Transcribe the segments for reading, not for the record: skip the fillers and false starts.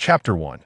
Chapter 1.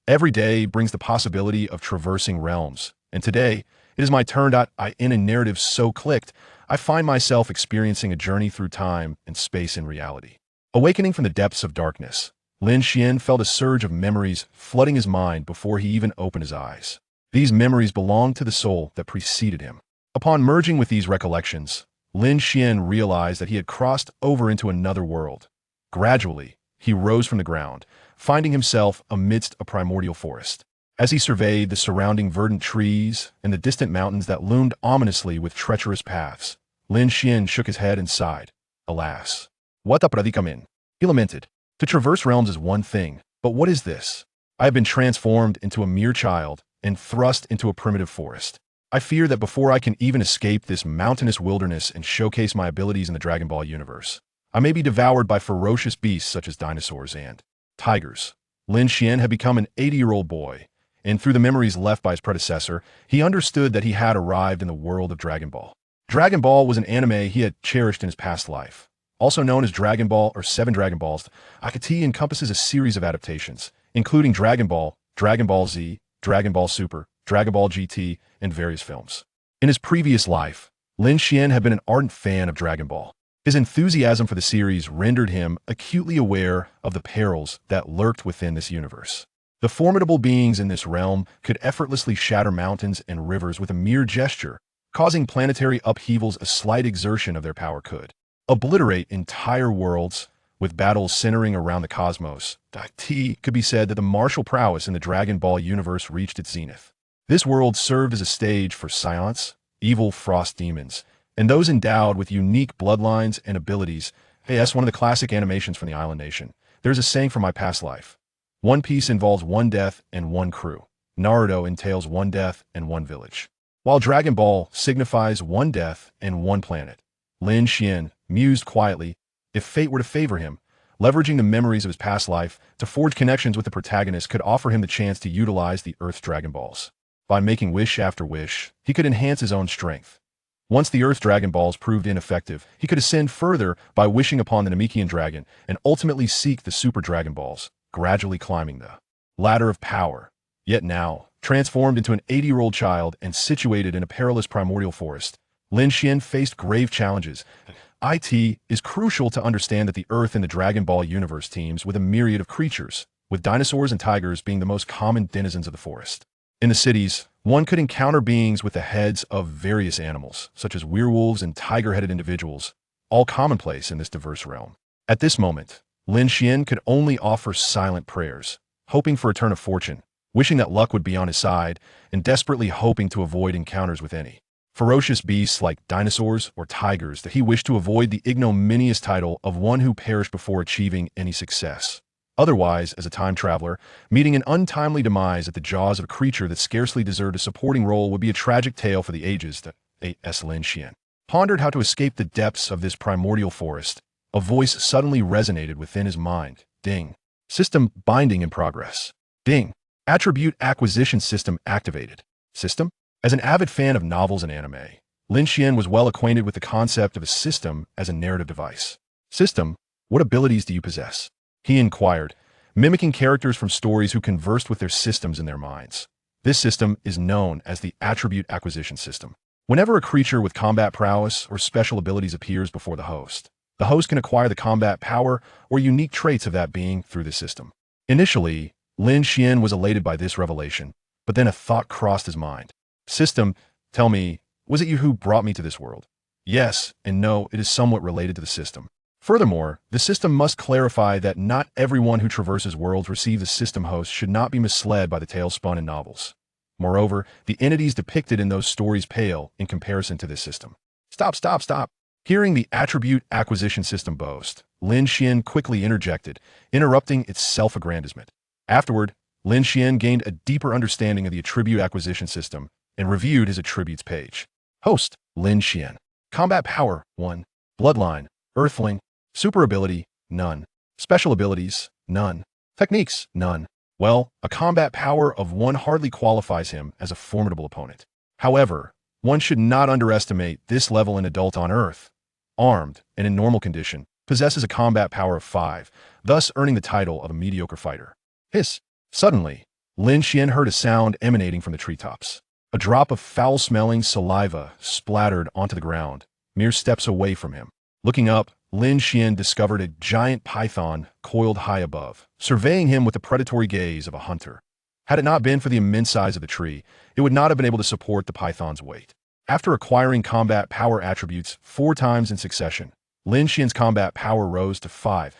Every day brings the possibility of traversing realms, and today, it is my turn. In a narrative so clicked, I find myself experiencing a journey through time and space in reality. Awakening from the depths of darkness, Lin Xian felt a surge of memories flooding his mind before he even opened his eyes. These memories belonged to the soul that preceded him. Upon merging with these recollections, Lin Xian realized that he had crossed over into another world. Gradually, he rose from the ground, finding himself amidst a primordial forest. As he surveyed the surrounding verdant trees and the distant mountains that loomed ominously with treacherous paths, Lin Xian shook his head and sighed. Alas, what a predicament! He lamented. To traverse realms is one thing, but what is this? I have been transformed into a mere child and thrust into a primitive forest. I fear that before I can even escape this mountainous wilderness and showcase my abilities in the Dragon Ball universe, I may be devoured by ferocious beasts such as dinosaurs and tigers. Lin Xian had become an 80-year-old boy, and through the memories left by his predecessor, he understood that he had arrived in the world of Dragon Ball. Dragon Ball was an anime he had cherished in his past life. Also known as Dragon Ball or Seven Dragon Balls, Akati encompasses a series of adaptations, including Dragon Ball Z, Dragon Ball Super, Dragon Ball GT, and various films. In his previous life, Lin Xian had been an ardent fan of Dragon Ball. His enthusiasm for the series rendered him acutely aware of the perils that lurked within this universe. The formidable beings in this realm could effortlessly shatter mountains and rivers with a mere gesture, causing planetary upheavals. A slight exertion of their power could obliterate entire worlds, with battles centering around the cosmos. It could be said that the martial prowess in the Dragon Ball universe reached its zenith. This world served as a stage for Scions, evil frost demons, and those endowed with unique bloodlines and abilities. Yes, one of the classic animations from the Island Nation. There's a saying from my past life. One Piece involves one death and one crew. Naruto entails one death and one village. While Dragon Ball signifies one death and one planet. Lin Xian mused quietly, if fate were to favor him, leveraging the memories of his past life to forge connections with the protagonist could offer him the chance to utilize the Earth's Dragon Balls. By making wish after wish, he could enhance his own strength. Once the Earth's Dragon Balls proved ineffective, he could ascend further by wishing upon the Namekian Dragon and ultimately seek the Super Dragon Balls, gradually climbing the ladder of power. Yet now, transformed into an 80-year-old child and situated in a perilous primordial forest, Lin Xian faced grave challenges. It is crucial to understand that the Earth in the Dragon Ball universe teems with a myriad of creatures, with dinosaurs and tigers being the most common denizens of the forest. In the cities, one could encounter beings with the heads of various animals, such as werewolves and tiger-headed individuals, all commonplace in this diverse realm. At this moment, Lin Xian could only offer silent prayers, hoping for a turn of fortune, wishing that luck would be on his side, and desperately hoping to avoid encounters with any ferocious beasts like dinosaurs or tigers. That he wished to avoid the ignominious title of one who perished before achieving any success. Otherwise, as a time traveler, meeting an untimely demise at the jaws of a creature that scarcely deserved a supporting role would be a tragic tale for the ages. As Lin Xian pondered how to escape the depths of this primordial forest, a voice suddenly resonated within his mind. Ding. System binding in progress. Ding. Attribute acquisition system activated. System? As an avid fan of novels and anime, Lin Xian was well acquainted with the concept of a system as a narrative device. System, what abilities do you possess? He inquired, mimicking characters from stories who conversed with their systems in their minds. This system is known as the attribute acquisition system. Whenever a creature with combat prowess or special abilities appears before the host can acquire the combat power or unique traits of that being through this system. Initially, Lin Xian was elated by this revelation, but then a thought crossed his mind. System, tell me, was it you who brought me to this world? Yes and no, it is somewhat related to the system. Furthermore, the system must clarify that not everyone who traverses worlds receives a system host should not be misled by the tales spun in novels. Moreover, the entities depicted in those stories pale in comparison to this system. Stop. Hearing the attribute acquisition system boast, Lin Xian quickly interjected, interrupting its self-aggrandizement. Afterward, Lin Xian gained a deeper understanding of the attribute acquisition system and reviewed his attributes page. Host, Lin Xian. Combat power, 1. Bloodline, Earthling. Super ability, none. Special abilities, none. Techniques, none. Well, a combat power of 1 hardly qualifies him as a formidable opponent. However, one should not underestimate this level. An adult on Earth, armed and in normal condition, possesses a combat power of 5, thus earning the title of a mediocre fighter. Hiss. Suddenly, Lin Xian heard a sound emanating from the treetops. A drop of foul-smelling saliva splattered onto the ground, mere steps away from him. Looking up, Lin Xian discovered a giant python coiled high above, surveying him with the predatory gaze of a hunter. Had it not been for the immense size of the tree, it would not have been able to support the python's weight. After acquiring combat power attributes 4 times in succession, Lin Xian's combat power rose to 5.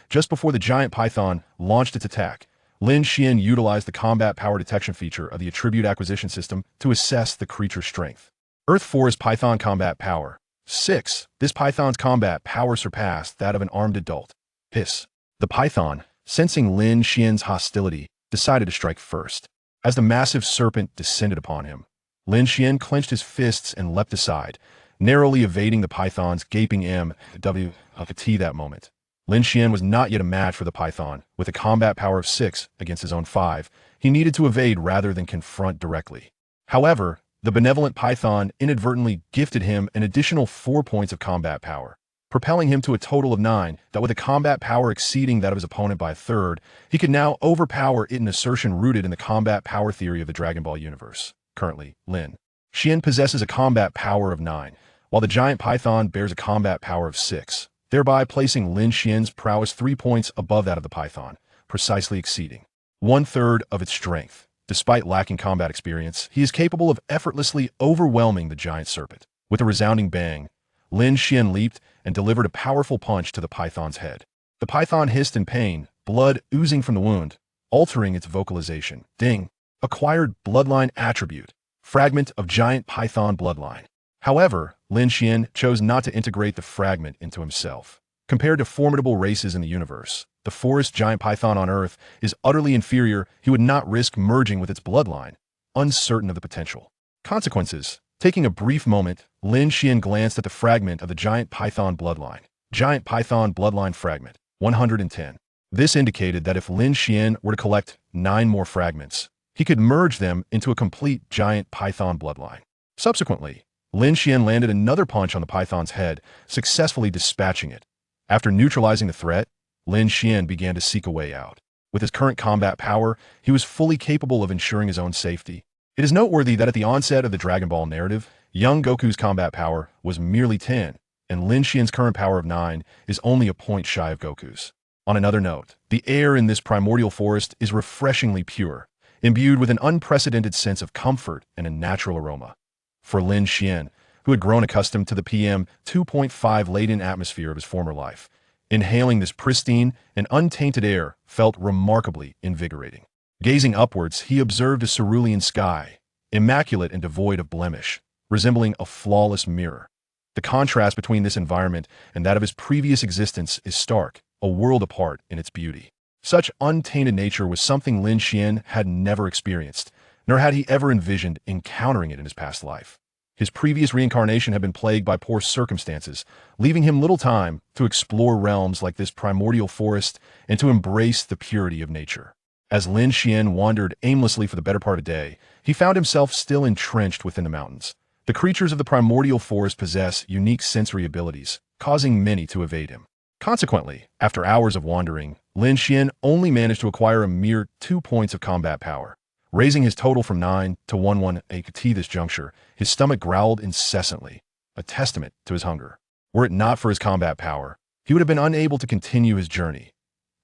Just before the giant python launched its attack, Lin Xian utilized the combat power detection feature of the attribute acquisition system to assess the creature's strength. Earth Forest Python Combat Power 6. This python's combat power surpassed that of an armed adult. Hiss. The python, sensing Lin Xian's hostility, decided to strike first. As the massive serpent descended upon him, Lin Xian clenched his fists and leapt aside, narrowly evading the python's gaping MW that moment. Lin Xian was not yet a match for the python. With a combat power of 6 against his own 5, he needed to evade rather than confront directly. However, the benevolent python inadvertently gifted him an additional 4 points of combat power, propelling him to a total of 9. That with a combat power exceeding that of his opponent by a third, he could now overpower it, an assertion rooted in the combat power theory of the Dragon Ball universe. Currently, Lin Xian possesses a combat power of 9, while the giant python bears a combat power of 6, thereby placing Lin Xian's prowess 3 points above that of the python, precisely exceeding 1/3 of its strength. Despite lacking combat experience, he is capable of effortlessly overwhelming the giant serpent. With a resounding bang, Lin Xian leaped and delivered a powerful punch to the python's head. The python hissed in pain, blood oozing from the wound, altering its vocalization. Ding. Acquired bloodline attribute. Fragment of giant python bloodline. However, Lin Xian chose not to integrate the fragment into himself. Compared to formidable races in the universe, the forest giant python on Earth is utterly inferior. He would not risk merging with its bloodline, uncertain of the potential consequences. Taking a brief moment, Lin Xian glanced at the fragment of the giant python bloodline. Giant python bloodline fragment, 110. This indicated that if Lin Xian were to collect 9 more fragments, he could merge them into a complete giant python bloodline. Subsequently, Lin Xian landed another punch on the python's head, successfully dispatching it. After neutralizing the threat, Lin Xian began to seek a way out. With his current combat power, he was fully capable of ensuring his own safety. It is noteworthy that at the onset of the Dragon Ball narrative, young Goku's combat power was merely 10, and Lin Xian's current power of 9 is only a point shy of Goku's. On another note, the air in this primordial forest is refreshingly pure, imbued with an unprecedented sense of comfort and a natural aroma. For Lin Xian, who had grown accustomed to the PM 2.5 laden atmosphere of his former life, inhaling this pristine and untainted air felt remarkably invigorating. Gazing upwards, he observed a cerulean sky, immaculate and devoid of blemish, resembling a flawless mirror. The contrast between this environment and that of his previous existence is stark, a world apart in its beauty. Such untainted nature was something Lin Xian had never experienced, nor had he ever envisioned encountering it in his past life. His previous reincarnation had been plagued by poor circumstances, leaving him little time to explore realms like this primordial forest and to embrace the purity of nature. As Lin Xian wandered aimlessly for the better part of the day, he found himself still entrenched within the mountains. The creatures of the primordial forest possess unique sensory abilities, causing many to evade him. Consequently, after hours of wandering, Lin Xian only managed to acquire a mere 2 points of combat power. Raising his total from 9 to 11 at this juncture, his stomach growled incessantly, a testament to his hunger. Were it not for his combat power, he would have been unable to continue his journey.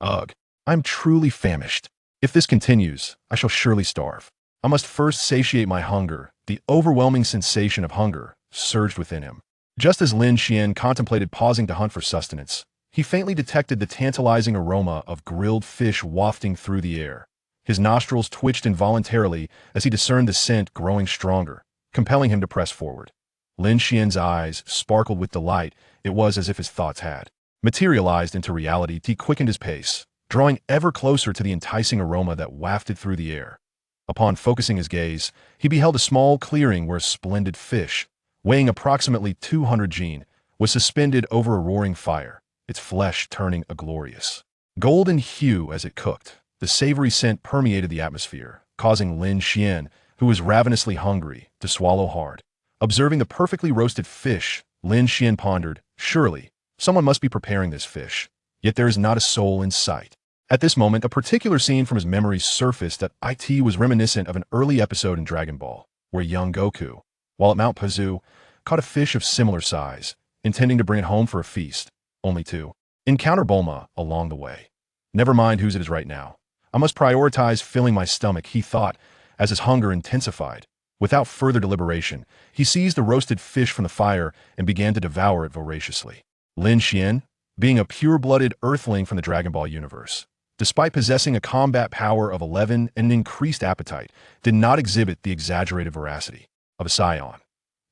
Ugh, I'm truly famished. If this continues, I shall surely starve. I must first satiate my hunger. The overwhelming sensation of hunger surged within him. Just as Lin Xian contemplated pausing to hunt for sustenance, he faintly detected the tantalizing aroma of grilled fish wafting through the air. His nostrils twitched involuntarily as he discerned the scent growing stronger, compelling him to press forward. Lin Xian's eyes sparkled with delight. It was as if his thoughts had materialized into reality. He quickened his pace, drawing ever closer to the enticing aroma that wafted through the air. Upon focusing his gaze, he beheld a small clearing where a splendid fish, weighing approximately 200 jin, was suspended over a roaring fire, its flesh turning a glorious golden hue as it cooked. The savory scent permeated the atmosphere, causing Lin Xian, who was ravenously hungry, to swallow hard. Observing the perfectly roasted fish, Lin Xian pondered, surely, someone must be preparing this fish, yet there is not a soul in sight. At this moment, a particular scene from his memory surfaced that it was reminiscent of an early episode in Dragon Ball, where young Goku, while at Mount Pazu, caught a fish of similar size, intending to bring it home for a feast, only to encounter Bulma along the way. Never mind whose it is right now. I must prioritize filling my stomach, he thought, as his hunger intensified. Without further deliberation, he seized the roasted fish from the fire and began to devour it voraciously. Lin Xian, being a pure-blooded earthling from the Dragon Ball universe, despite possessing a combat power of 11 and an increased appetite, did not exhibit the exaggerated veracity of a scion.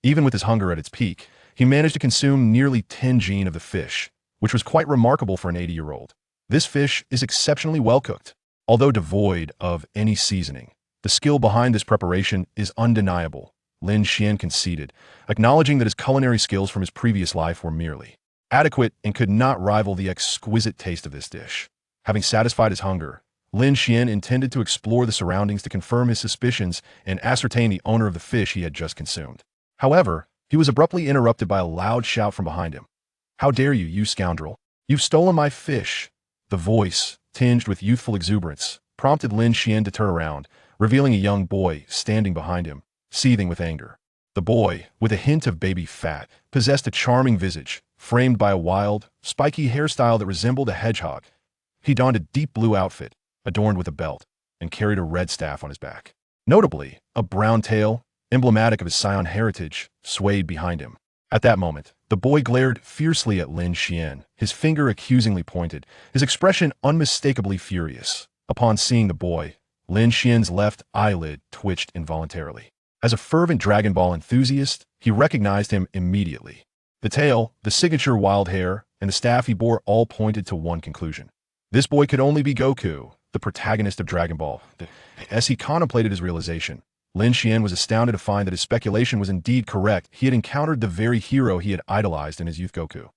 Even with his hunger at its peak, he managed to consume nearly 10 gene of the fish, which was quite remarkable for an 80-year-old. This fish is exceptionally well-cooked. Although devoid of any seasoning, the skill behind this preparation is undeniable, Lin Xian conceded, acknowledging that his culinary skills from his previous life were merely adequate and could not rival the exquisite taste of this dish. Having satisfied his hunger, Lin Xian intended to explore the surroundings to confirm his suspicions and ascertain the owner of the fish he had just consumed. However, he was abruptly interrupted by a loud shout from behind him. "How dare you, you scoundrel! You've stolen my fish!" The voice, tinged with youthful exuberance, prompted Lin Xian to turn around, revealing a young boy standing behind him, seething with anger. The boy, with a hint of baby fat, possessed a charming visage, framed by a wild, spiky hairstyle that resembled a hedgehog. He donned a deep blue outfit, adorned with a belt, and carried a red staff on his back. Notably, a brown tail, emblematic of his scion heritage, swayed behind him. At that moment, the boy glared fiercely at Lin Xian, his finger accusingly pointed, his expression unmistakably furious. Upon seeing the boy, Lin Xian's left eyelid twitched involuntarily. As a fervent Dragon Ball enthusiast, he recognized him immediately. The tail, the signature wild hair, and the staff he bore all pointed to one conclusion. This boy could only be Goku, the protagonist of Dragon Ball. As he contemplated his realization, Lin Xian was astounded to find that his speculation was indeed correct. He had encountered the very hero he had idolized in his youth. Goku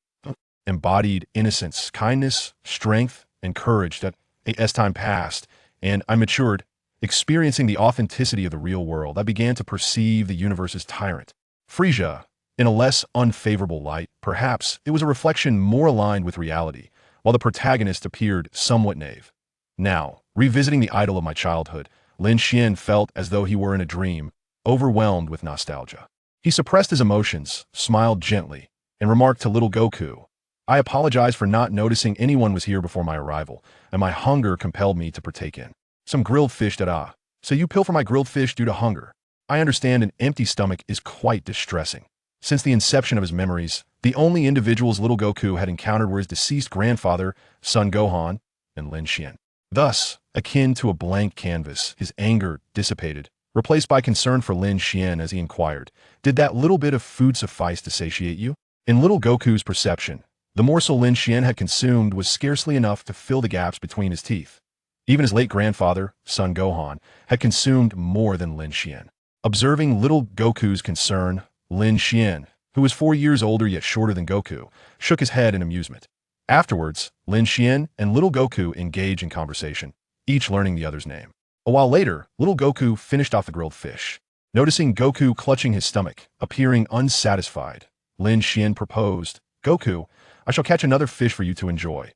embodied innocence, kindness, strength, and courage that, as time passed, and I matured, experiencing the authenticity of the real world, I began to perceive the universe's tyrant, Frieza, in a less unfavorable light. Perhaps it was a reflection more aligned with reality, while the protagonist appeared somewhat naive. Now, revisiting the idol of my childhood, Lin Xian felt as though he were in a dream, overwhelmed with nostalgia. He suppressed his emotions, smiled gently, and remarked to little Goku, "I apologize for not noticing anyone was here before my arrival, and my hunger compelled me to partake in some grilled fish that So you pilfer my grilled fish due to hunger. I understand an empty stomach is quite distressing." Since the inception of his memories, the only individuals little Goku had encountered were his deceased grandfather, Son Gohan, and Lin Xian. Thus, akin to a blank canvas, his anger dissipated, replaced by concern for Lin Xian as he inquired, "Did that little bit of food suffice to satiate you?" In little Goku's perception, the morsel Lin Xian had consumed was scarcely enough to fill the gaps between his teeth. Even his late grandfather, Son Gohan, had consumed more than Lin Xian. Observing little Goku's concern, Lin Xian, who was 4 years older yet shorter than Goku, shook his head in amusement. Afterwards, Lin Xian and little Goku engaged in conversation, each learning the other's name. A while later, little Goku finished off the grilled fish. Noticing Goku clutching his stomach, appearing unsatisfied, Lin Xian proposed, "Goku, I shall catch another fish for you to enjoy.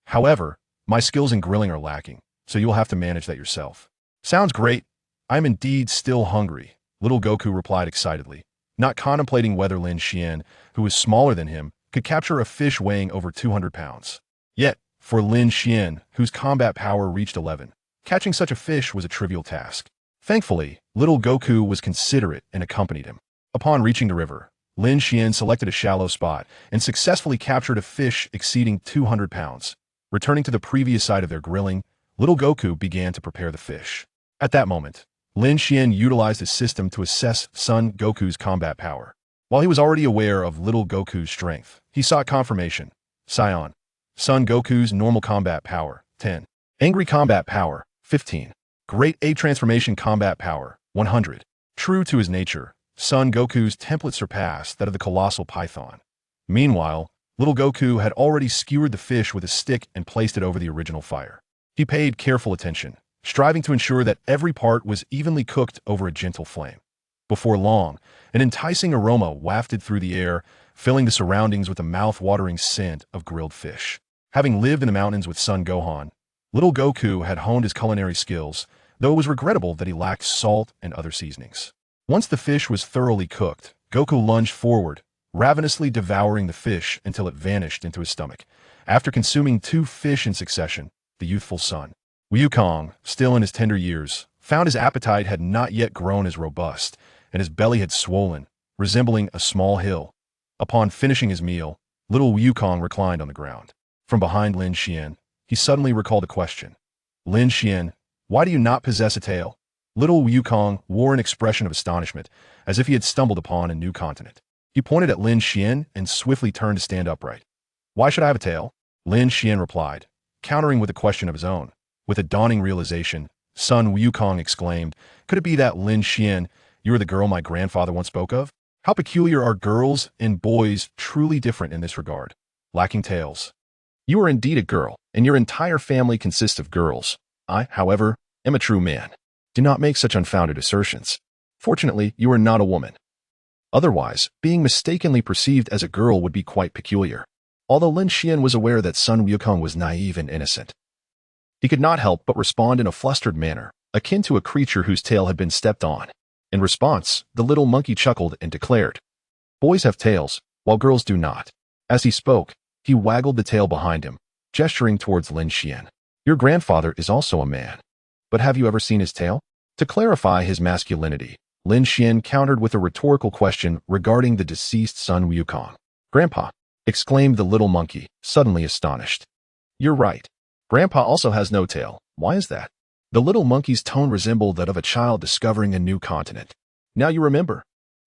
However, my skills in grilling are lacking, so you will have to manage that yourself." "Sounds great. I am indeed still hungry," little Goku replied excitedly, not contemplating whether Lin Xian, who was smaller than him, could capture a fish weighing over 200 pounds. Yet, for Lin Xian, whose combat power reached 11, catching such a fish was a trivial task. Thankfully, little Goku was considerate and accompanied him. Upon reaching the river, Lin Xian selected a shallow spot and successfully captured a fish exceeding 200 pounds. Returning to the previous site of their grilling, little Goku began to prepare the fish. At that moment, Lin Xian utilized his system to assess Son Goku's combat power. While he was already aware of little Goku's strength, he sought confirmation. Scion. Son Goku's normal combat power, 10. Angry combat power, 15. Great A transformation combat power, 100. True to his nature, Son Goku's template surpassed that of the colossal python. Meanwhile, little Goku had already skewered the fish with a stick and placed it over the original fire. He paid careful attention, striving to ensure that every part was evenly cooked over a gentle flame. Before long, an enticing aroma wafted through the air, filling the surroundings with a mouth-watering scent of grilled fish. Having lived in the mountains with Son Gohan, Little Goku had honed his culinary skills, though it was regrettable that he lacked salt and other seasonings. Once the fish was thoroughly cooked, Goku lunged forward, ravenously devouring the fish until it vanished into his stomach. After consuming 2 fish in succession, the youthful son, Wukong, still in his tender years, found his appetite had not yet grown as robust, and his belly had swollen, resembling a small hill. Upon finishing his meal, little Wukong reclined on the ground. From behind Lin Xian, he suddenly recalled a question. Lin Xian, why do you not possess a tail? Little Wukong wore an expression of astonishment, as if he had stumbled upon a new continent. He pointed at Lin Xian and swiftly turned to stand upright. Why should I have a tail? Lin Xian replied, countering with a question of his own. With a dawning realization, son Wukong exclaimed, could it be that Lin Xian, you are the girl my grandfather once spoke of? How peculiar are girls and boys truly different in this regard, lacking tails. You are indeed a girl, and your entire family consists of girls. I, however, am a true man. Do not make such unfounded assertions. Fortunately, you are not a woman. Otherwise, being mistakenly perceived as a girl would be quite peculiar. Although Lin Xian was aware that Sun Wukong was naive and innocent, he could not help but respond in a flustered manner, akin to a creature whose tail had been stepped on. In response, the little monkey chuckled and declared, boys have tails, while girls do not. As he spoke, he waggled the tail behind him, gesturing towards Lin Xian. Your grandfather is also a man. But have you ever seen his tail? To clarify his masculinity, Lin Xian countered with a rhetorical question regarding the deceased Sun Wukong. Grandpa, exclaimed the little monkey, suddenly astonished. You're right. Grandpa also has no tail. Why is that? The little monkey's tone resembled that of a child discovering a new continent. Now you remember.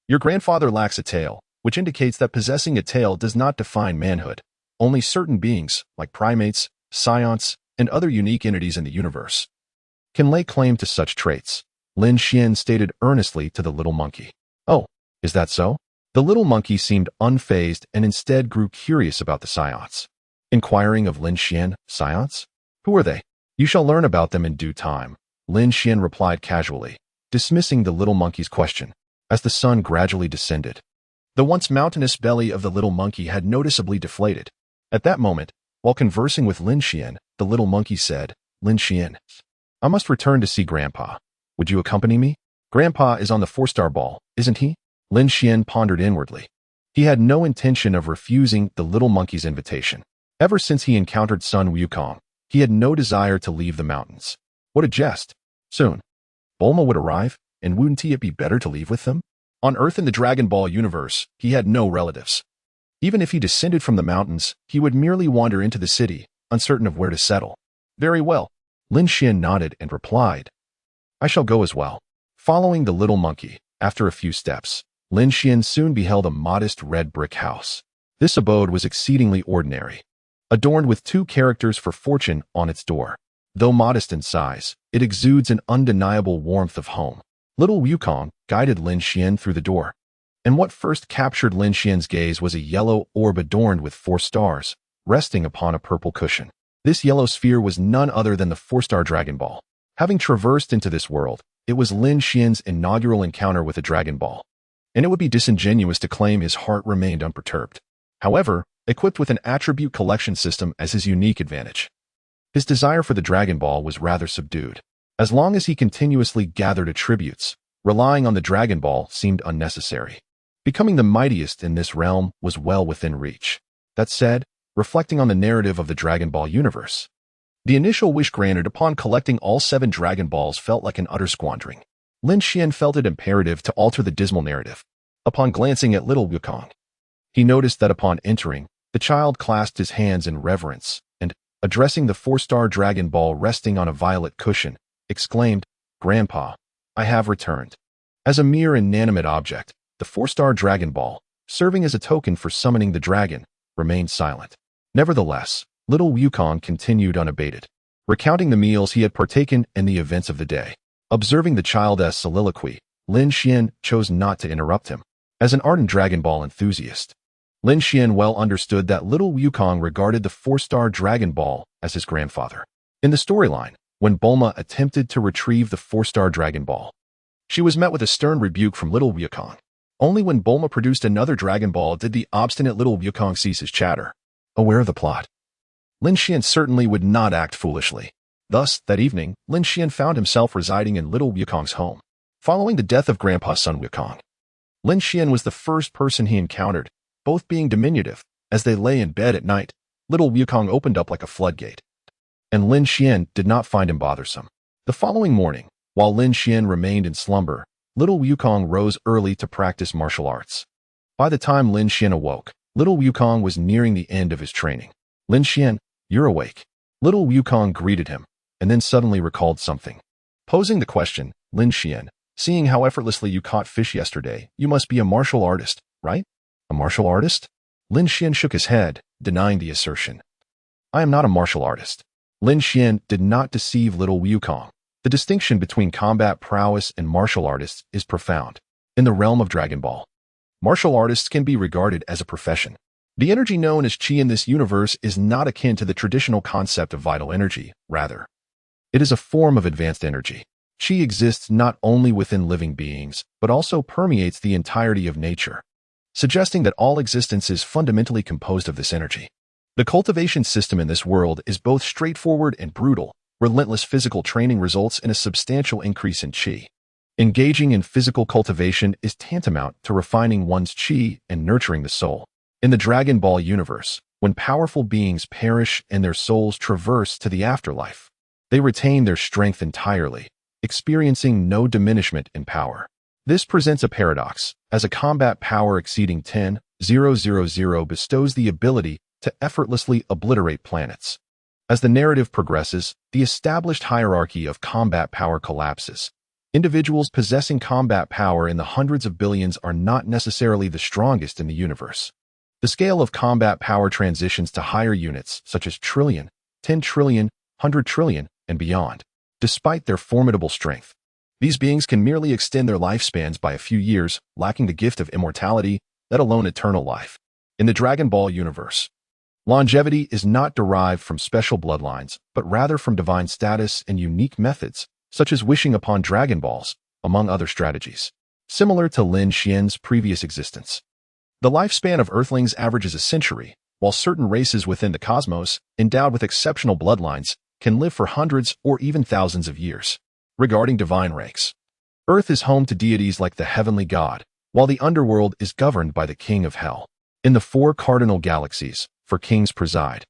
Your grandfather lacks a tail, which indicates that possessing a tail does not define manhood. Only certain beings, like primates, scionts, and other unique entities in the universe, can lay claim to such traits, Lin Xian stated earnestly to the little monkey. Oh, is that so? The little monkey seemed unfazed and instead grew curious about the scionts. Inquiring of Lin Xian, scionts? Who are they? You shall learn about them in due time, Lin Xian replied casually, dismissing the little monkey's question. As the sun gradually descended, the once mountainous belly of the little monkey had noticeably deflated. At that moment, while conversing with Lin Xian, the little monkey said, Lin Xian, I must return to see Grandpa. Would you accompany me? Grandpa is on the 4-star ball, isn't he? Lin Xian pondered inwardly. He had no intention of refusing the little monkey's invitation. Ever since he encountered Sun Wukong, he had no desire to leave the mountains. What a jest. Soon, Bulma would arrive, and wouldn't it be better to leave with them? On Earth in the Dragon Ball universe, he had no relatives. Even if he descended from the mountains, he would merely wander into the city, uncertain of where to settle. Very well. Lin Xian nodded and replied, I shall go as well. Following the little monkey, after a few steps, Lin Xian soon beheld a modest red brick house. This abode was exceedingly ordinary, adorned with 2 characters for fortune on its door. Though modest in size, it exudes an undeniable warmth of home. Little Wukong guided Lin Xian through the door, and what first captured Lin Xian's gaze was a yellow orb adorned with 4 stars, resting upon a purple cushion. This yellow sphere was none other than the 4-star Dragon Ball. Having traversed into this world, it was Lin Xian's inaugural encounter with a Dragon Ball, and it would be disingenuous to claim his heart remained unperturbed. However, equipped with an attribute collection system as his unique advantage, his desire for the Dragon Ball was rather subdued. As long as he continuously gathered attributes, relying on the Dragon Ball seemed unnecessary. Becoming the mightiest in this realm was well within reach. That said, reflecting on the narrative of the Dragon Ball universe, the initial wish granted upon collecting all 7 Dragon Balls felt like an utter squandering. Lin Xian felt it imperative to alter the dismal narrative. Upon glancing at little Wukong, he noticed that upon entering, the child clasped his hands in reverence and, addressing the 4-star Dragon Ball resting on a violet cushion, exclaimed, Grandpa, I have returned. As a mere inanimate object, the 4-star Dragon Ball, serving as a token for summoning the dragon, remained silent. Nevertheless, little Wukong continued unabated, recounting the meals he had partaken and the events of the day. Observing the child's soliloquy, Lin Xian chose not to interrupt him. As an ardent Dragon Ball enthusiast, Lin Xian well understood that little Wukong regarded the 4-star Dragon Ball as his grandfather. In the storyline, when Bulma attempted to retrieve the 4-star Dragon Ball, she was met with a stern rebuke from little Wukong. Only when Bulma produced another Dragon Ball did the obstinate little Wukong cease his chatter. Aware of the plot, Lin Xian certainly would not act foolishly. Thus, that evening, Lin Xian found himself residing in little Wukong's home. Following the death of Grandpa's son Wukong, Lin Xian was the first person he encountered, both being diminutive. As they lay in bed at night, little Wukong opened up like a floodgate, and Lin Xian did not find him bothersome. The following morning, while Lin Xian remained in slumber, little Wukong rose early to practice martial arts. By the time Lin Xian awoke, little Wukong was nearing the end of his training. "Lin Xian, you're awake." Little Wukong greeted him, and then suddenly recalled something. Posing the question, "Lin Xian, seeing how effortlessly you caught fish yesterday, you must be a martial artist, right?" "A martial artist?" Lin Xian shook his head, denying the assertion. "I am not a martial artist." Lin Xian did not deceive little Wukong. The distinction between combat prowess and martial artists is profound. In the realm of Dragon Ball, martial artists can be regarded as a profession. The energy known as Qi in this universe is not akin to the traditional concept of vital energy. Rather, it is a form of advanced energy. Qi exists not only within living beings, but also permeates the entirety of nature, suggesting that all existence is fundamentally composed of this energy. The cultivation system in this world is both straightforward and brutal. Relentless physical training results in a substantial increase in Qi. Engaging in physical cultivation is tantamount to refining one's Qi and nurturing the soul. In the Dragon Ball universe, when powerful beings perish and their souls traverse to the afterlife, they retain their strength entirely, experiencing no diminishment in power. This presents a paradox, as a combat power exceeding 10,000 bestows the ability to effortlessly obliterate planets. As the narrative progresses, the established hierarchy of combat power collapses. Individuals possessing combat power in the hundreds of billions are not necessarily the strongest in the universe. The scale of combat power transitions to higher units such as trillion, 10 trillion, 100 trillion, and beyond. Despite their formidable strength, these beings can merely extend their lifespans by a few years, lacking the gift of immortality, let alone eternal life. In the Dragon Ball universe, longevity is not derived from special bloodlines, but rather from divine status and unique methods, such as wishing upon Dragon Balls, among other strategies. Similar to Lin Xian's previous existence, the lifespan of Earthlings averages a century, while certain races within the cosmos, endowed with exceptional bloodlines, can live for hundreds or even thousands of years. Regarding divine ranks, Earth is home to deities like the Heavenly God, while the underworld is governed by the King of Hell. In the 4 cardinal galaxies, 4 kings preside,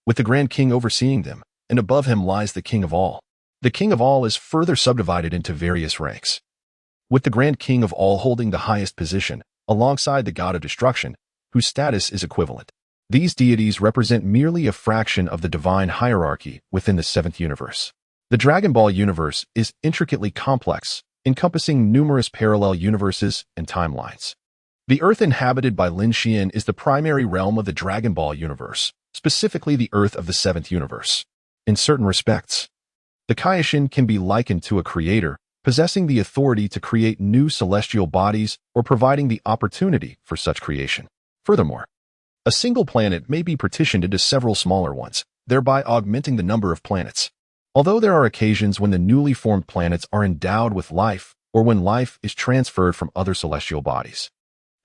with the Grand King overseeing them, and above him lies the King of All. The King of All is further subdivided into various ranks, with the Grand King of All holding the highest position, alongside the God of Destruction, whose status is equivalent. These deities represent merely a fraction of the divine hierarchy within the 7th universe. The Dragon Ball universe is intricately complex, encompassing numerous parallel universes and timelines. The Earth inhabited by Lin Xian is the primary realm of the Dragon Ball universe, specifically the Earth of the 7th universe. In certain respects, the Kaioshin can be likened to a creator, possessing the authority to create new celestial bodies or providing the opportunity for such creation. Furthermore, a single planet may be partitioned into several smaller ones, thereby augmenting the number of planets. Although there are occasions when the newly formed planets are endowed with life or when life is transferred from other celestial bodies,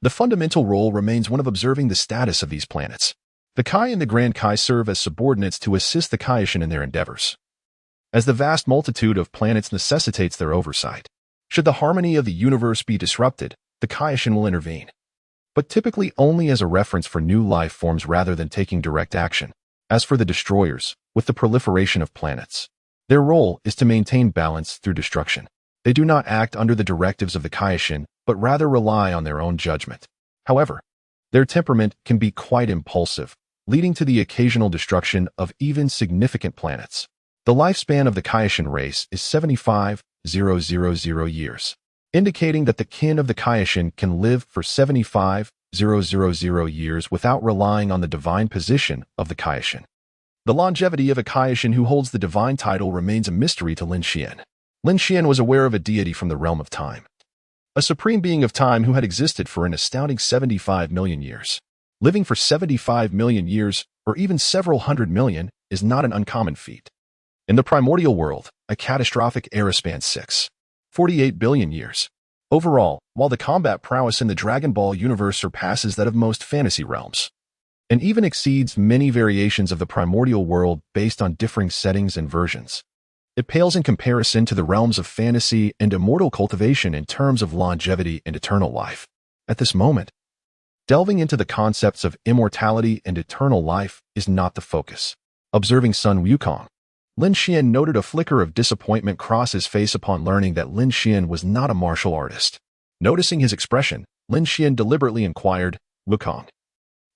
the fundamental role remains one of observing the status of these planets. The Kai and the Grand Kai serve as subordinates to assist the Kaioshin in their endeavors, as the vast multitude of planets necessitates their oversight. Should the harmony of the universe be disrupted, the Kaioshin will intervene, but typically only as a reference for new life forms rather than taking direct action. As for the destroyers, with the proliferation of planets, their role is to maintain balance through destruction. They do not act under the directives of the Kaioshin, but rather rely on their own judgment. However, their temperament can be quite impulsive, leading to the occasional destruction of even significant planets. The lifespan of the Kaioshin race is 75,000 years, indicating that the kin of the Kaioshin can live for 75,000 years without relying on the divine position of the Kaioshin. The longevity of a Kaioshin who holds the divine title remains a mystery to Lin Xian. Lin Xian was aware of a deity from the realm of time, a supreme being of time who had existed for an astounding 75 million years. Living for 75 million years, or even several hundred million, is not an uncommon feat. In the primordial world, a catastrophic era spans 48 billion years. Overall, while the combat prowess in the Dragon Ball universe surpasses that of most fantasy realms, and even exceeds many variations of the primordial world based on differing settings and versions, It pales in comparison to the realms of fantasy and immortal cultivation in terms of longevity and eternal life. At this moment, delving into the concepts of immortality and eternal life is not the focus. Observing Sun Wukong, Lin Xian noted a flicker of disappointment cross his face upon learning that Lin Xian was not a martial artist. Noticing his expression, Lin Xian deliberately inquired, "Wukong,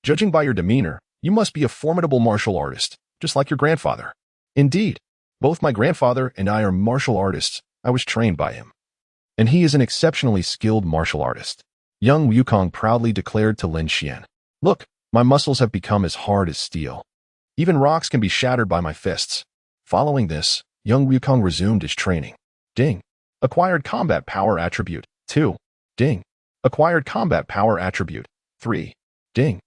judging by your demeanor, you must be a formidable martial artist, just like your grandfather." "Indeed, both my grandfather and I are martial artists. I was trained by him. And he is an exceptionally skilled martial artist." Young Wukong proudly declared to Lin Xian, "Look, my muscles have become as hard as steel. Even rocks can be shattered by my fists." Following this, young Wukong resumed his training. Ding. Acquired combat power attribute 2. Ding. Acquired combat power attribute 3. Ding.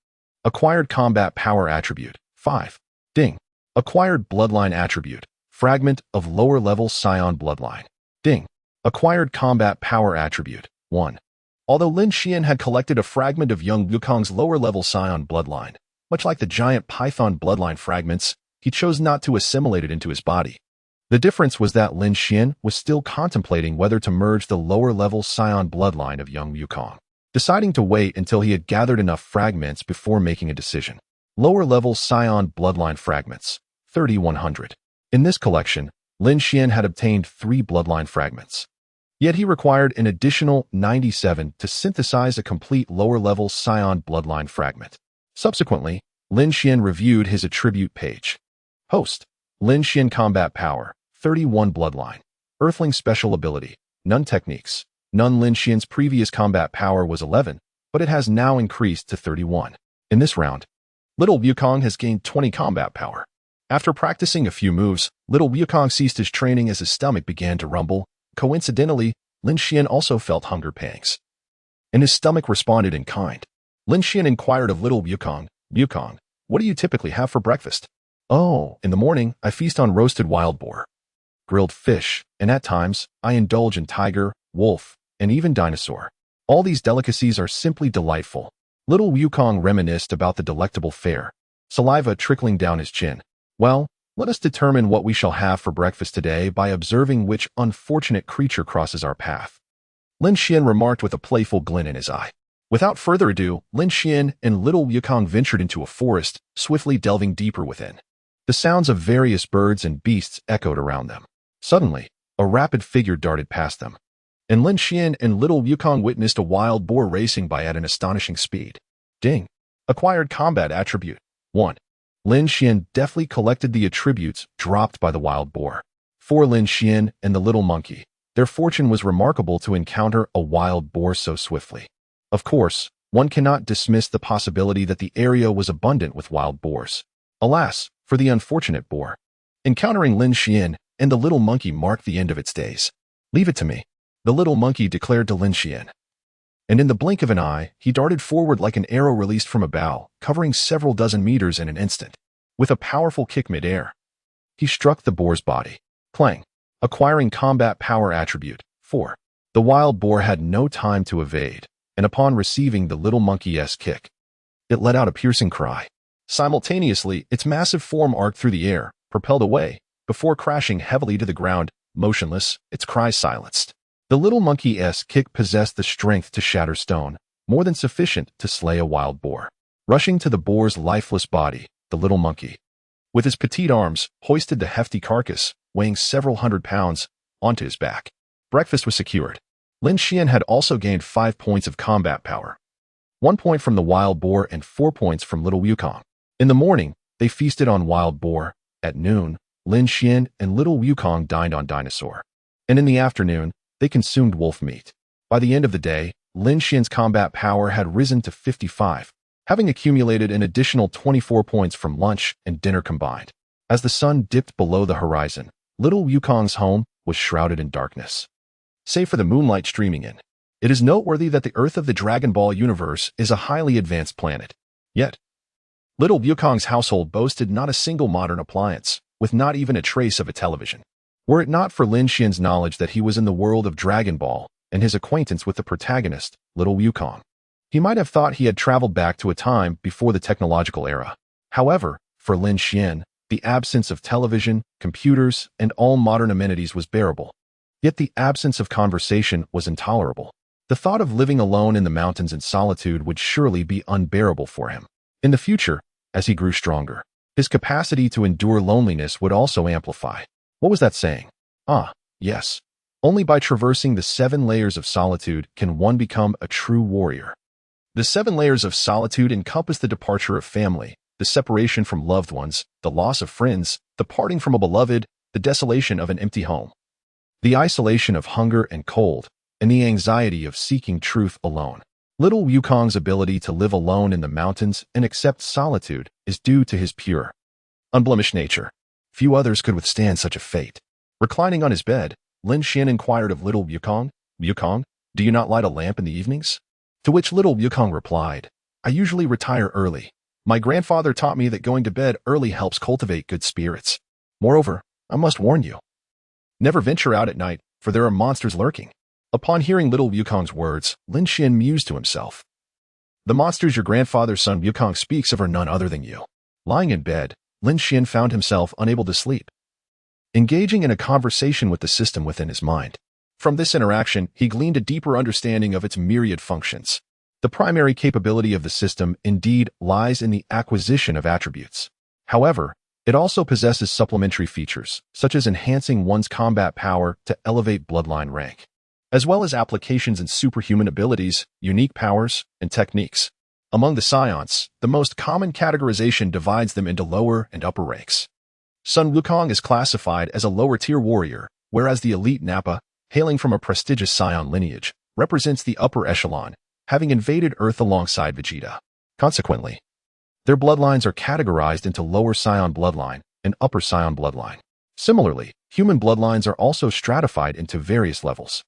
Acquired combat power attribute 5. Ding. Acquired bloodline attribute, fragment of lower level Scion bloodline. Ding. Acquired combat power attribute 1. Although Lin Xian had collected a fragment of young Wukong's lower level Scion bloodline, much like the giant python bloodline fragments, he chose not to assimilate it into his body. The difference was that Lin Xian was still contemplating whether to merge the lower-level Scion bloodline of young Wukong, deciding to wait until he had gathered enough fragments before making a decision. Lower-level Scion bloodline fragments, 3,100. In this collection, Lin Xian had obtained 3 bloodline fragments. Yet he required an additional 97 to synthesize a complete lower-level Scion bloodline fragment. Subsequently, Lin Xian reviewed his attribute page. Host, Lin Xian combat power, 31 bloodline. Earthling special ability, none techniques. None. Lin Xian's previous combat power was 11, but it has now increased to 31. In this round, little Wukong has gained 20 combat power. After practicing a few moves, little Wukong ceased his training as his stomach began to rumble. Coincidentally, Lin Xian also felt hunger pangs, and his stomach responded in kind. Lin Xian inquired of little Wukong, "Wukong, what do you typically have for breakfast?" "Oh, in the morning, I feast on roasted wild boar, grilled fish, and at times, I indulge in tiger, wolf, and even dinosaur. All these delicacies are simply delightful." Little Wukong reminisced about the delectable fare, saliva trickling down his chin. "Well, let us determine what we shall have for breakfast today by observing which unfortunate creature crosses our path," Lin Xian remarked with a playful glint in his eye. Without further ado, Lin Xian and little Wukong ventured into a forest, swiftly delving deeper within. The sounds of various birds and beasts echoed around them. Suddenly, a rapid figure darted past them, and Lin Xian and little Wukong witnessed a wild boar racing by at an astonishing speed. Ding. Acquired combat attribute 1. Lin Xian deftly collected the attributes dropped by the wild boar. For Lin Xian and the little monkey, their fortune was remarkable to encounter a wild boar so swiftly. Of course, one cannot dismiss the possibility that the area was abundant with wild boars. Alas, for the unfortunate boar. Encountering Lin Xian and the little monkey marked the end of its days. "Leave it to me," the little monkey declared to Lin Xian. And in the blink of an eye, he darted forward like an arrow released from a bow, covering several dozen meters in an instant. With a powerful kick mid-air, he struck the boar's body. Clang. Acquiring combat power attribute 4. The wild boar had no time to evade, and upon receiving the little monkey's kick, it let out a piercing cry. Simultaneously, its massive form arced through the air, propelled away, before crashing heavily to the ground. Motionless, its cries silenced. The little monkey's kick possessed the strength to shatter stone, more than sufficient to slay a wild boar. Rushing to the boar's lifeless body, the little monkey, with his petite arms, hoisted the hefty carcass, weighing several hundred pounds, onto his back. Breakfast was secured. Lin Xian had also gained 5 points of combat power. 1 point from the wild boar and 4 points from little Wukong. In the morning, they feasted on wild boar. At noon, Lin Xian and little Wukong dined on dinosaur. And in the afternoon, they consumed wolf meat. By the end of the day, Lin Xian's combat power had risen to 55, having accumulated an additional 24 points from lunch and dinner combined. As the sun dipped below the horizon, little Wukong's home was shrouded in darkness, save for the moonlight streaming in. It is noteworthy that the Earth of the Dragon Ball universe is a highly advanced planet. Yet, little Wukong's household boasted not a single modern appliance, with not even a trace of a television. Were it not for Lin Xian's knowledge that he was in the world of Dragon Ball and his acquaintance with the protagonist, little Wukong, he might have thought he had traveled back to a time before the technological era. However, for Lin Xian, The absence of television, computers, and all modern amenities was bearable. Yet the absence of conversation was intolerable. The thought of living alone in the mountains in solitude would surely be unbearable for him. In the future, as he grew stronger, his capacity to endure loneliness would also amplify. What was that saying? Ah, yes. Only by traversing the 7 layers of solitude can one become a true warrior. The 7 layers of solitude encompass the departure of family, the separation from loved ones, the loss of friends, the parting from a beloved, the desolation of an empty home, the isolation of hunger and cold, and the anxiety of seeking truth alone. Little Wukong's ability to live alone in the mountains and accept solitude is due to his pure, unblemished nature. Few others could withstand such a fate. Reclining on his bed, Lin Xian inquired of little Wukong, "Wukong, do you not light a lamp in the evenings?" To which little Wukong replied, "I usually retire early. My grandfather taught me that going to bed early helps cultivate good spirits. Moreover, I must warn you, never venture out at night, for there are monsters lurking." Upon hearing little Wukong's words, Lin Xian mused to himself. The monsters your grandfather's son Wukong speaks of are none other than you. Lying in bed, Lin Xian found himself unable to sleep, engaging in a conversation with the system within his mind. From this interaction, he gleaned a deeper understanding of its myriad functions. The primary capability of the system indeed lies in the acquisition of attributes. However, it also possesses supplementary features, such as enhancing one's combat power to elevate bloodline rank, as well as applications in superhuman abilities, unique powers, and techniques. Among the scions, the most common categorization divides them into lower and upper ranks. Sun Wukong is classified as a lower-tier warrior, whereas the elite Nappa, hailing from a prestigious scion lineage, represents the upper echelon, having invaded Earth alongside Vegeta. Consequently, their bloodlines are categorized into lower scion bloodline and upper scion bloodline. Similarly, human bloodlines are also stratified into various levels.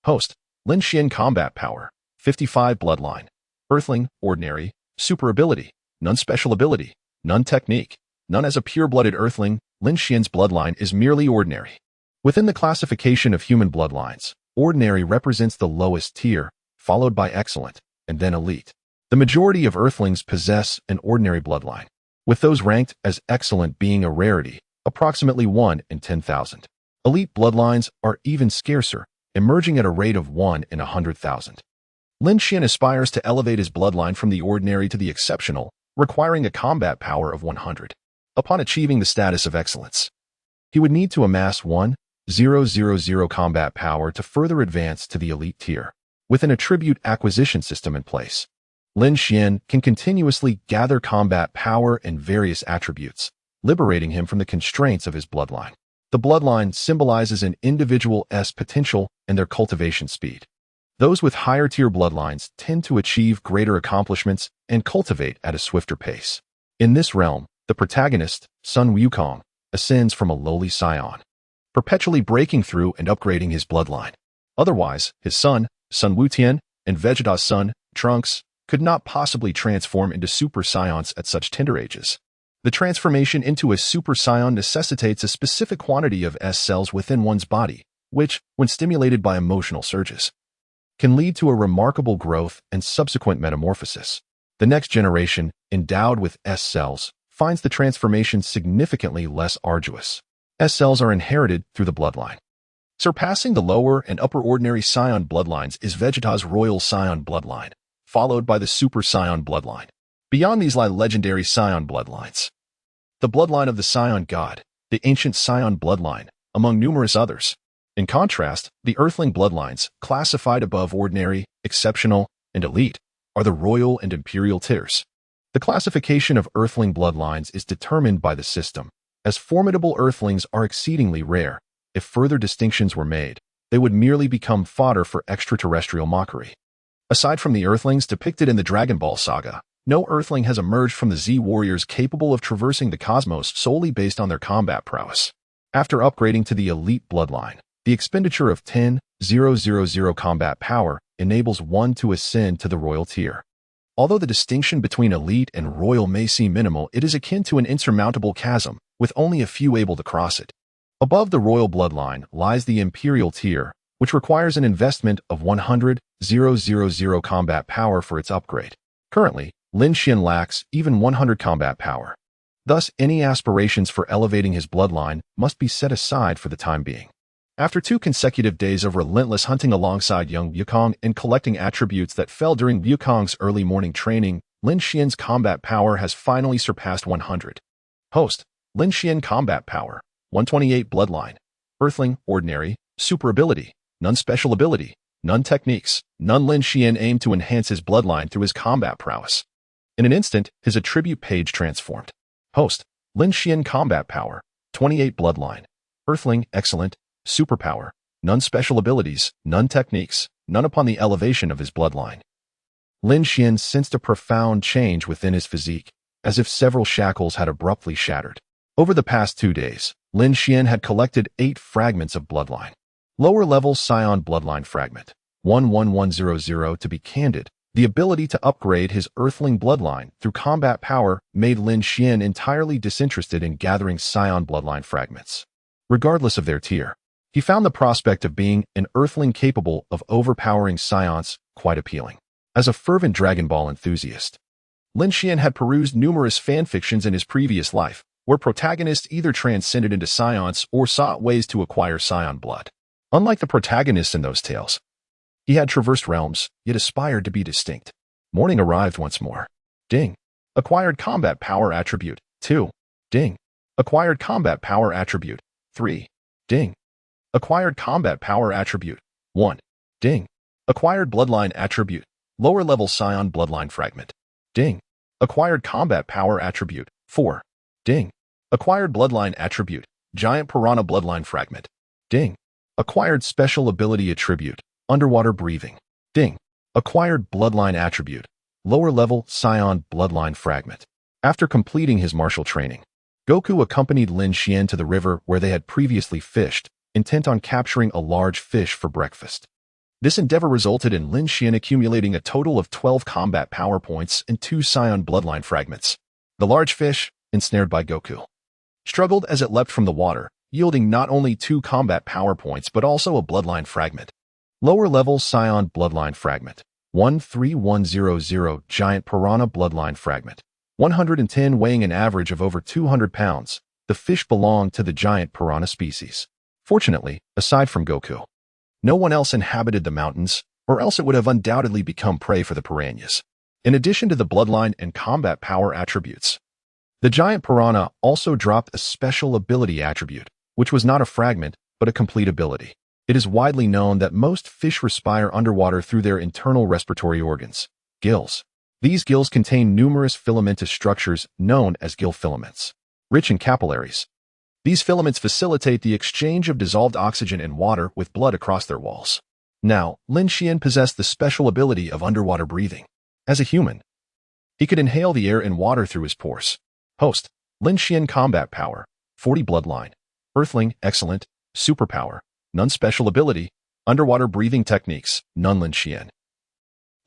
Host, Lin Xian combat power, 55 bloodline. Earthling, ordinary, super ability, none special ability, none technique, none as a pure-blooded Earthling. Lin Xian's bloodline is merely ordinary. Within the classification of human bloodlines, ordinary represents the lowest tier, followed by excellent, and then elite. The majority of Earthlings possess an ordinary bloodline, with those ranked as excellent being a rarity, approximately 1 in 10,000. Elite bloodlines are even scarcer, emerging at a rate of 1 in 100,000. Lin Xian aspires to elevate his bloodline from the ordinary to the exceptional, requiring a combat power of 100. Upon achieving the status of excellence, he would need to amass 1,000 combat power to further advance to the elite tier. With an attribute acquisition system in place, Lin Xian can continuously gather combat power and various attributes, liberating him from the constraints of his bloodline. The bloodline symbolizes an individual's potential and their cultivation speed. Those with higher-tier bloodlines tend to achieve greater accomplishments and cultivate at a swifter pace. In this realm, the protagonist, Sun Wukong, ascends from a lowly scion, perpetually breaking through and upgrading his bloodline. Otherwise, his son, Sun Wutian, and Vegeta's son, Trunks, could not possibly transform into super scions at such tender ages. The transformation into a super scion necessitates a specific quantity of S cells within one's body, which, when stimulated by emotional surges, can lead to a remarkable growth and subsequent metamorphosis. The next generation, endowed with S cells, finds the transformation significantly less arduous. S cells are inherited through the bloodline. Surpassing the lower and upper ordinary scion bloodlines is Vegeta's royal scion bloodline, followed by the super scion bloodline. Beyond these lie legendary scion bloodlines, the bloodline of the scion god, the ancient scion bloodline, among numerous others. In contrast, the earthling bloodlines, classified above ordinary, exceptional, and elite, are the royal and imperial tiers. The classification of earthling bloodlines is determined by the system, as formidable earthlings are exceedingly rare. If further distinctions were made, they would merely become fodder for extraterrestrial mockery. Aside from the earthlings depicted in the Dragon Ball saga, no earthling has emerged from the Z warriors capable of traversing the cosmos solely based on their combat prowess. After upgrading to the elite bloodline, the expenditure of 10,000 combat power enables one to ascend to the royal tier. Although the distinction between elite and royal may seem minimal, it is akin to an insurmountable chasm, with only a few able to cross it. Above the royal bloodline lies the imperial tier, which requires an investment of 100,000 combat power for its upgrade. Currently, Lin Xian lacks even 100 combat power. Thus, any aspirations for elevating his bloodline must be set aside for the time being. After 2 consecutive days of relentless hunting alongside young Wukong and collecting attributes that fell during Wukong's early morning training, Lin Xian's combat power has finally surpassed 100. Host: Lin Xian combat power, 128 bloodline. Earthling, ordinary, super ability, none special ability, none techniques, none. Lin Xian aimed to enhance his bloodline through his combat prowess. In an instant, his attribute page transformed. Host: Lin Xian combat power, 28 bloodline. Earthling, excellent, superpower, none special abilities, none techniques, none. Upon the elevation of his bloodline, Lin Xian sensed a profound change within his physique, as if several shackles had abruptly shattered. Over the past 2 days, Lin Xian had collected 8 fragments of bloodline. Lower-level Scion bloodline fragment, 11100. To be candid, the ability to upgrade his Earthling bloodline through combat power made Lin Xian entirely disinterested in gathering Scion bloodline fragments. Regardless of their tier, he found the prospect of being an Earthling capable of overpowering Scions quite appealing. As a fervent Dragon Ball enthusiast, Lin Xian had perused numerous fanfictions in his previous life, where protagonists either transcended into Scions or sought ways to acquire Scion blood. Unlike the protagonists in those tales, he had traversed realms, yet aspired to be distinct. Morning arrived once more. Ding. Acquired combat power attribute, 2. Ding. Acquired combat power attribute, 3. Ding. Acquired combat power attribute, 1. Ding. Acquired bloodline attribute, lower level Scion bloodline fragment. Ding. Acquired combat power attribute, 4. Ding. Acquired bloodline attribute, giant piranha bloodline fragment. Ding. Acquired special ability attribute, underwater breathing. Ding. Acquired bloodline attribute, lower level Scion bloodline fragment. After completing his martial training, Goku accompanied Lin Xian to the river where they had previously fished, intent on capturing a large fish for breakfast. This endeavor resulted in Lin Xian accumulating a total of 12 combat power points and 2 Scion bloodline fragments. The large fish, ensnared by Goku, struggled as it leapt from the water, yielding not only 2 combat power points but also a bloodline fragment. Lower-level Scion bloodline fragment, 13100. Giant piranha bloodline fragment, 110. Weighing an average of over 200 pounds, the fish belonged to the giant piranha species. Fortunately, aside from Goku, no one else inhabited the mountains, or else it would have undoubtedly become prey for the piranhas. In addition to the bloodline and combat power attributes, the giant piranha also dropped a special ability attribute, which was not a fragment, but a complete ability. It is widely known that most fish respire underwater through their internal respiratory organs, gills. These gills contain numerous filamentous structures known as gill filaments, rich in capillaries. These filaments facilitate the exchange of dissolved oxygen and water with blood across their walls. Now, Lin Xian possessed the special ability of underwater breathing. As a human, he could inhale the air and water through his pores. Host: Lin Xian combat power, 40 bloodline. Earthling, excellent, superpower, none special ability, underwater breathing techniques, none. Lin Xian.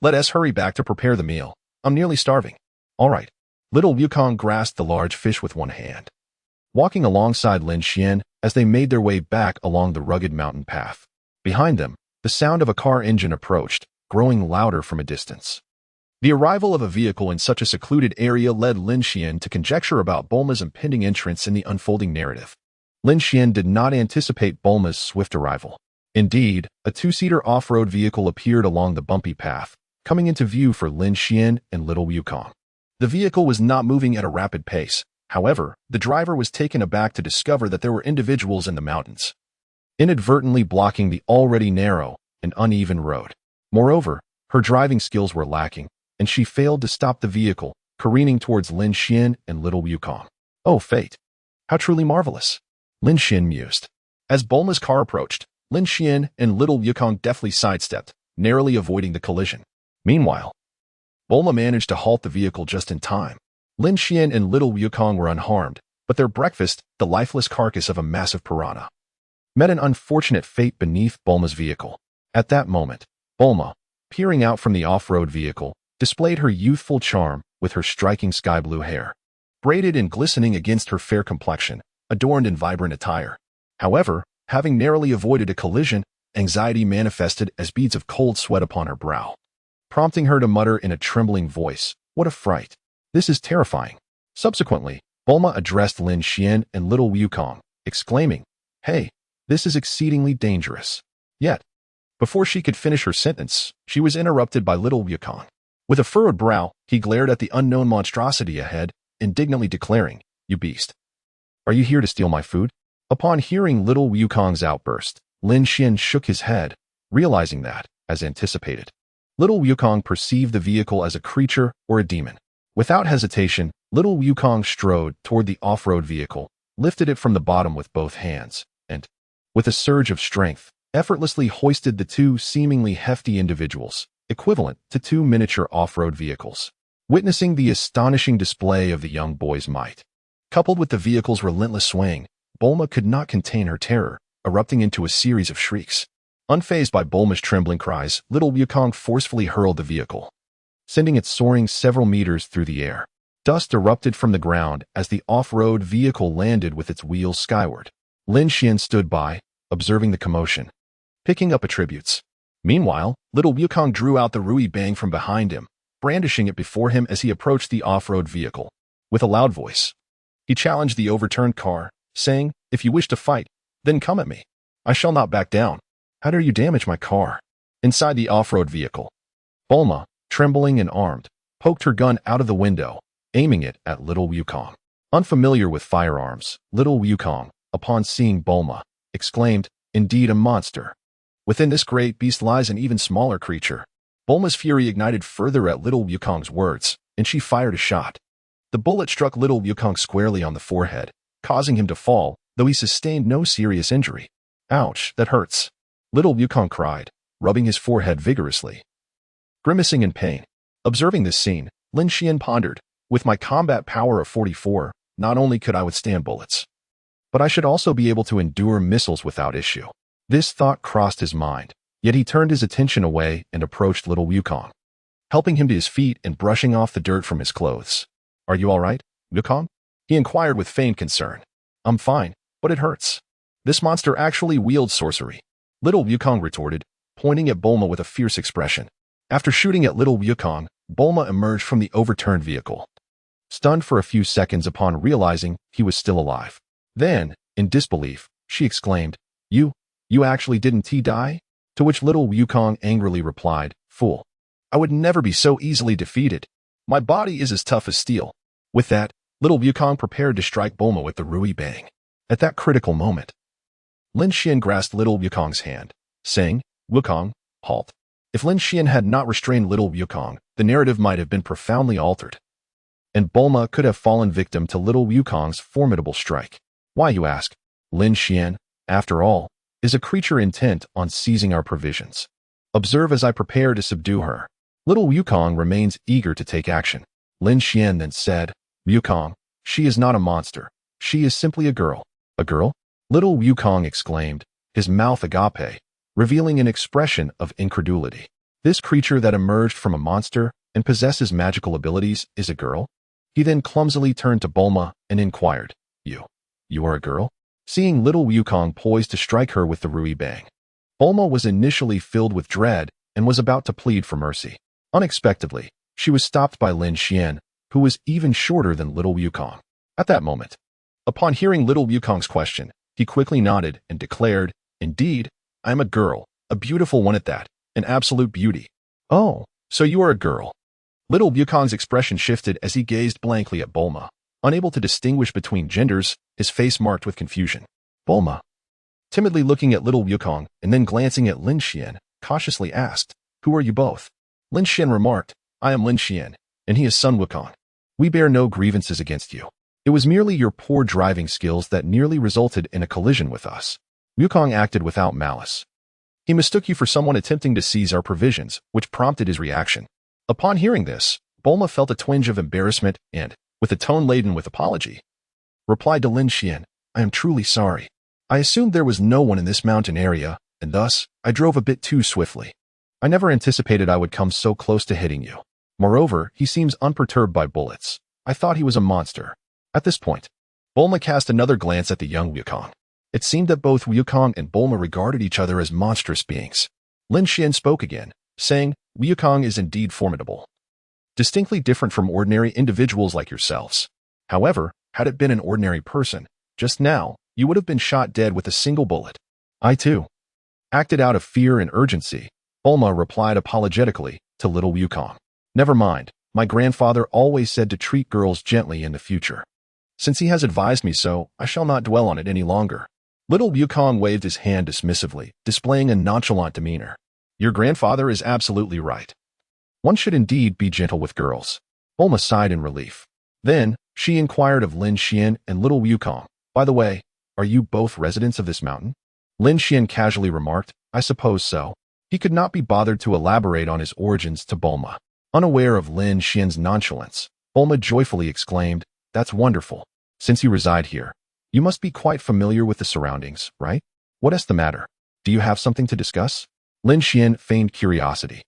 Let us hurry back to prepare the meal. I'm nearly starving. All right. Little Wukong grasped the large fish with one hand, walking alongside Lin Xian as they made their way back along the rugged mountain path. Behind them, the sound of a car engine approached, growing louder from a distance. The arrival of a vehicle in such a secluded area led Lin Xian to conjecture about Bulma's impending entrance in the unfolding narrative. Lin Xian did not anticipate Bulma's swift arrival. Indeed, a 2-seater off-road vehicle appeared along the bumpy path, coming into view for Lin Xian and little Wukong. The vehicle was not moving at a rapid pace. However, the driver was taken aback to discover that there were individuals in the mountains, inadvertently blocking the already narrow and uneven road. Moreover, her driving skills were lacking, and she failed to stop the vehicle, careening towards Lin Xian and little Wukong. Oh, fate! How truly marvelous! Lin Xian mused. As Bulma's car approached, Lin Xian and little Wukong deftly sidestepped, narrowly avoiding the collision. Meanwhile, Bulma managed to halt the vehicle just in time. Lin Xian and little Wukong were unharmed, but their breakfast, the lifeless carcass of a massive piranha, met an unfortunate fate beneath Bulma's vehicle. At that moment, Bulma, peering out from the off-road vehicle, displayed her youthful charm with her striking sky-blue hair, braided and glistening against her fair complexion, adorned in vibrant attire. However, having narrowly avoided a collision, anxiety manifested as beads of cold sweat upon her brow, prompting her to mutter in a trembling voice, "What a fright! This is terrifying." Subsequently, Bulma addressed Lin Xian and little Wukong, exclaiming, "Hey, this is exceedingly dangerous." Yet, before she could finish her sentence, she was interrupted by little Wukong. With a furrowed brow, he glared at the unknown monstrosity ahead, indignantly declaring, "You beast! Are you here to steal my food?" Upon hearing little Wukong's outburst, Lin Xian shook his head, realizing that, as anticipated, little Wukong perceived the vehicle as a creature or a demon. Without hesitation, little Wukong strode toward the off-road vehicle, lifted it from the bottom with both hands, and, with a surge of strength, effortlessly hoisted the two seemingly hefty individuals, equivalent to two miniature off-road vehicles. Witnessing the astonishing display of the young boy's might, coupled with the vehicle's relentless swaying, Bulma could not contain her terror, erupting into a series of shrieks. Unfazed by Bulma's trembling cries, little Wukong forcefully hurled the vehicle, sending it soaring several meters through the air. Dust erupted from the ground as the off-road vehicle landed with its wheels skyward. Lin Xian stood by, observing the commotion, picking up attributes. Meanwhile, little Wukong drew out the Rui Bang from behind him, brandishing it before him as he approached the off-road vehicle. With a loud voice, he challenged the overturned car, saying, "If you wish to fight, then come at me. I shall not back down. How dare you damage my car?" Inside the off-road vehicle, Bulma, trembling and armed, poked her gun out of the window, aiming it at little Wukong. Unfamiliar with firearms, little Wukong, upon seeing Bulma, exclaimed, "Indeed a monster. Within this great beast lies an even smaller creature." Bulma's fury ignited further at little Wukong's words, and she fired a shot. The bullet struck little Wukong squarely on the forehead, causing him to fall, though he sustained no serious injury. "Ouch, that hurts," little Wukong cried, rubbing his forehead vigorously, grimacing in pain. Observing this scene, Lin Xian pondered, "With my combat power of 44, not only could I withstand bullets, but I should also be able to endure missiles without issue." This thought crossed his mind, yet he turned his attention away and approached little Wukong, helping him to his feet and brushing off the dirt from his clothes. "Are you all right, Wukong?" he inquired with feigned concern. "I'm fine, but it hurts. This monster actually wields sorcery," little Wukong retorted, pointing at Bulma with a fierce expression. After shooting at little Wukong, Bulma emerged from the overturned vehicle, stunned for a few seconds upon realizing he was still alive. Then, in disbelief, she exclaimed, You actually didn't die?" To which little Wukong angrily replied, "Fool. I would never be so easily defeated. My body is as tough as steel." With that, little Wukong prepared to strike Bulma with the Rui Bang. At that critical moment, Lin Xian grasped little Wukong's hand, saying, "Wukong, halt." If Lin Xian had not restrained little Wukong, the narrative might have been profoundly altered, and Bulma could have fallen victim to little Wukong's formidable strike. Why, you ask? Lin Xian, after all, is a creature intent on seizing our provisions. Observe as I prepare to subdue her. Little Wukong remains eager to take action. Lin Xian then said, "Wukong, she is not a monster. She is simply a girl." "A girl?" little Wukong exclaimed, his mouth agape, revealing an expression of incredulity. "This creature that emerged from a monster and possesses magical abilities is a girl?" He then clumsily turned to Bulma and inquired, You are a girl?" Seeing little Wukong poised to strike her with the Rui Bang, Bulma was initially filled with dread and was about to plead for mercy. Unexpectedly, she was stopped by Lin Xian, who was even shorter than little Wukong. At that moment, upon hearing little Wukong's question, he quickly nodded and declared, "Indeed, I am a girl, a beautiful one at that, an absolute beauty." "Oh, so you are a girl." Little Wukong's expression shifted as he gazed blankly at Bulma. Unable to distinguish between genders, his face marked with confusion. Bulma, timidly looking at little Wukong and then glancing at Lin Xian, cautiously asked, "Who are you both?" Lin Xian remarked, "I am Lin Xian, and he is Sun Wukong. We bear no grievances against you. It was merely your poor driving skills that nearly resulted in a collision with us." Wukong acted without malice. He mistook you for someone attempting to seize our provisions, which prompted his reaction. Upon hearing this, Bulma felt a twinge of embarrassment and, with a tone laden with apology, replied to Lin Xian, "I am truly sorry. I assumed there was no one in this mountain area, and thus, I drove a bit too swiftly. I never anticipated I would come so close to hitting you. Moreover, he seems unperturbed by bullets. I thought he was a monster." At this point, Bulma cast another glance at the young Wukong. It seemed that both Wukong and Bulma regarded each other as monstrous beings. Lin Xian spoke again, saying, "Wukong is indeed formidable, distinctly different from ordinary individuals like yourselves. However, Had it been an ordinary person, just now, you would have been shot dead with a single bullet. I too acted out of fear and urgency, Bulma replied apologetically to little Wukong. Never mind, my grandfather always said to treat girls gently in the future. Since he has advised me so, I shall not dwell on it any longer. Little Wukong waved his hand dismissively, displaying a nonchalant demeanor. Your grandfather is absolutely right. One should indeed be gentle with girls. Bulma sighed in relief. Then, she inquired of Lin Xian and little Wukong. By the way, are you both residents of this mountain? Lin Xian casually remarked, I suppose so. He could not be bothered to elaborate on his origins to Bulma. Unaware of Lin Xian's nonchalance, Bulma joyfully exclaimed, That's wonderful. Since you reside here, you must be quite familiar with the surroundings, right? What is the matter? Do you have something to discuss? Lin Xian feigned curiosity.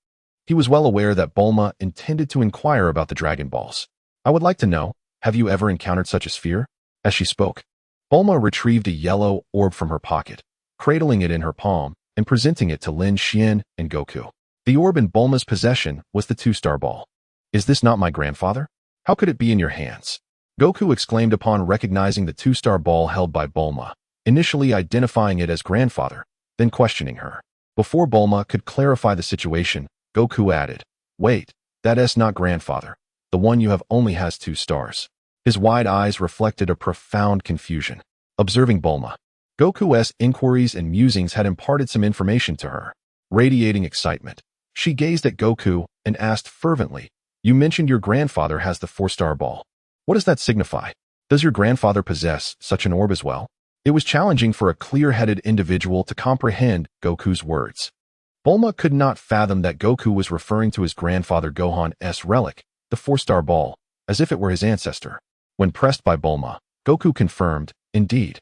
He was well aware that Bulma intended to inquire about the Dragon Balls. I would like to know, have you ever encountered such a sphere? As she spoke, Bulma retrieved a yellow orb from her pocket, cradling it in her palm and presenting it to Lin Xian and Goku. The orb in Bulma's possession was the two-star ball. Is this not my grandfather? How could it be in your hands? Goku exclaimed upon recognizing the two-star ball held by Bulma, initially identifying it as grandfather, then questioning her. Before Bulma could clarify the situation, Goku added, Wait, that is not grandfather. The one you have only has 2 stars. His wide eyes reflected a profound confusion. Observing Bulma, Goku's inquiries and musings had imparted some information to her. Radiating excitement, she gazed at Goku and asked fervently, You mentioned your grandfather has the 4-star ball. What does that signify? Does your grandfather possess such an orb as well? It was challenging for a clear-headed individual to comprehend Goku's words. Bulma could not fathom that Goku was referring to his grandfather Gohan's relic, the 4-star ball, as if it were his ancestor. When pressed by Bulma, Goku confirmed, Indeed.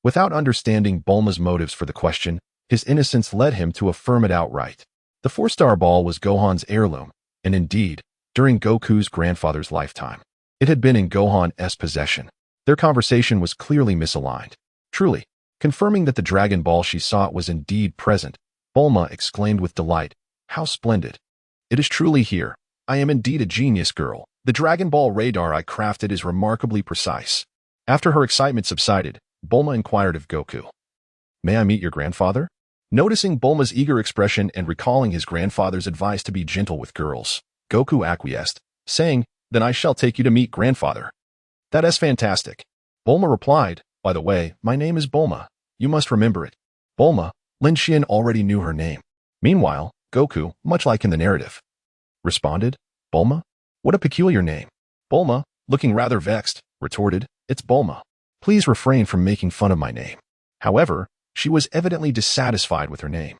Without understanding Bulma's motives for the question, his innocence led him to affirm it outright. The 4-star ball was Gohan's heirloom, and indeed, during Goku's grandfather's lifetime, it had been in Gohan's possession. Their conversation was clearly misaligned. Truly, confirming that the Dragon Ball she sought was indeed present, Bulma exclaimed with delight, How splendid! It is truly here. I am indeed a genius girl. The Dragon Ball radar I crafted is remarkably precise. After her excitement subsided, Bulma inquired of Goku, May I meet your grandfather? Noticing Bulma's eager expression and recalling his grandfather's advice to be gentle with girls, Goku acquiesced, saying, Then I shall take you to meet grandfather. That is fantastic. Bulma replied, By the way, my name is Bulma. You must remember it. Bulma, Lin Xian already knew her name. Meanwhile, Goku, much like in the narrative, responded, Bulma? What a peculiar name. Bulma, looking rather vexed, retorted, It's Bulma. Please refrain from making fun of my name. However, she was evidently dissatisfied with her name.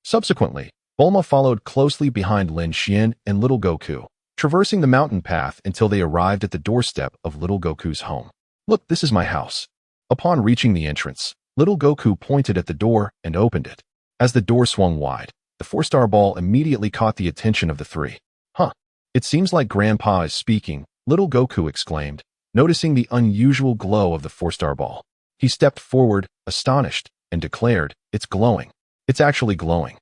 Subsequently, Bulma followed closely behind Lin Xian and little Goku, traversing the mountain path until they arrived at the doorstep of little Goku's home. Look, this is my house. Upon reaching the entrance, little Goku pointed at the door and opened it. As the door swung wide, the 4-star ball immediately caught the attention of the three. It seems like Grandpa is speaking, little Goku exclaimed, noticing the unusual glow of the 4-star ball. He stepped forward, astonished, and declared, It's glowing. It's actually glowing.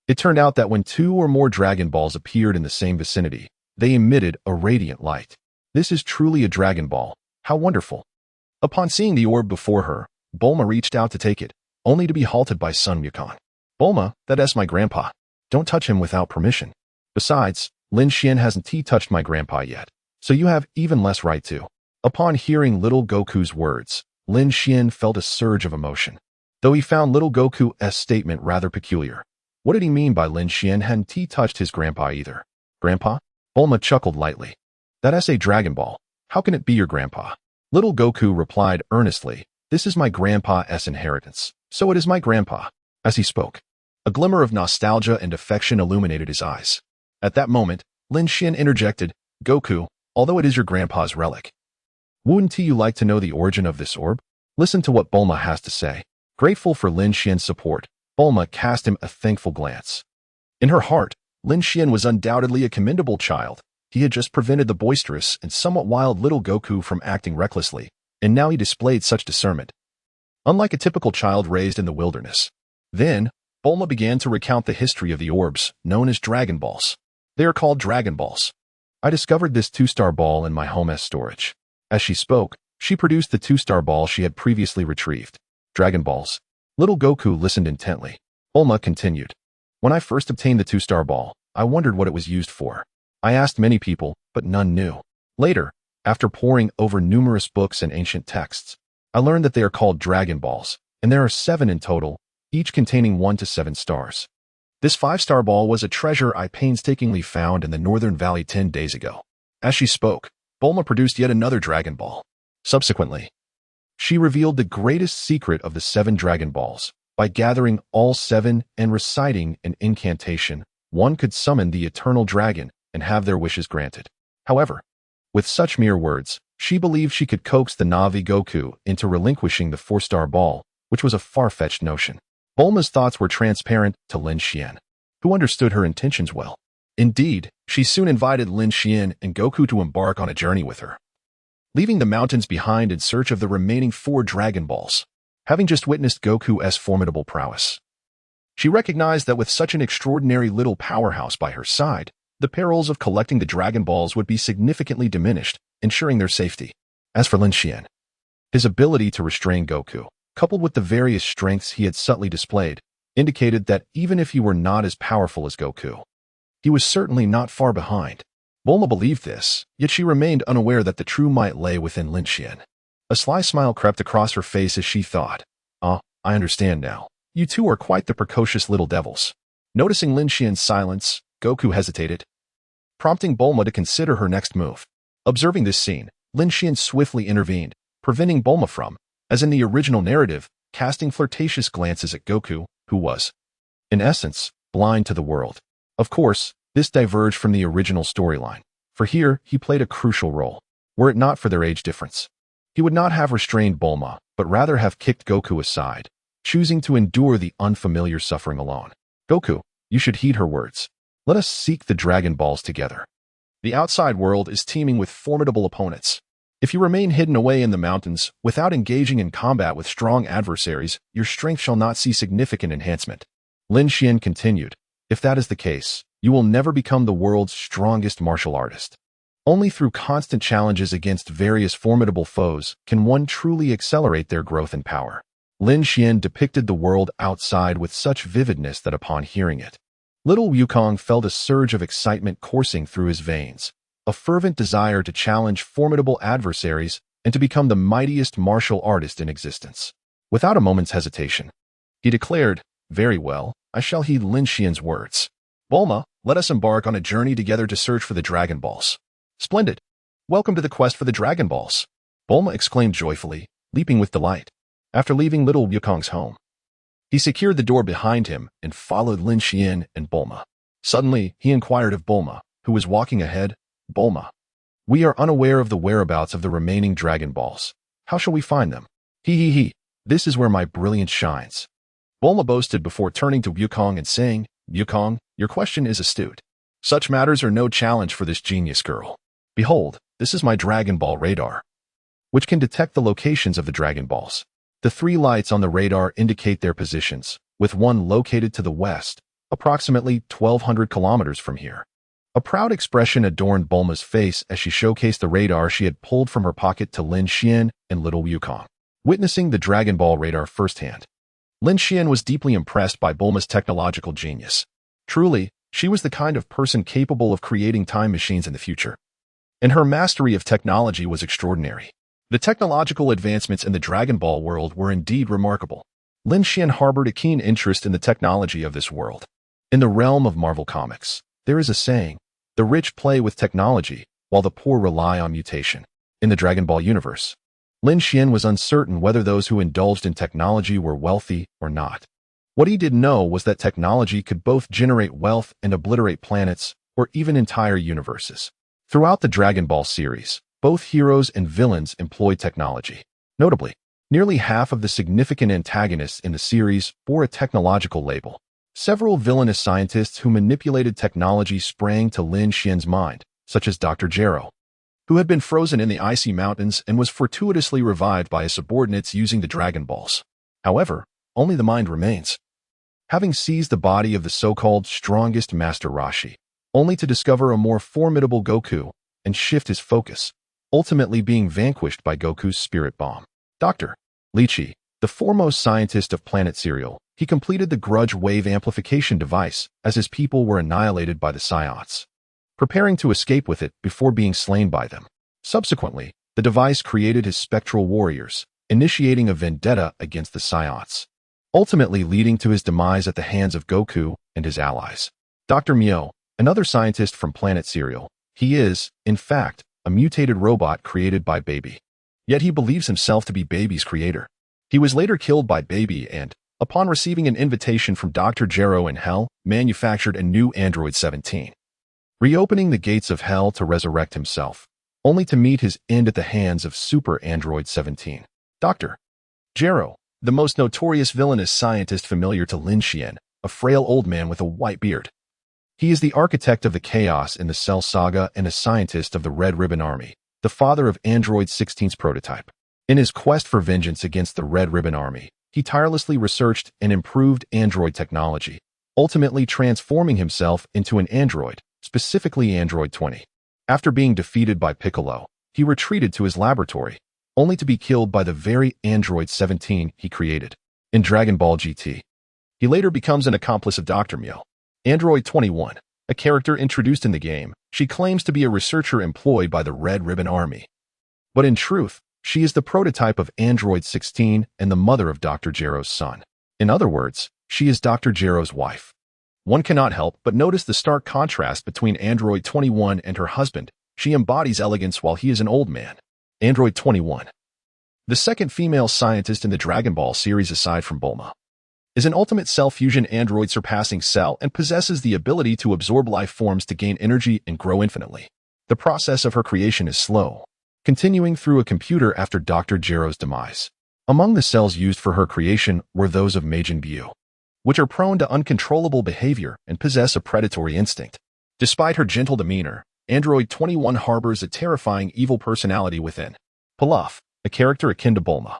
It turned out that when 2 or more Dragon Balls appeared in the same vicinity, they emitted a radiant light. This is truly a Dragon Ball. How wonderful. Upon seeing the orb before her, Bulma reached out to take it, only to be halted by Sun Wukong. Bulma, that is my grandpa. Don't touch him without permission. Besides, Lin Xian hasn't touched my grandpa yet, so you have even less right to. Upon hearing little Goku's words, Lin Xian felt a surge of emotion. Though he found little Goku's statement rather peculiar. What did he mean by Lin Xian hadn't touched his grandpa either? Grandpa? Bulma chuckled lightly. That is a Dragon Ball. How can it be your grandpa? Little Goku replied earnestly, This is my grandpa's inheritance, so it is my grandpa. As he spoke, a glimmer of nostalgia and affection illuminated his eyes. At that moment, Lin Xian interjected, Goku, although it is your grandpa's relic, wouldn't you like to know the origin of this orb? Listen to what Bulma has to say. Grateful for Lin Xian's support, Bulma cast him a thankful glance. In her heart, Lin Xian was undoubtedly a commendable child. He had just prevented the boisterous and somewhat wild little Goku from acting recklessly, and now he displayed such discernment. Unlike a typical child raised in the wilderness. Then, Bulma began to recount the history of the orbs, known as Dragon Balls. They are called Dragon Balls. I discovered this 2-star ball in my home's storage. As she spoke, She produced the two-star ball she had previously retrieved. Dragon Balls. Little Goku listened intently. Bulma continued. When I first obtained the two-star ball, I wondered what it was used for. I asked many people, but none knew. Later, after poring over numerous books and ancient texts, I learned that they are called Dragon Balls, and there are 7 in total, each containing 1 to 7 stars. This 5-star ball was a treasure I painstakingly found in the Northern Valley 10 days ago. As she spoke, Bulma produced yet another Dragon Ball. Subsequently, she revealed the greatest secret of the 7 Dragon Balls. By gathering all 7 and reciting an incantation, one could summon the eternal dragon and have their wishes granted. However, with such mere words, she believed she could coax the Navi Goku into relinquishing the 4-star ball, which was a far-fetched notion. Bulma's thoughts were transparent to Lin Xian, who understood her intentions well. Indeed, she soon invited Lin Xian and Goku to embark on a journey with her, leaving the mountains behind in search of the remaining 4 Dragon Balls. Having just witnessed Goku's formidable prowess, she recognized that with such an extraordinary little powerhouse by her side, the perils of collecting the Dragon Balls would be significantly diminished, ensuring their safety. As for Lin Xian, his ability to restrain Goku, coupled with the various strengths he had subtly displayed, indicated that even if he were not as powerful as Goku, he was certainly not far behind. Bulma believed this, yet she remained unaware that the true might lay within Lin Xian. A sly smile crept across her face as she thought, I understand now. You two are quite the precocious little devils. Noticing Lin Xian's silence, Goku hesitated, prompting Bulma to consider her next move. Observing this scene, Lin Xian swiftly intervened, preventing Bulma from, as in the original narrative, casting flirtatious glances at Goku, who was, in essence, blind to the world. Of course, this diverged from the original storyline, for here he played a crucial role. Were it not for their age difference, he would not have restrained Bulma, but rather have kicked Goku aside, choosing to endure the unfamiliar suffering alone. Goku, you should heed her words. Let us seek the Dragon Balls together. The outside world is teeming with formidable opponents. If you remain hidden away in the mountains, without engaging in combat with strong adversaries, your strength shall not see significant enhancement. Lin Xian continued. If that is the case, you will never become the world's strongest martial artist. Only through constant challenges against various formidable foes can one truly accelerate their growth and power. Lin Xian depicted the world outside with such vividness that upon hearing it, little Wukong felt a surge of excitement coursing through his veins, a fervent desire to challenge formidable adversaries and to become the mightiest martial artist in existence. Without a moment's hesitation, he declared, very well, I shall heed Lin Xian's words. Bulma, let us embark on a journey together to search for the Dragon Balls. Splendid. Welcome to the quest for the Dragon Balls. Bulma exclaimed joyfully, leaping with delight. After leaving little Wukong's home, he secured the door behind him and followed Lin Xian and Bulma. Suddenly, he inquired of Bulma, who was walking ahead, Bulma, we are unaware of the whereabouts of the remaining Dragon Balls. How shall we find them? He. This is where my brilliance shines. Bulma boasted before turning to Wukong and saying, Wukong, your question is astute. Such matters are no challenge for this genius girl. Behold, this is my Dragon Ball radar, which can detect the locations of the Dragon Balls. The 3 lights on the radar indicate their positions, with one located to the west, approximately 1,200 kilometers from here. A proud expression adorned Bulma's face as she showcased the radar she had pulled from her pocket to Lin Xian and little Wukong. Witnessing the Dragon Ball radar firsthand, Lin Xian was deeply impressed by Bulma's technological genius. Truly, she was the kind of person capable of creating time machines in the future, and her mastery of technology was extraordinary. The technological advancements in the Dragon Ball world were indeed remarkable. Lin Xian harbored a keen interest in the technology of this world. In the realm of Marvel Comics, there is a saying, the rich play with technology, while the poor rely on mutation. In the Dragon Ball universe, Lin Xian was uncertain whether those who indulged in technology were wealthy or not. What he did know was that technology could both generate wealth and obliterate planets, or even entire universes. Throughout the Dragon Ball series, both heroes and villains employed technology. Notably, nearly half of the significant antagonists in the series bore a technological label. Several villainous scientists who manipulated technology sprang to Lin Xian's mind, such as Dr. Gero, who had been frozen in the icy mountains and was fortuitously revived by his subordinates using the Dragon Balls. However, only the mind remains. Having seized the body of the so-called strongest Master Roshi, only to discover a more formidable Goku and shift his focus, ultimately being vanquished by Goku's spirit bomb. Dr. Lychee, the foremost scientist of Planet Cereal, he completed the Grudge Wave amplification device as his people were annihilated by the Psiots, preparing to escape with it before being slain by them. Subsequently, the device created his spectral warriors, initiating a vendetta against the Psiots, ultimately leading to his demise at the hands of Goku and his allies. Dr. Mio, another scientist from Planet Cereal, he is, in fact, a mutated robot created by Baby. Yet he believes himself to be Baby's creator. He was later killed by Baby and, upon receiving an invitation from Dr. Gero in Hell, manufactured a new Android 17, reopening the gates of Hell to resurrect himself, only to meet his end at the hands of Super Android 17. Dr. Gero, the most notorious villainous scientist familiar to Lin Xian, a frail old man with a white beard. He is the architect of the chaos in the Cell Saga and a scientist of the Red Ribbon Army, the father of Android 16's prototype. In his quest for vengeance against the Red Ribbon Army, he tirelessly researched and improved android technology, ultimately transforming himself into an android, specifically Android 20. After being defeated by Piccolo, he retreated to his laboratory, only to be killed by the very Android 17 he created. In Dragon Ball GT, he later becomes an accomplice of Dr. Mio. Android 21, a character introduced in the game, she claims to be a researcher employed by the Red Ribbon Army. But in truth, she is the prototype of Android 16 and the mother of Dr. Gero's son. In other words, she is Dr. Gero's wife. One cannot help but notice the stark contrast between Android 21 and her husband. She embodies elegance while he is an old man. Android 21, the second female scientist in the Dragon Ball series aside from Bulma, is an ultimate cell-fusion android surpassing Cell and possesses the ability to absorb life forms to gain energy and grow infinitely. The process of her creation is slow, continuing through a computer after Dr. Gero's demise. Among the cells used for her creation were those of Majin Buu, which are prone to uncontrollable behavior and possess a predatory instinct. Despite her gentle demeanor, Android 21 harbors a terrifying evil personality within. Pilaf, a character akin to Bulma.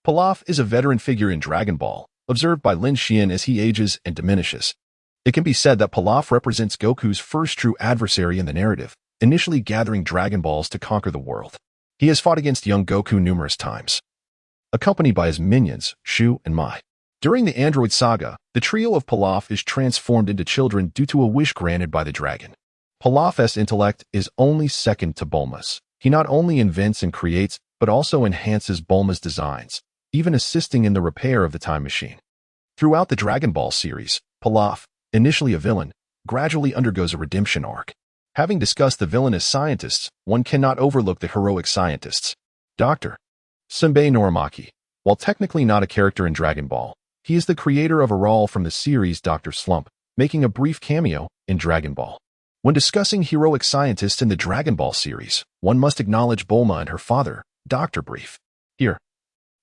Pilaf is a veteran figure in Dragon Ball, observed by Lin Xian as he ages and diminishes. It can be said that Pilaf represents Goku's first true adversary in the narrative, initially gathering Dragon Balls to conquer the world. He has fought against young Goku numerous times, accompanied by his minions, Shu and Mai. During the Android Saga, the trio of Pilaf is transformed into children due to a wish granted by the dragon. Pilaf's intellect is only second to Bulma's. He not only invents and creates, but also enhances Bulma's designs, even assisting in the repair of the time machine. Throughout the Dragon Ball series, Pilaf, initially a villain, gradually undergoes a redemption arc. Having discussed the villainous scientists, one cannot overlook the heroic scientists. Dr. Senbei Norimaki, while technically not a character in Dragon Ball, he is the creator of a role from the series Dr. Slump, making a brief cameo in Dragon Ball. When discussing heroic scientists in the Dragon Ball series, one must acknowledge Bulma and her father, Dr. Brief. Here,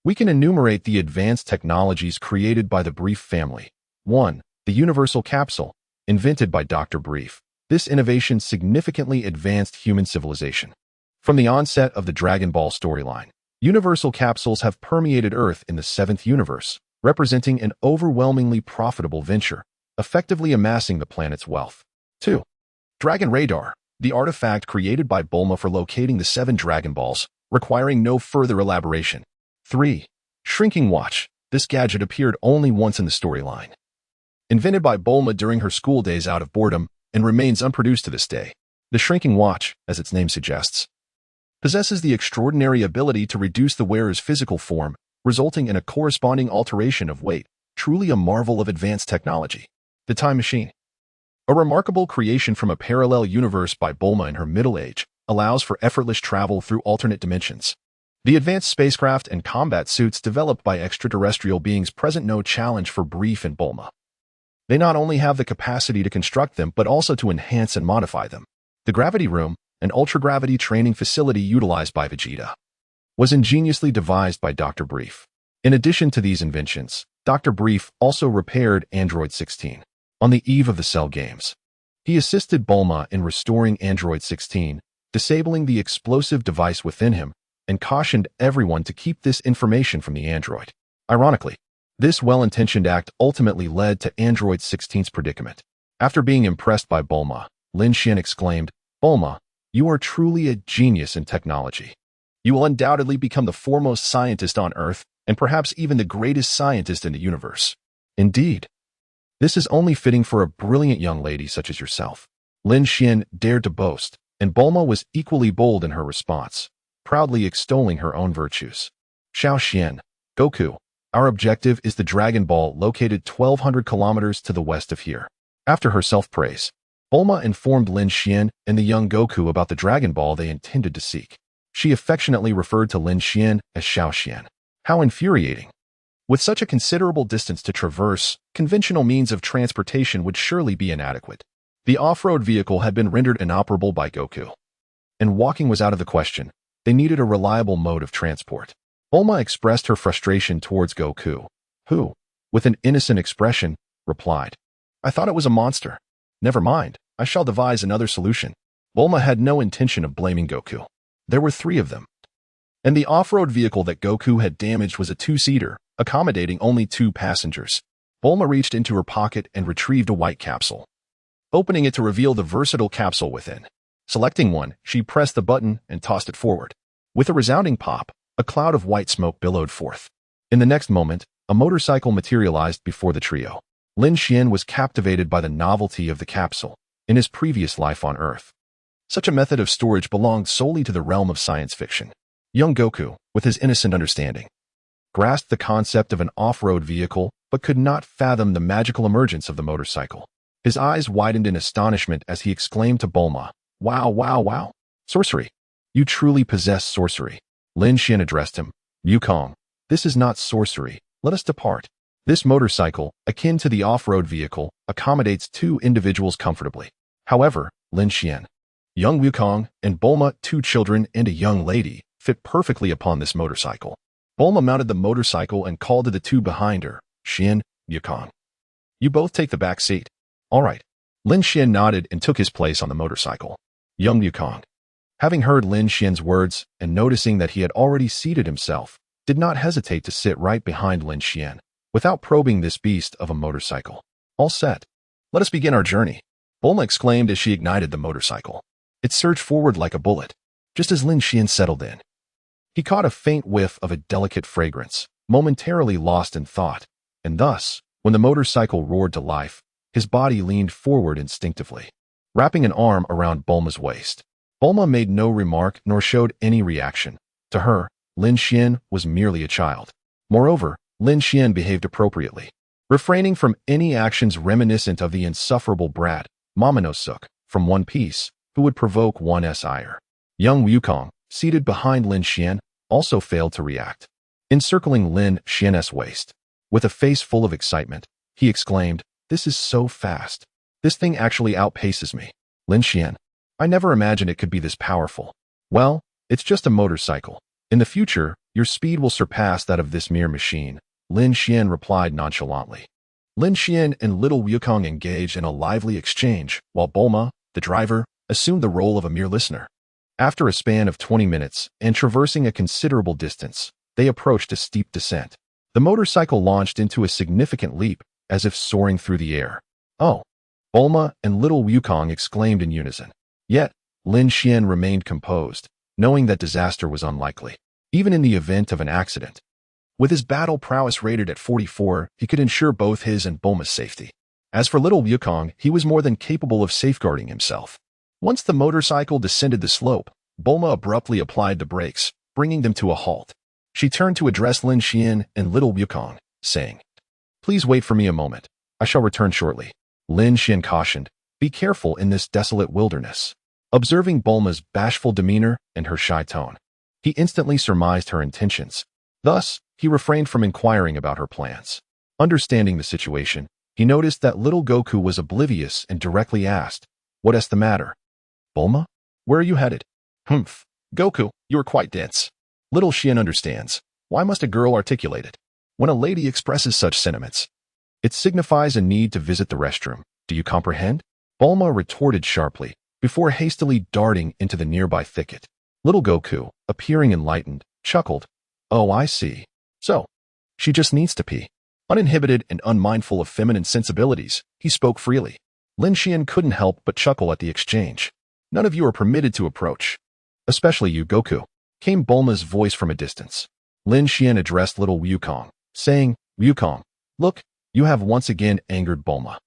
we can enumerate the advanced technologies created by the Brief family. 1. The Universal Capsule, invented by Dr. Brief. This innovation significantly advanced human civilization. From the onset of the Dragon Ball storyline, universal capsules have permeated Earth in the 7th universe, representing an overwhelmingly profitable venture, effectively amassing the planet's wealth. 2. Dragon Radar, the artifact created by Bulma for locating the 7 Dragon Balls, requiring no further elaboration. 3. Shrinking Watch, this gadget appeared only once in the storyline. Invented by Bulma during her school days out of boredom, and remains unproduced to this day. The Shrinking Watch, as its name suggests, possesses the extraordinary ability to reduce the wearer's physical form, resulting in a corresponding alteration of weight, truly a marvel of advanced technology. The Time Machine, a remarkable creation from a parallel universe by Bulma in her middle age, allows for effortless travel through alternate dimensions. The advanced spacecraft and combat suits developed by extraterrestrial beings present no challenge for Brief and Bulma. They not only have the capacity to construct them, but also to enhance and modify them. The Gravity Room, an ultragravity training facility utilized by Vegeta, was ingeniously devised by Dr. Brief. In addition to these inventions, Dr. Brief also repaired Android 16. On the eve of the Cell games, he assisted Bulma in restoring Android 16, disabling the explosive device within him, and cautioned everyone to keep this information from the android. Ironically, this well-intentioned act ultimately led to Android 16's predicament. After being impressed by Bulma, Lin Xian exclaimed, "Bulma, You are truly a genius in technology. You will undoubtedly become the foremost scientist on Earth and perhaps even the greatest scientist in the universe. Indeed, this is only fitting for a brilliant young lady such as yourself. Lin Xian dared to boast, and Bulma was equally bold in her response, proudly extolling her own virtues. Xiao Xian, Goku, our objective is the Dragon Ball located 1,200 kilometers to the west of here. After her self-praise, Bulma informed Lin Xian and the young Goku about the Dragon Ball they intended to seek. She affectionately referred to Lin Xian as Xiao Xian. How infuriating! With such a considerable distance to traverse, conventional means of transportation would surely be inadequate. The off-road vehicle had been rendered inoperable by Goku, and walking was out of the question. They needed a reliable mode of transport. Bulma expressed her frustration towards Goku, who, with an innocent expression, replied, "I thought it was a monster. Never mind, I shall devise another solution." Bulma had no intention of blaming Goku. There were 3 of them, and the off-road vehicle that Goku had damaged was a 2-seater, accommodating only 2 passengers. Bulma reached into her pocket and retrieved a white capsule, opening it to reveal the versatile capsule within. Selecting one, she pressed the button and tossed it forward. With a resounding pop, a cloud of white smoke billowed forth. In the next moment, a motorcycle materialized before the trio. Lin Xian was captivated by the novelty of the capsule in his previous life on Earth. Such a method of storage belonged solely to the realm of science fiction. Young Goku, with his innocent understanding, grasped the concept of an off-road vehicle but could not fathom the magical emergence of the motorcycle. His eyes widened in astonishment as he exclaimed to Bulma, "Wow, wow, wow! Sorcery! You truly possess sorcery." Lin Xian addressed him, "Yukong, this is not sorcery. Let us depart." This motorcycle, akin to the off-road vehicle, accommodates 2 individuals comfortably. However, Lin Xian, young Yukong, and Bulma, 2 children and a young lady, fit perfectly upon this motorcycle. Bulma mounted the motorcycle and called to the 2 behind her, "Xian, Yukong, you both take the back seat." "All right." Lin Xian nodded and took his place on the motorcycle. Young Yukong, having heard Lin Xian's words and noticing that he had already seated himself, did not hesitate to sit right behind Lin Xian, without probing this beast of a motorcycle. "All set. Let us begin our journey," Bulma exclaimed as she ignited the motorcycle. It surged forward like a bullet, just as Lin Xian settled in. He caught a faint whiff of a delicate fragrance, momentarily lost in thought, and thus, when the motorcycle roared to life, his body leaned forward instinctively, wrapping an arm around Bulma's waist. Bulma made no remark nor showed any reaction. To her, Lin Xian was merely a child. Moreover, Lin Xian behaved appropriately, refraining from any actions reminiscent of the insufferable brat, Momonosuke, from One Piece, who would provoke one's ire. Young Wukong, seated behind Lin Xian, also failed to react. Encircling Lin Xian's waist, with a face full of excitement, he exclaimed, "This is so fast. This thing actually outpaces me. Lin Xian, I never imagined it could be this powerful." "Well, it's just a motorcycle. In the future, your speed will surpass that of this mere machine," Lin Xian replied nonchalantly. Lin Xian and little Wukong engaged in a lively exchange, while Bulma, the driver, assumed the role of a mere listener. After a span of 20 minutes and traversing a considerable distance, they approached a steep descent. The motorcycle launched into a significant leap, as if soaring through the air. "Oh!" Bulma and little Wukong exclaimed in unison. Yet, Lin Xian remained composed, knowing that disaster was unlikely, even in the event of an accident. With his battle prowess rated at 44, he could ensure both his and Bulma's safety. As for little Wukong, he was more than capable of safeguarding himself. Once the motorcycle descended the slope, Bulma abruptly applied the brakes, bringing them to a halt. She turned to address Lin Xian and little Wukong, saying, "Please wait for me a moment. I shall return shortly." Lin Xian cautioned, "Be careful in this desolate wilderness." Observing Bulma's bashful demeanor and her shy tone, he instantly surmised her intentions. Thus, he refrained from inquiring about her plans. Understanding the situation, he noticed that little Goku was oblivious and directly asked, "What's the matter?" "Bulma? Where are you headed?" "Humph. Goku, you are quite dense." Little Xian understands. Why must a girl articulate it? When a lady expresses such sentiments, it signifies a need to visit the restroom. Do you comprehend? Bulma retorted sharply, before hastily darting into the nearby thicket. Little Goku, appearing enlightened, chuckled. "Oh, I see. So, she just needs to pee." Uninhibited and unmindful of feminine sensibilities, he spoke freely. Lin Xian couldn't help but chuckle at the exchange. None of you are permitted to approach. Especially you, Goku. Came Bulma's voice from a distance. Lin Xian addressed little Wukong, saying, Wukong, look, you have once again angered Bulma.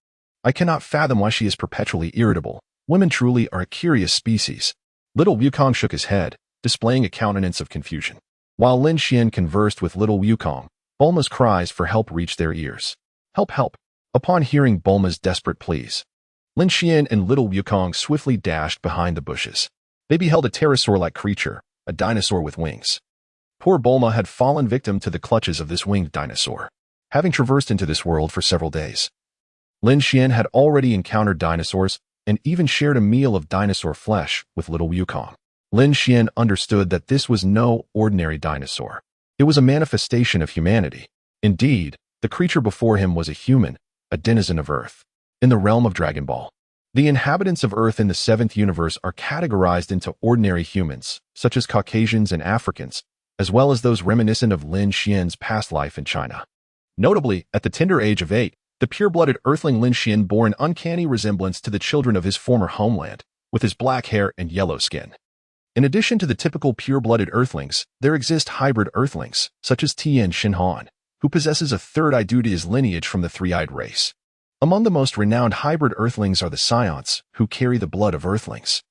I cannot fathom why she is perpetually irritable. Women truly are a curious species. Little Wukong shook his head, displaying a countenance of confusion. While Lin Xian conversed with little Wukong, Bulma's cries for help reached their ears. Help, help. Upon hearing Bulma's desperate pleas, Lin Xian and little Wukong swiftly dashed behind the bushes. They beheld a pterosaur-like creature, a dinosaur with wings. Poor Bulma had fallen victim to the clutches of this winged dinosaur, having traversed into this world for several days. Lin Xian had already encountered dinosaurs and even shared a meal of dinosaur flesh with little Wukong. Lin Xian understood that this was no ordinary dinosaur. It was a manifestation of humanity. Indeed, the creature before him was a human, a denizen of Earth. In the realm of Dragon Ball, the inhabitants of Earth in the 7th universe are categorized into ordinary humans, such as Caucasians and Africans, as well as those reminiscent of Lin Xian's past life in China. Notably, at the tender age of 8, the pure-blooded Earthling Lin Xian bore an uncanny resemblance to the children of his former homeland, with his black hair and yellow skin. In addition to the typical pure-blooded Earthlings, there exist hybrid Earthlings, such as Tien Shinhan, who possesses a third eye due to his lineage from the three-eyed race. Among the most renowned hybrid Earthlings are the Scions, who carry the blood of Earthlings.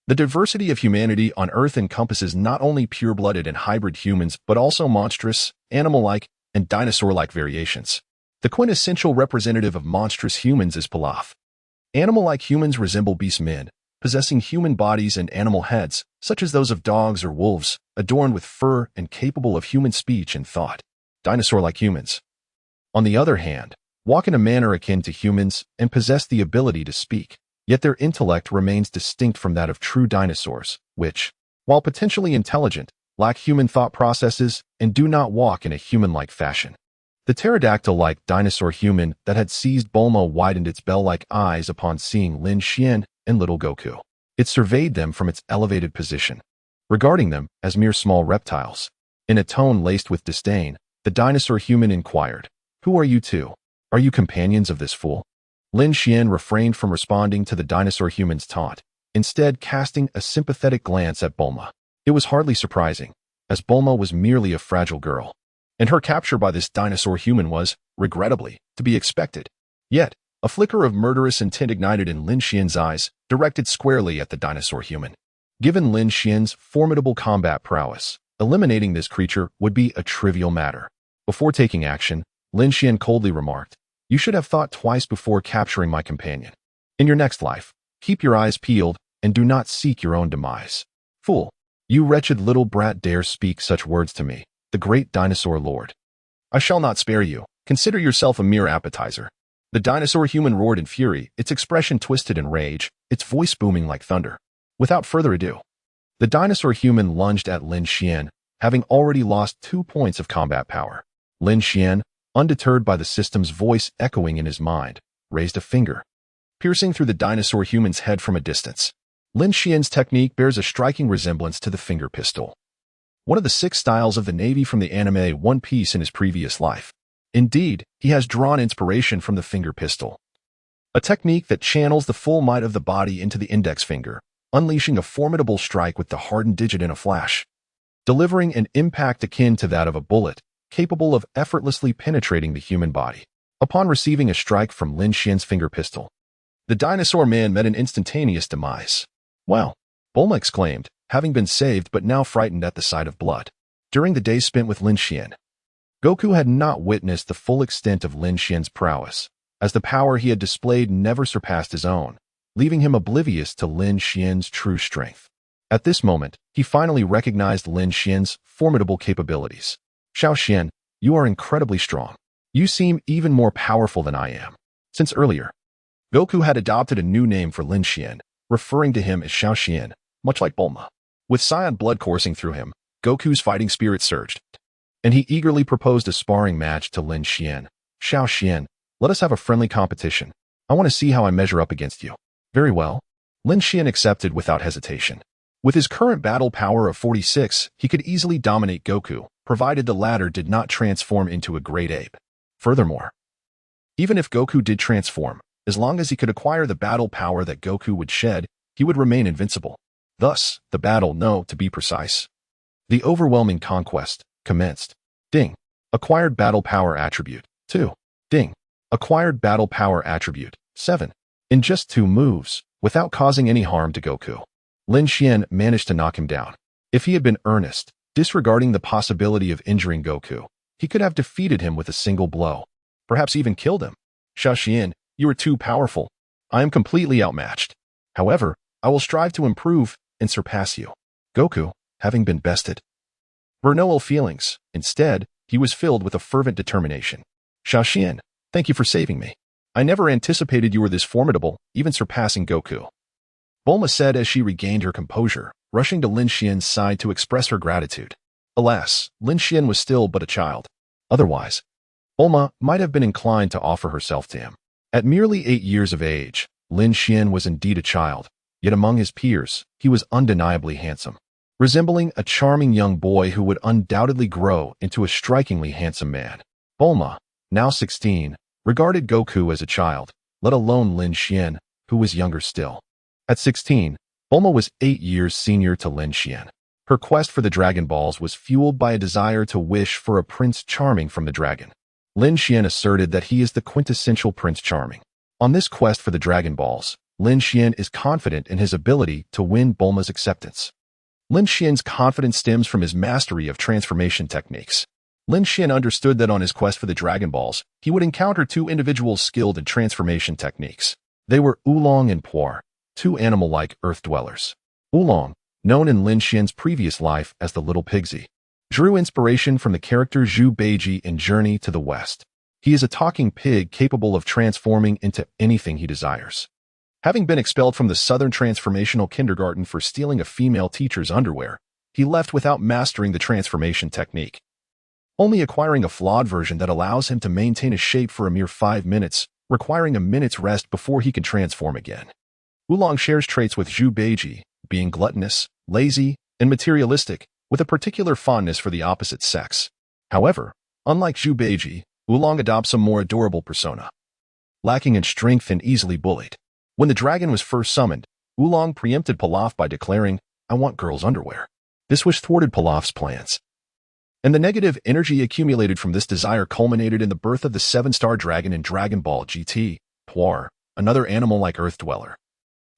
The diversity of humanity on Earth encompasses not only pure-blooded and hybrid humans, but also monstrous, animal-like, and dinosaur-like variations. The quintessential representative of monstrous humans is Pilaf. Animal-like humans resemble beast men, possessing human bodies and animal heads, such as those of dogs or wolves, adorned with fur and capable of human speech and thought. Dinosaur-like humans, on the other hand, walk in a manner akin to humans and possess the ability to speak, yet their intellect remains distinct from that of true dinosaurs, which, while potentially intelligent, lack human thought processes and do not walk in a human-like fashion. The pterodactyl-like dinosaur human that had seized Bulma widened its bell-like eyes upon seeing Lin Xian and little Goku. It surveyed them from its elevated position, regarding them as mere small reptiles. In a tone laced with disdain, the dinosaur human inquired, "Who are you two? Are you companions of this fool?" Lin Xian refrained from responding to the dinosaur human's taunt, instead casting a sympathetic glance at Bulma. It was hardly surprising, as Bulma was merely a fragile girl, and her capture by this dinosaur human was, regrettably, to be expected. Yet, a flicker of murderous intent ignited in Lin Xian's eyes, directed squarely at the dinosaur human. Given Lin Xian's formidable combat prowess, eliminating this creature would be a trivial matter. Before taking action, Lin Xian coldly remarked, "You should have thought twice before capturing my companion. In your next life, keep your eyes peeled and do not seek your own demise. Fool, you wretched little brat dares speak such words to me, the great dinosaur lord. I shall not spare you. Consider yourself a mere appetizer." The dinosaur human roared in fury, its expression twisted in rage, its voice booming like thunder. Without further ado, the dinosaur human lunged at Lin Xian, having already lost 2 points of combat power. Lin Xian, undeterred by the system's voice echoing in his mind, raised a finger, piercing through the dinosaur human's head from a distance. Lin Xian's technique bears a striking resemblance to the finger pistol, one of the 6 styles of the Navy from the anime One Piece in his previous life. Indeed, he has drawn inspiration from the finger pistol, a technique that channels the full might of the body into the index finger, unleashing a formidable strike with the hardened digit in a flash, delivering an impact akin to that of a bullet, capable of effortlessly penetrating the human body. Upon receiving a strike from Lin Xian's finger pistol, the dinosaur man met an instantaneous demise. "Well," Bulma exclaimed, having been saved but now frightened at the sight of blood. During the days spent with Lin Xian, Goku had not witnessed the full extent of Lin Xian's prowess, as the power he had displayed never surpassed his own, leaving him oblivious to Lin Xian's true strength. At this moment, he finally recognized Lin Xian's formidable capabilities. "Xiao Xian, you are incredibly strong. You seem even more powerful than I am." Since earlier, Goku had adopted a new name for Lin Xian, referring to him as Xiao Xian, much like Bulma. With Saiyan blood coursing through him, Goku's fighting spirit surged, and he eagerly proposed a sparring match to Lin Xian. "Xiao Xian, let us have a friendly competition. I want to see how I measure up against you." "Very well." Lin Xian accepted without hesitation. With his current battle power of 46, he could easily dominate Goku, provided the latter did not transform into a great ape. Furthermore, even if Goku did transform, as long as he could acquire the battle power that Goku would shed, he would remain invincible. Thus, the battle, no, to be precise. The overwhelming conquest commenced. Ding. Acquired battle power attribute. 2. Ding. Acquired battle power attribute. 7. In just 2 moves, without causing any harm to Goku, Lin Xian managed to knock him down. If he had been earnest, disregarding the possibility of injuring Goku, he could have defeated him with a single blow, perhaps even killed him. Xiao Xian, you are too powerful. I am completely outmatched. However, I will strive to improve and surpass you. Goku, having been bested, were no ill feelings. Instead, he was filled with a fervent determination. Xiao Xian, thank you for saving me. I never anticipated you were this formidable, even surpassing Goku. Bulma said as she regained her composure, rushing to Lin Xian's side to express her gratitude. Alas, Lin Xian was still but a child. Otherwise, Bulma might have been inclined to offer herself to him. At merely 8 years of age, Lin Xian was indeed a child, yet among his peers, he was undeniably handsome, resembling a charming young boy who would undoubtedly grow into a strikingly handsome man. Bulma, now 16, regarded Goku as a child, let alone Lin Xian, who was younger still. At 16, Bulma was 8 years senior to Lin Xian. Her quest for the Dragon Balls was fueled by a desire to wish for a Prince Charming from the dragon. Lin Xian asserted that he is the quintessential Prince Charming. On this quest for the Dragon Balls, Lin Xian is confident in his ability to win Bulma's acceptance. Lin Xian's confidence stems from his mastery of transformation techniques. Lin Xian understood that on his quest for the Dragon Balls, he would encounter 2 individuals skilled in transformation techniques. They were Oolong and Puar, 2 animal-like earth dwellers. Oolong, known in Lin Xian's previous life as the Little Pigsy, drew inspiration from the character Zhu Beiji in Journey to the West. He is a talking pig capable of transforming into anything he desires. Having been expelled from the Southern Transformational Kindergarten for stealing a female teacher's underwear, he left without mastering the transformation technique, only acquiring a flawed version that allows him to maintain a shape for a mere 5 minutes, requiring a minute's rest before he can transform again. Oolong shares traits with Zhu Beiji, being gluttonous, lazy, and materialistic, with a particular fondness for the opposite sex. However, unlike Zhu Beiji, Oolong adopts a more adorable persona, lacking in strength and easily bullied. When the dragon was first summoned, Oolong preempted Pilaf by declaring, "I want girls' underwear." This wish thwarted Pilaf's plans, and the negative energy accumulated from this desire culminated in the birth of the 7-star dragon in Dragon Ball GT. Puar, another animal-like earth dweller,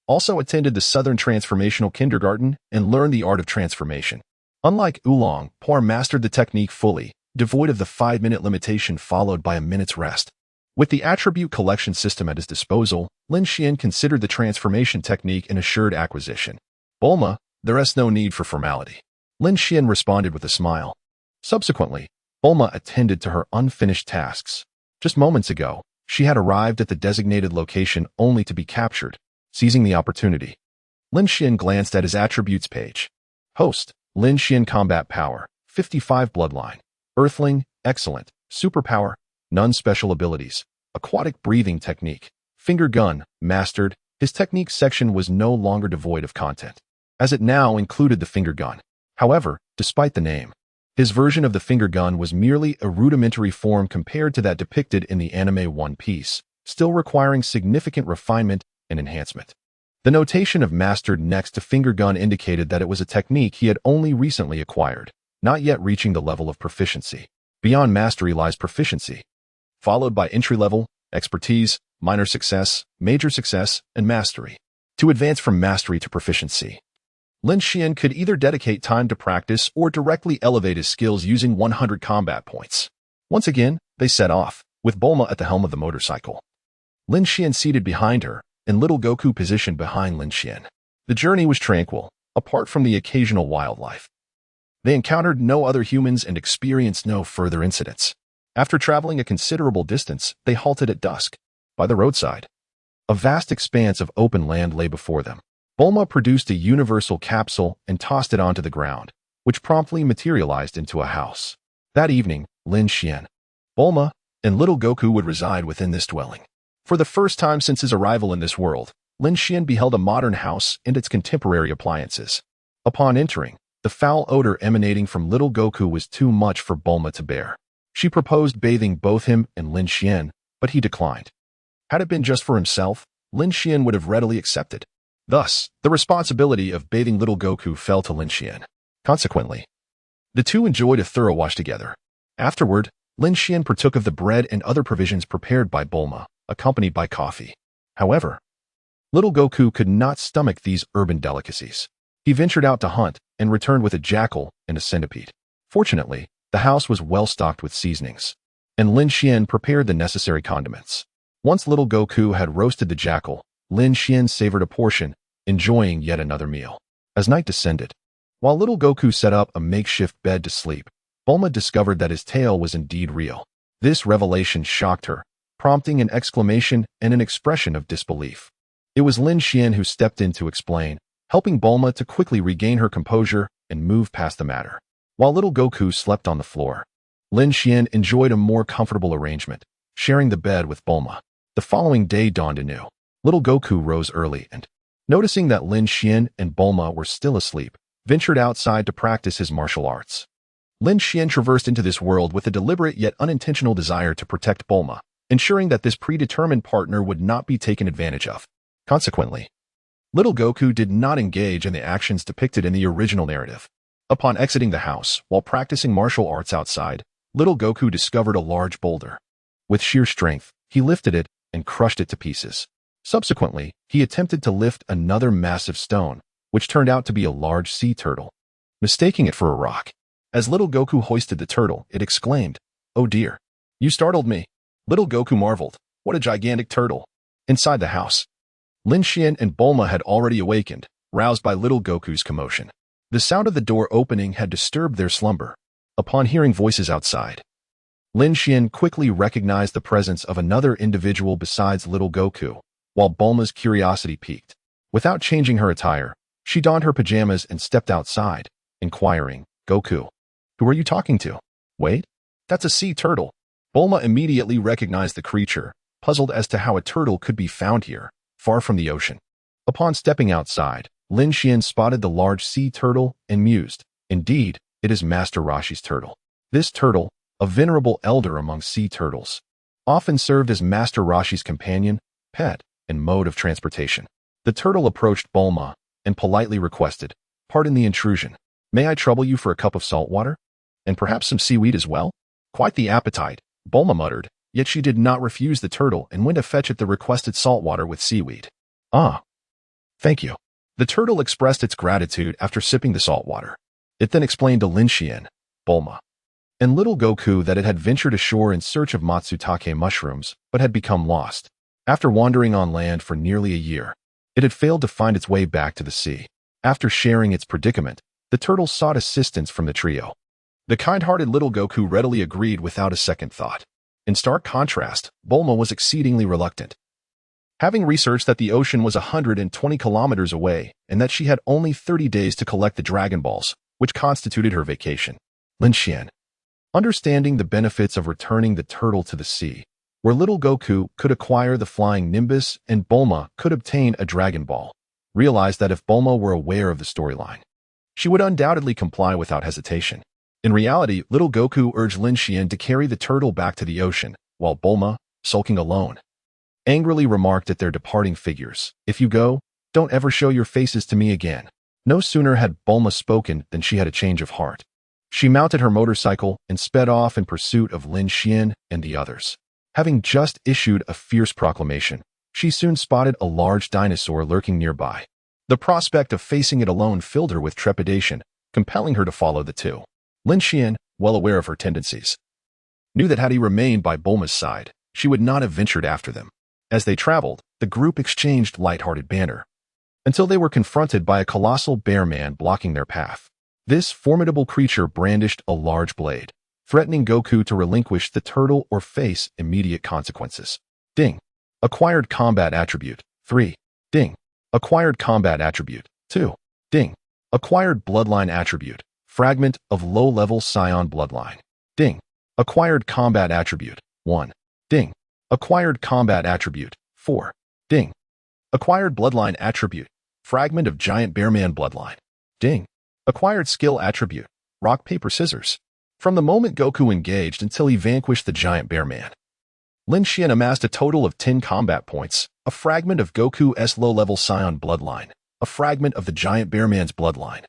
also attended the Southern Transformational Kindergarten and learned the art of transformation. Unlike Oolong, Puar mastered the technique fully, devoid of the 5-minute limitation followed by a minute's rest. With the attribute collection system at his disposal, Lin Xian considered the transformation technique an assured acquisition. Bulma, there is no need for formality. Lin Xian responded with a smile. Subsequently, Bulma attended to her unfinished tasks. Just moments ago, she had arrived at the designated location only to be captured. Seizing the opportunity, Lin Xian glanced at his attributes page. Host, Lin Xian Combat Power, 55 Bloodline. Earthling, Excellent. Superpower, None Special Abilities. Aquatic Breathing Technique. Finger Gun, Mastered. His technique section was no longer devoid of content, as it now included the finger gun. However, despite the name, his version of the finger gun was merely a rudimentary form compared to that depicted in the anime One Piece, still requiring significant refinement and enhancement. The notation of mastered next to finger gun indicated that it was a technique he had only recently acquired, not yet reaching the level of proficiency. Beyond mastery lies proficiency, followed by entry-level, expertise, minor success, major success, and mastery. To advance from mastery to proficiency, Lin Xian could either dedicate time to practice or directly elevate his skills using 100 combat points. Once again, they set off, with Bulma at the helm of the motorcycle, Lin Xian seated behind her, and little Goku positioned behind Lin Xian. The journey was tranquil, apart from the occasional wildlife. They encountered no other humans and experienced no further incidents. After traveling a considerable distance, they halted at dusk. By the roadside, a vast expanse of open land lay before them. Bulma produced a universal capsule and tossed it onto the ground, which promptly materialized into a house. That evening, Lin Xian, Bulma, and little Goku would reside within this dwelling. For the first time since his arrival in this world, Lin Xian beheld a modern house and its contemporary appliances. Upon entering, the foul odor emanating from little Goku was too much for Bulma to bear. She proposed bathing both him and Lin Xian, but he declined. Had it been just for himself, Lin Xian would have readily accepted. Thus, the responsibility of bathing little Goku fell to Lin Xian. Consequently, the two enjoyed a thorough wash together. Afterward, Lin Xian partook of the bread and other provisions prepared by Bulma, accompanied by coffee. However, little Goku could not stomach these urban delicacies. He ventured out to hunt and returned with a jackal and a centipede. Fortunately, the house was well stocked with seasonings, and Lin Xian prepared the necessary condiments. Once little Goku had roasted the jackal, Lin Xian savored a portion, enjoying yet another meal. As night descended, while little Goku set up a makeshift bed to sleep, Bulma discovered that his tale was indeed real. This revelation shocked her, prompting an exclamation and an expression of disbelief. It was Lin Xian who stepped in to explain, helping Bulma to quickly regain her composure and move past the matter. While little Goku slept on the floor, Lin Xian enjoyed a more comfortable arrangement, sharing the bed with Bulma. The following day dawned anew. Little Goku rose early and, noticing that Lin Xian and Bulma were still asleep, ventured outside to practice his martial arts. Lin Xian traversed into this world with a deliberate yet unintentional desire to protect Bulma, ensuring that this predetermined partner would not be taken advantage of. Consequently, little Goku did not engage in the actions depicted in the original narrative. Upon exiting the house, while practicing martial arts outside, little Goku discovered a large boulder. With sheer strength, he lifted it and crushed it to pieces. Subsequently, he attempted to lift another massive stone, which turned out to be a large sea turtle. Mistaking it for a rock, as little Goku hoisted the turtle, it exclaimed, "Oh dear, you startled me." Little Goku marveled, "What a gigantic turtle." Inside the house, Lin Xian and Bulma had already awakened, roused by little Goku's commotion. The sound of the door opening had disturbed their slumber. Upon hearing voices outside, Lin Xian quickly recognized the presence of another individual besides little Goku, while Bulma's curiosity piqued. Without changing her attire, she donned her pajamas and stepped outside, inquiring, "Goku, who are you talking to?" "Wait, that's a sea turtle." Bulma immediately recognized the creature, puzzled as to how a turtle could be found here, far from the ocean. Upon stepping outside, Lin Xian spotted the large sea turtle and mused, "Indeed, it is Master Roshi's turtle." This turtle, a venerable elder among sea turtles, often served as Master Roshi's companion, pet, and mode of transportation. The turtle approached Bulma and politely requested, "Pardon the intrusion. May I trouble you for a cup of salt water? And perhaps some seaweed as well?" "Quite the appetite," Bulma muttered, yet she did not refuse the turtle and went to fetch it the requested salt water with seaweed. "Ah, thank you." The turtle expressed its gratitude after sipping the salt water. It then explained to Lin Xian, Bulma, and little Goku that it had ventured ashore in search of Matsutake mushrooms, but had become lost. After wandering on land for nearly a year, it had failed to find its way back to the sea. After sharing its predicament, the turtle sought assistance from the trio. The kind-hearted little Goku readily agreed without a second thought. In stark contrast, Bulma was exceedingly reluctant. Having researched that the ocean was 120 kilometers away and that she had only 30 days to collect the Dragon Balls, which constituted her vacation. Lin Xian, understanding the benefits of returning the turtle to the sea, where little Goku could acquire the flying Nimbus and Bulma could obtain a Dragon Ball, realized that if Bulma were aware of the storyline, she would undoubtedly comply without hesitation. In reality, little Goku urged Lin Xian to carry the turtle back to the ocean, while Bulma, sulking alone, angrily remarked at their departing figures, "If you go, don't ever show your faces to me again." No sooner had Bulma spoken than she had a change of heart. She mounted her motorcycle and sped off in pursuit of Lin Xian and the others. Having just issued a fierce proclamation, she soon spotted a large dinosaur lurking nearby. The prospect of facing it alone filled her with trepidation, compelling her to follow the two. Lin Xian, well aware of her tendencies, knew that had he remained by Bulma's side, she would not have ventured after them. As they traveled, the group exchanged light-hearted banter, until they were confronted by a colossal bear man blocking their path. This formidable creature brandished a large blade, threatening Goku to relinquish the turtle or face immediate consequences. Ding. Acquired combat attribute. 3. Ding. Acquired combat attribute. 2. Ding. Acquired bloodline attribute. Fragment of low-level Scion bloodline. Ding. Acquired combat attribute. 1. Ding. Acquired combat attribute. 4. Ding. Acquired bloodline attribute. Fragment of giant bearman bloodline. Ding. Acquired skill attribute. Rock, paper, scissors. From the moment Goku engaged until he vanquished the giant bearman, Lin Xian amassed a total of 10 combat points, a fragment of Goku's low-level Scion bloodline, a fragment of the giant bear man's bloodline,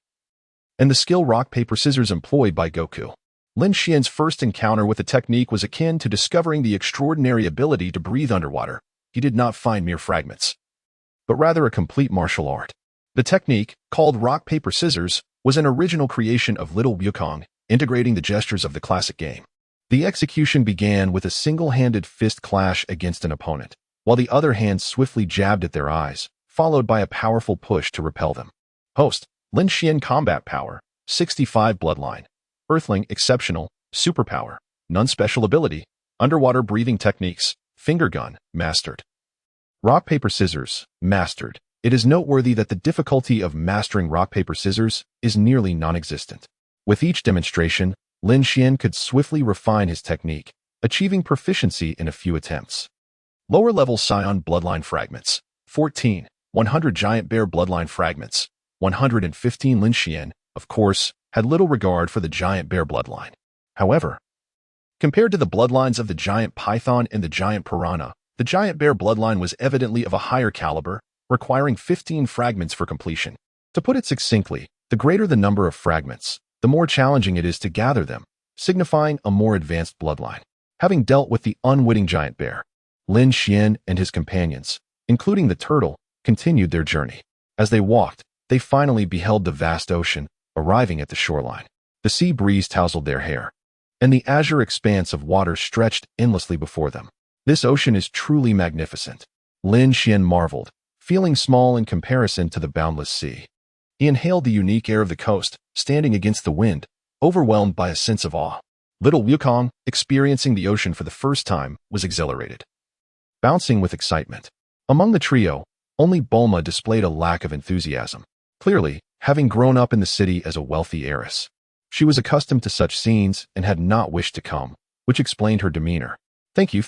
and the skill rock, paper, scissors employed by Goku. Lin Xian's first encounter with the technique was akin to discovering the extraordinary ability to breathe underwater. He did not find mere fragments, but rather a complete martial art. The technique, called rock, paper, scissors, was an original creation of Little Wukong, integrating the gestures of the classic game. The execution began with a single-handed fist clash against an opponent, while the other hand swiftly jabbed at their eyes, followed by a powerful push to repel them. Host: Lin Xian. Combat power: 65. Bloodline: Earthling. Exceptional superpower: none. Special ability: underwater breathing techniques. Finger gun: mastered. Rock, paper, scissors: mastered. It is noteworthy that the difficulty of mastering rock, paper, scissors is nearly non-existent. With each demonstration, Lin Xian could swiftly refine his technique, achieving proficiency in a few attempts. Lower-level Scion bloodline fragments: 14. 100 giant bear bloodline fragments. 115. Lin Xian, of course, had little regard for the giant bear bloodline. However, compared to the bloodlines of the giant python and the giant piranha, the giant bear bloodline was evidently of a higher caliber, requiring 15 fragments for completion. To put it succinctly, the greater the number of fragments, the more challenging it is to gather them, signifying a more advanced bloodline. Having dealt with the unwitting giant bear, Lin Xian and his companions, including the turtle, continued their journey. As they walked, they finally beheld the vast ocean, arriving at the shoreline. The sea breeze tousled their hair, and the azure expanse of water stretched endlessly before them. This ocean is truly magnificent, Lin Xian marveled, feeling small in comparison to the boundless sea. He inhaled the unique air of the coast, standing against the wind, overwhelmed by a sense of awe. Little Wukong, experiencing the ocean for the first time, was exhilarated, bouncing with excitement. Among the trio, only Bulma displayed a lack of enthusiasm. Clearly, having grown up in the city as a wealthy heiress, she was accustomed to such scenes and had not wished to come, which explained her demeanor. Thank you.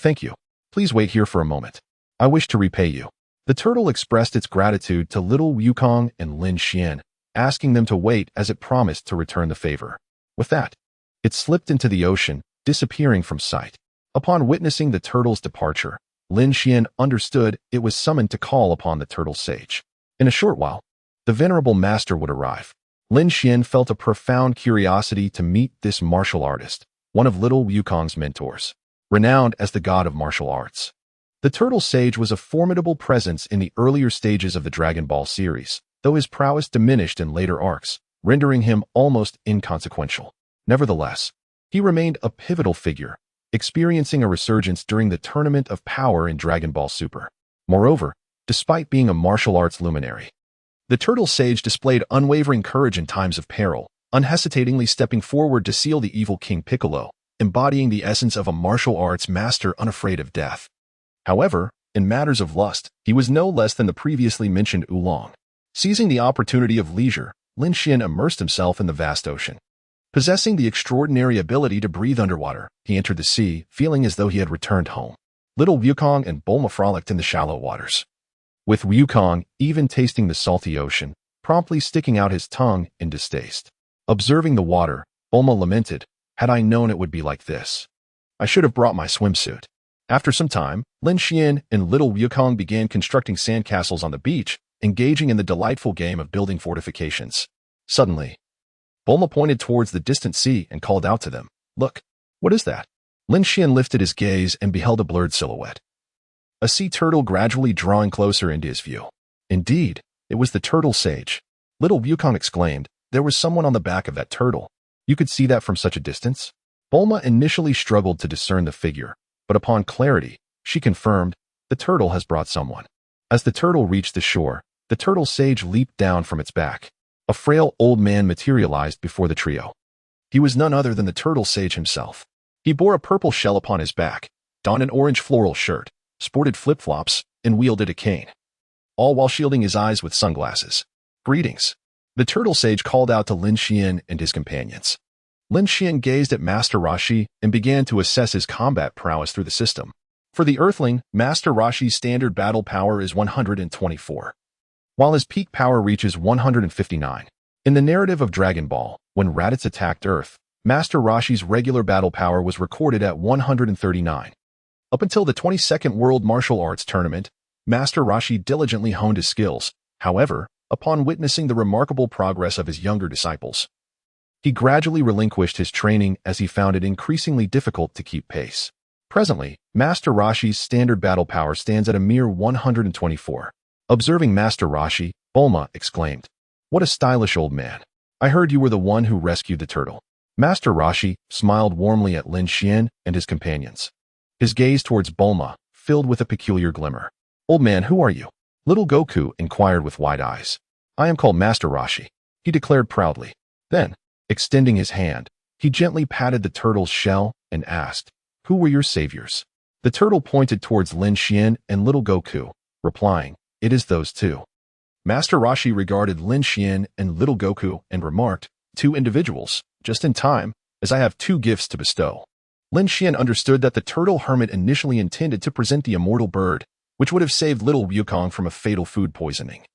Please wait here for a moment. I wish to repay you. The turtle expressed its gratitude to Little Wukong and Lin Xian, asking them to wait as it promised to return the favor. With that, it slipped into the ocean, disappearing from sight. Upon witnessing the turtle's departure, Lin Xian understood it was summoned to call upon the turtle sage. In a short while, the venerable master would arrive. Lin Xian felt a profound curiosity to meet this martial artist, one of Little Wukong's mentors, renowned as the god of martial arts. The turtle sage was a formidable presence in the earlier stages of the Dragon Ball series, though his prowess diminished in later arcs, rendering him almost inconsequential. Nevertheless, he remained a pivotal figure, experiencing a resurgence during the Tournament of Power in Dragon Ball Super. Moreover, despite being a martial arts luminary, the turtle sage displayed unwavering courage in times of peril, unhesitatingly stepping forward to seal the evil King Piccolo, embodying the essence of a martial arts master unafraid of death. However, in matters of lust, he was no less than the previously mentioned Oolong. Seizing the opportunity of leisure, Lin Xian immersed himself in the vast ocean. Possessing the extraordinary ability to breathe underwater, he entered the sea, feeling as though he had returned home. Little Wukong and Bulma frolicked in the shallow waters, with Wukong even tasting the salty ocean, promptly sticking out his tongue in distaste. Observing the water, Bulma lamented, "Had I known it would be like this, I should have brought my swimsuit." After some time, Lin Xian and Little Wukong began constructing sandcastles on the beach, engaging in the delightful game of building fortifications. Suddenly, Bulma pointed towards the distant sea and called out to them, "Look, what is that?" Lin Xian lifted his gaze and beheld a blurred silhouette, a sea turtle gradually drawing closer into his view. Indeed, it was the turtle sage. Little Wukong exclaimed, "There was someone on the back of that turtle. You could see that from such a distance?" Bulma initially struggled to discern the figure, but upon clarity, she confirmed, "The turtle has brought someone." As the turtle reached the shore, the turtle sage leaped down from its back. A frail old man materialized before the trio. He was none other than the turtle sage himself. He bore a purple shell upon his back, donned an orange floral shirt, sported flip-flops, and wielded a cane, all while shielding his eyes with sunglasses. "Greetings." The turtle sage called out to Lin Xian and his companions. Lin Xian gazed at Master Roshi and began to assess his combat prowess through the system. For the Earthling, Master Roshi's standard battle power is 124, while his peak power reaches 159. In the narrative of Dragon Ball, when Raditz attacked Earth, Master Roshi's regular battle power was recorded at 139. Up until the 22nd World Martial Arts Tournament, Master Roshi diligently honed his skills. However, upon witnessing the remarkable progress of his younger disciples. He gradually relinquished his training as he found it increasingly difficult to keep pace. Presently, Master Roshi's standard battle power stands at a mere 124. Observing Master Roshi, Bulma exclaimed, "What a stylish old man. I heard you were the one who rescued the turtle." Master Roshi smiled warmly at Lin Xian and his companions. His gaze towards Bulma filled with a peculiar glimmer. "Old man, who are you?" Little Goku inquired with wide eyes. "I am called Master Roshi," he declared proudly. Then, extending his hand, he gently patted the turtle's shell and asked, "Who were your saviors?" The turtle pointed towards Lin Xian and little Goku, replying, "It is those two." Master Roshi regarded Lin Xian and little Goku and remarked, "Two individuals, just in time, as I have two gifts to bestow." Lin Xian understood that the turtle hermit initially intended to present the immortal bird, which would have saved little Wukong from a fatal food poisoning,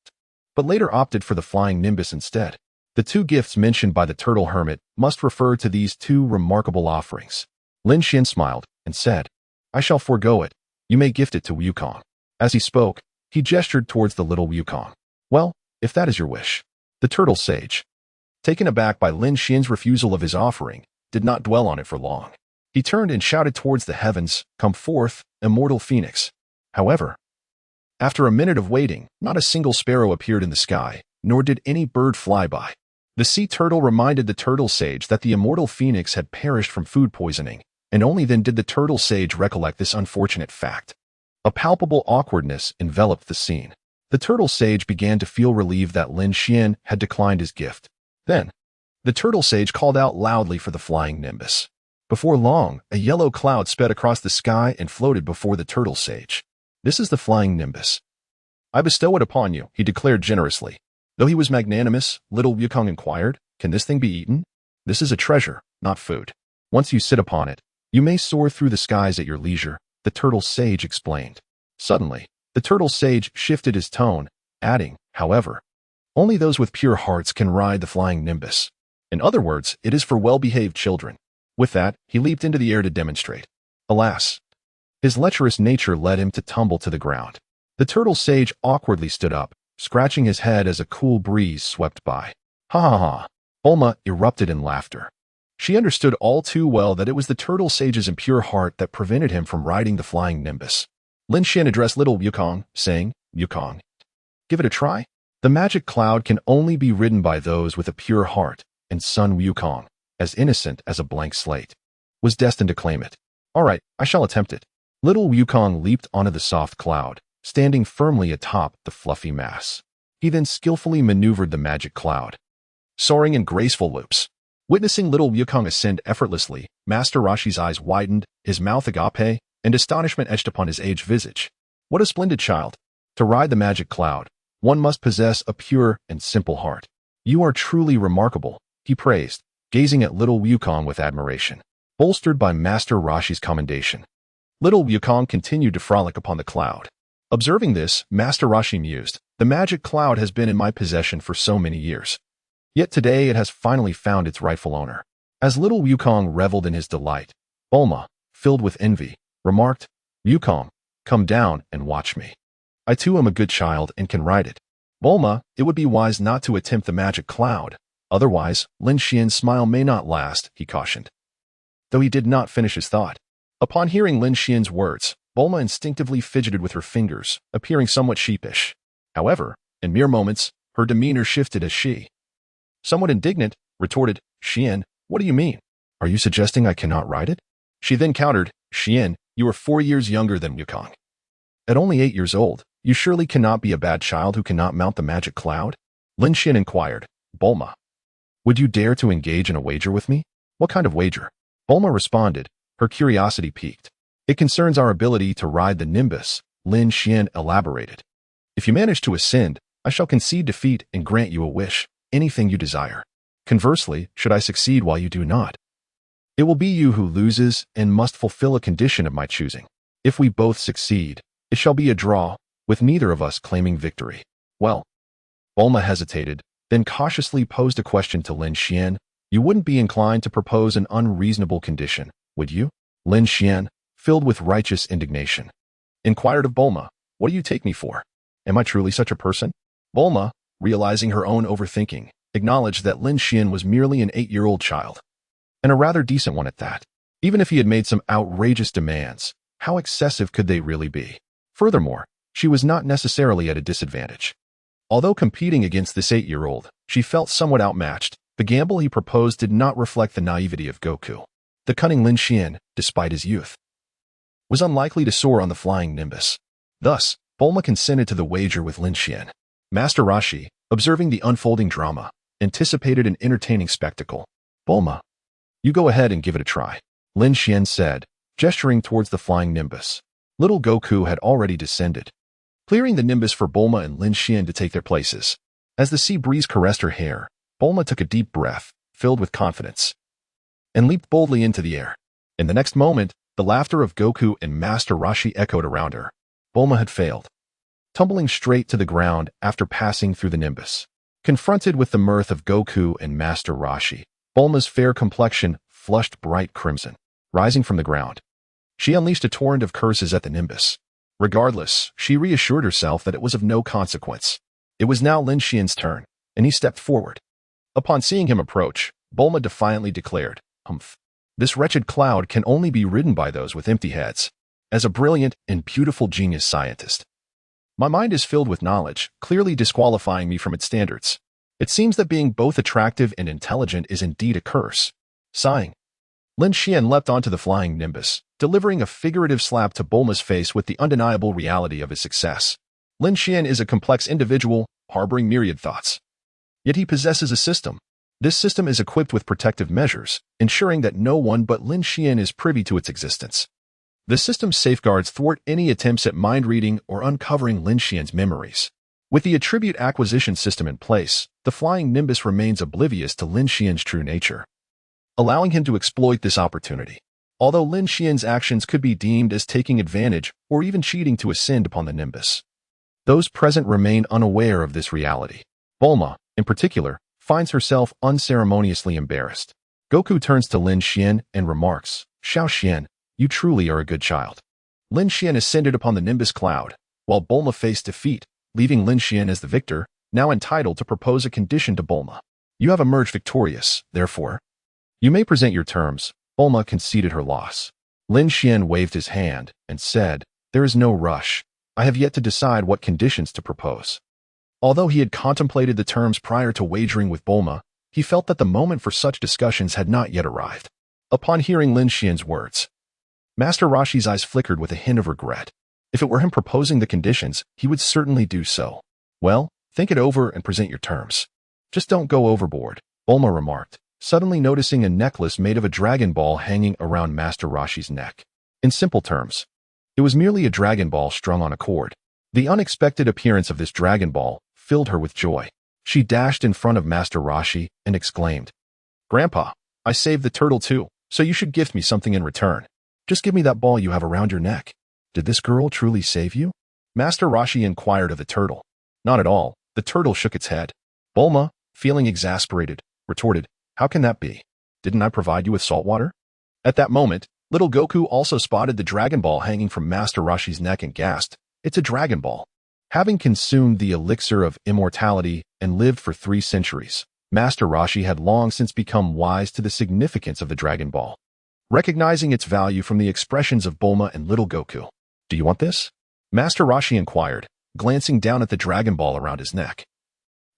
but later opted for the flying nimbus instead. The two gifts mentioned by the turtle hermit must refer to these two remarkable offerings. Lin Xian smiled and said, "I shall forego it. You may gift it to Wukong." As he spoke, he gestured towards the little Wukong. "Well, if that is your wish." The turtle sage, taken aback by Lin Xian's refusal of his offering, did not dwell on it for long. He turned and shouted towards the heavens, "Come forth, immortal phoenix." However, after a minute of waiting, not a single sparrow appeared in the sky, nor did any bird fly by. The sea turtle reminded the turtle sage that the immortal phoenix had perished from food poisoning, and only then did the turtle sage recollect this unfortunate fact. A palpable awkwardness enveloped the scene. The turtle sage began to feel relieved that Lin Xian had declined his gift. Then, the turtle sage called out loudly for the flying nimbus. Before long, a yellow cloud sped across the sky and floated before the turtle sage. "This is the flying nimbus. I bestow it upon you," he declared generously. Though he was magnanimous, little Wukong inquired, "Can this thing be eaten?" "This is a treasure, not food. Once you sit upon it, you may soar through the skies at your leisure," the turtle sage explained. Suddenly, the turtle sage shifted his tone, adding, "However, only those with pure hearts can ride the flying nimbus. In other words, it is for well-behaved children." With that, he leaped into the air to demonstrate. Alas, his lecherous nature led him to tumble to the ground. The turtle sage awkwardly stood up, scratching his head as a cool breeze swept by. "Ha ha ha!" Bulma erupted in laughter. She understood all too well that it was the turtle sage's impure heart that prevented him from riding the flying nimbus. Lin Xian addressed little Wukong, saying, "Wukong, give it a try." The magic cloud can only be ridden by those with a pure heart, and son Wukong, as innocent as a blank slate, was destined to claim it. "All right, I shall attempt it." Little Wukong leaped onto the soft cloud, standing firmly atop the fluffy mass. He then skillfully maneuvered the magic cloud, soaring in graceful loops. Witnessing little Wukong ascend effortlessly, Master Roshi's eyes widened, his mouth agape, and astonishment etched upon his aged visage. What a splendid child! To ride the magic cloud, one must possess a pure and simple heart. "You are truly remarkable," he praised, gazing at little Wukong with admiration, bolstered by Master Roshi's commendation. Little Wukong continued to frolic upon the cloud. Observing this, Master Roshi mused, "The magic cloud has been in my possession for so many years. Yet today it has finally found its rightful owner." As little Wukong reveled in his delight, Bulma, filled with envy, remarked, "Wukong, come down and watch me. I too am a good child and can ride it." "Bulma, it would be wise not to attempt the magic cloud. Otherwise, Lin Xian's smile may not last," he cautioned. Though he did not finish his thought. Upon hearing Lin Xian's words, Bulma instinctively fidgeted with her fingers, appearing somewhat sheepish. However, in mere moments, her demeanor shifted as she, somewhat indignant, retorted, "Xian, what do you mean? Are you suggesting I cannot ride it?" She then countered, "Xian, you are 4 years younger than Wukong. At only 8 years old, you surely cannot be a bad child who cannot mount the magic cloud?" Lin Xian inquired, "Bulma, would you dare to engage in a wager with me?" "What kind of wager?" Bulma responded, her curiosity piqued. "It concerns our ability to ride the nimbus," Lin Xian elaborated. "If you manage to ascend, I shall concede defeat and grant you a wish, anything you desire. Conversely, should I succeed while you do not, it will be you who loses and must fulfill a condition of my choosing. If we both succeed, it shall be a draw, with neither of us claiming victory." "Well," Bulma hesitated, then cautiously posed a question to Lin Xian. "You wouldn't be inclined to propose an unreasonable condition, would you?" Lin Xian, filled with righteous indignation, inquired of Bulma, "What do you take me for? Am I truly such a person?" Bulma, realizing her own overthinking, acknowledged that Lin Xian was merely an 8-year-old child, and a rather decent one at that. Even if he had made some outrageous demands, how excessive could they really be? Furthermore, she was not necessarily at a disadvantage. Although competing against this 8-year-old, she felt somewhat outmatched. The gamble he proposed did not reflect the naivety of Goku. The cunning Lin Xian, despite his youth, was unlikely to soar on the flying Nimbus. Thus, Bulma consented to the wager with Lin Xian. Master Roshi, observing the unfolding drama, anticipated an entertaining spectacle. Bulma, you go ahead and give it a try, Lin Xian said, gesturing towards the flying Nimbus. Little Goku had already descended, clearing the Nimbus for Bulma and Lin Xian to take their places. As the sea breeze caressed her hair, Bulma took a deep breath, filled with confidence, and leaped boldly into the air. In the next moment, the laughter of Goku and Master Roshi echoed around her. Bulma had failed, tumbling straight to the ground after passing through the Nimbus. Confronted with the mirth of Goku and Master Roshi, Bulma's fair complexion flushed bright crimson. Rising from the ground, she unleashed a torrent of curses at the Nimbus. Regardless, she reassured herself that it was of no consequence. It was now Lin Xian's turn, and he stepped forward. Upon seeing him approach, Bulma defiantly declared, "Humph. This wretched cloud can only be ridden by those with empty heads. As a brilliant and beautiful genius scientist, my mind is filled with knowledge, clearly disqualifying me from its standards. It seems that being both attractive and intelligent is indeed a curse." Sighing, Lin Xian leapt onto the flying Nimbus, delivering a figurative slap to Bulma's face with the undeniable reality of his success. Lin Xian is a complex individual, harboring myriad thoughts. Yet he possesses a system. This system is equipped with protective measures, ensuring that no one but Lin Xian is privy to its existence. The system's safeguards thwart any attempts at mind-reading or uncovering Lin Xian's memories. With the attribute acquisition system in place, the flying Nimbus remains oblivious to Lin Xian's true nature, allowing him to exploit this opportunity. Although Lin Xian's actions could be deemed as taking advantage or even cheating to ascend upon the Nimbus, those present remain unaware of this reality. Bulma, in particular, finds herself unceremoniously embarrassed. Goku turns to Lin Xian and remarks, "Xiao Xian, you truly are a good child." Lin Xian ascended upon the Nimbus cloud, while Bulma faced defeat, leaving Lin Xian as the victor, now entitled to propose a condition to Bulma. "You have emerged victorious, therefore. You may present your terms." Bulma conceded her loss. Lin Xian waved his hand and said, "There is no rush. I have yet to decide what conditions to propose." Although he had contemplated the terms prior to wagering with Bulma, he felt that the moment for such discussions had not yet arrived. Upon hearing Lin Xian's words, Master Roshi's eyes flickered with a hint of regret. If it were him proposing the conditions, he would certainly do so. "Well, think it over and present your terms. Just don't go overboard," Bulma remarked, suddenly noticing a necklace made of a Dragon Ball hanging around Master Roshi's neck. In simple terms, it was merely a Dragon Ball strung on a cord. The unexpected appearance of this Dragon Ball filled her with joy. She dashed in front of Master Roshi and exclaimed, "Grandpa, I saved the turtle too, so you should gift me something in return. Just give me that ball you have around your neck." "Did this girl truly save you?" Master Roshi inquired of the turtle. "Not at all." The turtle shook its head. Bulma, feeling exasperated, retorted, "How can that be? Didn't I provide you with salt water?" At that moment, little Goku also spotted the Dragon Ball hanging from Master Roshi's neck and gasped, "It's a Dragon Ball." Having consumed the elixir of immortality and lived for 3 centuries, Master Roshi had long since become wise to the significance of the Dragon Ball, recognizing its value from the expressions of Bulma and little Goku. "Do you want this?" Master Roshi inquired, glancing down at the Dragon Ball around his neck,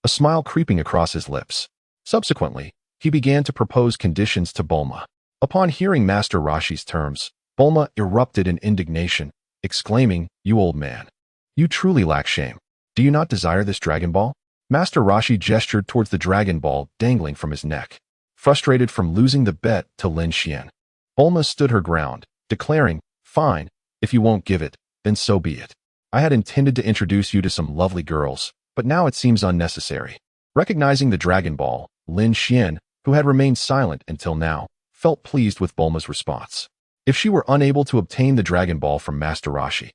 a smile creeping across his lips. Subsequently, he began to propose conditions to Bulma. Upon hearing Master Roshi's terms, Bulma erupted in indignation, exclaiming, "You old man. You truly lack shame. Do you not desire this Dragon Ball?" Master Roshi gestured towards the Dragon Ball dangling from his neck, frustrated from losing the bet to Lin Xian. Bulma stood her ground, declaring, "Fine, if you won't give it, then so be it. I had intended to introduce you to some lovely girls, but now it seems unnecessary." Recognizing the Dragon Ball, Lin Xian, who had remained silent until now, felt pleased with Bulma's response. If she were unable to obtain the Dragon Ball from Master Roshi,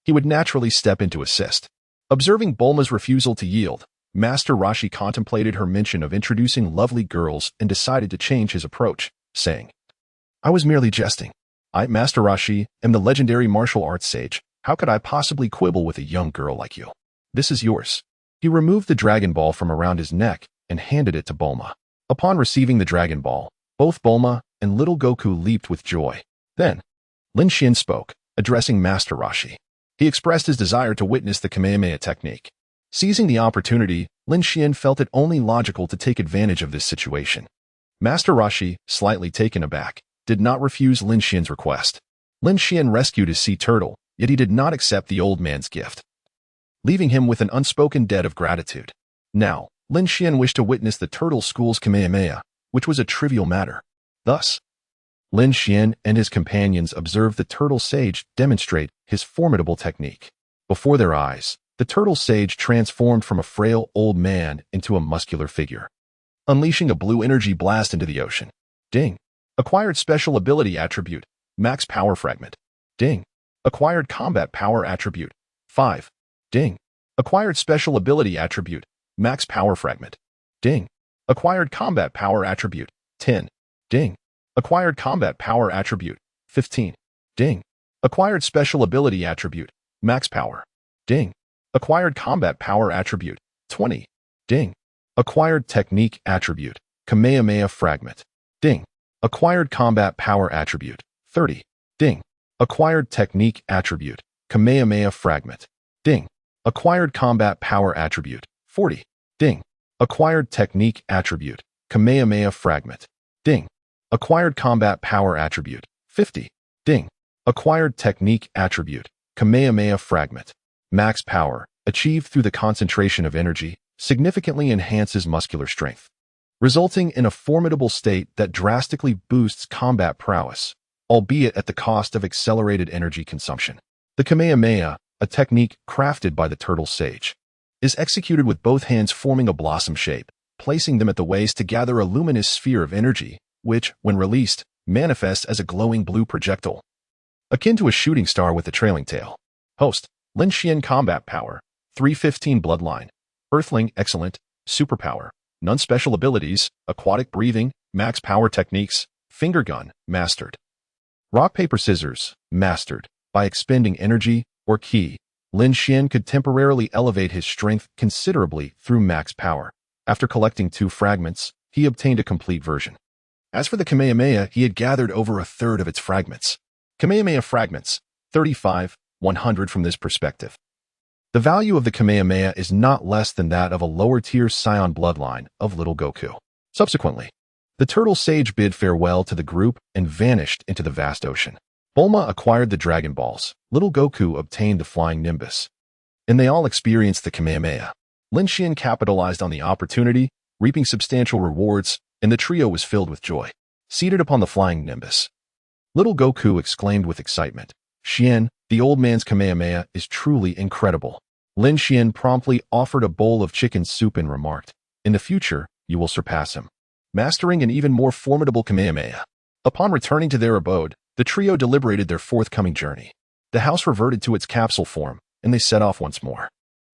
he would naturally step in to assist. Observing Bulma's refusal to yield, Master Roshi contemplated her mention of introducing lovely girls and decided to change his approach, saying, "I was merely jesting. I, Master Roshi, am the legendary martial arts sage. How could I possibly quibble with a young girl like you? This is yours." He removed the Dragon Ball from around his neck and handed it to Bulma. Upon receiving the Dragon Ball, both Bulma and little Goku leaped with joy. Then, Lin Xian spoke, addressing Master Roshi. He expressed his desire to witness the Kamehameha technique. Seizing the opportunity, Lin Xian felt it only logical to take advantage of this situation. Master Roshi, slightly taken aback, did not refuse Lin Xian's request. Lin Xian rescued his sea turtle, yet he did not accept the old man's gift, leaving him with an unspoken debt of gratitude. Now, Lin Xian wished to witness the turtle school's Kamehameha, which was a trivial matter. Thus, Lin Xian and his companions observed the turtle sage demonstrate his formidable technique. Before their eyes, the turtle sage transformed from a frail old man into a muscular figure, unleashing a blue energy blast into the ocean. Ding. Acquired special ability attribute, max power fragment. Ding. Acquired combat power attribute, 5. Ding. Acquired special ability attribute, max power fragment. Ding. Acquired combat power attribute, 10. Ding. Acquired combat power attribute, 15. Ding. Acquired special ability attribute, max power. Ding. Acquired combat power attribute, 20. Ding. Acquired technique attribute, Kamehameha fragment. Ding. Acquired combat power attribute, 30. Ding. Acquired technique attribute, Kamehameha fragment. Ding. Acquired combat power attribute, 40. Ding. Acquired technique attribute, Kamehameha fragment. Ding. Acquired combat power attribute, 50. Ding. Acquired technique attribute, Kamehameha fragment. Max power, achieved through the concentration of energy, significantly enhances muscular strength, resulting in a formidable state that drastically boosts combat prowess, albeit at the cost of accelerated energy consumption. The Kamehameha, a technique crafted by the turtle sage, is executed with both hands forming a blossom shape, placing them at the waist to gather a luminous sphere of energy, which, when released, manifests as a glowing blue projectile, akin to a shooting star with a trailing tail. Host, Lin Xian combat power, 315 bloodline, Earthling excellent, superpower, none special abilities, aquatic breathing, max power techniques, finger gun, mastered. Rock paper scissors, mastered. By expending energy or ki, Lin Xian could temporarily elevate his strength considerably through max power. After collecting 2 fragments, he obtained a complete version. As for the Kamehameha, he had gathered over a third of its fragments. Kamehameha fragments, 35, 100 from this perspective. The value of the Kamehameha is not less than that of a lower-tier scion bloodline of little Goku. Subsequently, the turtle sage bid farewell to the group and vanished into the vast ocean. Bulma acquired the Dragon Balls, little Goku obtained the Flying Nimbus, and they all experienced the Kamehameha. Lin Xian capitalized on the opportunity, reaping substantial rewards, and the trio was filled with joy. Seated upon the Flying Nimbus, little Goku exclaimed with excitement, "Xian, the old man's Kamehameha is truly incredible." Lin Xian promptly offered a bowl of chicken soup and remarked, "In the future, you will surpass him, mastering an even more formidable Kamehameha." Upon returning to their abode, the trio deliberated their forthcoming journey. The house reverted to its capsule form, and they set off once more.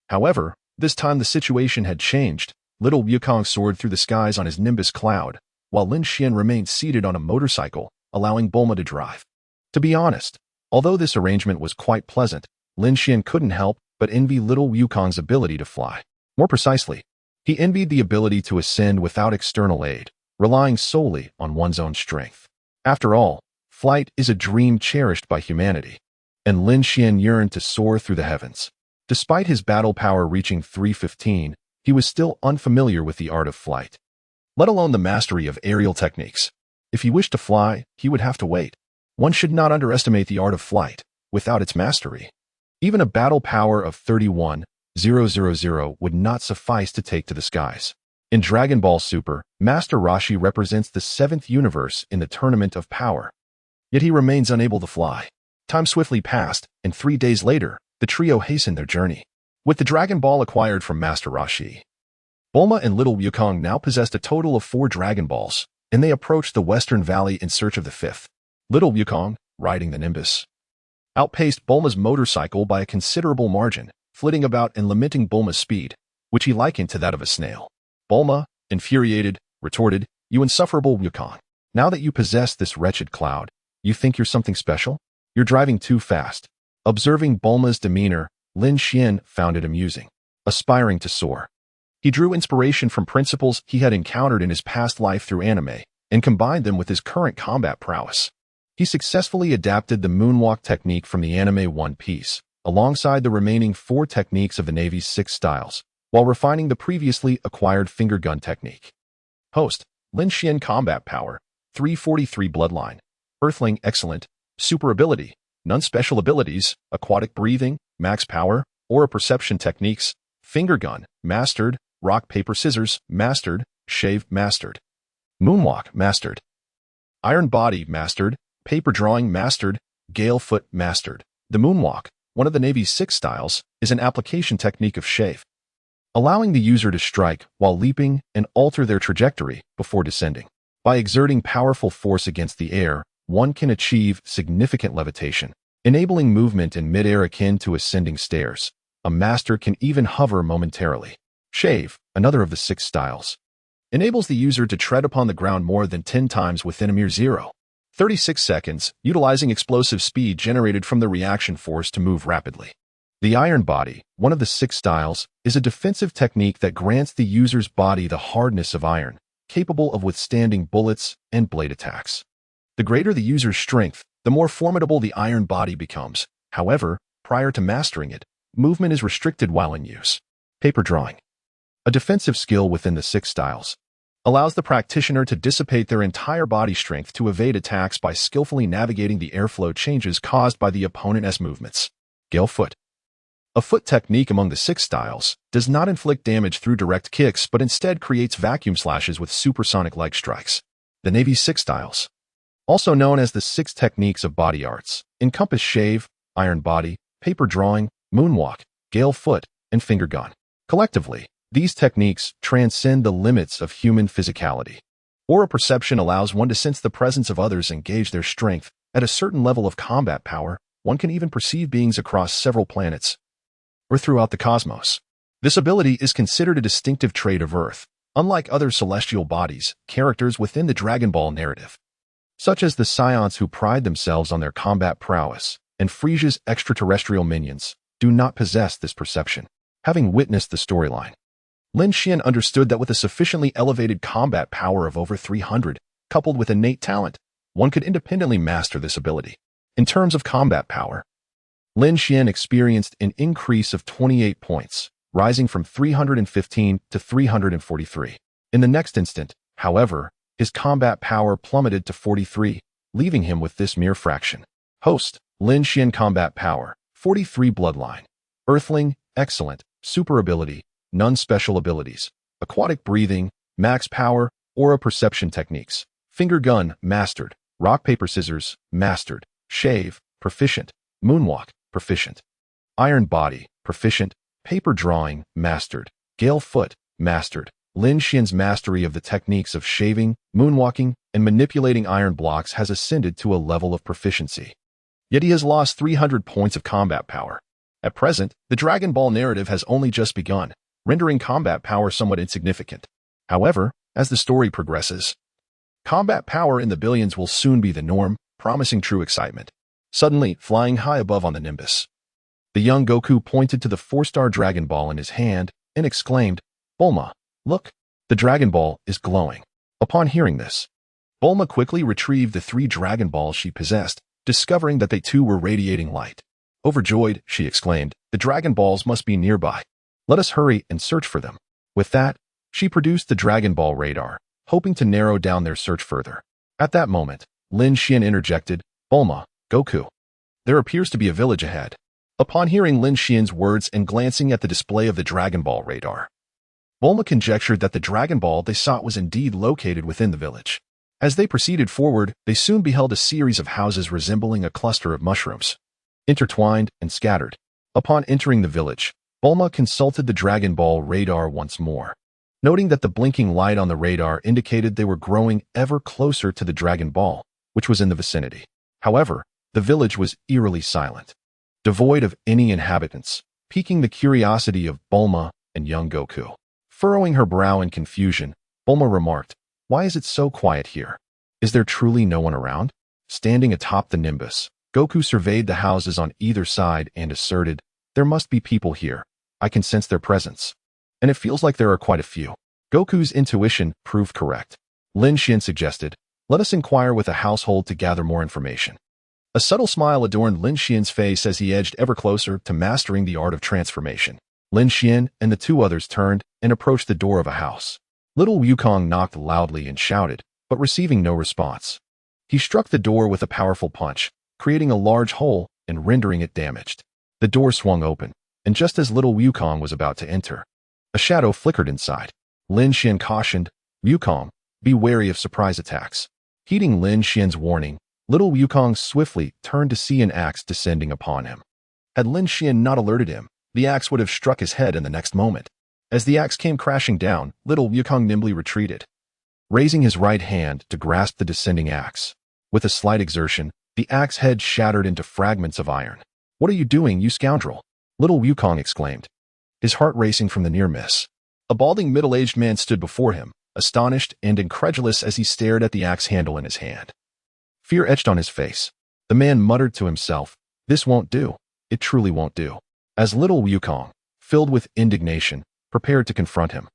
However, this time the situation had changed. Little Wukong soared through the skies on his Nimbus cloud, while Lin Xian remained seated on a motorcycle, allowing Bulma to drive. To be honest, although this arrangement was quite pleasant, Lin Xian couldn't help but envy little Wukong's ability to fly. More precisely, he envied the ability to ascend without external aid, relying solely on one's own strength. After all, flight is a dream cherished by humanity, and Lin Xian yearned to soar through the heavens. Despite his battle power reaching 315, he was still unfamiliar with the art of flight, let alone the mastery of aerial techniques. If he wished to fly, he would have to wait. One should not underestimate the art of flight without its mastery. Even a battle power of 31,000 would not suffice to take to the skies. In Dragon Ball Super, Master Roshi represents the 7th universe in the Tournament of Power. Yet he remains unable to fly. Time swiftly passed, and 3 days later, the trio hastened their journey. With the Dragon Ball acquired from Master Roshi, Bulma and little Wukong now possessed a total of 4 Dragon Balls, and they approached the Western Valley in search of the 5th. Little Wukong, riding the Nimbus, outpaced Bulma's motorcycle by a considerable margin, flitting about and lamenting Bulma's speed, which he likened to that of a snail. Bulma, infuriated, retorted, "You insufferable Wukong. Now that you possess this wretched cloud, you think you're something special? You're driving too fast." Observing Bulma's demeanor, Lin Xian found it amusing. A aspiring to soar. He drew inspiration from principles he had encountered in his past life through anime and combined them with his current combat prowess. He successfully adapted the moonwalk technique from the anime One Piece, alongside the remaining 4 techniques of the Navy's 6 styles, while refining the previously acquired finger gun technique. Host: Lin Xian. Combat Power 343. Bloodline. Earthling. Excellent. Super Ability. None. Special Abilities: Aquatic Breathing, Max Power, Aura Perception Techniques, Finger Gun, Mastered, Rock Paper Scissors, Mastered, Shave, Mastered, Moonwalk, Mastered, Iron Body, Mastered, Paper Drawing, Mastered, Gale Foot, Mastered. The Moonwalk, one of the Navy's 6 styles, is an application technique of shave, allowing the user to strike while leaping and alter their trajectory before descending. By exerting powerful force against the air, one can achieve significant levitation, enabling movement in midair akin to ascending stairs. A master can even hover momentarily. Shave, another of the 6 styles, enables the user to tread upon the ground more than 10 times within a mere 0.36 seconds, utilizing explosive speed generated from the reaction force to move rapidly. The Iron Body, one of the 6 styles, is a defensive technique that grants the user's body the hardness of iron, capable of withstanding bullets and blade attacks. The greater the user's strength, the more formidable the Iron Body becomes. However, prior to mastering it, movement is restricted while in use. Paper Drawing, a defensive skill within the 6 styles, allows the practitioner to dissipate their entire body strength to evade attacks by skillfully navigating the airflow changes caused by the opponent's movements. Gale Foot, a foot technique among the 6 styles, does not inflict damage through direct kicks but instead creates vacuum slashes with supersonic leg strikes. The Navy's 6 styles, also known as the 6 techniques of body arts, encompass shave, iron body, paper drawing, moonwalk, gale foot, and finger gun. Collectively, these techniques transcend the limits of human physicality. Aura perception allows one to sense the presence of others and gauge their strength. At a certain level of combat power, one can even perceive beings across several planets or throughout the cosmos. This ability is considered a distinctive trait of Earth, unlike other celestial bodies, characters within the Dragon Ball narrative, such as the Scions who pride themselves on their combat prowess, and Frisia's extraterrestrial minions, do not possess this perception. Having witnessed the storyline, Lin Xian understood that with a sufficiently elevated combat power of over 300, coupled with innate talent, one could independently master this ability. In terms of combat power, Lin Xian experienced an increase of 28 points, rising from 315 to 343. In the next instant, however, his combat power plummeted to 43, leaving him with this mere fraction. Host: Lin Xian. Combat Power 43. Bloodline. Earthling, Excellent, Super Ability, None. Special Abilities: Aquatic Breathing, Max Power, Aura Perception Techniques, Finger Gun, Mastered, Rock Paper Scissors, Mastered, Shave, Proficient, Moonwalk, Proficient, Iron Body, Proficient, Paper Drawing, Mastered, Gale Foot, Mastered. Lin Xian's mastery of the techniques of shaving, moonwalking, and manipulating iron blocks has ascended to a level of proficiency. Yet he has lost 300 points of combat power. At present, the Dragon Ball narrative has only just begun, rendering combat power somewhat insignificant. However, as the story progresses, combat power in the billions will soon be the norm, promising true excitement. Suddenly, flying high above on the Nimbus, the young Goku pointed to the 4-star Dragon Ball in his hand and exclaimed, "Bulma, look, the Dragon Ball is glowing." Upon hearing this, Bulma quickly retrieved the 3 Dragon Balls she possessed, discovering that they too were radiating light. Overjoyed, she exclaimed, "The Dragon Balls must be nearby. Let us hurry and search for them." With that, she produced the Dragon Ball radar, hoping to narrow down their search further. At that moment, Lin Xian interjected, "Bulma, Goku, there appears to be a village ahead." Upon hearing Lin Xian's words and glancing at the display of the Dragon Ball radar, Bulma conjectured that the Dragon Ball they sought was indeed located within the village. As they proceeded forward, they soon beheld a series of houses resembling a cluster of mushrooms, intertwined and scattered. Upon entering the village, Bulma consulted the Dragon Ball radar once more, noting that the blinking light on the radar indicated they were growing ever closer to the Dragon Ball, which was in the vicinity. However, the village was eerily silent, devoid of any inhabitants, piquing the curiosity of Bulma and young Goku. Furrowing her brow in confusion, Bulma remarked, "Why is it so quiet here? Is there truly no one around?" Standing atop the Nimbus, Goku surveyed the houses on either side and asserted, "There must be people here. I can sense their presence. And it feels like there are quite a few. Goku's intuition proved correct. Lin Xian suggested, let us inquire with the household to gather more information. A subtle smile adorned Lin Xian's face as he edged ever closer to mastering the art of transformation. Lin Xian and the two others turned and approached the door of a house. Little Wukong knocked loudly and shouted, but receiving no response. He struck the door with a powerful punch, creating a large hole and rendering it damaged. The door swung open, and just as little Wukong was about to enter, a shadow flickered inside. Lin Xian cautioned, Wukong, be wary of surprise attacks. Heeding Lin Xian's warning, little Wukong swiftly turned to see an axe descending upon him. Had Lin Xian not alerted him, the axe would have struck his head in the next moment. As the axe came crashing down, little Wukong nimbly retreated, raising his right hand to grasp the descending axe. With a slight exertion, the axe head shattered into fragments of iron. What are you doing, you scoundrel? Little Wukong exclaimed, his heart racing from the near miss. A balding middle-aged man stood before him, astonished and incredulous as he stared at the axe handle in his hand. Fear etched on his face. The man muttered to himself, this won't do. It truly won't do. As little Wukong, filled with indignation, prepared to confront him,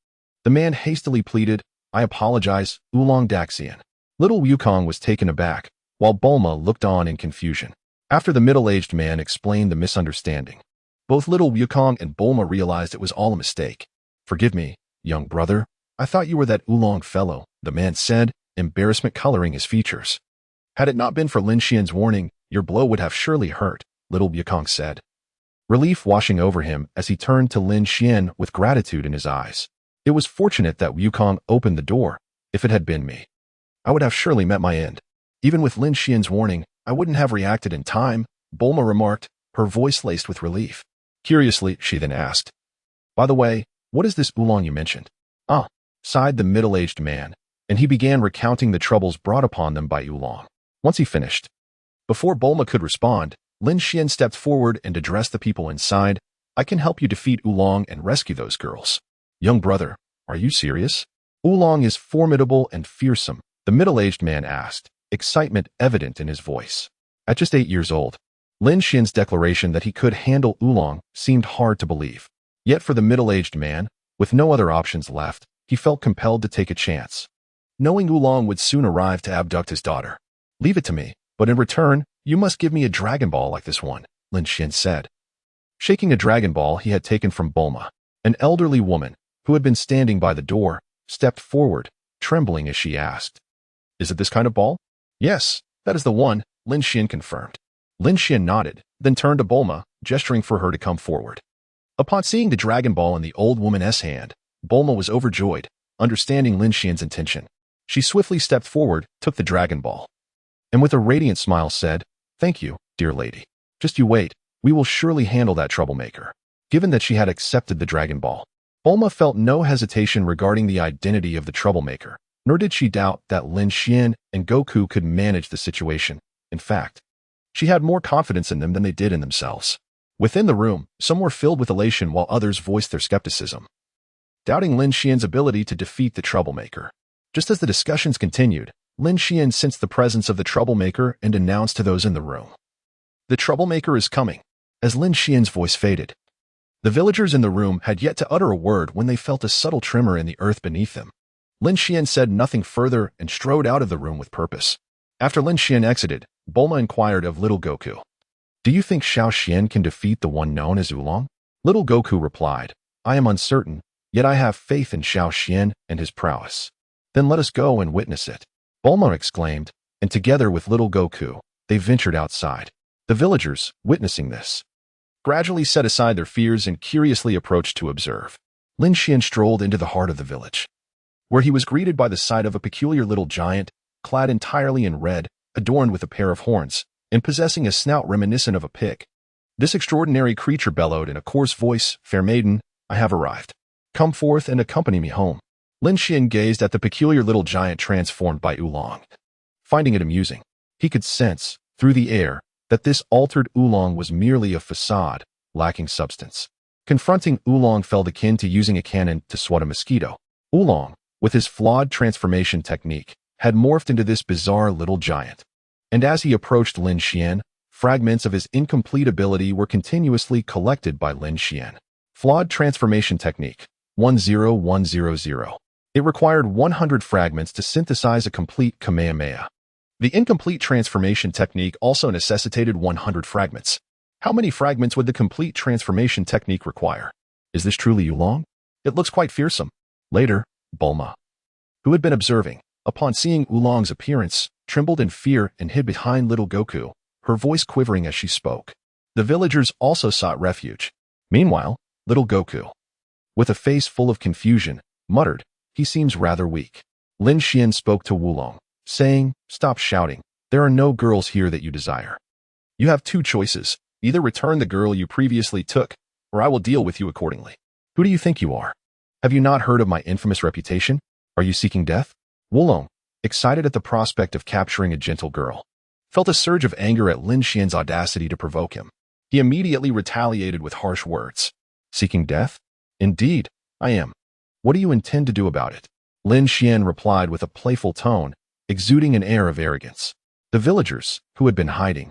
the man hastily pleaded, I apologize, Oolong Daxian. Little Wukong was taken aback, while Bulma looked on in confusion. After the middle-aged man explained the misunderstanding, both little Wukong and Bulma realized it was all a mistake. Forgive me, young brother. I thought you were that Oolong fellow, the man said, embarrassment coloring his features. Had it not been for Lin Xian's warning, your blow would have surely hurt, little Wukong said, relief washing over him as he turned to Lin Xian with gratitude in his eyes. It was fortunate that Wukong opened the door. If it had been me, I would have surely met my end. Even with Lin Xian's warning, I wouldn't have reacted in time, Bulma remarked, her voice laced with relief. Curiously, she then asked, by the way, what is this Oolong you mentioned? Ah, sighed the middle-aged man, and he began recounting the troubles brought upon them by Oolong. Once he finished, before Bulma could respond, Lin Xian stepped forward and addressed the people inside. I can help you defeat Oolong and rescue those girls. Young brother, are you serious? Oolong is formidable and fearsome, the middle-aged man asked, excitement evident in his voice. At just 8 years old, Lin Xian's declaration that he could handle Oolong seemed hard to believe. Yet for the middle-aged man, with no other options left, he felt compelled to take a chance, knowing Oolong would soon arrive to abduct his daughter. Leave it to me, but in return, you must give me a Dragon Ball like this one, Lin Xian said, shaking a Dragon Ball he had taken from Bulma. An elderly woman, who had been standing by the door, stepped forward, trembling as she asked, is it this kind of ball? Yes, that is the one, Lin Xian confirmed. Lin Xian nodded, then turned to Bulma, gesturing for her to come forward. Upon seeing the Dragon Ball in the old woman's hand, Bulma was overjoyed, understanding Lin Xian's intention. She swiftly stepped forward, took the Dragon Ball, and with a radiant smile said, thank you, dear lady. Just you wait, we will surely handle that troublemaker. Given that she had accepted the Dragon Ball, Bulma felt no hesitation regarding the identity of the troublemaker, nor did she doubt that Lin Xian and Goku could manage the situation. In fact, she had more confidence in them than they did in themselves. Within the room, some were filled with elation while others voiced their skepticism, doubting Lin Xian's ability to defeat the troublemaker. Just as the discussions continued, Lin Xian sensed the presence of the troublemaker and announced to those in the room, the troublemaker is coming. As Lin Xian's voice faded, the villagers in the room had yet to utter a word when they felt a subtle tremor in the earth beneath them. Lin Xian said nothing further and strode out of the room with purpose. After Lin Xian exited, Bulma inquired of little Goku, do you think Xiao Xian can defeat the one known as Oolong? Little Goku replied, I am uncertain, yet I have faith in Xiao Xian and his prowess. Then let us go and witness it, Bulma exclaimed, and together with little Goku, they ventured outside. The villagers, witnessing this, gradually set aside their fears and curiously approached to observe. Lin Xian strolled into the heart of the village, where he was greeted by the sight of a peculiar little giant, clad entirely in red, adorned with a pair of horns, and possessing a snout reminiscent of a pig. This extraordinary creature bellowed in a coarse voice, fair maiden, I have arrived. Come forth and accompany me home. Lin Xian gazed at the peculiar little giant transformed by Oolong. Finding it amusing, he could sense, through the air, that this altered Oolong was merely a facade, lacking substance. Confronting Oolong felt akin to using a cannon to swat a mosquito. Oolong, with his flawed transformation technique, had morphed into this bizarre little giant. And as he approached Lin Xian, fragments of his incomplete ability were continuously collected by Lin Xian. Flawed transformation technique. 10100. It required 100 fragments to synthesize a complete Kamehameha. The incomplete transformation technique also necessitated 100 fragments. How many fragments would the complete transformation technique require? Is this truly Oolong? It looks quite fearsome. Later, Bulma, who had been observing, upon seeing Oolong's appearance, trembled in fear and hid behind little Goku, her voice quivering as she spoke. The villagers also sought refuge. Meanwhile, little Goku, with a face full of confusion, muttered, "He seems rather weak." Lin Xian spoke to Oolong, saying, "Stop shouting. There are no girls here that you desire. You have two choices. Either return the girl you previously took, or I will deal with you accordingly. Who do you think you are? Have you not heard of my infamous reputation? Are you seeking death?" Oolong, excited at the prospect of capturing a gentle girl, felt a surge of anger at Lin Xian's audacity to provoke him. He immediately retaliated with harsh words. "Seeking death? Indeed, I am. What do you intend to do about it?" Lin Xian replied with a playful tone, exuding an air of arrogance. The villagers, who had been hiding,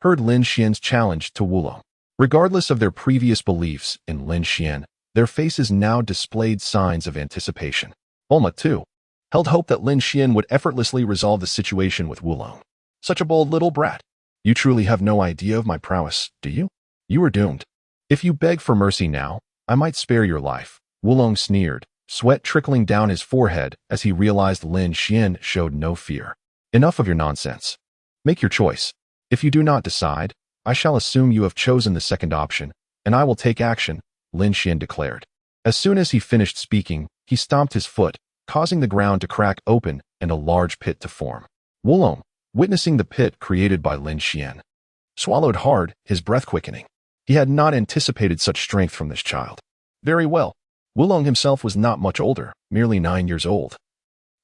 heard Lin Xian's challenge to Oolong. Regardless of their previous beliefs in Lin Xian, their faces now displayed signs of anticipation. Bulma, too, held hope that Lin Xian would effortlessly resolve the situation with Oolong. "Such a bold little brat. You truly have no idea of my prowess, do you? You are doomed. If you beg for mercy now, I might spare your life." Oolong sneered, sweat trickling down his forehead as he realized Lin Xian showed no fear. "Enough of your nonsense. Make your choice. If you do not decide, I shall assume you have chosen the second option, and I will take action," Lin Xian declared. As soon as he finished speaking, he stomped his foot, causing the ground to crack open and a large pit to form. Oolong, witnessing the pit created by Lin Xian, swallowed hard, his breath quickening. He had not anticipated such strength from this child. Very well. Oolong himself was not much older, merely 9 years old.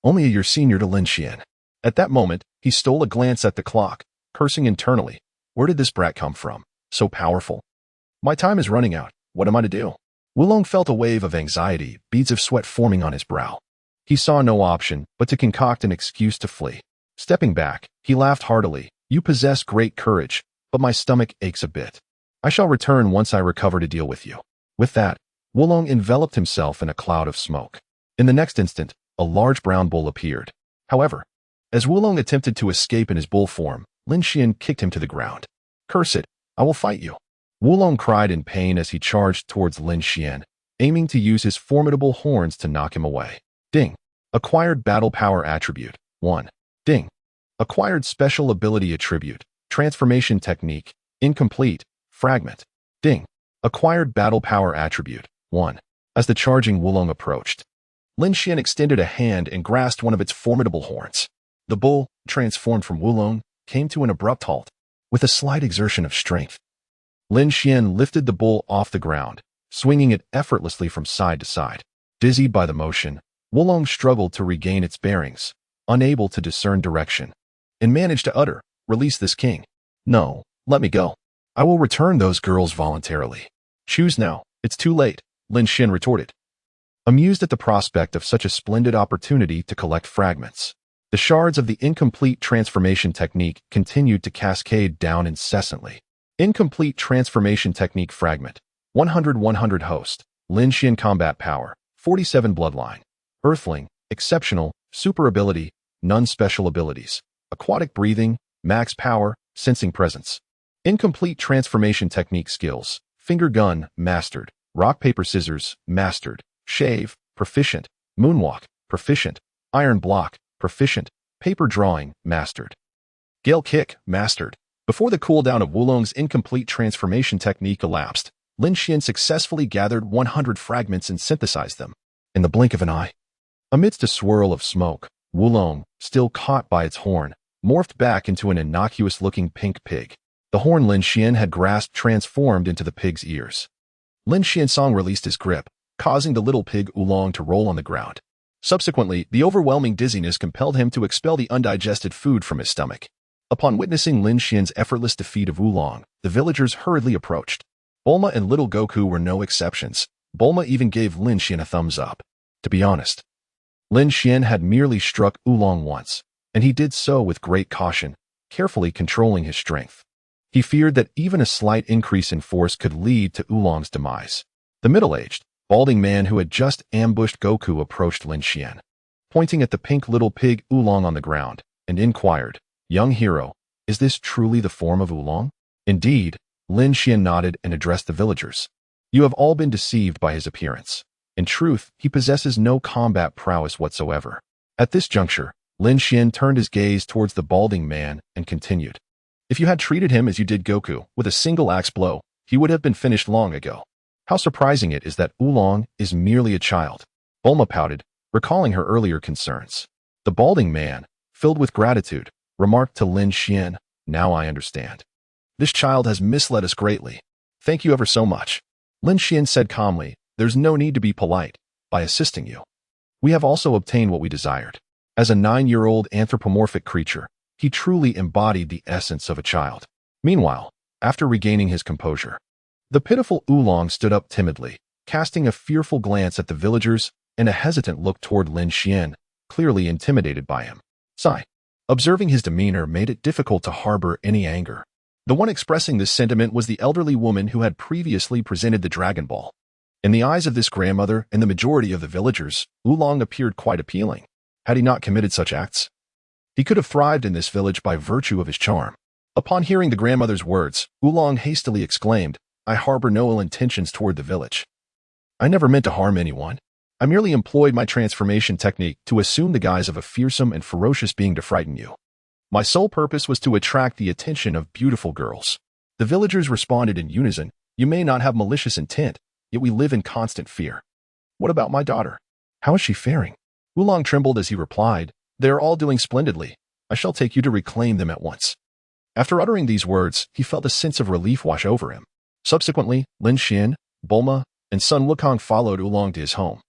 Only a year senior to Lin Xian. At that moment, he stole a glance at the clock, cursing internally. Where did this brat come from? So powerful. My time is running out. What am I to do? Oolong felt a wave of anxiety, beads of sweat forming on his brow. He saw no option but to concoct an excuse to flee. Stepping back, he laughed heartily. "You possess great courage, but my stomach aches a bit. I shall return once I recover to deal with you." With that, Oolong enveloped himself in a cloud of smoke. In the next instant, a large brown bull appeared. However, as Oolong attempted to escape in his bull form, Lin Xian kicked him to the ground. "Curse it, I will fight you." Oolong cried in pain as he charged towards Lin Xian, aiming to use his formidable horns to knock him away. Ding. Acquired battle power attribute. 1. Ding. Acquired special ability attribute. Transformation technique. Incomplete. Fragment. Ding. Acquired battle power attribute. 1. As the charging Oolong approached, Lin Xian extended a hand and grasped one of its formidable horns. The bull, transformed from Oolong, came to an abrupt halt. With a slight exertion of strength, Lin Xian lifted the bull off the ground, swinging it effortlessly from side to side. Dizzied by the motion, Oolong struggled to regain its bearings, unable to discern direction, and managed to utter, "Release this king. No, let me go. I will return those girls voluntarily." "Choose now. It's too late," Lin Xian retorted, amused at the prospect of such a splendid opportunity to collect fragments. The shards of the incomplete transformation technique continued to cascade down incessantly. Incomplete transformation technique fragment. 100 host. Lin Xian combat power. 47 bloodline. Earthling. Exceptional. Super ability. None special abilities. Aquatic breathing. Max power. Sensing presence. Incomplete transformation technique skills. Finger gun. Mastered. Rock paper scissors. Mastered. Shave. Proficient. Moonwalk. Proficient. Iron block. Proficient. Paper drawing. Mastered. Gale kick. Mastered. Before the cooldown of Oolong's incomplete transformation technique elapsed, Lin Xian successfully gathered 100 fragments and synthesized them. In the blink of an eye, amidst a swirl of smoke, Oolong, still caught by its horn, morphed back into an innocuous-looking pink pig. The horn Lin Xian had grasped transformed into the pig's ears. Lin Xiansong released his grip, causing the little pig Oolong to roll on the ground. Subsequently, the overwhelming dizziness compelled him to expel the undigested food from his stomach. Upon witnessing Lin Xian's effortless defeat of Oolong, the villagers hurriedly approached. Bulma and little Goku were no exceptions. Bulma even gave Lin Xian a thumbs up. To be honest, Lin Xian had merely struck Oolong once, and he did so with great caution, carefully controlling his strength. He feared that even a slight increase in force could lead to Oolong's demise. The middle-aged, balding man who had just ambushed Goku approached Lin Xian, pointing at the pink little pig Oolong on the ground, and inquired, "Young hero, is this truly the form of Oolong?" Indeed, Lin Xian nodded and addressed the villagers. "You have all been deceived by his appearance. In truth, he possesses no combat prowess whatsoever." At this juncture, Lin Xian turned his gaze towards the balding man and continued, "If you had treated him as you did Goku, with a single axe blow, he would have been finished long ago. How surprising it is that Oolong is merely a child." Bulma pouted, recalling her earlier concerns. The balding man, filled with gratitude, remarked to Lin Xian, "Now I understand. This child has misled us greatly. Thank you ever so much." Lin Xian said calmly, "There's no need to be polite. By assisting you, we have also obtained what we desired." As a 9-year-old anthropomorphic creature, he truly embodied the essence of a child. Meanwhile, after regaining his composure, the pitiful Oolong stood up timidly, casting a fearful glance at the villagers and a hesitant look toward Lin Xian, clearly intimidated by him. Sigh. Observing his demeanor made it difficult to harbor any anger. The one expressing this sentiment was the elderly woman who had previously presented the Dragon Ball. In the eyes of this grandmother and the majority of the villagers, Oolong appeared quite appealing. Had he not committed such acts, he could have thrived in this village by virtue of his charm. Upon hearing the grandmother's words, Oolong hastily exclaimed, "I harbor no ill intentions toward the village. I never meant to harm anyone. I merely employed my transformation technique to assume the guise of a fearsome and ferocious being to frighten you. My sole purpose was to attract the attention of beautiful girls." The villagers responded in unison, "You may not have malicious intent, yet we live in constant fear. What about my daughter? How is she faring?" Oolong trembled as he replied, "They are all doing splendidly. I shall take you to reclaim them at once." After uttering these words, he felt a sense of relief wash over him. Subsequently, Lin Xian, Bulma, and Sun Wukong followed Oolong to his home,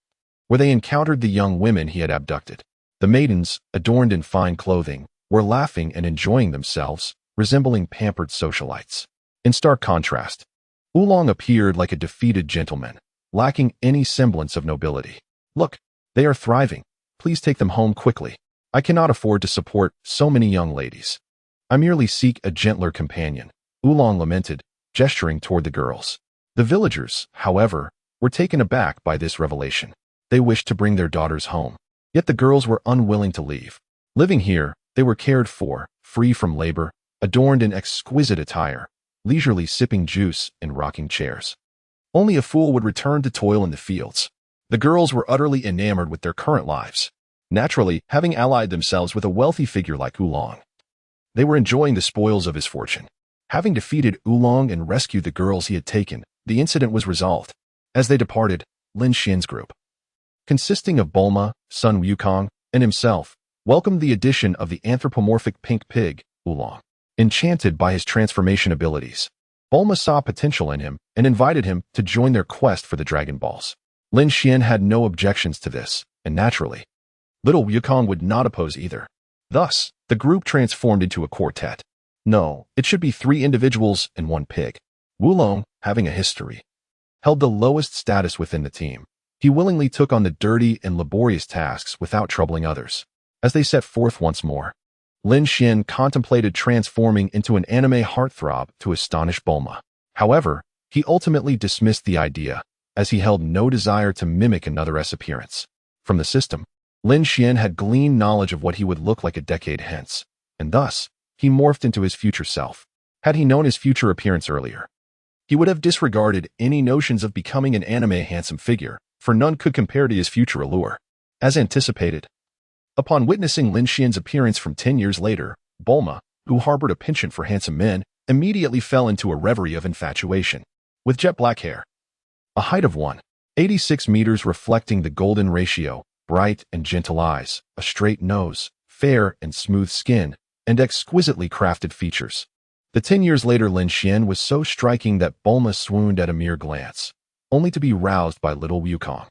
where they encountered the young women he had abducted. The maidens, adorned in fine clothing, were laughing and enjoying themselves, resembling pampered socialites. In stark contrast, Oolong appeared like a defeated gentleman, lacking any semblance of nobility. "Look, they are thriving. Please take them home quickly. I cannot afford to support so many young ladies. I merely seek a gentler companion," Oolong lamented, gesturing toward the girls. The villagers, however, were taken aback by this revelation. They wished to bring their daughters home, yet the girls were unwilling to leave. Living here, they were cared for, free from labor, adorned in exquisite attire, leisurely sipping juice in rocking chairs. Only a fool would return to toil in the fields. The girls were utterly enamored with their current lives, naturally having allied themselves with a wealthy figure like Oolong. They were enjoying the spoils of his fortune. Having defeated Oolong and rescued the girls he had taken, the incident was resolved. As they departed, Lin Xian's group, consisting of Bulma, Sun Wukong, and himself, welcomed the addition of the anthropomorphic pink pig, Oolong. Enchanted by his transformation abilities, Bulma saw potential in him and invited him to join their quest for the Dragon Balls. Lin Xian had no objections to this, and naturally, little Wukong would not oppose either. Thus, the group transformed into a quartet. No, it should be 3 individuals and 1 pig. Oolong, having a history, held the lowest status within the team. He willingly took on the dirty and laborious tasks without troubling others. As they set forth once more, Lin Xian contemplated transforming into an anime heartthrob to astonish Bulma. However, he ultimately dismissed the idea, as he held no desire to mimic another S appearance. From the system, Lin Xian had gleaned knowledge of what he would look like a decade hence, and thus, he morphed into his future self. Had he known his future appearance earlier, he would have disregarded any notions of becoming an anime handsome figure, for none could compare to his future allure. As anticipated, upon witnessing Lin Xian's appearance from 10 years later, Bulma, who harbored a penchant for handsome men, immediately fell into a reverie of infatuation. With jet black hair, a height of 1.86 meters reflecting the golden ratio, bright and gentle eyes, a straight nose, fair and smooth skin, and exquisitely crafted features. The 10 years later Lin Xian was so striking that Bulma swooned at a mere glance, only to be roused by little Wukong.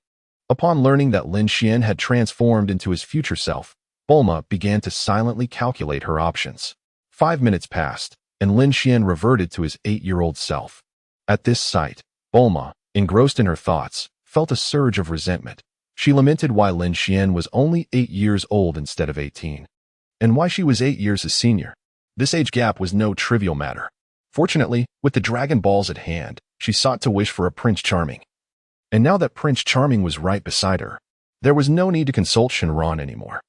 Upon learning that Lin Xian had transformed into his future self, Bulma began to silently calculate her options. 5 minutes passed, and Lin Xian reverted to his 8-year-old self. At this sight, Bulma, engrossed in her thoughts, felt a surge of resentment. She lamented why Lin Xian was only 8 years old instead of 18, and why she was 8 years his senior. This age gap was no trivial matter. Fortunately, with the Dragon Balls at hand, she sought to wish for a Prince Charming. And now that Prince Charming was right beside her, there was no need to consult Shenron anymore.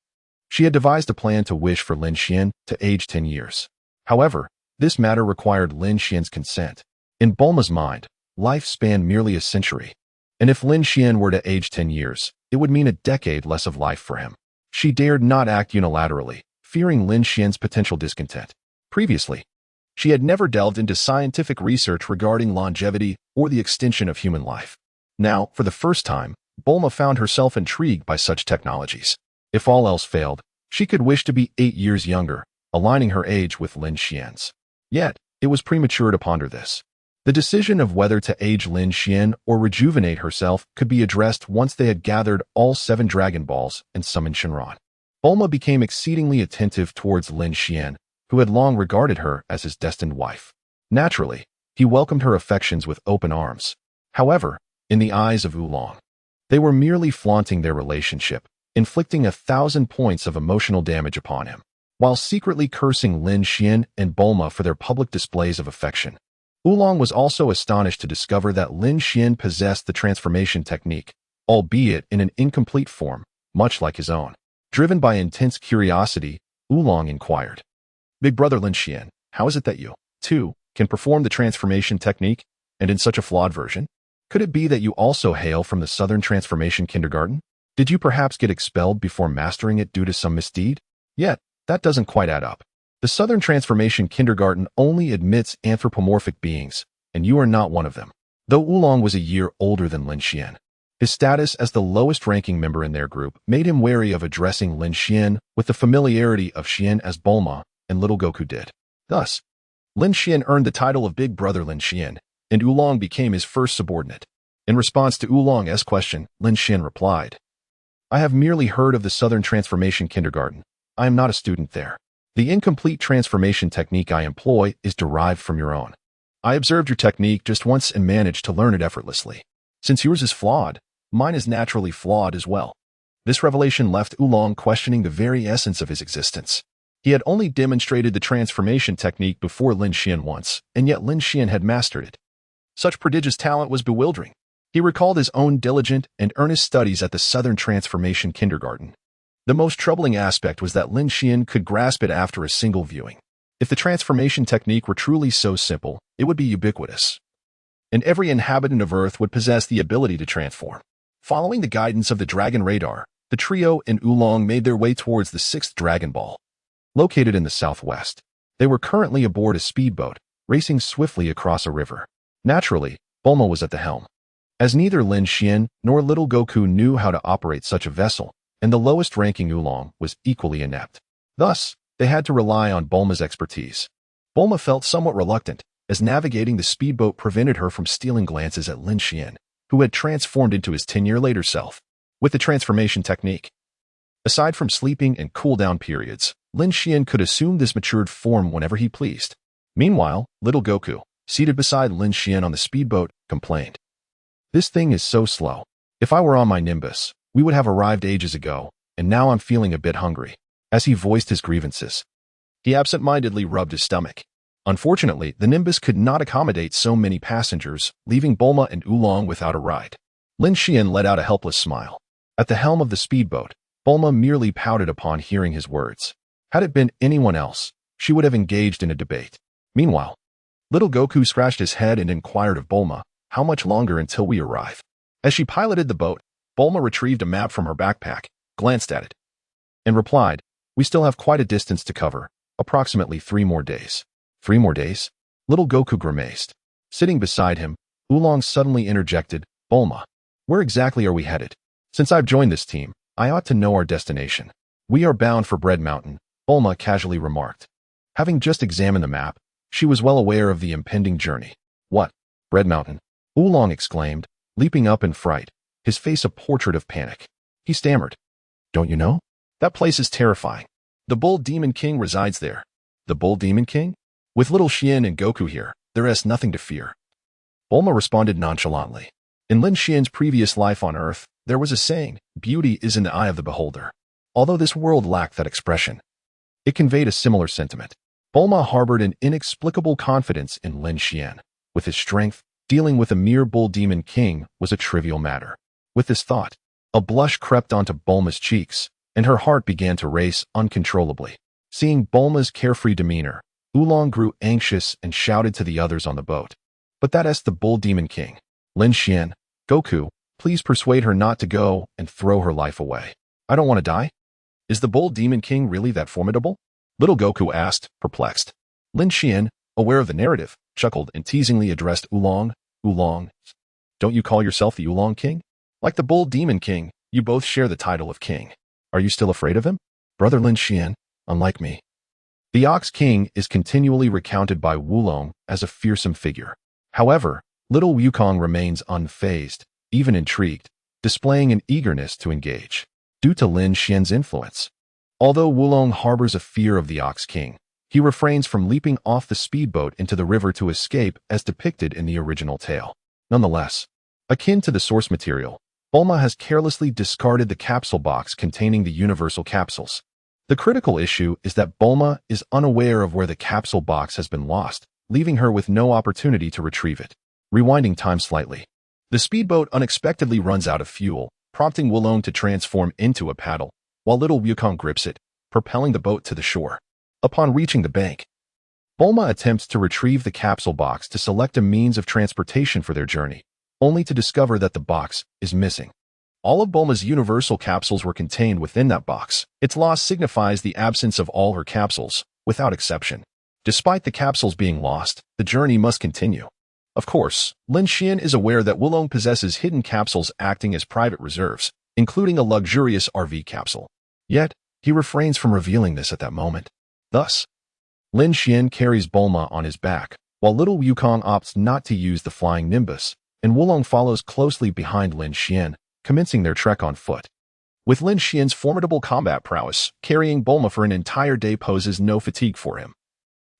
She had devised a plan to wish for Lin Xian to age 10 years. However, this matter required Lin Xian's consent. In Bulma's mind, life spanned merely a century. And if Lin Xian were to age 10 years, it would mean a decade less of life for him. She dared not act unilaterally, fearing Lin Xian's potential discontent. Previously, she had never delved into scientific research regarding longevity or the extension of human life. Now, for the first time, Bulma found herself intrigued by such technologies. If all else failed, she could wish to be 8 years younger, aligning her age with Lin Xian's. Yet, it was premature to ponder this. The decision of whether to age Lin Xian or rejuvenate herself could be addressed once they had gathered all 7 Dragon Balls and summoned Shenron. Bulma became exceedingly attentive towards Lin Xian, who had long regarded her as his destined wife. Naturally, he welcomed her affections with open arms. However, in the eyes of Oolong, they were merely flaunting their relationship, inflicting 1,000 points of emotional damage upon him, while secretly cursing Lin Xian and Bulma for their public displays of affection. Oolong was also astonished to discover that Lin Xian possessed the transformation technique, albeit in an incomplete form, much like his own. Driven by intense curiosity, Oolong inquired, "Big brother Lin Xian, how is it that you, too, can perform the transformation technique, and in such a flawed version? Could it be that you also hail from the Southern Transformation Kindergarten? Did you perhaps get expelled before mastering it due to some misdeed? Yet, that doesn't quite add up. The Southern Transformation Kindergarten only admits anthropomorphic beings, and you are not one of them." Though Oolong was a year older than Lin Xian, his status as the lowest-ranking member in their group made him wary of addressing Lin Xian with the familiarity of Xian as Bulma and little Goku did. Thus, Lin Xian earned the title of Big Brother Lin Xian, and Oolong became his first subordinate. In response to Oolong's question, Lin Xian replied, "I have merely heard of the Southern Transformation Kindergarten. I am not a student there. The incomplete transformation technique I employ is derived from your own. I observed your technique just once and managed to learn it effortlessly. Since yours is flawed, mine is naturally flawed as well." This revelation left Oolong questioning the very essence of his existence. He had only demonstrated the transformation technique before Lin Xian once, and yet Lin Xian had mastered it. Such prodigious talent was bewildering. He recalled his own diligent and earnest studies at the Southern Transformation Kindergarten. The most troubling aspect was that Lin Xian could grasp it after a single viewing. If the transformation technique were truly so simple, it would be ubiquitous, and every inhabitant of Earth would possess the ability to transform. Following the guidance of the Dragon Radar, the trio and Oolong made their way towards the 6th Dragon Ball. Located in the southwest, they were currently aboard a speedboat, racing swiftly across a river. Naturally, Bulma was at the helm. As neither Lin Xian nor little Goku knew how to operate such a vessel, and the lowest-ranking Oolong was equally inept. Thus, they had to rely on Bulma's expertise. Bulma felt somewhat reluctant, as navigating the speedboat prevented her from stealing glances at Lin Xian, who had transformed into his 10-year-later self. With the transformation technique, aside from sleeping and cool-down periods, Lin Xian could assume this matured form whenever he pleased. Meanwhile, little Goku, seated beside Lin Xian on the speedboat, complained, "This thing is so slow. If I were on my Nimbus, we would have arrived ages ago, and now I'm feeling a bit hungry." As he voiced his grievances, he absent-mindedly rubbed his stomach. Unfortunately, the Nimbus could not accommodate so many passengers, leaving Bulma and Oolong without a ride. Lin Xian let out a helpless smile. At the helm of the speedboat, Bulma merely pouted upon hearing his words. Had it been anyone else, she would have engaged in a debate. Meanwhile, little Goku scratched his head and inquired of Bulma, "How much longer until we arrive?" As she piloted the boat, Bulma retrieved a map from her backpack, glanced at it, and replied, "We still have quite a distance to cover, approximately 3 more days." 3 more days? Little Goku grimaced. Sitting beside him, Oolong suddenly interjected, "Bulma, where exactly are we headed? Since I've joined this team, I ought to know our destination." "We are bound for Bread Mountain," Bulma casually remarked. Having just examined the map, she was well aware of the impending journey. "What? Bread Mountain?" Oolong exclaimed, leaping up in fright, his face a portrait of panic. He stammered, "Don't you know? That place is terrifying. The Bull Demon King resides there." "The Bull Demon King? With little Xian and Goku here, there is nothing to fear." Bulma responded nonchalantly. In Lin Xian's previous life on Earth, there was a saying, "Beauty is in the eye of the beholder." Although this world lacked that expression, it conveyed a similar sentiment. Bulma harbored an inexplicable confidence in Lin Xian. With his strength, Dealing with a mere bull demon king was a trivial matter. With this thought, a blush crept onto Bulma's cheeks, and her heart began to race uncontrollably. Seeing Bulma's carefree demeanor, Oolong grew anxious and shouted to the others on the boat. But that's the bull demon king. Lin Xian, Goku, please persuade her not to go and throw her life away. I don't want to die. Is the bull demon king really that formidable? Little Goku asked, perplexed. Lin Xian, aware of the narrative, chuckled and teasingly addressed Oolong. Oolong, don't you call yourself the Oolong king? Like the bull demon king, you both share the title of king. Are you still afraid of him? Brother Lin Xian, unlike me. The Ox King is continually recounted by Oolong as a fearsome figure. However, little Wukong remains unfazed, even intrigued, displaying an eagerness to engage, due to Lin Xian's influence. Although Oolong harbors a fear of the Ox King, he refrains from leaping off the speedboat into the river to escape as depicted in the original tale. Nonetheless, akin to the source material, Bulma has carelessly discarded the capsule box containing the universal capsules. The critical issue is that Bulma is unaware of where the capsule box has been lost, leaving her with no opportunity to retrieve it. Rewinding time slightly. The speedboat unexpectedly runs out of fuel, prompting Oolong to transform into a paddle, while little Wukong grips it, propelling the boat to the shore. Upon reaching the bank, Bulma attempts to retrieve the capsule box to select a means of transportation for their journey, only to discover that the box is missing. All of Bulma's universal capsules were contained within that box. Its loss signifies the absence of all her capsules, without exception. Despite the capsules being lost, the journey must continue. Of course, Lin Xian is aware that Oolong possesses hidden capsules acting as private reserves, including a luxurious RV capsule. Yet, he refrains from revealing this at that moment. Thus, Lin Xian carries Bulma on his back, while little Wukong opts not to use the flying Nimbus, and Oolong follows closely behind Lin Xian, commencing their trek on foot. With Lin Xian's formidable combat prowess, carrying Bulma for an entire day poses no fatigue for him,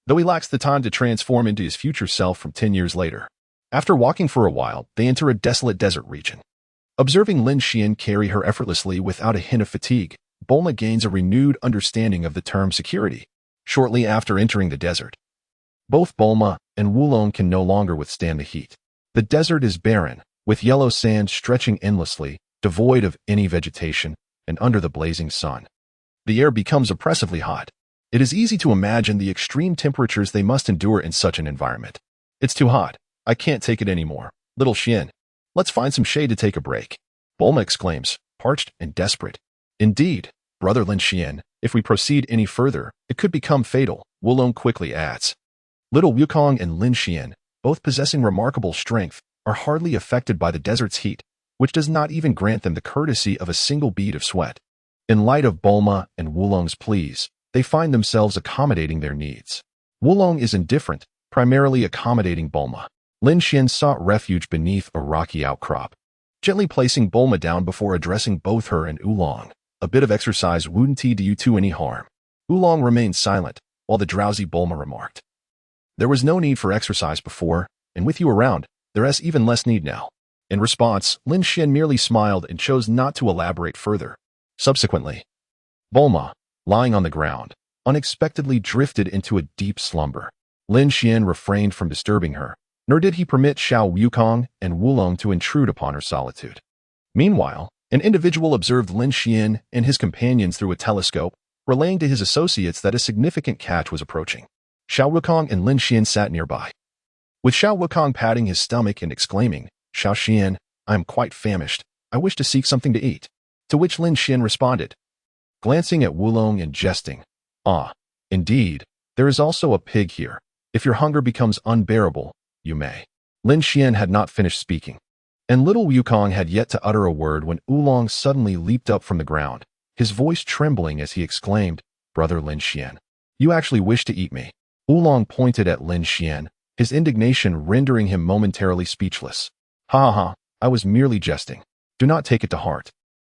though he lacks the time to transform into his future self from 10 years later. After walking for a while, they enter a desolate desert region. Observing Lin Xian carry her effortlessly without a hint of fatigue, Bulma gains a renewed understanding of the term security. Shortly after entering the desert, both Bulma and Oolong can no longer withstand the heat. The desert is barren, with yellow sand stretching endlessly, devoid of any vegetation, and under the blazing sun. The air becomes oppressively hot. It is easy to imagine the extreme temperatures they must endure in such an environment. It's too hot. I can't take it anymore. Little Xian, let's find some shade to take a break. Bulma exclaims, parched and desperate. Indeed, brother Lin Xian, if we proceed any further, it could become fatal, Oolong quickly adds. Little Wukong and Lin Xian, both possessing remarkable strength, are hardly affected by the desert's heat, which does not even grant them the courtesy of a single bead of sweat. In light of Bulma and Oolong's pleas, they find themselves accommodating their needs. Oolong is indifferent, primarily accommodating Bulma. Lin Xian sought refuge beneath a rocky outcrop, gently placing Bulma down before addressing both her and Oolong. A bit of exercise wouldn't do you two any harm. Oolong remained silent, while the drowsy Bulma remarked. There was no need for exercise before, and with you around, there is even less need now. In response, Lin Xian merely smiled and chose not to elaborate further. Subsequently, Bulma, lying on the ground, unexpectedly drifted into a deep slumber. Lin Xian refrained from disturbing her, nor did he permit Xiao Wukong and Oolong to intrude upon her solitude. Meanwhile, an individual observed Lin Xian and his companions through a telescope, relaying to his associates that a significant catch was approaching. Xiao Wukong and Lin Xian sat nearby, with Xiao Wukong patting his stomach and exclaiming, Xiao Xian, I am quite famished. I wish to seek something to eat. To which Lin Xian responded, glancing at Oolong and jesting, Ah, indeed, there is also a pig here. If your hunger becomes unbearable, you may. Lin Xian had not finished speaking, and little Wukong had yet to utter a word when Oolong suddenly leaped up from the ground, his voice trembling as he exclaimed, Brother Lin Xian, you actually wish to eat me. Oolong pointed at Lin Xian, his indignation rendering him momentarily speechless. Ha ha, I was merely jesting. Do not take it to heart.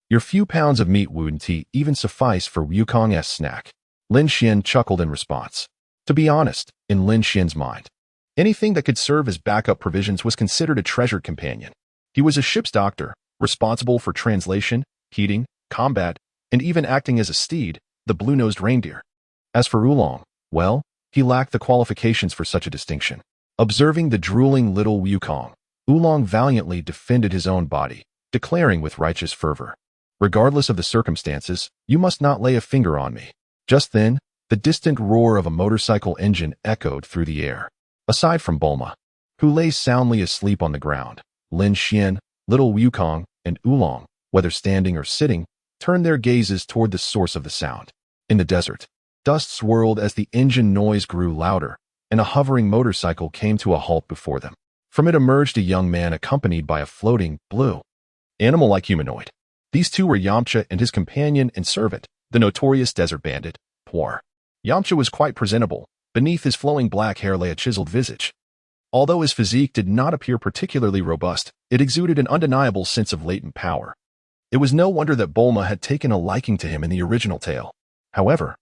Your few pounds of meat wouldn't even suffice for Wukong's snack. Lin Xian chuckled in response. To be honest, in Lin Xian's mind, anything that could serve as backup provisions was considered a treasured companion. He was a ship's doctor, responsible for translation, heating, combat, and even acting as a steed, the blue-nosed reindeer. As for Oolong, well, he lacked the qualifications for such a distinction. Observing the drooling little Wukong, Oolong valiantly defended his own body, declaring with righteous fervor, "Regardless of the circumstances, you must not lay a finger on me." Just then, the distant roar of a motorcycle engine echoed through the air. Aside from Bulma, who lay soundly asleep on the ground, Lin Xian, little Wukong, and Oolong, whether standing or sitting, turned their gazes toward the source of the sound. In the desert, dust swirled as the engine noise grew louder, and a hovering motorcycle came to a halt before them. From it emerged a young man accompanied by a floating, blue, animal-like humanoid. These two were Yamcha and his companion and servant, the notorious desert bandit, Puar. Yamcha was quite presentable. Beneath his flowing black hair lay a chiseled visage. Although his physique did not appear particularly robust, it exuded an undeniable sense of latent power. It was no wonder that Bulma had taken a liking to him in the original tale. However,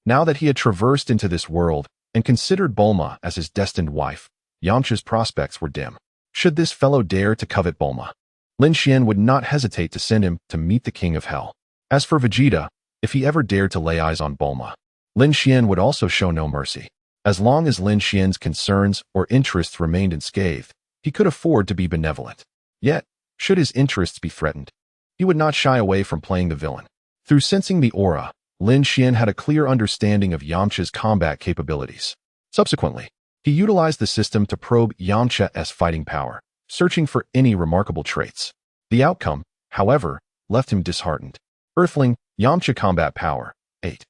now that he had traversed into this world and considered Bulma as his destined wife, Yamcha's prospects were dim. Should this fellow dare to covet Bulma, Lin Xian would not hesitate to send him to meet the King of Hell. As for Vegeta, if he ever dared to lay eyes on Bulma, Lin Xian would also show no mercy. As long as Lin Xian's concerns or interests remained unscathed, he could afford to be benevolent. Yet, should his interests be threatened, he would not shy away from playing the villain. Through sensing the aura, Lin Xian had a clear understanding of Yamcha's combat capabilities. Subsequently, he utilized the system to probe Yamcha's fighting power, searching for any remarkable traits. The outcome, however, left him disheartened. Earthling, Yamcha combat power, 8.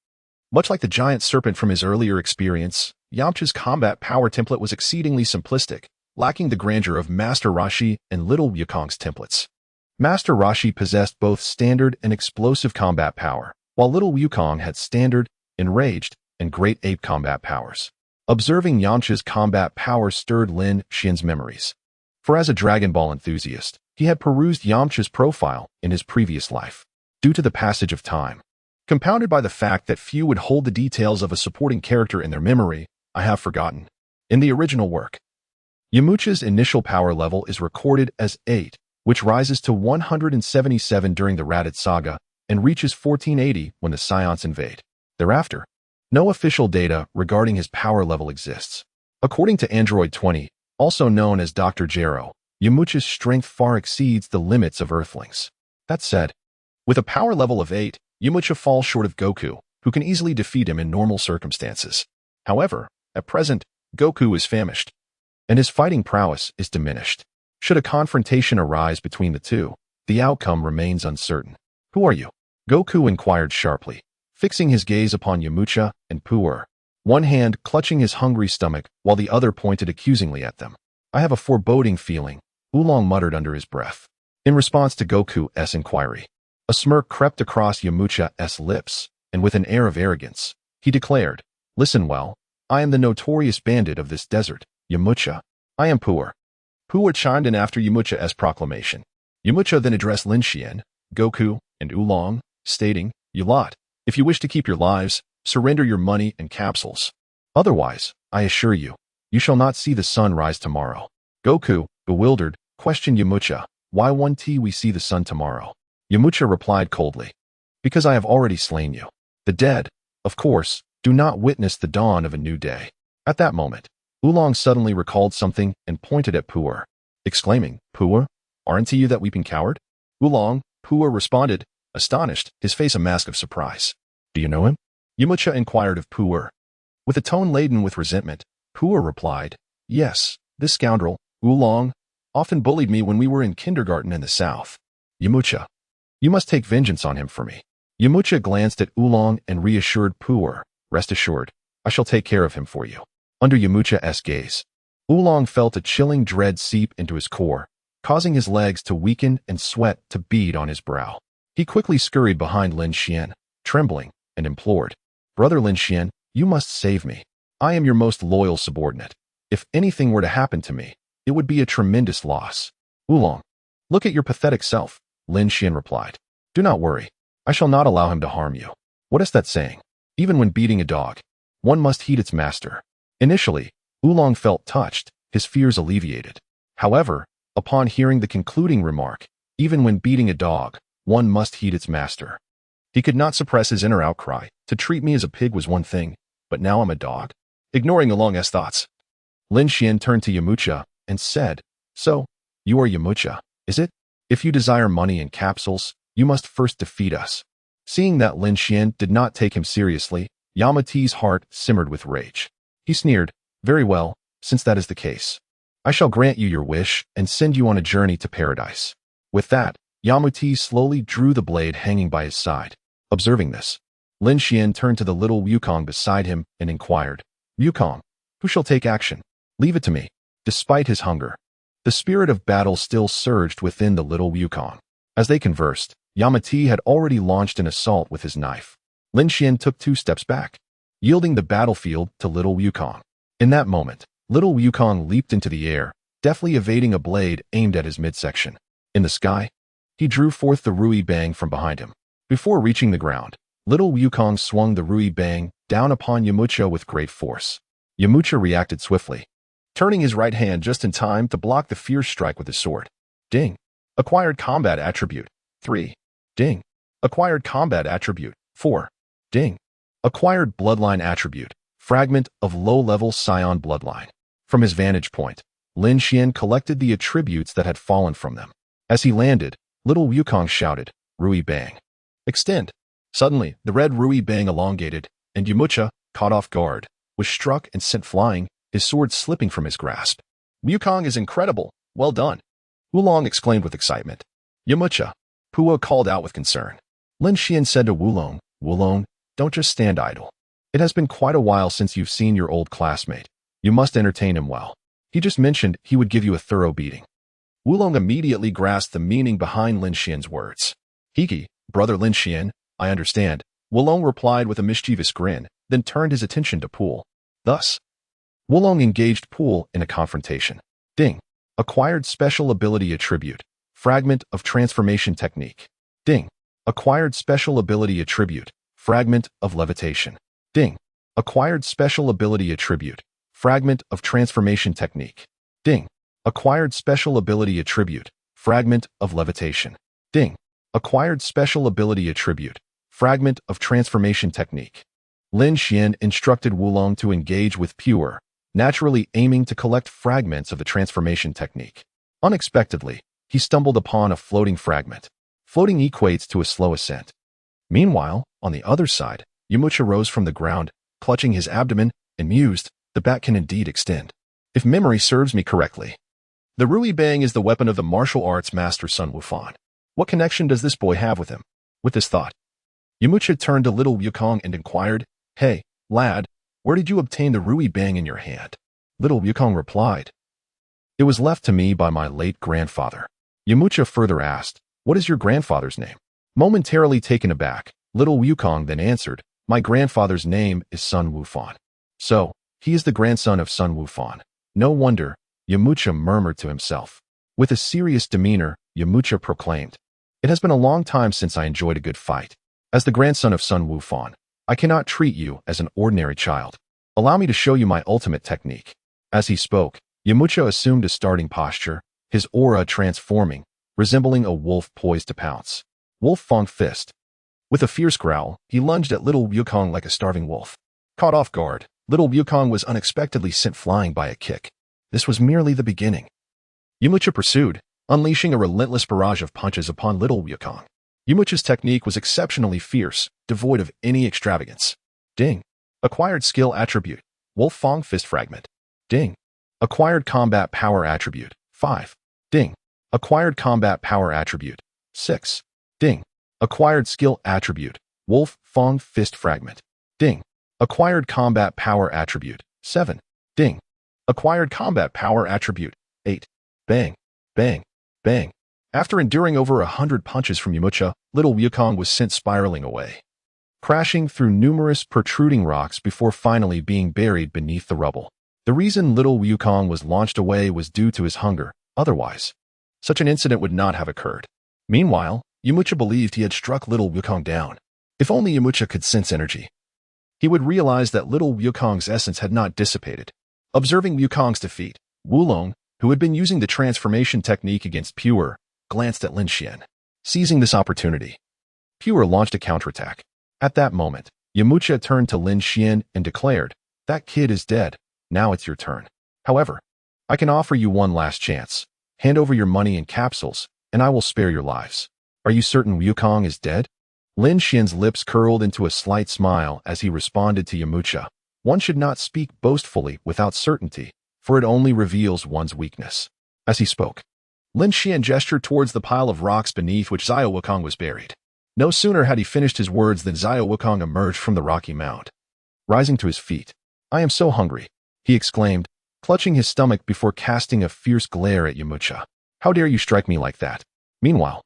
Much like the giant serpent from his earlier experience, Yamcha's combat power template was exceedingly simplistic, lacking the grandeur of Master Roshi and Little Wukong's templates. Master Roshi possessed both standard and explosive combat power, while Little Wukong had standard, enraged, and great ape combat powers. Observing Yamcha's combat power stirred Lin Xian's memories. For as a Dragon Ball enthusiast, he had perused Yamcha's profile in his previous life. Due to the passage of time, compounded by the fact that few would hold the details of a supporting character in their memory, I have forgotten. In the original work, Yamcha's initial power level is recorded as 8, which rises to 177 during the Raditz Saga and reaches 1480 when the Scions invade. Thereafter, no official data regarding his power level exists. According to Android 20, also known as Dr. Gero, Yamcha's strength far exceeds the limits of Earthlings. That said, with a power level of 8, Yamcha falls short of Goku, who can easily defeat him in normal circumstances. However, at present, Goku is famished, and his fighting prowess is diminished. Should a confrontation arise between the two, the outcome remains uncertain. "Who are you?" Goku inquired sharply, fixing his gaze upon Yamcha and Puer, one hand clutching his hungry stomach while the other pointed accusingly at them. "I have a foreboding feeling," Oolong muttered under his breath. In response to Goku's inquiry, a smirk crept across Yamcha's lips, and with an air of arrogance, he declared, "Listen well, I am the notorious bandit of this desert, Yamcha. I am Puer." Puer chimed in after Yamcha's proclamation. Yamcha then addressed Lin Xian, Goku, and Oolong, stating, "You lot, if you wish to keep your lives, surrender your money and capsules. Otherwise, I assure you, you shall not see the sun rise tomorrow." Goku, bewildered, questioned Yamcha, "Why won't we see the sun tomorrow?" Yamcha replied coldly, "Because I have already slain you. The dead, of course, do not witness the dawn of a new day." At that moment, Oolong suddenly recalled something and pointed at Puer, exclaiming, "Puer, aren't you that weeping coward?" "Oolong," Puer responded, astonished, his face a mask of surprise. "Do you know him?" Yamcha inquired of Puer. With a tone laden with resentment, Puer replied, "Yes, this scoundrel, Oolong, often bullied me when we were in kindergarten in the south. Yamcha, you must take vengeance on him for me." Yamcha glanced at Oolong and reassured Puer, "Rest assured, I shall take care of him for you." Under Yamcha's gaze, Oolong felt a chilling dread seep into his core, causing his legs to weaken and sweat to bead on his brow. He quickly scurried behind Lin Xian, trembling, and implored, "Brother Lin Xian, you must save me. I am your most loyal subordinate. If anything were to happen to me, it would be a tremendous loss." "Oolong, look at your pathetic self," Lin Xian replied. "Do not worry. I shall not allow him to harm you. What is that saying? Even when beating a dog, one must heed its master." Initially, Oolong felt touched, his fears alleviated. However, upon hearing the concluding remark, "Even when beating a dog, one must heed its master," he could not suppress his inner outcry. To treat me as a pig was one thing, but now I'm a dog? Ignoring Oolong's thoughts, Lin Xian turned to Yamcha and said, "So, You are Yamucha, is it? If you desire money in capsules, you must first defeat us. Seeing that Lin Xian did not take him seriously, Yamati's heart simmered with rage. He sneered, very well, since that is the case. I shall grant you your wish and send you on a journey to paradise. With that, Yamati slowly drew the blade hanging by his side. Observing this, Lin Xian turned to the little Wukong beside him and inquired, Wukong, who shall take action? Leave it to me. Despite his hunger, the spirit of battle still surged within the little Wukong. As they conversed, Yamati had already launched an assault with his knife. Lin Xian took 2 steps back, yielding the battlefield to little Wukong. In that moment, little Wukong leaped into the air, deftly evading a blade aimed at his midsection. In the sky, he drew forth the Rui Bang from behind him. Before reaching the ground, little Wukong swung the Rui Bang down upon Yamucha with great force. Yamucha reacted swiftly, turning his right hand just in time to block the fierce strike with his sword. Ding. Acquired combat attribute. 3. Ding. Acquired combat attribute. 4. Ding. Acquired bloodline attribute. Fragment of low-level Scion bloodline. From his vantage point, Lin Xian collected the attributes that had fallen from them. As he landed, little Wukong shouted, Rui Bang. Extend. Suddenly, the red Rui Bang elongated, and Yamucha, caught off guard, was struck and sent flying, his sword slipping from his grasp. Wukong is incredible. Well done. Wulong exclaimed with excitement. Yamucha, Puo called out with concern. Lin Xian said to Wulong, Wulong, don't just stand idle. It has been quite a while since you've seen your old classmate. You must entertain him well. He just mentioned he would give you a thorough beating. Wulong immediately grasped the meaning behind Lin Xian's words. Hiki, brother Lin Xian, I understand. Wulong replied with a mischievous grin, then turned his attention to Pool. Thus, Wulong engaged Pool in a confrontation. Ding. Acquired special ability attribute. Fragment of transformation technique. Ding. Acquired special ability attribute. Fragment of levitation. Ding. Acquired special ability attribute. Fragment of transformation technique. Ding. Acquired special ability attribute. Fragment of levitation. Ding. Acquired special ability attribute. Fragment of transformation technique. Lin Xian instructed Wulong to engage with Pure, naturally aiming to collect fragments of the transformation technique. Unexpectedly, he stumbled upon a floating fragment. Floating equates to a slow ascent. Meanwhile, on the other side, Yamucha rose from the ground, clutching his abdomen, and mused, the bat can indeed extend. If memory serves me correctly, the Rui Bang is the weapon of the martial arts master Sun Wufan. What connection does this boy have with him? With this thought, Yamucha turned to little Wukong and inquired, Hey, lad, where did you obtain the Rui Bang in your hand? Little Wukong replied, It was left to me by my late grandfather. Yamucha further asked, What is your grandfather's name? Momentarily taken aback, little Wukong then answered, My grandfather's name is Sun Wufan. So, he is the grandson of Sun Wufan. No wonder, Yamucha murmured to himself. With a serious demeanor, Yamucha proclaimed, It has been a long time since I enjoyed a good fight. As the grandson of Sun Wufan, I cannot treat you as an ordinary child. Allow me to show you my ultimate technique. As he spoke, Yamucha assumed a starting posture, his aura transforming, resembling a wolf poised to pounce. Wolf Fang Fist. With a fierce growl, he lunged at little Wukong like a starving wolf. Caught off guard, little Wukong was unexpectedly sent flying by a kick. This was merely the beginning. Yamucha pursued, unleashing a relentless barrage of punches upon little Wukong. Yamucha's technique was exceptionally fierce, devoid of any extravagance. Ding. Acquired skill attribute. Wolf Fang Fist Fragment. Ding. Acquired combat power attribute. 5. Ding. Acquired combat power attribute. 6. Ding. Acquired skill attribute. Wolf Fang Fist Fragment. Ding. Acquired combat power attribute. 7. Ding. Acquired combat power attribute. 8. Bang. Bang. Bang. After enduring over 100 punches from Yamucha, little Wukong was sent spiraling away, crashing through numerous protruding rocks before finally being buried beneath the rubble. The reason little Wukong was launched away was due to his hunger. Otherwise, such an incident would not have occurred. Meanwhile, Yamucha believed he had struck little Wukong down. If only Yamucha could sense energy, he would realize that little Wukong's essence had not dissipated. Observing Wukong's defeat, Wulong, who had been using the transformation technique against Pure, glanced at Lin Xian. Seizing this opportunity, Pure launched a counterattack. At that moment, Yamucha turned to Lin Xian and declared, That kid is dead. Now it's your turn. However, I can offer you one last chance. Hand over your money in capsules, and I will spare your lives. Are you certain Wukong is dead? Lin Xian's lips curled into a slight smile as he responded to Yamcha. One should not speak boastfully without certainty, for it only reveals one's weakness. As he spoke, Lin Xian gestured towards the pile of rocks beneath which Xiao Wukong was buried. No sooner had he finished his words than Xiao Wukong emerged from the rocky mound. Rising to his feet, "I am so hungry," he exclaimed, clutching his stomach before casting a fierce glare at Yamcha. "How dare you strike me like that?" Meanwhile,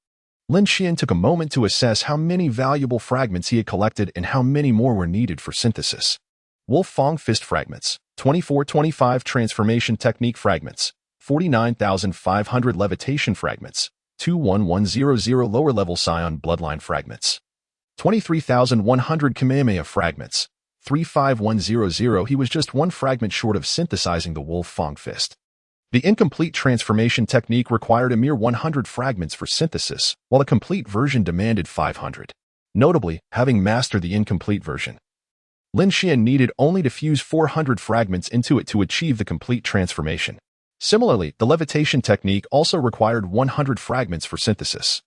Lin Xian took a moment to assess how many valuable fragments he had collected and how many more were needed for synthesis. Wolf Fong Fist Fragments, 2425 Transformation Technique Fragments, 49,500 Levitation Fragments, 21100 Lower Level Scion Bloodline Fragments, 23,100 Kamehameha Fragments, 35100. He was just one fragment short of synthesizing the Wolf Fong Fist. The incomplete transformation technique required a mere 100 fragments for synthesis, while the complete version demanded 500. Notably, having mastered the incomplete version, Lin Xian needed only to fuse 400 fragments into it to achieve the complete transformation. Similarly, the levitation technique also required 100 fragments for synthesis,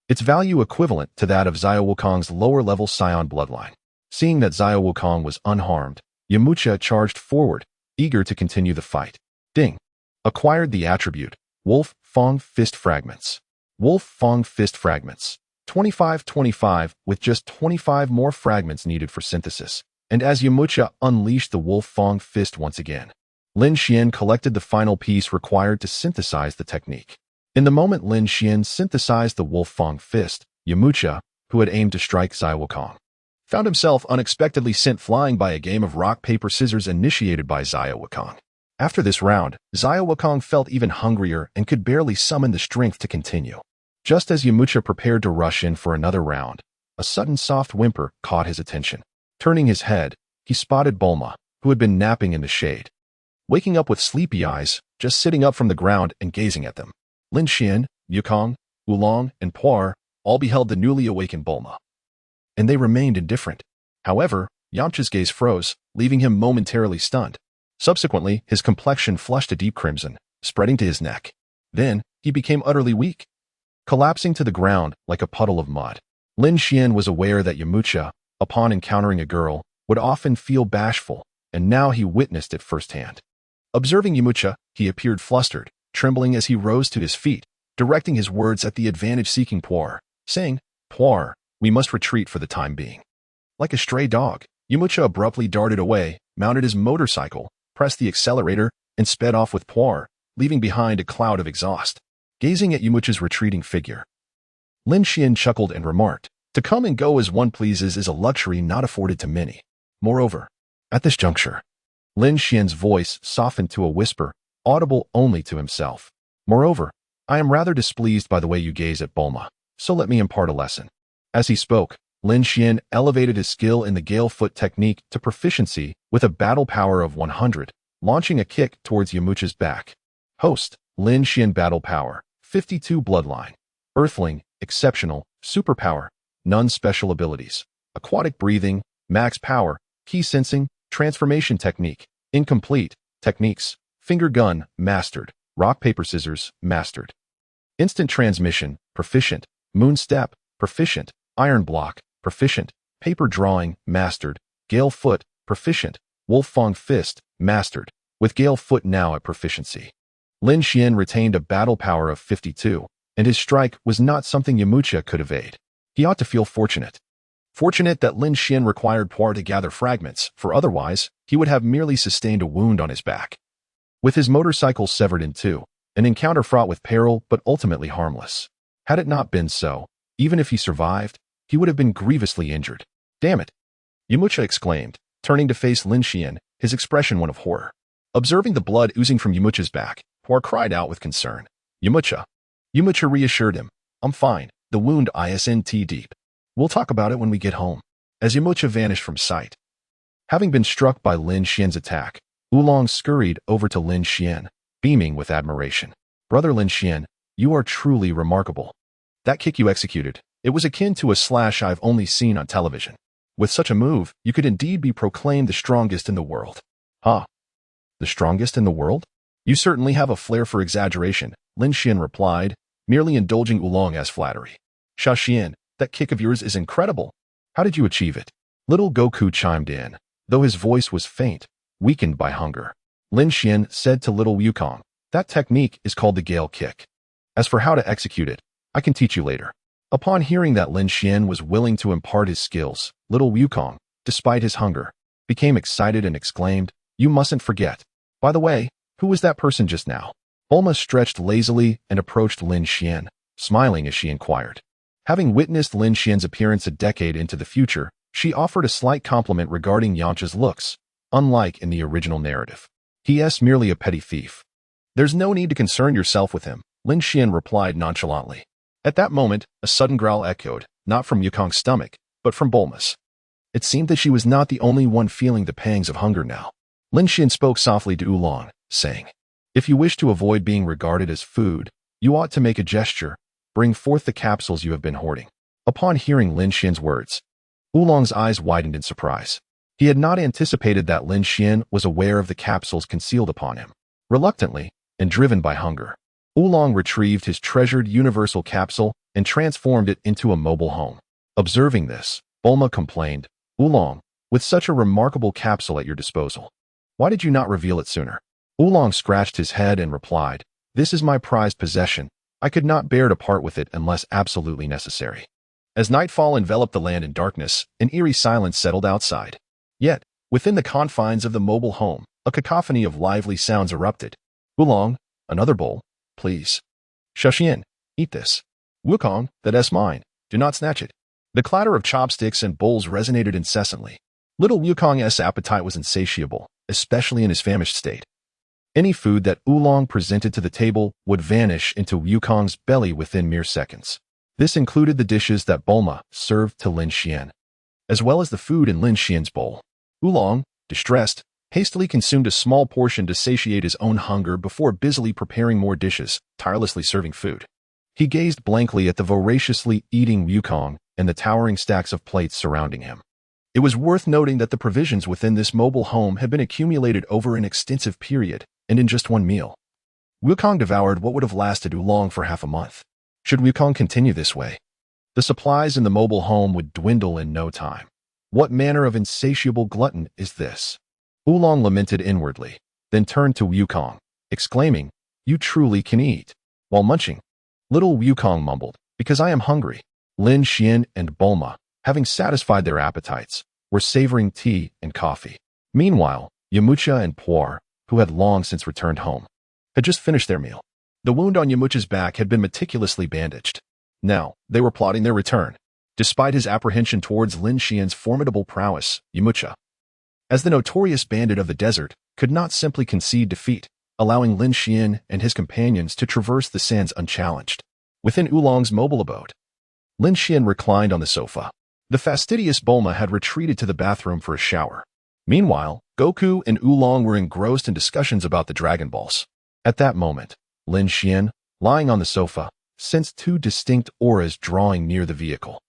its value equivalent to that of Xiao Wukong's lower-level Scion bloodline. Seeing that Xiao Wukong was unharmed, Yamcha charged forward, eager to continue the fight. Ding! Acquired the attribute, Wolf Fong Fist Fragments. Wolf Fong Fist Fragments. 2525, with just 25 more fragments needed for synthesis. And as Yamcha unleashed the Wolf Fong Fist once again, Lin Xian collected the final piece required to synthesize the technique. In the moment Lin Xian synthesized the Wolf Fong Fist, Yamcha, who had aimed to strike Xiao Wukong, found himself unexpectedly sent flying by a game of rock, paper, scissors initiated by Xiao Wukong. After this round, Xiao Wukong felt even hungrier and could barely summon the strength to continue. Just as Yamcha prepared to rush in for another round, a sudden soft whimper caught his attention. Turning his head, he spotted Bulma, who had been napping in the shade. Waking up with sleepy eyes, just sitting up from the ground and gazing at them, Lin Xian, Wukong, Oolong, and Puar all beheld the newly awakened Bulma. And they remained indifferent. However, Yamcha's gaze froze, leaving him momentarily stunned. Subsequently, his complexion flushed a deep crimson, spreading to his neck. Then, he became utterly weak, collapsing to the ground like a puddle of mud. Lin Xian was aware that Yamcha, upon encountering a girl, would often feel bashful, and now he witnessed it firsthand. Observing Yamcha, he appeared flustered, trembling as he rose to his feet, directing his words at the advantage-seeking Puar, saying, "Puar, we must retreat for the time being." Like a stray dog, Yamcha abruptly darted away, mounted his motorcycle, pressed the accelerator, and sped off with Puar, leaving behind a cloud of exhaust. Gazing at Yamcha's retreating figure, Lin Xian chuckled and remarked, "To come and go as one pleases is a luxury not afforded to many." Moreover, at this juncture, Lin Xian's voice softened to a whisper, audible only to himself. "Moreover, I am rather displeased by the way you gaze at Bulma, so let me impart a lesson." As he spoke, Lin Xian elevated his skill in the Gale Foot technique to proficiency with a battle power of 100, launching a kick towards Yamcha's back. Host, Lin Xian Battle Power, 52 Bloodline. Earthling, Exceptional, Superpower, None Special Abilities. Aquatic Breathing, Max Power, Key Sensing, Transformation Technique, Incomplete, Techniques, Finger Gun, Mastered, Rock Paper Scissors, Mastered. Instant Transmission, Proficient, Moon Step, Proficient, Iron Block, Proficient, Paper Drawing, Mastered, Gale Foot, Proficient, Wolf Fong Fist, Mastered, with Gale Foot now at proficiency. Lin Xian retained a battle power of 52, and his strike was not something Yamcha could evade. He ought to feel fortunate. Fortunate that Lin Xian required Puar to gather fragments, for otherwise, he would have merely sustained a wound on his back. With his motorcycle severed in two, an encounter fraught with peril but ultimately harmless. Had it not been so, even if he survived, he would have been grievously injured. "Damn it!" Yamcha exclaimed, turning to face Lin Xian, his expression one of horror. Observing the blood oozing from Yamcha's back, Puar cried out with concern. "Yamcha." Yamcha reassured him, "I'm fine, the wound isn't deep. We'll talk about it when we get home." As Yamcha vanished from sight, having been struck by Lin Xian's attack, Oolong scurried over to Lin Xian, beaming with admiration. "Brother Lin Xian, you are truly remarkable. That kick you executed, it was akin to a slash I've only seen on television. With such a move, you could indeed be proclaimed the strongest in the world." "Huh? The strongest in the world?" You certainly have a flair for exaggeration, Lin Xian replied, merely indulging Oolong's flattery. Sha Xian, that kick of yours is incredible. How did you achieve it? Little Goku chimed in, though his voice was faint, weakened by hunger. Lin Xian said to little Wukong, that technique is called the Gale Kick. As for how to execute it, I can teach you later. Upon hearing that Lin Xian was willing to impart his skills, little Wukong, despite his hunger, became excited and exclaimed, you mustn't forget. By the way, who was that person just now? Bulma stretched lazily and approached Lin Xian, smiling as she inquired. Having witnessed Lin Xian's appearance a decade into the future, she offered a slight compliment regarding Yamcha's looks, unlike in the original narrative. He is merely a petty thief. There's no need to concern yourself with him, Lin Xian replied nonchalantly. At that moment, a sudden growl echoed, not from Wukong's stomach, but from Bulma's. It seemed that she was not the only one feeling the pangs of hunger now. Lin Xian spoke softly to Oolong, saying, if you wish to avoid being regarded as food, you ought to make a gesture, bring forth the capsules you have been hoarding. Upon hearing Lin Xian's words, Oolong's eyes widened in surprise. He had not anticipated that Lin Xian was aware of the capsules concealed upon him. Reluctantly, and driven by hunger, Oolong retrieved his treasured universal capsule and transformed it into a mobile home. Observing this, Bulma complained, Oolong, with such a remarkable capsule at your disposal, why did you not reveal it sooner? Oolong scratched his head and replied, this is my prized possession. I could not bear to part with it unless absolutely necessary. As nightfall enveloped the land in darkness, an eerie silence settled outside. Yet, within the confines of the mobile home, a cacophony of lively sounds erupted. Oolong, another bowl, please. Sha Xian, eat this. Wukong, that's mine. Do not snatch it. The clatter of chopsticks and bowls resonated incessantly. Little Wukong's appetite was insatiable, especially in his famished state. Any food that Oolong presented to the table would vanish into Wukong's belly within mere seconds. This included the dishes that Bulma served to Lin Xian, as well as the food in Lin Xian's bowl. Oolong, distressed, hastily consumed a small portion to satiate his own hunger before busily preparing more dishes, tirelessly serving food. He gazed blankly at the voraciously eating Wukong and the towering stacks of plates surrounding him. It was worth noting that the provisions within this mobile home had been accumulated over an extensive period, and in just one meal. Wukong devoured what would have lasted Oolong for half a month. Should Wukong continue this way, the supplies in the mobile home would dwindle in no time. What manner of insatiable glutton is this? Oolong lamented inwardly, then turned to Wukong, exclaiming, you truly can eat. While munching, little Wukong mumbled, because I am hungry. Lin Xian and Bulma, having satisfied their appetites, were savoring tea and coffee. Meanwhile, Yamcha and Puar, who had long since returned home, had just finished their meal. The wound on Yamcha's back had been meticulously bandaged. Now, they were plotting their return. Despite his apprehension towards Lin Xian's formidable prowess, Yamcha, as the notorious bandit of the desert, could not simply concede defeat, allowing Lin Xian and his companions to traverse the sands unchallenged. Within Oolong's mobile abode, Lin Xian reclined on the sofa. The fastidious Bulma had retreated to the bathroom for a shower. Meanwhile, Goku and Oolong were engrossed in discussions about the Dragon Balls. At that moment, Lin Xian, lying on the sofa, sensed two distinct auras drawing near the vehicle.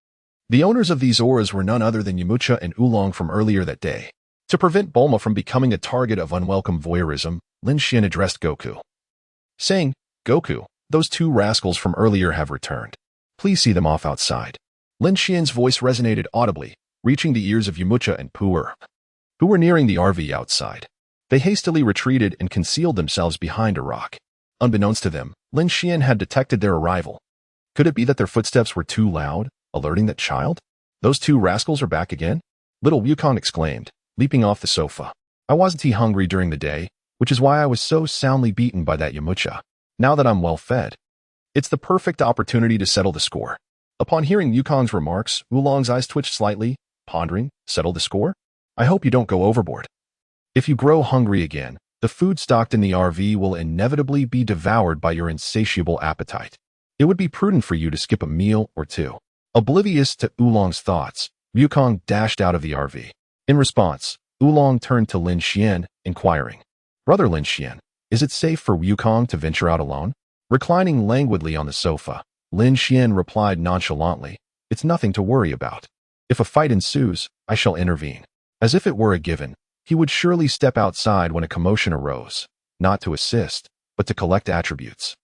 The owners of these auras were none other than Yamcha and Oolong from earlier that day. To prevent Bulma from becoming a target of unwelcome voyeurism, Lin Xian addressed Goku, saying, Goku, those two rascals from earlier have returned. Please see them off outside. Lin Xian's voice resonated audibly, reaching the ears of Yamcha and Puar, who were nearing the RV outside. They hastily retreated and concealed themselves behind a rock. Unbeknownst to them, Lin Xian had detected their arrival. Could it be that their footsteps were too loud, alerting that child? Those two rascals are back again? Little Wukong exclaimed, leaping off the sofa. I wasn't hungry during the day, which is why I was so soundly beaten by that Yamcha. Now that I'm well fed, it's the perfect opportunity to settle the score. Upon hearing Wukong's remarks, Oolong's eyes twitched slightly, pondering, settle the score? I hope you don't go overboard. If you grow hungry again, the food stocked in the RV will inevitably be devoured by your insatiable appetite. It would be prudent for you to skip a meal or two. Oblivious to Oolong's thoughts, Wukong dashed out of the RV. In response, Oolong turned to Lin Xian, inquiring, Brother Lin Xian, is it safe for Wukong to venture out alone? Reclining languidly on the sofa, Lin Xian replied nonchalantly, It's nothing to worry about. If a fight ensues, I shall intervene. As if it were a given, he would surely step outside when a commotion arose. not to assist, but to collect attributes.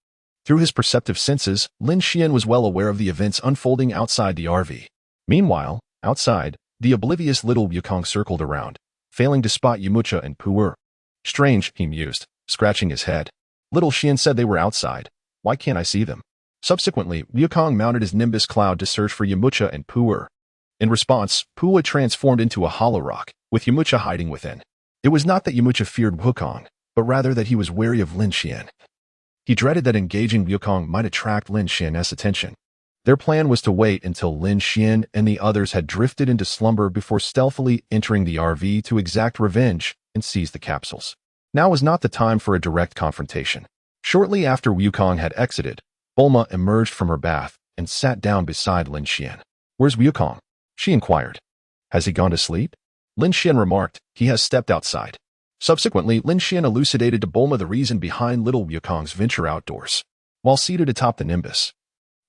Through his perceptive senses, Lin Xian was well aware of the events unfolding outside the RV. Meanwhile, outside, the oblivious little Wukong circled around, failing to spot Yamcha and Pu'er. Strange, he mused, scratching his head. Little Xian said they were outside. Why can't I see them? Subsequently, Wukong mounted his Nimbus cloud to search for Yamcha and Pu'er. In response, Pu'er transformed into a hollow rock, with Yamcha hiding within. It was not that Yamcha feared Wukong, but rather that he was wary of Lin Xian. He dreaded that engaging Wukong might attract Lin Xian's attention. Their plan was to wait until Lin Xian and the others had drifted into slumber before stealthily entering the RV to exact revenge and seize the capsules. Now was not the time for a direct confrontation. Shortly after Wukong had exited, Bulma emerged from her bath and sat down beside Lin Xian. Where's Wukong? She inquired. Has he gone to sleep? Lin Xian remarked, he has stepped outside. Subsequently, Lin Xian elucidated to Bulma the reason behind little Wukong's venture outdoors. While seated atop the Nimbus,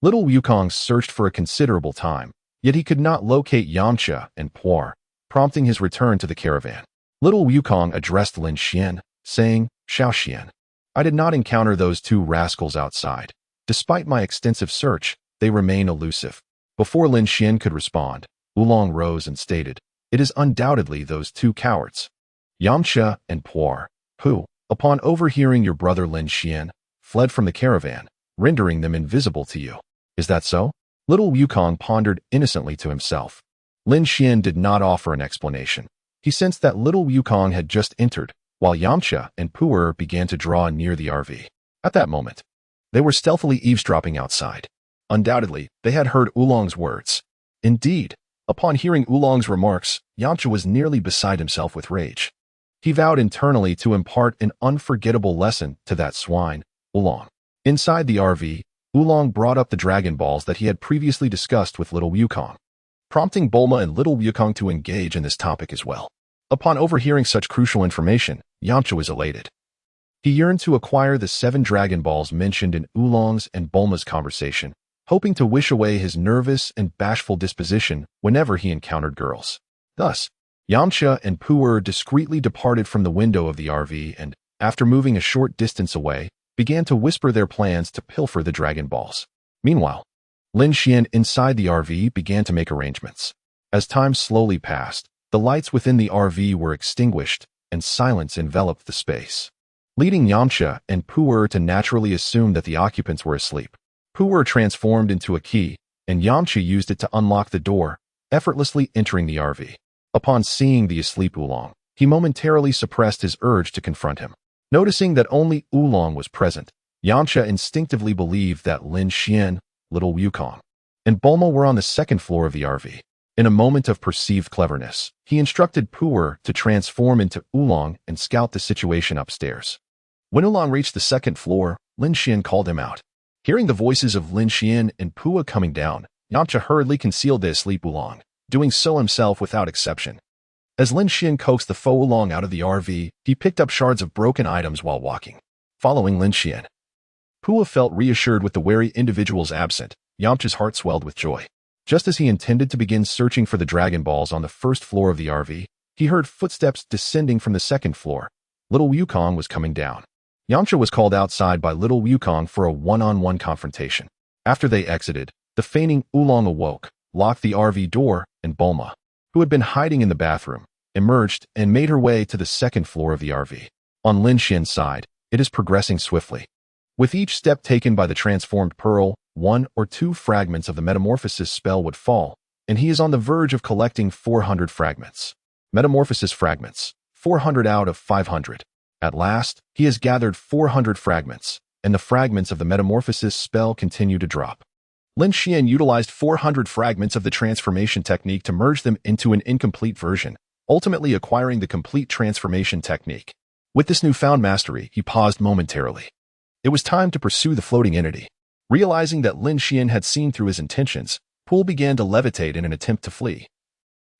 little Wukong searched for a considerable time, yet he could not locate Yamcha and Pu'er, prompting his return to the caravan. Little Wukong addressed Lin Xian, saying, Xiao Xian, I did not encounter those two rascals outside. Despite my extensive search, they remain elusive. Before Lin Xian could respond, Oolong rose and stated, it is undoubtedly those two cowards, Yamcha and Pu'er, who, upon overhearing your brother Lin Xian, fled from the caravan, rendering them invisible to you. Is that so? Little Wukong pondered innocently to himself. Lin Xian did not offer an explanation. He sensed that little Wukong had just entered, while Yamcha and Pu'er began to draw near the RV. At that moment, they were stealthily eavesdropping outside. Undoubtedly, they had heard Oolong's words. Indeed, upon hearing Oolong's remarks, Yamcha was nearly beside himself with rage. He vowed internally to impart an unforgettable lesson to that swine, Oolong. Inside the RV, Oolong brought up the Dragon Balls that he had previously discussed with little Wukong, prompting Bulma and little Wukong to engage in this topic as well. Upon overhearing such crucial information, Yamcha was elated. He yearned to acquire the 7 Dragon Balls mentioned in Oolong's and Bulma's conversation, hoping to wish away his nervous and bashful disposition whenever he encountered girls. Thus, Yamcha and Pu'er discreetly departed from the window of the RV and, after moving a short distance away, began to whisper their plans to pilfer the Dragon Balls. Meanwhile, Lin Xian inside the RV began to make arrangements. As time slowly passed, the lights within the RV were extinguished and silence enveloped the space, leading Yamcha and Pu'er to naturally assume that the occupants were asleep. Pu'er transformed into a key, and Yamcha used it to unlock the door, effortlessly entering the RV. Upon seeing the asleep Oolong, he momentarily suppressed his urge to confront him. Noticing that only Oolong was present, Yamcha instinctively believed that Lin Xian, little Wukong, and Bulma were on the second floor of the RV. In a moment of perceived cleverness, he instructed Pu'er to transform into Oolong and scout the situation upstairs. When Oolong reached the second floor, Lin Xian called him out. Hearing the voices of Lin Xian and Pu'er coming down, Yamcha hurriedly concealed the asleep Oolong, doing so himself without exception. As Lin Xian coaxed the faux Oolong out of the RV, he picked up shards of broken items while walking. Following Lin Xian, Pu'er felt reassured with the wary individuals absent. Yamcha's heart swelled with joy. Just as he intended to begin searching for the Dragon Balls on the first floor of the RV, he heard footsteps descending from the second floor. Little Wukong was coming down. Yamcha was called outside by little Wukong for a one-on-one confrontation. After they exited, the feigning Oolong awoke, locked the RV door, and Bulma, who had been hiding in the bathroom, emerged and made her way to the second floor of the RV. On Lin Xian's side, it is progressing swiftly. With each step taken by the transformed Pearl, 1 or 2 fragments of the metamorphosis spell would fall, and he is on the verge of collecting 400 fragments. Metamorphosis fragments, 400 out of 500. At last, he has gathered 400 fragments, and the fragments of the metamorphosis spell continue to drop. Lin Xian utilized 400 fragments of the transformation technique to merge them into an incomplete version, ultimately acquiring the complete transformation technique. With this newfound mastery, he paused momentarily. It was time to pursue the floating entity. Realizing that Lin Xian had seen through his intentions, Poole began to levitate in an attempt to flee,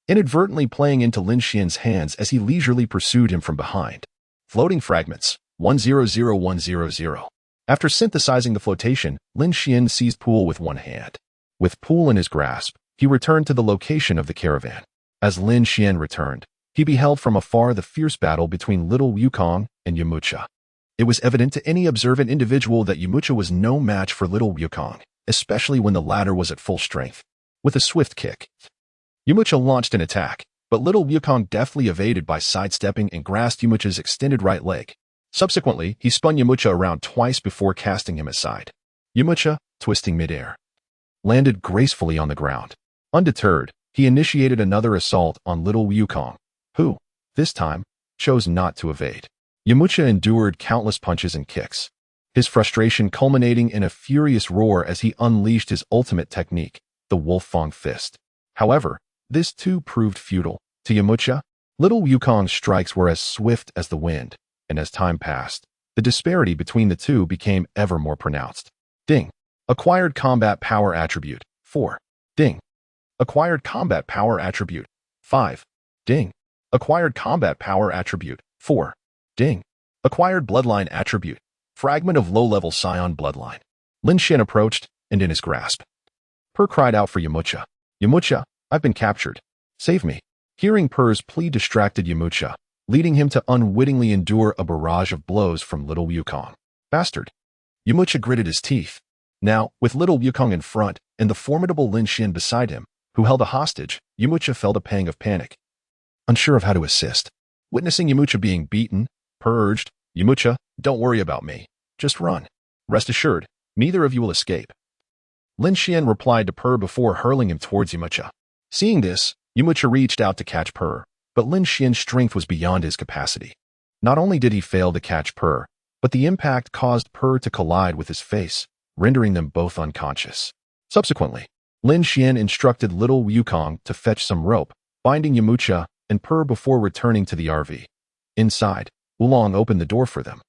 inadvertently playing into Lin Xian's hands as he leisurely pursued him from behind. Floating fragments, 100100. After synthesizing the flotation, Lin Xian seized Poole with one hand. With Poole in his grasp, he returned to the location of the caravan. As Lin Xian returned, he beheld from afar the fierce battle between little Wukong and Yamcha. It was evident to any observant individual that Yamcha was no match for little Wukong, especially when the latter was at full strength. With a swift kick, Yamcha launched an attack, but little Wukong deftly evaded by sidestepping and grasped Yamcha's extended right leg. Subsequently, he spun Yamcha around twice before casting him aside. Yamcha, twisting midair, landed gracefully on the ground. Undeterred, he initiated another assault on little Wukong, who, this time, chose not to evade. Yamcha endured countless punches and kicks, his frustration culminating in a furious roar as he unleashed his ultimate technique, the Wolf Fang Fist. However, this too proved futile. To Yamcha, little Wukong's strikes were as swift as the wind, and as time passed, the disparity between the two became ever more pronounced. Ding. Acquired Combat Power Attribute 4. Ding. Acquired Combat Power Attribute 5. Ding. Acquired Combat Power Attribute 4. Ding. Acquired Bloodline Attribute. Fragment of low-level Scion Bloodline. Lin Xian approached, and in his grasp, Per cried out for Yamcha. Yamcha, I've been captured. Save me. Hearing Per's plea distracted Yamcha, leading him to unwittingly endure a barrage of blows from little Wukong. Bastard. Yamcha gritted his teeth. Now, with little Wukong in front and the formidable Lin Xian beside him, who held a hostage, Yamcha felt a pang of panic. Unsure of how to assist. Witnessing Yamcha being beaten, Per urged, Yamcha, don't worry about me. Just run. Rest assured, neither of you will escape. Lin Xian replied to Per before hurling him towards Yamcha. Seeing this, Yamcha reached out to catch Per, but Lin Xian's strength was beyond his capacity. Not only did he fail to catch Per, but the impact caused Per to collide with his face, rendering them both unconscious. Subsequently, Lin Xian instructed little Wukong to fetch some rope, binding Yamcha and Per before returning to the RV. Inside, Oolong opened the door for them.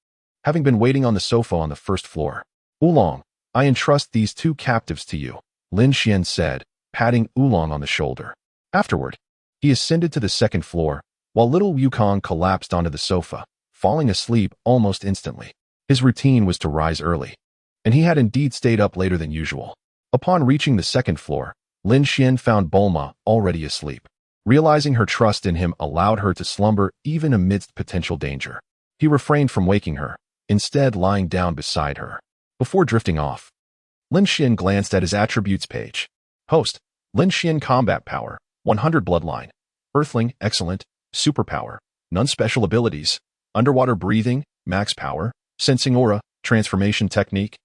Having been waiting on the sofa on the first floor, Oolong, I entrust these two captives to you, Lin Xian said, patting Oolong on the shoulder. Afterward, he ascended to the second floor, while little Wukong collapsed onto the sofa, falling asleep almost instantly. His routine was to rise early, and he had indeed stayed up later than usual. Upon reaching the second floor, Lin Xian found Bulma already asleep. Realizing her trust in him allowed her to slumber even amidst potential danger. He refrained from waking her, instead lying down beside her. Before drifting off, Lin Xian glanced at his attributes page. Host, Lin Xian Combat Power, 100 Bloodline. Earthling, Excellent. Superpower, none special abilities. Underwater Breathing, Max Power. Sensing Aura, Transformation Technique.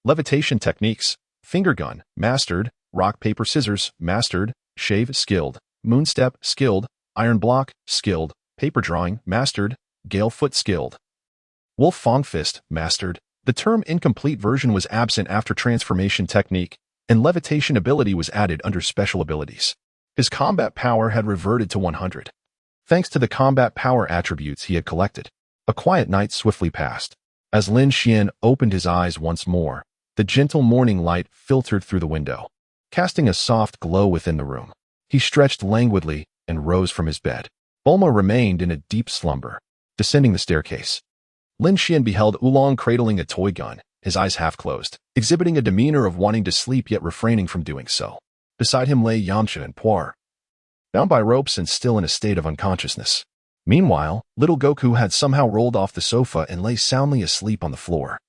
Levitation Techniques, Finger Gun, Mastered. Rock, Paper, Scissors, Mastered. Shave, Skilled. Moonstep, Skilled. Iron Block, Skilled. Paper Drawing, Mastered. Gale Foot, Skilled. Wolf Fang Fist, Mastered. The term Incomplete version was absent after Transformation Technique, and Levitation ability was added under Special Abilities. His combat power had reverted to 100. Thanks to the combat power attributes he had collected, a quiet night swiftly passed. As Lin Xian opened his eyes once more, the gentle morning light filtered through the window, casting a soft glow within the room. He stretched languidly and rose from his bed. Bulma remained in a deep slumber. Descending the staircase, Lin Xian beheld Oolong cradling a toy gun, his eyes half closed, exhibiting a demeanor of wanting to sleep yet refraining from doing so. Beside him lay Yamcha and Puar, bound by ropes and still in a state of unconsciousness. Meanwhile, little Goku had somehow rolled off the sofa and lay soundly asleep on the floor,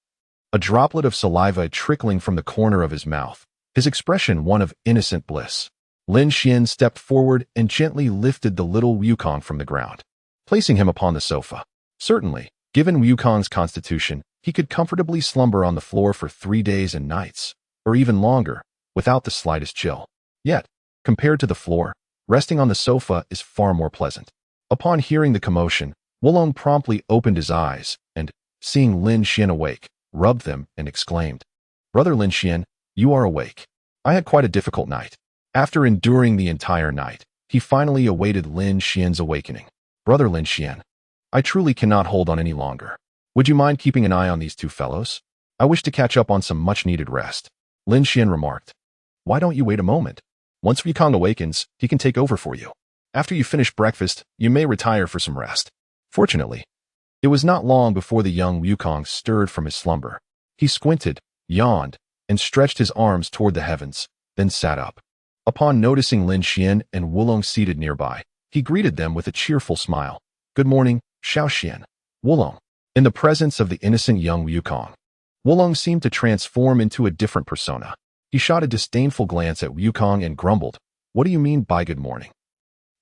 a droplet of saliva trickling from the corner of his mouth, his expression one of innocent bliss. Lin Xian stepped forward and gently lifted the little Wukong from the ground, placing him upon the sofa. Certainly, given Wukong's constitution, he could comfortably slumber on the floor for 3 days and nights, or even longer, without the slightest chill. Yet, compared to the floor, resting on the sofa is far more pleasant. Upon hearing the commotion, Wulong promptly opened his eyes and, seeing Lin Xian awake, rubbed them and exclaimed, "Brother Lin Xian, you are awake. I had quite a difficult night." After enduring the entire night, he finally awaited Lin Xian's awakening. "Brother Lin Xian, I truly cannot hold on any longer. Would you mind keeping an eye on these two fellows? I wish to catch up on some much-needed rest." Lin Xian remarked, "Why don't you wait a moment? Once Wukong awakens, he can take over for you. After you finish breakfast, you may retire for some rest." Fortunately, it was not long before the young Wukong stirred from his slumber. He squinted, yawned, and stretched his arms toward the heavens, then sat up. Upon noticing Lin Xian and Wulong seated nearby, he greeted them with a cheerful smile. "Good morning, Xiao Xian. Wulong." In the presence of the innocent young Wukong, Wulong seemed to transform into a different persona. He shot a disdainful glance at Wukong and grumbled, "What do you mean by good morning?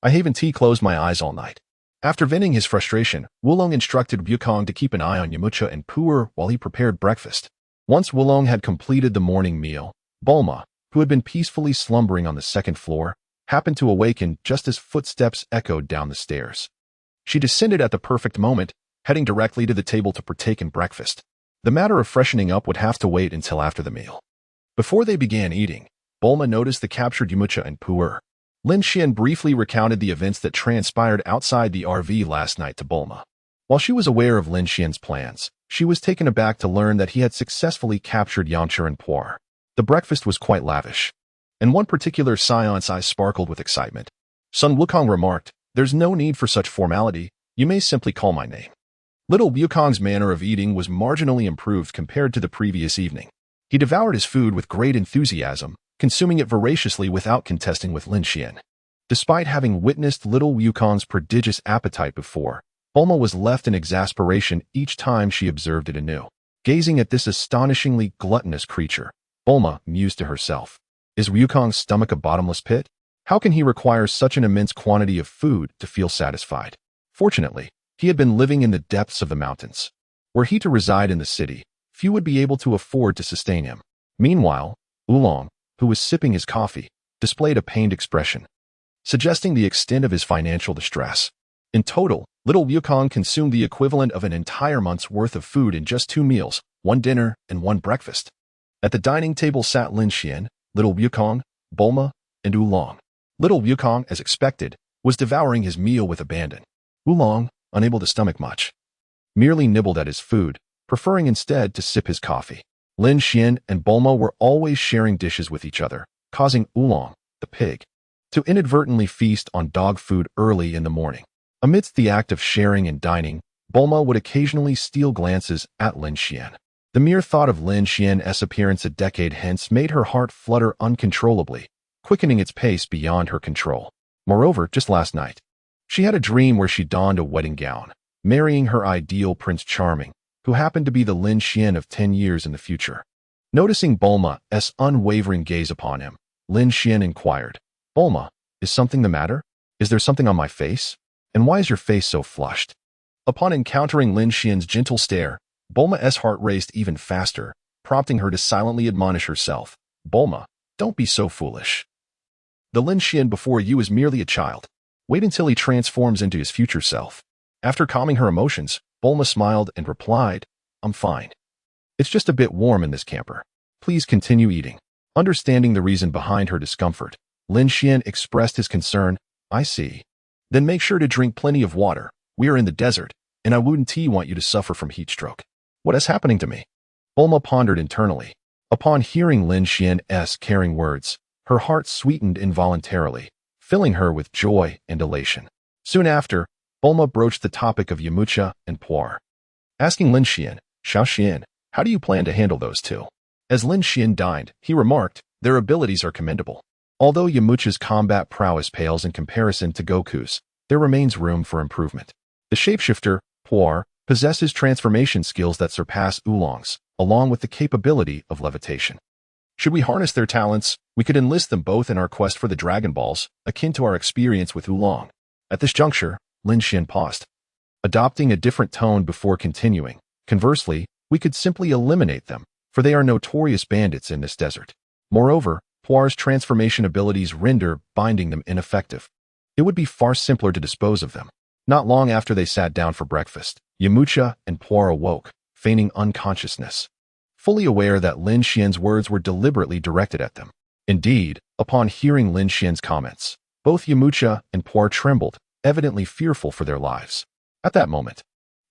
I haven't closed my eyes all night." After venting his frustration, Wulong instructed Wukong to keep an eye on Yamucha and Pu'er while he prepared breakfast. Once Wulong had completed the morning meal, Bulma, who had been peacefully slumbering on the second floor, happened to awaken just as footsteps echoed down the stairs. She descended at the perfect moment, heading directly to the table to partake in breakfast. The matter of freshening up would have to wait until after the meal. Before they began eating, Bulma noticed the captured Yamucha and Pu'er. Lin Xian briefly recounted the events that transpired outside the RV last night to Bulma. While she was aware of Lin Xian's plans, she was taken aback to learn that he had successfully captured Yamcha and Pu'er. The breakfast was quite lavish. In one particular Scion's eyes sparkled with excitement. Sun Wukong remarked, "There's no need for such formality. You may simply call my name." Little Wukong's manner of eating was marginally improved compared to the previous evening. He devoured his food with great enthusiasm, consuming it voraciously without contesting with Lin Xian. Despite having witnessed little Wukong's prodigious appetite before, Bulma was left in exasperation each time she observed it anew. Gazing at this astonishingly gluttonous creature, Bulma mused to herself, "Is Wukong's stomach a bottomless pit? How can he require such an immense quantity of food to feel satisfied?" Fortunately, he had been living in the depths of the mountains. Were he to reside in the city, few would be able to afford to sustain him. Meanwhile, Oolong, who was sipping his coffee, displayed a pained expression, suggesting the extent of his financial distress. In total, little Wukong consumed the equivalent of an entire month's worth of food in just 2 meals, 1 dinner and 1 breakfast. At the dining table sat Lin Xian, little Wukong, Bulma, and Oolong. Little Wukong, as expected, was devouring his meal with abandon. Oolong, unable to stomach much, merely nibbled at his food, preferring instead to sip his coffee. Lin Xian and Bulma were always sharing dishes with each other, causing Oolong, the pig, to inadvertently feast on dog food early in the morning. Amidst the act of sharing and dining, Bulma would occasionally steal glances at Lin Xian. The mere thought of Lin Xian's appearance a decade hence made her heart flutter uncontrollably, quickening its pace beyond her control. Moreover, just last night, she had a dream where she donned a wedding gown, marrying her ideal Prince Charming, who happened to be the Lin Xian of 10 years in the future. Noticing Bulma's unwavering gaze upon him, Lin Xian inquired, "Bulma, is something the matter? Is there something on my face? And why is your face so flushed?" Upon encountering Lin Xian's gentle stare, Bulma's heart raced even faster, prompting her to silently admonish herself, "Bulma, don't be so foolish. The Lin Xian before you is merely a child. Wait until he transforms into his future self." After calming her emotions, Bulma smiled and replied, "I'm fine. It's just a bit warm in this camper. Please continue eating." Understanding the reason behind her discomfort, Lin Xian expressed his concern, "I see. Then make sure to drink plenty of water. We are in the desert, and I wouldn't want you to suffer from heat stroke." "What is happening to me?" Bulma pondered internally. Upon hearing Lin Xian's caring words, her heart sweetened involuntarily, filling her with joy and elation. Soon after, Bulma broached the topic of Yamucha and Pu'er, asking Lin Xian, "Xiao Xian, how do you plan to handle those two?" As Lin Xian dined, he remarked, "Their abilities are commendable. Although Yamucha's combat prowess pales in comparison to Goku's, there remains room for improvement. The shapeshifter, Pu'er, possesses transformation skills that surpass Oolong's, along with the capability of levitation. Should we harness their talents, we could enlist them both in our quest for the Dragon Balls, akin to our experience with Oolong." At this juncture, Lin Xian paused, adopting a different tone before continuing. "Conversely, we could simply eliminate them, for they are notorious bandits in this desert. Moreover, Pu'er's transformation abilities render binding them ineffective. It would be far simpler to dispose of them." Not long after they sat down for breakfast, Yamucha and Pu'er awoke, feigning unconsciousness, fully aware that Lin Xian's words were deliberately directed at them. Indeed, upon hearing Lin Xian's comments, both Yamucha and Pu'er trembled, evidently fearful for their lives. At that moment,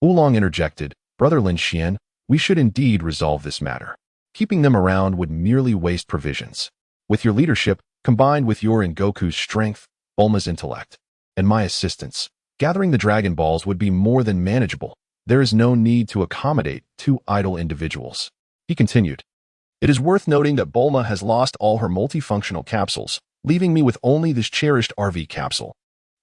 Oolong interjected, "Brother Lin Xian, we should indeed resolve this matter. Keeping them around would merely waste provisions. With your leadership, combined with your and Goku's strength, Bulma's intellect, and my assistance, gathering the Dragon Balls would be more than manageable. There is no need to accommodate 2 idle individuals." He continued, "It is worth noting that Bulma has lost all her multifunctional capsules, leaving me with only this cherished RV capsule.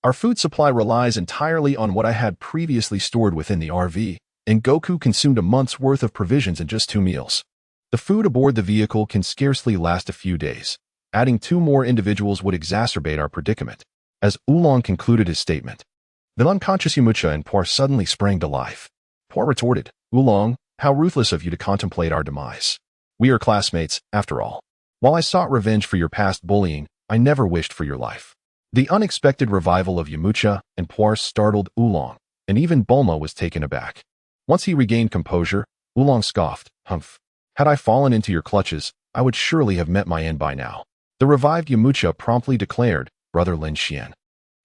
Our food supply relies entirely on what I had previously stored within the RV, and Goku consumed a month's worth of provisions in just 2 meals. The food aboard the vehicle can scarcely last a few days. Adding 2 more individuals would exacerbate our predicament. As Oolong concluded his statement, the unconscious Yamcha and Poir suddenly sprang to life. Poir retorted, "Oolong, how ruthless of you to contemplate our demise. We are classmates, after all. While I sought revenge for your past bullying, I never wished for your life." The unexpected revival of Yamcha and Poir startled Oolong, and even Bulma was taken aback. Once he regained composure, Oolong scoffed, "Humph. Had I fallen into your clutches, I would surely have met my end by now." The revived Yamcha promptly declared, "Brother Lin Xian,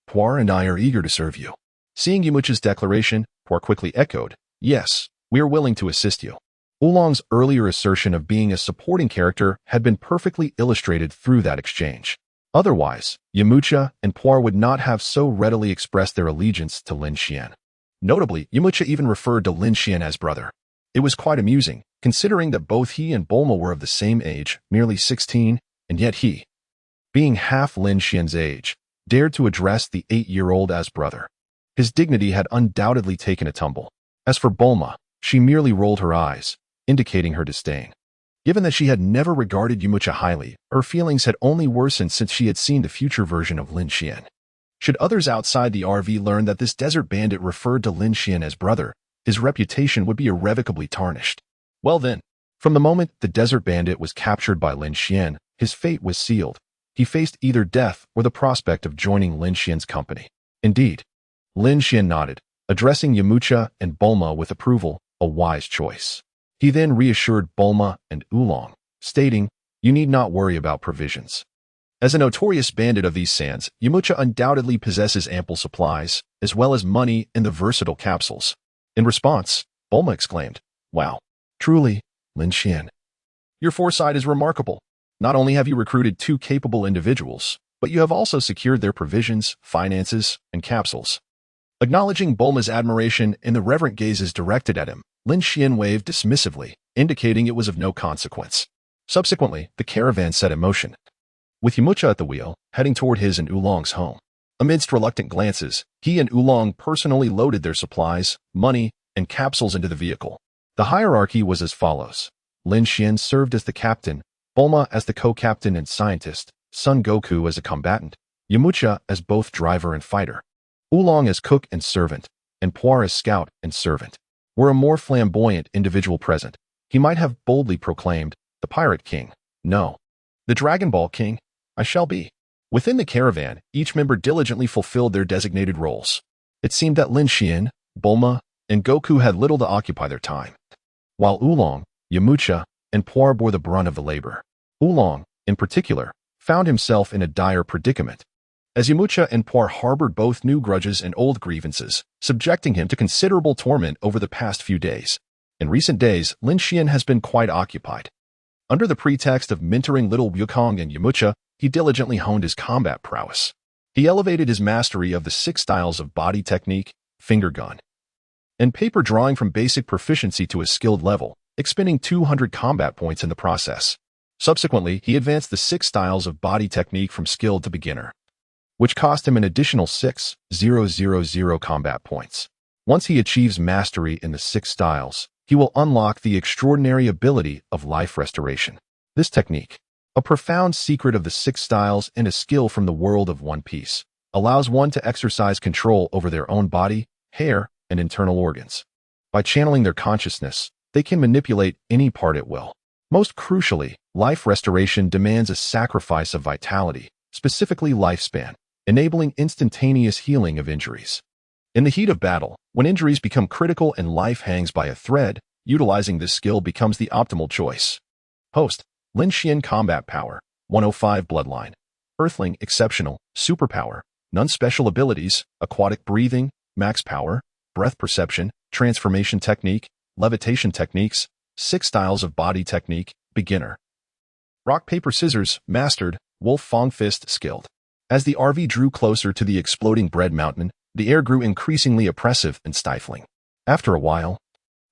Poir and I are eager to serve you." Seeing Yamcha's declaration, Poir quickly echoed, "Yes, we are willing to assist you." Oolong's earlier assertion of being a supporting character had been perfectly illustrated through that exchange. Otherwise, Yamcha and Poir would not have so readily expressed their allegiance to Lin Xian. Notably, Yamcha even referred to Lin Xian as brother. It was quite amusing, considering that both he and Bulma were of the same age, merely 16, and yet he, being half Lin Xian's age, dared to address the 8-year-old as brother. His dignity had undoubtedly taken a tumble. As for Bulma, she merely rolled her eyes, indicating her disdain. Given that she had never regarded Yamcha highly, her feelings had only worsened since she had seen the future version of Lin Xian. Should others outside the RV learn that this desert bandit referred to Lin Xian as brother, his reputation would be irrevocably tarnished. Well then, from the moment the desert bandit was captured by Lin Xian, his fate was sealed. He faced either death or the prospect of joining Lin Xian's company. Indeed, Lin Xian nodded, addressing Yamcha and Bulma with approval, a wise choice. He then reassured Bulma and Oolong, stating, "You need not worry about provisions." As a notorious bandit of these sands, Yamcha undoubtedly possesses ample supplies, as well as money and the versatile capsules. In response, Bulma exclaimed, "Wow, truly, Lin Xian, your foresight is remarkable. Not only have you recruited 2 capable individuals, but you have also secured their provisions, finances, and capsules." Acknowledging Bulma's admiration and the reverent gazes directed at him, Lin Xian waved dismissively, indicating it was of no consequence. Subsequently, the caravan set in motion, with Yamcha at the wheel, heading toward his and Oolong's home. Amidst reluctant glances, he and Oolong personally loaded their supplies, money, and capsules into the vehicle. The hierarchy was as follows. Lin Xian served as the captain, Bulma as the co-captain and scientist, Son Goku as a combatant, Yamcha as both driver and fighter, Oolong as cook and servant, and Poir as scout and servant. Were a more flamboyant individual present, he might have boldly proclaimed, "The Pirate King. No, the Dragon Ball King. I shall be." Within the caravan, each member diligently fulfilled their designated roles. It seemed that Lin Xian, Bulma, and Goku had little to occupy their time, while Oolong, Yamcha, and Poir bore the brunt of the labor. Oolong, in particular, found himself in a dire predicament, as Yamcha and Poir harbored both new grudges and old grievances, subjecting him to considerable torment over the past few days. In recent days, Lin Xian has been quite occupied. Under the pretext of mentoring little Wukong and Yamcha, he diligently honed his combat prowess. He elevated his mastery of the 6 styles of body technique, finger gun, and paper drawing from basic proficiency to a skilled level, expending 200 combat points in the process. Subsequently, he advanced the 6 styles of body technique from skilled to beginner, which cost him an additional 6,000 combat points. Once he achieves mastery in the 6 styles, he will unlock the extraordinary ability of life restoration. This technique, a profound secret of the 6 styles and a skill from the world of One Piece, allows one to exercise control over their own body, hair, and internal organs. By channeling their consciousness, they can manipulate any part at will. Most crucially, life restoration demands a sacrifice of vitality, specifically lifespan, enabling instantaneous healing of injuries. In the heat of battle, when injuries become critical and life hangs by a thread, utilizing this skill becomes the optimal choice. Host: Lin Xian Combat Power, 105 Bloodline. Earthling Exceptional, Superpower, None Special Abilities, Aquatic Breathing, Max Power, Breath Perception, Transformation Technique, Levitation Techniques, 6 Styles of Body Technique, Beginner. Rock Paper Scissors, Mastered, Wolf Fong Fist, Skilled. As the RV drew closer to the exploding bread mountain, the air grew increasingly oppressive and stifling. After a while,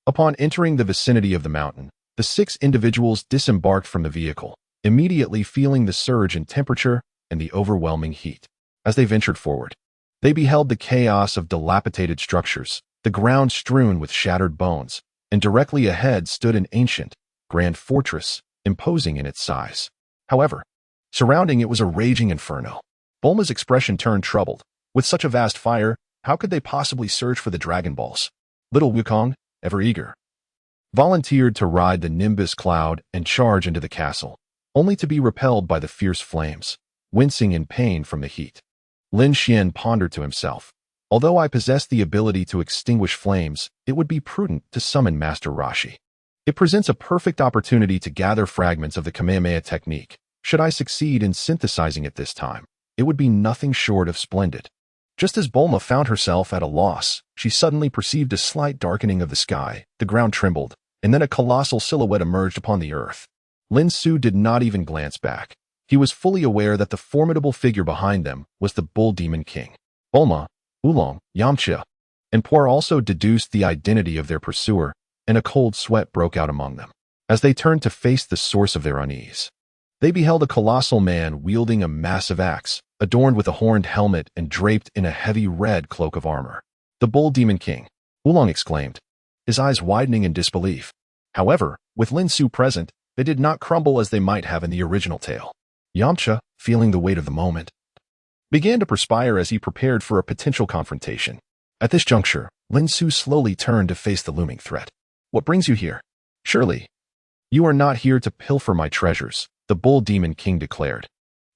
upon entering the vicinity of the mountain, the 6 individuals disembarked from the vehicle, immediately feeling the surge in temperature and the overwhelming heat. As they ventured forward, they beheld the chaos of dilapidated structures, the ground strewn with shattered bones, and directly ahead stood an ancient, grand fortress, imposing in its size. However, surrounding it was a raging inferno. Bulma's expression turned troubled. With such a vast fire, how could they possibly search for the Dragon Balls? Little Wukong, ever eager, volunteered to ride the Nimbus cloud and charge into the castle, only to be repelled by the fierce flames, wincing in pain from the heat. Lin Xian pondered to himself. Although I possess the ability to extinguish flames, it would be prudent to summon Master Roshi. It presents a perfect opportunity to gather fragments of the Kamehameha technique. Should I succeed in synthesizing it this time, it would be nothing short of splendid. Just as Bulma found herself at a loss, she suddenly perceived a slight darkening of the sky, the ground trembled, and then a colossal silhouette emerged upon the earth. Lin Su did not even glance back. He was fully aware that the formidable figure behind them was the Bull Demon King. Bulma, Oolong, Yamcha, and Por also deduced the identity of their pursuer, and a cold sweat broke out among them. As they turned to face the source of their unease, they beheld a colossal man wielding a massive axe, adorned with a horned helmet and draped in a heavy red cloak of armor. The Bull Demon King, Oolong exclaimed, his eyes widening in disbelief. However, with Lin Su present, they did not crumble as they might have in the original tale. Yamcha, feeling the weight of the moment, began to perspire as he prepared for a potential confrontation. At this juncture, Lin Su slowly turned to face the looming threat. What brings you here? Surely, you are not here to pilfer my treasures, the Bull Demon King declared,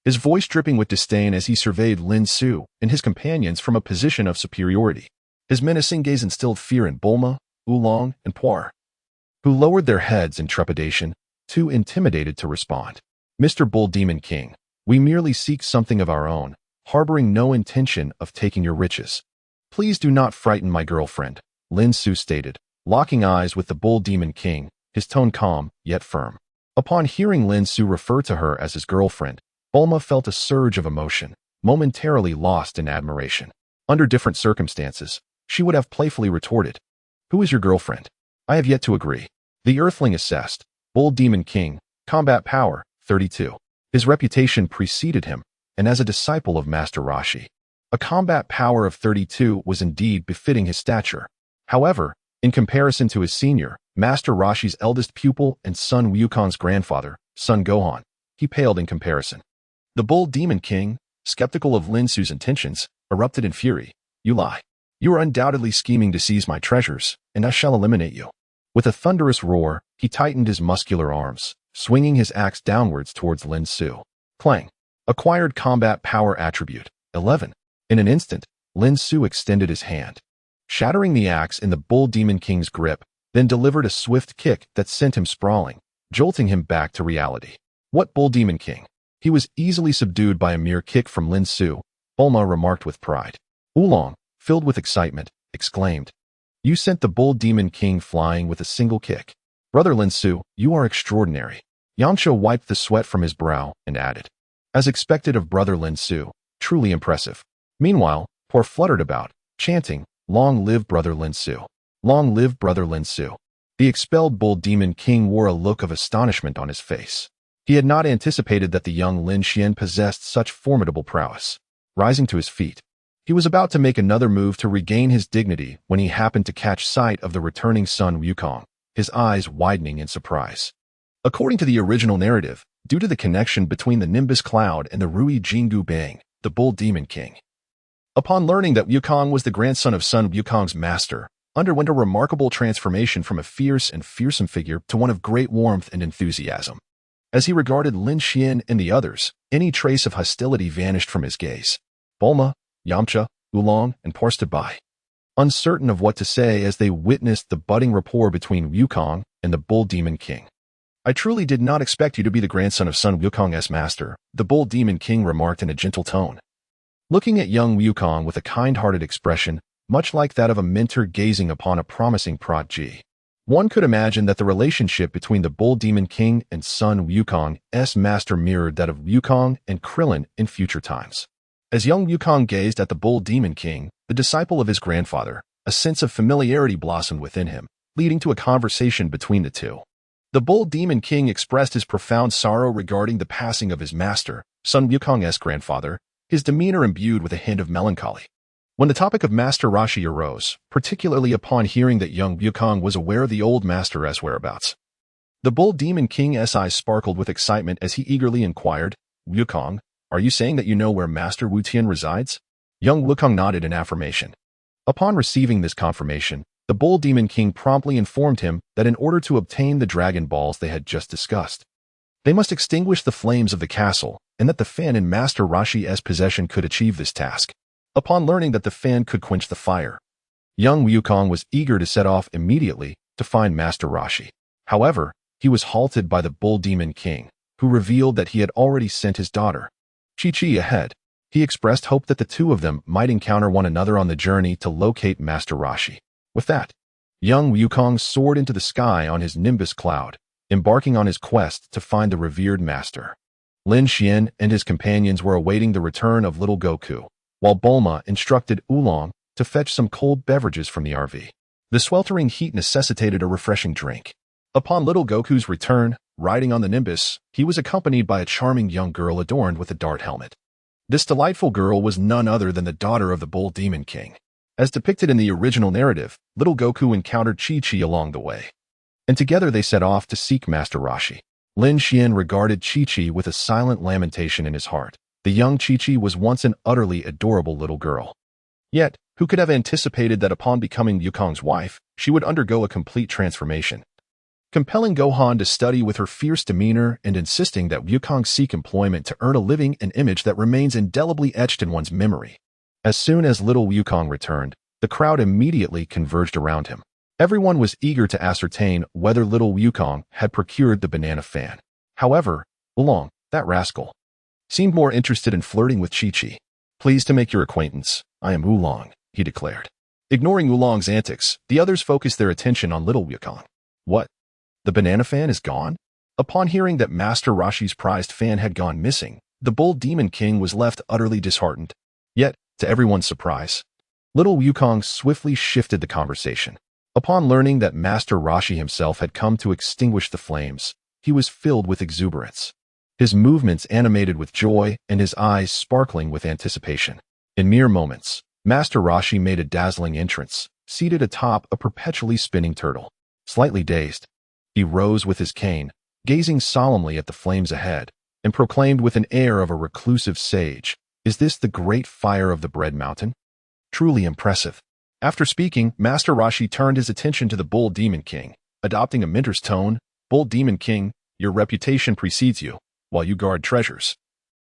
his voice dripping with disdain as he surveyed Lin Su and his companions from a position of superiority. His menacing gaze instilled fear in Bulma, Oolong, and Puar, who lowered their heads in trepidation, too intimidated to respond. Mr. Bull Demon King, we merely seek something of our own, harboring no intention of taking your riches. Please do not frighten my girlfriend, Lin Su stated, locking eyes with the Bull Demon King, his tone calm, yet firm. Upon hearing Lin Su refer to her as his girlfriend, Bulma felt a surge of emotion, momentarily lost in admiration. Under different circumstances, she would have playfully retorted, "Who is your girlfriend? I have yet to agree." The Earthling assessed, Bull Demon King, combat power, 32. His reputation preceded him, and as a disciple of Master Roshi, a combat power of 32 was indeed befitting his stature. However, in comparison to his senior, Master Roshi's eldest pupil and son Wukong's grandfather, Son Gohan, he paled in comparison. The Bull Demon King, skeptical of Lin Su's intentions, erupted in fury. "You lie. You are undoubtedly scheming to seize my treasures, and I shall eliminate you." With a thunderous roar, he tightened his muscular arms, swinging his axe downwards towards Lin Su. Clang. Acquired combat power attribute, 11. In an instant, Lin Su extended his hand, shattering the axe in the Bull Demon King's grip, then delivered a swift kick that sent him sprawling, jolting him back to reality. What Bull Demon King? He was easily subdued by a mere kick from Lin Su, Bulma remarked with pride. Oolong, filled with excitement, exclaimed, "You sent the Bull Demon King flying with a single kick. Brother Lin Su, you are extraordinary." Yamcha wiped the sweat from his brow and added, "As expected of Brother Lin Su, truly impressive." Meanwhile, Por fluttered about, chanting, "Long live Brother Lin Su! Long live Brother Lin Su!" The expelled Bull Demon King wore a look of astonishment on his face. He had not anticipated that the young Lin Xian possessed such formidable prowess. Rising to his feet, he was about to make another move to regain his dignity when he happened to catch sight of the returning son Wukong, his eyes widening in surprise. According to the original narrative, due to the connection between the Nimbus Cloud and the Rui Jingu Bang, the Bull Demon King, upon learning that Wukong was the grandson of Son Wukong's master, underwent a remarkable transformation from a fierce and fearsome figure to one of great warmth and enthusiasm. As he regarded Lin Xian and the others, any trace of hostility vanished from his gaze. Bulma, Yamcha, Oolong, and Por stood by, uncertain of what to say as they witnessed the budding rapport between Wukong and the Bull Demon King. "I truly did not expect you to be the grandson of Son Wukong's master," the Bull Demon King remarked in a gentle tone, looking at young Wukong with a kind-hearted expression, much like that of a mentor gazing upon a promising prodigy. One could imagine that the relationship between the Bull Demon King and Son Wukong's master mirrored that of Wukong and Krillin in future times. As young Wukong gazed at the Bull Demon King, the disciple of his grandfather, a sense of familiarity blossomed within him, leading to a conversation between the two. The Bull Demon King expressed his profound sorrow regarding the passing of his master, Son Wukong's grandfather, his demeanor imbued with a hint of melancholy. When the topic of Master Rashi arose, particularly upon hearing that young Wukong was aware of the old master's whereabouts, the Bull Demon King's eyes sparkled with excitement as he eagerly inquired, "Wukong, are you saying that you know where Master Wu Tian resides?" Young Wukong nodded in affirmation. Upon receiving this confirmation, the Bull Demon King promptly informed him that in order to obtain the Dragon Balls they had just discussed, they must extinguish the flames of the castle, and that the fan in Master Rashi's possession could achieve this task. Upon learning that the fan could quench the fire, young Wukong was eager to set off immediately to find Master Rashi. However, he was halted by the Bull Demon King, who revealed that he had already sent his daughter, Chi-Chi, ahead. He expressed hope that the two of them might encounter one another on the journey to locate Master Rashi. With that, young Wukong soared into the sky on his Nimbus cloud, embarking on his quest to find the revered master. Lin Xian and his companions were awaiting the return of little Goku, while Bulma instructed Oolong to fetch some cold beverages from the RV. The sweltering heat necessitated a refreshing drink. Upon little Goku's return, riding on the Nimbus, he was accompanied by a charming young girl adorned with a dart helmet. This delightful girl was none other than the daughter of the Bull Demon King. As depicted in the original narrative, little Goku encountered Chi-Chi along the way, and together they set off to seek Master Rashi. Lin Xian regarded Chi-Chi with a silent lamentation in his heart. The young Chi-Chi was once an utterly adorable little girl. Yet, who could have anticipated that upon becoming Wukong's wife, she would undergo a complete transformation, compelling Gohan to study with her fierce demeanor and insisting that Wukong seek employment to earn a living, an image that remains indelibly etched in one's memory. As soon as little Wukong returned, the crowd immediately converged around him. Everyone was eager to ascertain whether little Wukong had procured the banana fan. However, Oolong, that rascal, seemed more interested in flirting with Chi-Chi. "Pleased to make your acquaintance. I am Oolong," he declared. Ignoring Oolong's antics, the others focused their attention on little Wukong. "What? The banana fan is gone?" Upon hearing that Master Rashi's prized fan had gone missing, the Bull Demon King was left utterly disheartened. Yet, to everyone's surprise, little Wukong swiftly shifted the conversation. Upon learning that Master Rashi himself had come to extinguish the flames, he was filled with exuberance, his movements animated with joy and his eyes sparkling with anticipation. In mere moments, Master Rashi made a dazzling entrance, seated atop a perpetually spinning turtle. Slightly dazed, he rose with his cane, gazing solemnly at the flames ahead, and proclaimed with an air of a reclusive sage, "Is this the great fire of the Bread Mountain? Truly impressive." After speaking, Master Rashi turned his attention to the Bull Demon King, adopting a mentor's tone. "Bull Demon King, your reputation precedes you, while you guard treasures.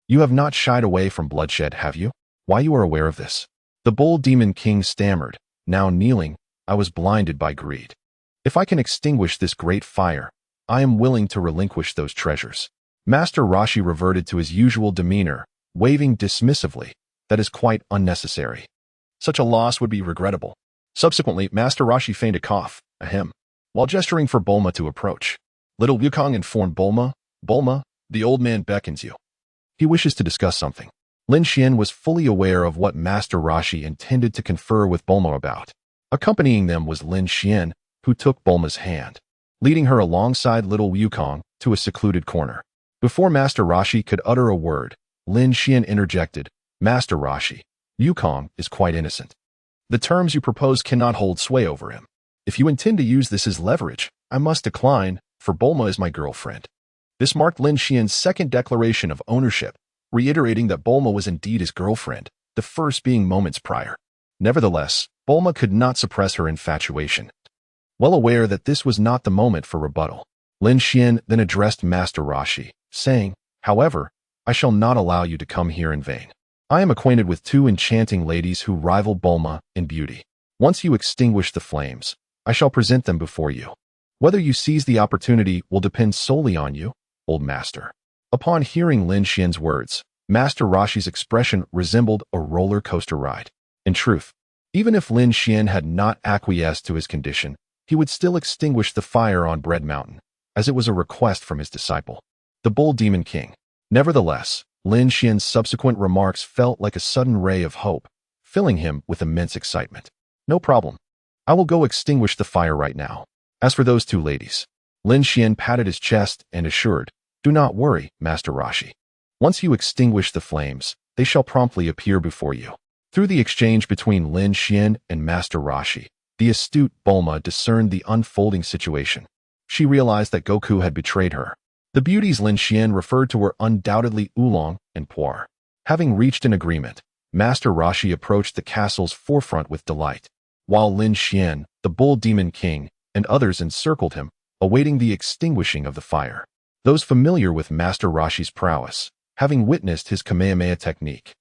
You have not shied away from bloodshed, have you? Why, you are aware of this." The Bull Demon King stammered, now kneeling, "I was blinded by greed. If I can extinguish this great fire, I am willing to relinquish those treasures." Master Rashi reverted to his usual demeanor, waving dismissively, "That is quite unnecessary. Such a loss would be regrettable." Subsequently, Master Rashi feigned a cough, ahem, while gesturing for Bulma to approach. Little Wukong informed Bulma, "Bulma, the old man beckons you. He wishes to discuss something." Lin Xian was fully aware of what Master Rashi intended to confer with Bulma about. Accompanying them was Lin Xian, who took Bulma's hand, leading her alongside little Wukong to a secluded corner. Before Master Rashi could utter a word, Lin Xian interjected, "Master Rashi, Wukong is quite innocent. The terms you propose cannot hold sway over him. If you intend to use this as leverage, I must decline, for Bulma is my girlfriend." This marked Lin Xian's second declaration of ownership, reiterating that Bulma was indeed his girlfriend, the first being moments prior. Nevertheless, Bulma could not suppress her infatuation. Well aware that this was not the moment for rebuttal, Lin Xian then addressed Master Rashi, saying, "However, I shall not allow you to come here in vain. I am acquainted with two enchanting ladies who rival Bulma in beauty. Once you extinguish the flames, I shall present them before you. Whether you seize the opportunity will depend solely on you, old master." Upon hearing Lin Xian's words, Master Rashi's expression resembled a roller coaster ride. In truth, even if Lin Xian had not acquiesced to his condition, he would still extinguish the fire on Bread Mountain, as it was a request from his disciple, the Bull Demon King. Nevertheless, Lin Xian's subsequent remarks felt like a sudden ray of hope, filling him with immense excitement. "No problem. I will go extinguish the fire right now. As for those two ladies," Lin Xian patted his chest and assured, "Do not worry, Master Rashi. Once you extinguish the flames, they shall promptly appear before you." Through the exchange between Lin Xian and Master Rashi, the astute Bulma discerned the unfolding situation. She realized that Goku had betrayed her. The beauties Lin Xian referred to were undoubtedly Oolong and Puar. Having reached an agreement, Master Rashi approached the castle's forefront with delight, while Lin Xian, the Bull Demon King, and others encircled him, awaiting the extinguishing of the fire. Those familiar with Master Rashi's prowess, having witnessed his Kamehameha technique,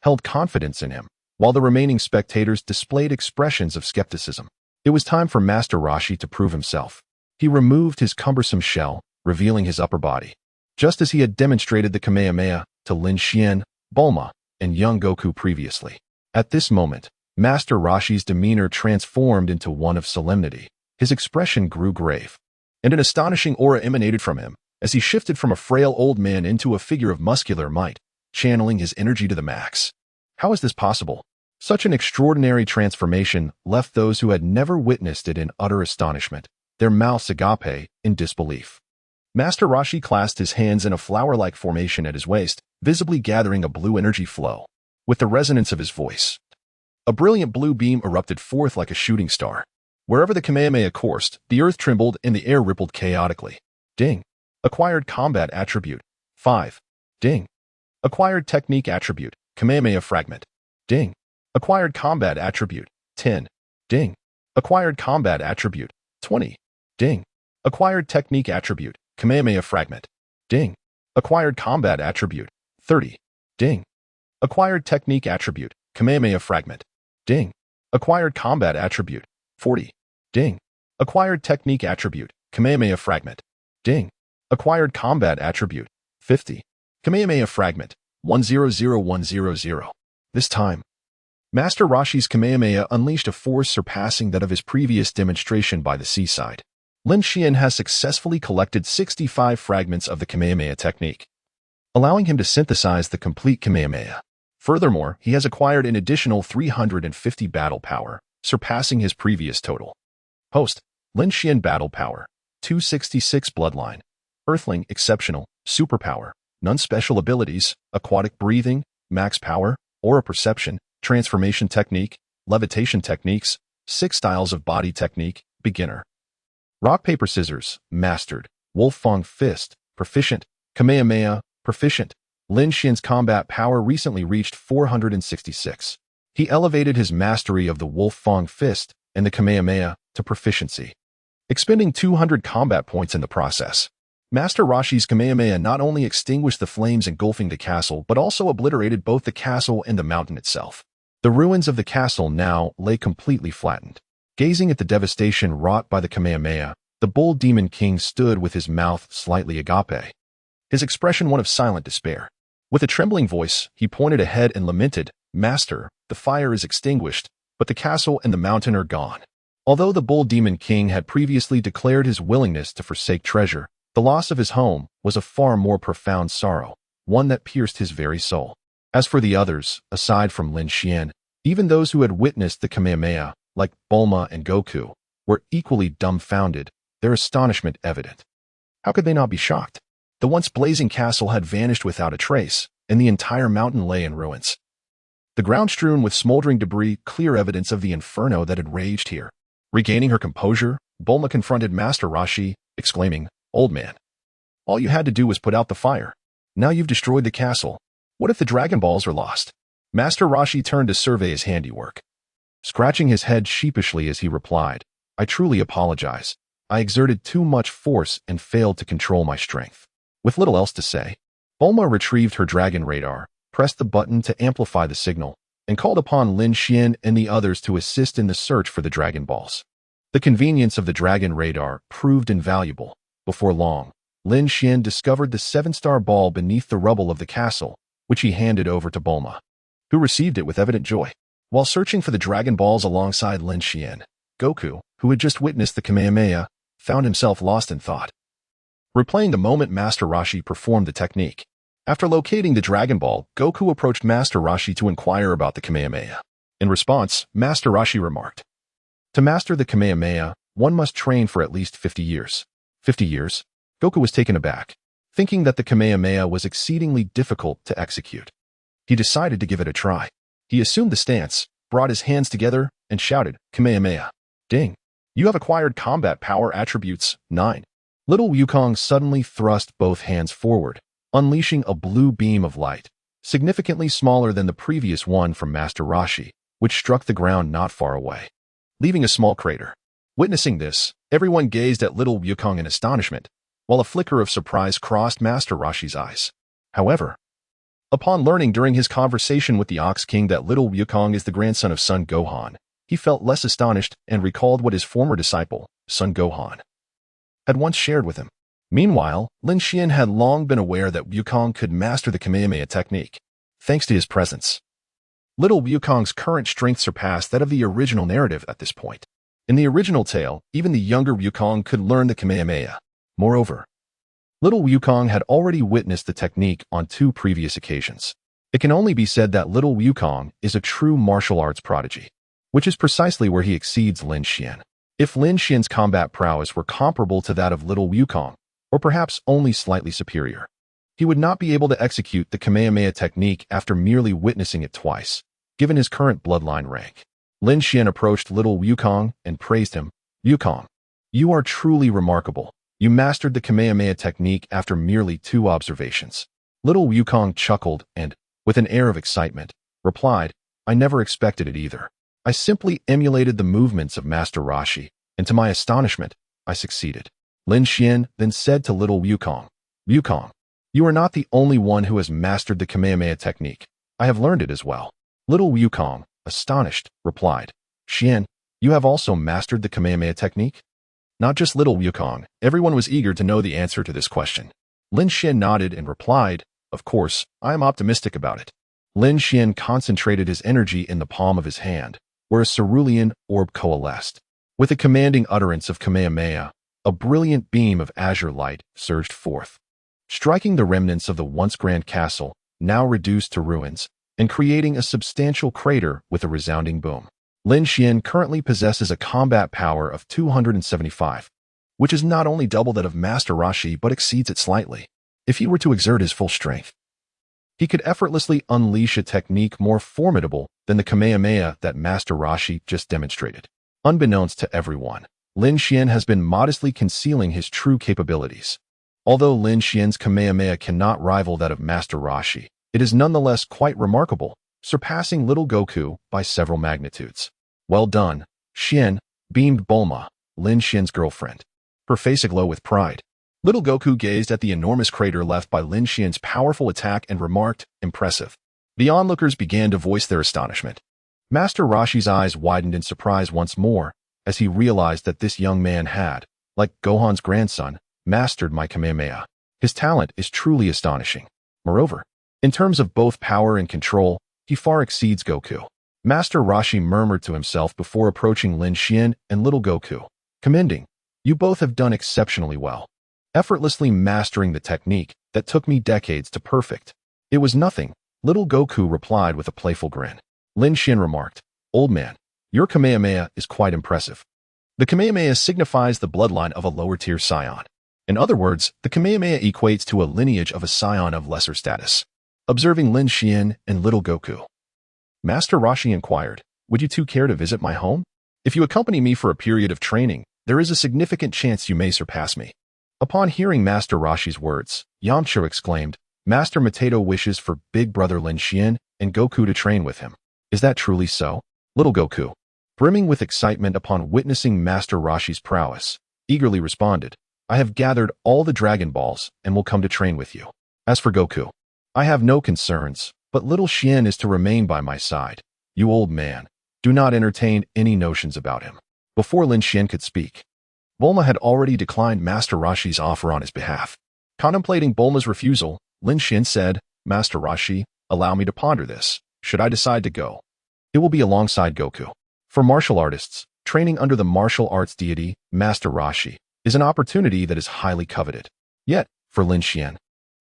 held confidence in him, while the remaining spectators displayed expressions of skepticism. It was time for Master Rashi to prove himself. He removed his cumbersome shell, revealing his upper body, just as he had demonstrated the Kamehameha to Lin Xian, Bulma, and young Goku previously. At this moment, Master Rashi's demeanor transformed into one of solemnity. His expression grew grave, and an astonishing aura emanated from him as he shifted from a frail old man into a figure of muscular might, channeling his energy to the max. How is this possible? Such an extraordinary transformation left those who had never witnessed it in utter astonishment, their mouths agape in disbelief. Master Rashi clasped his hands in a flower-like formation at his waist, visibly gathering a blue energy flow. With the resonance of his voice, a brilliant blue beam erupted forth like a shooting star. Wherever the Kamehameha coursed, the earth trembled and the air rippled chaotically. Ding. Acquired combat attribute. 5. Ding. Acquired technique attribute. Kamehameha fragment. Ding. Acquired combat attribute. 10. Ding. Acquired combat attribute. 20. Ding. Acquired technique attribute. Kamehameha fragment. Ding. Acquired combat attribute. 30. Ding. Acquired technique attribute. Kamehameha fragment. Ding. Acquired combat attribute. 40. Ding. Acquired technique attribute. Kamehameha fragment. Ding. Acquired combat attribute. 50. Kamehameha fragment. 100100. This time, Master Rashi's Kamehameha unleashed a force surpassing that of his previous demonstration by the seaside. Lin Xian has successfully collected 65 fragments of the Kamehameha technique, allowing him to synthesize the complete Kamehameha. Furthermore, he has acquired an additional 350 battle power, surpassing his previous total. Host, Lin Xian battle power, 266 bloodline, Earthling exceptional, superpower, none special abilities, aquatic breathing, max power, aura perception, transformation technique, levitation techniques, 6 styles of body technique, beginner. Rock, paper, scissors, mastered. Wolf Fang fist, proficient. Kamehameha, proficient. Lin Xian's combat power recently reached 466. He elevated his mastery of the Wolf Fang fist and the Kamehameha to proficiency, expending 200 combat points in the process. Master Rashi's Kamehameha not only extinguished the flames engulfing the castle, but also obliterated both the castle and the mountain itself. The ruins of the castle now lay completely flattened. Gazing at the devastation wrought by the Kamehameha, the Bull Demon King stood with his mouth slightly agape, his expression one of silent despair. With a trembling voice, he pointed ahead and lamented, "Master, the fire is extinguished, but the castle and the mountain are gone." Although the Bull Demon King had previously declared his willingness to forsake treasure, the loss of his home was a far more profound sorrow, one that pierced his very soul. As for the others, aside from Lin Xian, even those who had witnessed the Kamehameha, like Bulma and Goku, were equally dumbfounded, their astonishment evident. How could they not be shocked? The once blazing castle had vanished without a trace, and the entire mountain lay in ruins. The ground strewn with smoldering debris, clear evidence of the inferno that had raged here. Regaining her composure, Bulma confronted Master Rashi, exclaiming, "Old man, all you had to do was put out the fire. Now you've destroyed the castle. What if the Dragon Balls are lost?" Master Rashi turned to survey his handiwork, scratching his head sheepishly as he replied, "I truly apologize. I exerted too much force and failed to control my strength." With little else to say, Bulma retrieved her dragon radar, pressed the button to amplify the signal, and called upon Lin Xian and the others to assist in the search for the Dragon Balls. The convenience of the dragon radar proved invaluable. Before long, Lin Xian discovered the 7-star ball beneath the rubble of the castle, which he handed over to Bulma, who received it with evident joy. While searching for the Dragon Balls alongside Lin Xian, Goku, who had just witnessed the Kamehameha, found himself lost in thought. Replaying the moment Master Rashi performed the technique. After locating the Dragon Ball, Goku approached Master Rashi to inquire about the Kamehameha. In response, Master Rashi remarked, "To master the Kamehameha, one must train for at least 50 years. 50 years? Goku was taken aback, thinking that the Kamehameha was exceedingly difficult to execute. He decided to give it a try. He assumed the stance, brought his hands together, and shouted, Kamehameha. Ding. You have acquired combat power attributes 9. Little Wukong suddenly thrust both hands forward, unleashing a blue beam of light, significantly smaller than the previous one from Master Roshi, which struck the ground not far away, leaving a small crater. Witnessing this, everyone gazed at little Wukong in astonishment, while a flicker of surprise crossed Master Roshi's eyes. However, upon learning during his conversation with the Ox King that little Wukong is the grandson of Son Gohan, he felt less astonished and recalled what his former disciple, Son Gohan, had once shared with him. Meanwhile, Lin Xian had long been aware that Wukong could master the Kamehameha technique, thanks to his presence. Little Wukong's current strength surpassed that of the original narrative at this point. In the original tale, even the younger Wukong could learn the Kamehameha. Moreover, little Wukong had already witnessed the technique on 2 previous occasions. It can only be said that little Wukong is a true martial arts prodigy, which is precisely where he exceeds Lin Xian. If Lin Xian's combat prowess were comparable to that of little Wukong, or perhaps only slightly superior, he would not be able to execute the Kamehameha technique after merely witnessing it twice, given his current bloodline rank. Lin Xian approached little Wukong and praised him. Wukong, you are truly remarkable. You mastered the Kamehameha technique after merely 2 observations. Little Wukong chuckled and, with an air of excitement, replied, I never expected it either. I simply emulated the movements of Master Roshi, and to my astonishment, I succeeded. Lin Xian then said to little Wukong, Wukong, you are not the only one who has mastered the Kamehameha technique. I have learned it as well. Little Wukong, astonished, replied, Xian, you have also mastered the Kamehameha technique? Not just little Wukong, everyone was eager to know the answer to this question. Lin Xian nodded and replied, of course, I am optimistic about it. Lin Xian concentrated his energy in the palm of his hand, where a cerulean orb coalesced. With a commanding utterance of Kamehameha, a brilliant beam of azure light surged forth, striking the remnants of the once grand castle, now reduced to ruins, and creating a substantial crater with a resounding boom. Lin Xian currently possesses a combat power of 275, which is not only double that of Master Roshi but exceeds it slightly. If he were to exert his full strength, he could effortlessly unleash a technique more formidable than the Kamehameha that Master Roshi just demonstrated. Unbeknownst to everyone, Lin Xian has been modestly concealing his true capabilities. Although Lin Xian's Kamehameha cannot rival that of Master Roshi, it is nonetheless quite remarkable, surpassing little Goku by several magnitudes. Well done, Xian, beamed Bulma, Lin Xian's girlfriend, her face aglow with pride. Little Goku gazed at the enormous crater left by Lin Xian's powerful attack and remarked, impressive. The onlookers began to voice their astonishment. Master Roshi's eyes widened in surprise once more, as he realized that this young man had, like Gohan's grandson, mastered my Kamehameha. His talent is truly astonishing. Moreover, in terms of both power and control, he far exceeds Goku. Master Roshi murmured to himself before approaching Lin Xian and little Goku, commending, you both have done exceptionally well, effortlessly mastering the technique that took me decades to perfect. It was nothing, little Goku replied with a playful grin. Lin Xian remarked, old man, your Kamehameha is quite impressive. The Kamehameha signifies the bloodline of a lower-tier scion. In other words, the Kamehameha equates to a lineage of a scion of lesser status. Observing Lin Xian and little Goku, Master Roshi inquired, would you two care to visit my home? If you accompany me for a period of training, there is a significant chance you may surpass me. Upon hearing Master Roshi's words, Yamcha exclaimed, Master Mateto wishes for big brother Lin Xian and Goku to train with him. Is that truly so? Little Goku, brimming with excitement upon witnessing Master Roshi's prowess, eagerly responded, I have gathered all the Dragon Balls and will come to train with you. As for Goku, I have no concerns, but little Xian is to remain by my side. You old man, do not entertain any notions about him. Before Lin Xian could speak, Bulma had already declined Master Roshi's offer on his behalf. Contemplating Bulma's refusal, Lin Xian said, Master Roshi, allow me to ponder this. Should I decide to go, it will be alongside Goku. For martial artists, training under the martial arts deity, Master Roshi, is an opportunity that is highly coveted. Yet, for Lin Xian,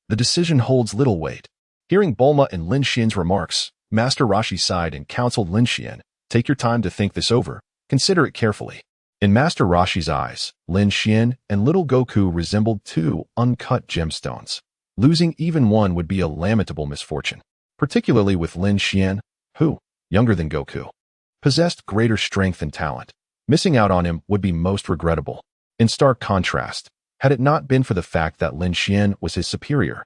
the decision holds little weight. Hearing Bulma and Lin Xian's remarks, Master Roshi sighed and counseled Lin Xian, take your time to think this over, consider it carefully. In Master Roshi's eyes, Lin Xian and little Goku resembled 2 uncut gemstones. Losing even one would be a lamentable misfortune, particularly with Lin Xian, who, younger than Goku, possessed greater strength and talent. Missing out on him would be most regrettable. In stark contrast, had it not been for the fact that Lin Xian was his superior,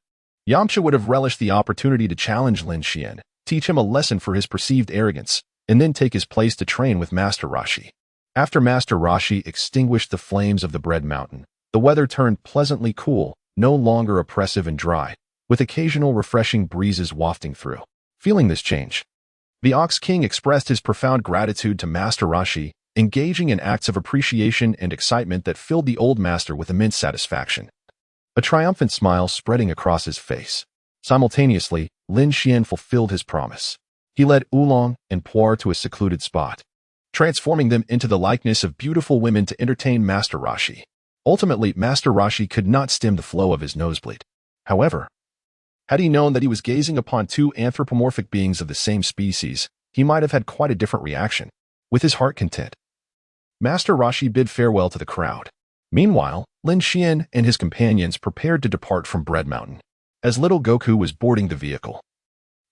Yamcha would have relished the opportunity to challenge Lin Xian, teach him a lesson for his perceived arrogance, and then take his place to train with Master Roshi. After Master Roshi extinguished the flames of the Bread Mountain, the weather turned pleasantly cool, no longer oppressive and dry, with occasional refreshing breezes wafting through. Feeling this change, the Ox King expressed his profound gratitude to Master Roshi, engaging in acts of appreciation and excitement that filled the old master with immense satisfaction. A triumphant smile spreading across his face. Simultaneously, Lin Xian fulfilled his promise. He led Oolong and Puar to a secluded spot, transforming them into the likeness of beautiful women to entertain Master Roshi. Ultimately, Master Roshi could not stem the flow of his nosebleed. However, had he known that he was gazing upon two anthropomorphic beings of the same species, he might have had quite a different reaction. With his heart content, Master Roshi bid farewell to the crowd. Meanwhile, Lin Xian and his companions prepared to depart from Bread Mountain. As little Goku was boarding the vehicle,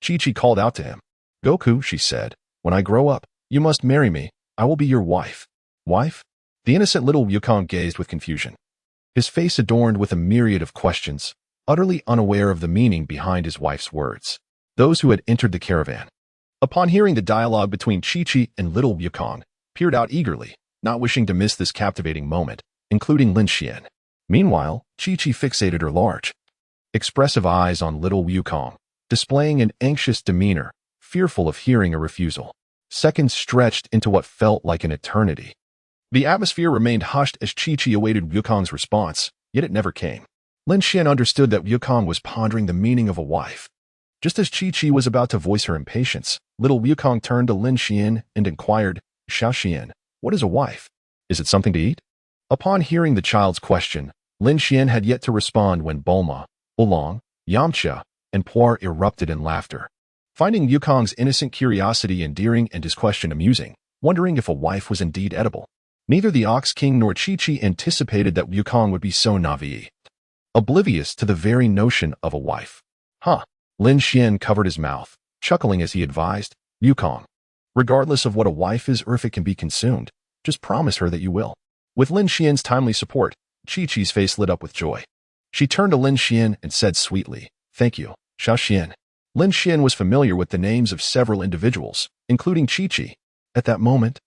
Chi-Chi called out to him. "Goku," she said, "when I grow up, you must marry me. I will be your wife." Wife? The innocent little Wukong gazed with confusion, his face adorned with a myriad of questions, utterly unaware of the meaning behind his wife's words. Those who had entered the caravan, upon hearing the dialogue between Chi-Chi and little Wukong, peered out eagerly, not wishing to miss this captivating moment, including Lin Xian. Meanwhile, Chi-Chi fixated her large, expressive eyes on little Wukong, displaying an anxious demeanor, fearful of hearing a refusal. Seconds stretched into what felt like an eternity. The atmosphere remained hushed as Chi-Chi awaited Wukong's response, yet it never came. Lin Xian understood that Wukong was pondering the meaning of a wife. Just as Chi-Chi was about to voice her impatience, little Wukong turned to Lin Xian and inquired, "Xiao Xian, what is a wife? Is it something to eat?" Upon hearing the child's question, Lin Xian had yet to respond when Bulma, Oolong, Yamcha, and Puar erupted in laughter. Finding Wukong's innocent curiosity endearing and his question amusing, wondering if a wife was indeed edible, neither the Ox King nor Chi-Chi anticipated that Wukong would be so naive, oblivious to the very notion of a wife. "Huh." Lin Xian covered his mouth, chuckling as he advised, "Wukong, regardless of what a wife is or if it can be consumed, just promise her that you will." With Lin Xian's timely support, Chi-Chi's face lit up with joy. She turned to Lin Xian and said sweetly, "Thank you, Xiao Xian." Lin Xian was familiar with the names of several individuals, including Chi-Chi. At that moment,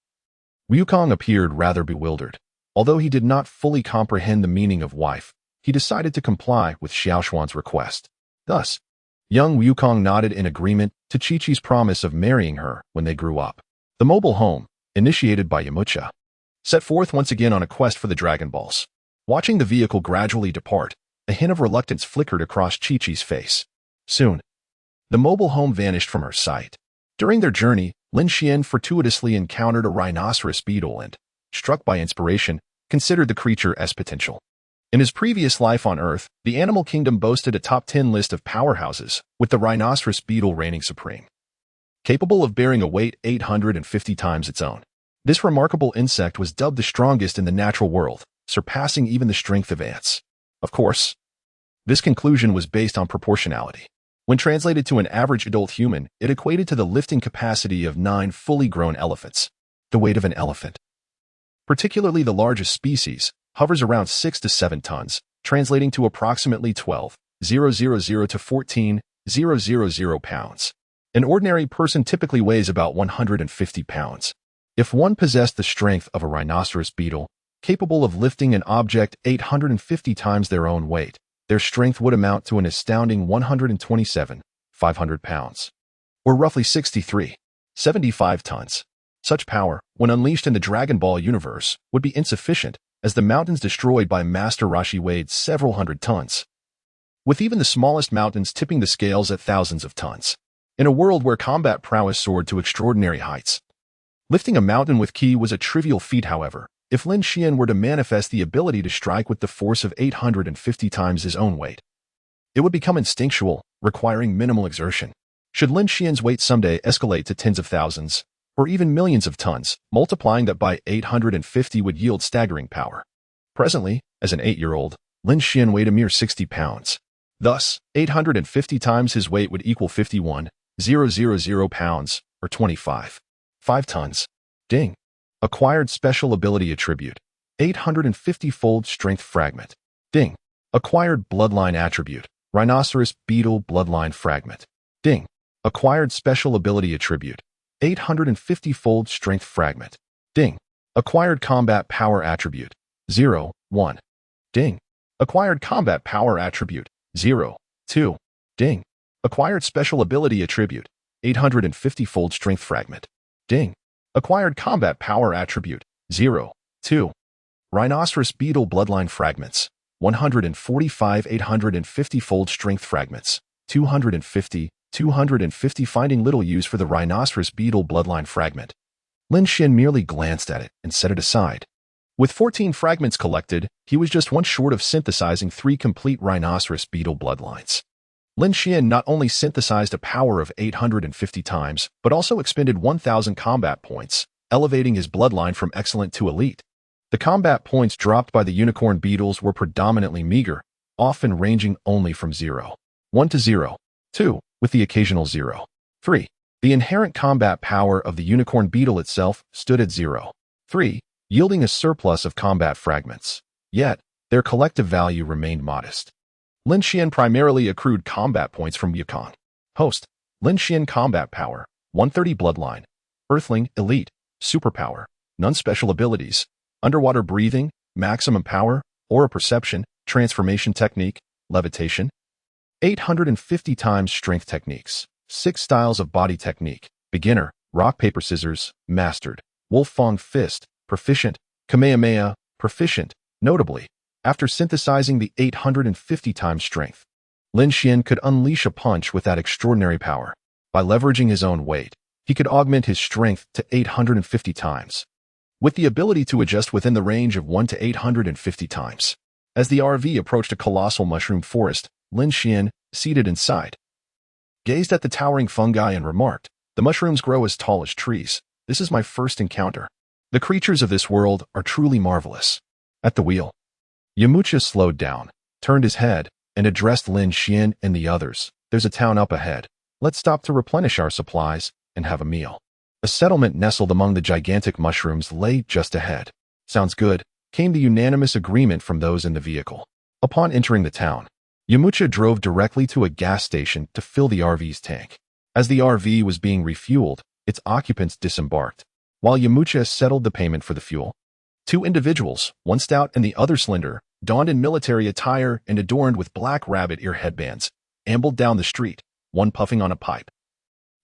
Wukong appeared rather bewildered. Although he did not fully comprehend the meaning of wife, he decided to comply with Xiao Xuan's request. Thus, young Wukong nodded in agreement to Chi-Chi's promise of marrying her when they grew up. The mobile home, initiated by Yamcha, set forth once again on a quest for the Dragon Balls. Watching the vehicle gradually depart, a hint of reluctance flickered across Chi-Chi's face. Soon, the mobile home vanished from her sight. During their journey, Lin Xian fortuitously encountered a rhinoceros beetle and, struck by inspiration, considered the creature as potential. In his previous life on Earth, the animal kingdom boasted a top 10 list of powerhouses, with the rhinoceros beetle reigning supreme. Capable of bearing a weight 850 times its own, this remarkable insect was dubbed the strongest in the natural world, surpassing even the strength of ants. Of course, this conclusion was based on proportionality. When translated to an average adult human, it equated to the lifting capacity of 9 fully grown elephants. The weight of an elephant, particularly the largest species, hovers around 6 to 7 tons, translating to approximately 12,000 to 14,000 pounds. An ordinary person typically weighs about 150 pounds. If one possessed the strength of a rhinoceros beetle, capable of lifting an object 850 times their own weight, their strength would amount to an astounding 127,500 pounds, or roughly 63,75 tons. Such power, when unleashed in the Dragon Ball universe, would be insufficient, as the mountains destroyed by Master Roshi weighed several hundred tons, with even the smallest mountains tipping the scales at thousands of tons. In a world where combat prowess soared to extraordinary heights, lifting a mountain with ki was a trivial feat. However, if Lin Xian were to manifest the ability to strike with the force of 850 times his own weight, it would become instinctual, requiring minimal exertion. Should Lin Xian's weight someday escalate to tens of thousands, or even millions of tons, multiplying that by 850 would yield staggering power. Presently, as an 8-year-old, Lin Xian weighed a mere 60 pounds. Thus, 850 times his weight would equal 51,000 pounds, or 25. 5 tons. Ding. Acquired special ability attribute. 850-fold strength fragment. Ding. Acquired bloodline attribute. Rhinoceros beetle bloodline fragment. Ding. Acquired special ability attribute. 850-fold strength fragment. Ding. Acquired combat power attribute. 0, 1. Ding. Acquired combat power attribute. 0, 2. Ding. Acquired special ability attribute. 850-fold strength fragment. Ding. Acquired combat power attribute. 0, 2. Rhinoceros beetle bloodline fragments. 145 850-fold strength fragments. 250, 250 finding little use for the rhinoceros beetle bloodline fragment. Lin Xin merely glanced at it and set it aside. With 14 fragments collected, he was just one short of synthesizing 3 complete rhinoceros beetle bloodlines. Lin Xian not only synthesized a power of 850 times, but also expended 1,000 combat points, elevating his bloodline from excellent to elite. The combat points dropped by the unicorn beetles were predominantly meager, often ranging only from 0, 1 to 0, 2, with the occasional 0, 3. The inherent combat power of the unicorn beetle itself stood at 0, 3, yielding a surplus of combat fragments. Yet, their collective value remained modest. Lin Xian primarily accrued combat points from Yukon. Host. Lin Xian combat power. 130 bloodline. Earthling, elite. Superpower. None special abilities. Underwater breathing. Maximum power. Aura perception. Transformation technique. Levitation. 850 times strength techniques. 6 styles of body technique. Beginner. Rock, paper, scissors. Mastered. Wolf Fong fist. Proficient. Kamehameha. Proficient. Notably, after synthesizing the 850 times strength, Lin Xian could unleash a punch with that extraordinary power. By leveraging his own weight, he could augment his strength to 850 times, with the ability to adjust within the range of 1 to 850 times. As the RV approached a colossal mushroom forest, Lin Xian, seated inside, gazed at the towering fungi and remarked, "The mushrooms grow as tall as trees. This is my first encounter. The creatures of this world are truly marvelous." At the wheel, Yamucha slowed down, turned his head, and addressed Lin Xian and the others. "There's a town up ahead. Let's stop to replenish our supplies and have a meal." A settlement nestled among the gigantic mushrooms lay just ahead. "Sounds good," came the unanimous agreement from those in the vehicle. Upon entering the town, Yamucha drove directly to a gas station to fill the RV's tank. As the RV was being refueled, its occupants disembarked. While Yamucha settled the payment for the fuel, 2 individuals, one stout and the other slender, donned in military attire and adorned with black rabbit ear headbands, ambled down the street, one puffing on a pipe,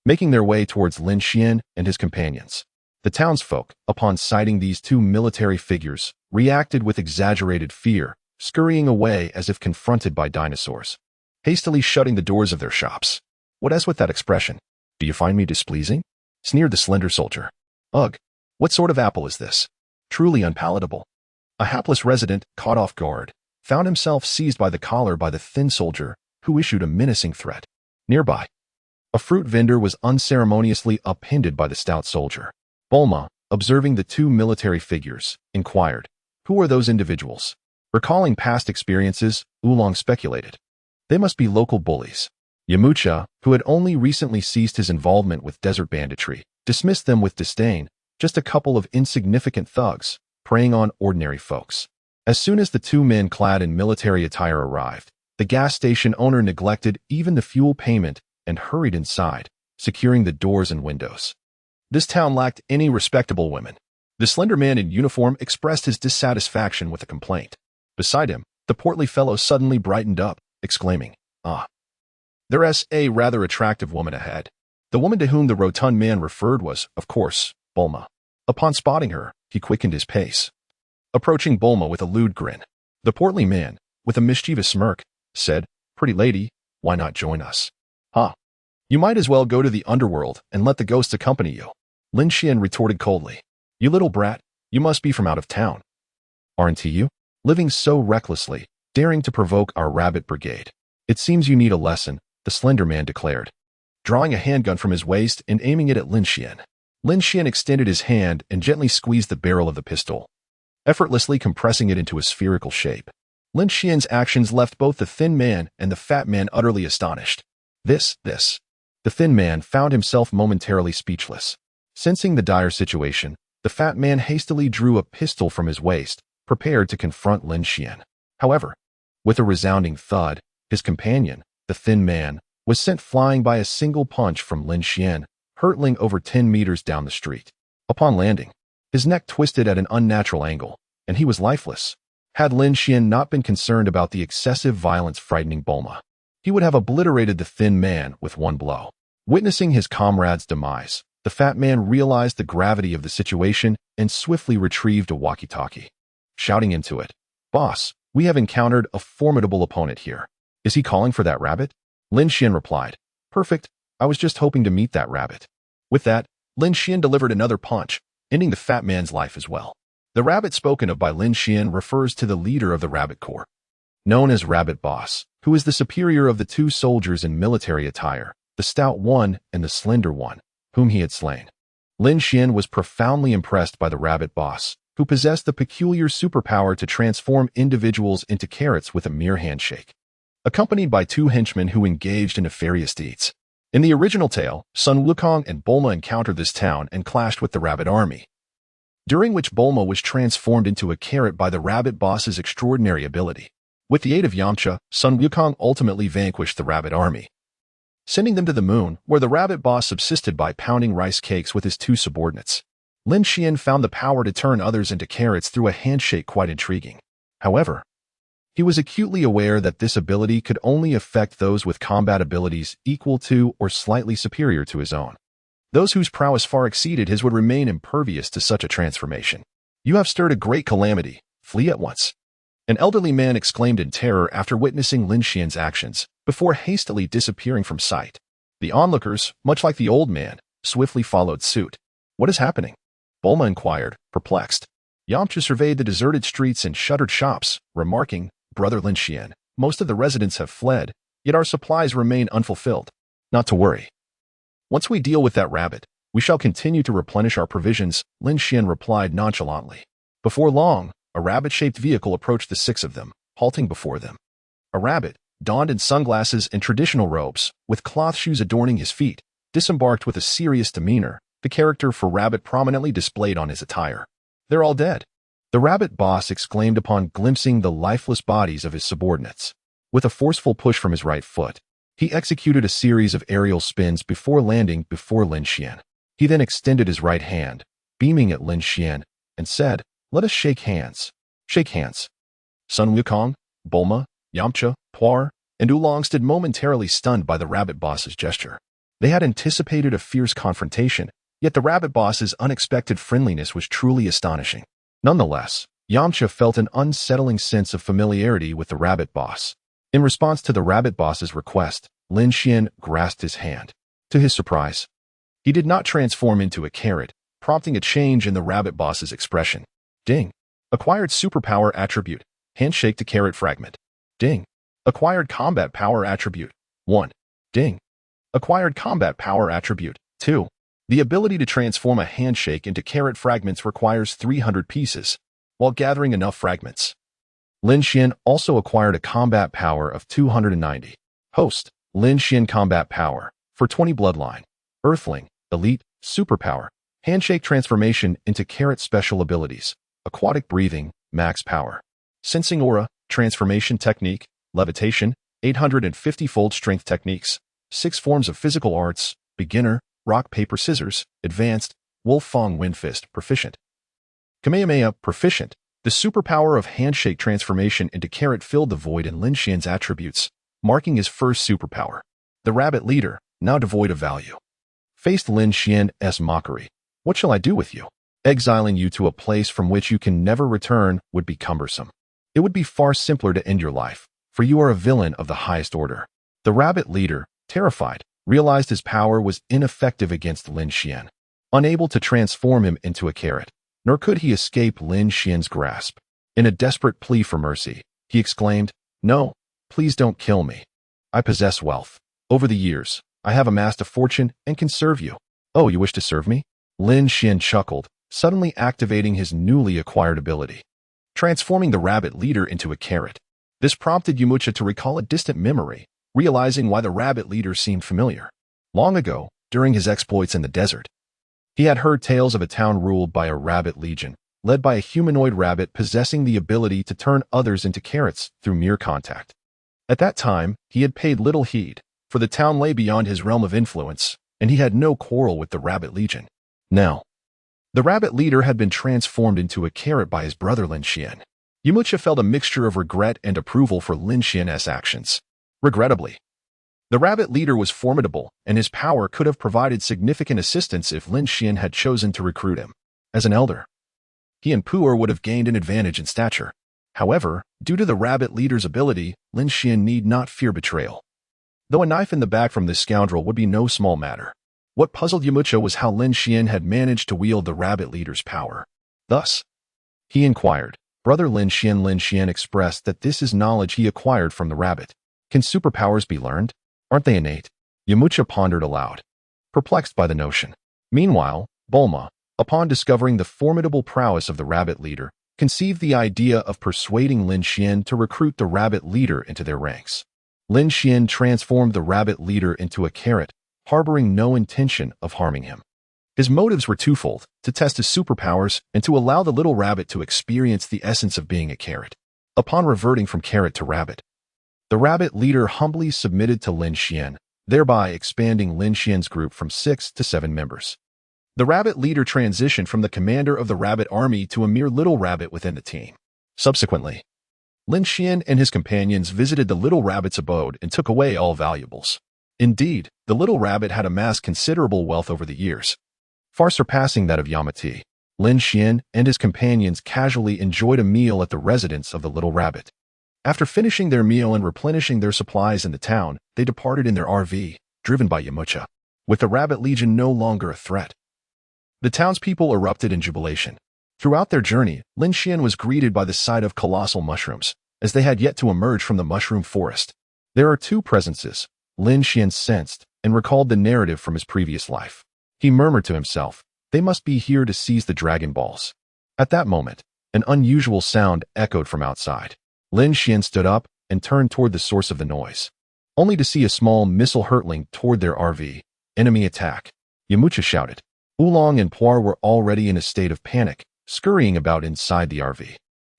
making their way towards Lin Xian and his companions. The townsfolk, upon sighting these 2 military figures, reacted with exaggerated fear, scurrying away as if confronted by dinosaurs, hastily shutting the doors of their shops. "What is with that expression? Do you find me displeasing?" sneered the slender soldier. "Ugh, what sort of apple is this? Truly unpalatable." A hapless resident, caught off guard, found himself seized by the collar by the thin soldier, who issued a menacing threat. Nearby, a fruit vendor was unceremoniously upended by the stout soldier. Bulma, observing the 2 military figures, inquired, "Who are those individuals?" Recalling past experiences, Oolong speculated, "They must be local bullies." Yamucha, who had only recently ceased his involvement with desert banditry, dismissed them with disdain, just a couple of insignificant thugs, preying on ordinary folks. As soon as the 2 men clad in military attire arrived, the gas station owner neglected even the fuel payment and hurried inside, securing the doors and windows. This town lacked any respectable women. The slender man in uniform expressed his dissatisfaction with a complaint. Beside him, the portly fellow suddenly brightened up, exclaiming, "Ah, there's a rather attractive woman ahead." The woman to whom the rotund man referred was, of course, Bulma. Upon spotting her, he quickened his pace, approaching Bulma with a lewd grin. The portly man, with a mischievous smirk, said, "Pretty lady, why not join us?" "Huh. You might as well go to the underworld and let the ghosts accompany you." Lin Xian retorted coldly. "You little brat, you must be from out of town. Aren't you? Living so recklessly, daring to provoke our rabbit brigade. It seems you need a lesson," the slender man declared, drawing a handgun from his waist and aiming it at Lin Xian. Lin Xian extended his hand and gently squeezed the barrel of the pistol, effortlessly compressing it into a spherical shape. Lin Xian's actions left both the thin man and the fat man utterly astonished. This. The thin man found himself momentarily speechless. Sensing the dire situation, the fat man hastily drew a pistol from his waist, prepared to confront Lin Xian. However, with a resounding thud, his companion, the thin man, was sent flying by a single punch from Lin Xian, hurtling over 10 meters down the street. Upon landing, his neck twisted at an unnatural angle, and he was lifeless. Had Lin Xian not been concerned about the excessive violence frightening Bulma, he would have obliterated the thin man with one blow. Witnessing his comrade's demise, the fat man realized the gravity of the situation and swiftly retrieved a walkie-talkie. Shouting into it, "Boss, we have encountered a formidable opponent here. Is he calling for that rabbit?" Lin Xian replied, "Perfect, I was just hoping to meet that rabbit." With that, Lin Xian delivered another punch, ending the fat man's life as well. The rabbit spoken of by Lin Xian refers to the leader of the Rabbit Corps, known as Rabbit Boss, who is the superior of the two soldiers in military attire, the stout one and the slender one, whom he had slain. Lin Xian was profoundly impressed by the Rabbit Boss, who possessed the peculiar superpower to transform individuals into carrots with a mere handshake. Accompanied by two henchmen who engaged in nefarious deeds. In the original tale, Sun Wukong and Bulma encountered this town and clashed with the Rabbit Army, during which Bulma was transformed into a carrot by the Rabbit Boss's extraordinary ability. With the aid of Yamcha, Sun Wukong ultimately vanquished the Rabbit Army, sending them to the moon, where the Rabbit Boss subsisted by pounding rice cakes with his two subordinates. Lin Xian found the power to turn others into carrots through a handshake quite intriguing. However, he was acutely aware that this ability could only affect those with combat abilities equal to or slightly superior to his own. Those whose prowess far exceeded his would remain impervious to such a transformation. "You have stirred a great calamity. Flee at once," an elderly man exclaimed in terror after witnessing Lin Xian's actions, before hastily disappearing from sight. The onlookers, much like the old man, swiftly followed suit. "What is happening?" Bulma inquired, perplexed. Yamcha surveyed the deserted streets and shuttered shops, remarking, "Brother Lin Xian, most of the residents have fled, yet our supplies remain unfulfilled. Not to worry. Once we deal with that rabbit, we shall continue to replenish our provisions," Lin Xian replied nonchalantly. Before long, a rabbit-shaped vehicle approached the six of them, halting before them. A rabbit, donned in sunglasses and traditional robes, with cloth shoes adorning his feet, disembarked with a serious demeanor, the character for rabbit prominently displayed on his attire. "They're all dead," the Rabbit Boss exclaimed upon glimpsing the lifeless bodies of his subordinates. With a forceful push from his right foot, he executed a series of aerial spins before landing before Lin Xian. He then extended his right hand, beaming at Lin Xian, and said, "Let us shake hands." "Shake hands." Sun Wukong, Bulma, Yamcha, Puar, and Oolong stood momentarily stunned by the Rabbit Boss's gesture. They had anticipated a fierce confrontation, yet the Rabbit Boss's unexpected friendliness was truly astonishing. Nonetheless, Yamcha felt an unsettling sense of familiarity with the Rabbit Boss. In response to the Rabbit Boss's request, Lin Xian grasped his hand. To his surprise, he did not transform into a carrot, prompting a change in the Rabbit Boss's expression. Ding. Acquired superpower attribute. Handshake to carrot fragment. Ding. Acquired combat power attribute. 1. Ding. Acquired combat power attribute. 2. The ability to transform a handshake into carrot fragments requires 300 pieces, while gathering enough fragments. Lin Xian also acquired a combat power of 290. Host, Lin Xian combat power, for 20 bloodline. Earthling, elite, superpower. Handshake transformation into carrot special abilities. Aquatic breathing, max power. Sensing aura, transformation technique, levitation, 850-fold strength techniques. 6 forms of physical arts, beginner, rock paper scissors, advanced, Wolf Fong Wind Fist, proficient. Kamehameha, proficient. The superpower of handshake transformation into carrot filled the void in Lin Xian's attributes, marking his first superpower. The rabbit leader, now devoid of value, faced Lin Xian's mockery. "What shall I do with you? Exiling you to a place from which you can never return would be cumbersome. It would be far simpler to end your life, for you are a villain of the highest order." The rabbit leader, terrified, realized his power was ineffective against Lin Xian, unable to transform him into a carrot. Nor could he escape Lin Xian's grasp. In a desperate plea for mercy, he exclaimed, "No, please don't kill me. I possess wealth. Over the years, I have amassed a fortune and can serve you." "Oh, you wish to serve me?" Lin Xian chuckled, suddenly activating his newly acquired ability, transforming the rabbit leader into a carrot. This prompted Yamcha to recall a distant memory, realizing why the rabbit leader seemed familiar. Long ago, during his exploits in the desert, he had heard tales of a town ruled by a rabbit legion, led by a humanoid rabbit possessing the ability to turn others into carrots through mere contact. At that time, he had paid little heed, for the town lay beyond his realm of influence, and he had no quarrel with the rabbit legion. Now, the rabbit leader had been transformed into a carrot by his brother Lin Xian. Yamcha felt a mixture of regret and approval for Lin Xian's actions. Regrettably, the rabbit leader was formidable, and his power could have provided significant assistance if Lin Xian had chosen to recruit him. As an elder, he and Pu'er would have gained an advantage in stature. However, due to the rabbit leader's ability, Lin Xian need not fear betrayal. Though a knife in the back from this scoundrel would be no small matter. What puzzled Yamcha was how Lin Xian had managed to wield the rabbit leader's power. Thus, he inquired, "Brother Lin Xian expressed that this is knowledge he acquired from the rabbit. Can superpowers be learned? Aren't they innate?" Yamcha pondered aloud, perplexed by the notion. Meanwhile, Bulma, upon discovering the formidable prowess of the rabbit leader, conceived the idea of persuading Lin Xian to recruit the rabbit leader into their ranks. Lin Xian transformed the rabbit leader into a carrot, harboring no intention of harming him. His motives were twofold: to test his superpowers and to allow the little rabbit to experience the essence of being a carrot. Upon reverting from carrot to rabbit, the rabbit leader humbly submitted to Lin Xian, thereby expanding Lin Xian's group from 6 to 7 members. The rabbit leader transitioned from the commander of the rabbit army to a mere little rabbit within the team. Subsequently, Lin Xian and his companions visited the little rabbit's abode and took away all valuables. Indeed, the little rabbit had amassed considerable wealth over the years, far surpassing that of Yamati. Lin Xian and his companions casually enjoyed a meal at the residence of the little rabbit. After finishing their meal and replenishing their supplies in the town, they departed in their RV, driven by Yamcha. With the rabbit legion no longer a threat, the townspeople erupted in jubilation. Throughout their journey, Lin Xian was greeted by the sight of colossal mushrooms, as they had yet to emerge from the mushroom forest. There are two presences, Lin Xian sensed, and recalled the narrative from his previous life. He murmured to himself, "They must be here to seize the Dragon Balls." At that moment, an unusual sound echoed from outside. Lin Xian stood up and turned toward the source of the noise, only to see a small missile hurtling toward their RV. "Enemy attack!" Yamcha shouted. Oolong and Pu'er were already in a state of panic, scurrying about inside the RV.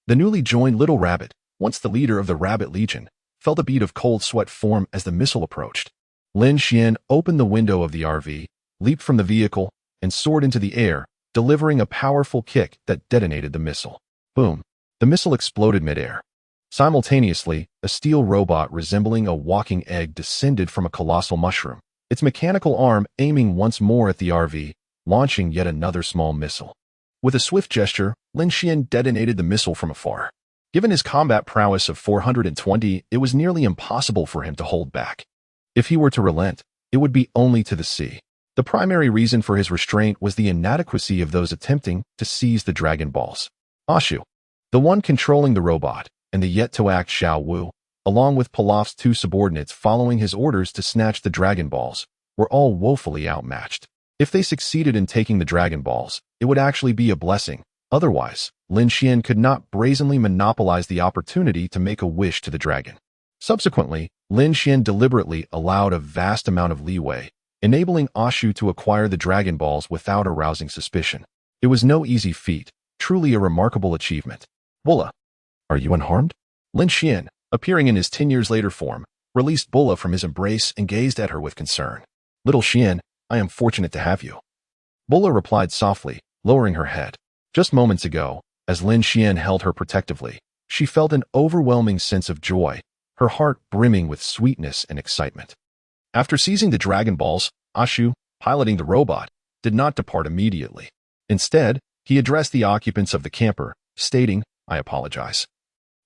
The newly joined little rabbit, once the leader of the rabbit legion, felt a bead of cold sweat form as the missile approached. Lin Xian opened the window of the RV, leaped from the vehicle, and soared into the air, delivering a powerful kick that detonated the missile. Boom! The missile exploded midair. Simultaneously, a steel robot resembling a walking egg descended from a colossal mushroom, its mechanical arm aiming once more at the RV, launching yet another small missile. With a swift gesture, Lin Xian detonated the missile from afar. Given his combat prowess of 420, it was nearly impossible for him to hold back. If he were to relent, it would be only to the sea. The primary reason for his restraint was the inadequacy of those attempting to seize the Dragon Balls. Ashu, the one controlling the robot, and the yet-to-act Xiao Wu, along with Pilaf's 2 subordinates following his orders to snatch the Dragon Balls, were all woefully outmatched. If they succeeded in taking the Dragon Balls, it would actually be a blessing. Otherwise, Lin Xian could not brazenly monopolize the opportunity to make a wish to the dragon. Subsequently, Lin Xian deliberately allowed a vast amount of leeway, enabling Ashu to acquire the Dragon Balls without arousing suspicion. It was no easy feat, truly a remarkable achievement. "Bulla, are you unharmed?" Lin Xian, appearing in his 10 years later form, released Bulla from his embrace and gazed at her with concern. "Little Xian, I am fortunate to have you." Bulla replied softly, lowering her head. Just moments ago, as Lin Xian held her protectively, she felt an overwhelming sense of joy, her heart brimming with sweetness and excitement. After seizing the Dragon Balls, Ashu, piloting the robot, did not depart immediately. Instead, he addressed the occupants of the camper, stating, "I apologize,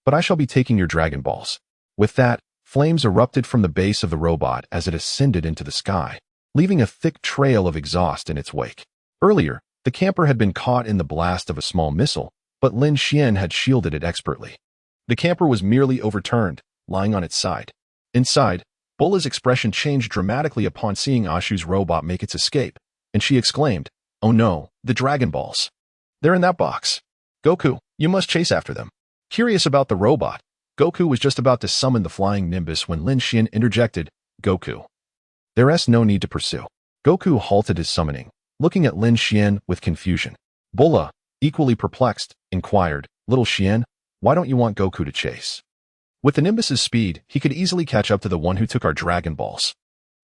but I shall be taking your Dragon Balls." With that, flames erupted from the base of the robot as it ascended into the sky, leaving a thick trail of exhaust in its wake. Earlier, the camper had been caught in the blast of a small missile, but Lin Xian had shielded it expertly. The camper was merely overturned, lying on its side. Inside, Bulla's expression changed dramatically upon seeing Ashu's robot make its escape, and she exclaimed, "Oh no, the Dragon Balls. They're in that box. Goku, you must chase after them." Curious about the robot, Goku was just about to summon the flying Nimbus when Lin Xian interjected, "Goku, There's no need to pursue. Goku halted his summoning, looking at Lin Xian with confusion. Bola, equally perplexed, inquired, "Little Xian, why don't you want Goku to chase? With the Nimbus's speed, he could easily catch up to the one who took our Dragon Balls."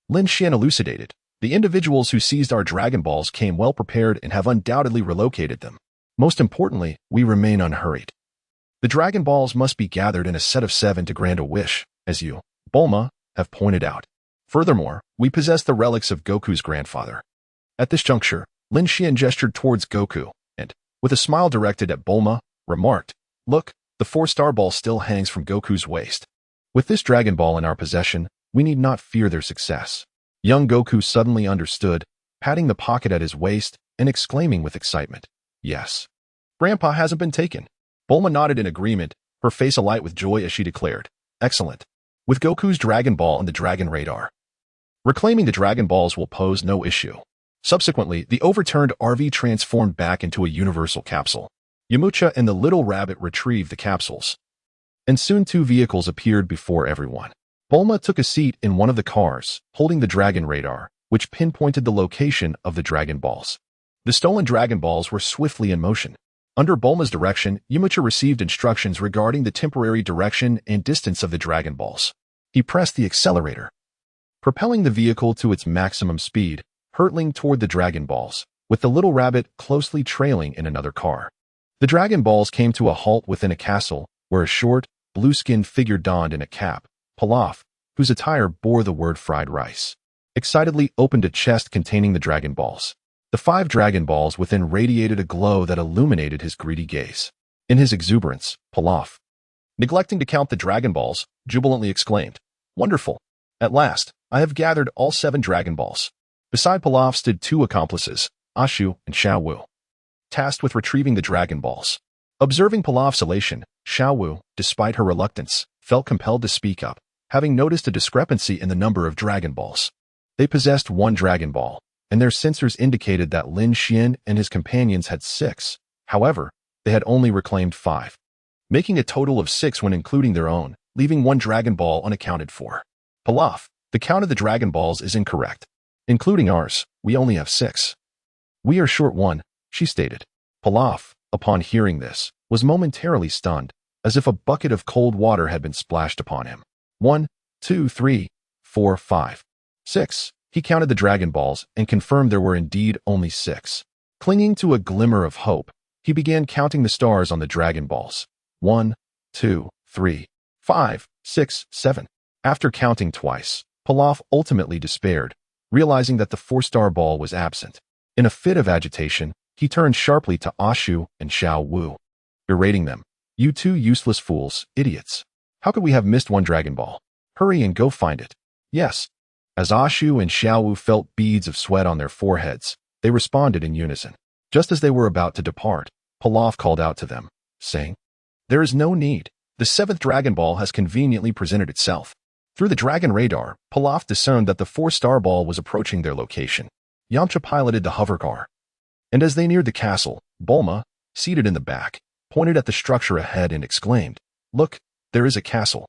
Lin Xian elucidated, "The individuals who seized our Dragon Balls came well prepared and have undoubtedly relocated them. Most importantly, we remain unhurried. The Dragon Balls must be gathered in a set of 7 to grant a wish, as you, Bulma, have pointed out. Furthermore, we possess the relics of Goku's grandfather." At this juncture, Lin Xian gestured towards Goku and, with a smile directed at Bulma, remarked, "Look, the 4-star ball still hangs from Goku's waist. With this Dragon Ball in our possession, we need not fear their success." Young Goku suddenly understood, patting the pocket at his waist and exclaiming with excitement, "Yes. Grandpa hasn't been taken." Bulma nodded in agreement, her face alight with joy as she declared, "Excellent. With Goku's Dragon Ball and the Dragon Radar, reclaiming the Dragon Balls will pose no issue." Subsequently, the overturned RV transformed back into a universal capsule. Yamcha and the little rabbit retrieved the capsules, and soon 2 vehicles appeared before everyone. Bulma took a seat in one of the cars, holding the Dragon Radar, which pinpointed the location of the Dragon Balls. The stolen Dragon Balls were swiftly in motion. Under Bulma's direction, Yamcha received instructions regarding the temporary direction and distance of the Dragon Balls. He pressed the accelerator, propelling the vehicle to its maximum speed, hurtling toward the Dragon Balls, with the little rabbit closely trailing in another car. The Dragon Balls came to a halt within a castle, where a short, blue-skinned figure donned in a cap, Pilaf, whose attire bore the word fried rice, excitedly opened a chest containing the Dragon Balls. The 5 Dragon Balls within radiated a glow that illuminated his greedy gaze. In his exuberance, Pilaf, neglecting to count the Dragon Balls, jubilantly exclaimed, "Wonderful! At last, I have gathered all 7 Dragon Balls." Beside Pilaf stood 2 accomplices, Ashu and Xiao Wu, tasked with retrieving the Dragon Balls. Observing Pilaf's elation, Xiao Wu, despite her reluctance, felt compelled to speak up, having noticed a discrepancy in the number of Dragon Balls. They possessed 1 Dragon Ball, and their sensors indicated that Lin Xian and his companions had 6. However, they had only reclaimed 5, making a total of 6 when including their own, leaving 1 Dragon Ball unaccounted for. "Pilaf, the count of the Dragon Balls is incorrect. Including ours, we only have 6. We are short 1, she stated. Pilaf, upon hearing this, was momentarily stunned, as if a bucket of cold water had been splashed upon him. 1, 2, 3, 4, 5, 6. He counted the Dragon Balls and confirmed there were indeed only 6. Clinging to a glimmer of hope, he began counting the stars on the Dragon Balls. 1, 2, 3, 5, 6, 7. After counting twice, Pilaf ultimately despaired, realizing that the 4-star ball was absent. In a fit of agitation, he turned sharply to Ashu and Xiao Wu, berating them. "You 2 useless fools, idiots. How could we have missed 1 Dragon Ball? Hurry and go find it." "Yes." As Ashu and Xiao Wu felt beads of sweat on their foreheads, they responded in unison. Just as they were about to depart, Pilaf called out to them, saying, "There is no need. The 7th Dragon Ball has conveniently presented itself." Through the Dragon Radar, Pilaf discerned that the 4-star ball was approaching their location. Yamcha piloted the hovercar, and as they neared the castle, Bulma, seated in the back, pointed at the structure ahead and exclaimed, "Look, there is a castle.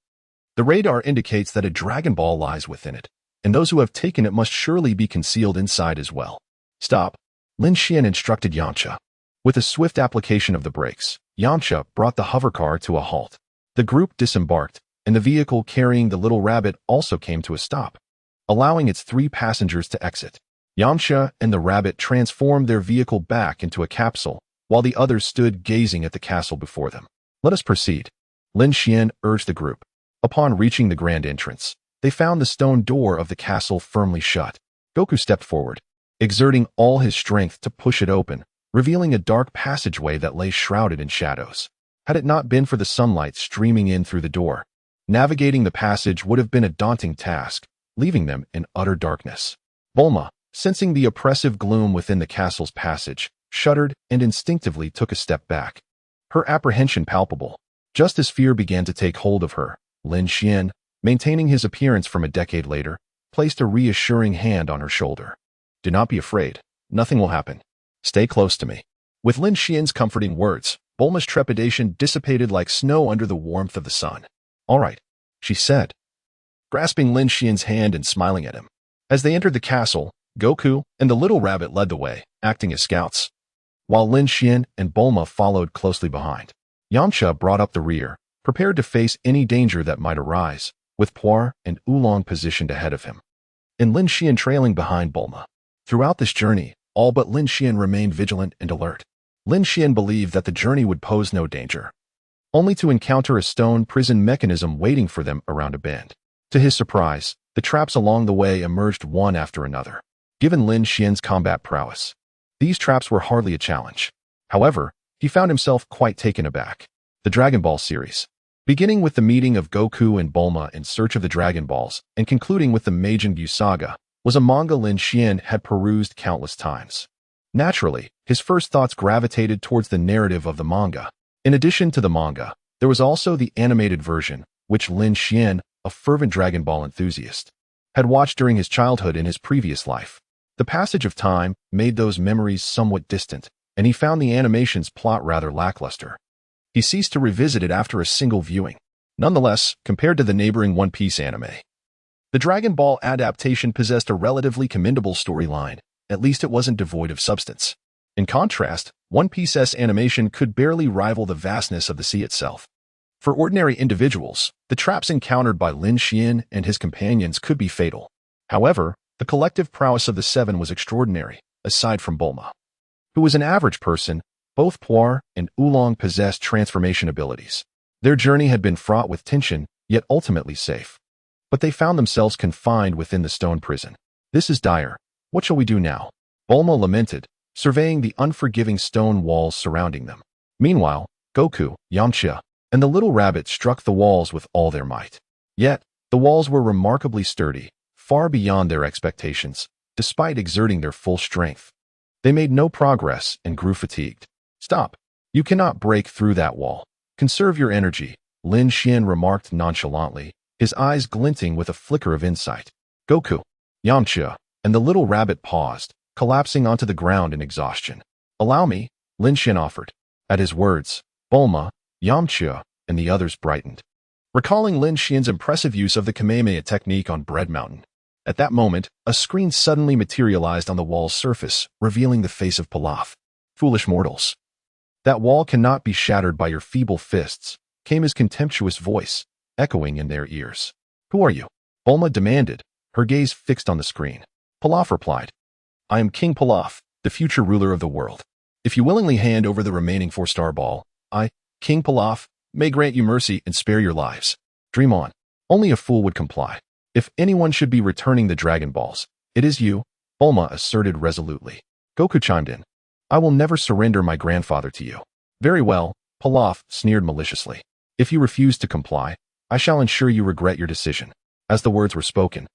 The radar indicates that a Dragon Ball lies within it, and those who have taken it must surely be concealed inside as well." "Stop," Lin Xian instructed Yamcha. With a swift application of the brakes, Yamcha brought the hovercar to a halt. The group disembarked, and the vehicle carrying the little rabbit also came to a stop, allowing its 3 passengers to exit. Yamcha and the rabbit transformed their vehicle back into a capsule, while the others stood gazing at the castle before them. "Let us proceed," Lin Xian urged the group. Upon reaching the grand entrance, they found the stone door of the castle firmly shut. Goku stepped forward, exerting all his strength to push it open, revealing a dark passageway that lay shrouded in shadows. Had it not been for the sunlight streaming in through the door, navigating the passage would have been a daunting task, leaving them in utter darkness. Bulma, sensing the oppressive gloom within the castle's passage, shuddered and instinctively took a step back, her apprehension palpable. Just as fear began to take hold of her, Lin Xian, maintaining his appearance from a decade later, placed a reassuring hand on her shoulder. "Do not be afraid. Nothing will happen. Stay close to me." With Lin Xian's comforting words, Bulma's trepidation dissipated like snow under the warmth of the sun. "All right," she said, grasping Lin Xian's hand and smiling at him. As they entered the castle, Goku and the little rabbit led the way, acting as scouts, while Lin Xian and Bulma followed closely behind. Yamcha brought up the rear, prepared to face any danger that might arise, with Puar and Oolong positioned ahead of him, and Lin Xian trailing behind Bulma. Throughout this journey, all but Lin Xian remained vigilant and alert. Lin Xian believed that the journey would pose no danger, only to encounter a stone prison mechanism waiting for them around a bend. To his surprise, the traps along the way emerged one after another. Given Lin Xian's combat prowess, these traps were hardly a challenge. However, he found himself quite taken aback. The Dragon Ball series, beginning with the meeting of Goku and Bulma in search of the Dragon Balls and concluding with the Majin Buu saga, was a manga Lin Xian had perused countless times. Naturally, his first thoughts gravitated towards the narrative of the manga. In addition to the manga, there was also the animated version, which Lin Xian, a fervent Dragon Ball enthusiast, had watched during his childhood in his previous life. The passage of time made those memories somewhat distant, and he found the animation's plot rather lackluster. He ceased to revisit it after a single viewing. Nonetheless, compared to the neighboring One Piece anime, the Dragon Ball adaptation possessed a relatively commendable storyline. At least it wasn't devoid of substance. In contrast, One Piece's animation could barely rival the vastness of the sea itself. For ordinary individuals, the traps encountered by Lin Xian and his companions could be fatal. However, the collective prowess of the seven was extraordinary, aside from Bulma, who was an average person. Both Puar and Oolong possessed transformation abilities. Their journey had been fraught with tension, yet ultimately safe. But they found themselves confined within the stone prison. This is dire. What shall we do now? Bulma lamented, surveying the unforgiving stone walls surrounding them. Meanwhile, Goku, Yamcha, and the little rabbit struck the walls with all their might. Yet, the walls were remarkably sturdy, far beyond their expectations, despite exerting their full strength. They made no progress and grew fatigued. Stop. You cannot break through that wall. Conserve your energy, Lin Xian remarked nonchalantly, his eyes glinting with a flicker of insight. Goku, Yamcha, and the little rabbit paused, collapsing onto the ground in exhaustion. Allow me, Lin Xian offered. At his words, Bulma, Yamcha, and the others brightened, recalling Lin Xian's impressive use of the Kamehameha technique on Bread Mountain. At that moment, a screen suddenly materialized on the wall's surface, revealing the face of Pilaf. Foolish mortals. That wall cannot be shattered by your feeble fists, came his contemptuous voice, echoing in their ears. Who are you? Bulma demanded, her gaze fixed on the screen. Pilaf replied, I am King Pilaf, the future ruler of the world. If you willingly hand over the remaining 4-star ball, I, King Pilaf, may grant you mercy and spare your lives. Dream on. Only a fool would comply. If anyone should be returning the Dragon Balls, it is you, Bulma asserted resolutely. Goku chimed in. I will never surrender my grandfather to you. Very well, Pilaf sneered maliciously. If you refuse to comply, I shall ensure you regret your decision. As the words were spoken,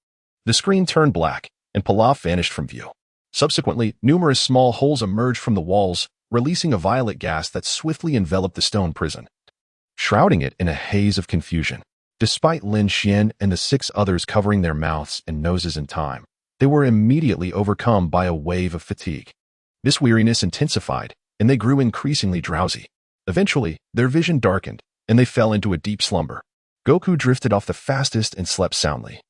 the screen turned black, and Pilaf vanished from view. Subsequently, numerous small holes emerged from the walls, releasing a violet gas that swiftly enveloped the stone prison, shrouding it in a haze of confusion. Despite Lin Xian and the 6 others covering their mouths and noses in time, they were immediately overcome by a wave of fatigue. This weariness intensified, and they grew increasingly drowsy. Eventually, their vision darkened, and they fell into a deep slumber. Goku drifted off the fastest and slept soundly,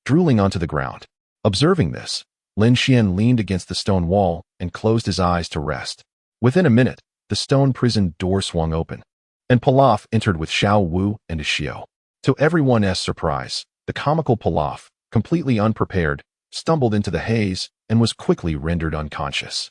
drooling onto the ground. Observing this, Lin Xian leaned against the stone wall and closed his eyes to rest. Within a minute, the stone prison door swung open, and Pilaf entered with Xiao Wu and Ishio. To everyone's surprise, the comical Pilaf, completely unprepared, stumbled into the haze and was quickly rendered unconscious.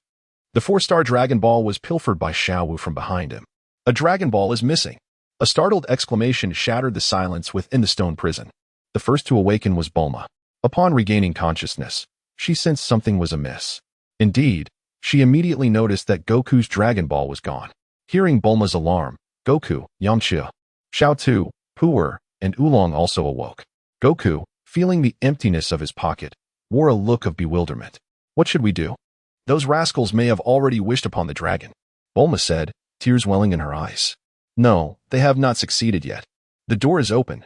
The 4-star Dragon Ball was pilfered by Xiao Wu from behind him. A Dragon Ball is missing. A startled exclamation shattered the silence within the stone prison. The first to awaken was Bulma. Upon regaining consciousness, she sensed something was amiss. Indeed, she immediately noticed that Goku's Dragon Ball was gone. Hearing Bulma's alarm, Goku, Yamcha, Xiao Tu, Pu'er, and Oolong also awoke. Goku, feeling the emptiness of his pocket, wore a look of bewilderment. What should we do? Those rascals may have already wished upon the dragon, Bulma said, tears welling in her eyes. No, they have not succeeded yet. The door is open.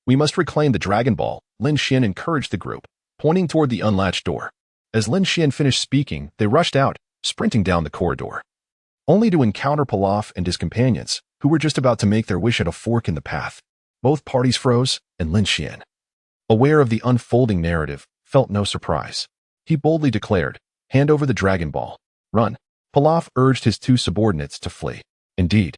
We must reclaim the Dragon Ball, Lin Xian encouraged the group, pointing toward the unlatched door. As Lin Xian finished speaking, they rushed out, sprinting down the corridor, only to encounter Pilaf and his companions, who were just about to make their wish at a fork in the path. Both parties froze, and Lin Xian, aware of the unfolding narrative, felt no surprise. He boldly declared, "Hand over the Dragon Ball. Run." Pilaf urged his two subordinates to flee. Indeed,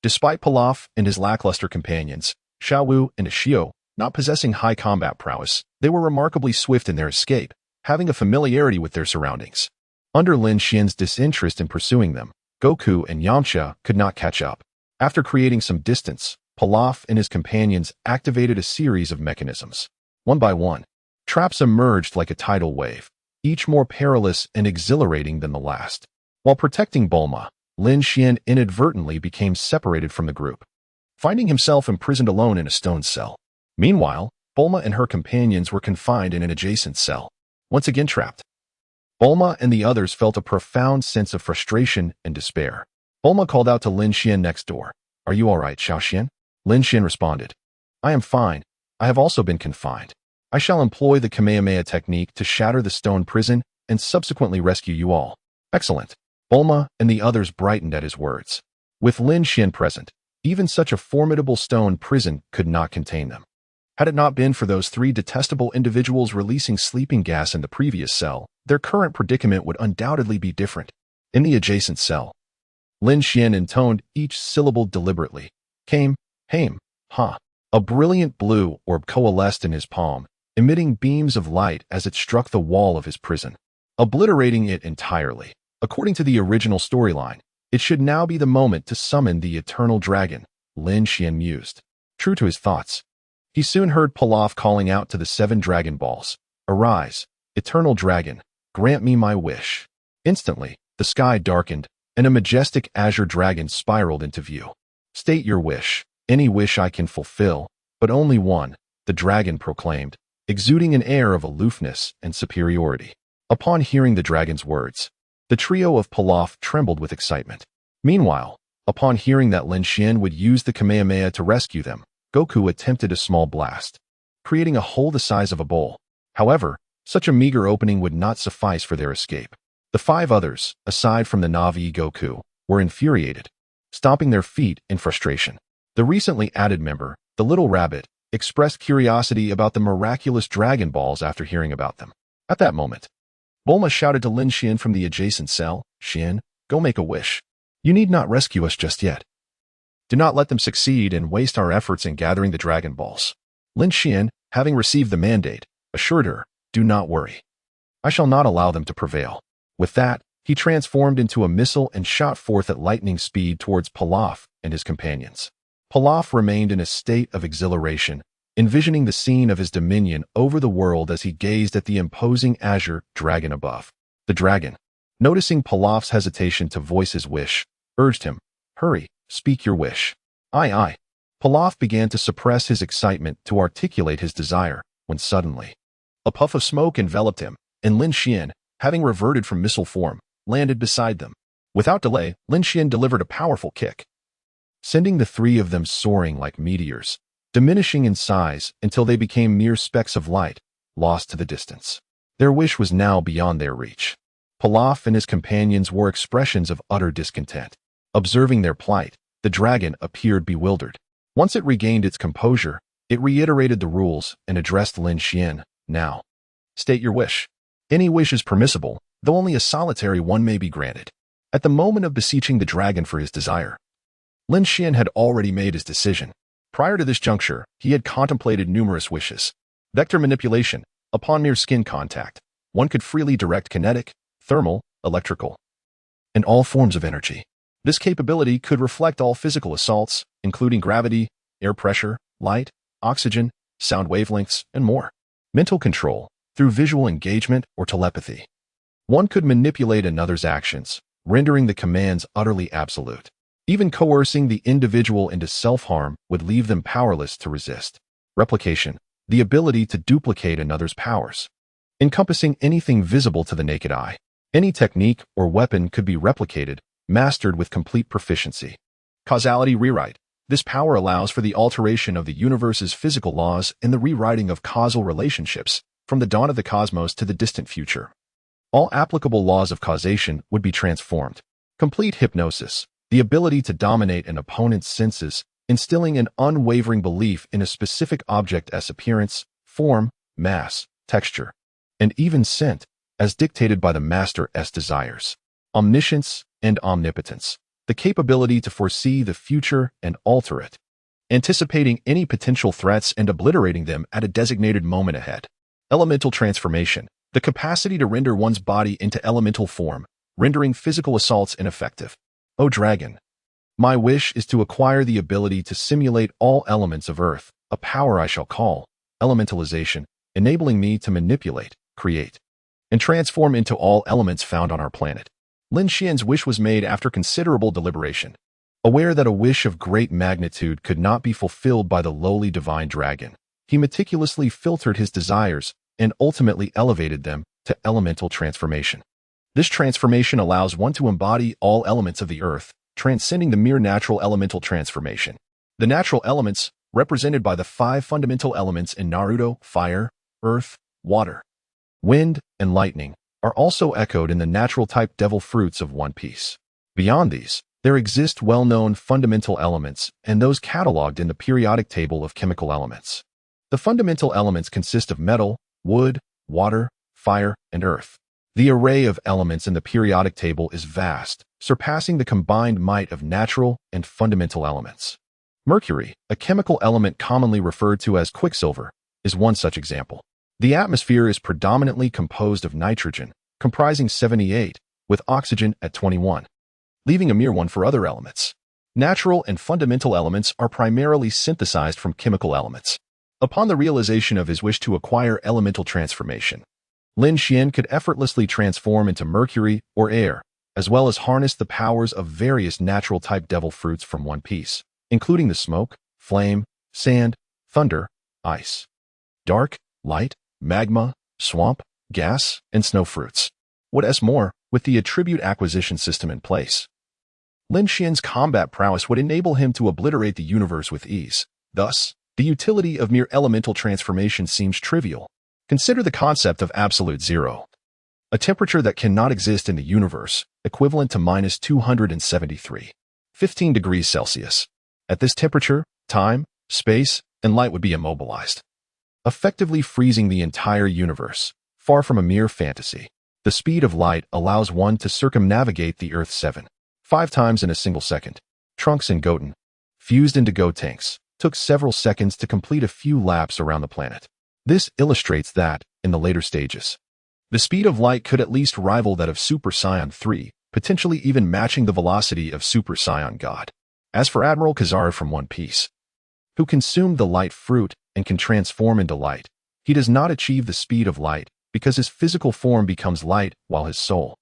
despite Pilaf and his lackluster companions, Xiaowu and Ashio, not possessing high combat prowess, they were remarkably swift in their escape, having a familiarity with their surroundings. Under Lin Xian's disinterest in pursuing them, Goku and Yamcha could not catch up. After creating some distance, Pilaf and his companions activated a series of mechanisms. One by one, traps emerged like a tidal wave, each more perilous and exhilarating than the last. While protecting Bulma, Lin Xian inadvertently became separated from the group, finding himself imprisoned alone in a stone cell. Meanwhile, Bulma and her companions were confined in an adjacent cell, once again trapped. Bulma and the others felt a profound sense of frustration and despair. Bulma called out to Lin Xian next door. "Are you all right, Xiao Xian?" Lin Xian responded, "I am fine. I have also been confined. I shall employ the Kamehameha technique to shatter the stone prison and subsequently rescue you all." "Excellent." Bulma and the others brightened at his words. With Lin Xian present, even such a formidable stone prison could not contain them. Had it not been for those three detestable individuals releasing sleeping gas in the previous cell, their current predicament would undoubtedly be different. In the adjacent cell, Lin Xian intoned each syllable deliberately. Came, haim, ha. A brilliant blue orb coalesced in his palm, emitting beams of light as it struck the wall of his prison, obliterating it entirely. According to the original storyline, it should now be the moment to summon the eternal dragon, Lin Xian mused. True to his thoughts, he soon heard Pilaf calling out to the 7 Dragon Balls, "Arise, eternal dragon, grant me my wish." Instantly, the sky darkened, and a majestic azure dragon spiraled into view. "State your wish. Any wish I can fulfill, but only one," the dragon proclaimed, exuding an air of aloofness and superiority. Upon hearing the dragon's words, the trio of Pilaf trembled with excitement. Meanwhile, upon hearing that Lin Xian would use the Kamehameha to rescue them, Goku attempted a small blast, creating a hole the size of a bowl. However, such a meager opening would not suffice for their escape. The 5 others, aside from the Navi Goku, were infuriated, stomping their feet in frustration. The recently added member, the Little Rabbit, expressed curiosity about the miraculous Dragon Balls after hearing about them. At that moment, Bulma shouted to Lin Xian from the adjacent cell, "Xian, go make a wish. You need not rescue us just yet. Do not let them succeed and waste our efforts in gathering the Dragon Balls." Lin Xian, having received the mandate, assured her, "Do not worry. I shall not allow them to prevail." With that, he transformed into a missile and shot forth at lightning speed towards Pilaf and his companions. Pilaf remained in a state of exhilaration, envisioning the scene of his dominion over the world as he gazed at the imposing azure dragon above. The dragon, noticing Pilaf's hesitation to voice his wish, urged him, "Hurry, speak your wish." Aye. Pilaf began to suppress his excitement to articulate his desire, when suddenly, a puff of smoke enveloped him, and Lin Xian, having reverted from missile form, landed beside them. Without delay, Lin Xian delivered a powerful kick, sending the 3 of them soaring like meteors, diminishing in size until they became mere specks of light, lost to the distance. Their wish was now beyond their reach. Pilaf and his companions wore expressions of utter discontent. Observing their plight, the dragon appeared bewildered. Once it regained its composure, it reiterated the rules and addressed Lin Xian. "Now, state your wish. Any wish is permissible, though only a solitary one may be granted." At the moment of beseeching the dragon for his desire, Lin Xian had already made his decision. Prior to this juncture, he had contemplated numerous wishes. Vector manipulation, upon mere skin contact, one could freely direct kinetic, thermal, electrical, and all forms of energy. This capability could reflect all physical assaults, including gravity, air pressure, light, oxygen, sound wavelengths, and more. Mental control, through visual engagement or telepathy. One could manipulate another's actions, rendering the commands utterly absolute. Even coercing the individual into self-harm would leave them powerless to resist. Replication, the ability to duplicate another's powers, encompassing anything visible to the naked eye. Any technique or weapon could be replicated, mastered with complete proficiency. Causality rewrite. This power allows for the alteration of the universe's physical laws and the rewriting of causal relationships, from the dawn of the cosmos to the distant future. All applicable laws of causation would be transformed. Complete hypnosis, the ability to dominate an opponent's senses, instilling an unwavering belief in a specific object as appearance, form, mass, texture, and even scent, as dictated by the Master's desires. Omniscience and omnipotence, the capability to foresee the future and alter it, anticipating any potential threats and obliterating them at a designated moment ahead. Elemental transformation, the capacity to render one's body into elemental form, rendering physical assaults ineffective. O dragon, my wish is to acquire the ability to simulate all elements of Earth, a power I shall call elementalization, enabling me to manipulate, create, and transform into all elements found on our planet. Lin Xian's wish was made after considerable deliberation. Aware that a wish of great magnitude could not be fulfilled by the lowly divine dragon, he meticulously filtered his desires and ultimately elevated them to elemental transformation. This transformation allows one to embody all elements of the earth, transcending the mere natural elemental transformation. The natural elements, represented by the 5 fundamental elements in Naruto, fire, earth, water, wind, and lightning, are also echoed in the natural type devil fruits of One Piece. Beyond these, there exist well-known fundamental elements and those cataloged in the periodic table of chemical elements. The fundamental elements consist of metal, wood, water, fire, and earth. The array of elements in the periodic table is vast, surpassing the combined might of natural and fundamental elements. Mercury, a chemical element commonly referred to as quicksilver, is one such example. The atmosphere is predominantly composed of nitrogen, comprising 78, with oxygen at 21, leaving a mere 1 for other elements. Natural and fundamental elements are primarily synthesized from chemical elements. Upon the realization of his wish to acquire elemental transformation, Lin Xian could effortlessly transform into mercury or air, as well as harness the powers of various natural-type devil fruits from One Piece, including the smoke, flame, sand, thunder, ice, dark, light, magma, swamp, gas, and snow fruits. What's more, with the attribute acquisition system in place, Lin Xian's combat prowess would enable him to obliterate the universe with ease. Thus, the utility of mere elemental transformation seems trivial. Consider the concept of absolute zero, a temperature that cannot exist in the universe, equivalent to minus 273.15 degrees Celsius. At this temperature, time, space, and light would be immobilized, effectively freezing the entire universe. Far from a mere fantasy, the speed of light allows one to circumnavigate the Earth 5 times in a single second. Trunks and Goten, fused into Gotenks, took several seconds to complete a few laps around the planet. This illustrates that, in the later stages, the speed of light could at least rival that of Super Saiyan 3, potentially even matching the velocity of Super Saiyan God. As for Admiral Kizaru from One Piece, who consumed the light fruit and can transform into light, he does not achieve the speed of light because his physical form becomes light while his soul,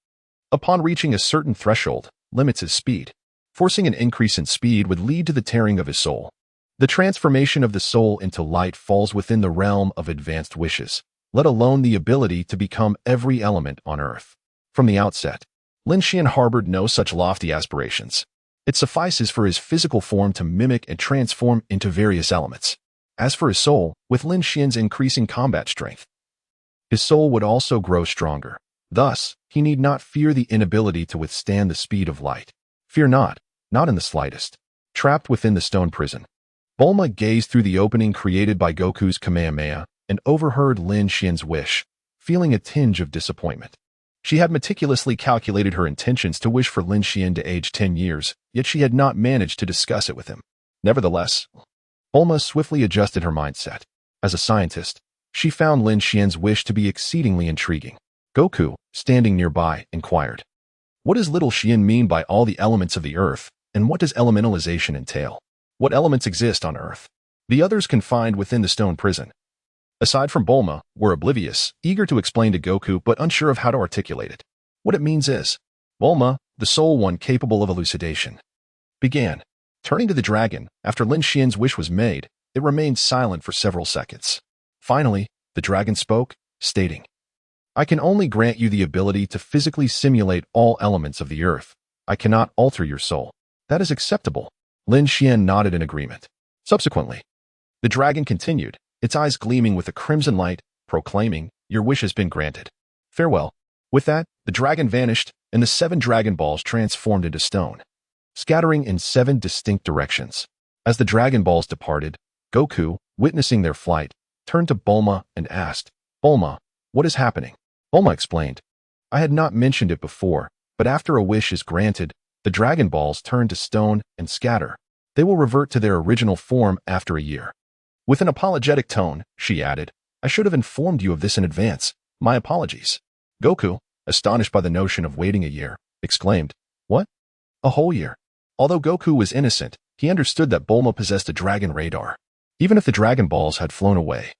upon reaching a certain threshold, limits his speed. Forcing an increase in speed would lead to the tearing of his soul. The transformation of the soul into light falls within the realm of advanced wishes, let alone the ability to become every element on Earth. From the outset, Lin Xian harbored no such lofty aspirations. It suffices for his physical form to mimic and transform into various elements. As for his soul, with Lin Xian's increasing combat strength, his soul would also grow stronger. Thus, he need not fear the inability to withstand the speed of light. Fear not in the slightest. Trapped within the stone prison, Bulma gazed through the opening created by Goku's Kamehameha and overheard Lin Xian's wish, feeling a tinge of disappointment. She had meticulously calculated her intentions to wish for Lin Xian to age 10 years, yet she had not managed to discuss it with him. Nevertheless, Bulma swiftly adjusted her mindset. As a scientist, she found Lin Xian's wish to be exceedingly intriguing. Goku, standing nearby, inquired, "What does little Xian mean by all the elements of the earth, and what does elementalization entail? What elements exist on Earth?" The others confined within the stone prison, aside from Bulma, were oblivious, eager to explain to Goku but unsure of how to articulate it. What it means is, Bulma, the sole one capable of elucidation, began. Turning to the dragon, after Lin Xian's wish was made, it remained silent for several seconds. Finally, the dragon spoke, stating, "I can only grant you the ability to physically simulate all elements of the earth. I cannot alter your soul. That is acceptable." Lin Xian nodded in agreement. Subsequently, the dragon continued, its eyes gleaming with a crimson light, proclaiming, "Your wish has been granted. Farewell." With that, the dragon vanished, and the 7 Dragon Balls transformed into stone, scattering in 7 distinct directions. As the Dragon Balls departed, Goku, witnessing their flight, turned to Bulma and asked, "Bulma, What is happening? Bulma explained. I had not mentioned it before, but after a wish is granted, the Dragon Balls turn to stone and scatter. They will revert to their original form after a year. With an apologetic tone, she added, I should have informed you of this in advance. My apologies. Goku, astonished by the notion of waiting a year, exclaimed, What? A whole year? Although Goku was innocent, he understood that Bulma possessed a dragon radar. Even if the Dragon Balls had flown away,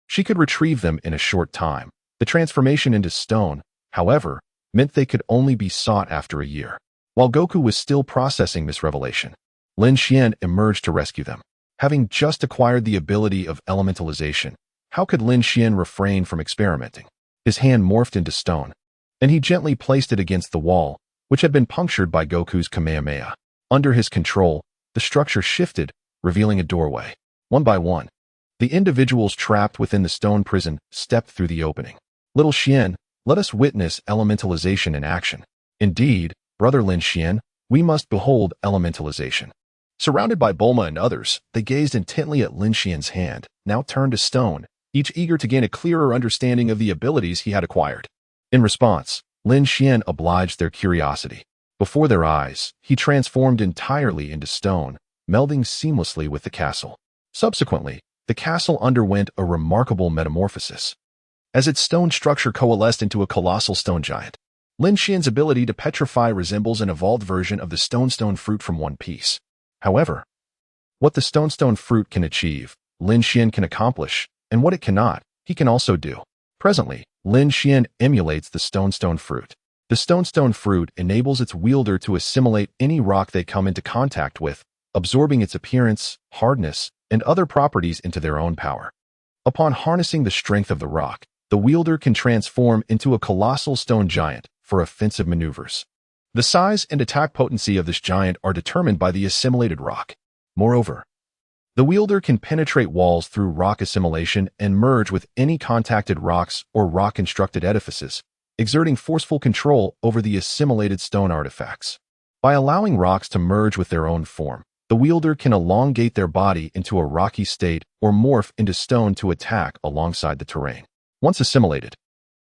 she could retrieve them in a short time. The transformation into stone, however, meant they could only be sought after a year. While Goku was still processing this revelation, Lin Xian emerged to rescue them. Having just acquired the ability of elementalization, how could Lin Xian refrain from experimenting? His hand morphed into stone, and he gently placed it against the wall, which had been punctured by Goku's Kamehameha. Under his control, the structure shifted, revealing a doorway. One by one, the individuals trapped within the stone prison stepped through the opening. Little Xian, let us witness elementalization in action. Indeed, brother Lin Xian, we must behold elementalization. Surrounded by Bulma and others, they gazed intently at Lin Xian's hand, now turned to stone, each eager to gain a clearer understanding of the abilities he had acquired. In response, Lin Xian obliged their curiosity. Before their eyes, he transformed entirely into stone, melding seamlessly with the castle. Subsequently, the castle underwent a remarkable metamorphosis. As its stone structure coalesced into a colossal stone giant, Lin Xian's ability to petrify resembles an evolved version of the stone fruit from One Piece. However, what the stone fruit can achieve, Lin Xian can accomplish, and what it cannot, he can also do. Presently, Lin Xian emulates the stone fruit. The stone fruit enables its wielder to assimilate any rock they come into contact with, absorbing its appearance, hardness, and other properties into their own power. Upon harnessing the strength of the rock, the wielder can transform into a colossal stone giant for offensive maneuvers. The size and attack potency of this giant are determined by the assimilated rock. Moreover, the wielder can penetrate walls through rock assimilation and merge with any contacted rocks or rock-constructed edifices, exerting forceful control over the assimilated stone artifacts. By allowing rocks to merge with their own form, the wielder can elongate their body into a rocky state or morph into stone to attack alongside the terrain. Once assimilated,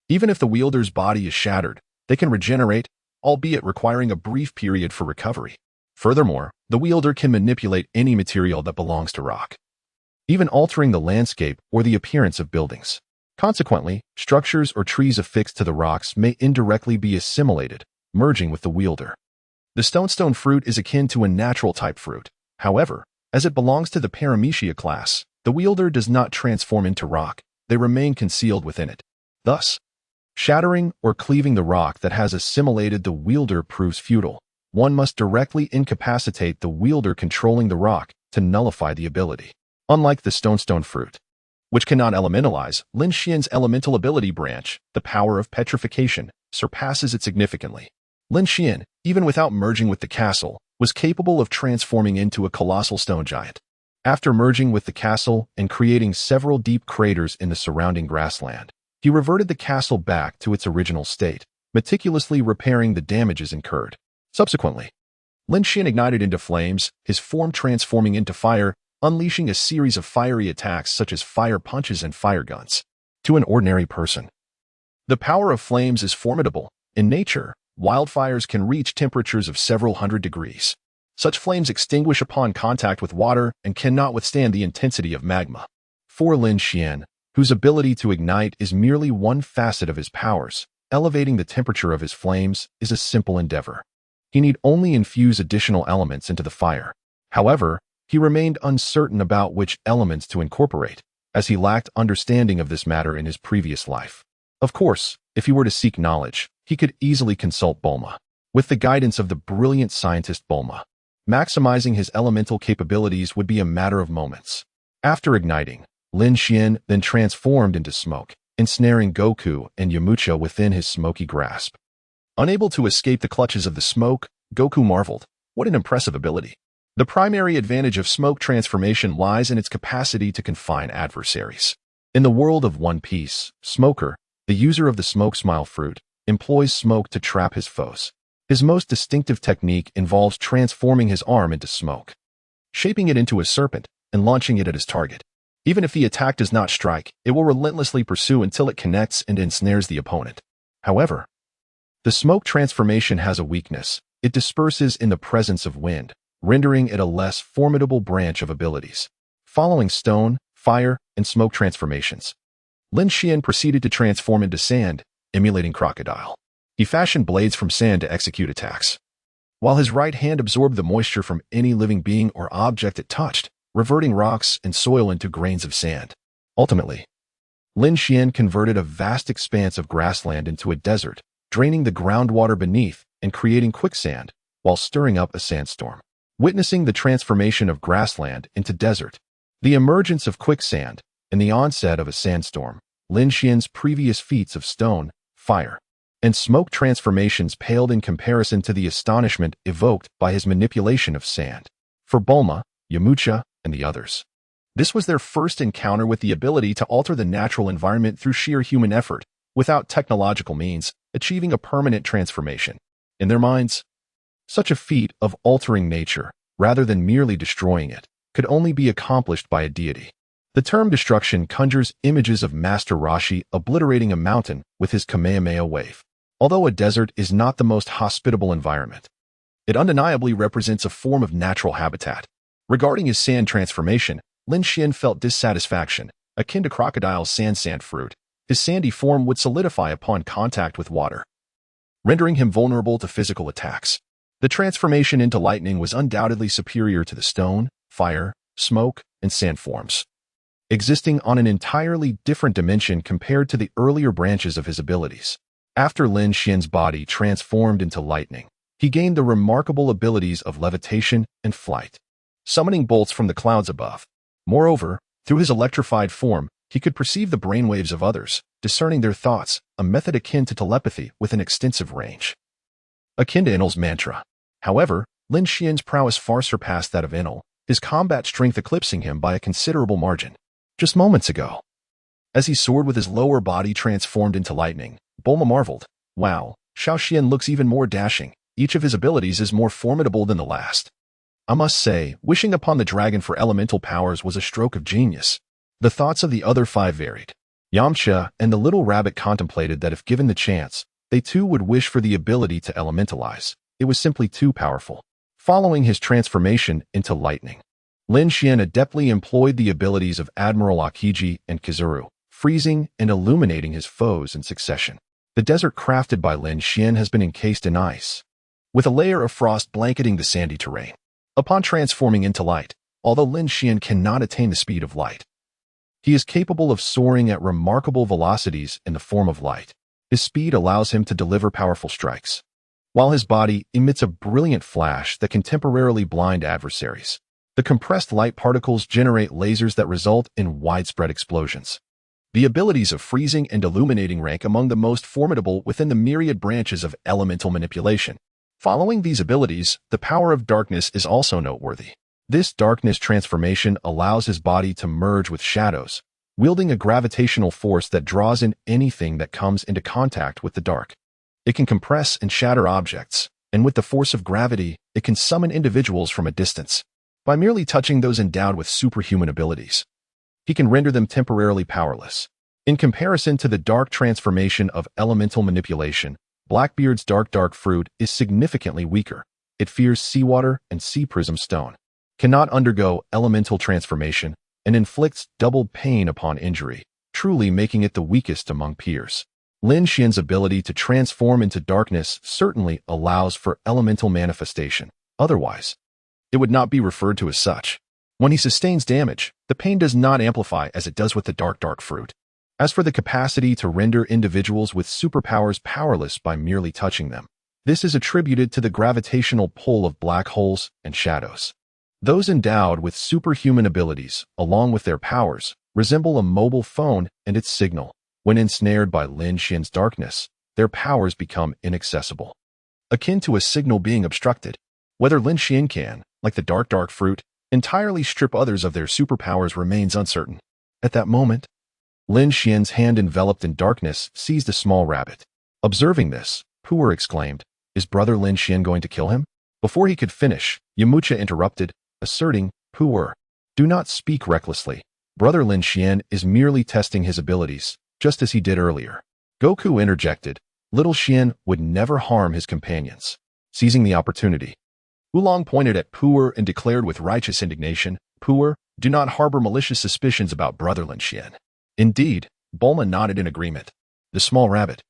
even if the wielder's body is shattered, they can regenerate, albeit requiring a brief period for recovery. Furthermore, the wielder can manipulate any material that belongs to rock, even altering the landscape or the appearance of buildings. Consequently, structures or trees affixed to the rocks may indirectly be assimilated, merging with the wielder. The stone fruit is akin to a natural type fruit. However, as it belongs to the Paramecia class, the wielder does not transform into rock, they remain concealed within it. Thus, shattering or cleaving the rock that has assimilated the wielder proves futile. One must directly incapacitate the wielder controlling the rock to nullify the ability. Unlike the stone fruit, which cannot elementalize, Lin Xian's elemental ability branch, the power of petrification, surpasses it significantly. Lin Xian, even without merging with the castle, was capable of transforming into a colossal stone giant. After merging with the castle and creating several deep craters in the surrounding grassland, he reverted the castle back to its original state, meticulously repairing the damages incurred. Subsequently, Lin Xian ignited into flames, his form transforming into fire, unleashing a series of fiery attacks such as fire punches and fire guns. To an ordinary person, the power of flames is formidable. In nature, wildfires can reach temperatures of several hundred degrees. Such flames extinguish upon contact with water and cannot withstand the intensity of magma. For Lin Xian, whose ability to ignite is merely one facet of his powers, elevating the temperature of his flames is a simple endeavor. He need only infuse additional elements into the fire. However, he remained uncertain about which elements to incorporate, as he lacked understanding of this matter in his previous life. Of course, if he were to seek knowledge, he could easily consult Bulma. With the guidance of the brilliant scientist Bulma, maximizing his elemental capabilities would be a matter of moments. After igniting, Lin Xian then transformed into smoke, ensnaring Goku and Yamcha within his smoky grasp. Unable to escape the clutches of the smoke, Goku marveled. What an impressive ability. The primary advantage of smoke transformation lies in its capacity to confine adversaries. In the world of One Piece, Smoker, the user of the smoke smile fruit, employs smoke to trap his foes. His most distinctive technique involves transforming his arm into smoke, shaping it into a serpent, and launching it at his target. Even if the attack does not strike, it will relentlessly pursue until it connects and ensnares the opponent. However, the smoke transformation has a weakness. It disperses in the presence of wind, rendering it a less formidable branch of abilities. Following stone, fire, and smoke transformations, Lin Xian proceeded to transform into sand, emulating crocodile. He fashioned blades from sand to execute attacks, while his right hand absorbed the moisture from any living being or object it touched, reverting rocks and soil into grains of sand. Ultimately, Lin Xian converted a vast expanse of grassland into a desert, draining the groundwater beneath and creating quicksand while stirring up a sandstorm. Witnessing the transformation of grassland into desert, the emergence of quicksand, and the onset of a sandstorm, Lin Xian's previous feats of stone, fire, and smoke transformations paled in comparison to the astonishment evoked by his manipulation of sand. For Bulma, Yamcha, and the others, this was their first encounter with the ability to alter the natural environment through sheer human effort, without technological means, achieving a permanent transformation. In their minds, such a feat of altering nature, rather than merely destroying it, could only be accomplished by a deity. The term destruction conjures images of Master Roshi obliterating a mountain with his Kamehameha wave. Although a desert is not the most hospitable environment, it undeniably represents a form of natural habitat. Regarding his sand transformation, Lin Xian felt dissatisfaction, akin to crocodile's sand fruit. His sandy form would solidify upon contact with water, rendering him vulnerable to physical attacks. The transformation into lightning was undoubtedly superior to the stone, fire, smoke, and sand forms, existing on an entirely different dimension compared to the earlier branches of his abilities. After Lin Xian's body transformed into lightning, he gained the remarkable abilities of levitation and flight, summoning bolts from the clouds above. Moreover, through his electrified form, he could perceive the brainwaves of others, discerning their thoughts, a method akin to telepathy with an extensive range. Akin to Enel's mantra. However, Lin Xian's prowess far surpassed that of Enel, his combat strength eclipsing him by a considerable margin. Just moments ago, as he soared with his lower body transformed into lightning, Bulma marveled. Wow, Xiao Xian looks even more dashing. Each of his abilities is more formidable than the last. I must say, wishing upon the dragon for elemental powers was a stroke of genius. The thoughts of the other five varied. Yamcha and the little rabbit contemplated that if given the chance, they too would wish for the ability to elementalize. It was simply too powerful. Following his transformation into lightning, Lin Xian adeptly employed the abilities of Admiral Akiji and Kizuru, freezing and illuminating his foes in succession. The desert crafted by Lin Xian has been encased in ice, with a layer of frost blanketing the sandy terrain. Upon transforming into light, although Lin Xian cannot attain the speed of light, he is capable of soaring at remarkable velocities in the form of light. His speed allows him to deliver powerful strikes, while his body emits a brilliant flash that can temporarily blind adversaries. The compressed light particles generate lasers that result in widespread explosions. The abilities of freezing and illuminating rank among the most formidable within the myriad branches of elemental manipulation. Following these abilities, the power of darkness is also noteworthy. This darkness transformation allows his body to merge with shadows, wielding a gravitational force that draws in anything that comes into contact with the dark. It can compress and shatter objects, and with the force of gravity, it can summon individuals from a distance. By merely touching those endowed with superhuman abilities, he can render them temporarily powerless. In comparison to the dark transformation of elemental manipulation, Blackbeard's dark fruit is significantly weaker. It fears seawater and sea prism stone, cannot undergo elemental transformation, and inflicts double pain upon injury, truly making it the weakest among peers. Lin Xian's ability to transform into darkness certainly allows for elemental manifestation. Otherwise, it would not be referred to as such. When he sustains damage, the pain does not amplify as it does with the dark fruit. As for the capacity to render individuals with superpowers powerless by merely touching them, this is attributed to the gravitational pull of black holes and shadows. Those endowed with superhuman abilities, along with their powers, resemble a mobile phone and its signal. When ensnared by Lin Xian's darkness, their powers become inaccessible, akin to a signal being obstructed. Whether Lin Xian can, like the dark fruit, entirely strip others of their superpowers remains uncertain. At that moment, Lin Xian's hand enveloped in darkness seized a small rabbit. Observing this, Pu'er exclaimed, "Is brother Lin Xian going to kill him?" Before he could finish, Yamcha interrupted, asserting, "Pu'er, do not speak recklessly. Brother Lin Xian is merely testing his abilities, just as he did earlier. Goku interjected. Little Xian would never harm his companions. Seizing the opportunity, Oolong pointed at Pu'er and declared with righteous indignation, Pu'er, do not harbor malicious suspicions about Brother Lin Xian. Indeed, Bulma nodded in agreement. The small rabbit,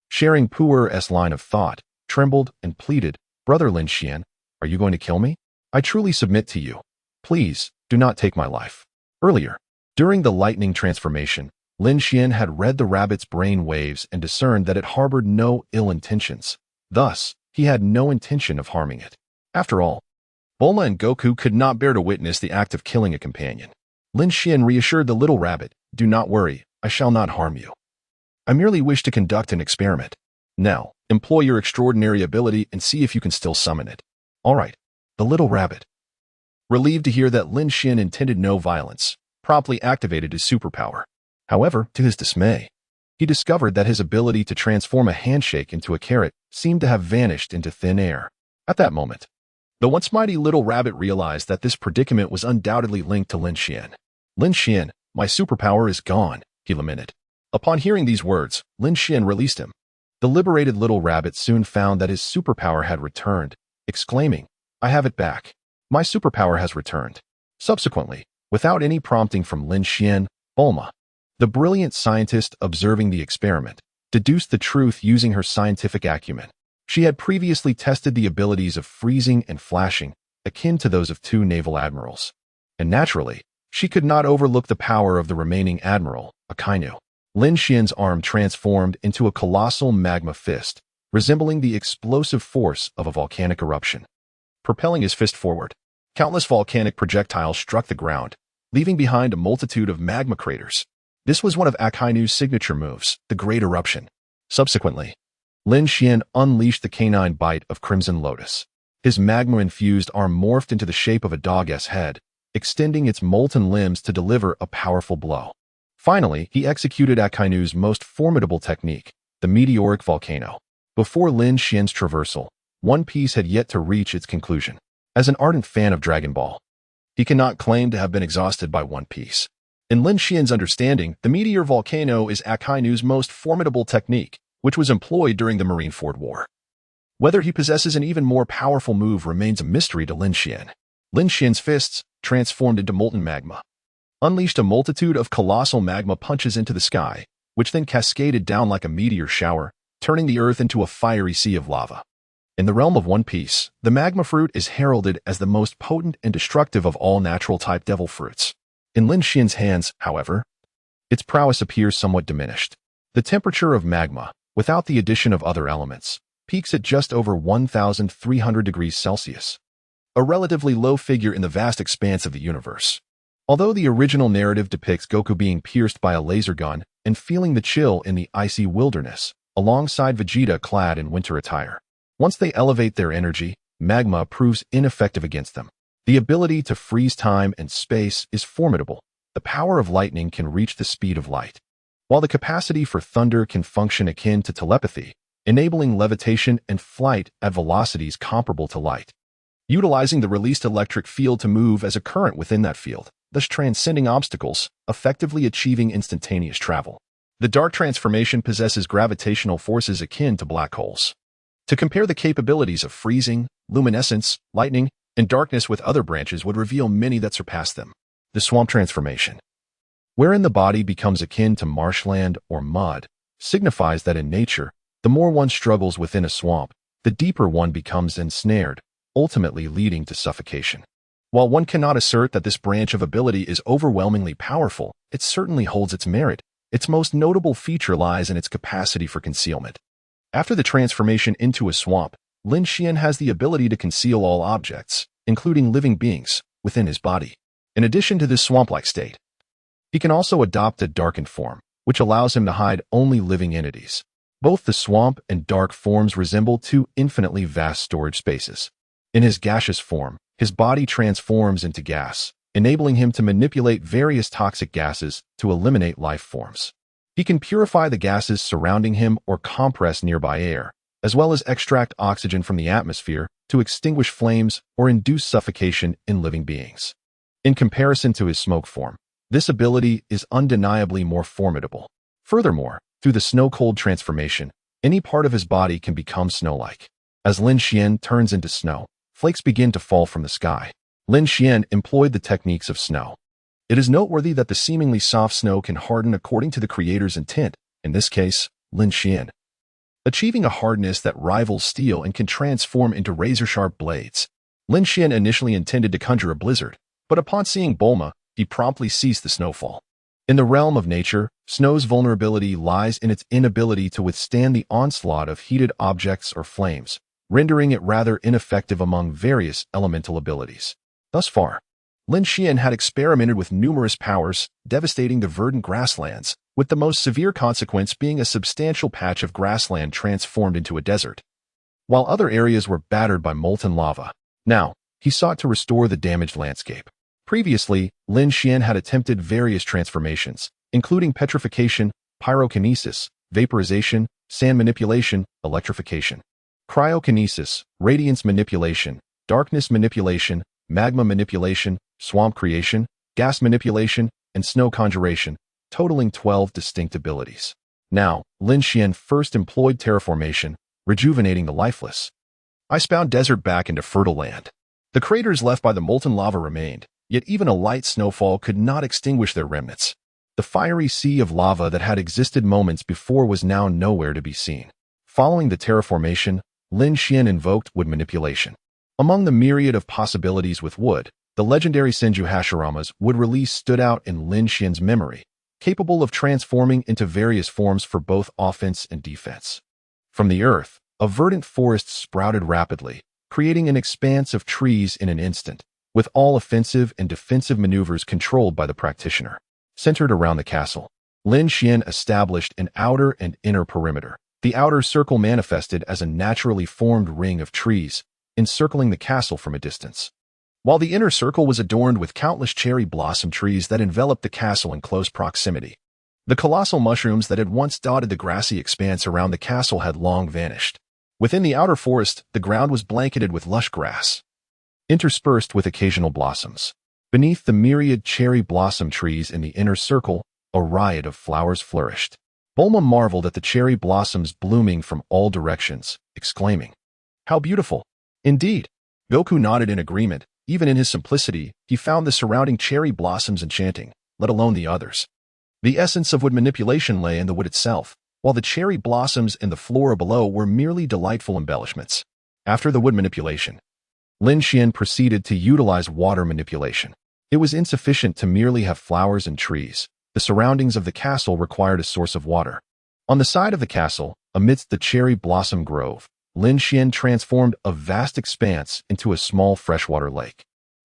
sharing Pu'er's line of thought, trembled and pleaded, Brother Lin Xian, are you going to kill me? I truly submit to you. Please, do not take my life. Earlier, during the lightning transformation, Lin Xian had read the rabbit's brain waves and discerned that it harbored no ill intentions. Thus, he had no intention of harming it. After all, Bulma and Goku could not bear to witness the act of killing a companion. Lin Xian reassured the little rabbit, do not worry, I shall not harm you. I merely wish to conduct an experiment. Now, employ your extraordinary ability and see if you can still summon it. All right, the little rabbit, relieved to hear that Lin Xian intended no violence, promptly activated his superpower. However, to his dismay, he discovered that his ability to transform a handshake into a carrot seemed to have vanished into thin air. At that moment, the once mighty little rabbit realized that this predicament was undoubtedly linked to Lin Xian. Lin Xian, my superpower is gone, he lamented. Upon hearing these words, Lin Xian released him. The liberated little rabbit soon found that his superpower had returned, exclaiming, I have it back. My superpower has returned. Subsequently, without any prompting from Lin Xian, Bulma, the brilliant scientist observing the experiment, deduced the truth using her scientific acumen. She had previously tested the abilities of freezing and flashing, akin to those of two naval admirals. And naturally, she could not overlook the power of the remaining admiral, Akainu. Lin Xian's arm transformed into a colossal magma fist, resembling the explosive force of a volcanic eruption. Propelling his fist forward, countless volcanic projectiles struck the ground, leaving behind a multitude of magma craters. This was one of Akainu's signature moves, the Great Eruption. Subsequently, Lin Xian unleashed the canine bite of Crimson Lotus. His magma-infused arm morphed into the shape of a dog's head, extending its molten limbs to deliver a powerful blow. Finally, he executed Akainu's most formidable technique, the meteoric volcano. Before Lin Xian's traversal, One Piece had yet to reach its conclusion. As an ardent fan of Dragon Ball, he cannot claim to have been exhausted by One Piece. In Lin Xian's understanding, the meteor volcano is Akainu's most formidable technique, which was employed during the Marineford War. Whether he possesses an even more powerful move remains a mystery to Lin Xian. Lin Xian's fists, transformed into molten magma, unleashed a multitude of colossal magma punches into the sky, which then cascaded down like a meteor shower, turning the earth into a fiery sea of lava. In the realm of One Piece, the magma fruit is heralded as the most potent and destructive of all natural-type devil fruits. In Lin Xian's hands, however, its prowess appears somewhat diminished. The temperature of magma, without the addition of other elements, peaks at just over 1,300 degrees Celsius, a relatively low figure in the vast expanse of the universe. Although the original narrative depicts Goku being pierced by a laser gun and feeling the chill in the icy wilderness, alongside Vegeta clad in winter attire. Once they elevate their energy, magma proves ineffective against them. The ability to freeze time and space is formidable. The power of lightning can reach the speed of light, while the capacity for thunder can function akin to telepathy, enabling levitation and flight at velocities comparable to light. Utilizing the released electric field to move as a current within that field, thus transcending obstacles, effectively achieving instantaneous travel. The dark transformation possesses gravitational forces akin to black holes. To compare the capabilities of freezing, luminescence, lightning, and darkness with other branches would reveal many that surpass them. The swamp transformation, wherein the body becomes akin to marshland or mud, signifies that in nature, the more one struggles within a swamp, the deeper one becomes ensnared, ultimately leading to suffocation. While one cannot assert that this branch of ability is overwhelmingly powerful, it certainly holds its merit. Its most notable feature lies in its capacity for concealment. After the transformation into a swamp, Lin Xian has the ability to conceal all objects, including living beings, within his body. In addition to this swamp-like state, he can also adopt a darkened form, which allows him to hide only living entities. Both the swamp and dark forms resemble two infinitely vast storage spaces. In his gaseous form, his body transforms into gas, enabling him to manipulate various toxic gases to eliminate life forms. He can purify the gases surrounding him or compress nearby air, as well as extract oxygen from the atmosphere to extinguish flames or induce suffocation in living beings. In comparison to his smoke form, This ability is undeniably more formidable. Furthermore, through the snow-cold transformation, any part of his body can become snow-like. As Lin Xian turns into snow, flakes begin to fall from the sky. Lin Xian employed the techniques of snow. It is noteworthy that the seemingly soft snow can harden according to the creator's intent, in this case, Lin Xian, achieving a hardness that rivals steel and can transform into razor-sharp blades. Lin Xian initially intended to conjure a blizzard, but upon seeing Bulma, he promptly ceased the snowfall. In the realm of nature, snow's vulnerability lies in its inability to withstand the onslaught of heated objects or flames, rendering it rather ineffective among various elemental abilities. Thus far, Lin Xian had experimented with numerous powers, devastating the verdant grasslands, with the most severe consequence being a substantial patch of grassland transformed into a desert, while other areas were battered by molten lava. Now, he sought to restore the damaged landscape. Previously, Lin Xian had attempted various transformations, including petrification, pyrokinesis, vaporization, sand manipulation, electrification, cryokinesis, radiance manipulation, darkness manipulation, magma manipulation, swamp creation, gas manipulation, and snow conjuration, totaling 12 distinct abilities. Now, Lin Xian first employed terraformation, rejuvenating the lifeless. Icebound desert back into fertile land. The craters left by the molten lava remained, yet even a light snowfall could not extinguish their remnants. The fiery sea of lava that had existed moments before was now nowhere to be seen. Following the terraformation, Lin Xian invoked wood manipulation. Among the myriad of possibilities with wood, the legendary Senju Hashirama's wood release stood out in Lin Xian's memory, capable of transforming into various forms for both offense and defense. From the earth, a verdant forest sprouted rapidly, creating an expanse of trees in an instant, with all offensive and defensive maneuvers controlled by the practitioner. Centered around the castle, Lin Xian established an outer and inner perimeter. The outer circle manifested as a naturally formed ring of trees, encircling the castle from a distance, while the inner circle was adorned with countless cherry blossom trees that enveloped the castle in close proximity. The colossal mushrooms that had once dotted the grassy expanse around the castle had long vanished. Within the outer forest, the ground was blanketed with lush grass, interspersed with occasional blossoms. Beneath the myriad cherry blossom trees in the inner circle, a riot of flowers flourished. Bulma marveled at the cherry blossoms blooming from all directions, exclaiming, "How beautiful!" Indeed, Goku nodded in agreement. Even in his simplicity, he found the surrounding cherry blossoms enchanting, let alone the others. The essence of wood manipulation lay in the wood itself, while the cherry blossoms and the flora below were merely delightful embellishments. After the wood manipulation, Lin Xian proceeded to utilize water manipulation. It was insufficient to merely have flowers and trees. The surroundings of the castle required a source of water. On the side of the castle, amidst the cherry blossom grove, Lin Xian transformed a vast expanse into a small freshwater lake.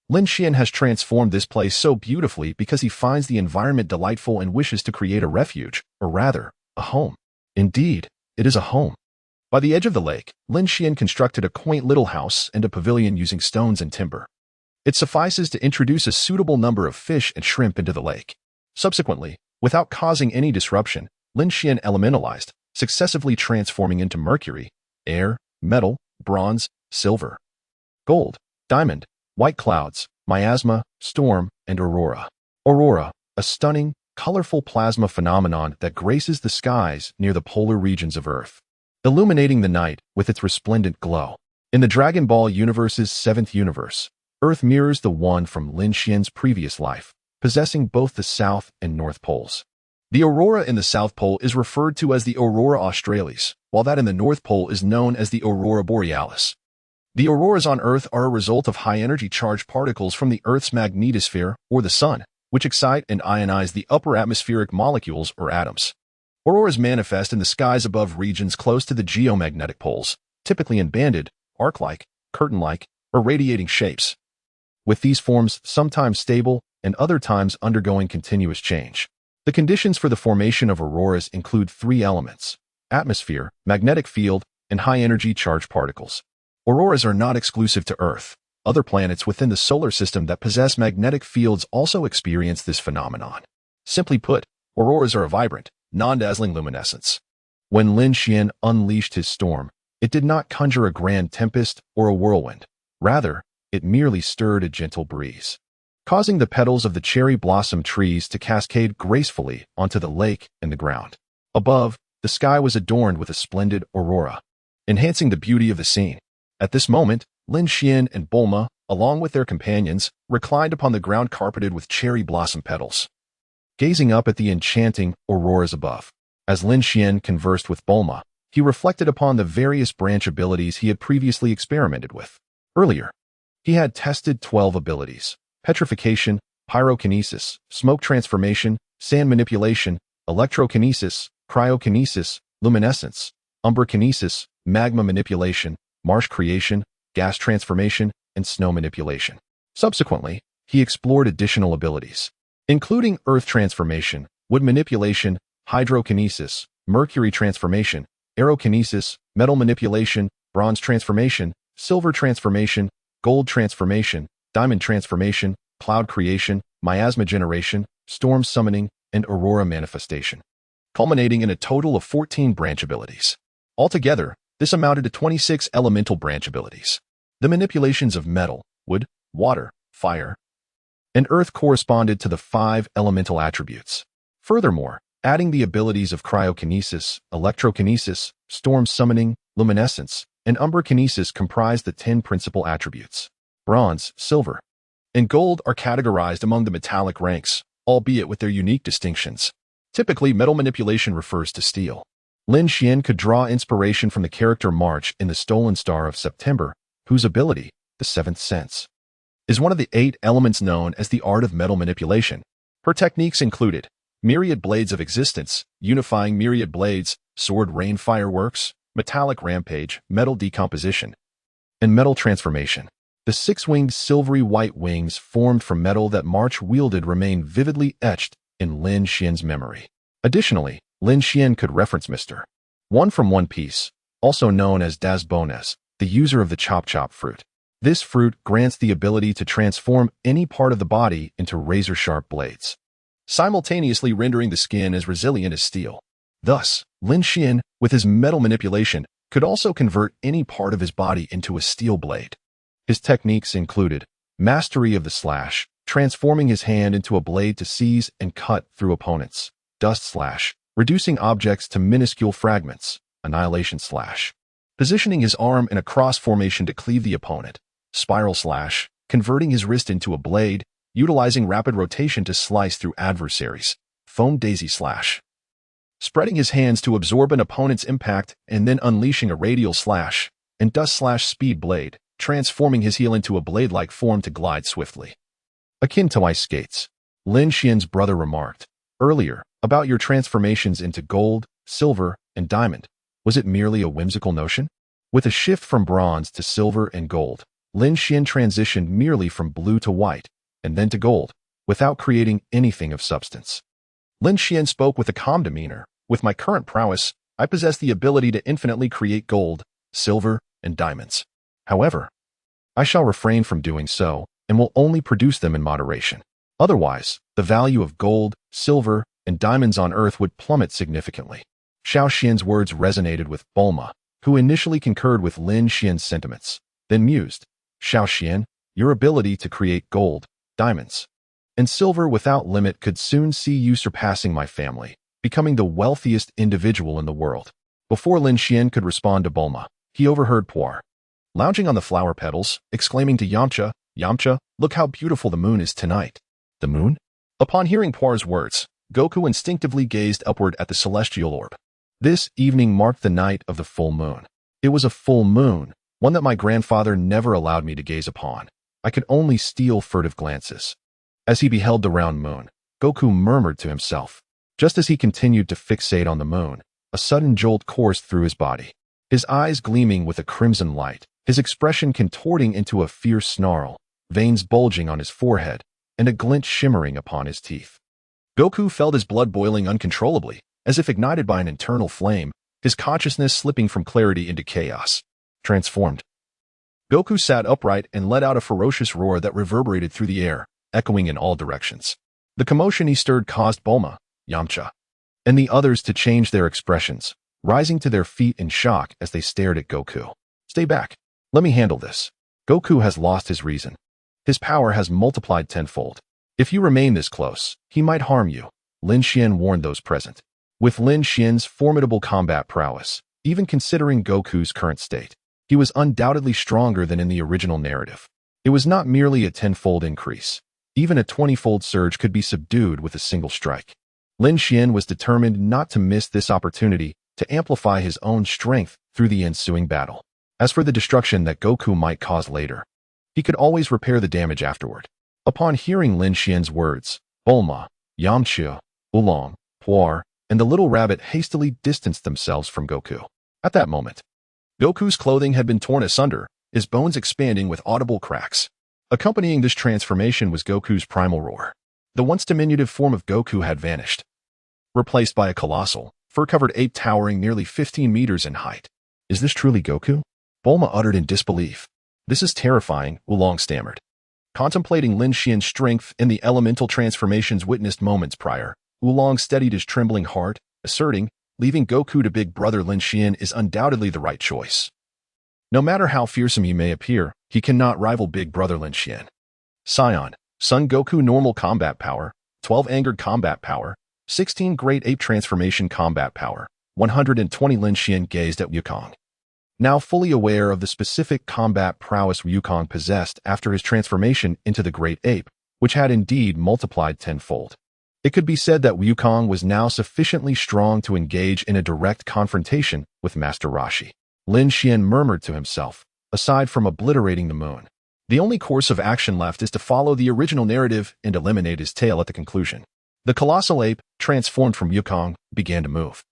Lin Xian has transformed this place so beautifully because he finds the environment delightful and wishes to create a refuge, or rather, a home. Indeed, it is a home. By the edge of the lake, Lin Xian constructed a quaint little house and a pavilion using stones and timber. It suffices to introduce a suitable number of fish and shrimp into the lake. Subsequently, without causing any disruption, Lin Xian elementalized, successively transforming into mercury, air, metal, bronze, silver, gold, diamond, white clouds, miasma, storm, and aurora. Aurora, a stunning, colorful plasma phenomenon that graces the skies near the polar regions of Earth, illuminating the night with its resplendent glow. In the Dragon Ball universe's seventh universe, Earth mirrors the one from Lin Xian's previous life, possessing both the South and North Poles. The aurora in the South Pole is referred to as the aurora australis, while that in the North Pole is known as the aurora borealis. The auroras on Earth are a result of high-energy charged particles from the Earth's magnetosphere, or the Sun, which excite and ionize the upper atmospheric molecules or atoms. Auroras manifest in the skies above regions close to the geomagnetic poles, typically in banded, arc-like, curtain-like, or radiating shapes, with these forms sometimes stable and other times undergoing continuous change. The conditions for the formation of auroras include three elements: atmosphere, magnetic field, and high-energy charged particles. Auroras are not exclusive to Earth. Other planets within the solar system that possess magnetic fields also experience this phenomenon. Simply put, auroras are a vibrant, non-dazzling luminescence. When Lin Xian unleashed his storm, it did not conjure a grand tempest or a whirlwind. Rather, it merely stirred a gentle breeze. causing the petals of the cherry blossom trees to cascade gracefully onto the lake and the ground. Above, the sky was adorned with a splendid aurora, enhancing the beauty of the scene. At this moment, Lin Xian and Bulma, along with their companions, reclined upon the ground carpeted with cherry blossom petals, gazing up at the enchanting auroras above. As Lin Xian conversed with Bulma, he reflected upon the various branch abilities he had previously experimented with. Earlier, he had tested 12 abilities: petrification, pyrokinesis, smoke transformation, sand manipulation, electrokinesis, cryokinesis, luminescence, umbrakinesis, magma manipulation, marsh creation, gas transformation, and snow manipulation. Subsequently, he explored additional abilities, including earth transformation, wood manipulation, hydrokinesis, mercury transformation, aerokinesis, metal manipulation, bronze transformation, silver transformation, gold transformation, diamond transformation, cloud creation, miasma generation, storm summoning, and aurora manifestation, culminating in a total of 14 branch abilities. Altogether, this amounted to 26 elemental branch abilities. The manipulations of metal, wood, water, fire, and earth corresponded to the 5 elemental attributes. Furthermore, adding the abilities of cryokinesis, electrokinesis, storm summoning, luminescence, and umbrakinesis comprised the 10 principal attributes. Bronze, silver, and gold are categorized among the metallic ranks, albeit with their unique distinctions. Typically, metal manipulation refers to steel. Lin Xian could draw inspiration from the character March in the Stolen Star of September, whose ability, the Seventh Sense, is one of the 8 elements known as the art of metal manipulation. Her techniques included myriad blades of existence, unifying myriad blades, sword rain fireworks, metallic rampage, metal decomposition, and metal transformation. The 6-winged silvery white wings formed from metal that March wielded remain vividly etched in Lin Xian's memory. Additionally, Lin Xian could reference Mr. One from One Piece, also known as Das Bones, the user of the Chop Chop fruit. This fruit grants the ability to transform any part of the body into razor-sharp blades, simultaneously rendering the skin as resilient as steel. Thus, Lin Xian, with his metal manipulation, could also convert any part of his body into a steel blade. His techniques included mastery of the slash, transforming his hand into a blade to seize and cut through opponents; dust slash, reducing objects to minuscule fragments; annihilation slash, positioning his arm in a cross formation to cleave the opponent; spiral slash, converting his wrist into a blade, utilizing rapid rotation to slice through adversaries; foam daisy slash, spreading his hands to absorb an opponent's impact and then unleashing a radial slash; and dust slash speed blade, transforming his heel into a blade-like form to glide swiftly, akin to ice skates. Lin Xian's brother remarked earlier about your transformations into gold, silver, and diamond. Was it merely a whimsical notion? With a shift from bronze to silver and gold, Lin Xian transitioned merely from blue to white, and then to gold, without creating anything of substance. Lin Xian spoke with a calm demeanor. With my current prowess, I possess the ability to infinitely create gold, silver, and diamonds. However, I shall refrain from doing so and will only produce them in moderation. Otherwise, the value of gold, silver, and diamonds on Earth would plummet significantly. Xiao Xian's words resonated with Bulma, who initially concurred with Lin Xian's sentiments, then mused, Xiao Xian, your ability to create gold, diamonds, and silver without limit could soon see you surpassing my family, becoming the wealthiest individual in the world. Before Lin Xian could respond to Bulma, he overheard Puar, lounging on the flower petals, exclaiming to Yamcha, Yamcha, look how beautiful the moon is tonight. The moon? Upon hearing Puar's words, Goku instinctively gazed upward at the celestial orb. This evening marked the night of the full moon. It was a full moon, one that my grandfather never allowed me to gaze upon. I could only steal furtive glances. As he beheld the round moon, Goku murmured to himself. Just as he continued to fixate on the moon, a sudden jolt coursed through his body. His eyes gleaming with a crimson light, his expression contorting into a fierce snarl, veins bulging on his forehead, and a glint shimmering upon his teeth. Goku felt his blood boiling uncontrollably, as if ignited by an internal flame, his consciousness slipping from clarity into chaos. Transformed. Goku sat upright and let out a ferocious roar that reverberated through the air, echoing in all directions. The commotion he stirred caused Bulma, Yamcha, and the others to change their expressions, rising to their feet in shock as they stared at Goku. Stay back. Let me handle this. Goku has lost his reason. His power has multiplied tenfold. If you remain this close, he might harm you, Lin Xian warned those present. With Lin Xian's formidable combat prowess, even considering Goku's current state, he was undoubtedly stronger than in the original narrative. It was not merely a tenfold increase. Even a 20-fold surge could be subdued with a single strike. Lin Xian was determined not to miss this opportunity to amplify his own strength through the ensuing battle. As for the destruction that Goku might cause later, he could always repair the damage afterward. Upon hearing Lin Xian's words, Bulma, Yamcha, Oolong, Puar, and the little rabbit hastily distanced themselves from Goku. At that moment, Goku's clothing had been torn asunder, his bones expanding with audible cracks. Accompanying this transformation was Goku's primal roar. The once diminutive form of Goku had vanished, replaced by a colossal, fur-covered ape towering nearly 15 meters in height. Is this truly Goku? Bulma uttered in disbelief. This is terrifying, Oolong stammered. Contemplating Lin Xian's strength and the elemental transformations witnessed moments prior, Oolong steadied his trembling heart, asserting, leaving Goku to big brother Lin Xian is undoubtedly the right choice. No matter how fearsome he may appear, he cannot rival big brother Lin Xian. Scion, Son Goku normal combat power, 12 angered combat power, 16 great ape transformation combat power, 120 Lin Xian gazed at Wukong. Now fully aware of the specific combat prowess Wukong possessed after his transformation into the great ape, which had indeed multiplied tenfold. It could be said that Wukong was now sufficiently strong to engage in a direct confrontation with Master Roshi. Lin Xian murmured to himself, aside from obliterating the moon. The only course of action left is to follow the original narrative and eliminate his tail at the conclusion. The colossal ape, transformed from Wukong, began to move,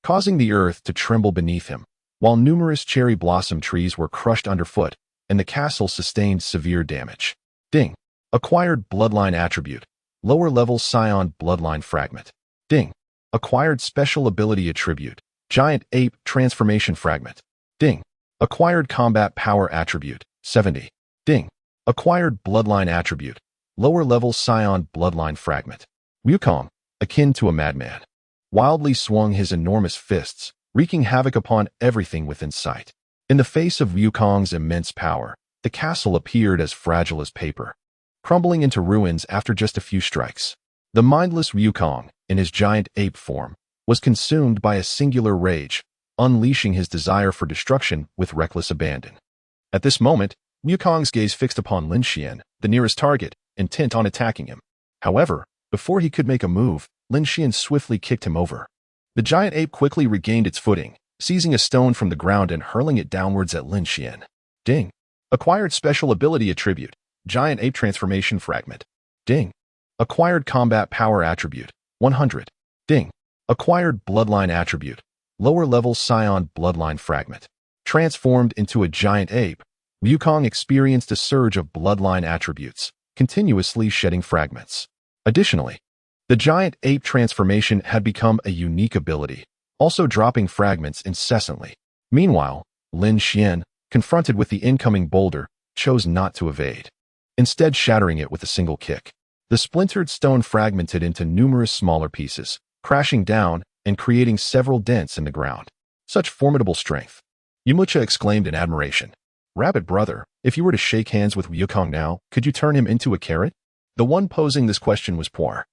causing the earth to tremble beneath him, while numerous cherry blossom trees were crushed underfoot, and the castle sustained severe damage. Ding. Acquired bloodline attribute. Lower level Scion bloodline fragment. Ding. Acquired special ability attribute. Giant ape transformation fragment. Ding. Acquired combat power attribute. 70. Ding. Acquired bloodline attribute. Lower level Scion bloodline fragment. Wukong, akin to a madman, wildly swung his enormous fists, wreaking havoc upon everything within sight. In the face of Wukong's immense power, the castle appeared as fragile as paper, crumbling into ruins after just a few strikes. The mindless Wukong, in his giant ape form, was consumed by a singular rage, unleashing his desire for destruction with reckless abandon. At this moment, Wukong's gaze fixed upon Lin Xian, the nearest target, intent on attacking him. However, before he could make a move, Lin Xian swiftly kicked him over. The giant ape quickly regained its footing, seizing a stone from the ground and hurling it downwards at Lin Xian. Ding. Acquired special ability attribute. Giant ape transformation fragment. Ding. Acquired combat power attribute. 100. Ding. Acquired bloodline attribute. Lower level Scion bloodline fragment. Transformed into a giant ape, Wukong experienced a surge of bloodline attributes, continuously shedding fragments. Additionally, the giant ape transformation had become a unique ability, also dropping fragments incessantly. Meanwhile, Lin Xian, confronted with the incoming boulder, chose not to evade, instead shattering it with a single kick. The splintered stone fragmented into numerous smaller pieces, crashing down and creating several dents in the ground. Such formidable strength. Yamcha exclaimed in admiration. Rabbit brother, if you were to shake hands with Wukong now, could you turn him into a carrot? The one posing this question was Puar.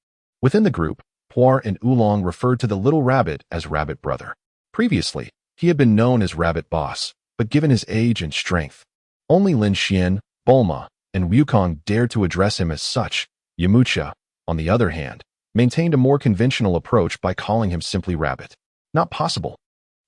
Within the group, Puar and Oolong referred to the little rabbit as Rabbit brother. Previously, he had been known as Rabbit boss, but given his age and strength, only Lin Xian, Bulma, and Wukong dared to address him as such. Yamcha, on the other hand, maintained a more conventional approach by calling him simply Rabbit. Not possible.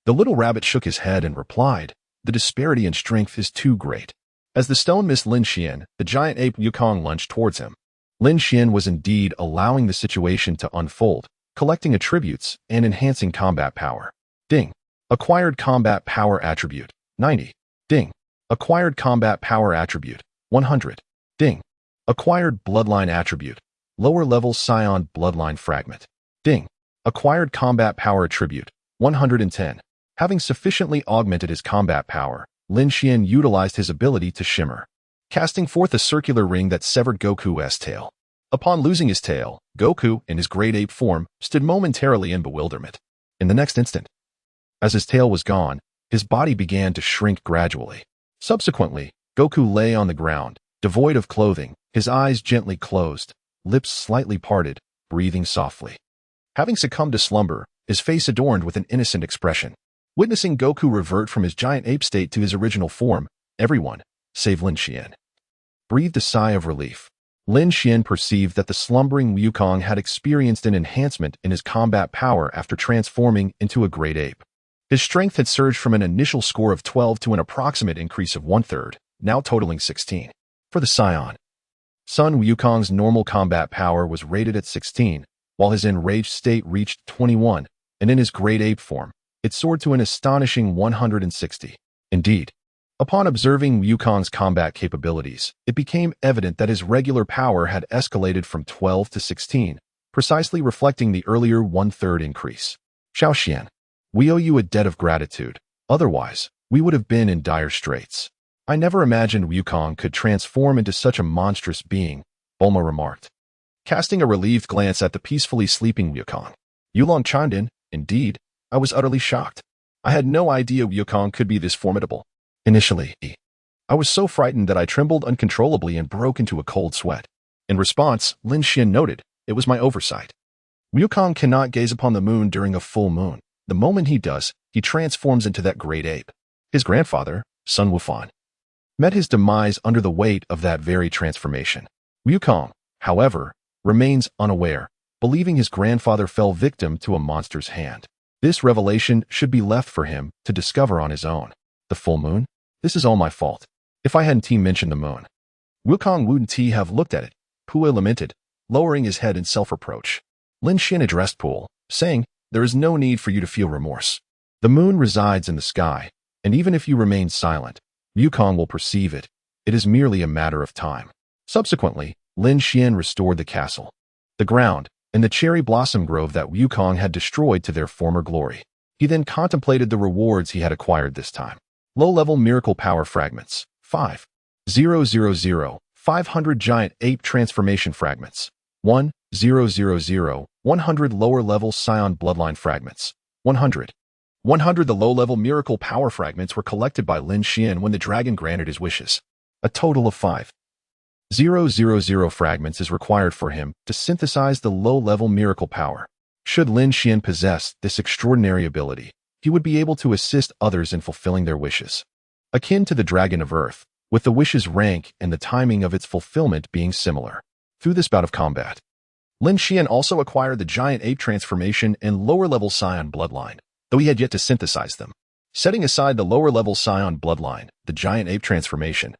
The little rabbit shook his head and replied, the disparity in strength is too great. As the stone missed Lin Xian, the giant ape Wukong lunged towards him. Lin Xian was indeed allowing the situation to unfold, collecting attributes and enhancing combat power. Ding. Acquired combat power attribute. 90. Ding. Acquired combat power attribute. 100. Ding. Acquired bloodline attribute. Lower level Scion bloodline fragment. Ding. Acquired combat power attribute. 110. Having sufficiently augmented his combat power, Lin Xian utilized his ability to shimmer, casting forth a circular ring that severed Goku's tail. Upon losing his tail, Goku, in his great ape form, stood momentarily in bewilderment. In the next instant, as his tail was gone, his body began to shrink gradually. Subsequently, Goku lay on the ground, devoid of clothing, his eyes gently closed, lips slightly parted, breathing softly. Having succumbed to slumber, his face adorned with an innocent expression. Witnessing Goku revert from his giant ape state to his original form, everyone, save Lin Xian, breathed a sigh of relief. Lin Xian perceived that the slumbering Wukong had experienced an enhancement in his combat power after transforming into a great ape. His strength had surged from an initial score of 12 to an approximate increase of 1/3, now totaling 16. For the Scion, Sun Wukong's normal combat power was rated at 16, while his enraged state reached 21, and in his great ape form, it soared to an astonishing 160. Indeed, upon observing Wukong's combat capabilities, it became evident that his regular power had escalated from 12 to 16, precisely reflecting the earlier 1/3 increase. Xiaoxian, we owe you a debt of gratitude. Otherwise, we would have been in dire straits. I never imagined Wukong could transform into such a monstrous being, Bulma remarked, casting a relieved glance at the peacefully sleeping Wukong. Yulong chimed in, indeed, I was utterly shocked. I had no idea Wukong could be this formidable. Initially, I was so frightened that I trembled uncontrollably and broke into a cold sweat. In response, Lin Xian noted, it was my oversight. Wukong cannot gaze upon the moon during a full moon. The moment he does, he transforms into that great ape. His grandfather, Sun Wufan, met his demise under the weight of that very transformation. Wukong, however, remains unaware, believing his grandfather fell victim to a monster's hand. This revelation should be left for him to discover on his own. The full moon? This is all my fault. If I hadn't mentioned the moon, Wukong wouldn't have looked at it, Pua lamented, lowering his head in self-reproach. Lin Xian addressed Pua, saying, there is no need for you to feel remorse. The moon resides in the sky, and even if you remain silent, Wukong will perceive it. It is merely a matter of time. Subsequently, Lin Xian restored the castle, the ground, and the cherry blossom grove that Wukong had destroyed to their former glory. He then contemplated the rewards he had acquired this time. Low-level miracle power fragments, 5,000, 500 giant ape transformation fragments, 1,000, 100 lower-level scion bloodline fragments, 100. 100 the low-level miracle power fragments were collected by Lin Xian when the dragon granted his wishes. A total of 5,000 fragments is required for him to synthesize the low-level miracle power. Should Lin Xian possess this extraordinary ability, he would be able to assist others in fulfilling their wishes. Akin to the Dragon of Earth, with the wish's rank and the timing of its fulfillment being similar. Through this bout of combat, Lin Xian also acquired the giant ape transformation and lower-level scion bloodline, though he had yet to synthesize them. Setting aside the lower-level scion bloodline, the giant ape transformation,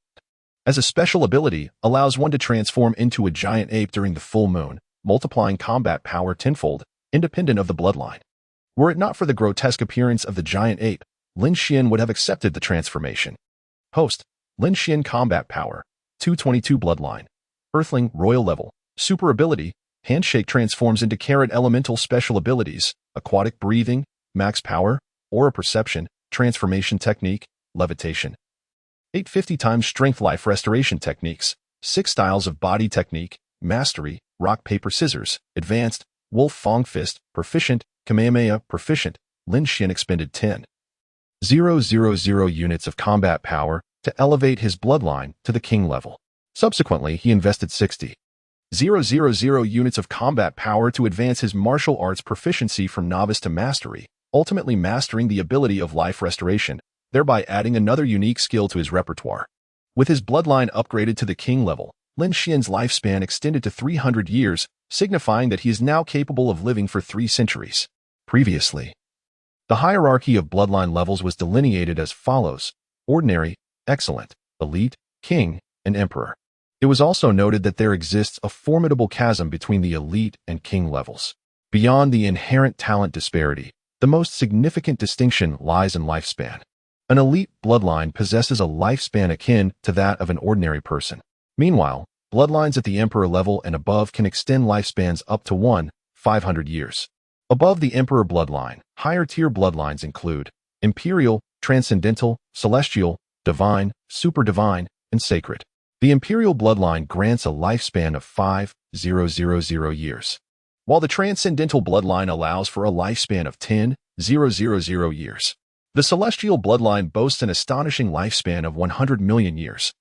as a special ability, allows one to transform into a giant ape during the full moon, multiplying combat power tenfold, independent of the bloodline. Were it not for the grotesque appearance of the giant ape, Lin Xian would have accepted the transformation. Host, Lin Xian combat power, 222 bloodline, Earthling royal level, super ability, handshake transforms into carrot elemental special abilities, aquatic breathing, max power, aura perception, transformation technique, levitation. 850 times strength life restoration techniques, 6 styles of body technique, mastery, rock paper scissors, advanced, wolf fong fist, proficient, Kamehameha, proficient. Lin Xian expended 10,000 units of combat power to elevate his bloodline to the king level. Subsequently, he invested 60,000 units of combat power to advance his martial arts proficiency from novice to mastery, ultimately mastering the ability of life restoration, thereby adding another unique skill to his repertoire. With his bloodline upgraded to the king level, Lin Xian's lifespan extended to 300 years, signifying that he is now capable of living for 3 centuries. Previously, the hierarchy of bloodline levels was delineated as follows: ordinary, excellent, elite, king, and emperor. It was also noted that there exists a formidable chasm between the elite and king levels. Beyond the inherent talent disparity, the most significant distinction lies in lifespan. An elite bloodline possesses a lifespan akin to that of an ordinary person. Meanwhile, bloodlines at the emperor level and above can extend lifespans up to 500 years. Above the emperor bloodline, higher-tier bloodlines include imperial, transcendental, celestial, divine, super divine, and sacred. The imperial bloodline grants a lifespan of 5,000 years, while the transcendental bloodline allows for a lifespan of 10,000 years. The celestial bloodline boasts an astonishing lifespan of 100 million years.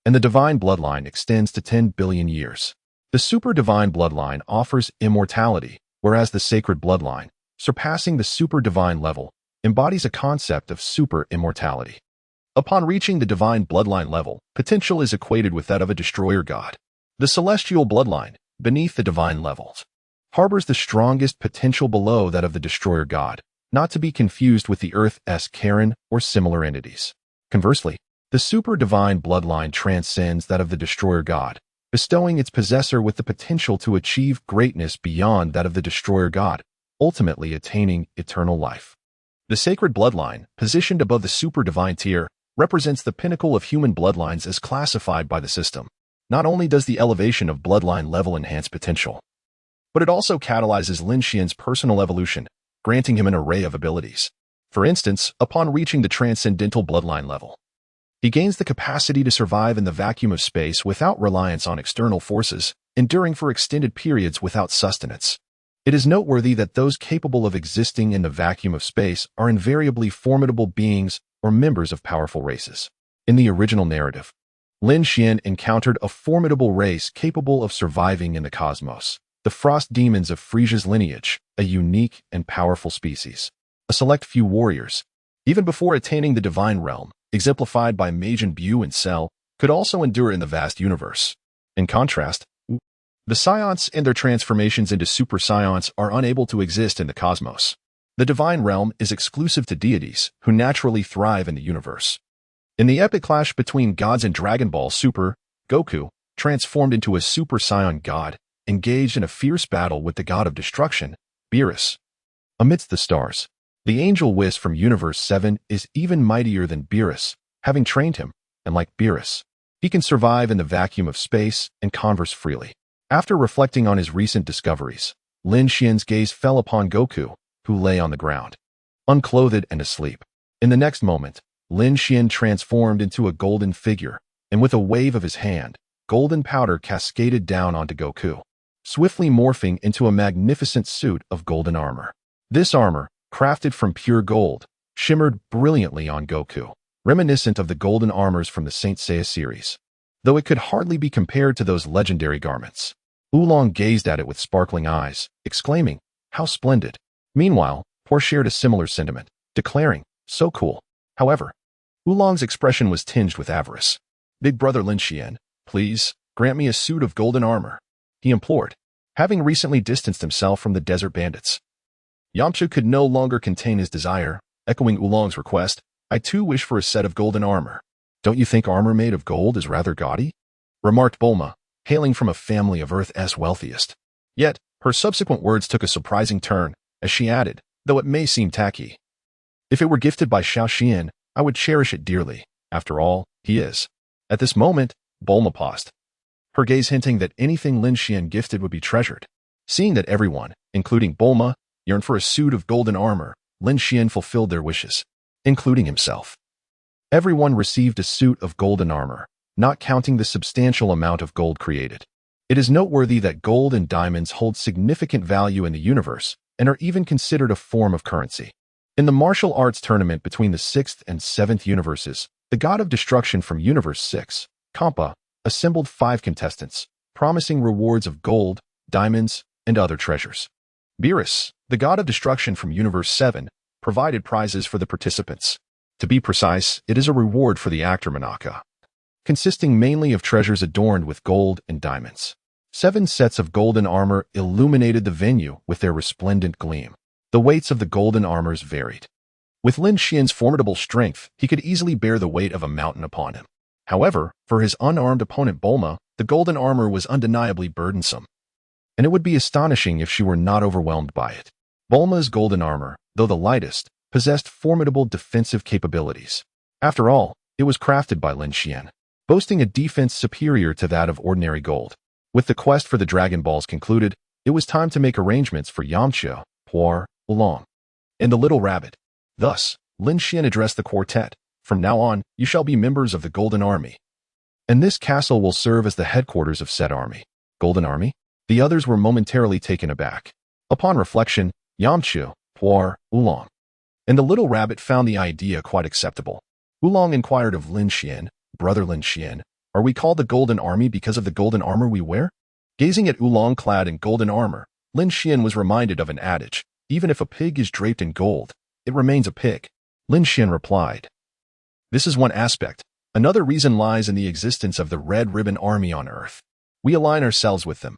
and the divine bloodline extends to 10 billion years. The super divine bloodline offers immortality, whereas the sacred bloodline, surpassing the super divine level, embodies a concept of super immortality. Upon reaching the divine bloodline level, potential is equated with that of a destroyer god. The celestial bloodline, beneath the divine levels, harbors the strongest potential below that of the destroyer god, not to be confused with the Earth's Karen or similar entities. Conversely, the super divine bloodline transcends that of the destroyer god, bestowing its possessor with the potential to achieve greatness beyond that of the destroyer god, ultimately attaining eternal life. The sacred bloodline, positioned above the super divine tier, represents the pinnacle of human bloodlines as classified by the system. Not only does the elevation of bloodline level enhance potential, but it also catalyzes Lin Xian's personal evolution, granting him an array of abilities. For instance, upon reaching the transcendental bloodline level, he gains the capacity to survive in the vacuum of space without reliance on external forces, enduring for extended periods without sustenance. It is noteworthy that those capable of existing in the vacuum of space are invariably formidable beings or members of powerful races. In the original narrative, Lin Xian encountered a formidable race capable of surviving in the cosmos, the frost demons of Frisia's lineage, a unique and powerful species. A select few warriors, even before attaining the divine realm, exemplified by Majin Bu and Cell, could also endure in the vast universe. In contrast, the Scions and their transformations into Super Scions are unable to exist in the cosmos. The divine realm is exclusive to deities who naturally thrive in the universe. In the epic clash between gods in Dragon Ball Super, Goku, transformed into a Super Saiyan god, engaged in a fierce battle with the god of destruction, Beerus. Amidst the stars, the angel Whis from Universe 7 is even mightier than Beerus, having trained him, and like Beerus, he can survive in the vacuum of space and converse freely. After reflecting on his recent discoveries, Lin Xian's gaze fell upon Goku, who lay on the ground, unclothed and asleep. In the next moment, Lin Xian transformed into a golden figure, and with a wave of his hand, golden powder cascaded down onto Goku, swiftly morphing into a magnificent suit of golden armor. This armor, crafted from pure gold, shimmered brilliantly on Goku, reminiscent of the golden armors from the Saint Seiya series, though it could hardly be compared to those legendary garments. Oolong gazed at it with sparkling eyes, exclaiming, "How splendid!" Meanwhile, Por shared a similar sentiment, declaring, "So cool." However, Oolong's expression was tinged with avarice. "Big brother Lin Xian, please, grant me a suit of golden armor," he implored, having recently distanced himself from the desert bandits. Yamcha could no longer contain his desire, echoing Oolong's request, "I too wish for a set of golden armor." "Don't you think armor made of gold is rather gaudy?" remarked Bulma, hailing from a family of Earth's wealthiest. Yet, her subsequent words took a surprising turn, as she added, though it may seem tacky, "If it were gifted by Xiao Xian, I would cherish it dearly. After all, he is." At this moment, Bulma paused, her gaze hinting that anything Lin Xian gifted would be treasured. Seeing that everyone, including Bulma, yearned for a suit of golden armor, Lin Xian fulfilled their wishes, including himself. Everyone received a suit of golden armor, not counting the substantial amount of gold created. It is noteworthy that gold and diamonds hold significant value in the universe and are even considered a form of currency. In the martial arts tournament between the 6th and 7th universes, the god of destruction from Universe 6, Kampa, assembled 5 contestants, promising rewards of gold, diamonds, and other treasures. Beerus, the god of destruction from Universe 7, provided prizes for the participants. To be precise, it is a reward for the actor Manaka, consisting mainly of treasures adorned with gold and diamonds. 7 sets of golden armor illuminated the venue with their resplendent gleam. The weights of the golden armors varied. With Lin Xian's formidable strength, he could easily bear the weight of a mountain upon him. However, for his unarmed opponent Bulma, the golden armor was undeniably burdensome, and it would be astonishing if she were not overwhelmed by it. Bulma's golden armor, though the lightest, possessed formidable defensive capabilities. After all, it was crafted by Lin Xian, boasting a defense superior to that of ordinary gold. With the quest for the Dragon Balls concluded, it was time to make arrangements for Yamcha, Puar, Oolong, and the Little Rabbit. Thus, Lin Xian addressed the quartet, "From now on, you shall be members of the Golden Army, and this castle will serve as the headquarters of said army." Golden Army? The others were momentarily taken aback. Upon reflection, Yamcha, Puar, Oolong, and the Little Rabbit found the idea quite acceptable. Oolong inquired of Lin Xian, "Brother Lin Xian, Are we called the Golden Army because of the golden armor we wear? Gazing at Oolong clad in golden armor, Lin Xian was reminded of an adage: even if a pig is draped in gold, it remains a pig. Lin Xian replied, "This is one aspect. Another reason lies in the existence of the Red Ribbon Army on Earth. We align ourselves with them.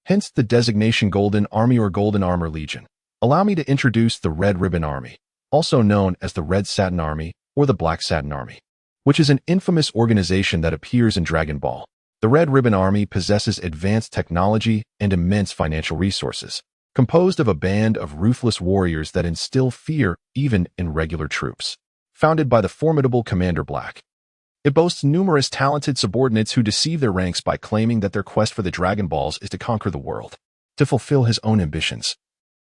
Hence the designation Golden Army or Golden Armor Legion. Allow me to introduce the Red Ribbon Army, also known as the Red Satin Army or the Black Satin Army, which is an infamous organization that appears in Dragon Ball. The Red Ribbon Army possesses advanced technology and immense financial resources, composed of a band of ruthless warriors that instill fear even in regular troops. Founded by the formidable Commander Black, it boasts numerous talented subordinates who deceive their ranks by claiming that their quest for the Dragon Balls is to conquer the world, to fulfill his own ambitions.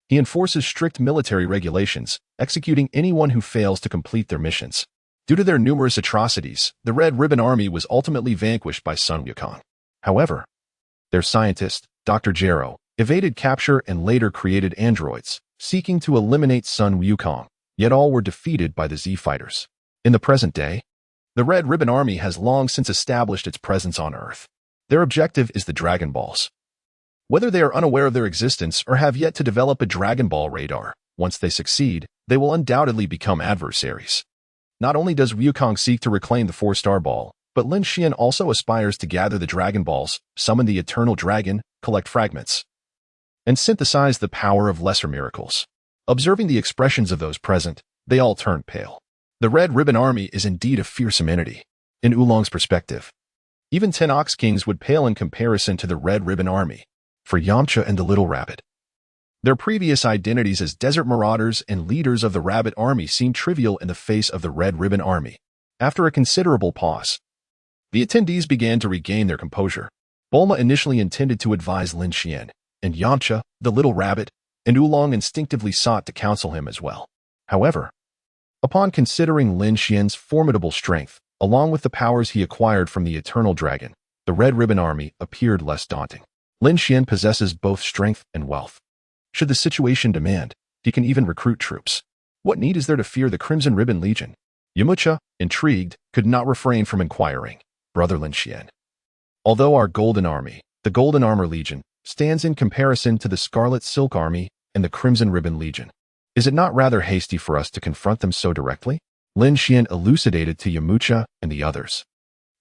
He enforces strict military regulations, executing anyone who fails to complete their missions. Due to their numerous atrocities, the Red Ribbon Army was ultimately vanquished by Sun Wukong. However, their scientist, Dr. Gero, evaded capture and later created androids, seeking to eliminate Sun Wukong, yet all were defeated by the Z fighters. In the present day, the Red Ribbon Army has long since established its presence on Earth. Their objective is the Dragon Balls. Whether they are unaware of their existence or have yet to develop a Dragon Ball radar, once they succeed, they will undoubtedly become adversaries. Not only does Wukong seek to reclaim the 4-star ball, but Lin Xian also aspires to gather the Dragon Balls, summon the Eternal Dragon, collect fragments, and synthesize the power of lesser miracles. Observing the expressions of those present, they all turn pale. The Red Ribbon Army is indeed a fearsome entity. In Oolong's perspective, even 10 Ox Kings would pale in comparison to the Red Ribbon Army. For Yamcha and the Little Rabbit, their previous identities as desert marauders and leaders of the Rabbit Army seem trivial in the face of the Red Ribbon Army. After a considerable pause, the attendees began to regain their composure. Bulma initially intended to advise Lin Xian, and Yamcha, the Little Rabbit, and Oolong instinctively sought to counsel him as well. However, upon considering Lin Xian's formidable strength, along with the powers he acquired from the Eternal Dragon, the Red Ribbon Army appeared less daunting. Lin Xian possesses both strength and wealth. Should the situation demand, he can even recruit troops. What need is there to fear the Crimson Ribbon Legion? Yamcha, intrigued, could not refrain from inquiring, "Brother Lin Xian, although our Golden Army, the Golden Armor Legion, stands in comparison to the Scarlet Silk Army and the Crimson Ribbon Legion, is it not rather hasty for us to confront them so directly?" Lin Xian elucidated to Yamcha and the others.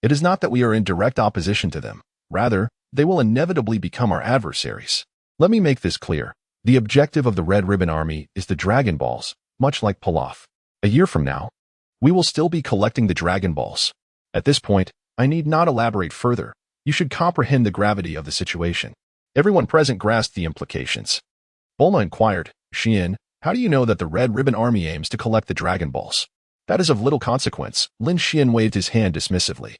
"It is not that we are in direct opposition to them. Rather, they will inevitably become our adversaries. Let me make this clear. The objective of the Red Ribbon Army is the Dragon Balls, much like Pilaf. A year from now, we will still be collecting the Dragon Balls. At this point, I need not elaborate further. You should comprehend the gravity of the situation." Everyone present grasped the implications. Bulma inquired, "Xian, how do you know that the Red Ribbon Army aims to collect the Dragon Balls?" "That is of little consequence." Lin Xian waved his hand dismissively.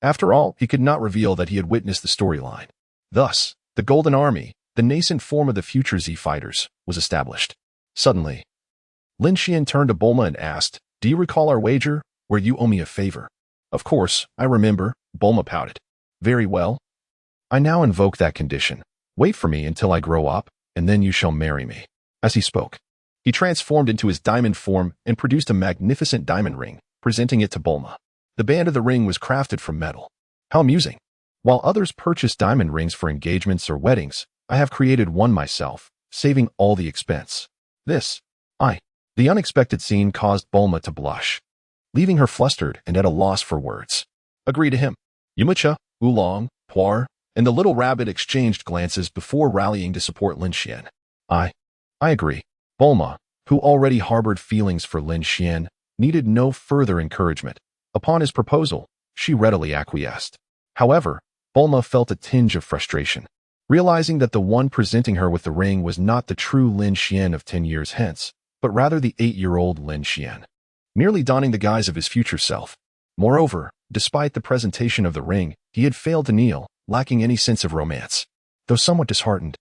After all, he could not reveal that he had witnessed the storyline. Thus, the Golden Army, the nascent form of the future Z fighters, was established. Suddenly, Lin Xian turned to Bulma and asked, "Do you recall our wager, where you owe me a favor?" "Of course, I remember," Bulma pouted. "Very well. I now invoke that condition. Wait for me until I grow up, and then you shall marry me." As he spoke, he transformed into his diamond form and produced a magnificent diamond ring, presenting it to Bulma. The band of the ring was crafted from metal. How amusing. While others purchase diamond rings for engagements or weddings, I have created one myself, saving all the expense. The unexpected scene caused Bulma to blush, leaving her flustered and at a loss for words. "Agree to him." Yamcha, Oolong, Puar, and the Little Rabbit exchanged glances before rallying to support Lin Xian. I agree." Bulma, who already harbored feelings for Lin Xian, needed no further encouragement. Upon his proposal, she readily acquiesced. However, Bulma felt a tinge of frustration, realizing that the one presenting her with the ring was not the true Lin Xian of 10 years hence, but rather the 8-year-old Lin Xian, merely donning the guise of his future self. Moreover, despite the presentation of the ring, he had failed to kneel, lacking any sense of romance. Though somewhat disheartened,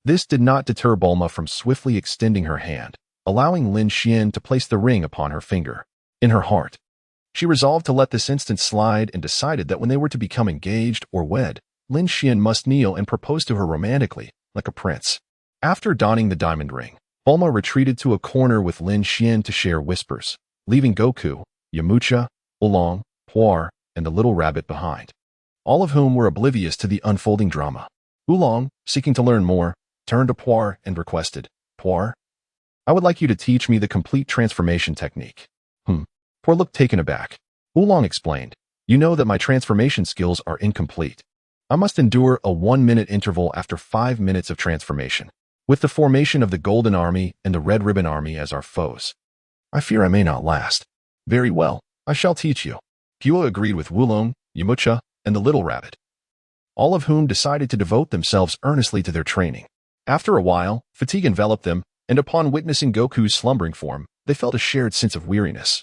this did not deter Bulma from swiftly extending her hand, allowing Lin Xian to place the ring upon her finger. In her heart, she resolved to let this instant slide and decided that when they were to become engaged or wed, Lin Xian must kneel and propose to her romantically, like a prince. After donning the diamond ring, Bulma retreated to a corner with Lin Xian to share whispers, leaving Goku, Yamcha, Oolong, Puar, and the little rabbit behind, all of whom were oblivious to the unfolding drama. Oolong, seeking to learn more, turned to Poir and requested, "Poir, I would like you to teach me the complete transformation technique." Poir looked taken aback. Oolong explained, "You know that my transformation skills are incomplete. I must endure a 1-minute interval after 5 minutes of transformation. With the formation of the Golden Army and the Red Ribbon Army as our foes, I fear I may not last." "Very well, I shall teach you." Pua agreed with Oolong, Yamucha, and the little rabbit, all of whom decided to devote themselves earnestly to their training. After a while, fatigue enveloped them, and upon witnessing Goku's slumbering form, they felt a shared sense of weariness,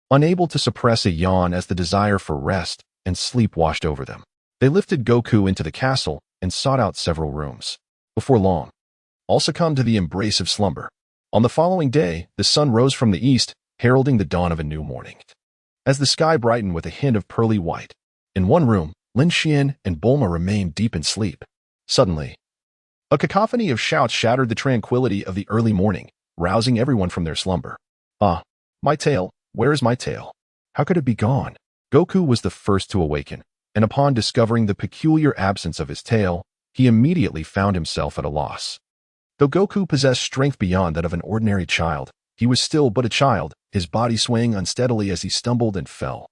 unable to suppress a yawn as the desire for rest and sleep washed over them. They lifted Goku into the castle and sought out several rooms. Before long, all succumbed to the embrace of slumber. On the following day, the sun rose from the east, heralding the dawn of a new morning. As the sky brightened with a hint of pearly white, in one room, Lin Xian and Bulma remained deep in sleep. Suddenly, a cacophony of shouts shattered the tranquility of the early morning, rousing everyone from their slumber. "Ah, my tail, where is my tail? How could it be gone?" Goku was the first to awaken, and upon discovering the peculiar absence of his tail, he immediately found himself at a loss. Though Goku possessed strength beyond that of an ordinary child, he was still but a child, his body swaying unsteadily as he stumbled and fell,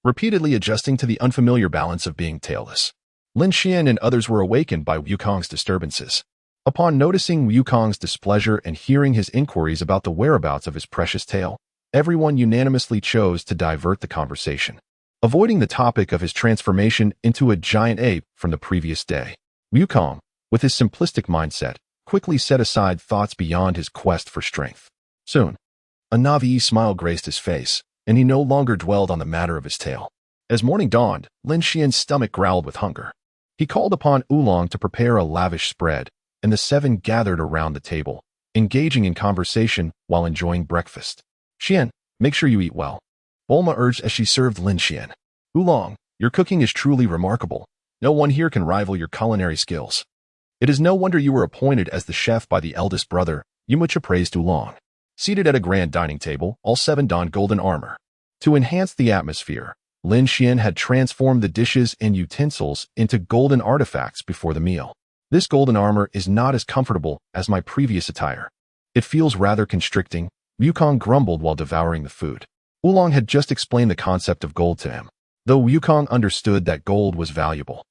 repeatedly adjusting to the unfamiliar balance of being tailless. Lin Xian and others were awakened by Wukong's disturbances. Upon noticing Wukong's displeasure and hearing his inquiries about the whereabouts of his precious tail, everyone unanimously chose to divert the conversation, avoiding the topic of his transformation into a giant ape from the previous day. Wukong, with his simplistic mindset, quickly set aside thoughts beyond his quest for strength. Soon, a Na'vi smile graced his face, and he no longer dwelled on the matter of his tail. As morning dawned, Lin Xian's stomach growled with hunger. He called upon Oolong to prepare a lavish spread, and the 7 gathered around the table, engaging in conversation while enjoying breakfast. "Xian, make sure you eat well," Bulma urged as she served Lin Xian. "Oolong, your cooking is truly remarkable. No one here can rival your culinary skills. It is no wonder you were appointed as the chef by the eldest brother," Yamucha praised Oolong. Seated at a grand dining table, all 7 donned golden armor. To enhance the atmosphere, Lin Xian had transformed the dishes and utensils into golden artifacts before the meal. "This golden armor is not as comfortable as my previous attire. It feels rather constricting," Wukong grumbled while devouring the food. Oolong had just explained the concept of gold to him, though Wukong understood that gold was valuable.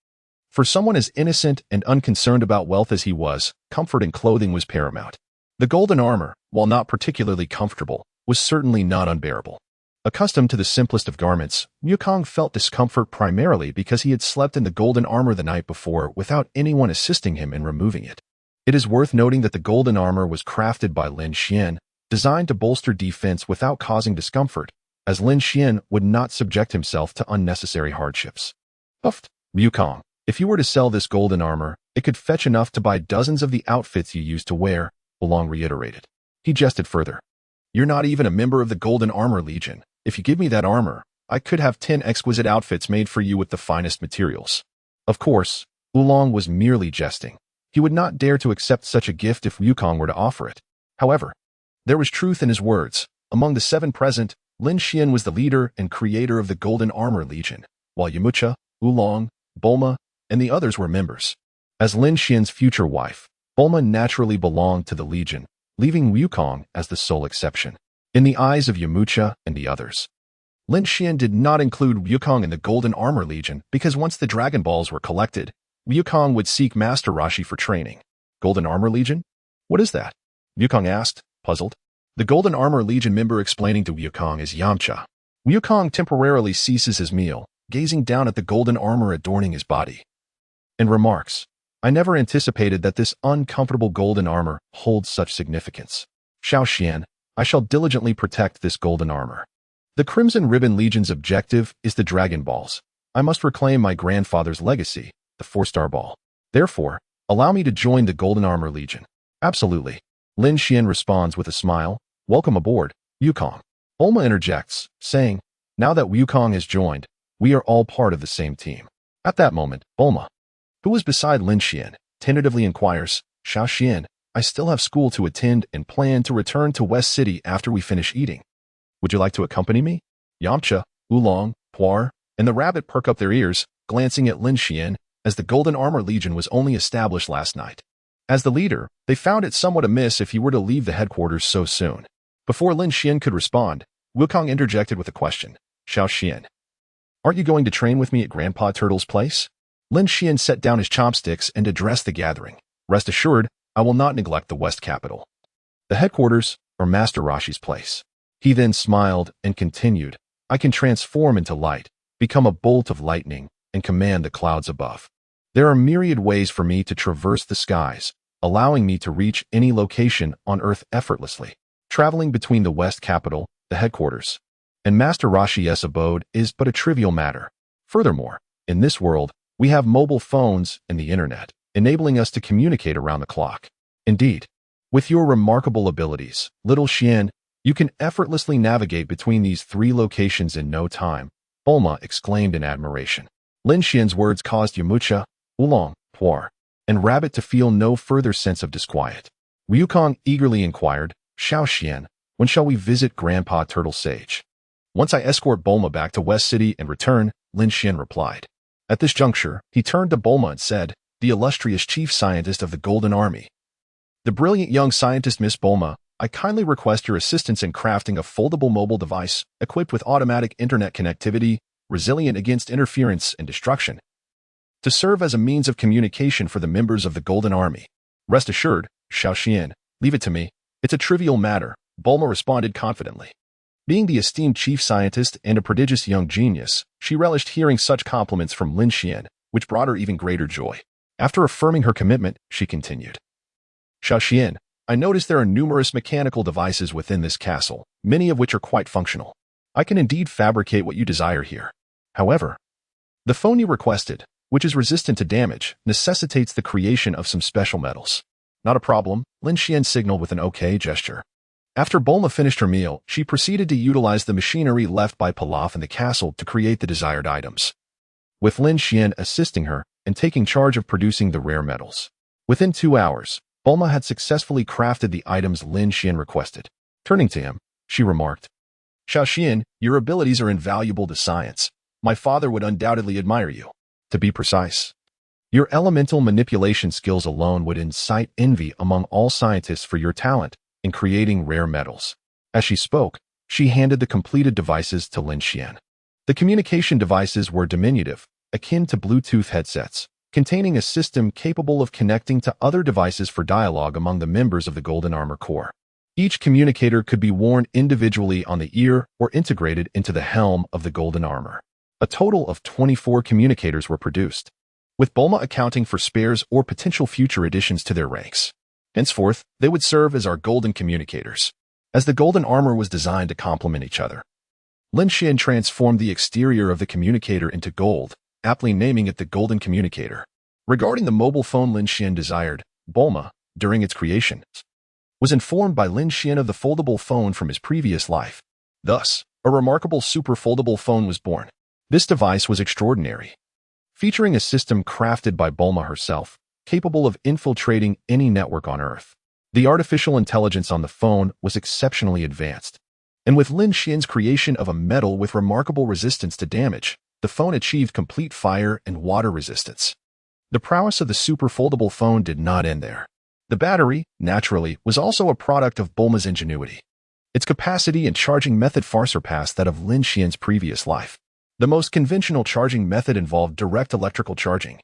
For someone as innocent and unconcerned about wealth as he was, comfort in clothing was paramount. The golden armor, while not particularly comfortable, was certainly not unbearable. Accustomed to the simplest of garments, Wukong felt discomfort primarily because he had slept in the golden armor the night before without anyone assisting him in removing it. It is worth noting that the golden armor was crafted by Lin Xian, designed to bolster defense without causing discomfort, as Lin Xian would not subject himself to unnecessary hardships. "Puffed, Wukong, if you were to sell this golden armor, it could fetch enough to buy dozens of the outfits you used to wear," Oolong reiterated. He jested further. "You're not even a member of the Golden Armor Legion. If you give me that armor, I could have 10 exquisite outfits made for you with the finest materials." Of course, Oolong was merely jesting. He would not dare to accept such a gift if Wukong were to offer it. However, there was truth in his words. Among the 7 present, Lin Xian was the leader and creator of the Golden Armor Legion, while Yamucha, Oolong, Bulma, and the others were members. As Lin Xian's future wife, Bulma naturally belonged to the Legion, leaving Wukong as the sole exception. In the eyes of Yamucha and the others, Lin Xian did not include Wukong in the Golden Armor Legion because once the Dragon Balls were collected, Wukong would seek Master Roshi for training. "Golden Armor Legion? What is that?" Wukong asked, puzzled. The Golden Armor Legion member explaining to Wukong is Yamcha. Wukong temporarily ceases his meal, gazing down at the golden armor adorning his body, and remarks, "I never anticipated that this uncomfortable golden armor holds such significance. Xiao Xian, I shall diligently protect this golden armor. The Crimson Ribbon Legion's objective is the Dragon Balls. I must reclaim my grandfather's legacy, the 4-star ball. Therefore, allow me to join the Golden Armor Legion." "Absolutely." Lin Xian responds with a smile. "Welcome aboard, Wukong." Bulma interjects, saying, "Now that Wukong has joined, we are all part of the same team." At that moment, Bulma, who was beside Lin Xian, tentatively inquires, "Xiao Xian, I still have school to attend and plan to return to West City after we finish eating. Would you like to accompany me?" Yamcha, Oolong, Poir, and the rabbit perked up their ears, glancing at Lin Xian, as the Golden Armor Legion was only established last night. As the leader, they found it somewhat amiss if he were to leave the headquarters so soon. Before Lin Xian could respond, Wukong interjected with a question. Xiao Xian, aren't you going to train with me at Grandpa Turtle's place? Lin Xian set down his chopsticks and addressed the gathering. Rest assured, I will not neglect the West Capital. The headquarters, or Master Roshi's place. He then smiled and continued, I can transform into light, become a bolt of lightning, and command the clouds above. There are myriad ways for me to traverse the skies, allowing me to reach any location on Earth effortlessly. Traveling between the West Capital, the headquarters, and Master Roshi's abode is but a trivial matter. Furthermore, in this world, we have mobile phones and the internet, enabling us to communicate around the clock. Indeed, with your remarkable abilities, little Xian, you can effortlessly navigate between these 3 locations in no time, Bulma exclaimed in admiration. Lin Xian's words caused Yamcha, Oolong, Puar, and Rabbit to feel no further sense of disquiet. Wukong eagerly inquired, Xiao Xian, when shall we visit Grandpa Turtle Sage? Once I escort Bulma back to West City and return, Lin Xian replied. At this juncture, he turned to Bulma and said, the illustrious chief scientist of the Golden Army. The brilliant young scientist Miss Bulma, I kindly request your assistance in crafting a foldable mobile device equipped with automatic internet connectivity, resilient against interference and destruction, to serve as a means of communication for the members of the Golden Army. Rest assured, Xiao Xian, leave it to me. It's a trivial matter, Bulma responded confidently. Being the esteemed chief scientist and a prodigious young genius, she relished hearing such compliments from Lin Xian, which brought her even greater joy. After affirming her commitment, she continued. Xiao Xian, I notice there are numerous mechanical devices within this castle, many of which are quite functional. I can indeed fabricate what you desire here. However, the phone you requested, which is resistant to damage, necessitates the creation of some special metals. Not a problem, Lin Xian signaled with an okay gesture. After Bulma finished her meal, she proceeded to utilize the machinery left by Pilaf in the castle to create the desired items, with Lin Xian assisting her and taking charge of producing the rare metals. Within 2 hours, Bulma had successfully crafted the items Lin Xian requested. Turning to him, she remarked, Xiao Xian, your abilities are invaluable to science. My father would undoubtedly admire you. To be precise, your elemental manipulation skills alone would incite envy among all scientists for your talent in creating rare metals. As she spoke, she handed the completed devices to Lin Xian. The communication devices were diminutive, akin to Bluetooth headsets, containing a system capable of connecting to other devices for dialogue among the members of the Golden Armor Corps. Each communicator could be worn individually on the ear or integrated into the helm of the Golden Armor. A total of 24 communicators were produced, with Bulma accounting for spares or potential future additions to their ranks. Henceforth, they would serve as our golden communicators, as the golden armor was designed to complement each other. Lin Xian transformed the exterior of the communicator into gold, aptly naming it the Golden Communicator. Regarding the mobile phone Lin Xian desired, Bulma, during its creation, was informed by Lin Xian of the foldable phone from his previous life. Thus, a remarkable super foldable phone was born. This device was extraordinary, featuring a system crafted by Bulma herself, capable of infiltrating any network on Earth. The artificial intelligence on the phone was exceptionally advanced, and with Lin Xian's creation of a metal with remarkable resistance to damage, the phone achieved complete fire and water resistance. The prowess of the super foldable phone did not end there. The battery, naturally, was also a product of Bulma's ingenuity. Its capacity and charging method far surpassed that of Lin Xian's previous life. The most conventional charging method involved direct electrical charging,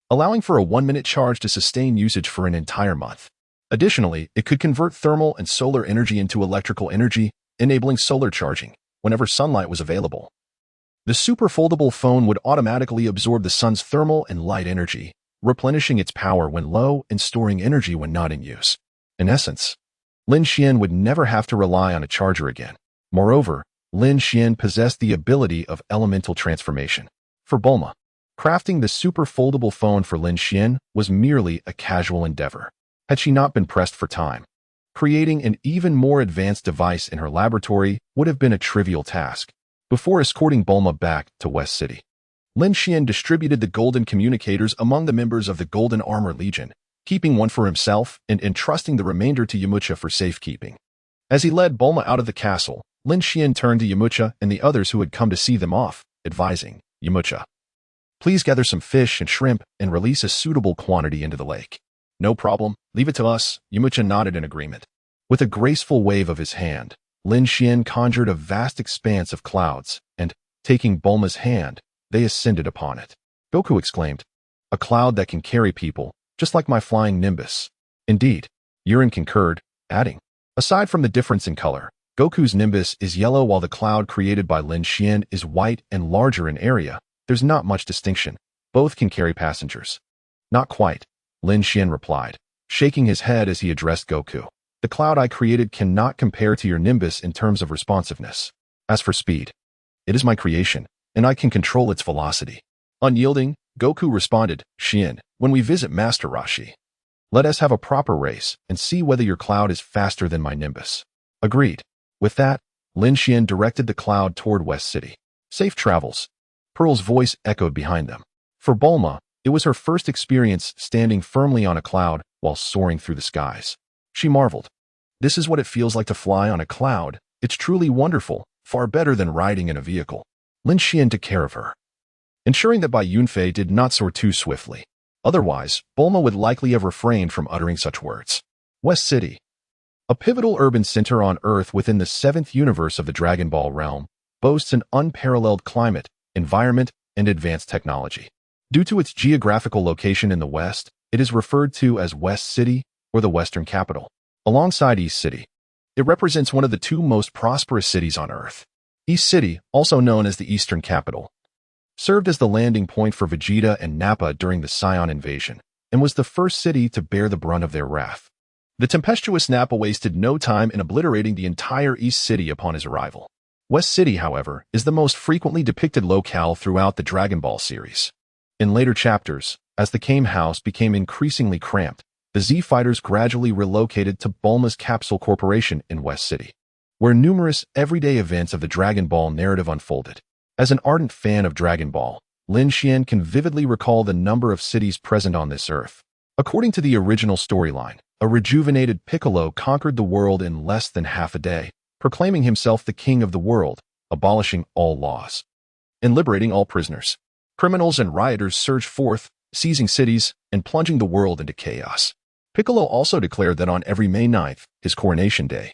allowing for a 1-minute charge to sustain usage for an entire month. Additionally, it could convert thermal and solar energy into electrical energy, enabling solar charging whenever sunlight was available. The super foldable phone would automatically absorb the sun's thermal and light energy, replenishing its power when low and storing energy when not in use. In essence, Lin Xian would never have to rely on a charger again. Moreover, Lin Xian possessed the ability of elemental transformation. For Bulma, crafting the super foldable phone for Lin Xian was merely a casual endeavor. Had she not been pressed for time, creating an even more advanced device in her laboratory would have been a trivial task. Before escorting Bulma back to West City, Lin Xian distributed the golden communicators among the members of the Golden Armor Legion, keeping one for himself and entrusting the remainder to Yamcha for safekeeping. As he led Bulma out of the castle, Lin Xian turned to Yamcha and the others who had come to see them off, advising, Yamucha, please gather some fish and shrimp and release a suitable quantity into the lake. No problem, leave it to us, Yamucha nodded in agreement. With a graceful wave of his hand, Lin Xian conjured a vast expanse of clouds, and, taking Bulma's hand, they ascended upon it. Goku exclaimed, a cloud that can carry people, just like my flying nimbus. Indeed, Yurin concurred, adding, aside from the difference in color, Goku's nimbus is yellow while the cloud created by Lin Xian is white and larger in area. There's not much distinction. Both can carry passengers. Not quite, Lin Xian replied, shaking his head as he addressed Goku. The cloud I created cannot compare to your nimbus in terms of responsiveness. As for speed, it is my creation, and I can control its velocity. Unyielding, Goku responded, Xian, when we visit Master Roshi, let us have a proper race and see whether your cloud is faster than my nimbus. Agreed. With that, Lin Xian directed the cloud toward West City. Safe travels. Pearl's voice echoed behind them. For Bulma, it was her first experience standing firmly on a cloud while soaring through the skies. She marveled. This is what it feels like to fly on a cloud. It's truly wonderful, far better than riding in a vehicle. Lin Xian took care of her, ensuring that Bai Yunfei did not soar too swiftly. Otherwise, Bulma would likely have refrained from uttering such words. West City, a pivotal urban center on Earth within the 7th universe of the Dragon Ball realm, boasts an unparalleled climate, environment, and advanced technology. Due to its geographical location in the West, it is referred to as West City or the Western Capital. Alongside East City, it represents one of the 2 most prosperous cities on Earth. East City, also known as the Eastern Capital, served as the landing point for Vegeta and Nappa during the Saiyan invasion, and was the first city to bear the brunt of their wrath. The tempestuous Nappa wasted no time in obliterating the entire East City upon his arrival. West City, however, is the most frequently depicted locale throughout the Dragon Ball series. In later chapters, as the Kame House became increasingly cramped, the Z-Fighters gradually relocated to Bulma's Capsule Corporation in West City, where numerous everyday events of the Dragon Ball narrative unfolded. As an ardent fan of Dragon Ball, Lin Xian can vividly recall the number of cities present on this Earth. According to the original storyline, a rejuvenated Piccolo conquered the world in less than half a day, proclaiming himself the king of the world, abolishing all laws, and liberating all prisoners. Criminals and rioters surged forth, seizing cities and plunging the world into chaos. Piccolo also declared that on every May 9th, his coronation day,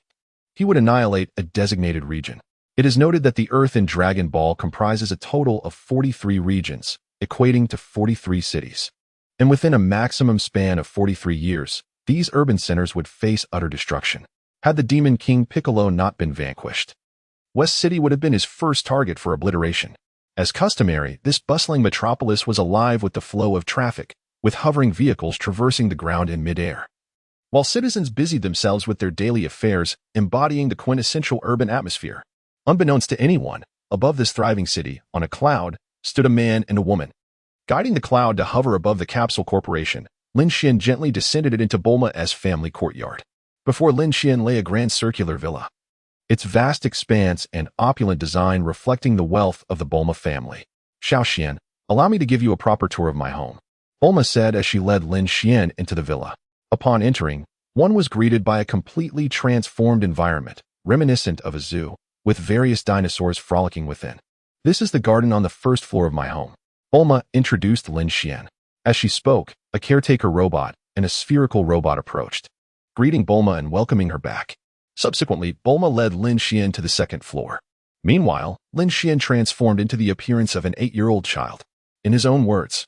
he would annihilate a designated region. It is noted that the Earth in Dragon Ball comprises a total of 43 regions, equating to 43 cities. And within a maximum span of 43 years, these urban centers would face utter destruction. Had the Demon King Piccolo not been vanquished, West City would have been his first target for obliteration. As customary, this bustling metropolis was alive with the flow of traffic, with hovering vehicles traversing the ground in midair, while citizens busied themselves with their daily affairs, embodying the quintessential urban atmosphere. Unbeknownst to anyone, above this thriving city, on a cloud, stood a man and a woman. Guiding the cloud to hover above the Capsule Corporation, Lin Xian gently descended it into Bulma's family courtyard. Before Lin Xian lay a grand circular villa, its vast expanse and opulent design reflecting the wealth of the Bulma family. Xiao Xian, allow me to give you a proper tour of my home, Bulma said as she led Lin Xian into the villa. Upon entering, one was greeted by a completely transformed environment, reminiscent of a zoo, with various dinosaurs frolicking within. This is the garden on the first floor of my home, Bulma introduced Lin Xian. As she spoke, a caretaker robot and a spherical robot approached, greeting Bulma and welcoming her back. Subsequently, Bulma led Lin Xian to the second floor. Meanwhile, Lin Xian transformed into the appearance of an 8-year-old child. In his own words,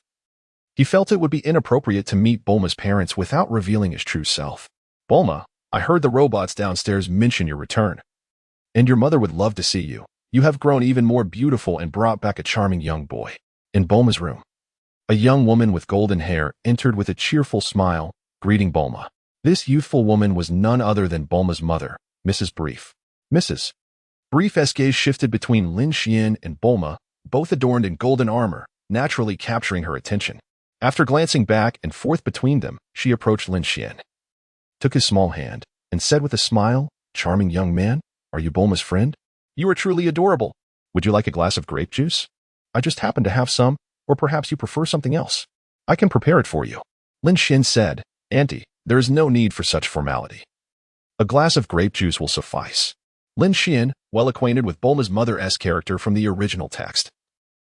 he felt it would be inappropriate to meet Bulma's parents without revealing his true self. Bulma, I heard the robots downstairs mention your return, and your mother would love to see you. You have grown even more beautiful and brought back a charming young boy. In Bulma's room, a young woman with golden hair entered with a cheerful smile, greeting Bulma. This youthful woman was none other than Bulma's mother, Mrs. Brief. Mrs. Brief's gaze shifted between Lin Xian and Bulma, both adorned in golden armor, naturally capturing her attention. After glancing back and forth between them, she approached Lin Xian, took his small hand, and said with a smile, "Charming young man, are you Bulma's friend? You are truly adorable. Would you like a glass of grape juice? I just happen to have some, or perhaps you prefer something else. I can prepare it for you." Lin Xian said, "Auntie, there is no need for such formality. A glass of grape juice will suffice." Lin Xian, well acquainted with Bulma's mother's character from the original text,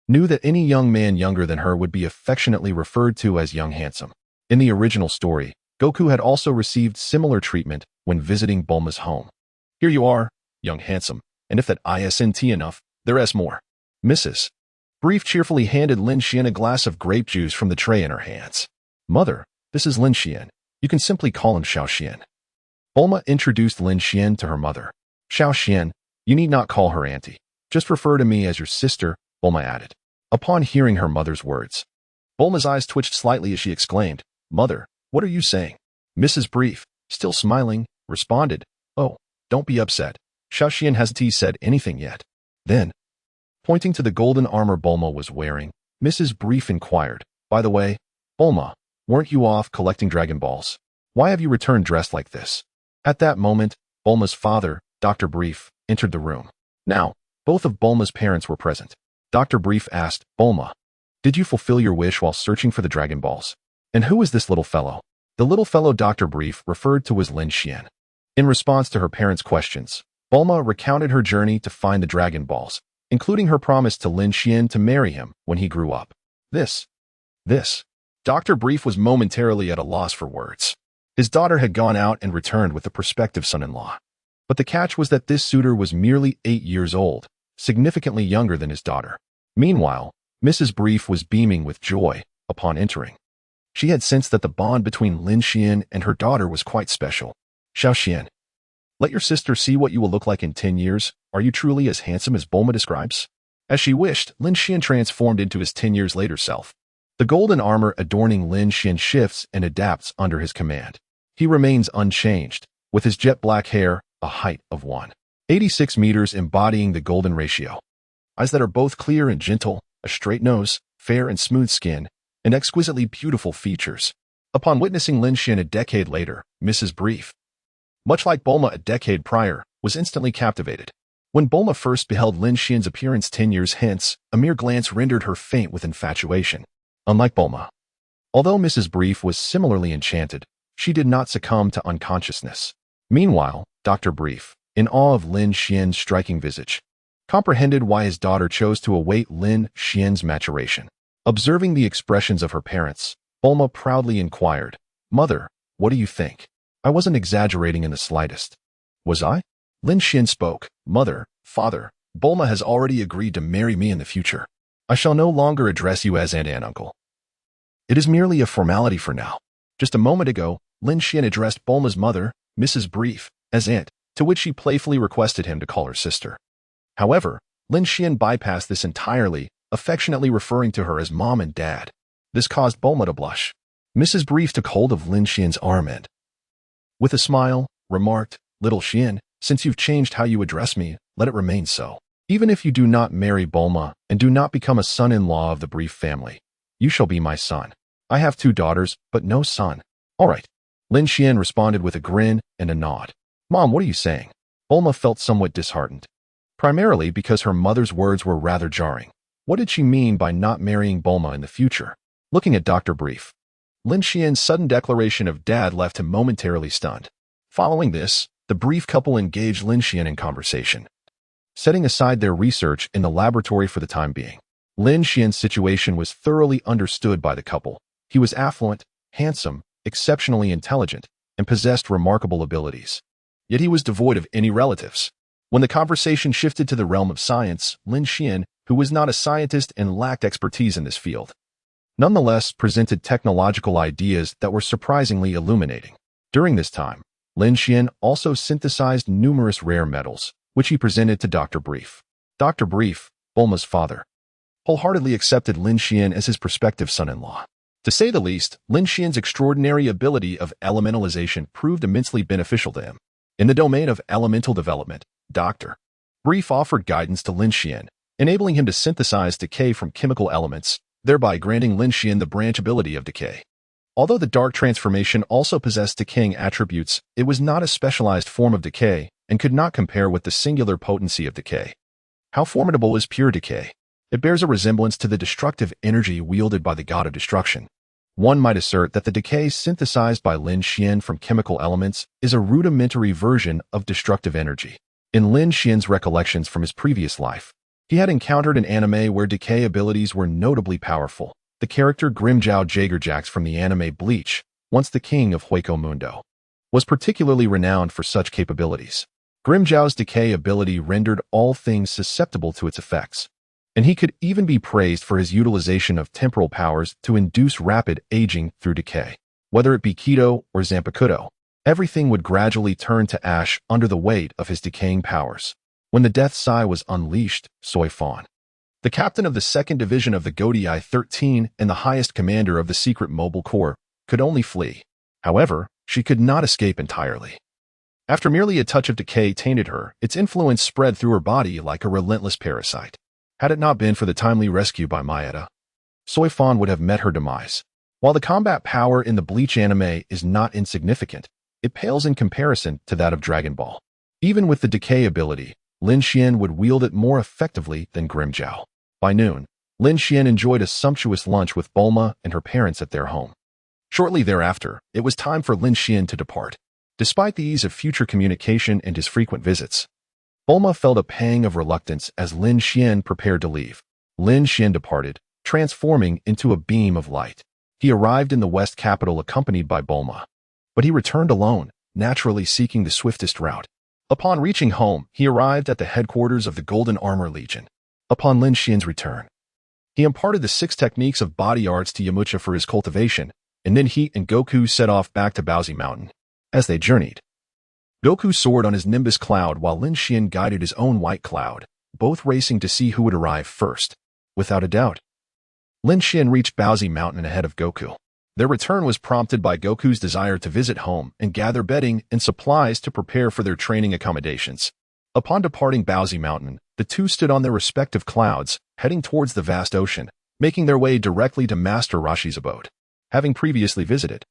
knew that any young man younger than her would be affectionately referred to as young handsome. In the original story, Goku had also received similar treatment when visiting Bulma's home. Here you are, young handsome, and if that isn't enough, there's more. Mrs. Brief cheerfully handed Lin Xian a glass of grape juice from the tray in her hands. Mother, this is Lin Xian. You can simply call him Xiao Xian. Bulma introduced Lin Xian to her mother. Xiao Xian, you need not call her auntie. Just refer to me as your sister, Bulma added. Upon hearing her mother's words, Bulma's eyes twitched slightly as she exclaimed, Mother, what are you saying? Mrs. Brief, still smiling, responded, Oh, don't be upset. Xiao Xian hasn't said anything yet. Then, pointing to the golden armor Bulma was wearing, Mrs. Brief inquired, By the way, Bulma, weren't you off collecting Dragon Balls? Why have you returned dressed like this? At that moment, Bulma's father, Dr. Brief, entered the room. Now, both of Bulma's parents were present. Dr. Brief asked, Bulma, did you fulfill your wish while searching for the Dragon Balls? And who is this little fellow? The little fellow Dr. Brief referred to as Lin Xian. In response to her parents' questions, Bulma recounted her journey to find the Dragon Balls, including her promise to Lin Xian to marry him when he grew up. This. Dr. Brief was momentarily at a loss for words. His daughter had gone out and returned with a prospective son-in-law. But the catch was that this suitor was merely 8 years old, significantly younger than his daughter. Meanwhile, Mrs. Brief was beaming with joy upon entering. She had sensed that the bond between Lin Xian and her daughter was quite special. Xiao Xian, let your sister see what you will look like in 10 years. Are you truly as handsome as Bulma describes? As she wished, Lin Xian transformed into his 10 years later self. The golden armor adorning Lin Xian shifts and adapts under his command. He remains unchanged, with his jet black hair, a height of 186 meters embodying the golden ratio. Eyes that are both clear and gentle, a straight nose, fair and smooth skin, and exquisitely beautiful features. Upon witnessing Lin Xian a decade later, Mrs. Brief, much like Bulma a decade prior, was instantly captivated. When Bulma first beheld Lin Xian's appearance 10 years hence, a mere glance rendered her faint with infatuation. Unlike Bulma, although Mrs. Brief was similarly enchanted, she did not succumb to unconsciousness. Meanwhile, Dr. Brief, in awe of Lin Xian's striking visage, comprehended why his daughter chose to await Lin Xian's maturation. Observing the expressions of her parents, Bulma proudly inquired, Mother, what do you think? I wasn't exaggerating in the slightest. Was I? Lin Xian spoke, Mother, Father, Bulma has already agreed to marry me in the future. I shall no longer address you as aunt and uncle. It is merely a formality for now. Just a moment ago, Lin Xian addressed Bulma's mother, Mrs. Brief, as aunt, to which she playfully requested him to call her sister. However, Lin Xian bypassed this entirely, affectionately referring to her as mom and dad. This caused Bulma to blush. Mrs. Brief took hold of Lin Xian's arm and, with a smile, remarked, Little Xian, since you've changed how you address me, let it remain so. Even if you do not marry Bulma and do not become a son-in-law of the Brief family, you shall be my son. I have 2 daughters, but no son. All right. Lin Xian responded with a grin and a nod. Mom, what are you saying? Bulma felt somewhat disheartened, primarily because her mother's words were rather jarring. What did she mean by not marrying Bulma in the future? Looking at Dr. Brief, Lin Xian's sudden declaration of dad left him momentarily stunned. Following this, the Brief couple engaged Lin Xian in conversation, setting aside their research in the laboratory for the time being. Lin Xian's situation was thoroughly understood by the couple. He was affluent, handsome, exceptionally intelligent, and possessed remarkable abilities. Yet he was devoid of any relatives. When the conversation shifted to the realm of science, Lin Xian, who was not a scientist and lacked expertise in this field, nonetheless presented technological ideas that were surprisingly illuminating. During this time, Lin Xian also synthesized numerous rare metals, which he presented to Dr. Brief. Dr. Brief, Bulma's father, wholeheartedly accepted Lin Xian as his prospective son-in-law. To say the least, Lin Xian's extraordinary ability of elementalization proved immensely beneficial to him. In the domain of elemental development, Dr. Brief offered guidance to Lin Xian, enabling him to synthesize decay from chemical elements, thereby granting Lin Xian the branch ability of decay. Although the dark transformation also possessed decaying attributes, it was not a specialized form of decay and could not compare with the singular potency of decay. How formidable is pure decay? It bears a resemblance to the destructive energy wielded by the god of destruction. One might assert that the decay synthesized by Lin Xian from chemical elements is a rudimentary version of destructive energy. In Lin Xian's recollections from his previous life, He had encountered an anime where decay abilities were notably powerful. The character Grimjow Jagerjax from the anime Bleach, once the king of Hueco Mundo, was particularly renowned for such capabilities. Grimjow's decay ability rendered all things susceptible to its effects, and he could even be praised for his utilization of temporal powers to induce rapid aging through decay. Whether it be Kido or Zanpakuto, everything would gradually turn to ash under the weight of his decaying powers. When the Death Sai was unleashed, Soy Fawn, the captain of the 2nd Division of the Goti 13 and the highest commander of the Secret Mobile Corps, could only flee. However, she could not escape entirely. After merely a touch of decay tainted her, its influence spread through her body like a relentless parasite. Had it not been for the timely rescue by Maeda, Soy Fawn would have met her demise. While the combat power in the Bleach anime is not insignificant, it pales in comparison to that of Dragon Ball. Even with the decay ability, Lin Xian would wield it more effectively than Grimjow. By noon, Lin Xian enjoyed a sumptuous lunch with Bulma and her parents at their home. Shortly thereafter, it was time for Lin Xian to depart. Despite the ease of future communication and his frequent visits, Bulma felt a pang of reluctance as Lin Xian prepared to leave. Lin Xian departed, transforming into a beam of light. He arrived in the West capital accompanied by Bulma, but he returned alone, naturally seeking the swiftest route. Upon reaching home, he arrived at the headquarters of the Golden Armor Legion. Upon Lin Xian's return, he imparted the 6 techniques of body arts to Yamcha for his cultivation, and then he and Goku set off back to Baozi Mountain. As they journeyed, Goku soared on his Nimbus cloud while Lin Xian guided his own white cloud, both racing to see who would arrive first. Without a doubt, Lin Xian reached Baozi Mountain ahead of Goku. Their return was prompted by Goku's desire to visit home and gather bedding and supplies to prepare for their training accommodations. Upon departing Baozi Mountain, the two stood on their respective clouds, heading towards the vast ocean, making their way directly to Master Roshi's abode. Having previously visited,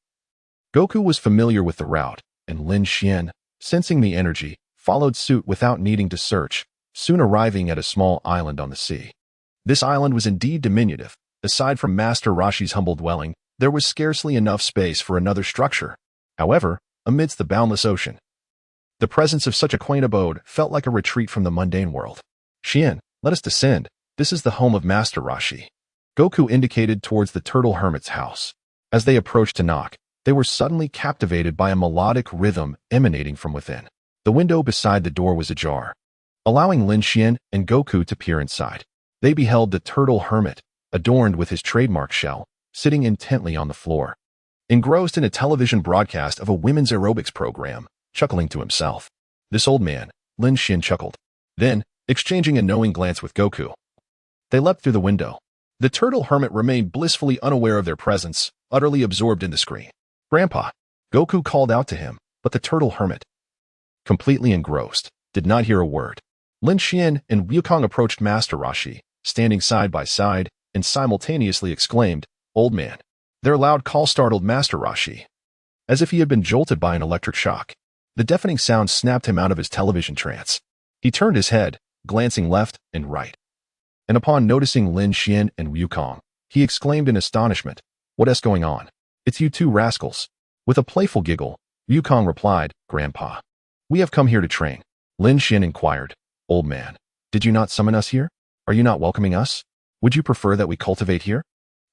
Goku was familiar with the route, and Lin Xian, sensing the energy, followed suit without needing to search, soon arriving at a small island on the sea. This island was indeed diminutive. Aside from Master Roshi's humble dwelling, there was scarcely enough space for another structure. However, amidst the boundless ocean, the presence of such a quaint abode felt like a retreat from the mundane world. Xian, let us descend. This is the home of Master Roshi. Goku indicated towards the Turtle Hermit's house. As they approached to knock, they were suddenly captivated by a melodic rhythm emanating from within. The window beside the door was ajar, allowing Lin Xian and Goku to peer inside. They beheld the Turtle Hermit, adorned with his trademark shell, sitting intently on the floor, engrossed in a television broadcast of a women's aerobics program, chuckling to himself. This old man, Lin Xian chuckled. Then, exchanging a knowing glance with Goku, they leapt through the window. The Turtle Hermit remained blissfully unaware of their presence, utterly absorbed in the screen. Grandpa, Goku called out to him, but the Turtle Hermit, completely engrossed, did not hear a word. Lin Xian and Wukong approached Master Roshi, standing side by side, and simultaneously exclaimed, "Old man." Their loud call startled Master Roshi, as if he had been jolted by an electric shock. The deafening sound snapped him out of his television trance. He turned his head, glancing left and right, and upon noticing Lin Xian and Wukong, he exclaimed in astonishment, "What is going on? It's you two rascals." With a playful giggle, Wukong replied, "Grandpa, we have come here to train." Lin Xian inquired, "Old man, did you not summon us here? Are you not welcoming us? Would you prefer that we cultivate here?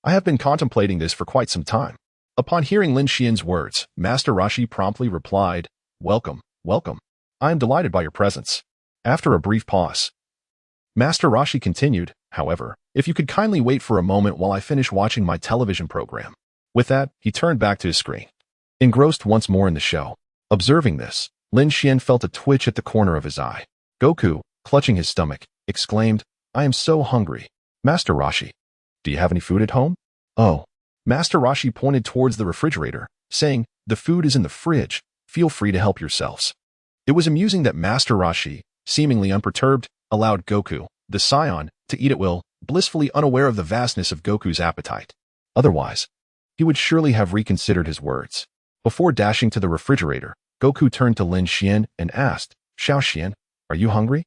I have been contemplating this for quite some time." Upon hearing Lin Xian's words, Master Roshi promptly replied, "Welcome, welcome. I am delighted by your presence." After a brief pause, Master Roshi continued, "However, if you could kindly wait for a moment while I finish watching my television program." With that, he turned back to his screen, engrossed once more in the show. Observing this, Lin Xian felt a twitch at the corner of his eye. Goku, clutching his stomach, exclaimed, "I am so hungry. Master Roshi, do you have any food at home?" "Oh." Master Roshi pointed towards the refrigerator, saying, "The food is in the fridge. Feel free to help yourselves." It was amusing that Master Roshi, seemingly unperturbed, allowed Goku, the scion, to eat at will, blissfully unaware of the vastness of Goku's appetite. Otherwise, he would surely have reconsidered his words. Before dashing to the refrigerator, Goku turned to Lin Xian and asked, "Xiao Xian, are you hungry?"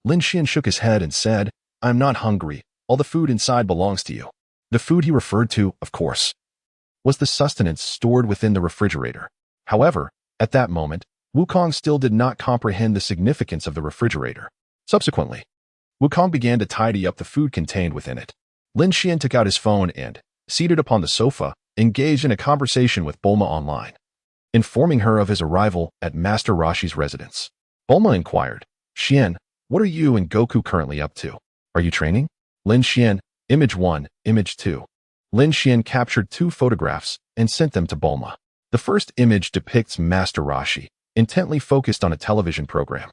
Lin Xian shook his head and said, "I am not hungry. All the food inside belongs to you." The food he referred to, of course, was the sustenance stored within the refrigerator. However, at that moment, Wukong still did not comprehend the significance of the refrigerator. Subsequently, Wukong began to tidy up the food contained within it. Lin Xian took out his phone and, seated upon the sofa, engaged in a conversation with Bulma online, informing her of his arrival at Master Roshi's residence. Bulma inquired, Xian, what are you and Goku currently up to? Are you training? Lin Xian, Image 1, Image 2. Lin Xian captured 2 photographs and sent them to Bulma. The first image depicts Master Roshi, intently focused on a television program,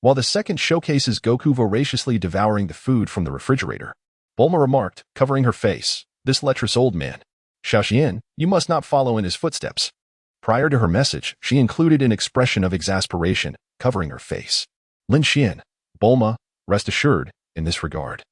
while the second showcases Goku voraciously devouring the food from the refrigerator. Bulma remarked, covering her face, this lecherous old man. Xiaoxian, you must not follow in his footsteps. Prior to her message, she included an expression of exasperation, covering her face. Lin Xian, Bulma, rest assured, in this regard,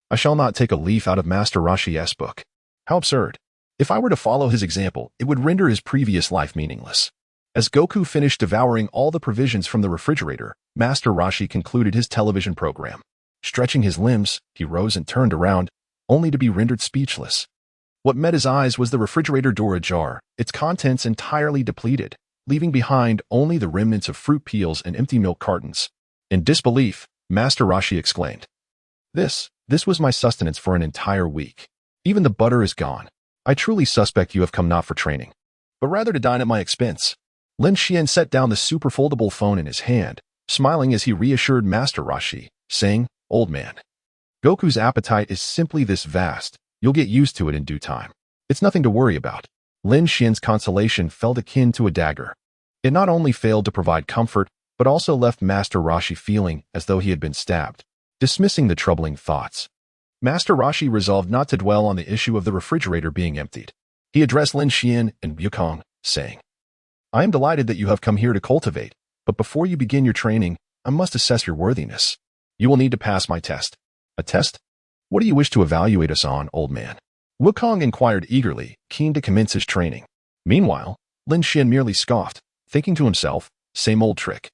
I shall not take a leaf out of Master Roshi's book. How absurd. If I were to follow his example, it would render his previous life meaningless. As Goku finished devouring all the provisions from the refrigerator, Master Roshi concluded his television program. Stretching his limbs, he rose and turned around, only to be rendered speechless. What met his eyes was the refrigerator door ajar, its contents entirely depleted, leaving behind only the remnants of fruit peels and empty milk cartons. In disbelief, Master Roshi exclaimed, This was my sustenance for an entire week. Even the butter is gone. I truly suspect you have come not for training, but rather to dine at my expense. Lin Xian set down the super foldable phone in his hand, smiling as he reassured Master Roshi, saying, Old man, Goku's appetite is simply this vast. You'll get used to it in due time. It's nothing to worry about. Lin Xian's consolation felt akin to a dagger. It not only failed to provide comfort, but also left Master Roshi feeling as though he had been stabbed. Dismissing the troubling thoughts, Master Roshi resolved not to dwell on the issue of the refrigerator being emptied. He addressed Lin Xian and Wukong, saying, I am delighted that you have come here to cultivate, but before you begin your training, I must assess your worthiness. You will need to pass my test. A test? What do you wish to evaluate us on, old man? Wukong inquired eagerly, keen to commence his training. Meanwhile, Lin Xian merely scoffed, thinking to himself, same old trick.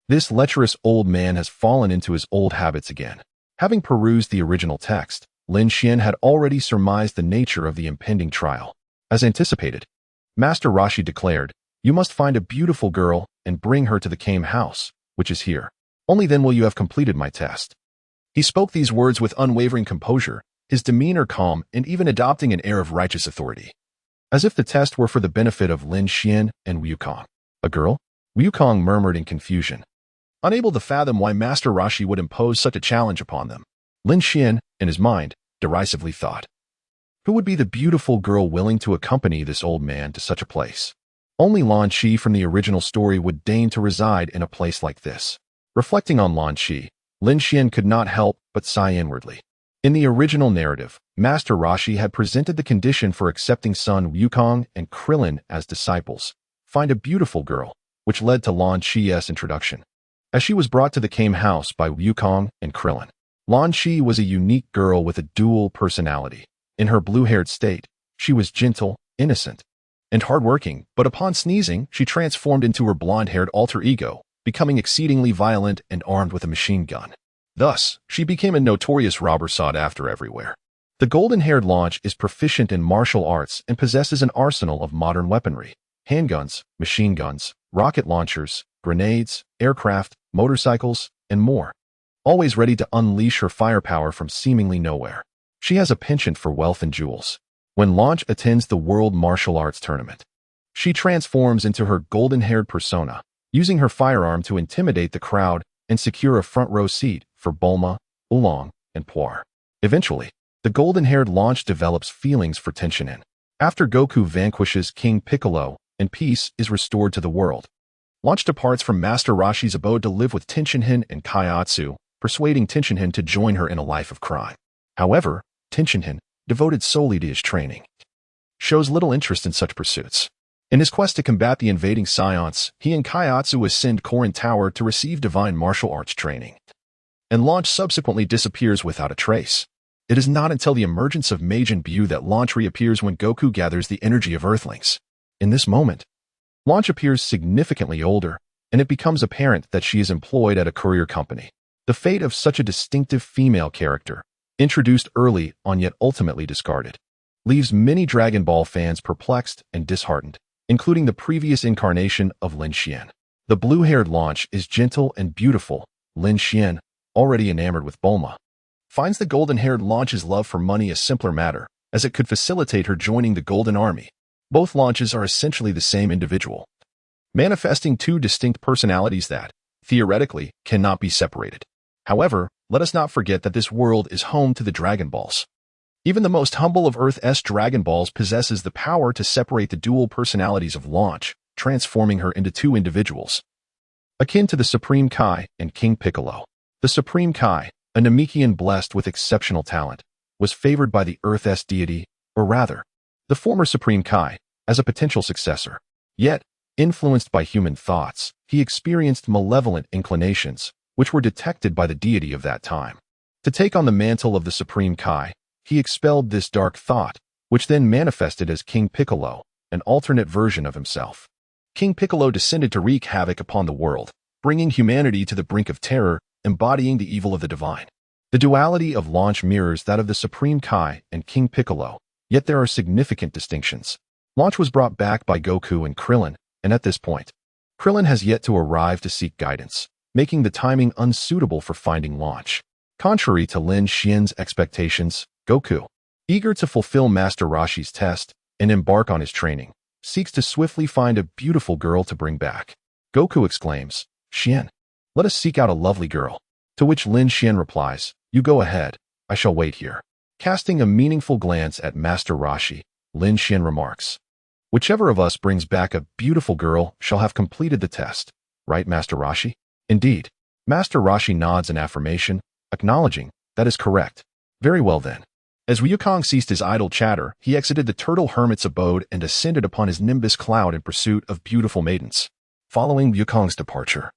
This lecherous old man has fallen into his old habits again. Having perused the original text, Lin Xian had already surmised the nature of the impending trial. As anticipated, Master Roshi declared, You must find a beautiful girl and bring her to the Kame house, which is here. Only then will you have completed my test. He spoke these words with unwavering composure, his demeanor calm and even adopting an air of righteous authority. As if the test were for the benefit of Lin Xian and Wukong. A girl? Wukong murmured in confusion, unable to fathom why Master Roshi would impose such a challenge upon them. Lin Xian, in his mind, derisively thought, who would be the beautiful girl willing to accompany this old man to such a place? Only Lan Qi from the original story would deign to reside in a place like this. Reflecting on Lan Qi, Lin Xian could not help but sigh inwardly. In the original narrative, Master Roshi had presented the condition for accepting son Wukong and Krillin as disciples. Find a beautiful girl, which led to Lan Qi's introduction. As she was brought to the Kame house by Wukong and Krillin, Lan Qi was a unique girl with a dual personality. In her blue-haired state, she was gentle, innocent, and hardworking, but upon sneezing, she transformed into her blonde-haired alter ego, becoming exceedingly violent and armed with a machine gun. Thus, she became a notorious robber sought after everywhere. The golden-haired Launch is proficient in martial arts and possesses an arsenal of modern weaponry, handguns, machine guns, rocket launchers, grenades, aircraft, motorcycles, and more, always ready to unleash her firepower from seemingly nowhere. She has a penchant for wealth and jewels. When Launch attends the World Martial Arts Tournament, she transforms into her golden-haired persona, using her firearm to intimidate the crowd and secure a front-row seat for Bulma, Oolong, and Puar. Eventually, the golden-haired Launch develops feelings for Tenshinhan. After Goku vanquishes King Piccolo and peace is restored to the world, Launch departs from Master Roshi's abode to live with Tenshinhan and Kaiatsu, persuading Tenshinhan to join her in a life of crime. However, Tenshinhan, devoted solely to his training, shows little interest in such pursuits. In his quest to combat the invading Scions, he and Kaiatsu ascend Korin Tower to receive divine martial arts training, and Launch subsequently disappears without a trace. It is not until the emergence of Majin Buu that Launch reappears when Goku gathers the energy of Earthlings. In this moment, Launch appears significantly older, and it becomes apparent that she is employed at a courier company. The fate of such a distinctive female character, introduced early on yet ultimately discarded, leaves many Dragon Ball fans perplexed and disheartened, including the previous incarnation of Lin Xian. The blue-haired Launch is gentle and beautiful. Lin Xian, already enamored with Bulma, finds the golden-haired Launch's love for money a simpler matter, as it could facilitate her joining the Golden Army. Both Launches are essentially the same individual, manifesting two distinct personalities that, theoretically, cannot be separated. However, let us not forget that this world is home to the Dragon Balls. Even the most humble of Earth's Dragon Balls possesses the power to separate the dual personalities of Launch, transforming her into two individuals, akin to the Supreme Kai and King Piccolo. The Supreme Kai, a Namekian blessed with exceptional talent, was favored by the Earth's deity, or rather, the former Supreme Kai, as a potential successor. Yet, influenced by human thoughts, he experienced malevolent inclinations, which were detected by the deity of that time. To take on the mantle of the Supreme Kai, he expelled this dark thought, which then manifested as King Piccolo, an alternate version of himself. King Piccolo descended to wreak havoc upon the world, bringing humanity to the brink of terror, embodying the evil of the divine. The duality of Launch mirrors that of the Supreme Kai and King Piccolo, yet there are significant distinctions. Launch was brought back by Goku and Krillin, and at this point, Krillin has yet to arrive to seek guidance, making the timing unsuitable for finding Launch. Contrary to Lin Xian's expectations, Goku, eager to fulfill Master Roshi's test and embark on his training, seeks to swiftly find a beautiful girl to bring back. Goku exclaims, "Xian, let us seek out a lovely girl." To which Lin Xian replies, "You go ahead, I shall wait here." Casting a meaningful glance at Master Roshi, Lin Xian remarks, "Whichever of us brings back a beautiful girl shall have completed the test. Right, Master Roshi?" "Indeed." Master Roshi nods in affirmation, acknowledging, "That is correct." "Very well then." As Wukong ceased his idle chatter, he exited the Turtle Hermit's abode and ascended upon his Nimbus cloud in pursuit of beautiful maidens. Following Wukong's departure,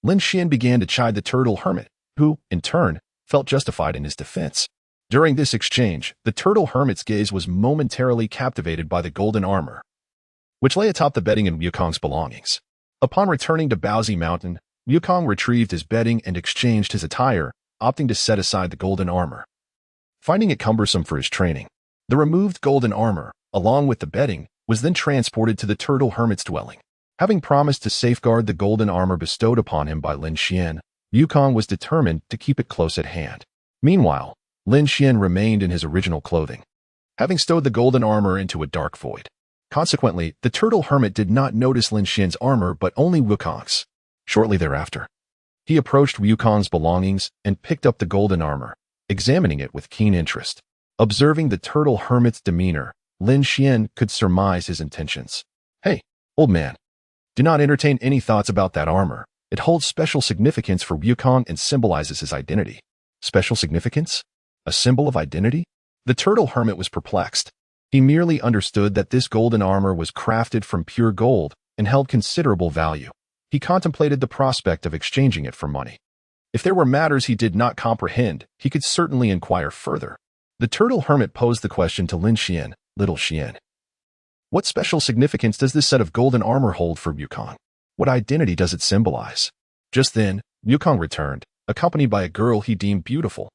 Lin Xian began to chide the Turtle Hermit, who, in turn, felt justified in his defense. During this exchange, the Turtle Hermit's gaze was momentarily captivated by the golden armor, which lay atop the bedding in Wukong's belongings. Upon returning to Baozi Mountain, Wukong retrieved his bedding and exchanged his attire, opting to set aside the golden armor, finding it cumbersome for his training. The removed golden armor, along with the bedding, was then transported to the Turtle Hermit's dwelling. Having promised to safeguard the golden armor bestowed upon him by Lin Xian, Wukong was determined to keep it close at hand. Meanwhile, Lin Xian remained in his original clothing, having stowed the golden armor into a dark void. Consequently, the Turtle Hermit did not notice Lin Xian's armor but only Wukong's. Shortly thereafter, he approached Wukong's belongings and picked up the golden armor, examining it with keen interest. Observing the Turtle Hermit's demeanor, Lin Xian could surmise his intentions. "Hey, old man, do not entertain any thoughts about that armor. It holds special significance for Wukong and symbolizes his identity." "Special significance? A symbol of identity?" The Turtle Hermit was perplexed. He merely understood that this golden armor was crafted from pure gold and held considerable value. He contemplated the prospect of exchanging it for money. If there were matters he did not comprehend, he could certainly inquire further. The Turtle Hermit posed the question to Lin Xian, "Little Xian, what special significance does this set of golden armor hold for Wukong? What identity does it symbolize?" Just then, Wukong returned, accompanied by a girl he deemed beautiful.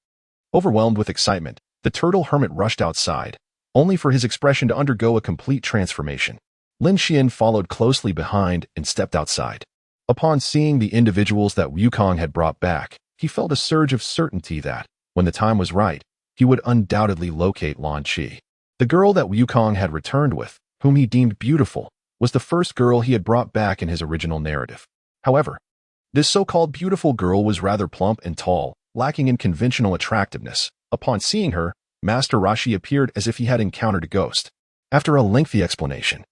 Overwhelmed with excitement, the Turtle Hermit rushed outside, only for his expression to undergo a complete transformation. Lin Xian followed closely behind and stepped outside. Upon seeing the individuals that Wukong had brought back, he felt a surge of certainty that, when the time was right, he would undoubtedly locate Lan Qi. The girl that Wukong had returned with, whom he deemed beautiful, was the first girl he had brought back in his original narrative. However, this so-called beautiful girl was rather plump and tall, lacking in conventional attractiveness. Upon seeing her, Master Roshi appeared as if he had encountered a ghost. After a lengthy explanation,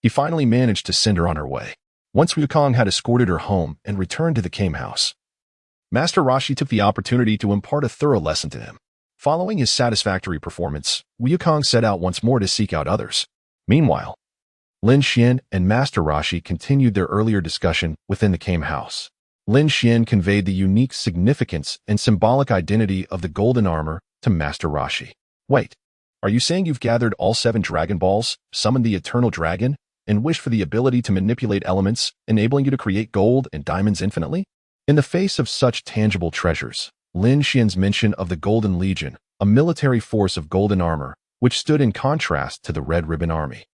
he finally managed to send her on her way. Once Wukong had escorted her home and returned to the Kame house, Master Roshi took the opportunity to impart a thorough lesson to him. Following his satisfactory performance, Wukong set out once more to seek out others. Meanwhile, Lin Xian and Master Roshi continued their earlier discussion within the Kame house. Lin Xian conveyed the unique significance and symbolic identity of the golden armor to Master Roshi. "Wait, are you saying you've gathered all 7 Dragon Balls, summoned the Eternal Dragon, and wished for the ability to manipulate elements, enabling you to create gold and diamonds infinitely?" In the face of such tangible treasures, Lin Xian's mention of the Golden Legion, a military force of golden armor, which stood in contrast to the Red Ribbon Army,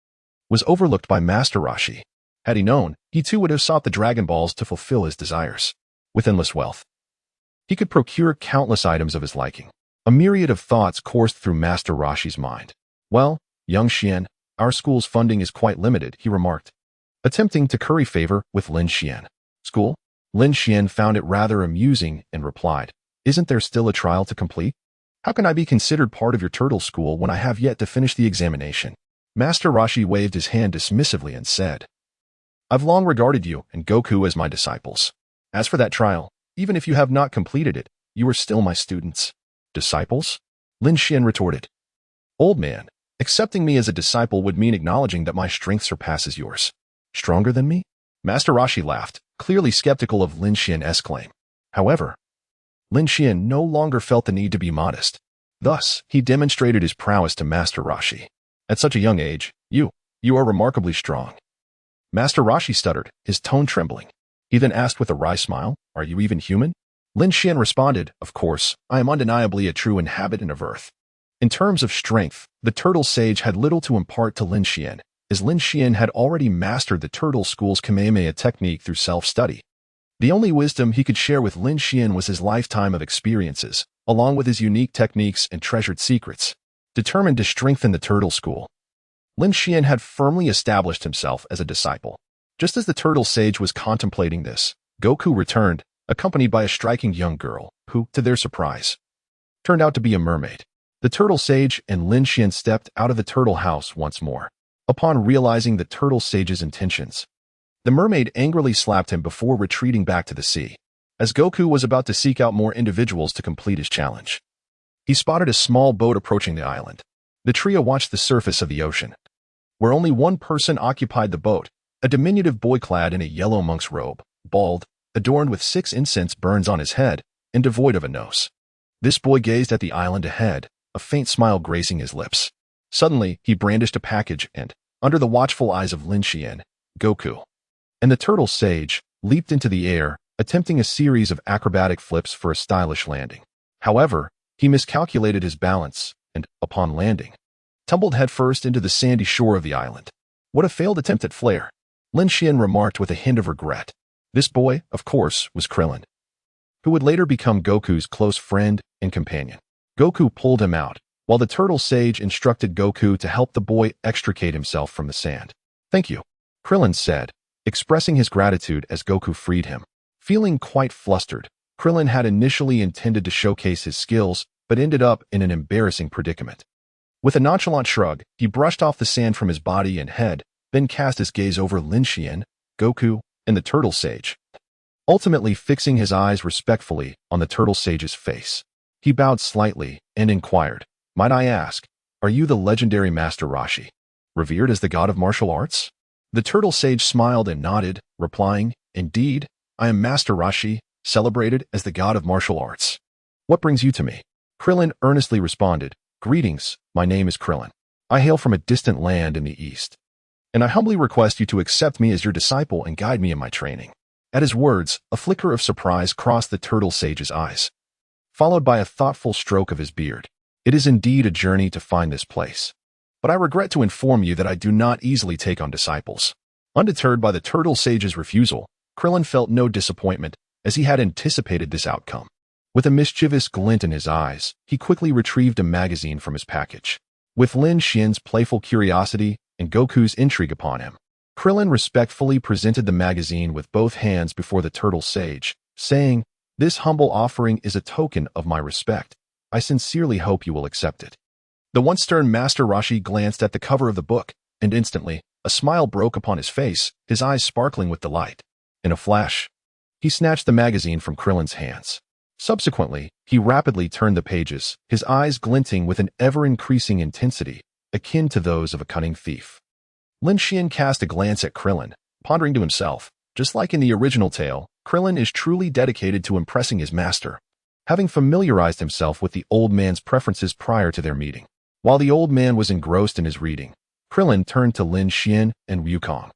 was overlooked by Master Roshi. Had he known, he too would have sought the Dragon Balls to fulfill his desires. With endless wealth, He could procure countless items of his liking. A myriad of thoughts coursed through Master Rashi's mind. Well, young Xian, our school's funding is quite limited, he remarked, attempting to curry favor with Lin Xian. School? Lin Xian found it rather amusing and replied, isn't there still a trial to complete? How can I be considered part of your turtle school when I have yet to finish the examination? Master Rashi waved his hand dismissively and said, I've long regarded you and Goku as my disciples. As for that trial, even if you have not completed it, you are still my students. Disciples? Lin Xian retorted. Old man, accepting me as a disciple would mean acknowledging that my strength surpasses yours. Stronger than me? Master Rashi laughed, clearly skeptical of Lin Xian's claim. However, Lin Xian no longer felt the need to be modest. Thus, he demonstrated his prowess to Master Rashi. At such a young age, you are remarkably strong. Master Rashi stuttered, his tone trembling. He then asked with a wry smile, are you even human? Lin Xian responded, of course, I am undeniably a true inhabitant of Earth. In terms of strength, the turtle sage had little to impart to Lin Xian, as Lin Xian had already mastered the turtle school's Kamehameha technique through self-study. The only wisdom he could share with Lin Xian was his lifetime of experiences, along with his unique techniques and treasured secrets. Determined to strengthen the turtle school, Lin Xian had firmly established himself as a disciple. Just as the turtle sage was contemplating this, Goku returned, accompanied by a striking young girl, who, to their surprise, turned out to be a mermaid. The turtle sage and Lin Xian stepped out of the turtle house once more. Upon realizing the turtle sage's intentions, the mermaid angrily slapped him before retreating back to the sea. As Goku was about to seek out more individuals to complete his challenge, he spotted a small boat approaching the island. The trio watched the surface of the ocean, where only one person occupied the boat, a diminutive boy clad in a yellow monk's robe, bald, adorned with 6 incense burns on his head, and devoid of a nose. This boy gazed at the island ahead, a faint smile gracing his lips. Suddenly, he brandished a package and, under the watchful eyes of Lin Xian, Goku, and the turtle sage, leaped into the air, attempting a series of acrobatic flips for a stylish landing. However, he miscalculated his balance and, upon landing, tumbled headfirst into the sandy shore of the island. What a failed attempt at flair, Lin Xian remarked with a hint of regret. This boy, of course, was Krillin, who would later become Goku's close friend and companion. Goku pulled him out, while the turtle sage instructed Goku to help the boy extricate himself from the sand. Thank you, Krillin said, expressing his gratitude as Goku freed him. Feeling quite flustered, Krillin had initially intended to showcase his skills, but ended up in an embarrassing predicament. With a nonchalant shrug, he brushed off the sand from his body and head, then cast his gaze over Lin Xian, Goku, and the turtle sage, ultimately fixing his eyes respectfully on the turtle sage's face. He bowed slightly and inquired, might I ask, are you the legendary Master Rashi, revered as the god of martial arts? The turtle sage smiled and nodded, replying, indeed, I am Master Rashi, celebrated as the god of martial arts. What brings you to me? Krillin earnestly responded, greetings, my name is Krillin. I hail from a distant land in the east, and I humbly request you to accept me as your disciple and guide me in my training. At his words, a flicker of surprise crossed the turtle sage's eyes, followed by a thoughtful stroke of his beard. It is indeed a journey to find this place, but I regret to inform you that I do not easily take on disciples. Undeterred by the turtle sage's refusal, Krillin felt no disappointment, as he had anticipated this outcome. With a mischievous glint in his eyes, he quickly retrieved a magazine from his package. With Lin Xian's playful curiosity and Goku's intrigue upon him, Krillin respectfully presented the magazine with both hands before the turtle sage, saying, this humble offering is a token of my respect. I sincerely hope you will accept it. The once stern Master Rashi glanced at the cover of the book, and instantly, a smile broke upon his face, his eyes sparkling with delight. In a flash, he snatched the magazine from Krillin's hands. Subsequently, he rapidly turned the pages, his eyes glinting with an ever-increasing intensity, akin to those of a cunning thief. Lin Xian cast a glance at Krillin, pondering to himself, just like in the original tale, Krillin is truly dedicated to impressing his master, having familiarized himself with the old man's preferences prior to their meeting. While the old man was engrossed in his reading, Krillin turned to Lin Xian and Wukong,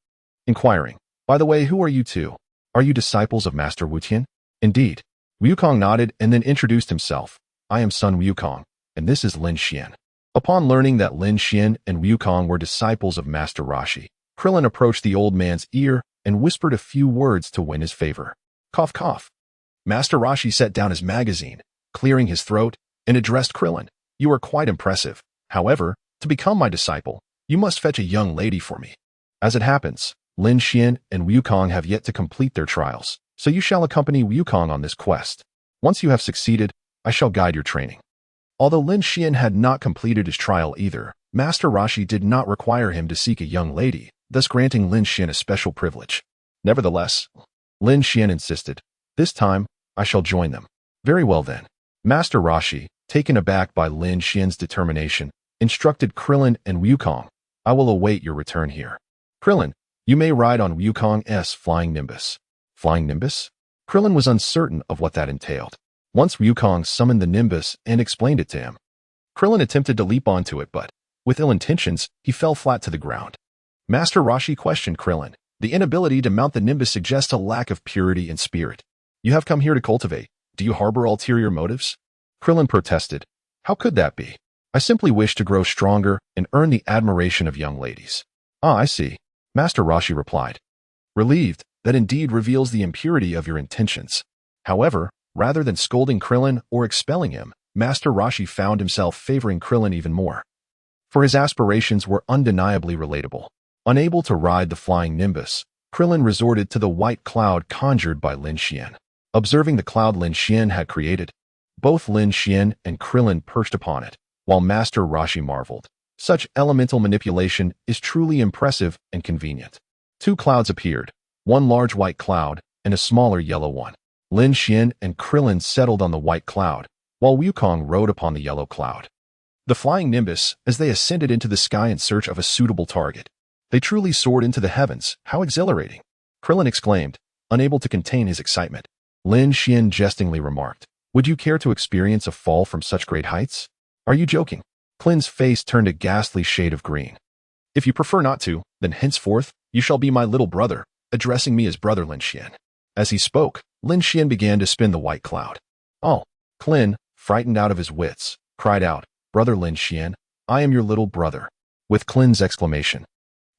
inquiring, by the way, who are you two? Are you disciples of Master Wutian? Indeed. Wukong nodded and then introduced himself. I am Sun Wukong, and this is Lin Xian. Upon learning that Lin Xian and Wukong were disciples of Master Rashi, Krillin approached the old man's ear and whispered a few words to win his favor. Cough cough. Master Rashi set down his magazine, clearing his throat, and addressed Krillin. You are quite impressive. However, to become my disciple, you must fetch a young lady for me. As it happens, Lin Xian and Wukong have yet to complete their trials, so you shall accompany Wukong on this quest. Once you have succeeded, I shall guide your training. Although Lin Xian had not completed his trial either, Master Rashi did not require him to seek a young lady, thus granting Lin Xian a special privilege. Nevertheless, Lin Xian insisted, this time, I shall join them. Very well then. Master Rashi, taken aback by Lin Xian's determination, instructed Krillin and Wukong, I will await your return here. Krillin, you may ride on Wukong's flying Nimbus. Flying Nimbus? Krillin was uncertain of what that entailed. Once Wukong summoned the Nimbus and explained it to him, Krillin attempted to leap onto it, but, with ill intentions, he fell flat to the ground. Master Rashi questioned Krillin. The inability to mount the Nimbus suggests a lack of purity and spirit. You have come here to cultivate. Do you harbor ulterior motives? Krillin protested. How could that be? I simply wish to grow stronger and earn the admiration of young ladies. Ah, I see. Master Rashi replied. Relieved, that indeed reveals the impurity of your intentions. However, rather than scolding Krillin or expelling him, Master Rashi found himself favoring Krillin even more. For his aspirations were undeniably relatable. Unable to ride the flying Nimbus, Krillin resorted to the white cloud conjured by Lin Xian. Observing the cloud Lin Xian had created, both Lin Xian and Krillin perched upon it, while Master Rashi marveled. Such elemental manipulation is truly impressive and convenient. Two clouds appeared, one large white cloud and a smaller yellow one. Lin Xian and Krillin settled on the white cloud, while Wukong rode upon the yellow cloud. The flying Nimbus, as they ascended into the sky in search of a suitable target. They truly soared into the heavens. How exhilarating! Krillin exclaimed, unable to contain his excitement. Lin Xian jestingly remarked, would you care to experience a fall from such great heights? Are you joking? Krillin's face turned a ghastly shade of green. If you prefer not to, then henceforth, you shall be my little brother, addressing me as brother Lin Xian. As he spoke, Lin Xian began to spin the white cloud. Oh! Krillin, frightened out of his wits, cried out, Brother Lin Xian, I am your little brother. With Krillin's exclamation,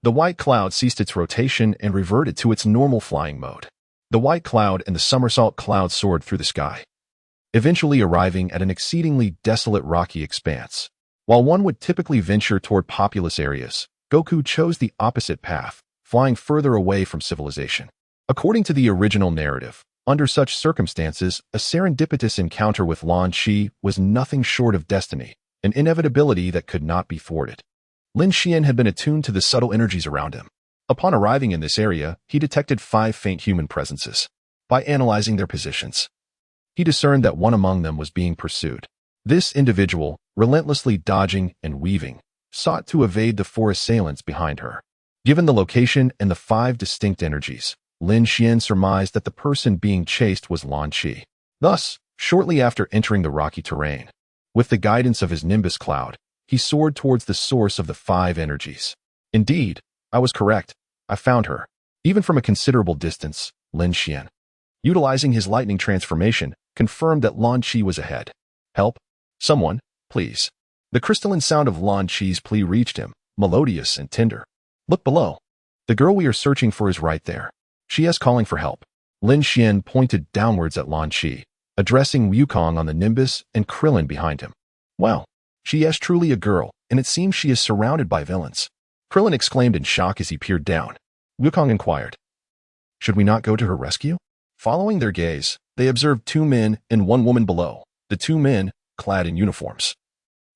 the white cloud ceased its rotation and reverted to its normal flying mode. The white cloud and the somersault cloud soared through the sky, eventually arriving at an exceedingly desolate rocky expanse. While one would typically venture toward populous areas, Goku chose the opposite path, flying further away from civilization. According to the original narrative, under such circumstances, a serendipitous encounter with Lan Chi was nothing short of destiny, an inevitability that could not be thwarted. Lin Xian had been attuned to the subtle energies around him. Upon arriving in this area, he detected 5 faint human presences. By analyzing their positions, he discerned that one among them was being pursued. This individual, relentlessly dodging and weaving, sought to evade the 4 assailants behind her. Given the location and the 5 distinct energies, Lin Xian surmised that the person being chased was Lan Chi. Thus, shortly after entering the rocky terrain, with the guidance of his Nimbus cloud, he soared towards the source of the 5 energies. Indeed, I was correct. I found her. Even from a considerable distance, Lin Xian, utilizing his lightning transformation, confirmed that Lan Chi was ahead. Help! Someone, please. The crystalline sound of Lan Chi's plea reached him, melodious and tender. Look below. The girl we are searching for is right there. She is calling for help. Lin Xian pointed downwards at Lan Chi, addressing Wukong on the Nimbus and Krillin behind him. Well, she is truly a girl, and it seems she is surrounded by villains. Krillin exclaimed in shock as he peered down. Wukong inquired, should we not go to her rescue? Following their gaze, they observed 2 men and 1 woman below. The 2 men, clad in uniforms,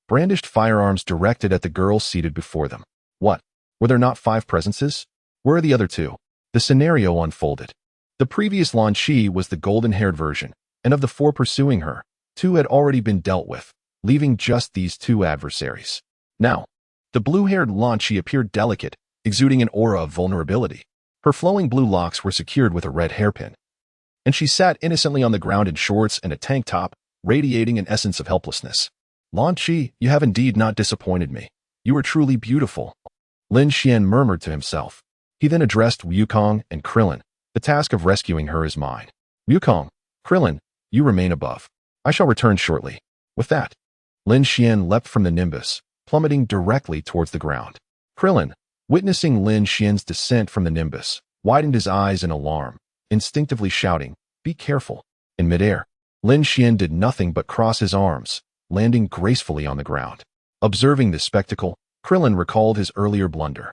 brandished firearms directed at the girl seated before them. What? Were there not 5 presences? Where are the other 2? The scenario unfolded. The previous Lan Chi was the golden-haired version, and of the 4 pursuing her, 2 had already been dealt with, leaving just these 2 adversaries. Now, the blue-haired Lan Chi appeared delicate, exuding an aura of vulnerability. Her flowing blue locks were secured with a red hairpin, and she sat innocently on the ground in shorts and a tank top, radiating an essence of helplessness. Lan Chi, you have indeed not disappointed me. You are truly beautiful. Lin Xian murmured to himself. He then addressed Wukong and Krillin. The task of rescuing her is mine. Wukong, Krillin, you remain above. I shall return shortly. With that, Lin Xian leapt from the Nimbus, plummeting directly towards the ground. Krillin, witnessing Lin Xian's descent from the Nimbus, widened his eyes in alarm, instinctively shouting, be careful. In midair, Lin Xian did nothing but cross his arms, landing gracefully on the ground. Observing this spectacle, Krillin recalled his earlier blunder.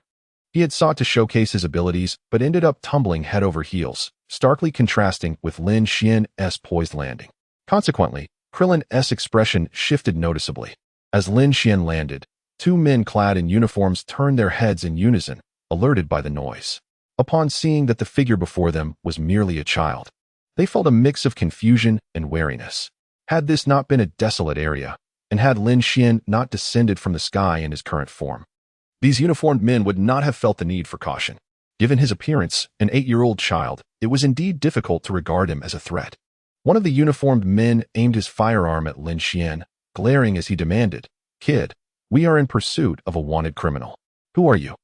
He had sought to showcase his abilities, but ended up tumbling head over heels, starkly contrasting with Lin Xian's poised landing. Consequently, Krillin's expression shifted noticeably. As Lin Xian landed, two men clad in uniforms turned their heads in unison, alerted by the noise. Upon seeing that the figure before them was merely a child, they felt a mix of confusion and wariness. Had this not been a desolate area, and had Lin Xian not descended from the sky in his current form, these uniformed men would not have felt the need for caution. Given his appearance, an 8-year-old child, it was indeed difficult to regard him as a threat. One of the uniformed men aimed his firearm at Lin Xian, glaring as he demanded, "Kid, we are in pursuit of a wanted criminal. Who are you?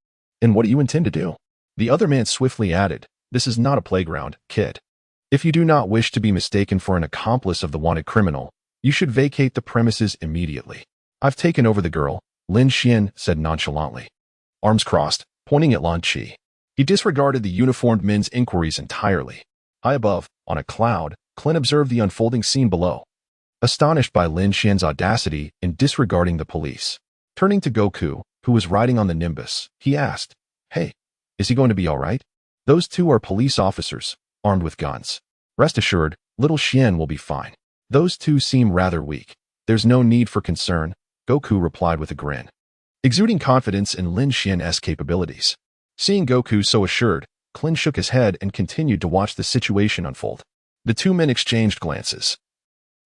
And what do you intend to do?" The other man swiftly added, "This is not a playground, kid. If you do not wish to be mistaken for an accomplice of the wanted criminal, you should vacate the premises immediately." "I've taken over the girl," Lin Xian said nonchalantly. Arms crossed, pointing at Lan Qi. He disregarded the uniformed men's inquiries entirely. High above, on a cloud, Clint observed the unfolding scene below. Astonished by Lin Xian's audacity in disregarding the police, turning to Goku, who was riding on the Nimbus, he asked, "Hey, is he going to be all right? Those two are police officers, armed with guns. Rest assured, little Xian will be fine. Those two seem rather weak. There's no need for concern," Goku replied with a grin, exuding confidence in Lin Xian's capabilities. Seeing Goku so assured, Clint shook his head and continued to watch the situation unfold. The two men exchanged glances,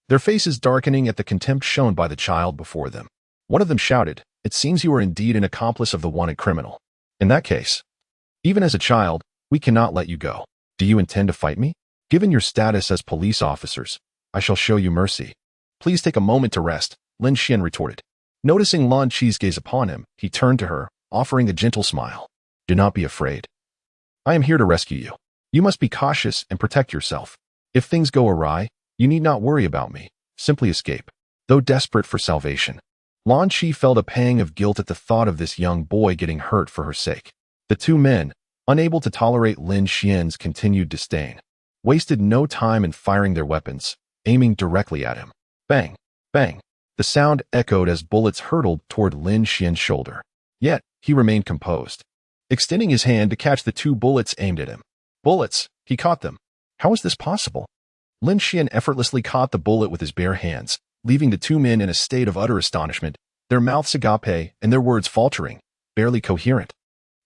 their faces darkening at the contempt shown by the child before them. One of them shouted, "It seems you are indeed an accomplice of the wanted criminal. In that case, even as a child, we cannot let you go. Do you intend to fight me? Given your status as police officers, I shall show you mercy." "Please take a moment to rest," Lin Xian retorted. Noticing Lan Qi's gaze upon him, he turned to her, offering a gentle smile. "Do not be afraid. I am here to rescue you. You must be cautious and protect yourself. If things go awry, you need not worry about me. Simply escape." Though desperate for salvation, Lan Qi felt a pang of guilt at the thought of this young boy getting hurt for her sake. The two men, unable to tolerate Lin Xian's continued disdain, wasted no time in firing their weapons, aiming directly at him. Bang! Bang! The sound echoed as bullets hurtled toward Lin Xian's shoulder. Yet, he remained composed, extending his hand to catch the two bullets aimed at him. Bullets! He caught them. How is this possible? Lin Xian effortlessly caught the bullet with his bare hands, leaving the two men in a state of utter astonishment, their mouths agape and their words faltering, barely coherent.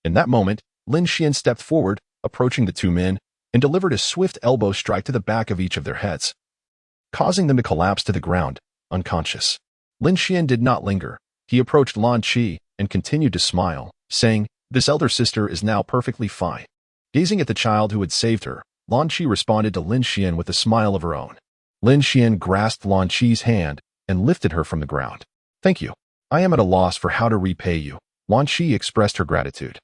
In that moment, Lin Xian stepped forward, approaching the two men, and delivered a swift elbow strike to the back of each of their heads, causing them to collapse to the ground, unconscious. Lin Xian did not linger. He approached Lan Qi and continued to smile, saying, "This elder sister is now perfectly fine." Gazing at the child who had saved her, Lan Qi responded to Lin Xian with a smile of her own. Lin Xian grasped Lan Qi's hand and lifted her from the ground. "Thank you. I am at a loss for how to repay you." Lan Qi expressed her gratitude.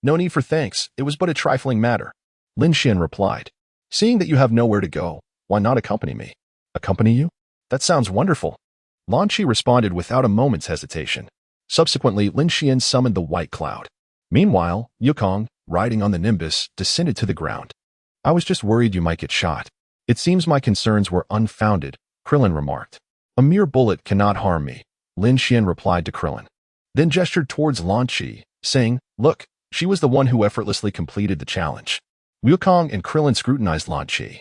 "No need for thanks. It was but a trifling matter," Lin Xian replied. "Seeing that you have nowhere to go, why not accompany me?" "Accompany you? That sounds wonderful." Lan Qi responded without a moment's hesitation. Subsequently, Lin Xian summoned the white cloud. Meanwhile, Yukong, riding on the Nimbus, descended to the ground. "I was just worried you might get shot. It seems my concerns were unfounded," Krillin remarked. "A mere bullet cannot harm me," Lin Xian replied to Krillin, then gestured towards Lan Qi, saying, "Look, she was the one who effortlessly completed the challenge." Wukong and Krillin scrutinized Lan Qi,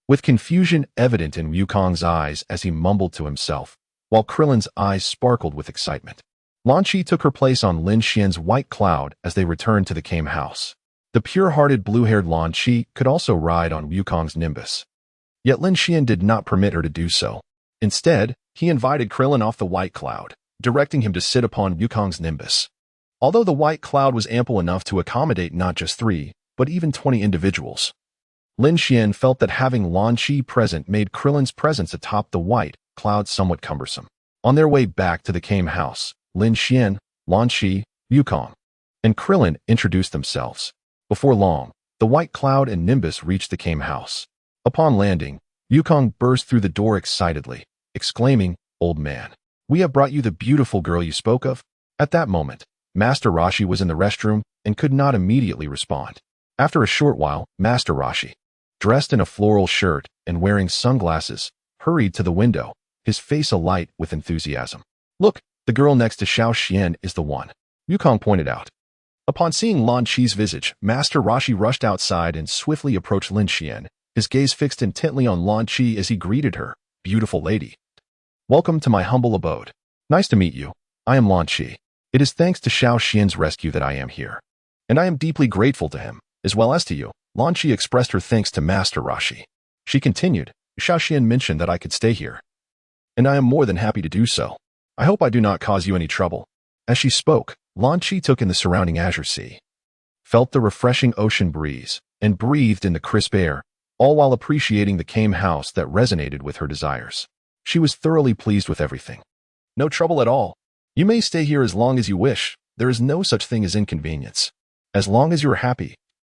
with confusion evident in Wukong's eyes as he mumbled to himself, while Krillin's eyes sparkled with excitement. Lan Qi took her place on Lin Xian's white cloud as they returned to the Kame house. The pure-hearted blue-haired Lan Qi could also ride on Wukong's Nimbus. Yet Lin Xian did not permit her to do so. Instead, he invited Krillin off the white cloud, directing him to sit upon Wukong's Nimbus. Although the white cloud was ample enough to accommodate not just 3, but even 20 individuals, Lin Xian felt that having Lan Qi present made Krillin's presence atop the white cloud somewhat cumbersome. On their way back to the Kame house, Lin Xian, Lan Qi, Wukong, and Krillin introduced themselves. Before long, the white cloud and Nimbus reached the Kame house. Upon landing, Wukong burst through the door excitedly, exclaiming, "Old man, we have brought you the beautiful girl you spoke of." At that moment, Master Roshi was in the restroom and could not immediately respond. After a short while, Master Roshi dressed in a floral shirt and wearing sunglasses, hurried to the window, his face alight with enthusiasm. "Look, the girl next to Xiao Xian is the one," Yukong pointed out. Upon seeing Lan Qi's visage, Master Rashi rushed outside and swiftly approached Lin Xian, his gaze fixed intently on Lan Qi as he greeted her. "Beautiful lady. Welcome to my humble abode. Nice to meet you. I am Lan Qi. It is thanks to Xiao Xian's rescue that I am here. And I am deeply grateful to him, as well as to you." Lan Qi expressed her thanks to Master Rashi. She continued, "Xiao Xian mentioned that I could stay here, and I am more than happy to do so. I hope I do not cause you any trouble." As she spoke, Lan Qi took in the surrounding azure sea, felt the refreshing ocean breeze, and breathed in the crisp air, all while appreciating the calm house that resonated with her desires. She was thoroughly pleased with everything. "No trouble at all. You may stay here as long as you wish. There is no such thing as inconvenience. As long as you are happy,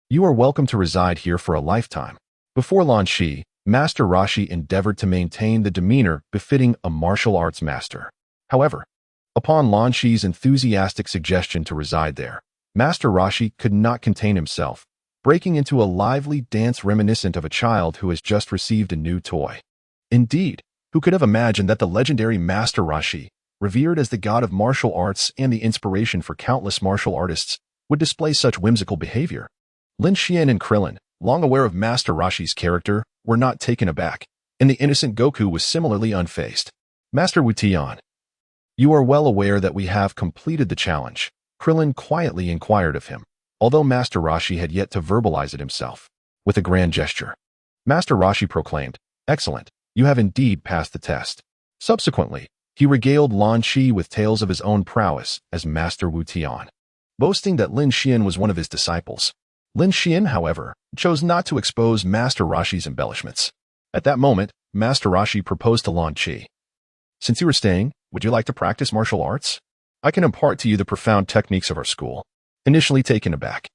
you are welcome to reside here for a lifetime." Before Lan Qi, Master Rashi endeavored to maintain the demeanor befitting a martial arts master. However, upon Lan Qi's enthusiastic suggestion to reside there, Master Rashi could not contain himself, breaking into a lively dance reminiscent of a child who has just received a new toy. Indeed, who could have imagined that the legendary Master Rashi, revered as the god of martial arts and the inspiration for countless martial artists, would display such whimsical behavior? Lin Xian and Krillin, long aware of Master Rashi's character, were not taken aback, and the innocent Goku was similarly unfazed. "Master Wu Tian, you are well aware that we have completed the challenge," Krillin quietly inquired of him, although Master Rashi had yet to verbalize it himself. With a grand gesture, Master Rashi proclaimed, "Excellent, you have indeed passed the test." Subsequently, he regaled Lan Qi with tales of his own prowess as Master Wu Tian, boasting that Lin Xian was one of his disciples. Lin Xian, however, chose not to expose Master Rashi's embellishments. At that moment, Master Rashi proposed to Lan Qi, "Since you are staying, would you like to practice martial arts? I can impart to you the profound techniques of our school." Initially taken aback,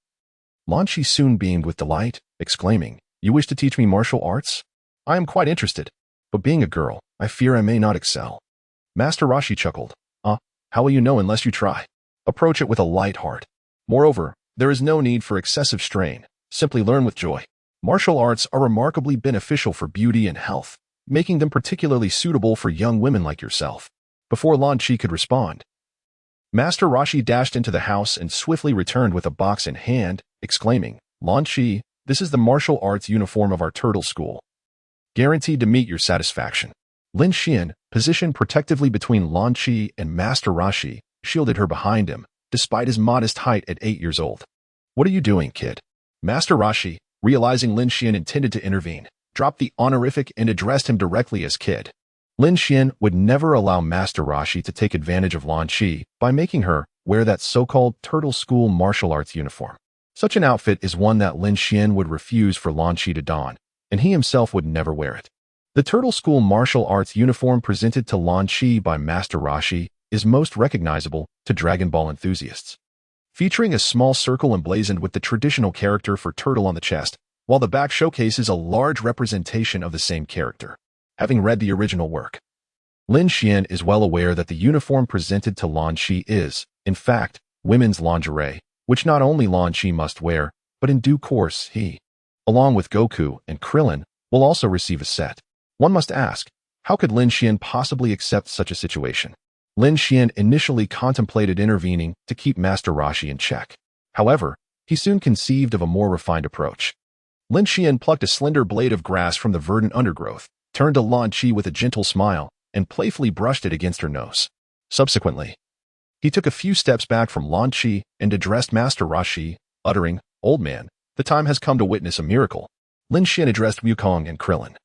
Lan Qi soon beamed with delight, exclaiming, "You wish to teach me martial arts? I am quite interested, but being a girl, I fear I may not excel." Master Rashi chuckled, How will you know unless you try? Approach it with a light heart. Moreover, there is no need for excessive strain. Simply learn with joy. Martial arts are remarkably beneficial for beauty and health, making them particularly suitable for young women like yourself." Before Lan Qi could respond, Master Rashi dashed into the house and swiftly returned with a box in hand, exclaiming, "Lan Qi, this is the martial arts uniform of our turtle school. Guaranteed to meet your satisfaction." Lin Xian, positioned protectively between Lan Qi and Master Rashi, shielded her behind him, despite his modest height at 8 years old. "What are you doing, kid?" Master Rashi, realizing Lin Xian intended to intervene, dropped the honorific and addressed him directly as kid. Lin Xian would never allow Master Rashi to take advantage of Lan Qi by making her wear that so-called turtle school martial arts uniform. Such an outfit is one that Lin Xian would refuse for Lan Qi to don, and he himself would never wear it. The turtle school martial arts uniform presented to Lan Qi by Master Rashi is most recognizable to Dragon Ball enthusiasts, featuring a small circle emblazoned with the traditional character for turtle on the chest, while the back showcases a large representation of the same character. Having read the original work, Lin Xian is well aware that the uniform presented to Lan Qi is, in fact, women's lingerie, which not only Lan Qi must wear, but in due course he, along with Goku and Krillin, will also receive a set. One must ask, how could Lin Xian possibly accept such a situation? Lin Xian initially contemplated intervening to keep Master Rashi in check. However, he soon conceived of a more refined approach. Lin Xian plucked a slender blade of grass from the verdant undergrowth, turned to Lan Qi with a gentle smile, and playfully brushed it against her nose. Subsequently, he took a few steps back from Lan Qi and addressed Master Rashi, uttering, "Old man, the time has come to witness a miracle." Lin Xian addressed Wukong and Krillin,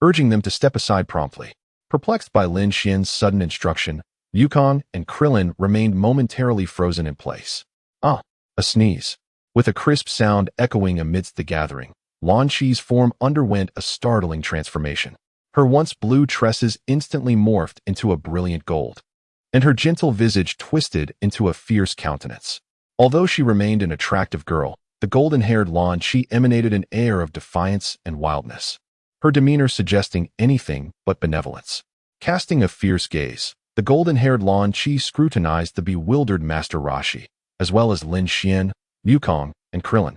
urging them to step aside promptly. Perplexed by Lin Xian's sudden instruction, Wukong and Krillin remained momentarily frozen in place. A sneeze. With a crisp sound echoing amidst the gathering, Lan Qi's form underwent a startling transformation. Her once blue tresses instantly morphed into a brilliant gold, and her gentle visage twisted into a fierce countenance. Although she remained an attractive girl, the golden-haired Lan Qi emanated an air of defiance and wildness, her demeanor suggesting anything but benevolence. Casting a fierce gaze, the golden-haired Lan Qi scrutinized the bewildered Master Rashi, as well as Lin Xian, Wukong, and Krillin,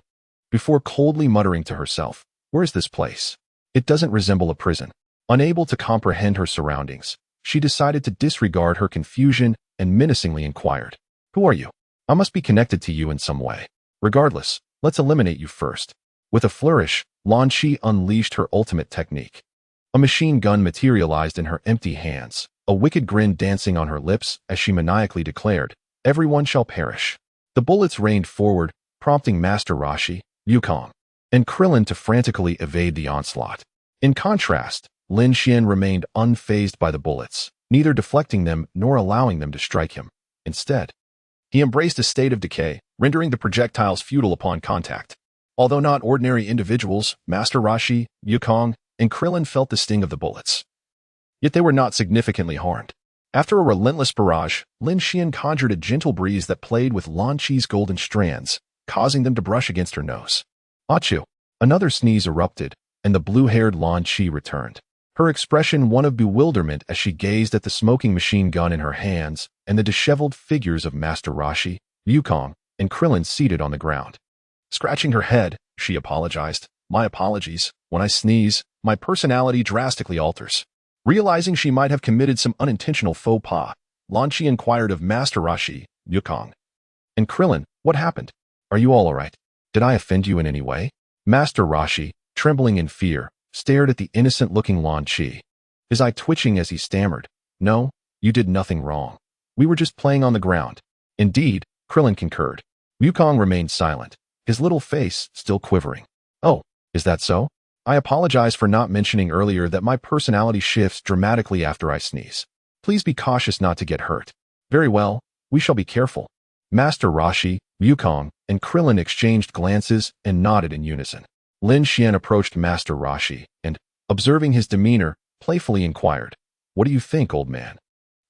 before coldly muttering to herself, Where is this place? It doesn't resemble a prison. Unable to comprehend her surroundings, she decided to disregard her confusion and menacingly inquired, "Who are you? I must be connected to you in some way. Regardless, let's eliminate you first." With a flourish, Lan Shi unleashed her ultimate technique. A machine gun materialized in her empty hands, a wicked grin dancing on her lips as she maniacally declared, "Everyone shall perish." The bullets rained forward, prompting Master Roshi, Yukong, and Krillin to frantically evade the onslaught. In contrast, Lin Xian remained unfazed by the bullets, neither deflecting them nor allowing them to strike him. Instead, he embraced a state of decay, rendering the projectiles futile upon contact. Although not ordinary individuals, Master Roshi, Yukong, and Krillin felt the sting of the bullets. Yet they were not significantly harmed. After a relentless barrage, Lin Xian conjured a gentle breeze that played with Lan Chi's golden strands, causing them to brush against her nose. Achoo! Another sneeze erupted, and the blue-haired Lan Chi returned. Her expression one of bewilderment as she gazed at the smoking machine gun in her hands and the disheveled figures of Master Roshi, Yukong, and Krillin seated on the ground. Scratching her head, she apologized. "My apologies. When I sneeze, my personality drastically alters." Realizing she might have committed some unintentional faux pas, Lan Chi inquired of Master Roshi, Yukong, and Krillin, "What happened? Are you all right? Did I offend you in any way?" Master Roshi, trembling in fear, stared at the innocent-looking Lan Chi, his eye twitching as he stammered, "No, you did nothing wrong. We were just playing on the ground." "Indeed," Krillin concurred. Yukong remained silent, his little face still quivering. "Oh, is that so? I apologize for not mentioning earlier that my personality shifts dramatically after I sneeze. Please be cautious not to get hurt." "Very well, we shall be careful." Master Roshi, Yukong, and Krillin exchanged glances and nodded in unison. Lin Xian approached Master Roshi and, observing his demeanor, playfully inquired, "What do you think, old man?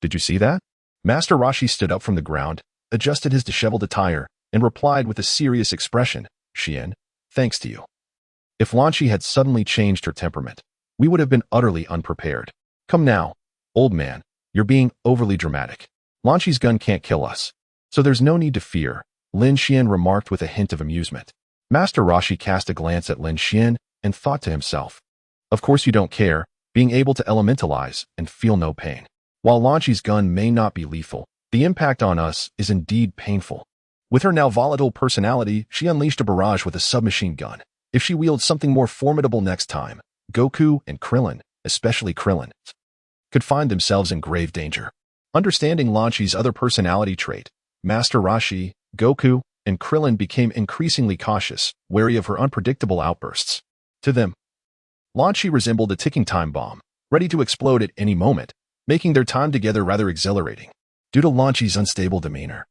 Did you see that?" Master Roshi stood up from the ground, adjusted his disheveled attire, and replied with a serious expression, "Xian, thanks to you. If Lan Chi had suddenly changed her temperament, we would have been utterly unprepared. Come now, old man, you're being overly dramatic. Lan Chi's gun can't kill us, so there's no need to fear," Lin Xian remarked with a hint of amusement. Master Roshi cast a glance at Lin Xian and thought to himself, "Of course you don't care, being able to elementalize and feel no pain. While Lan Chi's gun may not be lethal, the impact on us is indeed painful." With her now volatile personality, she unleashed a barrage with a submachine gun. If she wields something more formidable next time, Goku and Krillin, especially Krillin, could find themselves in grave danger. Understanding Lan Chi's other personality trait, Master Roshi, Goku, and Krillin became increasingly cautious, wary of her unpredictable outbursts. To them, Lan Chi resembled a ticking time bomb, ready to explode at any moment, making their time together rather exhilarating. Due to Lan Chi's unstable demeanor,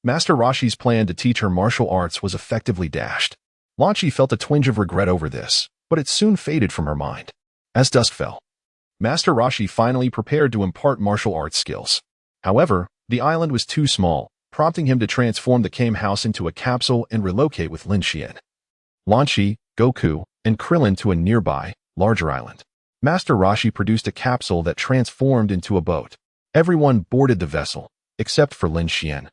Master Roshi's plan to teach her martial arts was effectively dashed. Lan Chi felt a twinge of regret over this, but it soon faded from her mind. As dusk fell, Master Roshi finally prepared to impart martial arts skills. However, the island was too small, prompting him to transform the Kame house into a capsule and relocate with Lin Xian, Lan Chi, Goku, and Krillin to a nearby, larger island. Master Roshi produced a capsule that transformed into a boat. Everyone boarded the vessel, except for Lin Xian,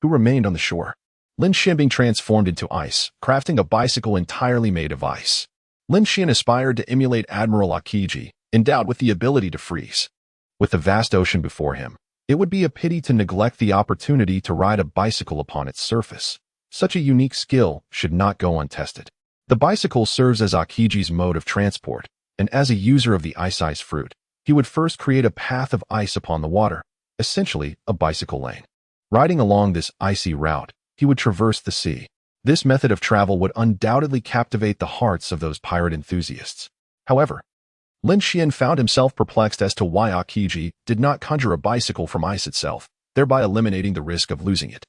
who remained on the shore. Lin Xian being transformed into ice, crafting a bicycle entirely made of ice. Lin Xian aspired to emulate Admiral Aokiji, endowed with the ability to freeze. With the vast ocean before him, it would be a pity to neglect the opportunity to ride a bicycle upon its surface. Such a unique skill should not go untested. The bicycle serves as Aokiji's mode of transport, and as a user of the ice fruit, he would first create a path of ice upon the water, essentially a bicycle lane. Riding along this icy route, he would traverse the sea. This method of travel would undoubtedly captivate the hearts of those pirate enthusiasts. However, Lin Xian found himself perplexed as to why Aokiji did not conjure a bicycle from ice itself, thereby eliminating the risk of losing it.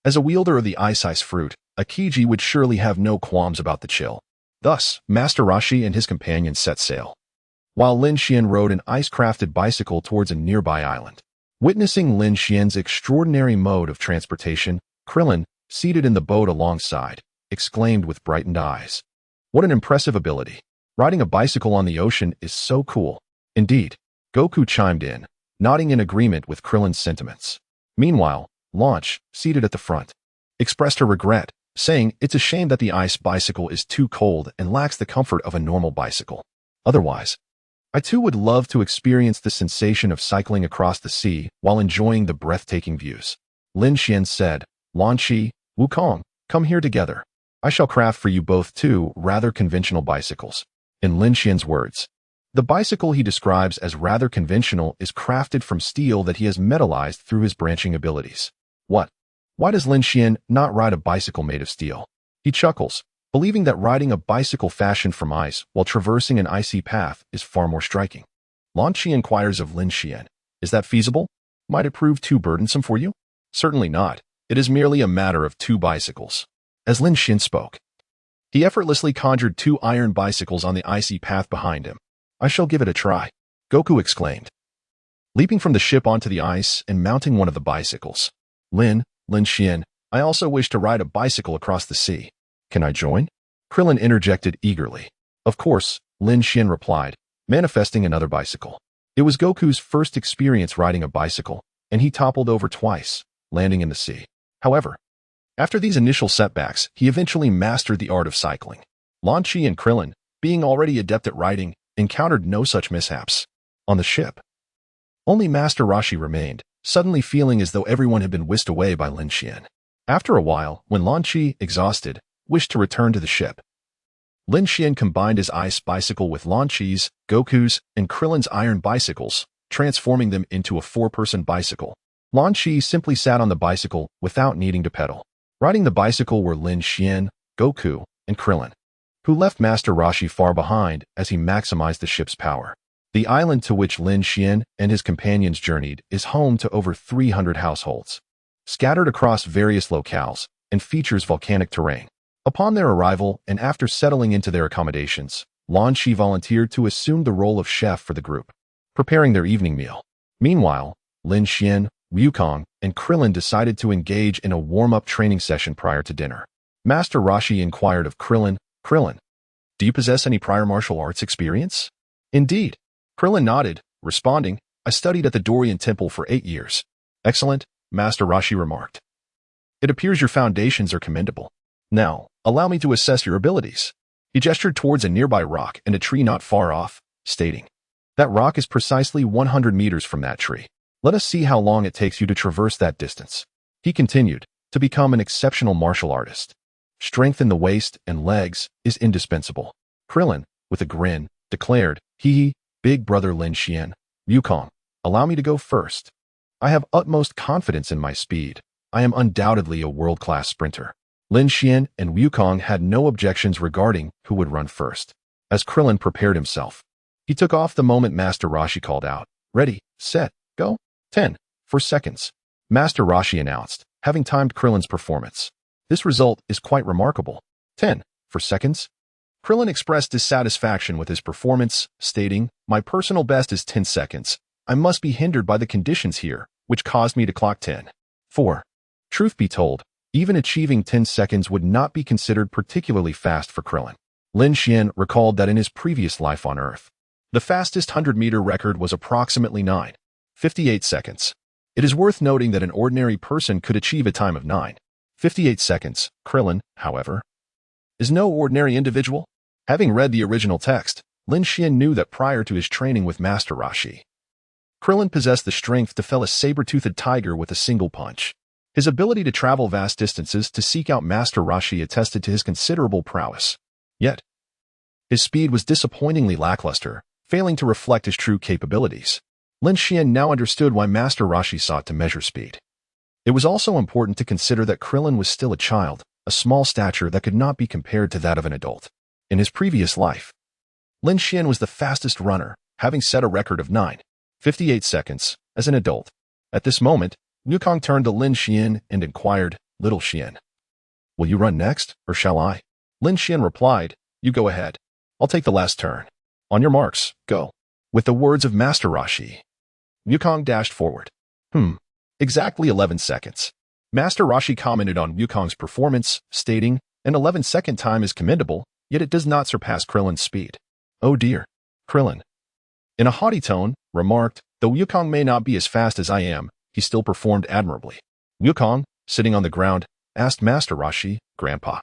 As a wielder of the ice fruit, Aokiji would surely have no qualms about the chill. Thus, Master Roshi and his companions set sail, while Lin Xian rode an ice-crafted bicycle towards a nearby island. Witnessing Lin Xian's extraordinary mode of transportation, Krillin, seated in the boat alongside, exclaimed with brightened eyes, "What an impressive ability! Riding a bicycle on the ocean is so cool." Indeed, Goku chimed in, nodding in agreement with Krillin's sentiments. Meanwhile, Launch, seated at the front, expressed her regret, saying it's a shame that the ice bicycle is too cold and lacks the comfort of a normal bicycle. Otherwise, I too would love to experience the sensation of cycling across the sea while enjoying the breathtaking views. Lin Xian said, Lan Qi, Wukong, come here together. I shall craft for you both two rather conventional bicycles. In Lin Xian's words, the bicycle he describes as rather conventional is crafted from steel that he has metallized through his branching abilities. What? Why does Lin Xian not ride a bicycle made of steel? He chuckles, believing that riding a bicycle fashioned from ice while traversing an icy path is far more striking. Lan Qi inquires of Lin Xian, is that feasible? Might it prove too burdensome for you? Certainly not. It is merely a matter of two bicycles. As Lin Xian spoke, he effortlessly conjured two iron bicycles on the icy path behind him. I shall give it a try, Goku exclaimed, leaping from the ship onto the ice and mounting one of the bicycles. Lin Xian, I also wish to ride a bicycle across the sea. Can I join? Krillin interjected eagerly. Of course, Lin Xian replied, manifesting another bicycle. It was Goku's first experience riding a bicycle, and he toppled over twice, landing in the sea. However, after these initial setbacks, he eventually mastered the art of cycling. Lan Qi and Krillin, being already adept at riding, encountered no such mishaps. On the ship, only Master Roshi remained, suddenly feeling as though everyone had been whisked away by Lin Xian. After a while, when Lan Qi, exhausted, wished to return to the ship, Lin Xian combined his ice bicycle with Lan Qi's, Goku's, and Krillin's iron bicycles, transforming them into a four-person bicycle. Lan Qi simply sat on the bicycle without needing to pedal. Riding the bicycle were Lin Xian, Goku, and Krillin, who left Master Roshi far behind as he maximized the ship's power. The island to which Lin Xian and his companions journeyed is home to over 300 households, scattered across various locales, and features volcanic terrain. Upon their arrival and after settling into their accommodations, Lan Qi volunteered to assume the role of chef for the group, preparing their evening meal. Meanwhile, Lin Xian, Wukong, and Krillin decided to engage in a warm-up training session prior to dinner. Master Roshi inquired of Krillin, do you possess any prior martial arts experience? Indeed. Krillin nodded, responding, I studied at the Dorian Temple for 8 years. Excellent, Master Roshi remarked. It appears your foundations are commendable. Now, allow me to assess your abilities. He gestured towards a nearby rock and a tree not far off, stating, that rock is precisely 100 meters from that tree. Let us see how long it takes you to traverse that distance. He continued, to become an exceptional martial artist. Strength in the waist and legs is indispensable. Krillin, with a grin, declared, big brother Lin Xian, Wukong, allow me to go first. I have utmost confidence in my speed. I am undoubtedly a world-class sprinter. Lin Xian and Wukong had no objections regarding who would run first. As Krillin prepared himself, he took off the moment Master Roshi called out, ready, set, go. 10 seconds. Master Roshi announced, having timed Krillin's performance. This result is quite remarkable. 10 seconds. Krillin expressed dissatisfaction with his performance, stating, my personal best is 10 seconds. I must be hindered by the conditions here, which caused me to clock 10. 4. Truth be told, even achieving 10 seconds would not be considered particularly fast for Krillin. Lin Xian recalled that in his previous life on Earth, the fastest 100-meter record was approximately 9:58 seconds. It is worth noting that an ordinary person could achieve a time of 9:58 seconds. Krillin, however, is no ordinary individual. Having read the original text, Lin Xian knew that prior to his training with Master Roshi, Krillin possessed the strength to fell a saber-toothed tiger with a single punch. His ability to travel vast distances to seek out Master Roshi attested to his considerable prowess. Yet, his speed was disappointingly lackluster, failing to reflect his true capabilities. Lin Xian now understood why Master Roshi sought to measure speed. It was also important to consider that Krillin was still a child, a small stature that could not be compared to that of an adult. In his previous life, Lin Xian was the fastest runner, having set a record of 9:58 seconds as an adult. At this moment, Wukong turned to Lin Xian and inquired, Little Xian, will you run next, or shall I? Lin Xian replied, you go ahead. I'll take the last turn. On your marks, go. With the words of Master Roshi, Wukong dashed forward. Exactly 11 seconds. Master Roshi commented on Wukong's performance, stating, an 11-second time is commendable, yet it does not surpass Krillin's speed. Oh dear. Krillin, in a haughty tone, remarked, though Wukong may not be as fast as I am, he still performed admirably. Wukong, sitting on the ground, asked Master Roshi, Grandpa.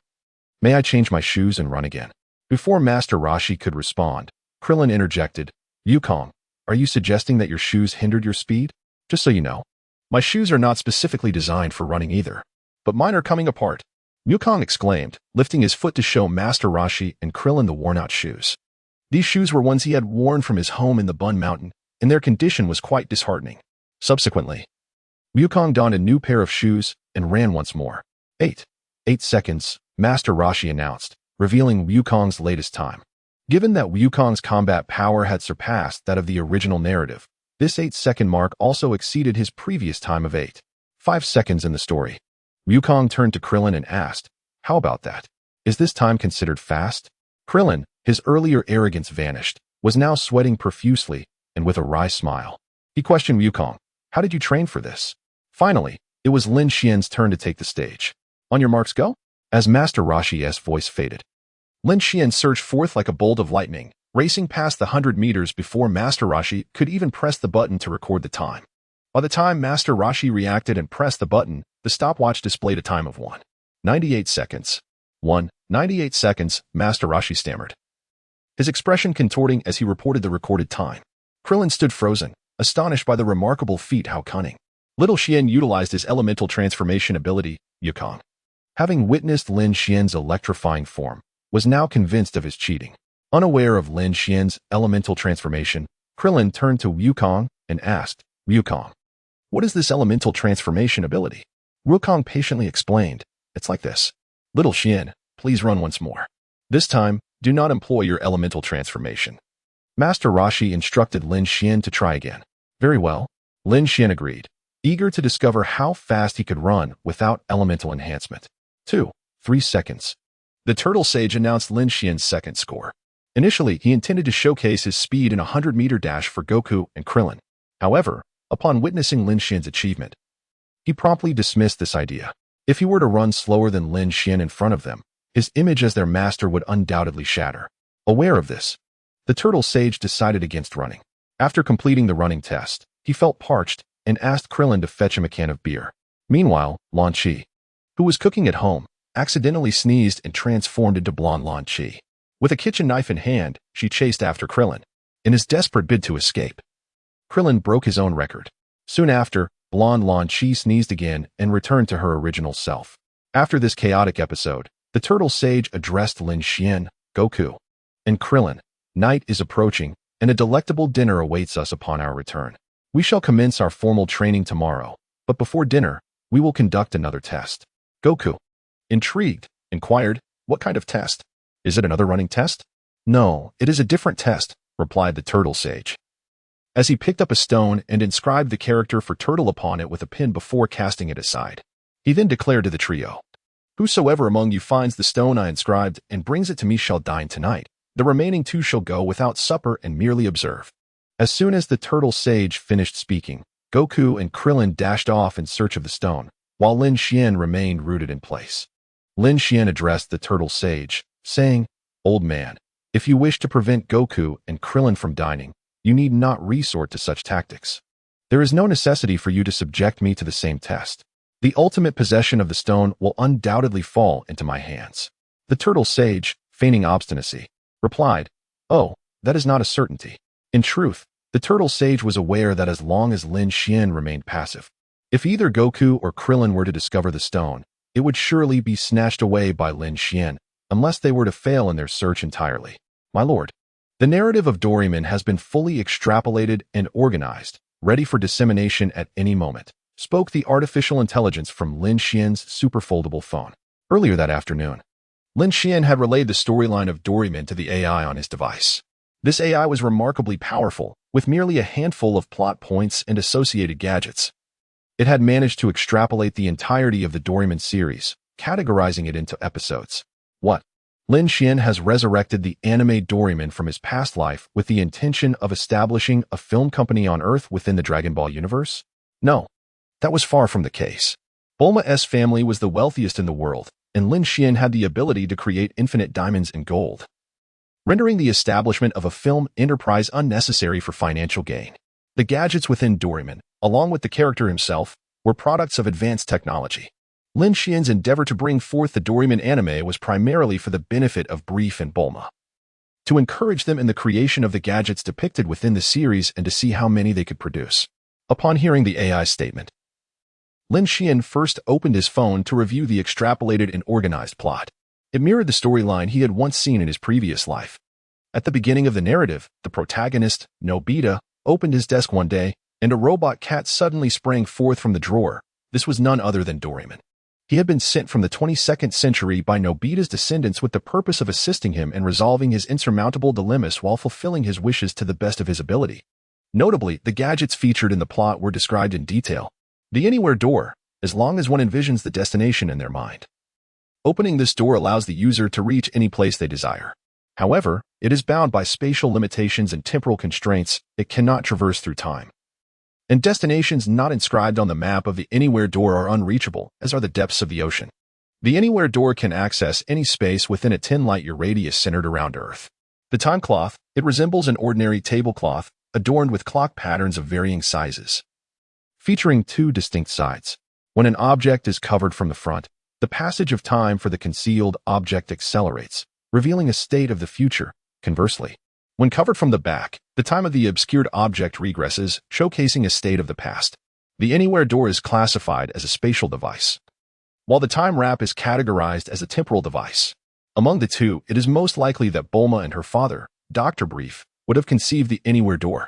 May I change my shoes and run again? Before Master Roshi could respond, Krillin interjected, Wukong, are you suggesting that your shoes hindered your speed? Just so you know, my shoes are not specifically designed for running either, but mine are coming apart. Wukong exclaimed, lifting his foot to show Master Roshi and Krillin the worn-out shoes. These shoes were ones he had worn from his home in the Bun Mountain, and their condition was quite disheartening. Subsequently, Wukong donned a new pair of shoes and ran once more. 8 seconds, Master Roshi announced, revealing Wukong's latest time. Given that Wukong's combat power had surpassed that of the original narrative, this 8-second mark also exceeded his previous time of 5 seconds in the story. Wukong turned to Krillin and asked, how about that? Is this time considered fast? Krillin, his earlier arrogance vanished, was now sweating profusely and with a wry smile. He questioned Wukong, how did you train for this? Finally, it was Lin Xian's turn to take the stage. On your marks, go? As Master Roshi's voice faded, Lin Xian surged forth like a bolt of lightning, racing past the 100 meters before Master Roshi could even press the button to record the time. By the time Master Roshi reacted and pressed the button, the stopwatch displayed a time of 1:98 seconds. 1:98 seconds, Master Roshi stammered, his expression contorting as he reported the recorded time. Krillin stood frozen, astonished by the remarkable feat. How cunning. Little Xian utilized his elemental transformation ability, Wukong, having witnessed Lin Xian's electrifying form, was now convinced of his cheating. Unaware of Lin Xian's elemental transformation, Krillin turned to Wukong and asked, Wukong, what is this elemental transformation ability? Wukong patiently explained, it's like this. Little Xian, please run once more. This time, do not employ your elemental transformation. Master Roshi instructed Lin Xian to try again. Very well, Lin Xian agreed, eager to discover how fast he could run without elemental enhancement. 3 seconds. The Turtle Sage announced Lin Xian's second score. Initially, he intended to showcase his speed in a 100-meter dash for Goku and Krillin. However, upon witnessing Lin Xian's achievement, he promptly dismissed this idea. If he were to run slower than Lin Xian in front of them, his image as their master would undoubtedly shatter. Aware of this, the Turtle Sage decided against running. After completing the running test, he felt parched and asked Krillin to fetch him a can of beer. Meanwhile, Lan Chi, who was cooking at home, accidentally sneezed and transformed into blonde Lan Chi. With a kitchen knife in hand, she chased after Krillin, in his desperate bid to escape. Krillin broke his own record. Soon after, blonde Lan Chi sneezed again and returned to her original self. After this chaotic episode, the Turtle Sage addressed Lin Xian, Goku, and Krillin. Night is approaching, and a delectable dinner awaits us upon our return. We shall commence our formal training tomorrow, but before dinner, we will conduct another test. Goku, intrigued, inquired, what kind of test? Is it another running test? No, it is a different test, replied the Turtle Sage, as he picked up a stone and inscribed the character for turtle upon it with a pin before casting it aside. He then declared to the trio, whosoever among you finds the stone I inscribed and brings it to me shall dine tonight. The remaining 2 shall go without supper and merely observe. As soon as the Turtle Sage finished speaking, Goku and Krillin dashed off in search of the stone, while Lin Xian remained rooted in place. Lin Xian addressed the Turtle Sage, saying, Old man, if you wish to prevent Goku and Krillin from dining, you need not resort to such tactics. There is no necessity for you to subject me to the same test. The ultimate possession of the stone will undoubtedly fall into my hands. The Turtle Sage, feigning obstinacy, replied, Oh, that is not a certainty. In truth, the Turtle Sage was aware that as long as Lin Xian remained passive, if either Goku or Krillin were to discover the stone, it would surely be snatched away by Lin Xian, unless they were to fail in their search entirely. My lord, the narrative of Doraemon has been fully extrapolated and organized, ready for dissemination at any moment, spoke the artificial intelligence from Lin Xian's superfoldable phone. Earlier that afternoon, Lin Xian had relayed the storyline of Doraemon to the AI on his device. This AI was remarkably powerful, with merely a handful of plot points and associated gadgets. It had managed to extrapolate the entirety of the Doraemon series, categorizing it into episodes. What? Lin Xian has resurrected the anime Doraemon from his past life with the intention of establishing a film company on Earth within the Dragon Ball universe? No, that was far from the case. Bulma's family was the wealthiest in the world, and Lin Xian had the ability to create infinite diamonds and gold, rendering the establishment of a film enterprise unnecessary for financial gain. The gadgets within Doraemon, along with the character himself, were products of advanced technology. Lin Xian's endeavor to bring forth the Doraemon anime was primarily for the benefit of Brief and Bulma, to encourage them in the creation of the gadgets depicted within the series and to see how many they could produce. Upon hearing the AI statement, Lin Xian first opened his phone to review the extrapolated and organized plot. It mirrored the storyline he had once seen in his previous life. At the beginning of the narrative, the protagonist, Nobita, opened his desk one day, and a robot cat suddenly sprang forth from the drawer. This was none other than Doraemon. He had been sent from the 22nd century by Nobita's descendants with the purpose of assisting him in resolving his insurmountable dilemmas while fulfilling his wishes to the best of his ability. Notably, the gadgets featured in the plot were described in detail. The Anywhere door, as long as one envisions the destination in their mind. Opening this door allows the user to reach any place they desire. However, it is bound by spatial limitations and temporal constraints. It cannot traverse through time. And destinations not inscribed on the map of the Anywhere door are unreachable, as are the depths of the ocean. The Anywhere door can access any space within a 10 light-year radius centered around Earth. The time cloth, it resembles an ordinary tablecloth, adorned with clock patterns of varying sizes, featuring two distinct sides. When an object is covered from the front, the passage of time for the concealed object accelerates, revealing a state of the future. Conversely, when covered from the back, the time of the obscured object regresses, showcasing a state of the past. The Anywhere door is classified as a spatial device, while the time wrap is categorized as a temporal device. Among the two, it is most likely that Bulma and her father, Dr. Brief, would have conceived the Anywhere door.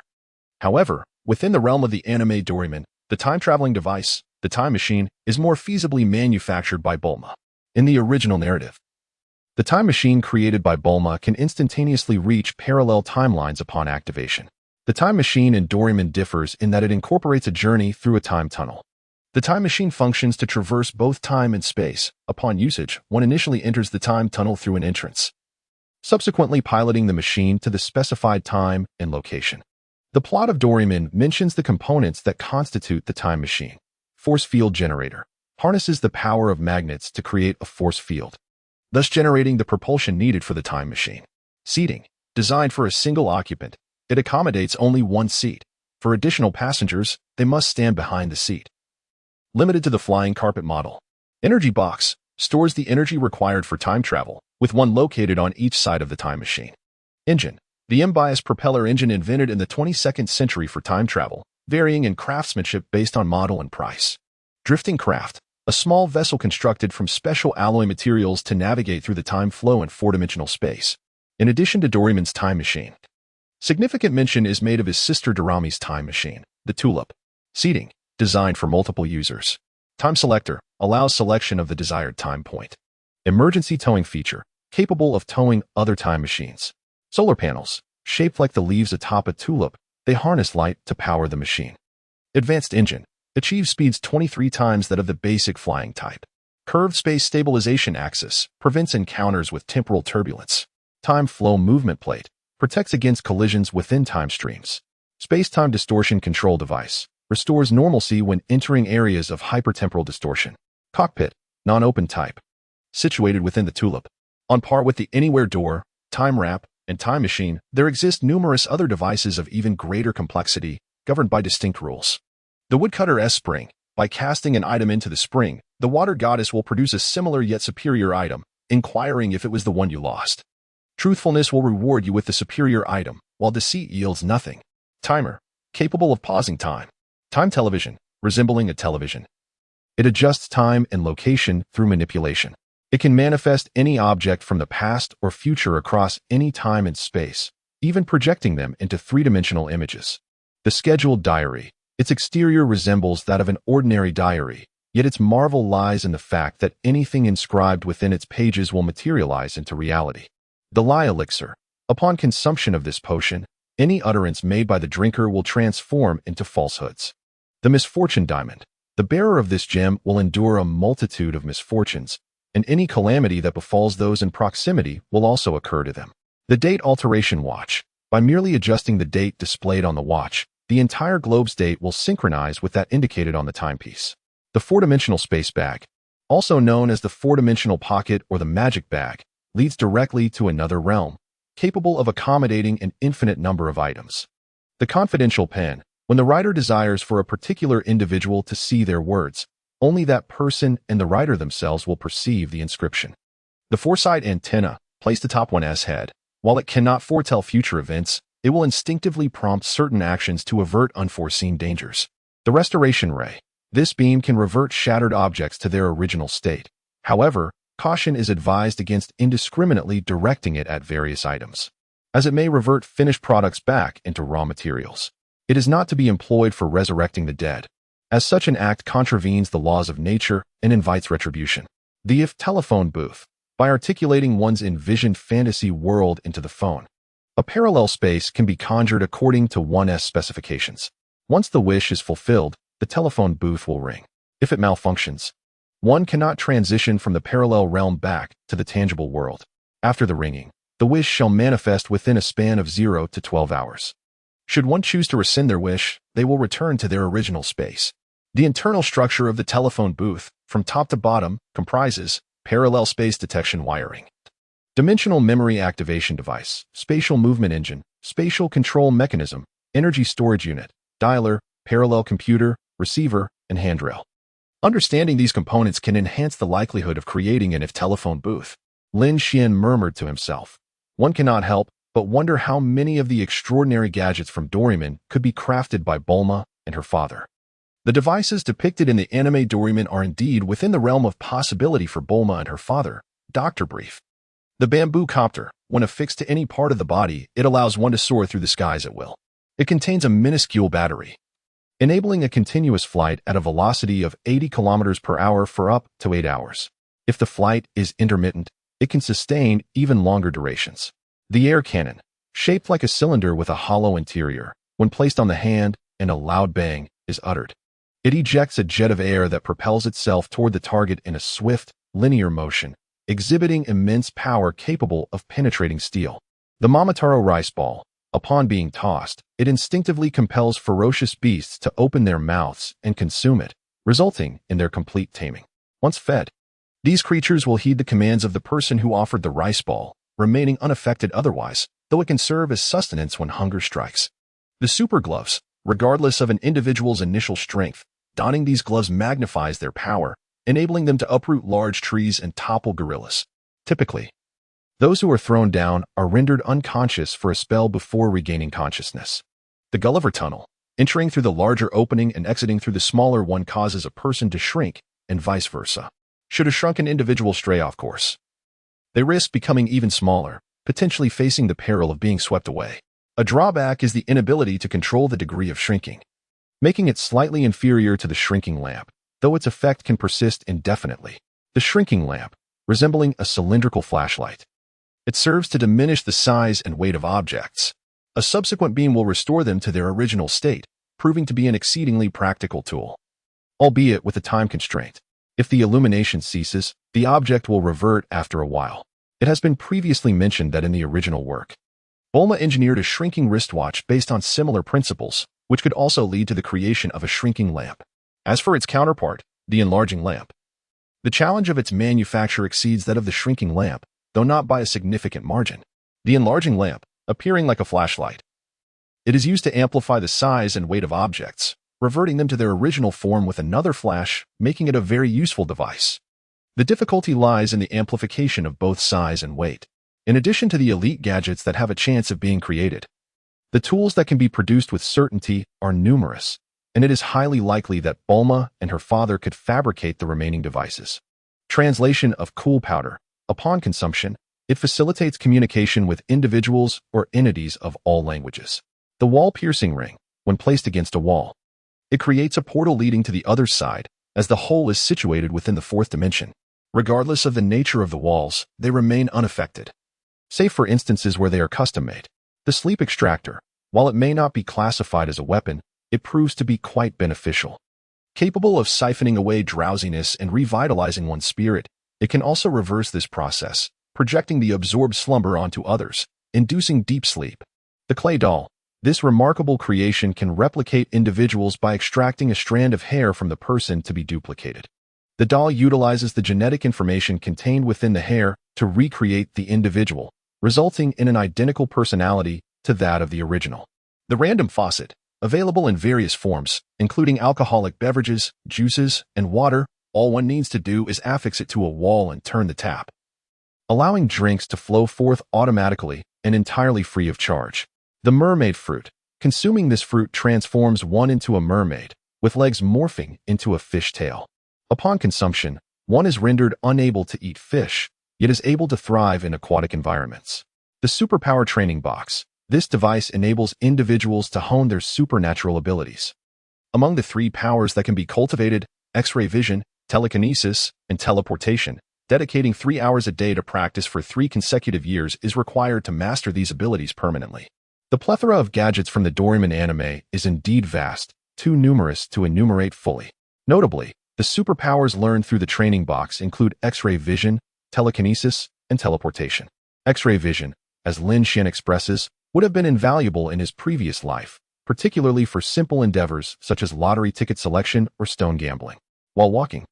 However, within the realm of the anime Doraemon, the time-traveling device, the time machine, is more feasibly manufactured by Bulma. In the original narrative, the time machine created by Bulma can instantaneously reach parallel timelines upon activation. The time machine in Doraemon differs in that it incorporates a journey through a time tunnel. The time machine functions to traverse both time and space. Upon usage, one initially enters the time tunnel through an entrance, subsequently piloting the machine to the specified time and location. The plot of Doraemon mentions the components that constitute the time machine. Force field generator harnesses the power of magnets to create a force field, thus generating the propulsion needed for the time machine. Seating, designed for a single occupant, it accommodates only one seat. For additional passengers, they must stand behind the seat. Limited to the flying carpet model. Energy box stores the energy required for time travel, with one located on each side of the time machine. Engine, the M-bias propeller engine invented in the 22nd century for time travel, varying in craftsmanship based on model and price. Drifting craft, a small vessel constructed from special alloy materials to navigate through the time flow in four-dimensional space. In addition to Doraemon's time machine, significant mention is made of his sister Dorami's time machine, the Tulip. Seating, designed for multiple users. Time selector, allows selection of the desired time point. Emergency towing feature, capable of towing other time machines. Solar panels, shaped like the leaves atop a tulip, they harness light to power the machine. Advanced engine, achieves speeds 23 times that of the basic flying type. Curved space stabilization axis, prevents encounters with temporal turbulence. Time flow movement plate, protects against collisions within time streams. Space-time distortion control device, restores normalcy when entering areas of hypertemporal distortion. Cockpit, non-open type, situated within the tulip. On par with the Anywhere door, time wrap, and time machine, there exist numerous other devices of even greater complexity, governed by distinct rules. The woodcutter S-spring, by casting an item into the spring, the water goddess will produce a similar yet superior item, inquiring if it was the one you lost. Truthfulness will reward you with the superior item, while deceit yields nothing. Timer, capable of pausing time. Time television, resembling a television. It adjusts time and location through manipulation. It can manifest any object from the past or future across any time and space, even projecting them into three-dimensional images. The scheduled diary. Its exterior resembles that of an ordinary diary, yet its marvel lies in the fact that anything inscribed within its pages will materialize into reality. The lie elixir. Upon consumption of this potion, any utterance made by the drinker will transform into falsehoods. The misfortune diamond. The bearer of this gem will endure a multitude of misfortunes, and any calamity that befalls those in proximity will also occur to them. The date alteration watch. By merely adjusting the date displayed on the watch, the entire globe's date will synchronize with that indicated on the timepiece. The four-dimensional space bag, also known as the four-dimensional pocket or the magic bag, leads directly to another realm, capable of accommodating an infinite number of items. The confidential pen. When the writer desires for a particular individual to see their words, Only that person and the writer themselves will perceive the inscription. The foresight antenna, placed atop one's head, while it cannot foretell future events, it will instinctively prompt certain actions to avert unforeseen dangers. The restoration ray. This beam can revert shattered objects to their original state. However, caution is advised against indiscriminately directing it at various items, as it may revert finished products back into raw materials. It is not to be employed for resurrecting the dead, as such an act contravenes the laws of nature and invites retribution. The if telephone booth. By articulating one's envisioned fantasy world into the phone, a parallel space can be conjured according to one's specifications. Once the wish is fulfilled, the telephone booth will ring. If it malfunctions, one cannot transition from the parallel realm back to the tangible world. After the ringing, the wish shall manifest within a span of 0 to 12 hours. Should one choose to rescind their wish, they will return to their original space. The internal structure of the telephone booth, from top to bottom, comprises parallel space detection wiring, dimensional memory activation device, spatial movement engine, spatial control mechanism, energy storage unit, dialer, parallel computer, receiver, and handrail. Understanding these components can enhance the likelihood of creating an if telephone booth. Lin Xian murmured to himself. One cannot help but wonder how many of the extraordinary gadgets from Doraemon could be crafted by Bulma and her father. The devices depicted in the anime Doraemon are indeed within the realm of possibility for Bulma and her father. Dr. Brief. The bamboo copter, when affixed to any part of the body, it allows one to soar through the skies at will. It contains a minuscule battery, enabling a continuous flight at a velocity of 80 km per hour for up to 8 hours. If the flight is intermittent, it can sustain even longer durations. The air cannon, shaped like a cylinder with a hollow interior, when placed on the hand and a loud bang is uttered, it ejects a jet of air that propels itself toward the target in a swift, linear motion, exhibiting immense power capable of penetrating steel. The Momotaro rice ball. Upon being tossed, it instinctively compels ferocious beasts to open their mouths and consume it, resulting in their complete taming. Once fed, these creatures will heed the commands of the person who offered the rice ball, remaining unaffected otherwise, though it can serve as sustenance when hunger strikes. The super gloves. Regardless of an individual's initial strength, donning these gloves magnifies their power, enabling them to uproot large trees and topple gorillas. Typically, those who are thrown down are rendered unconscious for a spell before regaining consciousness. The Gulliver Tunnel. Entering through the larger opening and exiting through the smaller one causes a person to shrink, and vice versa. Should a shrunken individual stray off course, they risk becoming even smaller, potentially facing the peril of being swept away. A drawback is the inability to control the degree of shrinking, making it slightly inferior to the shrinking lamp, though its effect can persist indefinitely. The shrinking lamp, resembling a cylindrical flashlight. It serves to diminish the size and weight of objects. A subsequent beam will restore them to their original state, proving to be an exceedingly practical tool, albeit with a time constraint. If the illumination ceases, the object will revert after a while. It has been previously mentioned that in the original work, Bulma engineered a shrinking wristwatch based on similar principles, which could also lead to the creation of a shrinking lamp. As for its counterpart, the enlarging lamp, the challenge of its manufacture exceeds that of the shrinking lamp, though not by a significant margin. The enlarging lamp, appearing like a flashlight, it is used to amplify the size and weight of objects, reverting them to their original form with another flash, making it a very useful device. The difficulty lies in the amplification of both size and weight. In addition to the elite gadgets that have a chance of being created, the tools that can be produced with certainty are numerous, and it is highly likely that Bulma and her father could fabricate the remaining devices. Translation of cool powder. Upon consumption, it facilitates communication with individuals or entities of all languages. The wall-piercing ring. When placed against a wall, it creates a portal leading to the other side, as the hole is situated within the fourth dimension. Regardless of the nature of the walls, they remain unaffected, save for instances where they are custom-made. The sleep extractor. While it may not be classified as a weapon, it proves to be quite beneficial. Capable of siphoning away drowsiness and revitalizing one's spirit, it can also reverse this process, projecting the absorbed slumber onto others, inducing deep sleep. The clay doll. This remarkable creation can replicate individuals by extracting a strand of hair from the person to be duplicated. The doll utilizes the genetic information contained within the hair to recreate the individual, resulting in an identical personality to that of the original. The random faucet. available in various forms, including alcoholic beverages, juices, and water. All one needs to do is affix it to a wall and turn the tap, allowing drinks to flow forth automatically and entirely free of charge. The mermaid fruit. Consuming this fruit transforms one into a mermaid, with legs morphing into a fish tail. Upon consumption, one is rendered unable to eat fish, yet is able to thrive in aquatic environments. The Superpower Training Box. This device enables individuals to hone their supernatural abilities. Among the 3 powers that can be cultivated, X-ray vision, telekinesis, and teleportation, dedicating 3 hours a day to practice for 3 consecutive years is required to master these abilities permanently. The plethora of gadgets from the Doraemon anime is indeed vast, too numerous to enumerate fully. Notably, the superpowers learned through the training box include X-ray vision, telekinesis, and teleportation. X-ray vision, as Lin Xian expresses, would have been invaluable in his previous life, particularly for simple endeavors such as lottery ticket selection or stone gambling. While walking,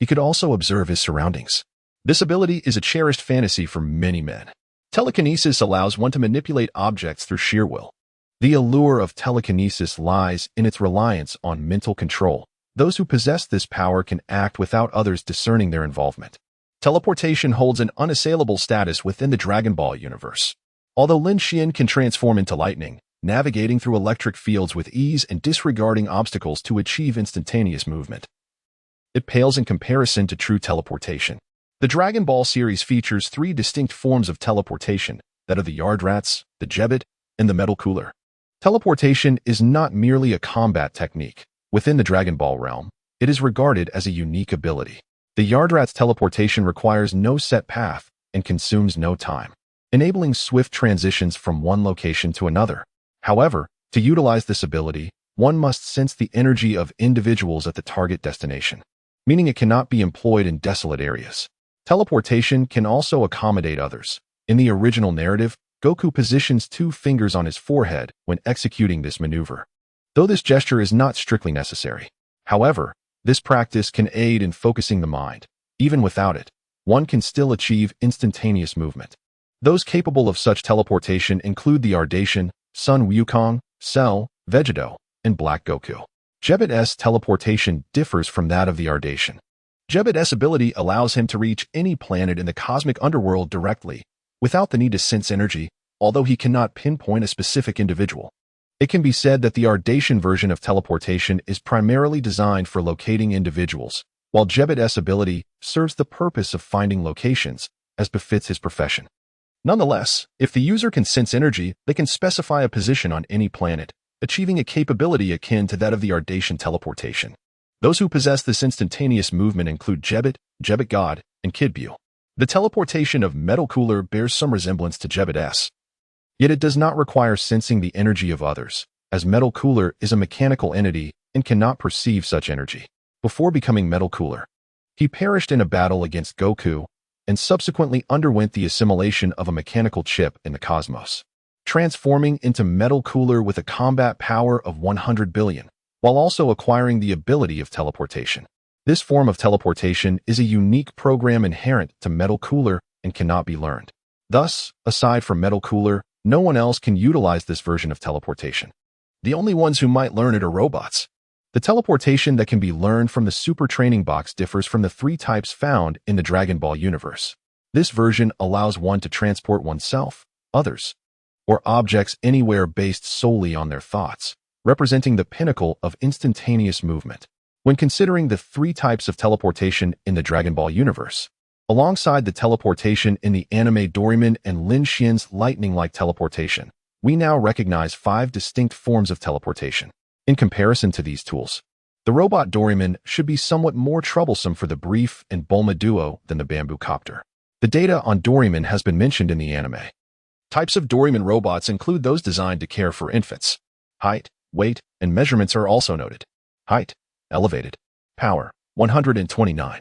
he could also observe his surroundings. This ability is a cherished fantasy for many men. Telekinesis allows one to manipulate objects through sheer will. The allure of telekinesis lies in its reliance on mental control. Those who possess this power can act without others discerning their involvement. Teleportation holds an unassailable status within the Dragon Ball universe. Although Lin Xian can transform into lightning, navigating through electric fields with ease and disregarding obstacles to achieve instantaneous movement, it pales in comparison to true teleportation. The Dragon Ball series features 3 distinct forms of teleportation, that of the Yardrats, the Jebbet, and the Metal Cooler. Teleportation is not merely a combat technique. Within the Dragon Ball realm, it is regarded as a unique ability. The Yardrat's teleportation requires no set path and consumes no time, enabling swift transitions from one location to another. However, to utilize this ability, one must sense the energy of individuals at the target destination, meaning it cannot be employed in desolate areas. Teleportation can also accommodate others. In the original narrative, Goku positions 2 fingers on his forehead when executing this maneuver, though this gesture is not strictly necessary. However, this practice can aid in focusing the mind. Even without it, one can still achieve instantaneous movement. Those capable of such teleportation include the Ardatian, Sun Wukong, Cell, Vegito, and Black Goku. Jebbet's teleportation differs from that of the Ardatian. Jebbet's ability allows him to reach any planet in the cosmic underworld directly, without the need to sense energy, although he cannot pinpoint a specific individual. It can be said that the Ardatian version of teleportation is primarily designed for locating individuals, while Jebbet's ability serves the purpose of finding locations, as befits his profession. Nonetheless, if the user can sense energy, they can specify a position on any planet, achieving a capability akin to that of the Ardatian teleportation. Those who possess this instantaneous movement include Jebbet, Jebbet God, and Kid Buu. The teleportation of Metal Cooler bears some resemblance to Jebbet's. Yet it does not require sensing the energy of others, as Metal Cooler is a mechanical entity and cannot perceive such energy. Before becoming Metal Cooler, he perished in a battle against Goku and subsequently underwent the assimilation of a mechanical chip in the cosmos, transforming into Metal Cooler with a combat power of 100 billion, while also acquiring the ability of teleportation. This form of teleportation is a unique program inherent to Metal Cooler and cannot be learned. Thus, aside from Metal Cooler, no one else can utilize this version of teleportation. The only ones who might learn it are robots. The teleportation that can be learned from the Super Training Box differs from the 3 types found in the Dragon Ball universe. This version allows one to transport oneself, others, or objects anywhere based solely on their thoughts, representing the pinnacle of instantaneous movement. When considering the 3 types of teleportation in the Dragon Ball universe, alongside the teleportation in the anime Doraemon and Lin Xian's lightning-like teleportation, we now recognize 5 distinct forms of teleportation. In comparison to these tools, the robot Doraemon should be somewhat more troublesome for the Brief and Bulma duo than the Bamboo Copter. The data on Doraemon has been mentioned in the anime. Types of Doraemon robots include those designed to care for infants. Height, weight, and measurements are also noted. Height, elevated. Power, 129.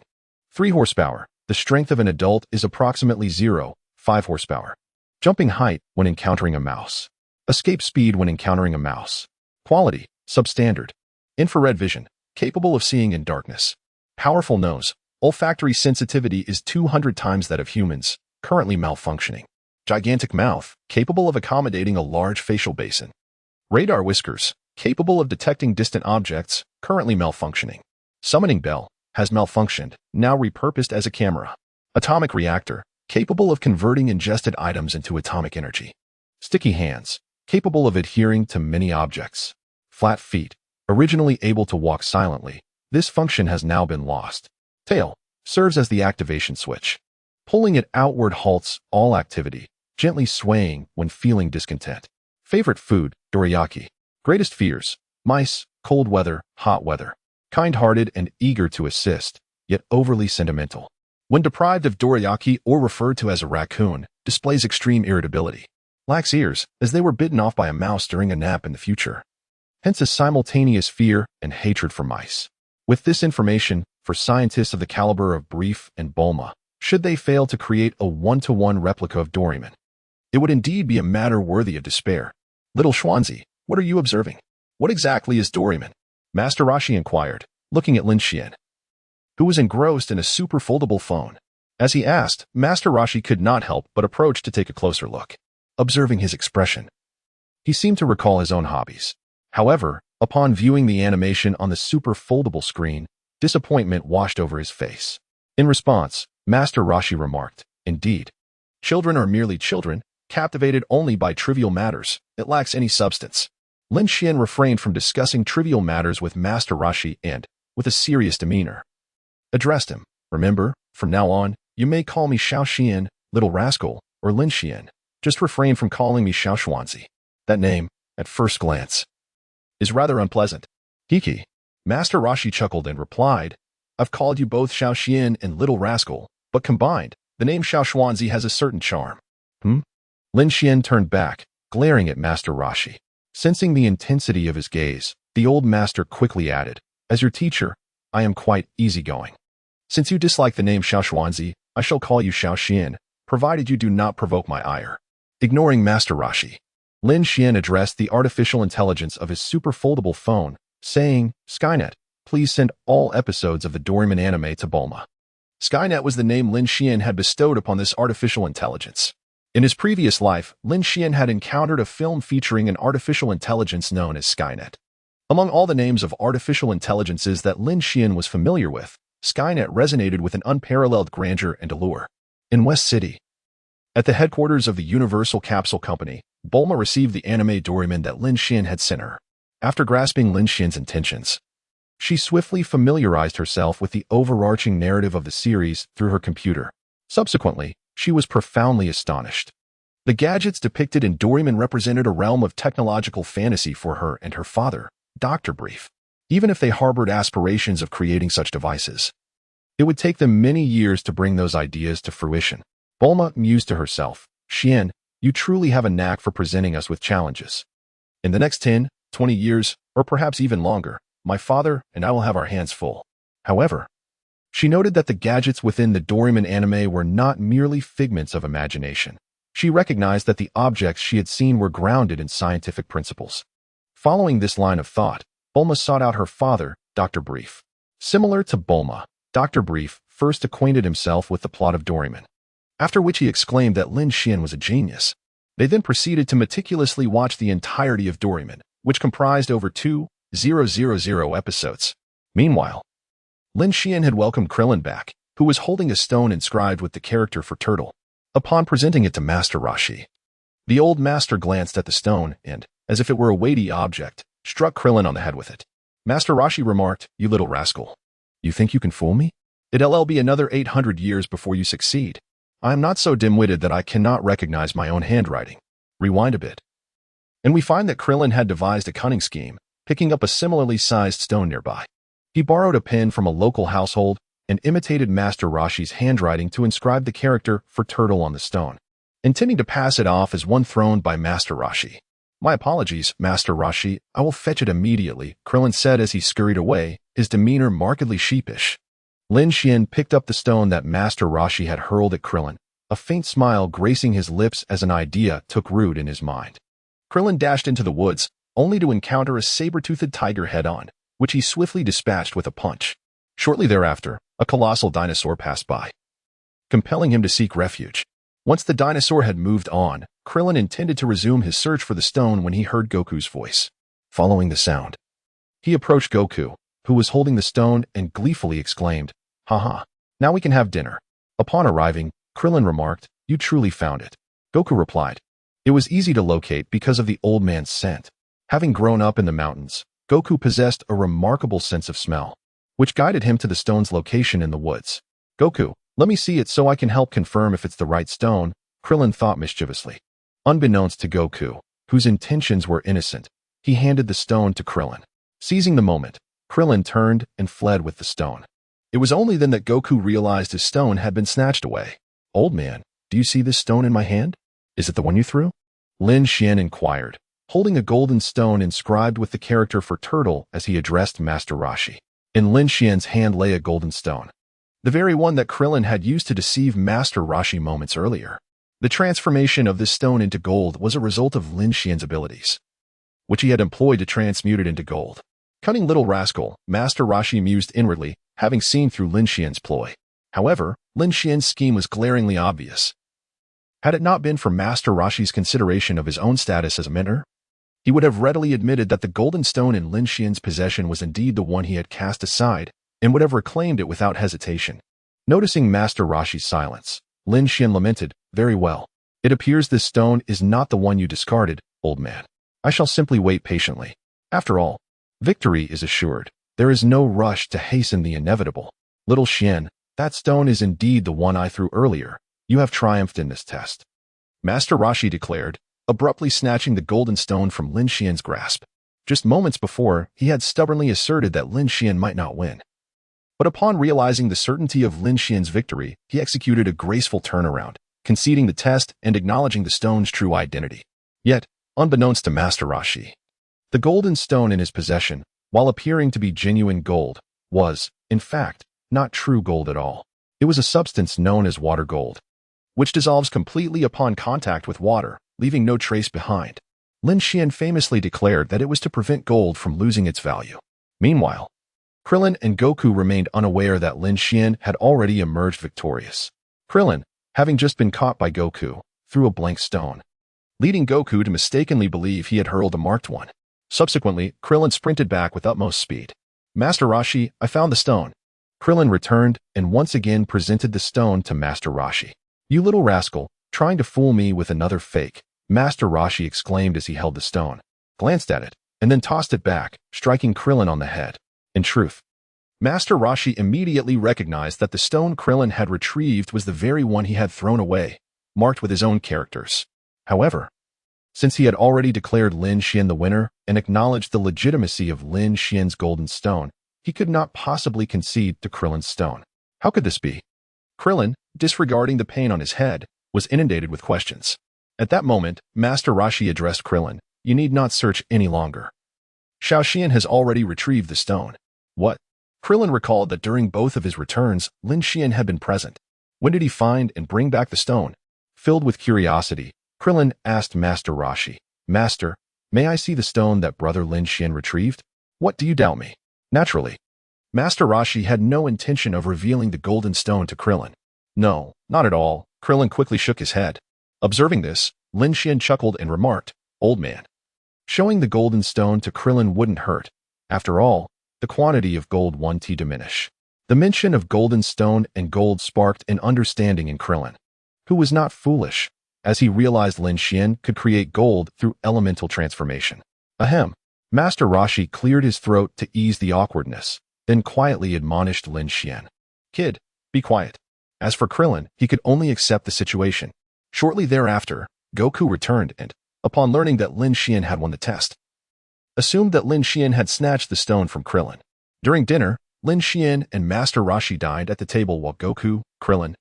3 horsepower. The strength of an adult is approximately 0.5 horsepower. Jumping height when encountering a mouse. Escape speed when encountering a mouse. Quality, substandard. Infrared vision, capable of seeing in darkness. Powerful nose. Olfactory sensitivity is 200 times that of humans, currently malfunctioning. Gigantic mouth, capable of accommodating a large facial basin. Radar whiskers. capable of detecting distant objects, currently malfunctioning. Summoning Bell has malfunctioned, now repurposed as a camera. Atomic Reactor, capable of converting ingested items into atomic energy. Sticky Hands, capable of adhering to many objects. Flat Feet, originally able to walk silently, this function has now been lost. Tail, serves as the activation switch. Pulling it outward halts all activity, gently swaying when feeling discontent. Favorite food, dorayaki. Greatest fears, mice, cold weather, hot weather. Kind-hearted and eager to assist, yet overly sentimental. When deprived of dorayaki or referred to as a raccoon, displays extreme irritability. Lacks ears, as they were bitten off by a mouse during a nap in the future. Hence a simultaneous fear and hatred for mice. With this information, for scientists of the caliber of Brief and Bulma, should they fail to create a one-to-one replica of Doraemon, it would indeed be a matter worthy of despair. Little Schwanzi, what are you observing? What exactly is Doraemon? Master Roshi inquired, looking at Lin Xian, who was engrossed in a super foldable phone. As he asked, Master Roshi could not help but approach to take a closer look. Observing his expression, he seemed to recall his own hobbies. However, upon viewing the animation on the super foldable screen, disappointment washed over his face. In response, Master Roshi remarked, "Indeed, children are merely children, captivated only by trivial matters. It lacks any substance." Lin Xian refrained from discussing trivial matters with Master Roshi and, with a serious demeanor, addressed him. "Remember, from now on, you may call me Xiao Xian, little rascal, or Lin Xian. Just refrain from calling me Xiao Xuanzi. That name, at first glance, is rather unpleasant." "Kiki." Master Roshi chuckled and replied, "I've called you both Xiao Xian and little rascal, but combined, the name Xiao Xuanzi has a certain charm." Lin Xian turned back, glaring at Master Roshi. Sensing the intensity of his gaze, the old master quickly added, "As your teacher, I am quite easygoing. Since you dislike the name Xiao Xuanzi, I shall call you Xiao Xian, provided you do not provoke my ire." Ignoring Master Roshi, Lin Xian addressed the artificial intelligence of his super foldable phone, saying, "Skynet, please send all episodes of the Doraemon anime to Bulma." Skynet was the name Lin Xian had bestowed upon this artificial intelligence. In his previous life, Lin Xian had encountered a film featuring an artificial intelligence known as Skynet. Among all the names of artificial intelligences that Lin Xian was familiar with, Skynet resonated with an unparalleled grandeur and allure. In West City, at the headquarters of the Universal Capsule Company, Bulma received the anime Doraemon that Lin Xian had sent her. After grasping Lin Xian's intentions, she swiftly familiarized herself with the overarching narrative of the series through her computer. Subsequently, she was profoundly astonished. The gadgets depicted in Doraemon represented a realm of technological fantasy for her and her father, Dr. Brief. Even if they harbored aspirations of creating such devices, it would take them many years to bring those ideas to fruition. Bulma mused to herself, "Xian, you truly have a knack for presenting us with challenges. In the next 10, 20 years, or perhaps even longer, my father and I will have our hands full." However, she noted that the gadgets within the Doraemon anime were not merely figments of imagination. She recognized that the objects she had seen were grounded in scientific principles. Following this line of thought, Bulma sought out her father, Dr. Brief. Similar to Bulma, Dr. Brief first acquainted himself with the plot of Doraemon, after which he exclaimed that Lin Xian was a genius. They then proceeded to meticulously watch the entirety of Doraemon, which comprised over 2,000 episodes. Meanwhile, Lin Xian had welcomed Krillin back, who was holding a stone inscribed with the character for turtle. Upon presenting it to Master Roshi, the old master glanced at the stone and, as if it were a weighty object, struck Krillin on the head with it. Master Roshi remarked, "You little rascal. You think you can fool me? It'll be another 800 years before you succeed. I am not so dim-witted that I cannot recognize my own handwriting." Rewind a bit, and we find that Krillin had devised a cunning scheme, picking up a similarly sized stone nearby. He borrowed a pen from a local household and imitated Master Roshi's handwriting to inscribe the character for turtle on the stone, intending to pass it off as one thrown by Master Roshi. "My apologies, Master Roshi, I will fetch it immediately," Krillin said as he scurried away, his demeanor markedly sheepish. Lin Xian picked up the stone that Master Roshi had hurled at Krillin, a faint smile gracing his lips as an idea took root in his mind. Krillin dashed into the woods, only to encounter a saber-toothed tiger head-on, which he swiftly dispatched with a punch. Shortly thereafter, a colossal dinosaur passed by, compelling him to seek refuge. Once the dinosaur had moved on, Krillin intended to resume his search for the stone when he heard Goku's voice. following the sound. He approached Goku, who was holding the stone, and gleefully exclaimed, "Haha, now we can have dinner." Upon arriving, Krillin remarked, "You truly found it." Goku replied, "It was easy to locate because of the old man's scent." Having grown up in the mountains, Goku possessed a remarkable sense of smell, which guided him to the stone's location in the woods. "Goku, let me see it so I can help confirm if it's the right stone," Krillin thought mischievously. Unbeknownst to Goku, whose intentions were innocent, he handed the stone to Krillin. Seizing the moment, Krillin turned and fled with the stone. It was only then that Goku realized his stone had been snatched away. "Old man, do you see this stone in my hand? Is it the one you threw?" Lin Xian inquired, holding a golden stone inscribed with the character for turtle as he addressed Master Roshi. In Lin Xian's hand lay a golden stone, the very one that Krillin had used to deceive Master Roshi moments earlier. The transformation of this stone into gold was a result of Lin Xian's abilities, which he had employed to transmute it into gold. Cunning little rascal, Master Roshi mused inwardly, having seen through Lin Xian's ploy. However, Lin Xian's scheme was glaringly obvious. Had it not been for Master Roshi's consideration of his own status as a mentor, he would have readily admitted that the golden stone in Lin Xian's possession was indeed the one he had cast aside, and would have reclaimed it without hesitation. Noticing Master Roshi's silence, Lin Xian lamented, "Very well. It appears this stone is not the one you discarded, old man. I shall simply wait patiently. After all, victory is assured. There is no rush to hasten the inevitable. Little Xian, that stone is indeed the one I threw earlier. You have triumphed in this test," Master Roshi declared, abruptly snatching the golden stone from Lin Xian's grasp. Just moments before, he had stubbornly asserted that Lin Xian might not win. But upon realizing the certainty of Lin Xian's victory, he executed a graceful turnaround, conceding the test and acknowledging the stone's true identity. Yet, unbeknownst to Master Roshi, the golden stone in his possession, while appearing to be genuine gold, was, in fact, not true gold at all. It was a substance known as water gold, which dissolves completely upon contact with water, leaving no trace behind. Lin Xian famously declared that it was to prevent gold from losing its value. Meanwhile, Krillin and Goku remained unaware that Lin Xian had already emerged victorious. Krillin, having just been caught by Goku, threw a blank stone, leading Goku to mistakenly believe he had hurled a marked one. Subsequently, Krillin sprinted back with utmost speed. "Master Roshi, I found the stone." Krillin returned and once again presented the stone to Master Roshi. "You little rascal, trying to fool me with another fake," Master Roshi exclaimed as he held the stone, glanced at it, and then tossed it back, striking Krillin on the head. In truth, Master Roshi immediately recognized that the stone Krillin had retrieved was the very one he had thrown away, marked with his own characters. However, since he had already declared Lin Xian the winner and acknowledged the legitimacy of Lin Xian's golden stone, he could not possibly concede to Krillin's stone. How could this be? Krillin, disregarding the pain on his head, was inundated with questions. At that moment, Master Roshi addressed Krillin, "You need not search any longer. Shao Xian has already retrieved the stone." "What?" Krillin recalled that during both of his returns, Lin Xian had been present. When did he find and bring back the stone? Filled with curiosity, Krillin asked Master Roshi, "Master, may I see the stone that brother Lin Xian retrieved? What, do you doubt me?" Naturally, Master Roshi had no intention of revealing the golden stone to Krillin. "No, not at all." Krillin quickly shook his head. Observing this, Lin Xian chuckled and remarked, "Old man, showing the golden stone to Krillin wouldn't hurt. After all, the quantity of gold won't diminish." The mention of golden stone and gold sparked an understanding in Krillin, who was not foolish, as he realized Lin Xian could create gold through elemental transformation. Ahem. Master Roshi cleared his throat to ease the awkwardness, then quietly admonished Lin Xian, "Kid, be quiet." As for Krillin, he could only accept the situation. Shortly thereafter, Goku returned and, upon learning that Lin Xian had won the test, assumed that Lin Xian had snatched the stone from Krillin. During dinner, Lin Xian and Master Roshi dined at the table while Goku, Krillin,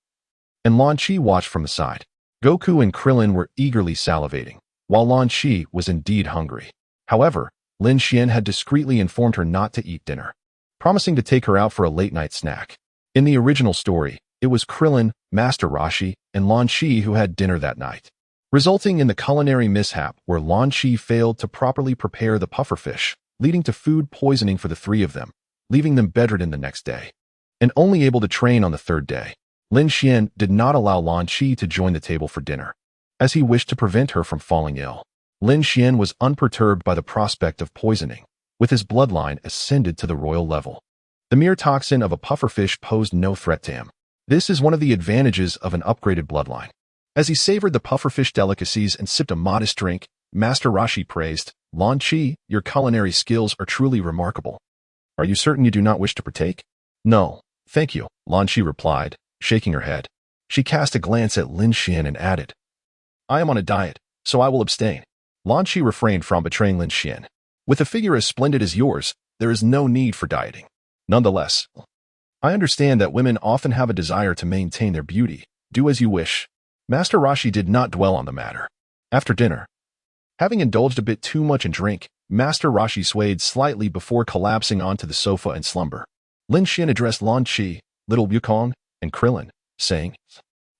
and Lan Chi watched from the side. Goku and Krillin were eagerly salivating, while Lan Chi was indeed hungry. However, Lin Xian had discreetly informed her not to eat dinner, promising to take her out for a late-night snack. In the original story, it was Krillin, Master Roshi, and Lan Chi who had dinner that night, resulting in the culinary mishap where Lan Chi failed to properly prepare the pufferfish, leading to food poisoning for the three of them, leaving them bedridden the next day, and only able to train on the third day. Lin Xian did not allow Lan Chi to join the table for dinner, as he wished to prevent her from falling ill. Lin Xian was unperturbed by the prospect of poisoning, with his bloodline ascended to the royal level. The mere toxin of a pufferfish posed no threat to him. This is one of the advantages of an upgraded bloodline. As he savored the pufferfish delicacies and sipped a modest drink, Master Rashi praised, "Lan Qi, your culinary skills are truly remarkable. Are you certain you do not wish to partake?" "No, thank you," Lan Qi replied, shaking her head. She cast a glance at Lin Xian and added, "I am on a diet, so I will abstain." Lan Qi refrained from betraying Lin Xian. "With a figure as splendid as yours, there is no need for dieting. Nonetheless, I understand that women often have a desire to maintain their beauty. Do as you wish." Master Rashi did not dwell on the matter. After dinner, having indulged a bit too much in drink, Master Rashi swayed slightly before collapsing onto the sofa in slumber. Lin Xian addressed Lan Qi, little Wukong, and Krillin, saying,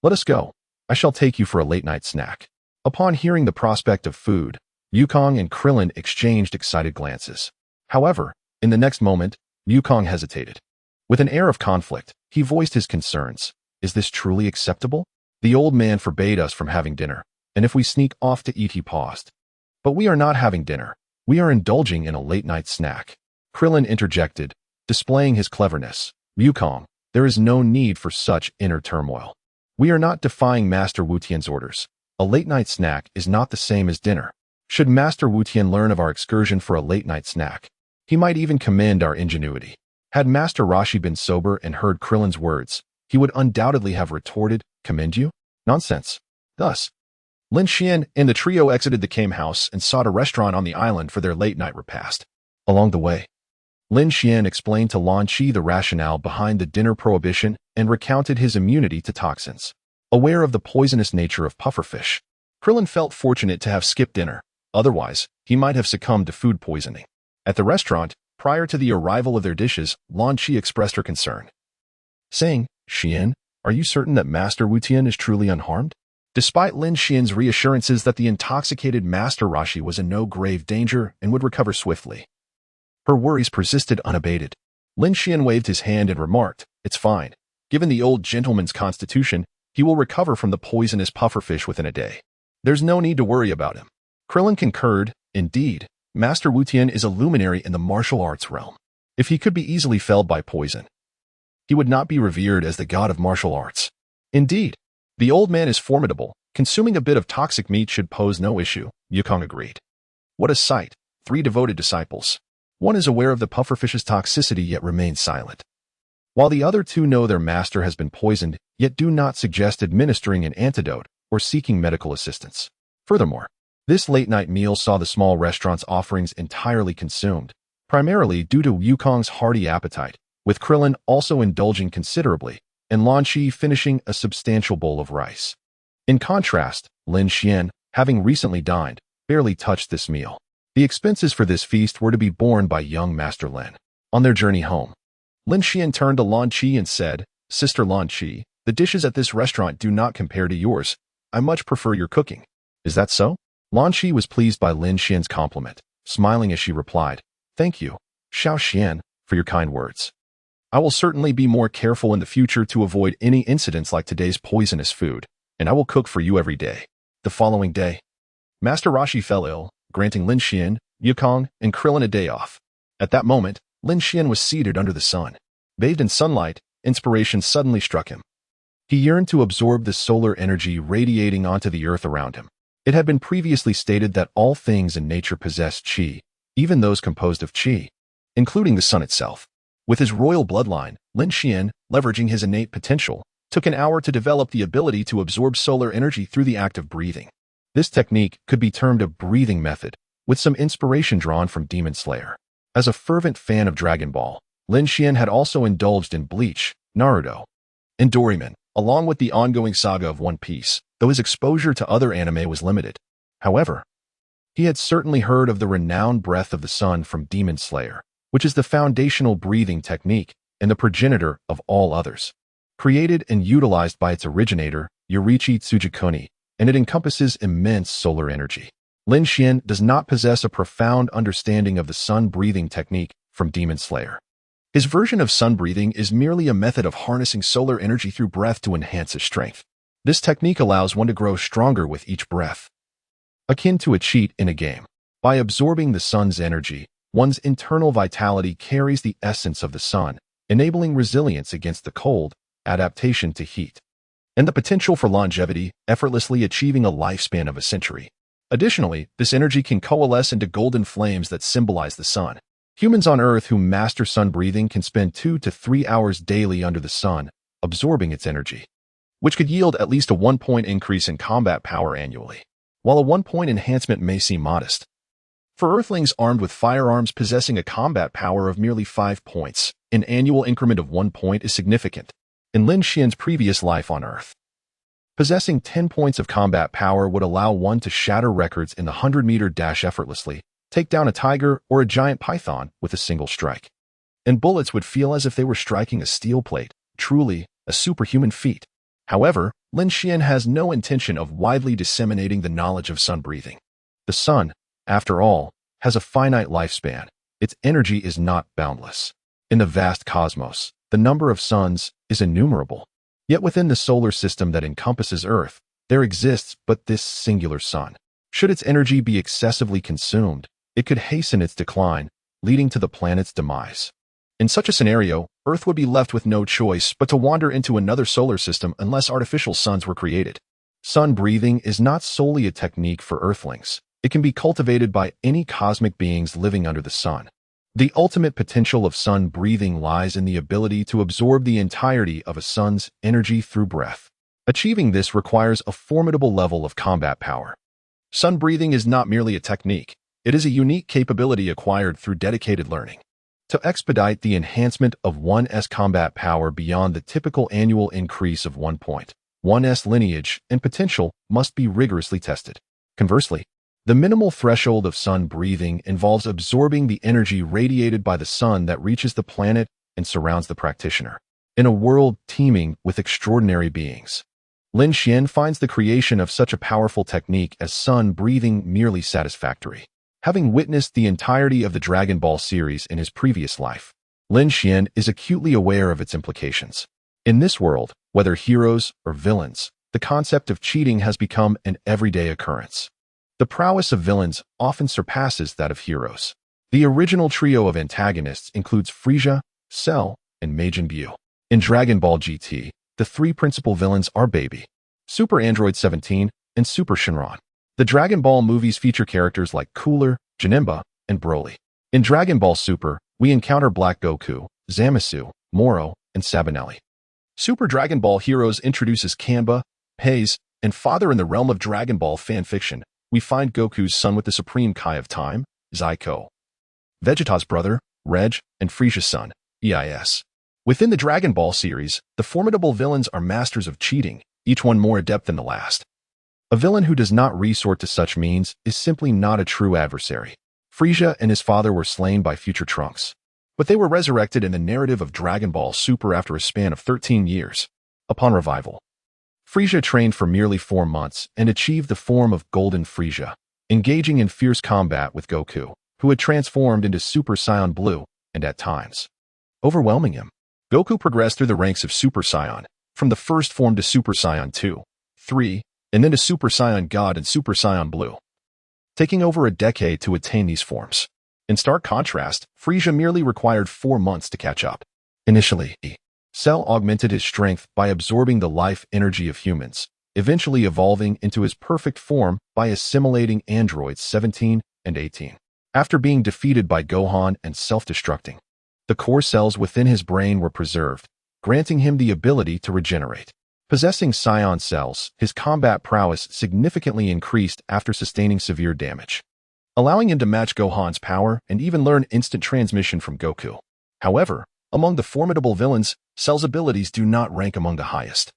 "Let us go. I shall take you for a late-night snack." Upon hearing the prospect of food, Wukong and Krillin exchanged excited glances. However, in the next moment, Wukong hesitated. With an air of conflict, he voiced his concerns. "Is this truly acceptable? The old man forbade us from having dinner, and if we sneak off to eat," he paused. "But we are not having dinner. We are indulging in a late-night snack." Krillin interjected, displaying his cleverness. "Wukong, there is no need for such inner turmoil. We are not defying Master Wu Tian's orders. A late-night snack is not the same as dinner. Should Master Wu Tian learn of our excursion for a late-night snack, he might even commend our ingenuity." Had Master Rashi been sober and heard Krillin's words, he would undoubtedly have retorted, "Commend you? Nonsense." Thus, Lin Xian and the trio exited the Kame house and sought a restaurant on the island for their late-night repast. Along the way, Lin Xian explained to Lan Qi the rationale behind the dinner prohibition and recounted his immunity to toxins. Aware of the poisonous nature of pufferfish, Krillin felt fortunate to have skipped dinner. Otherwise, he might have succumbed to food poisoning. At the restaurant, prior to the arrival of their dishes, Lan Qi expressed her concern, saying, "Xian, are you certain that Master Wu Tian is truly unharmed?" Despite Lin Xian's reassurances that the intoxicated Master Rashi was in no grave danger and would recover swiftly, her worries persisted unabated. Lin Xian waved his hand and remarked, "It's fine. Given the old gentleman's constitution, he will recover from the poisonous pufferfish within a day. There's no need to worry about him." Krillin concurred, "Indeed, Master Wu Tian is a luminary in the martial arts realm. If he could be easily felled by poison, he would not be revered as the god of martial arts. Indeed, the old man is formidable. Consuming a bit of toxic meat should pose no issue," Wukong agreed. What a sight, 3 devoted disciples. One is aware of the pufferfish's toxicity yet remains silent, while the other 2 know their master has been poisoned yet do not suggest administering an antidote or seeking medical assistance. Furthermore, this late-night meal saw the small restaurant's offerings entirely consumed, primarily due to Wukong's hearty appetite, with Krillin also indulging considerably, and Lan Qi finishing a substantial bowl of rice. In contrast, Lin Xian, having recently dined, barely touched this meal. The expenses for this feast were to be borne by young Master Lin. On their journey home, Lin Xian turned to Lan Qi and said, "Sister Lan Qi, the dishes at this restaurant do not compare to yours. I much prefer your cooking." "Is that so?" Lan Qi was pleased by Lin Xian's compliment, smiling as she replied, "Thank you, Xiao Xian, for your kind words. I will certainly be more careful in the future to avoid any incidents like today's poisonous food, and I will cook for you every day." The following day, Master Rashi fell ill, granting Lin Xian, Wukong, and Krillin a day off. At that moment, Lin Xian was seated under the sun. Bathed in sunlight, inspiration suddenly struck him. He yearned to absorb the solar energy radiating onto the earth around him. It had been previously stated that all things in nature possess qi, even those composed of qi, including the sun itself. With his royal bloodline, Lin Xian, leveraging his innate potential, took an hour to develop the ability to absorb solar energy through the act of breathing. This technique could be termed a breathing method, with some inspiration drawn from Demon Slayer. As a fervent fan of Dragon Ball, Lin Xian had also indulged in Bleach, Naruto, and Doraemon, along with the ongoing saga of One Piece, though his exposure to other anime was limited. However, he had certainly heard of the renowned Breath of the Sun from Demon Slayer, which is the foundational breathing technique and the progenitor of all others. Created and utilized by its originator, Yoriichi Tsujikuni, and it encompasses immense solar energy. Lin Xian does not possess a profound understanding of the sun breathing technique from Demon Slayer. His version of sun breathing is merely a method of harnessing solar energy through breath to enhance his strength. This technique allows one to grow stronger with each breath. akin to a cheat in a game. By absorbing the sun's energy, one's internal vitality carries the essence of the sun, enabling resilience against the cold, adaptation to heat, and the potential for longevity, effortlessly achieving a lifespan of a century. Additionally, this energy can coalesce into golden flames that symbolize the sun. Humans on Earth who master sun breathing can spend 2 to 3 hours daily under the sun, absorbing its energy, which could yield at least a 1-point increase in combat power annually. While a 1-point enhancement may seem modest, for Earthlings armed with firearms possessing a combat power of merely 5 points, an annual increment of 1 point is significant. In Lin Xian's previous life on Earth, possessing 10 points of combat power would allow one to shatter records in the 100-meter dash effortlessly, take down a tiger or a giant python with a single strike. And bullets would feel as if they were striking a steel plate, truly a superhuman feat. However, Lin Xian has no intention of widely disseminating the knowledge of sun breathing. The sun, after all, has a finite lifespan. Its energy is not boundless. In the vast cosmos, the number of suns is innumerable. Yet within the solar system that encompasses Earth, there exists but this singular sun. Should its energy be excessively consumed, it could hasten its decline, leading to the planet's demise. In such a scenario, Earth would be left with no choice but to wander into another solar system unless artificial suns were created. Sun breathing is not solely a technique for Earthlings. It can be cultivated by any cosmic beings living under the sun. The ultimate potential of sun breathing lies in the ability to absorb the entirety of a sun's energy through breath. Achieving this requires a formidable level of combat power. Sun breathing is not merely a technique. It is a unique capability acquired through dedicated learning. To expedite the enhancement of one's combat power beyond the typical annual increase of 1 point, one's lineage and potential must be rigorously tested. Conversely, the minimal threshold of sun breathing involves absorbing the energy radiated by the sun that reaches the planet and surrounds the practitioner. In a world teeming with extraordinary beings, Lin Xian finds the creation of such a powerful technique as sun breathing merely satisfactory. Having witnessed the entirety of the Dragon Ball series in his previous life, Lin Xian is acutely aware of its implications. In this world, whether heroes or villains, the concept of cheating has become an everyday occurrence. The prowess of villains often surpasses that of heroes. The original trio of antagonists includes Frieza, Cell, and Majin Buu. In Dragon Ball GT, the 3 principal villains are Baby, Super Android 17, and Super Shenron. The Dragon Ball movies feature characters like Cooler, Janemba, and Broly. In Dragon Ball Super, we encounter Black Goku, Zamasu, Moro, and Sabanelli. Super Dragon Ball Heroes introduces Kanba, Pays, and Father. In the realm of Dragon Ball fanfiction, we find Goku's son with the Supreme Kai of Time, Zyko, Vegeta's brother, Reg, and Frieza's son, EIS. Within the Dragon Ball series, the formidable villains are masters of cheating, each one more adept than the last. A villain who does not resort to such means is simply not a true adversary. Frieza and his father were slain by future Trunks, but they were resurrected in the narrative of Dragon Ball Super after a span of 13 years. Upon revival, Frieza trained for merely 4 months and achieved the form of Golden Frieza, engaging in fierce combat with Goku, who had transformed into Super Saiyan Blue, and at times, overwhelming him. Goku progressed through the ranks of Super Saiyan, from the first form to Super Saiyan 2, 3, and then to Super Saiyan God and Super Saiyan Blue, taking over a decade to attain these forms. In stark contrast, Frieza merely required 4 months to catch up. Initially, Cell augmented his strength by absorbing the life energy of humans, eventually evolving into his perfect form by assimilating androids 17 and 18. After being defeated by Gohan and self-destructing, the core cells within his brain were preserved, granting him the ability to regenerate. Possessing Scion cells, his combat prowess significantly increased after sustaining severe damage, allowing him to match Gohan's power and even learn instant transmission from Goku. However, among the formidable villains, Cell's abilities do not rank among the highest.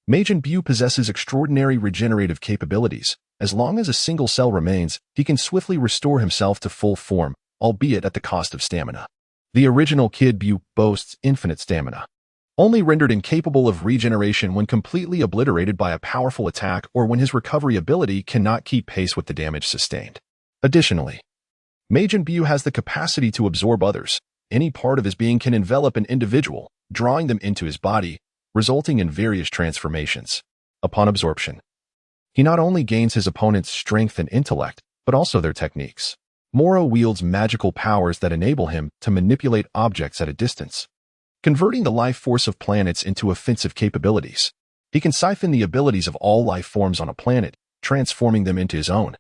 Majin Buu possesses extraordinary regenerative capabilities. As long as a single cell remains, he can swiftly restore himself to full form, albeit at the cost of stamina. The original Kid Buu boasts infinite stamina, only rendered incapable of regeneration when completely obliterated by a powerful attack or when his recovery ability cannot keep pace with the damage sustained. Additionally, Majin Buu has the capacity to absorb others. Any part of his being can envelop an individual, drawing them into his body, resulting in various transformations. Upon absorption, He not only gains his opponent's strength and intellect, but also their techniques. Moro wields magical powers that enable him to manipulate objects at a distance, converting the life force of planets into offensive capabilities. He can siphon the abilities of all life forms on a planet, transforming them into his own,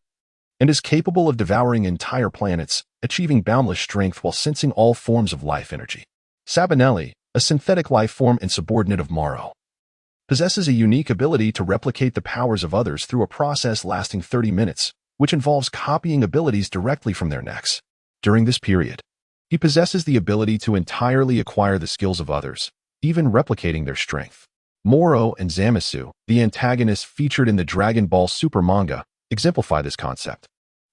and is capable of devouring entire planets, achieving boundless strength while sensing all forms of life energy. Sabanelli, a synthetic life form and subordinate of Moro, possesses a unique ability to replicate the powers of others through a process lasting 30 minutes, which involves copying abilities directly from their necks. During this period, he possesses the ability to entirely acquire the skills of others, even replicating their strength. Moro and Zamasu, the antagonists featured in the Dragon Ball Super manga, exemplify this concept.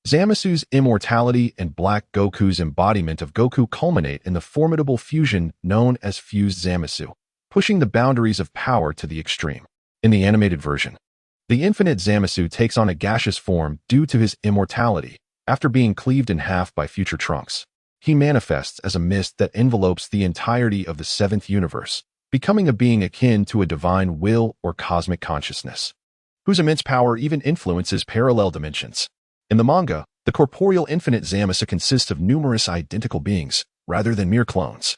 Zamasu's immortality and Black Goku's embodiment of Goku culminate in the formidable fusion known as Fused Zamasu, pushing the boundaries of power to the extreme. In the animated version, the infinite Zamasu takes on a gaseous form due to his immortality after being cleaved in half by future Trunks. He manifests as a mist that envelopes the entirety of the seventh universe, becoming a being akin to a divine will or cosmic consciousness, whose immense power even influences parallel dimensions. In the manga, the corporeal infinite Zamasu consists of numerous identical beings, rather than mere clones.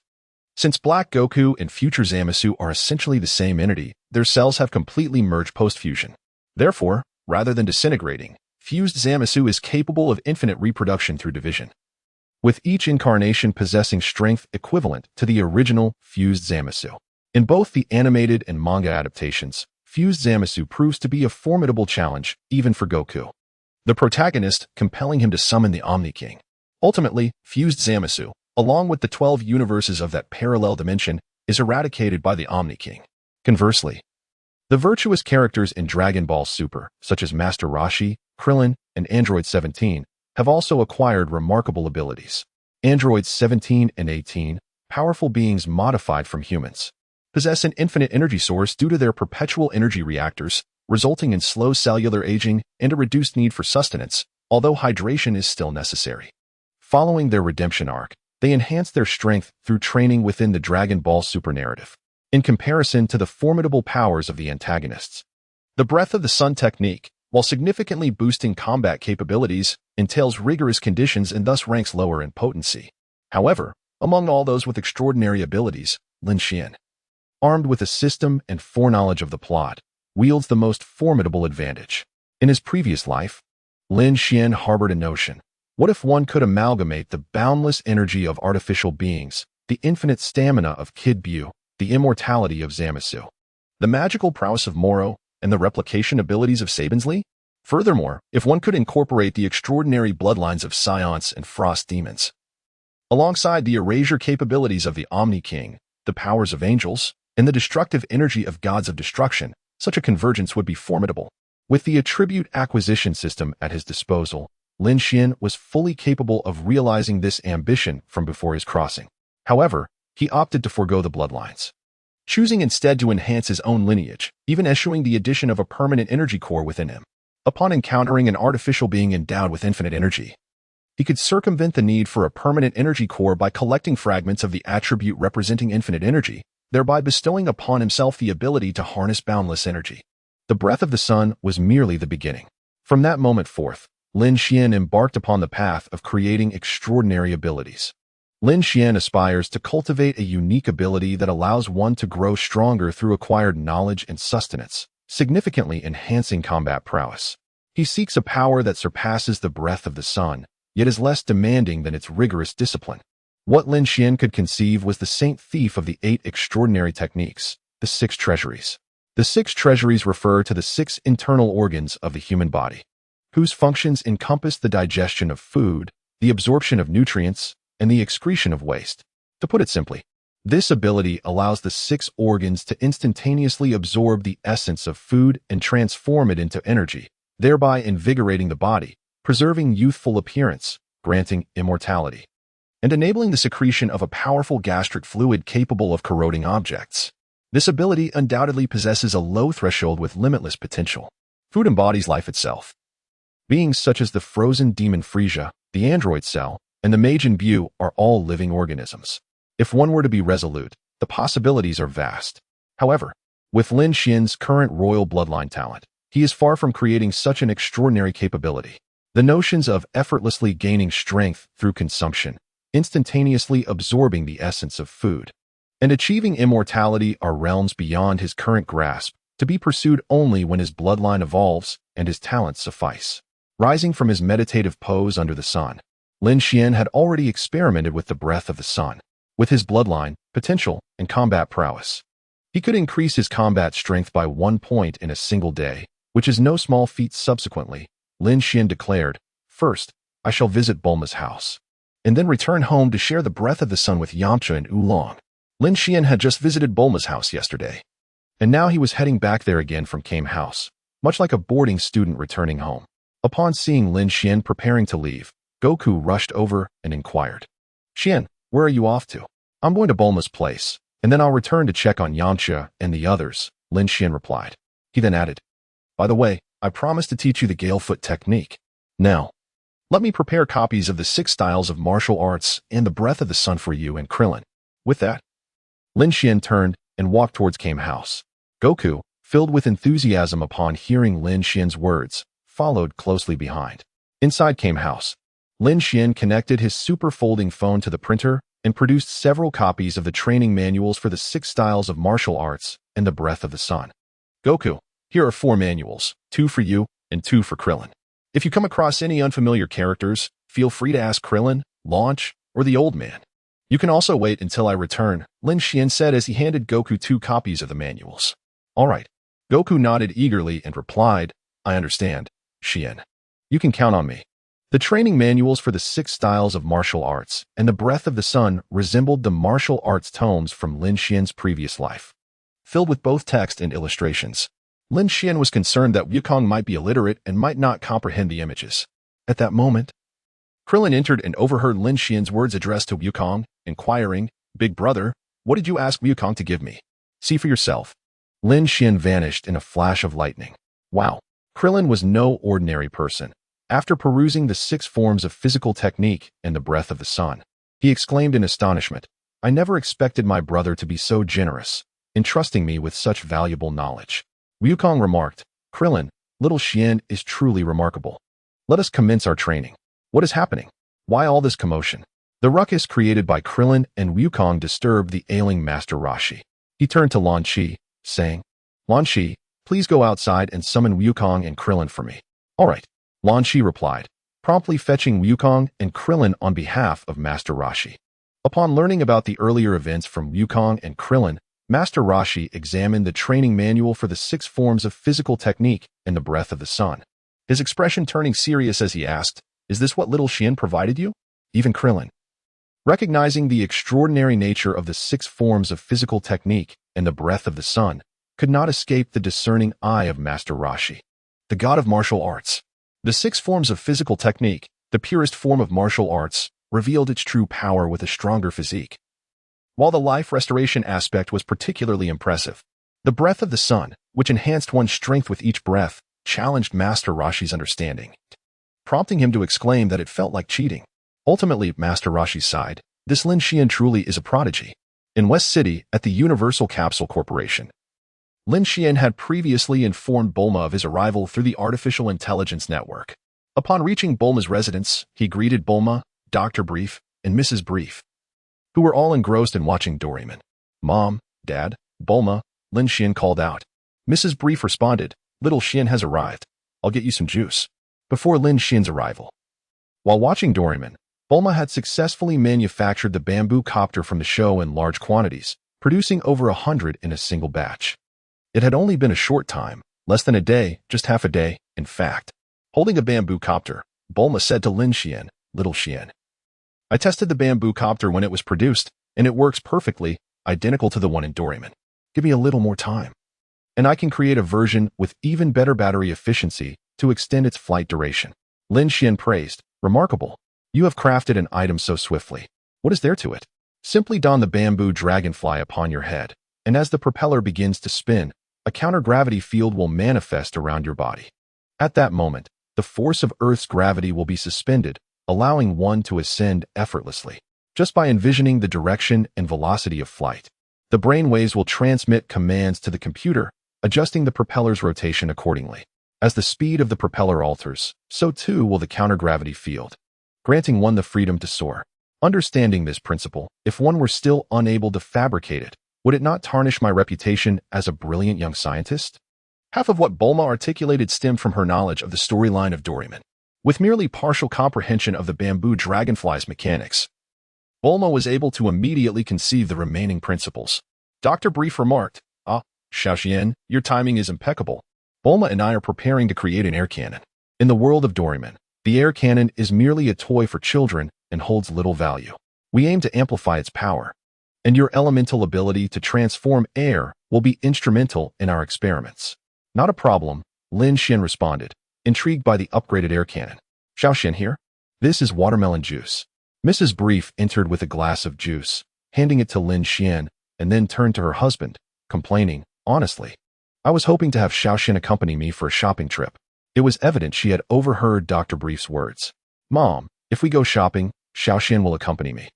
Since Black Goku and future Zamasu are essentially the same entity, their cells have completely merged post-fusion. Therefore, rather than disintegrating, fused Zamasu is capable of infinite reproduction through division, with each incarnation possessing strength equivalent to the original fused Zamasu. In both the animated and manga adaptations, fused Zamasu proves to be a formidable challenge, even for Goku, the protagonist, compelling him to summon the Omni King. Ultimately, fused Zamasu, along with the 12 universes of that parallel dimension, is eradicated by the Omni King. Conversely, the virtuous characters in Dragon Ball Super, such as Master Roshi, Krillin, and Android 17, have also acquired remarkable abilities. Androids 17 and 18, powerful beings modified from humans, possess an infinite energy source due to their perpetual energy reactors, resulting in slow cellular aging and a reduced need for sustenance, although hydration is still necessary. Following their redemption arc, they enhance their strength through training within the Dragon Ball Super narrative. In comparison to the formidable powers of the antagonists, the Breath of the Sun technique, while significantly boosting combat capabilities, entails rigorous conditions and thus ranks lower in potency. However, among all those with extraordinary abilities, Lin Xian, armed with a system and foreknowledge of the plot, wields the most formidable advantage. In his previous life, Lin Xian harbored a notion. What if one could amalgamate the boundless energy of artificial beings, the infinite stamina of Kid Buu, the immortality of Zamasu, the magical prowess of Moro, and the replication abilities of Saban's? Furthermore, if one could incorporate the extraordinary bloodlines of Scions and Frost demons, alongside the erasure capabilities of the Omni King, the powers of angels, and the destructive energy of gods of destruction, such a convergence would be formidable. With the attribute acquisition system at his disposal, Lin Xian was fully capable of realizing this ambition from before his crossing. However, he opted to forego the bloodlines, choosing instead to enhance his own lineage, even eschewing the addition of a permanent energy core within him. Upon encountering an artificial being endowed with infinite energy, he could circumvent the need for a permanent energy core by collecting fragments of the attribute representing infinite energy, thereby bestowing upon himself the ability to harness boundless energy. The Breath of the Sun was merely the beginning. From that moment forth, Lin Xian embarked upon the path of creating extraordinary abilities. Lin Xian aspires to cultivate a unique ability that allows one to grow stronger through acquired knowledge and sustenance, significantly enhancing combat prowess. He seeks a power that surpasses the Breath of the Sun, yet is less demanding than its rigorous discipline. What Lin Xian could conceive was the saint thief of the 8 extraordinary techniques, the 6 treasuries. The 6 treasuries refer to the 6 internal organs of the human body, whose functions encompass the digestion of food, the absorption of nutrients, and the excretion of waste. To put it simply, this ability allows the 6 organs to instantaneously absorb the essence of food and transform it into energy, thereby invigorating the body, preserving youthful appearance, granting immortality, and enabling the secretion of a powerful gastric fluid capable of corroding objects. This ability undoubtedly possesses a low threshold with limitless potential. Food embodies life itself. Beings such as the frozen demon Frisia, the android cell, and the Majin Buu are all living organisms. If one were to be resolute, the possibilities are vast. However, with Lin Xian's current royal bloodline talent, he is far from creating such an extraordinary capability. The notions of effortlessly gaining strength through consumption, instantaneously absorbing the essence of food, and achieving immortality are realms beyond his current grasp, to be pursued only when his bloodline evolves and his talents suffice. Rising from his meditative pose under the sun, Lin Xian had already experimented with the breath of the sun. With his bloodline, potential, and combat prowess, he could increase his combat strength by 1 point in a single day, which is no small feat. Subsequently, Lin Xian declared, "First, I shall visit Bulma's house, and then return home to share the breath of the sun with Yamcha and Oolong." Lin Xian had just visited Bulma's house yesterday, and now he was heading back there again from Kame House, much like a boarding student returning home. Upon seeing Lin Xian preparing to leave, Goku rushed over and inquired, "Xian, where are you off to?" "I'm going to Bulma's place, and then I'll return to check on Yamcha and the others," Lin Xian replied. He then added, "By the way, I promised to teach you the Galefoot technique. Now, let me prepare copies of the 6 styles of martial arts and the breath of the sun for you and Krillin." With that, Lin Xian turned and walked towards Kame House. Goku, filled with enthusiasm upon hearing Lin Xian's words, followed closely behind. Inside Kame House, Lin Xian connected his super folding phone to the printer and produced several copies of the training manuals for the 6 styles of martial arts and the breath of the sun. "Goku, here are 4 manuals, 2 for you and 2 for Krillin. If you come across any unfamiliar characters, feel free to ask Krillin, Launch, or the old man. You can also wait until I return," Lin Xian said as he handed Goku 2 copies of the manuals. "All right." Goku nodded eagerly and replied, "I understand, Xian. You can count on me." The training manuals for the 6 styles of martial arts and the breath of the sun resembled the martial arts tomes from Lin Xian's previous life. Filled with both text and illustrations, Lin Xian was concerned that Wukong might be illiterate and might not comprehend the images. At that moment, Krillin entered and overheard Lin Xian's words addressed to Wukong, inquiring, "Big brother, what did you ask Wukong to give me? See for yourself." Lin Xian vanished in a flash of lightning. Wow, Krillin was no ordinary person. After perusing the 6 forms of physical technique and the breath of the sun, he exclaimed in astonishment, "I never expected my brother to be so generous, entrusting me with such valuable knowledge." Wukong remarked, "Krillin, little Xian is truly remarkable. Let us commence our training." "What is happening? Why all this commotion?" The ruckus created by Krillin and Wukong disturbed the ailing Master Roshi. He turned to Lan Chi, saying, "Lan Chi, please go outside and summon Wukong and Krillin for me." "All right," Lan Chi replied, promptly fetching Wukong and Krillin on behalf of Master Roshi. Upon learning about the earlier events from Wukong and Krillin, Master Roshi examined the training manual for the 6 forms of physical technique and the breath of the sun, his expression turning serious as he asked, "Is this what little Xian provided you?" Even Krillin, recognizing the extraordinary nature of the 6 forms of physical technique and the breath of the sun, could not escape the discerning eye of Master Roshi, the god of martial arts. The 6 forms of physical technique, the purest form of martial arts, revealed its true power with a stronger physique. While the life restoration aspect was particularly impressive, the breath of the sun, which enhanced one's strength with each breath, challenged Master Roshi's understanding, prompting him to exclaim that it felt like cheating. Ultimately, Master Roshi sighed, "This Lin Xian truly is a prodigy." In West City, at the Universal Capsule Corporation, Lin Xian had previously informed Bulma of his arrival through the Artificial Intelligence Network. Upon reaching Bulma's residence, he greeted Bulma, Dr. Brief, and Mrs. Brief, who were all engrossed in watching Doraemon. "Mom, Dad, Bulma," Lin Xian called out. Mrs. Brief responded, "Little Xian has arrived. I'll get you some juice." Before Lin Xian's arrival, while watching Doraemon, Bulma had successfully manufactured the bamboo copter from the show in large quantities, producing over 100 in a single batch. It had only been a short time, less than a day, just half a day, in fact. Holding a bamboo copter, Bulma said to Lin Xian, "Little Xian, I tested the bamboo copter when it was produced, and it works perfectly, identical to the one in Doraemon. Give me a little more time, and I can create a version with even better battery efficiency to extend its flight duration." Lin Xian praised, "Remarkable. You have crafted an item so swiftly. What is there to it? Simply don the bamboo dragonfly upon your head, and as the propeller begins to spin, a counter-gravity field will manifest around your body. At that moment, the force of Earth's gravity will be suspended, allowing one to ascend effortlessly. Just by envisioning the direction and velocity of flight, the brain waves will transmit commands to the computer, adjusting the propeller's rotation accordingly. As the speed of the propeller alters, so too will the countergravity field, granting one the freedom to soar. Understanding this principle, if one were still unable to fabricate it, would it not tarnish my reputation as a brilliant young scientist? Half of what Bulma articulated stemmed from her knowledge of the storyline of Doraemon. With merely partial comprehension of the bamboo dragonfly's mechanics, Bulma was able to immediately conceive the remaining principles. Dr. Brief remarked, "Ah, Xiaoxian, your timing is impeccable. Bulma and I are preparing to create an air cannon. In the world of Doraemon, the air cannon is merely a toy for children and holds little value. We aim to amplify its power, and your elemental ability to transform air will be instrumental in our experiments." "Not a problem," Lin Xian responded, intrigued by the upgraded air cannon. "Xiaoxian here? This is watermelon juice." Mrs. Brief entered with a glass of juice, handing it to Lin Xian, and then turned to her husband, complaining, "Honestly, I was hoping to have Xiaoxian accompany me for a shopping trip." It was evident she had overheard Dr. Brief's words. "Mom, if we go shopping, Xiaoxian will accompany me."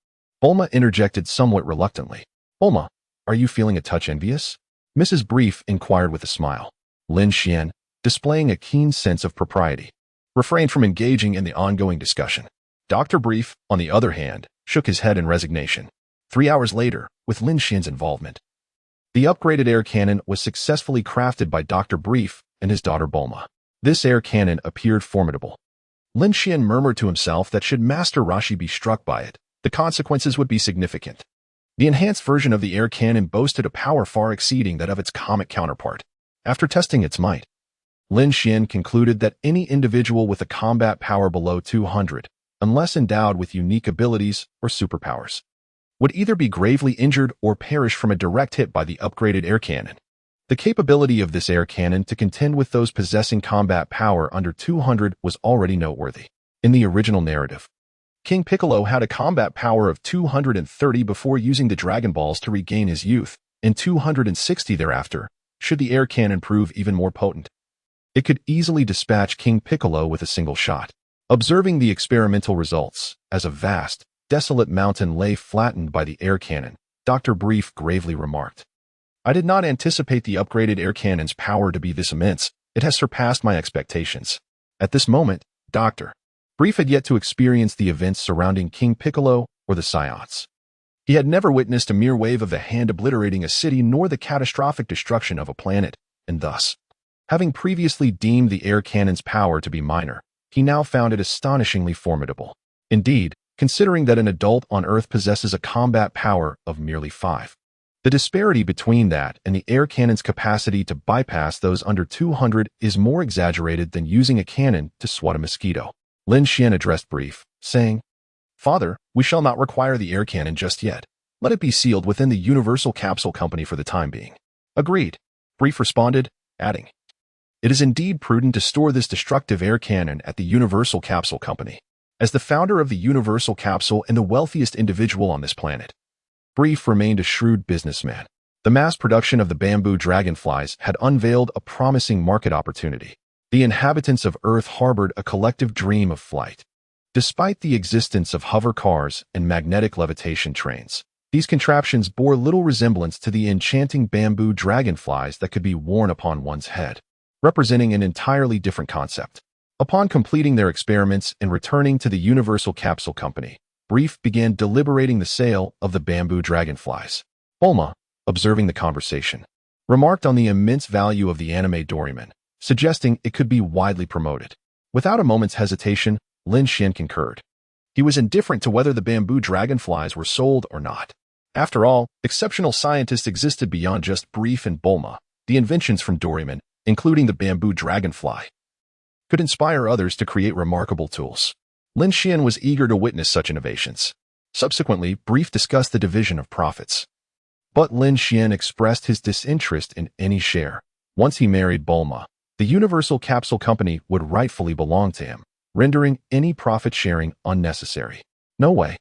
Bulma interjected somewhat reluctantly. "Bulma, are you feeling a touch envious?" Mrs. Brief inquired with a smile. Lin Xian, displaying a keen sense of propriety, refrained from engaging in the ongoing discussion. Dr. Brief, on the other hand, shook his head in resignation. 3 hours later, with Lin Xian's involvement, the upgraded air cannon was successfully crafted by Dr. Brief and his daughter Bulma. This air cannon appeared formidable. Lin Xian murmured to himself that should Master Rashi be struck by it, the consequences would be significant. The enhanced version of the air cannon boasted a power far exceeding that of its comic counterpart. After testing its might, Lin Xian concluded that any individual with a combat power below 200, unless endowed with unique abilities or superpowers, would either be gravely injured or perish from a direct hit by the upgraded air cannon. The capability of this air cannon to contend with those possessing combat power under 200 was already noteworthy. In the original narrative, King Piccolo had a combat power of 230 before using the Dragon Balls to regain his youth, and 260 thereafter, should the air cannon prove even more potent. It could easily dispatch King Piccolo with a single shot. Observing the experimental results, as a vast, desolate mountain lay flattened by the air cannon, Dr. Brief gravely remarked, "I did not anticipate the upgraded air cannon's power to be this immense. It has surpassed my expectations." At this moment, Dr. Brief had yet to experience the events surrounding King Piccolo or the Saiyans. He had never witnessed a mere wave of a hand obliterating a city nor the catastrophic destruction of a planet, and thus, having previously deemed the air cannon's power to be minor, he now found it astonishingly formidable. Indeed, considering that an adult on Earth possesses a combat power of merely 5. The disparity between that and the air cannon's capacity to bypass those under 200 is more exaggerated than using a cannon to swat a mosquito. Lin Xian addressed Brief, saying, "Father, we shall not require the air cannon just yet. Let it be sealed within the Universal Capsule Company for the time being." "Agreed," Brief responded, adding, "It is indeed prudent to store this destructive air cannon at the Universal Capsule Company." As the founder of the Universal Capsule and the wealthiest individual on this planet, Brief remained a shrewd businessman. The mass production of the bamboo dragonflies had unveiled a promising market opportunity. The inhabitants of Earth harbored a collective dream of flight. Despite the existence of hover cars and magnetic levitation trains, these contraptions bore little resemblance to the enchanting bamboo dragonflies that could be worn upon one's head, representing an entirely different concept. Upon completing their experiments and returning to the Universal Capsule Company, Brief began deliberating the sale of the bamboo dragonflies. Bulma, observing the conversation, remarked on the immense value of the anime Doraemon, suggesting it could be widely promoted. Without a moment's hesitation, Lin Xian concurred. He was indifferent to whether the bamboo dragonflies were sold or not. After all, exceptional scientists existed beyond just Brief and Bulma. The inventions from Doraemon, including the bamboo dragonfly, could inspire others to create remarkable tools. Lin Xian was eager to witness such innovations. Subsequently, Brief discussed the division of profits. But Lin Xian expressed his disinterest in any share. Once he married Bulma, the Universal Capsule Company would rightfully belong to him, rendering any profit-sharing unnecessary. No way.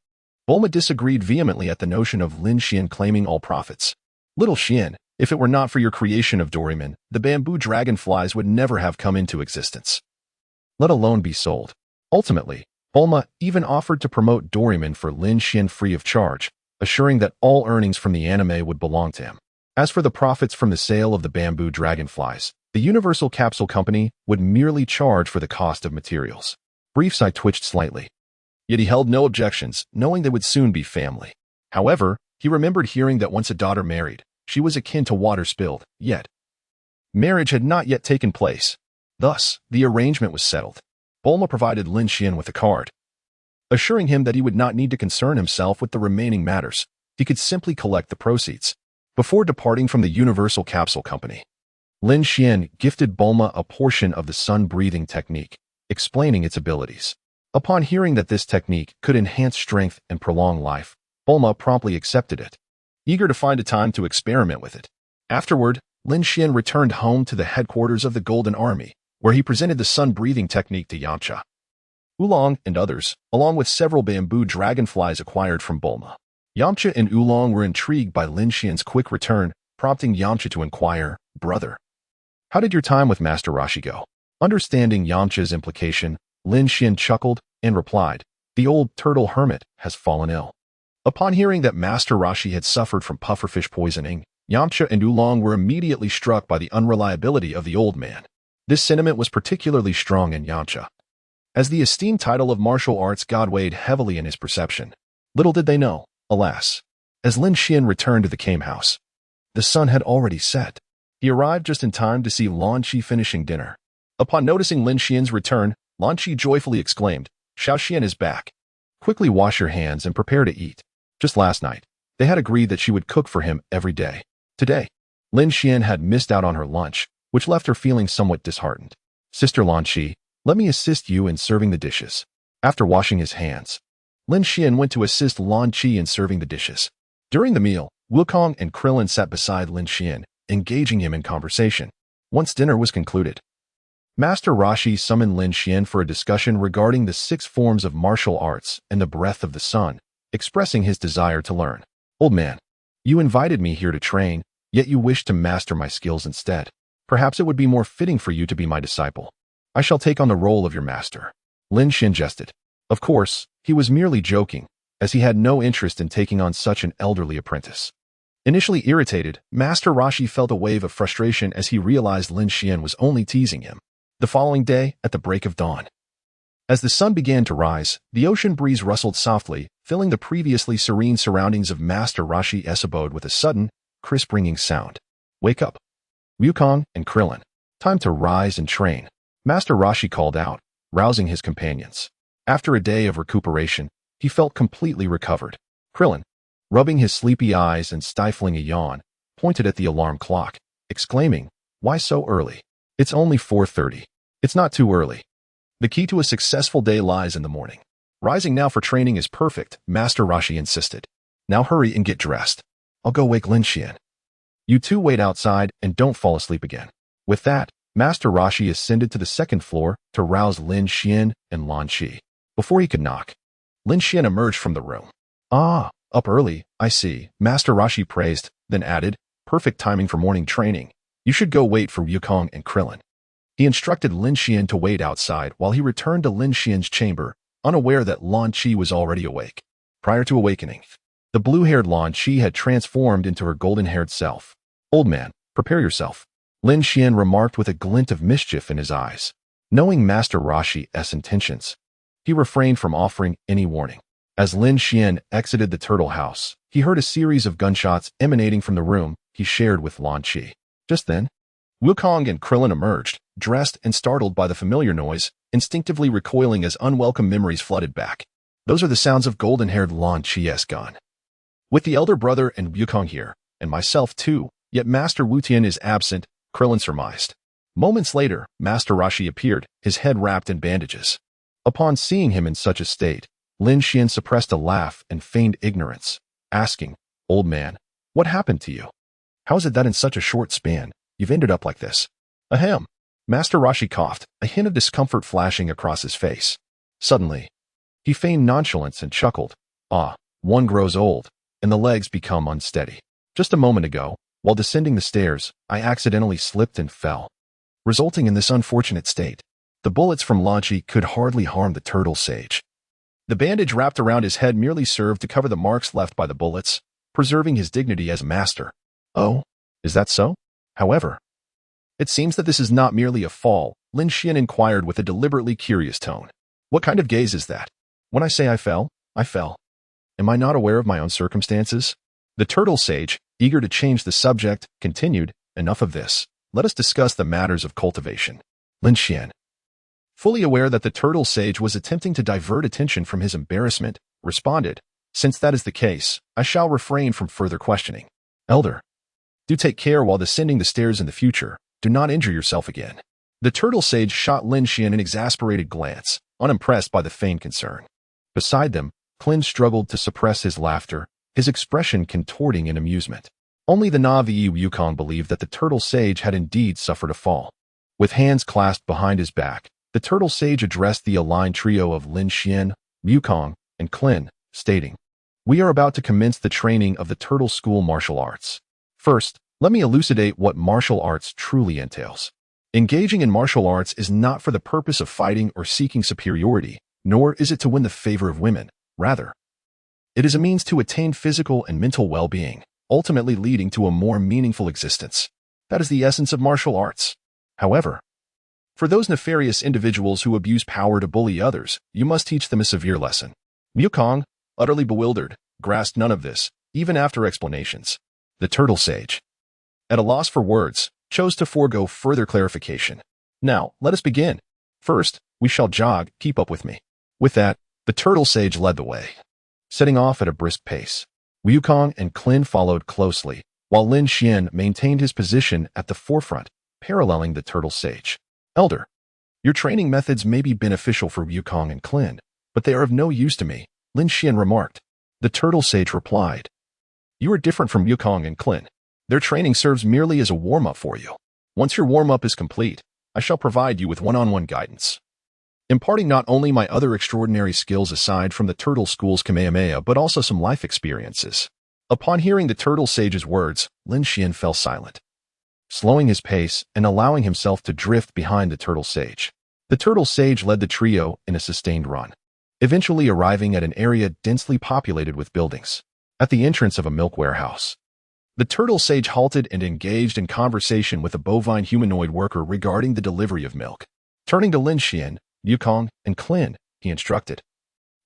Bulma disagreed vehemently at the notion of Lin Xian claiming all profits. "Little Xian, if it were not for your creation of Doraemon, the bamboo dragonflies would never have come into existence, let alone be sold." Ultimately, Bulma even offered to promote Doraemon for Lin Xian free of charge, assuring that all earnings from the anime would belong to him. As for the profits from the sale of the bamboo dragonflies, The Universal Capsule Company would merely charge for the cost of materials. Brief's eye twitched slightly. Yet he held no objections, knowing they would soon be family. However, he remembered hearing that once a daughter married, she was akin to water spilled, yet marriage had not yet taken place. Thus, the arrangement was settled. Bulma provided Lin Xian with a card, assuring him that he would not need to concern himself with the remaining matters. He could simply collect the proceeds. Before departing from the Universal Capsule Company, Lin Xian gifted Bulma a portion of the sun-breathing technique, explaining its abilities. Upon hearing that this technique could enhance strength and prolong life, Bulma promptly accepted it, eager to find a time to experiment with it. Afterward, Lin Xian returned home to the headquarters of the Golden Army, where he presented the sun-breathing technique to Yamcha, Oolong, and others, along with several bamboo dragonflies acquired from Bulma. Yamcha and Oolong were intrigued by Lin Xian's quick return, prompting Yamcha to inquire, "Brother, how did your time with Master Roshi go?" Understanding Yamcha's implication, Lin Xian chuckled and replied, "The old turtle hermit has fallen ill." Upon hearing that Master Roshi had suffered from pufferfish poisoning, Yamcha and Oolong were immediately struck by the unreliability of the old man. This sentiment was particularly strong in Yamcha, as the esteemed title of martial arts god weighed heavily in his perception. Little did they know, alas, as Lin Xian returned to the Kame house, the sun had already set. He arrived just in time to see Lan Qi finishing dinner. Upon noticing Lin Xian's return, Lan Qi joyfully exclaimed, "Xiao Xian is back. Quickly wash your hands and prepare to eat." Just last night, they had agreed that she would cook for him every day. Today, Lin Xian had missed out on her lunch, which left her feeling somewhat disheartened. "Sister Lan Qi, let me assist you in serving the dishes." After washing his hands, Lin Xian went to assist Lan Qi in serving the dishes. During the meal, Wukong and Krillin sat beside Lin Xian, engaging him in conversation. Once dinner was concluded, Master Roshi summoned Lin Xian for a discussion regarding the 6 forms of martial arts and the breath of the sun, expressing his desire to learn. "Old man, you invited me here to train, yet you wish to master my skills instead. Perhaps it would be more fitting for you to be my disciple. I shall take on the role of your master." Lin Xian jested. Of course, he was merely joking, as he had no interest in taking on such an elderly apprentice. Initially irritated, Master Roshi felt a wave of frustration as he realized Lin Xian was only teasing him. The following day, at the break of dawn, as the sun began to rise, the ocean breeze rustled softly, filling the previously serene surroundings of Master Roshi's abode with a sudden, crisp ringing sound. "Wake up, Wukong and Krillin. Time to rise and train," Master Roshi called out, rousing his companions. After a day of recuperation, he felt completely recovered. Krillin, rubbing his sleepy eyes and stifling a yawn, pointed at the alarm clock, exclaiming, "Why so early? It's only 4:30. It's not too early." The key to a successful day lies in the morning. "Rising now for training is perfect," Master Roshi insisted. "Now hurry and get dressed. I'll go wake Lin Xian. You two wait outside and don't fall asleep again." With that, Master Roshi ascended to the 2nd floor to rouse Lin Xian and Lan Qi. Before he could knock, Lin Xian emerged from the room. "Ah, up early, I see," Master Roshi praised, then added, "Perfect timing for morning training. You should go wait for Wukong and Krillin." He instructed Lin Xian to wait outside while he returned to Lin Xian's chamber, unaware that Lan Qi was already awake. Prior to awakening, the blue-haired Lan Qi had transformed into her golden-haired self. "Old man, prepare yourself," Lin Xian remarked with a glint of mischief in his eyes. Knowing Master Roshi's intentions, he refrained from offering any warning. As Lin Xian exited the turtle house, he heard a series of gunshots emanating from the room he shared with Lan Qi. Just then, Wukong and Krillin emerged, dressed and startled by the familiar noise, instinctively recoiling as unwelcome memories flooded back. Those are the sounds of golden-haired Lan Qi's gun. With the elder brother and Wukong here, and myself too, yet Master Wu Tian is absent, Krillin surmised. Moments later, Master Roshi appeared, his head wrapped in bandages. Upon seeing him in such a state, Lin Xian suppressed a laugh and feigned ignorance, asking, "Old man, what happened to you? How is it that in such a short span, you've ended up like this?" "Ahem." Master Roshi coughed, a hint of discomfort flashing across his face. Suddenly, he feigned nonchalance and chuckled. "Ah, one grows old, and the legs become unsteady. Just a moment ago, while descending the stairs, I accidentally slipped and fell, resulting in this unfortunate state. The bullets from Lan Qi could hardly harm the turtle sage. The bandage wrapped around his head merely served to cover the marks left by the bullets, preserving his dignity as a master." "Oh, is that so? However, It seems that this is not merely a fall, Lin Xian inquired with a deliberately curious tone. What kind of gaze is that? When I say I fell, I fell. Am I not aware of my own circumstances? The turtle sage, eager to change the subject, continued, enough of this. Let us discuss the matters of cultivation. Lin Xian, fully aware that the turtle sage was attempting to divert attention from his embarrassment, responded, since that is the case, I shall refrain from further questioning. Elder, do take care while descending the stairs in the future. Do not injure yourself again. The turtle sage shot Lin Xian an exasperated glance, unimpressed by the feigned concern. Beside them, Clin struggled to suppress his laughter, his expression contorting in amusement. Only the Na'vi Wukong believed that the turtle sage had indeed suffered a fall. With hands clasped behind his back, the turtle sage addressed the aligned trio of Lin Xian, Wukong, and Clin, stating, "We are about to commence the training of the turtle school martial arts. First, let me elucidate what martial arts truly entails. Engaging in martial arts is not for the purpose of fighting or seeking superiority, nor is it to win the favor of women. Rather, it is a means to attain physical and mental well-being, ultimately leading to a more meaningful existence. That is the essence of martial arts. However, for those nefarious individuals who abuse power to bully others, you must teach them a severe lesson." Wukong, utterly bewildered, grasped none of this, even after explanations. The turtle sage, at a loss for words, chose to forego further clarification. Now, let us begin. First, we shall jog, keep up with me. With that, the turtle sage led the way, setting off at a brisk pace. Wukong and Clin followed closely, while Lin Xian maintained his position at the forefront, paralleling the turtle sage. Elder, your training methods may be beneficial for Wukong and Clin, but they are of no use to me, Lin Xian remarked. The turtle sage replied, "You are different from Wukong and Clin. Their training serves merely as a warm-up for you. Once your warm-up is complete, I shall provide you with one-on-one guidance, imparting not only my other extraordinary skills aside from the turtle school's Kamehameha, but also some life experiences." Upon hearing the turtle sage's words, Lin Xian fell silent, slowing his pace and allowing himself to drift behind the turtle sage. The turtle sage led the trio in a sustained run, eventually arriving at an area densely populated with buildings. At the entrance of a milk warehouse, the turtle sage halted and engaged in conversation with a bovine humanoid worker regarding the delivery of milk. Turning to Lin Xian, Wukong, and Clin, he instructed,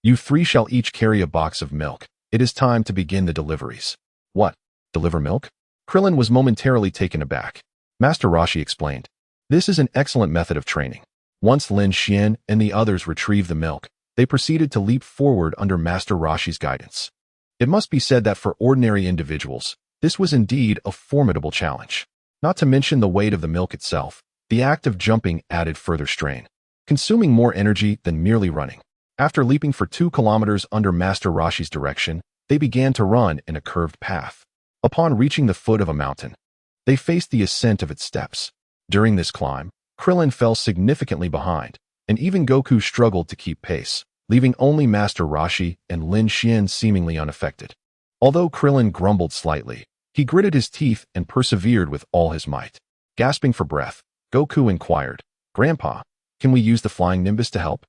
"You three shall each carry a box of milk. It is time to begin the deliveries." "What? Deliver milk?" Krillin was momentarily taken aback. Master Roshi explained, "This is an excellent method of training." Once Lin Xian and the others retrieved the milk, they proceeded to leap forward under Master Roshi's guidance. It must be said that for ordinary individuals, this was indeed a formidable challenge. Not to mention the weight of the milk itself, the act of jumping added further strain, consuming more energy than merely running. After leaping for 2 kilometers under Master Roshi's direction, they began to run in a curved path. Upon reaching the foot of a mountain, they faced the ascent of its steps. During this climb, Krillin fell significantly behind, and even Goku struggled to keep pace, leaving only Master Roshi and Lin Xian seemingly unaffected. Although Krillin grumbled slightly, he gritted his teeth and persevered with all his might. Gasping for breath, Goku inquired, "Grandpa, can we use the flying nimbus to help?"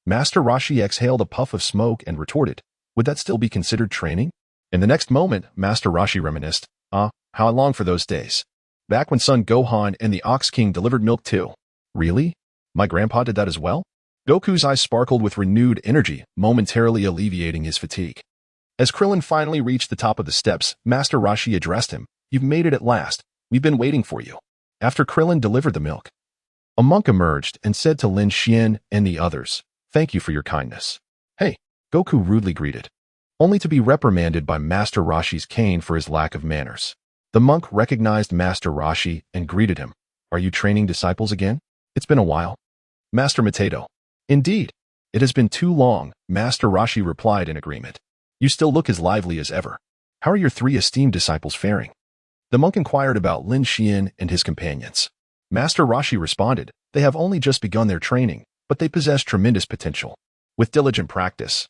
Master Roshi exhaled a puff of smoke and retorted, "Would that still be considered training?" In the next moment, Master Roshi reminisced, how I long for those days. Back when Son Gohan and the Ox King delivered milk too." "Really? My grandpa did that as well?" Goku's eyes sparkled with renewed energy, momentarily alleviating his fatigue. As Krillin finally reached the top of the steps, Master Roshi addressed him, "You've made it at last. We've been waiting for you." After Krillin delivered the milk, a monk emerged and said to Lin Xian and the others, "Thank you for your kindness." "Hey," Goku rudely greeted, only to be reprimanded by Master Roshi's cane for his lack of manners. The monk recognized Master Roshi and greeted him, "Are you training disciples again? It's been a while." "Master Mateto." "Indeed. It has been too long," Master Roshi replied in agreement. "You still look as lively as ever. How are your 3 esteemed disciples faring?" The monk inquired about Lin Xian and his companions. Master Roshi responded, "They have only just begun their training, but they possess tremendous potential. With diligent practice,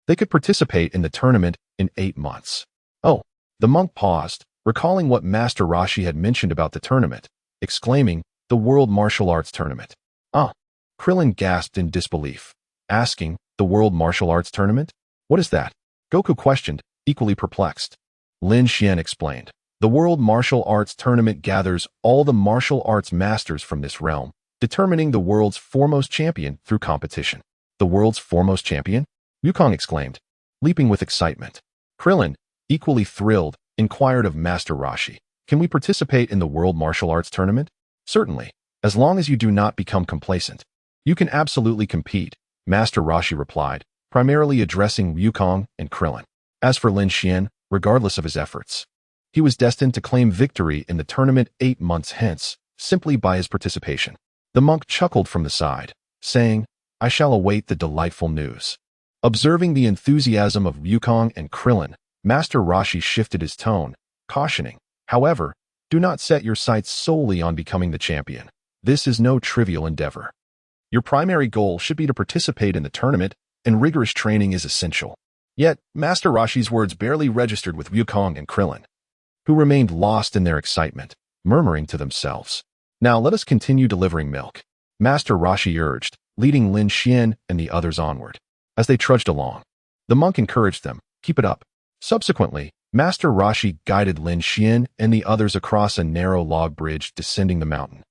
they could participate in the tournament in 8 months. "Oh," the monk paused, recalling what Master Roshi had mentioned about the tournament, exclaiming, "The World Martial Arts Tournament." "Ah," Krillin gasped in disbelief, asking, "The World Martial Arts Tournament? What is that?" Goku questioned, equally perplexed. Lin Xian explained, The World Martial Arts Tournament gathers all the martial arts masters from this realm, determining the world's foremost champion through competition. The world's foremost champion? Wukong exclaimed, leaping with excitement. Krillin, equally thrilled, inquired of Master Roshi, "Can we participate in the World Martial Arts Tournament?" "Certainly, as long as you do not become complacent. You can absolutely compete," Master Roshi replied, primarily addressing Wukong and Krillin. As for Lin Xian, regardless of his efforts, he was destined to claim victory in the tournament 8 months hence, simply by his participation. The monk chuckled from the side, saying, "I shall await the delightful news." Observing the enthusiasm of Wukong and Krillin, Master Roshi shifted his tone, cautioning, "However, do not set your sights solely on becoming the champion. This is no trivial endeavor. Your primary goal should be to participate in the tournament, and rigorous training is essential." Yet, Master Roshi's words barely registered with Wukong and Krillin, who remained lost in their excitement, murmuring to themselves, "Now let us continue delivering milk," Master Roshi urged, leading Lin Xian and the others onward. As they trudged along, the monk encouraged them, "Keep it up." Subsequently, Master Roshi guided Lin Xian and the others across a narrow log bridge descending the mountain,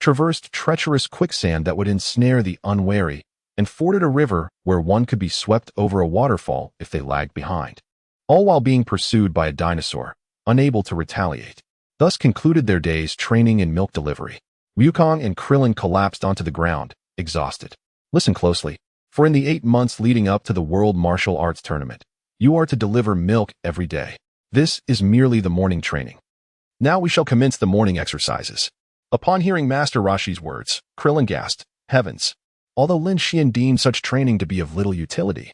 traversed treacherous quicksand that would ensnare the unwary, and forded a river where one could be swept over a waterfall if they lagged behind, all while being pursued by a dinosaur, unable to retaliate. Thus concluded their day's training in milk delivery. Wukong and Krillin collapsed onto the ground, exhausted. Listen closely, for in the 8 months leading up to the World Martial Arts Tournament, you are to deliver milk every day. This is merely the morning training. Now we shall commence the morning exercises. Upon hearing Master Roshi's words, Krillin gasped, "Heavens!" Although Lin Xian deemed such training to be of little utility,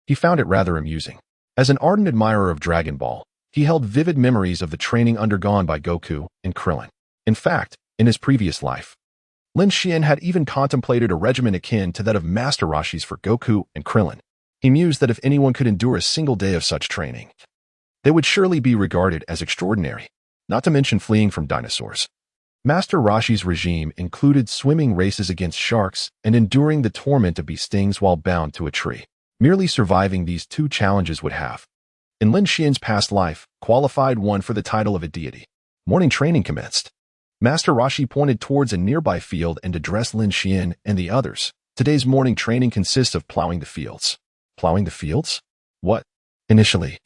he found it rather amusing. As an ardent admirer of Dragon Ball, he held vivid memories of the training undergone by Goku and Krillin. In fact, in his previous life, Lin Xian had even contemplated a regimen akin to that of Master Roshi's for Goku and Krillin. He mused that if anyone could endure a single day of such training, they would surely be regarded as extraordinary, not to mention fleeing from dinosaurs. Master Roshi's regime included swimming races against sharks and enduring the torment of bee stings while bound to a tree. Merely surviving these 2 challenges would have, in Lin Xian's past life, qualified one for the title of a deity. Morning training commenced. Master Roshi pointed towards a nearby field and addressed Lin Xian and the others. "Today's morning training consists of plowing the fields." Plowing the fields? What? Initially,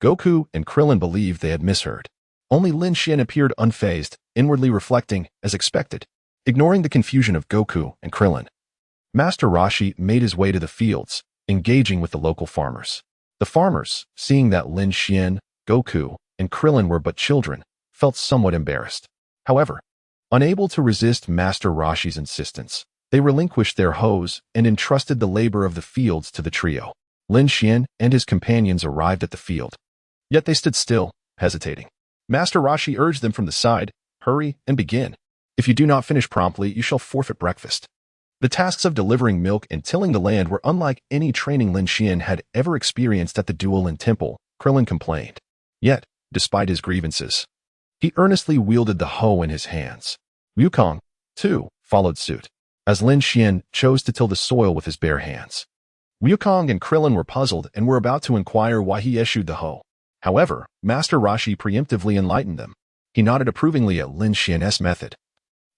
Goku and Krillin believed they had misheard. Only Lin Xian appeared unfazed, inwardly reflecting, as expected. Ignoring the confusion of Goku and Krillin, Master Roshi made his way to the fields, engaging with the local farmers. The farmers, seeing that Lin Xian, Goku, and Krillin were but children, felt somewhat embarrassed. However, unable to resist Master Roshi's insistence, they relinquished their hoes and entrusted the labor of the fields to the trio. Lin Xian and his companions arrived at the field. Yet they stood still, hesitating. Master Roshi urged them from the side, "Hurry and begin. If you do not finish promptly, you shall forfeit breakfast." The tasks of delivering milk and tilling the land were unlike any training Lin Xian had ever experienced at the Dueling Temple, Krillin complained. Yet, despite his grievances, he earnestly wielded the hoe in his hands. Wukong, too, followed suit, as Lin Xian chose to till the soil with his bare hands. Wukong and Krillin were puzzled and were about to inquire why he eschewed the hoe. However, Master Roshi preemptively enlightened them. He nodded approvingly at Lin Xian's method,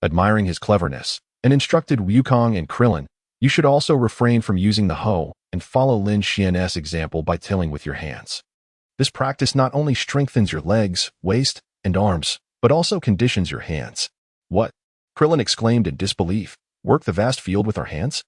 admiring his cleverness, and instructed Wukong and Krillin, "You should also refrain from using the hoe and follow Lin Xian's example by tilling with your hands. This practice not only strengthens your legs, waist, and arms, but also conditions your hands." "What?" Krillin exclaimed in disbelief. "Work the vast field with our hands?"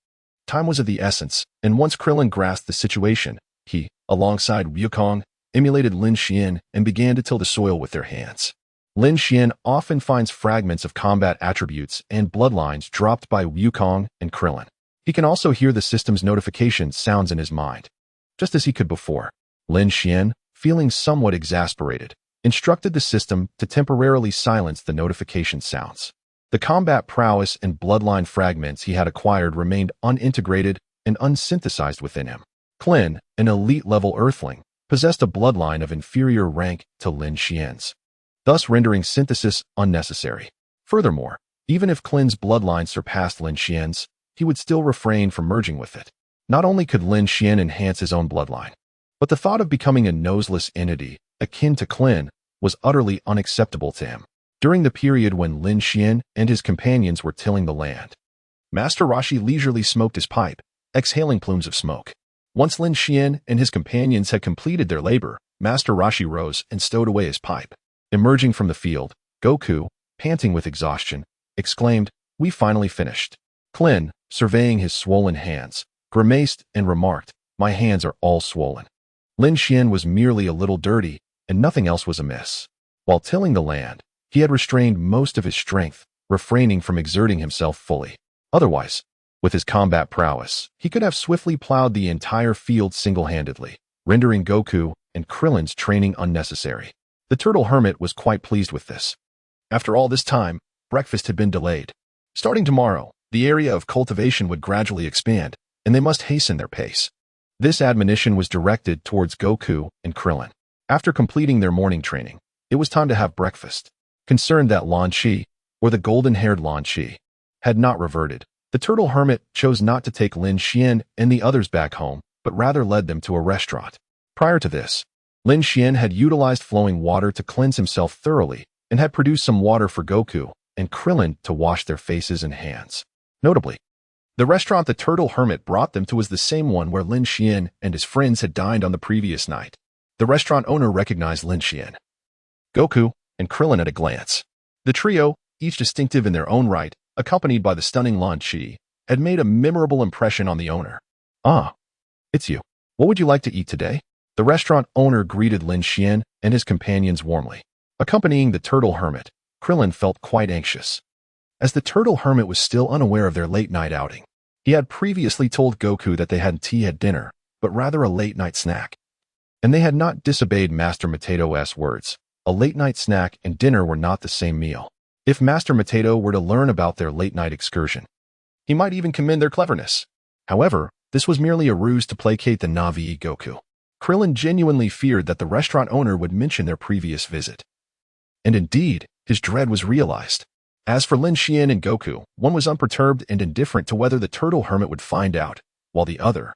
Time was of the essence, and once Krillin grasped the situation, he, alongside Wukong, emulated Lin Xian and began to till the soil with their hands. Lin Xian often finds fragments of combat attributes and bloodlines dropped by Wukong and Krillin. He can also hear the system's notification sounds in his mind, just as he could before. Lin Xian, feeling somewhat exasperated, instructed the system to temporarily silence the notification sounds. The combat prowess and bloodline fragments he had acquired remained unintegrated and unsynthesized within him. Klin, an elite-level earthling, possessed a bloodline of inferior rank to Lin Xian's, thus rendering synthesis unnecessary. Furthermore, even if Klin's bloodline surpassed Lin Xian's, he would still refrain from merging with it. Not only could Lin Xian enhance his own bloodline, but the thought of becoming a noseless entity, akin to Klin, was utterly unacceptable to him. During the period when Lin Xian and his companions were tilling the land, Master Rashi leisurely smoked his pipe, exhaling plumes of smoke. Once Lin Xian and his companions had completed their labor, Master Rashi rose and stowed away his pipe. Emerging from the field, Goku, panting with exhaustion, exclaimed, "We finally finished." Klin, surveying his swollen hands, grimaced and remarked, "My hands are all swollen." Lin Xian was merely a little dirty, and nothing else was amiss. While tilling the land, he had restrained most of his strength, refraining from exerting himself fully. Otherwise, with his combat prowess, he could have swiftly plowed the entire field single-handedly, rendering Goku and Krillin's training unnecessary. The turtle hermit was quite pleased with this. After all this time, breakfast had been delayed. Starting tomorrow, the area of cultivation would gradually expand, and they must hasten their pace. This admonition was directed towards Goku and Krillin. After completing their morning training, it was time to have breakfast. Concerned that Lan Chi, or the golden-haired Lan Chi, had not reverted, the turtle hermit chose not to take Lin Xian and the others back home, but rather led them to a restaurant. Prior to this, Lin Xian had utilized flowing water to cleanse himself thoroughly and had produced some water for Goku and Krillin to wash their faces and hands. Notably, the restaurant the turtle hermit brought them to was the same one where Lin Xian and his friends had dined on the previous night. The restaurant owner recognized Lin Xian, Goku, and Krillin at a glance. The trio, each distinctive in their own right, accompanied by the stunning Lan Chi, had made a memorable impression on the owner. "Ah, it's you. What would you like to eat today?" The restaurant owner greeted Lin Xian and his companions warmly. Accompanying the turtle hermit, Krillin felt quite anxious, as the turtle hermit was still unaware of their late-night outing. He had previously told Goku that they hadn't tea at dinner, but rather a late-night snack. And they had not disobeyed Master Matato's words. A late-night snack and dinner were not the same meal. If Master Matato were to learn about their late-night excursion, he might even commend their cleverness. However, this was merely a ruse to placate the Navi Goku. Krillin genuinely feared that the restaurant owner would mention their previous visit. And indeed, his dread was realized. As for Lin Xian and Goku, one was unperturbed and indifferent to whether the turtle hermit would find out, while the other,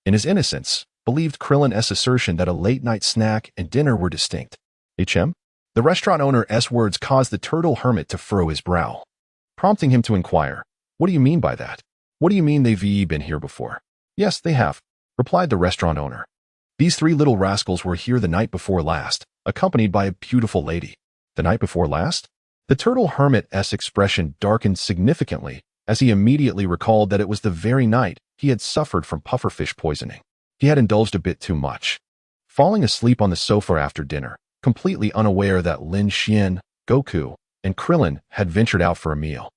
in his innocence, believed Krillin's assertion that a late-night snack and dinner were distinct. "HM?" The restaurant owner's words caused the turtle hermit to furrow his brow, prompting him to inquire, "What do you mean by that? What do you mean they've been here before?" "Yes, they have," replied the restaurant owner. "These three little rascals were here the night before last, accompanied by a beautiful lady." "The night before last?" The turtle hermit's expression darkened significantly as he immediately recalled that it was the very night he had suffered from pufferfish poisoning. He had indulged a bit too much, falling asleep on the sofa after dinner, completely unaware that Lin Xian, Goku, and Krillin had ventured out for a meal.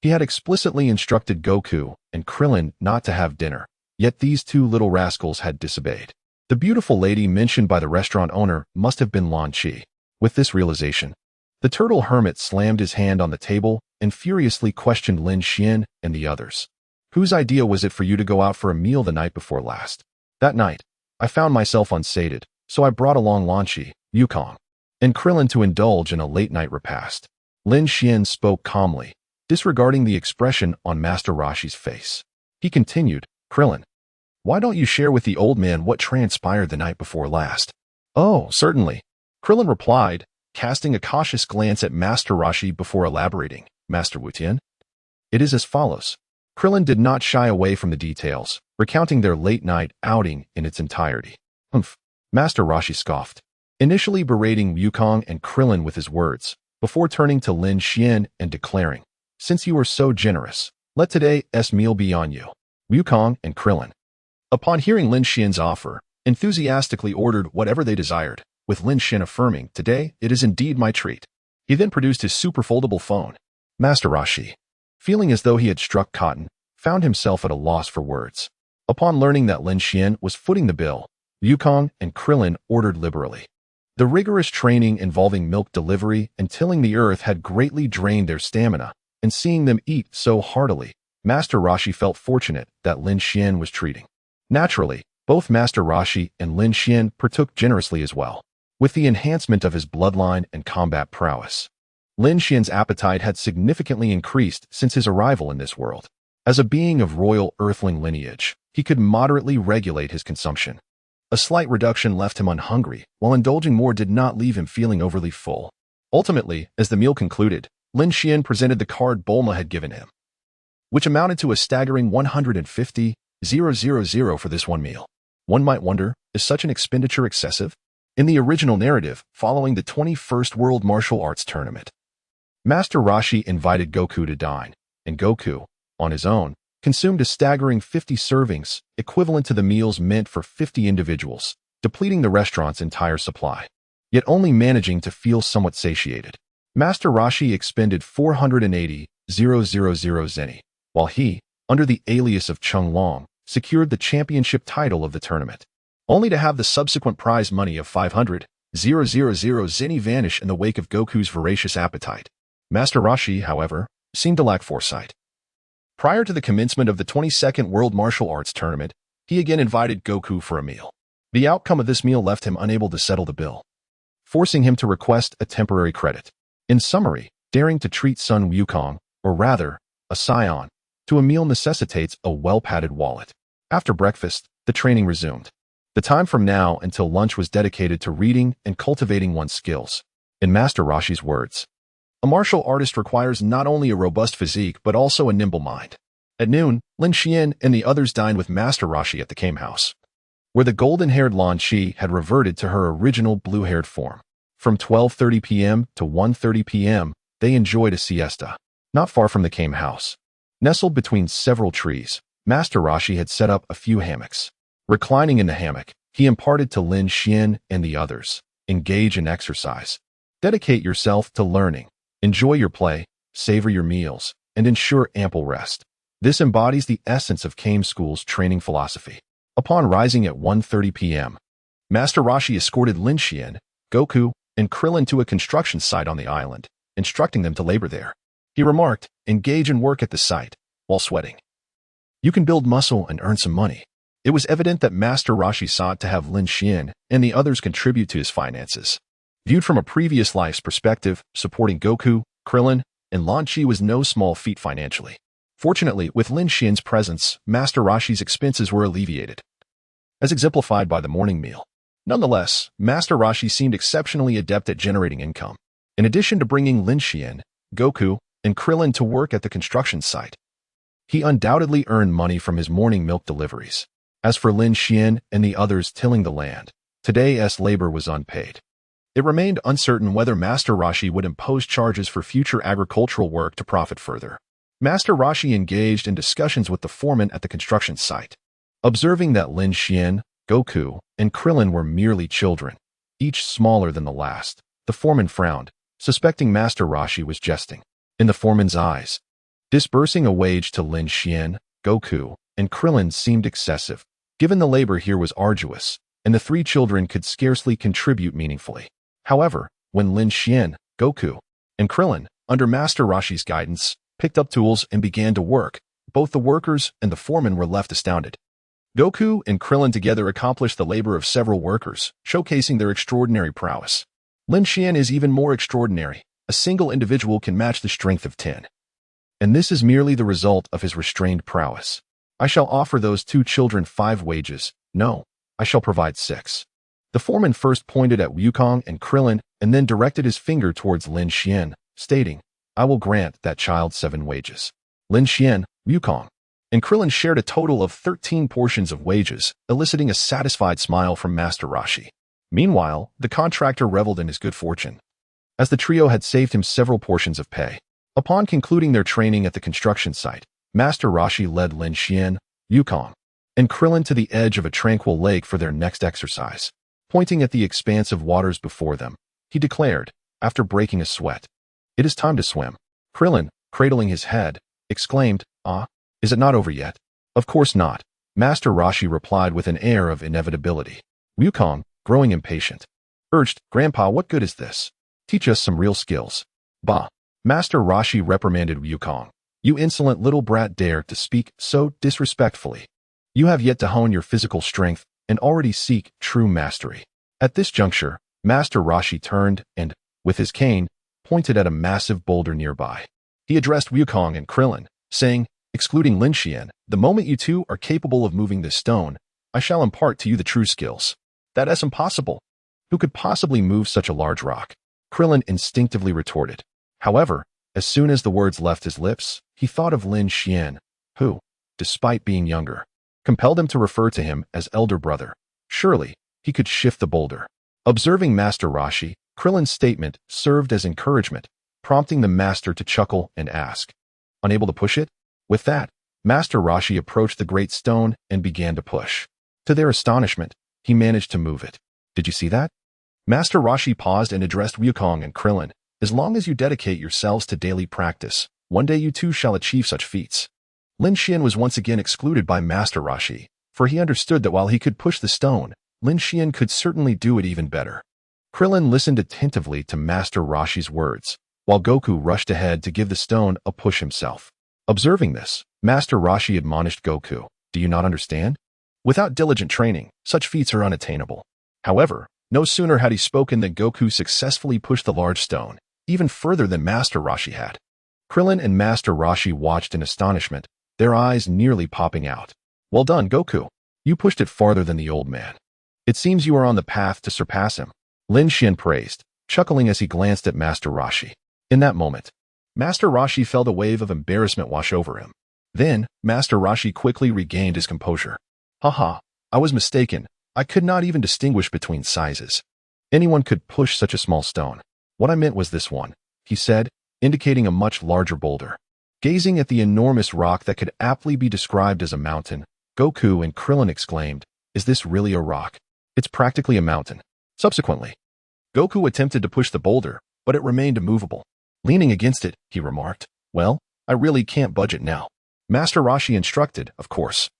He had explicitly instructed Goku and Krillin not to have dinner, yet these two little rascals had disobeyed. The beautiful lady mentioned by the restaurant owner must have been Lan Chi. With this realization, the turtle hermit slammed his hand on the table and furiously questioned Lin Xian and the others. "Whose idea was it for you to go out for a meal the night before last?" "That night, I found myself unsated, so I brought along Lan Chi, Yukong, and Krillin to indulge in a late-night repast." Lin Xian spoke calmly, disregarding the expression on Master Rashi's face. He continued, "Krillin, why don't you share with the old man what transpired the night before last?" "Oh, certainly," Krillin replied, casting a cautious glance at Master Rashi before elaborating. "Master Wutian?" "It is as follows." Krillin did not shy away from the details, recounting their late-night outing in its entirety. "Humph," Master Rashi scoffed, initially berating Yukong and Krillin with his words, before turning to Lin Xian and declaring, "Since you are so generous, let today's meal be on you." Yukong and Krillin, upon hearing Lin Xian's offer, enthusiastically ordered whatever they desired, with Lin Xian affirming, "Today, it is indeed my treat." He then produced his super foldable phone. Master Rashi, feeling as though he had struck cotton, found himself at a loss for words. Upon learning that Lin Xian was footing the bill, Yukong and Krillin ordered liberally. The rigorous training involving milk delivery and tilling the earth had greatly drained their stamina, and seeing them eat so heartily, Master Rashi felt fortunate that Lin Xian was treating. Naturally, both Master Rashi and Lin Xian partook generously as well. With the enhancement of his bloodline and combat prowess, Lin Xian's appetite had significantly increased since his arrival in this world. As a being of royal earthling lineage, he could moderately regulate his consumption. A slight reduction left him unhungry, while indulging more did not leave him feeling overly full. Ultimately, as the meal concluded, Lin Xian presented the card Bulma had given him, which amounted to a staggering 150,000 for this one meal. One might wonder, is such an expenditure excessive? In the original narrative, following the 21st World Martial Arts Tournament, Master Roshi invited Goku to dine, and Goku, on his own, consumed a staggering 50 servings, equivalent to the meals meant for 50 individuals, depleting the restaurant's entire supply, yet only managing to feel somewhat satiated. Master Roshi expended 480,000 zeni, while he, under the alias of Chung Long, secured the championship title of the tournament, only to have the subsequent prize money of 500,000 zeni vanish in the wake of Goku's voracious appetite. Master Roshi, however, seemed to lack foresight. Prior to the commencement of the 22nd World Martial Arts Tournament, he again invited Goku for a meal. The outcome of this meal left him unable to settle the bill, forcing him to request a temporary credit. In summary, daring to treat son Wukong, or rather, a scion, to a meal necessitates a well-padded wallet. After breakfast, the training resumed. The time from now until lunch was dedicated to reading and cultivating one's skills. In Master Roshi's words, a martial artist requires not only a robust physique but also a nimble mind. At noon, Lin Xian and the others dined with Master Roshi at the Kame House, where the golden-haired Lan Qi had reverted to her original blue-haired form. From 12:30 p.m. to 1:30 p.m., they enjoyed a siesta. Not far from the Kame House, nestled between several trees, Master Roshi had set up a few hammocks. Reclining in the hammock, he imparted to Lin Xian and the others, engage in exercise. Dedicate yourself to learning. Enjoy your play, savor your meals, and ensure ample rest. This embodies the essence of Kame School's training philosophy. Upon rising at 1:30 p.m., Master Roshi escorted Lin Xian, Goku, and Krillin to a construction site on the island, instructing them to labor there. He remarked, engage in work at the site, while sweating. You can build muscle and earn some money. It was evident that Master Roshi sought to have Lin Xian and the others contribute to his finances. Viewed from a previous life's perspective, supporting Goku, Krillin, and Lan Qi was no small feat financially. Fortunately, with Lin Xian's presence, Master Roshi's expenses were alleviated, as exemplified by the morning meal. Nonetheless, Master Roshi seemed exceptionally adept at generating income. In addition to bringing Lin Xian, Goku, and Krillin to work at the construction site, he undoubtedly earned money from his morning milk deliveries. As for Lin Xian and the others tilling the land, today's labor was unpaid. It remained uncertain whether Master Roshi would impose charges for future agricultural work to profit further. Master Roshi engaged in discussions with the foreman at the construction site. Observing that Lin Xian, Goku, and Krillin were merely children, each smaller than the last, the foreman frowned, suspecting Master Roshi was jesting. In the foreman's eyes, disbursing a wage to Lin Xian, Goku, and Krillin seemed excessive, given the labor here was arduous, and the three children could scarcely contribute meaningfully. However, when Lin Xian, Goku, and Krillin, under Master Roshi's guidance, picked up tools and began to work, both the workers and the foreman were left astounded. Goku and Krillin together accomplished the labor of several workers, showcasing their extraordinary prowess. Lin Xian is even more extraordinary. A single individual can match the strength of 10. And this is merely the result of his restrained prowess. I shall offer those two children 5 wages. No, I shall provide 6. The foreman first pointed at Wukong and Krillin and then directed his finger towards Lin Xian, stating, I will grant that child 7 wages. Lin Xian, Wukong, and Krillin shared a total of 13 portions of wages, eliciting a satisfied smile from Master Roshi. Meanwhile, the contractor reveled in his good fortune, as the trio had saved him several portions of pay. Upon concluding their training at the construction site, Master Roshi led Lin Xian, Wukong, and Krillin to the edge of a tranquil lake for their next exercise. Pointing at the expanse of waters before them, he declared, after breaking a sweat, it is time to swim. Krillin, cradling his head, exclaimed, Ah, is it not over yet? Of course not, Master Roshi replied with an air of inevitability. Wukong, growing impatient, urged, Grandpa, what good is this? Teach us some real skills. Bah! Master Roshi reprimanded Wukong. You insolent little brat dare to speak so disrespectfully. You have yet to hone your physical strength and already seek true mastery. At this juncture, Master Roshi turned and, with his cane, pointed at a massive boulder nearby. He addressed Wukong and Krillin, saying, excluding Lin Xian, the moment you two are capable of moving this stone, I shall impart to you the true skills. That's impossible. Who could possibly move such a large rock? Krillin instinctively retorted. However, as soon as the words left his lips, he thought of Lin Xian, who, despite being younger, compelled him to refer to him as elder brother. Surely, he could shift the boulder. Observing Master Roshi, Krillin's statement served as encouragement, prompting the master to chuckle and ask, "Unable to push it?" With that, Master Roshi approached the great stone and began to push. To their astonishment, he managed to move it. Did you see that? Master Roshi paused and addressed Wukong and Krillin. As long as you dedicate yourselves to daily practice, one day you too shall achieve such feats. Lin Xian was once again excluded by Master Roshi, for he understood that while he could push the stone, Lin Xian could certainly do it even better. Krillin listened attentively to Master Roshi's words, while Goku rushed ahead to give the stone a push himself. Observing this, Master Roshi admonished Goku, "Do you not understand? Without diligent training, such feats are unattainable." However, no sooner had he spoken than Goku successfully pushed the large stone, even further than Master Roshi had. Krillin and Master Roshi watched in astonishment, their eyes nearly popping out. "Well done, Goku. You pushed it farther than the old man. It seems you are on the path to surpass him," Lin Xian praised, chuckling as he glanced at Master Roshi. In that moment, Master Roshi felt a wave of embarrassment wash over him. Then, Master Roshi quickly regained his composure. "Haha, I was mistaken. I could not even distinguish between sizes. Anyone could push such a small stone. What I meant was this one," he said, indicating a much larger boulder. Gazing at the enormous rock that could aptly be described as a mountain, Goku and Krillin exclaimed, "Is this really a rock? It's practically a mountain." Subsequently, Goku attempted to push the boulder, but it remained immovable. Leaning against it, he remarked, "Well, I really can't budge it now." Master Roshi instructed, "Of course.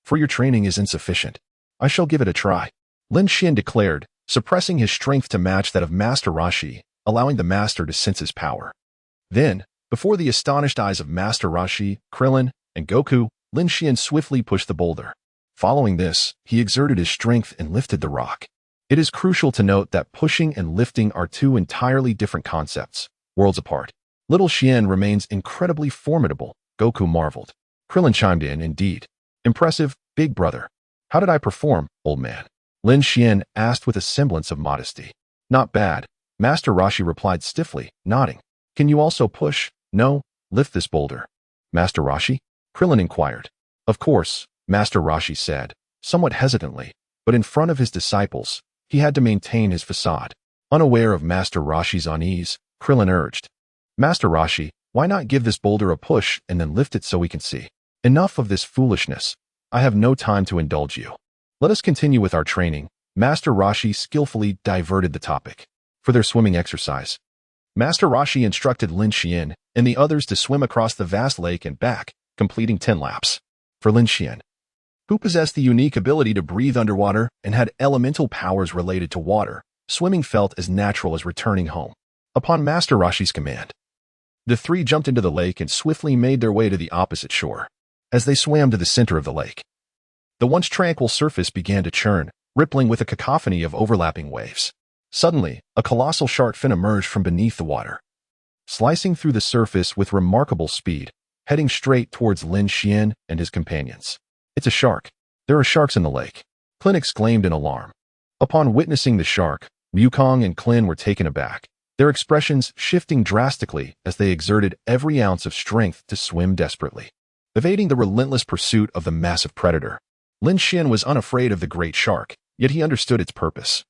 For your training is insufficient. I shall give it a try," Lin Xian declared, suppressing his strength to match that of Master Roshi, allowing the master to sense his power. Then, before the astonished eyes of Master Roshi, Krillin, and Goku, Lin Xian swiftly pushed the boulder. Following this, he exerted his strength and lifted the rock. It is crucial to note that pushing and lifting are two entirely different concepts, worlds apart. Little Xian remains incredibly formidable, Goku marveled. Krillin chimed in, "Indeed. Impressive, big brother. How did I perform, old man?" Lin Xian asked with a semblance of modesty. "Not bad," Master Roshi replied stiffly, nodding. "Can you also push? No, lift this boulder." "Master Roshi?" Krillin inquired. "Of course," Master Roshi said, somewhat hesitantly, but in front of his disciples, he had to maintain his facade. Unaware of Master Roshi's unease, Krillin urged, "Master Roshi, why not give this boulder a push and then lift it so we can see?" "Enough of this foolishness. I have no time to indulge you. Let us continue with our training." Master Roshi skillfully diverted the topic. For their swimming exercise, Master Roshi instructed Lin Xian and the others to swim across the vast lake and back, completing 10 laps. For Lin Xian, who possessed the unique ability to breathe underwater and had elemental powers related to water, swimming felt as natural as returning home. Upon Master Roshi's command, the three jumped into the lake and swiftly made their way to the opposite shore. As they swam to the center of the lake, the once tranquil surface began to churn, rippling with a cacophony of overlapping waves. Suddenly, a colossal shark fin emerged from beneath the water, slicing through the surface with remarkable speed, heading straight towards Lin Xian and his companions. "It's a shark. There are sharks in the lake," Klin exclaimed in alarm. Upon witnessing the shark, Wukong and Klin were taken aback, their expressions shifting drastically as they exerted every ounce of strength to swim desperately, evading the relentless pursuit of the massive predator. Lin Xian was unafraid of the great shark, yet he understood its purpose,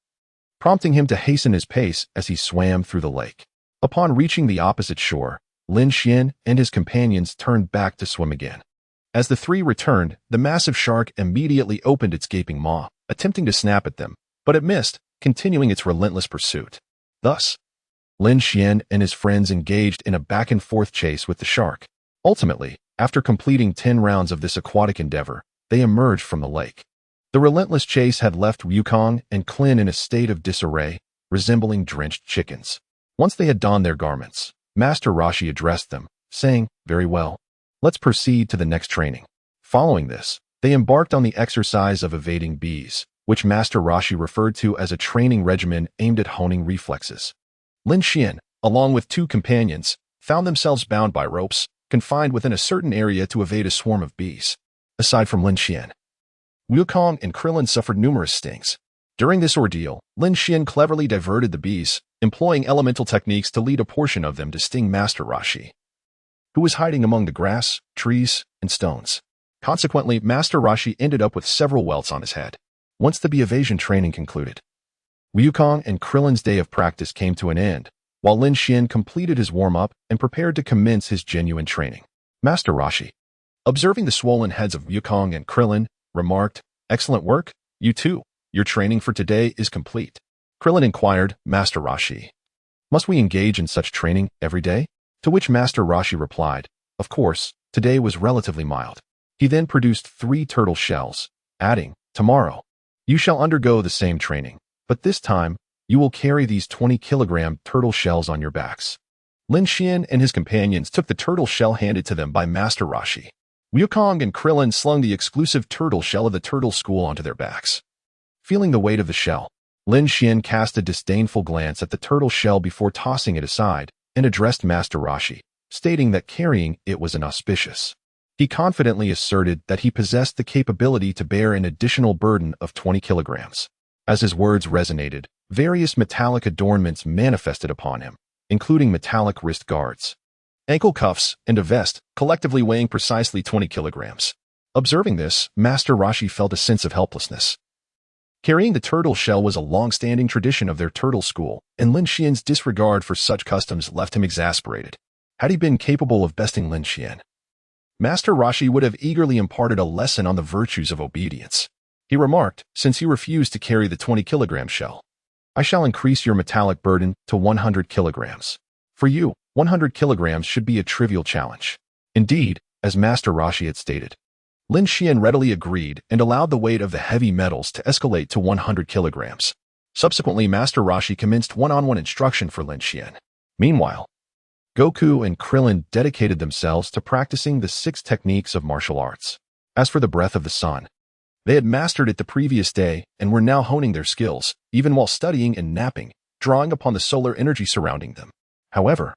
prompting him to hasten his pace as he swam through the lake. Upon reaching the opposite shore, Lin Xian and his companions turned back to swim again. As the three returned, the massive shark immediately opened its gaping maw, attempting to snap at them, but it missed, continuing its relentless pursuit. Thus, Lin Xian and his friends engaged in a back-and-forth chase with the shark. Ultimately, after completing 10 rounds of this aquatic endeavor, they emerged from the lake. The relentless chase had left Wukong and Klin in a state of disarray, resembling drenched chickens. Once they had donned their garments, Master Roshi addressed them, saying, "Very well. Let's proceed to the next training." Following this, they embarked on the exercise of evading bees, which Master Roshi referred to as a training regimen aimed at honing reflexes. Lin Xian, along with 2 companions, found themselves bound by ropes, confined within a certain area to evade a swarm of bees. Aside from Lin Xian, Wukong and Krillin suffered numerous stings. During this ordeal, Lin Xian cleverly diverted the bees, employing elemental techniques to lead a portion of them to sting Master Rashi, who was hiding among the grass, trees, and stones. Consequently, Master Rashi ended up with several welts on his head. Once the bee evasion training concluded, Wukong and Krillin's day of practice came to an end, while Lin Xian completed his warm-up and prepared to commence his genuine training. Master Rashi, observing the swollen heads of Wukong and Krillin, remarked, "Excellent work, you two. Your training for today is complete." Krillin inquired, "Master Rashi, must we engage in such training every day?" To which Master Rashi replied, "Of course, today was relatively mild." He then produced 3 turtle shells, adding, "Tomorrow, you shall undergo the same training, but this time, you will carry these 20-kilogram turtle shells on your backs." Lin Xian and his companions took the turtle shell handed to them by Master Rashi. Wukong and Krillin slung the exclusive turtle shell of the turtle school onto their backs. Feeling the weight of the shell, Lin Xian cast a disdainful glance at the turtle shell before tossing it aside and addressed Master Rashi, stating that carrying it was inauspicious. He confidently asserted that he possessed the capability to bear an additional burden of 20 kilograms. As his words resonated, various metallic adornments manifested upon him, including metallic wrist guards, ankle cuffs, and a vest, collectively weighing precisely 20 kilograms. Observing this, Master Rashi felt a sense of helplessness. Carrying the turtle shell was a long-standing tradition of their turtle school, and Lin Xian's disregard for such customs left him exasperated. Had he been capable of besting Lin Xian, Master Rashi would have eagerly imparted a lesson on the virtues of obedience. He remarked, "Since you refuse to carry the 20-kilogram shell, I shall increase your metallic burden to 100 kilograms. For you, 100 kilograms should be a trivial challenge." Indeed, as Master Rashi had stated, Lin Xian readily agreed and allowed the weight of the heavy metals to escalate to 100 kilograms. Subsequently, Master Rashi commenced one-on-one instruction for Lin Xian. Meanwhile, Goku and Krillin dedicated themselves to practicing the 6 techniques of martial arts. As for the breath of the sun, they had mastered it the previous day and were now honing their skills, even while studying and napping, drawing upon the solar energy surrounding them. However,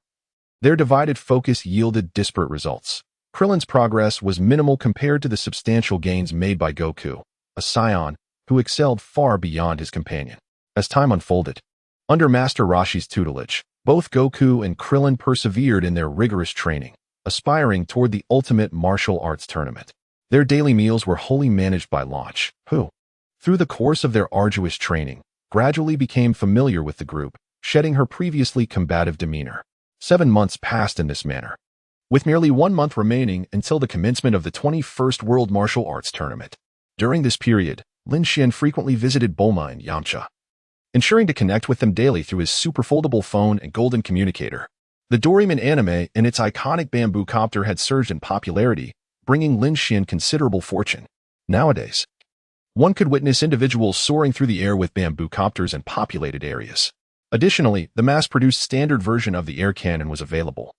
their divided focus yielded disparate results. Krillin's progress was minimal compared to the substantial gains made by Goku, a scion who excelled far beyond his companion. As time unfolded, under Master Rashi's tutelage, both Goku and Krillin persevered in their rigorous training, aspiring toward the ultimate martial arts tournament. Their daily meals were wholly managed by Launch, who, through the course of their arduous training, gradually became familiar with the group, shedding her previously combative demeanor. 7 months passed in this manner, with merely 1 month remaining until the commencement of the 21st World Martial Arts Tournament. During this period, Lin Xian frequently visited Bulma and Yamcha, ensuring to connect with them daily through his super-foldable phone and golden communicator. The Doraemon anime and its iconic bamboo copter had surged in popularity, bringing Lin Xian considerable fortune. Nowadays, one could witness individuals soaring through the air with bamboo copters in populated areas. Additionally, the mass-produced standard version of the air cannon was available,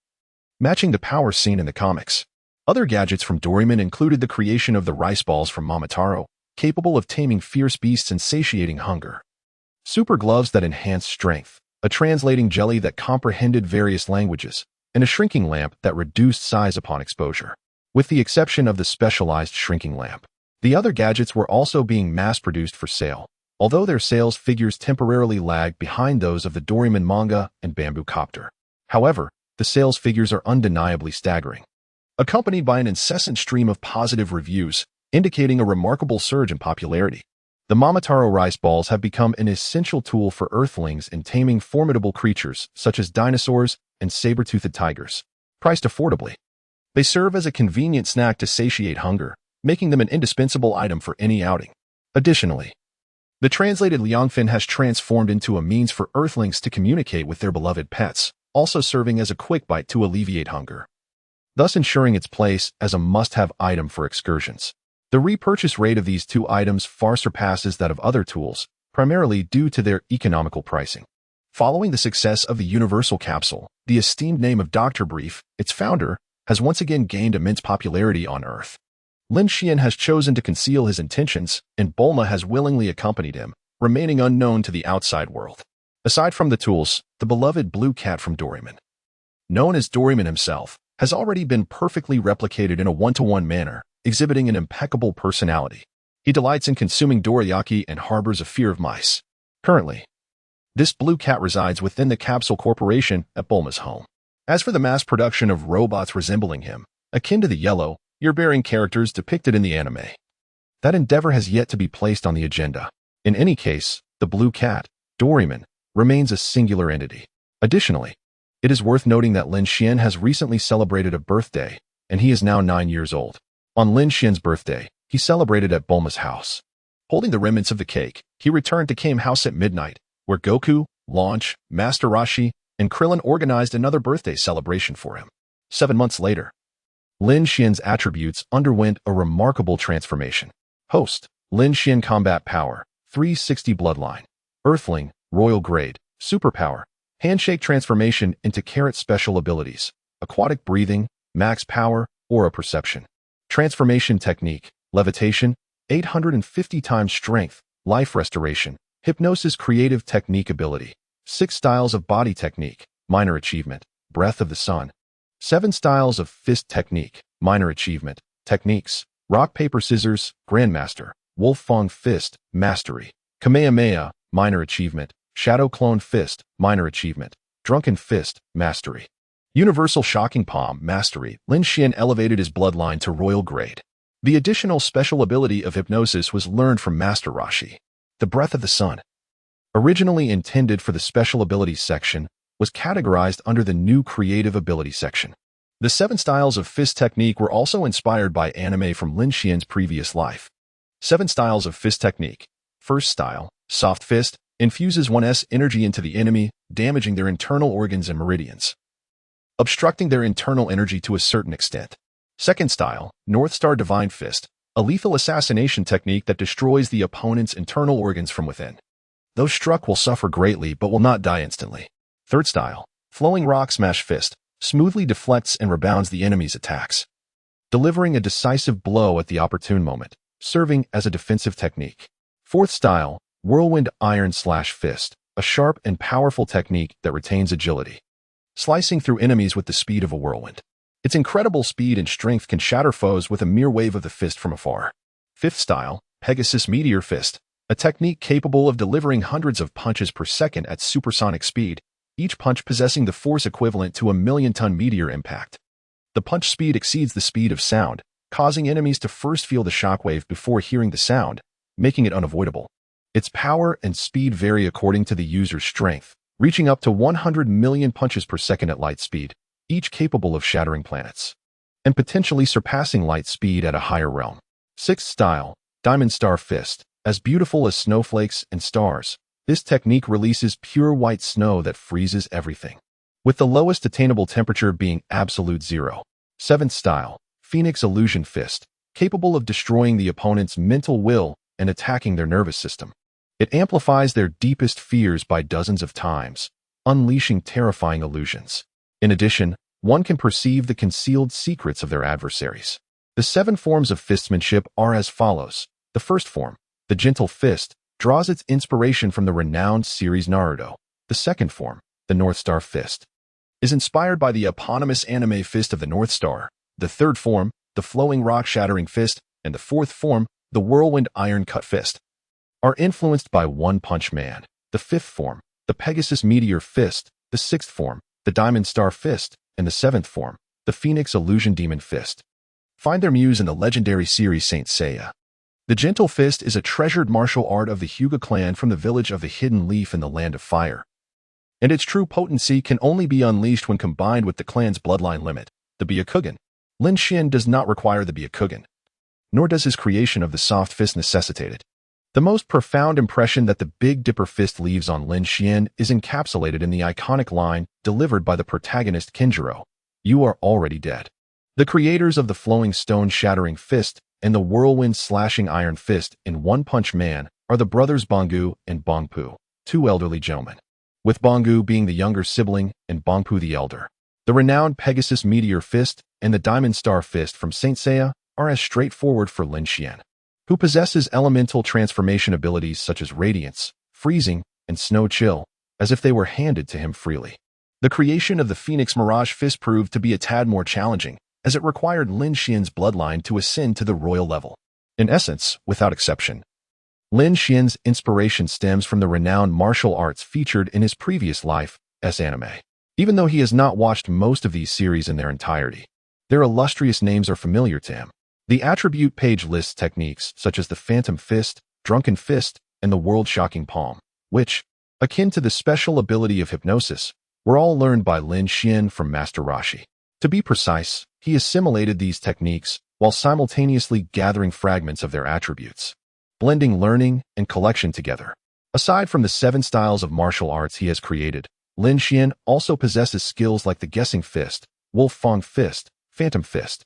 matching the power seen in the comics. Other gadgets from Doraemon included the creation of the rice balls from Momotaro, capable of taming fierce beasts and satiating hunger, super gloves that enhanced strength, a translating jelly that comprehended various languages, and a shrinking lamp that reduced size upon exposure. With the exception of the specialized shrinking lamp, the other gadgets were also being mass-produced for sale, although their sales figures temporarily lagged behind those of the Doraemon manga and bamboo copter. However, the sales figures are undeniably staggering, accompanied by an incessant stream of positive reviews, indicating a remarkable surge in popularity. The Momotaro rice balls have become an essential tool for Earthlings in taming formidable creatures such as dinosaurs and saber-toothed tigers. Priced affordably, they serve as a convenient snack to satiate hunger, making them an indispensable item for any outing. Additionally, the translated Liangfin has transformed into a means for Earthlings to communicate with their beloved pets, also serving as a quick bite to alleviate hunger, thus ensuring its place as a must-have item for excursions. The repurchase rate of these 2 items far surpasses that of other tools, primarily due to their economical pricing. Following the success of the Universal Capsule, the esteemed name of Dr. Brief, its founder, has once again gained immense popularity on Earth. Lin Xian has chosen to conceal his intentions, and Bulma has willingly accompanied him, remaining unknown to the outside world. Aside from the tools, the beloved blue cat from Doraemon, known as Doraemon himself, has already been perfectly replicated in a one-to-one manner, exhibiting an impeccable personality. He delights in consuming dorayaki and harbors a fear of mice. Currently, this blue cat resides within the Capsule Corporation at Bulma's home. As for the mass production of robots resembling him, akin to the yellow, ear-bearing characters depicted in the anime, that endeavor has yet to be placed on the agenda. In any case, the blue cat, Doraemon, remains a singular entity. Additionally, it is worth noting that Lin Xian has recently celebrated a birthday, and he is now 9 years old. On Lin Xian's birthday, he celebrated at Bulma's house. Holding the remnants of the cake, he returned to Kame House at midnight, where Goku, Launch, Master Roshi, and Krillin organized another birthday celebration for him. 7 months later, Lin Xian's attributes underwent a remarkable transformation. Host, Lin Xian Combat Power, 360 Bloodline. Earthling, Royal Grade, Superpower, Handshake Transformation into Carrot Special Abilities, Aquatic Breathing, Max Power, Aura Perception. Transformation Technique, Levitation, 850 times Strength, Life Restoration, Hypnosis Creative Technique Ability, 6 Styles of Body Technique, Minor Achievement, Breath of the Sun. 7 Styles of Fist Technique, Minor Achievement, Techniques, Rock Paper Scissors, Grandmaster, Wolf Fong Fist, Mastery, Kamehameha, Minor Achievement, Shadow Clone Fist, Minor Achievement, Drunken Fist, Mastery. Universal Shocking Palm, Mastery. Lin Xian elevated his bloodline to Royal Grade. The additional special ability of Hypnosis was learned from Master Roshi. The Breath of the Sun, originally intended for the Special Abilities section, was categorized under the new Creative Ability section. The 7 Styles of Fist Technique were also inspired by anime from Lin Xian's previous life. 7 Styles of Fist Technique. First style, Soft Fist, infuses 1's energy into the enemy, damaging their internal organs and meridians, obstructing their internal energy to a certain extent. Second style, North Star Divine Fist, a lethal assassination technique that destroys the opponent's internal organs from within. Those struck will suffer greatly but will not die instantly. Third style, Flowing Rock Smash Fist, smoothly deflects and rebounds the enemy's attacks, delivering a decisive blow at the opportune moment, serving as a defensive technique. Fourth style, Whirlwind Iron Slash Fist, a sharp and powerful technique that retains agility, slicing through enemies with the speed of a whirlwind. Its incredible speed and strength can shatter foes with a mere wave of the fist from afar. Fifth style, Pegasus Meteor Fist, a technique capable of delivering hundreds of punches per second at supersonic speed, each punch possessing the force equivalent to a million-ton meteor impact. The punch speed exceeds the speed of sound, causing enemies to first feel the shockwave before hearing the sound, making it unavoidable. Its power and speed vary according to the user's strength, reaching up to 100 million punches per second at light speed, each capable of shattering planets, and potentially surpassing light speed at a higher realm. Sixth style, Diamond Star Fist. As beautiful as snowflakes and stars, this technique releases pure white snow that freezes everything, with the lowest attainable temperature being absolute zero. Seventh style, Phoenix Illusion Fist, capable of destroying the opponent's mental will and attacking their nervous system. It amplifies their deepest fears by dozens of times, unleashing terrifying illusions. In addition, one can perceive the concealed secrets of their adversaries. The 7 forms of fistmanship are as follows. The first form, the Gentle Fist, draws its inspiration from the renowned series Naruto. The second form, the North Star Fist, is inspired by the eponymous anime Fist of the North Star. The third form, the Flowing Rock Shattering Fist, and the fourth form, the Whirlwind Iron Cut Fist, are influenced by One Punch Man. The fifth form, the Pegasus Meteor Fist, the sixth form, the Diamond Star Fist, and the seventh form, the Phoenix Illusion Demon Fist, find their muse in the legendary series Saint Seiya. The Gentle Fist is a treasured martial art of the Hyuga clan from the village of the Hidden Leaf in the Land of Fire, and its true potency can only be unleashed when combined with the clan's bloodline limit, the Byakugan. Lin Xian does not require the Byakugan, nor does his creation of the soft fist necessitate it. The most profound impression that the Big Dipper Fist leaves on Lin Xian is encapsulated in the iconic line delivered by the protagonist Kinjiro, "You are already dead." The creators of the Flowing Stone Shattering Fist and the Whirlwind Slashing Iron Fist in One Punch Man are the brothers Banggu and Bangpu, 2 elderly gentlemen, with Banggu being the younger sibling and Bangpu the elder. The renowned Pegasus Meteor Fist and the Diamond Star Fist from Saint Seiya are as straightforward for Lin Xian, who possesses elemental transformation abilities such as Radiance, Freezing, and Snow Chill, as if they were handed to him freely. The creation of the Phoenix Mirage Fist proved to be a tad more challenging, as it required Lin Xian's bloodline to ascend to the royal level. In essence, without exception, Lin Xian's inspiration stems from the renowned martial arts featured in his previous life's anime. Even though he has not watched most of these series in their entirety, their illustrious names are familiar to him. The attribute page lists techniques such as the Phantom Fist, Drunken Fist, and the World-Shocking Palm, which, akin to the special ability of hypnosis, were all learned by Lin Xian from Master Rashi. To be precise, he assimilated these techniques while simultaneously gathering fragments of their attributes, blending learning and collection together. Aside from the 7 styles of martial arts he has created, Lin Xian also possesses skills like the Guessing Fist, Wolf Fang Fist, Phantom Fist,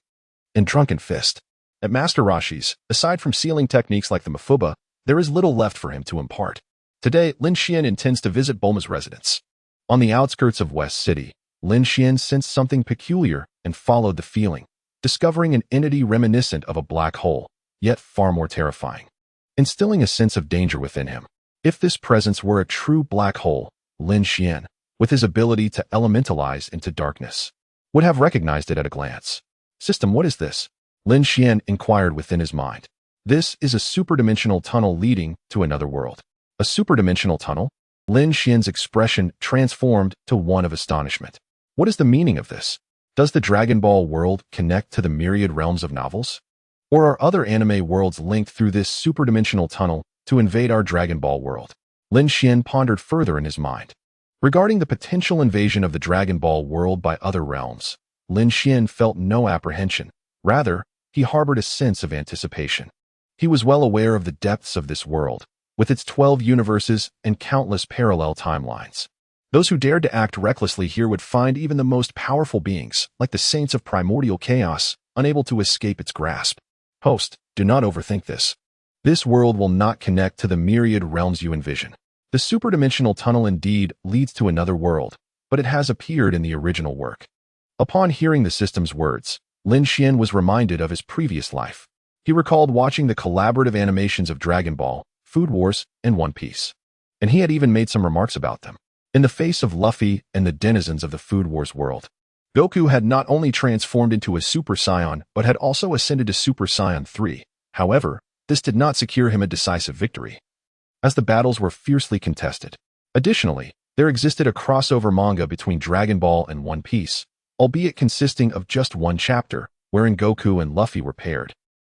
and Drunken Fist. At Master Rashi's, aside from sealing techniques like the Mafuba, there is little left for him to impart. Today, Lin Xian intends to visit Bulma's residence. On the outskirts of West City, Lin Xian sensed something peculiar and followed the feeling, discovering an entity reminiscent of a black hole, yet far more terrifying, instilling a sense of danger within him. If this presence were a true black hole, Lin Xian, with his ability to elementalize into darkness, would have recognized it at a glance. System, what is this? Lin Xian inquired within his mind. This is a superdimensional tunnel leading to another world. A superdimensional tunnel? Lin Xian's expression transformed to one of astonishment. What is the meaning of this? Does the Dragon Ball world connect to the myriad realms of novels? Or are other anime worlds linked through this superdimensional tunnel to invade our Dragon Ball world? Lin Xian pondered further in his mind. Regarding the potential invasion of the Dragon Ball world by other realms, Lin Xian felt no apprehension. Rather, he harbored a sense of anticipation. He was well aware of the depths of this world, with its 12 universes and countless parallel timelines. Those who dared to act recklessly here would find even the most powerful beings, like the saints of primordial chaos, unable to escape its grasp. Host, do not overthink this. This world will not connect to the myriad realms you envision. The superdimensional tunnel indeed leads to another world, but it has appeared in the original work. Upon hearing the system's words, Lin Xian was reminded of his previous life. He recalled watching the collaborative animations of Dragon Ball, Food Wars, and One Piece, and he had even made some remarks about them. In the face of Luffy and the denizens of the Food Wars world, Goku had not only transformed into a Super Saiyan, but had also ascended to Super Saiyan 3. However, this did not secure him a decisive victory, as the battles were fiercely contested. Additionally, there existed a crossover manga between Dragon Ball and One Piece, albeit consisting of just one chapter, wherein Goku and Luffy were paired,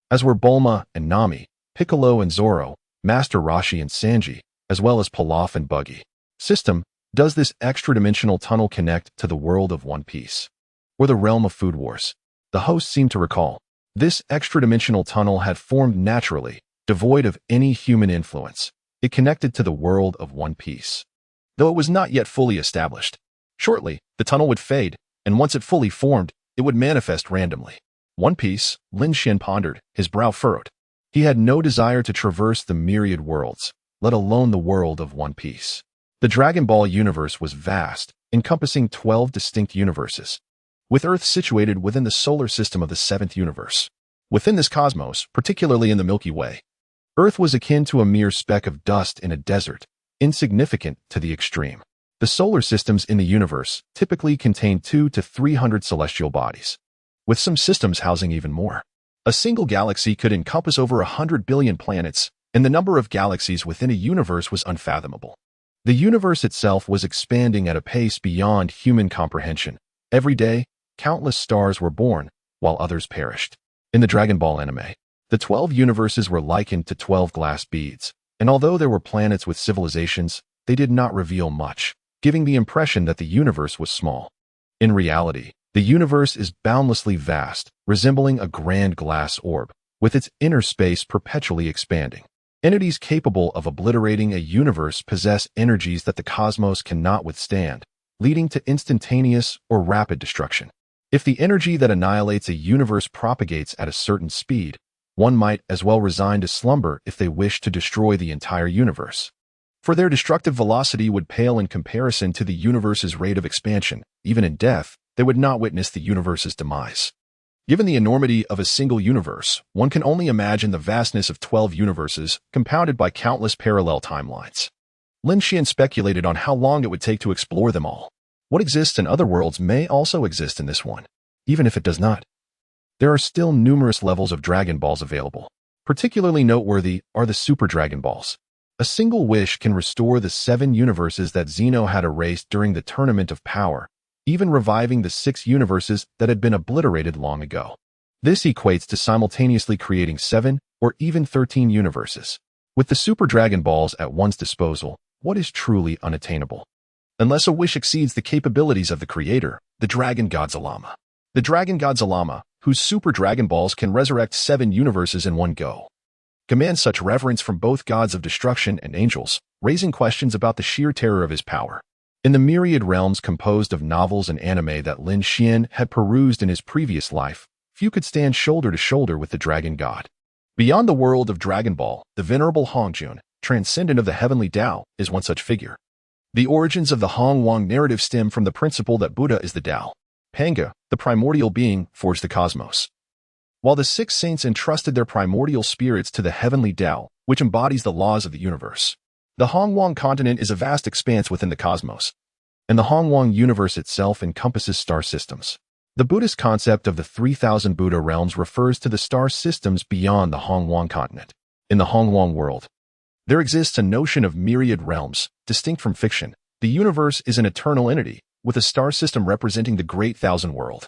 as were Bulma and Nami, Piccolo and Zoro, Master Roshi and Sanji, as well as Pilaf and Buggy. System, does this extra-dimensional tunnel connect to the world of One Piece, or the realm of Food Wars? The host seemed to recall. This extra-dimensional tunnel had formed naturally, devoid of any human influence. It connected to the world of One Piece, though it was not yet fully established. Shortly, the tunnel would fade, and once it fully formed, it would manifest randomly. One Piece, Lin Xian pondered, his brow furrowed. He had no desire to traverse the myriad worlds, let alone the world of One Piece. The Dragon Ball universe was vast, encompassing 12 distinct universes, with Earth situated within the solar system of the 7th universe. Within this cosmos, particularly in the Milky Way, Earth was akin to a mere speck of dust in a desert, insignificant to the extreme. The solar systems in the universe typically contain 200 to 300 celestial bodies, with some systems housing even more. A single galaxy could encompass over 100 billion planets, and the number of galaxies within a universe was unfathomable. The universe itself was expanding at a pace beyond human comprehension. Every day, countless stars were born, while others perished. In the Dragon Ball anime, the 12 universes were likened to 12 glass beads, and although there were planets with civilizations, they did not reveal much, giving the impression that the universe was small. In reality, the universe is boundlessly vast, resembling a grand glass orb, with its inner space perpetually expanding. Entities capable of obliterating a universe possess energies that the cosmos cannot withstand, leading to instantaneous or rapid destruction. If the energy that annihilates a universe propagates at a certain speed, one might as well resign to slumber if they wish to destroy the entire universe, for their destructive velocity would pale in comparison to the universe's rate of expansion. Even in death, they would not witness the universe's demise. Given the enormity of a single universe, one can only imagine the vastness of 12 universes compounded by countless parallel timelines. Lin Xian speculated on how long it would take to explore them all. What exists in other worlds may also exist in this one, even if it does not. There are still numerous levels of Dragon Balls available, Particularly noteworthy are the Super Dragon Balls. A single wish can restore the 7 universes that Zeno had erased during the Tournament of Power, even reviving the 6 universes that had been obliterated long ago. This equates to simultaneously creating 7 or even 13 universes. With the Super Dragon Balls at one's disposal, what is truly unattainable? Unless a wish exceeds the capabilities of the creator, the Dragon Godzilla. The Dragon Godzilla, whose Super Dragon Balls can resurrect 7 universes in one go, commands such reverence from both gods of destruction and angels, raising questions about the sheer terror of his power. In the myriad realms composed of novels and anime that Lin Xian had perused in his previous life, few could stand shoulder to shoulder with the Dragon God. Beyond the world of Dragon Ball, the venerable Hongjun, transcendent of the heavenly Tao, is one such figure. The origins of the Hongwang narrative stem from the principle that Buddha is the Tao. Panga, the primordial being, forged the cosmos, while the 6 saints entrusted their primordial spirits to the heavenly Tao, which embodies the laws of the universe. The Hongwang continent is a vast expanse within the cosmos, and the Hongwang universe itself encompasses star systems. The Buddhist concept of the 3,000 Buddha realms refers to the star systems beyond the Hongwang continent. In the Hongwang world, there exists a notion of myriad realms, distinct from fiction. The universe is an eternal entity, with a star system representing the Great Thousand World,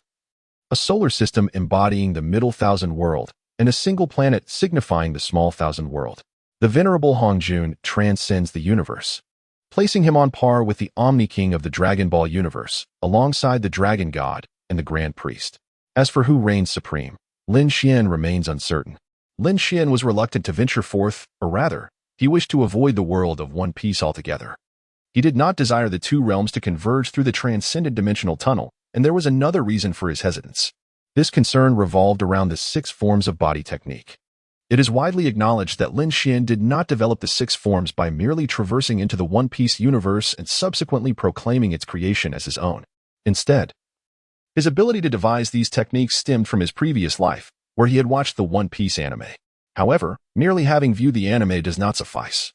a solar system embodying the Middle Thousand World, and a single planet signifying the Small Thousand World. The venerable Hongjun transcends the universe, placing him on par with the Omni-King of the Dragon Ball universe, alongside the Dragon God and the Grand Priest. As for who reigns supreme, Lin Xian remains uncertain. Lin Xian was reluctant to venture forth, or rather, he wished to avoid the world of One Piece altogether. He did not desire the 2 realms to converge through the transcendent dimensional tunnel, and there was another reason for his hesitance. This concern revolved around the 6 forms of body technique. It is widely acknowledged that Lin Xian did not develop the 6 forms by merely traversing into the One Piece universe and subsequently proclaiming its creation as his own. Instead, his ability to devise these techniques stemmed from his previous life, where he had watched the One Piece anime. However, merely having viewed the anime does not suffice.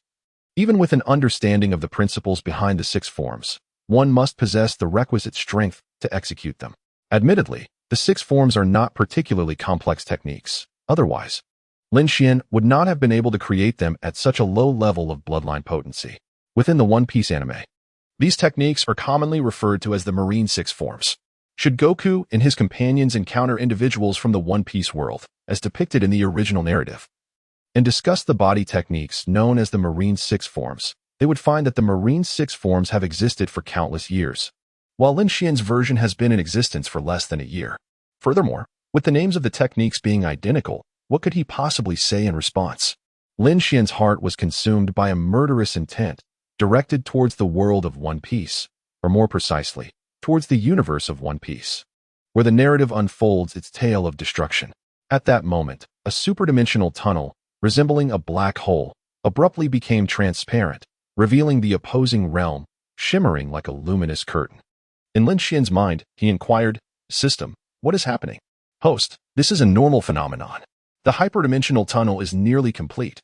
Even with an understanding of the principles behind the 6 forms, one must possess the requisite strength to execute them. Admittedly, the 6 forms are not particularly complex techniques. Otherwise, Lin Xian would not have been able to create them at such a low level of bloodline potency. Within the One Piece anime, these techniques are commonly referred to as the Marine 6 forms. Should Goku and his companions encounter individuals from the One Piece world, as depicted in the original narrative, and discuss the body techniques known as the Marine 6 forms, they would find that the Marine 6 forms have existed for countless years, while Lin Xian's version has been in existence for less than a year. Furthermore, with the names of the techniques being identical, what could he possibly say in response? Lin Xian's heart was consumed by a murderous intent, directed towards the world of One Piece, or more precisely, towards the universe of One Piece, where the narrative unfolds its tale of destruction. At that moment, a superdimensional tunnel, resembling a black hole, abruptly became transparent, revealing the opposing realm, shimmering like a luminous curtain. In Lin Xian's mind, he inquired, "System, what is happening?" Host, this is a normal phenomenon. The hyperdimensional tunnel is nearly complete,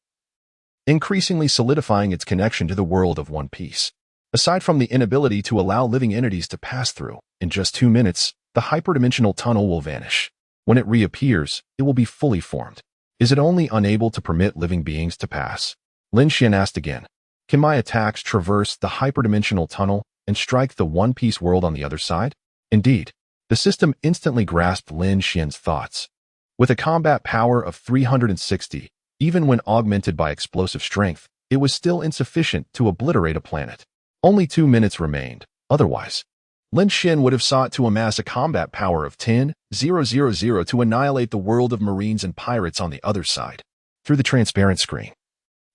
increasingly solidifying its connection to the world of One Piece. Aside from the inability to allow living entities to pass through, in just 2 minutes, the hyperdimensional tunnel will vanish. When it reappears, it will be fully formed. Is it only unable to permit living beings to pass? Lin Xian asked again. Can my attacks traverse the hyperdimensional tunnel and strike the One Piece world on the other side? Indeed, the system instantly grasped Lin Xian's thoughts. With a combat power of 360, even when augmented by explosive strength, it was still insufficient to obliterate a planet. Only 2 minutes remained. Otherwise, Lin Xian would have sought to amass a combat power of 10,000 to annihilate the world of marines and pirates on the other side. Through the transparent screen,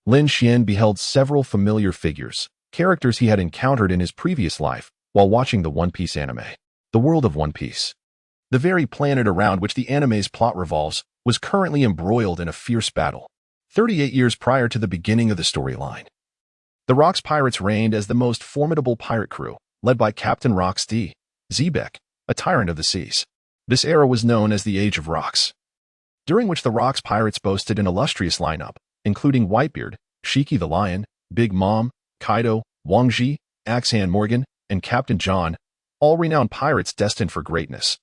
Lin Xian beheld several familiar figures, characters he had encountered in his previous life while watching the One Piece anime. The world of One Piece, the very planet around which the anime's plot revolves, was currently embroiled in a fierce battle. 38 years prior to the beginning of the storyline, the Rocks pirates reigned as the most formidable pirate crew, led by Captain Rocks D. Zebek, a tyrant of the seas. This era was known as the Age of Rocks, during which the Rocks pirates boasted an illustrious lineup, including Whitebeard, Shiki the Lion, Big Mom, Kaido, Wang Ji, Axehand Morgan, and Captain John, all renowned pirates destined for greatness.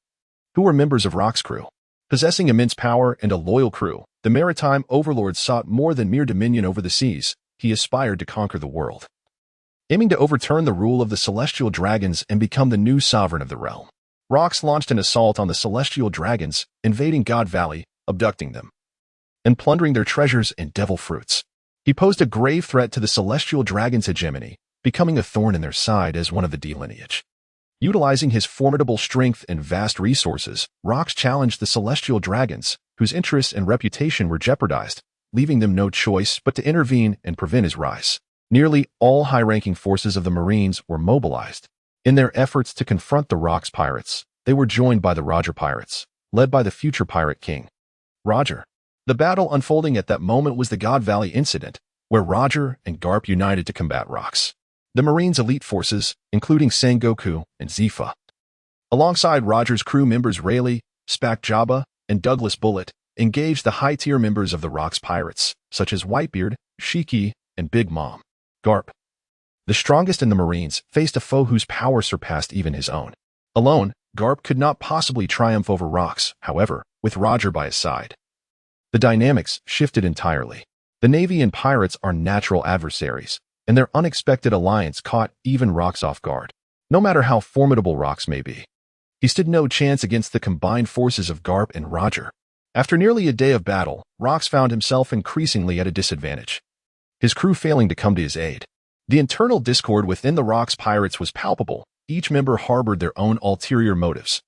Who were members of Rocks' crew? Possessing immense power and a loyal crew, the maritime overlord sought more than mere dominion over the seas. He aspired to conquer the world, aiming to overturn the rule of the celestial dragons and become the new sovereign of the realm. Rox launched an assault on the celestial dragons, invading God Valley, abducting them, and plundering their treasures and devil fruits. He posed a grave threat to the celestial dragons' hegemony, becoming a thorn in their side as one of the D lineage. Utilizing his formidable strength and vast resources, Rox challenged the celestial dragons, whose interests and reputation were jeopardized, leaving them no choice but to intervene and prevent his rise. Nearly all high-ranking forces of the Marines were mobilized. In their efforts to confront the Rox pirates, they were joined by the Roger pirates, led by the future pirate king, Roger. The battle unfolding at that moment was the God Valley incident, where Roger and Garp united to combat Rox. The Marines' elite forces, including Sengoku and Zifa, alongside Roger's crew members Rayleigh, Spack Jabba, and Douglas Bullet, engaged the high-tier members of the Rox pirates, such as Whitebeard, Shiki, and Big Mom. Garp, the strongest in the Marines, faced a foe whose power surpassed even his own. Alone, Garp could not possibly triumph over Rox, however, with Roger by his side. The dynamics shifted entirely. The Navy and pirates are natural adversaries, and their unexpected alliance caught even Rox off guard. No matter how formidable Rox may be, he stood no chance against the combined forces of Garp and Roger. After nearly a day of battle, Rox found himself increasingly at a disadvantage, his crew failing to come to his aid. The internal discord within the Rox pirates was palpable. Each member harbored their own ulterior motives,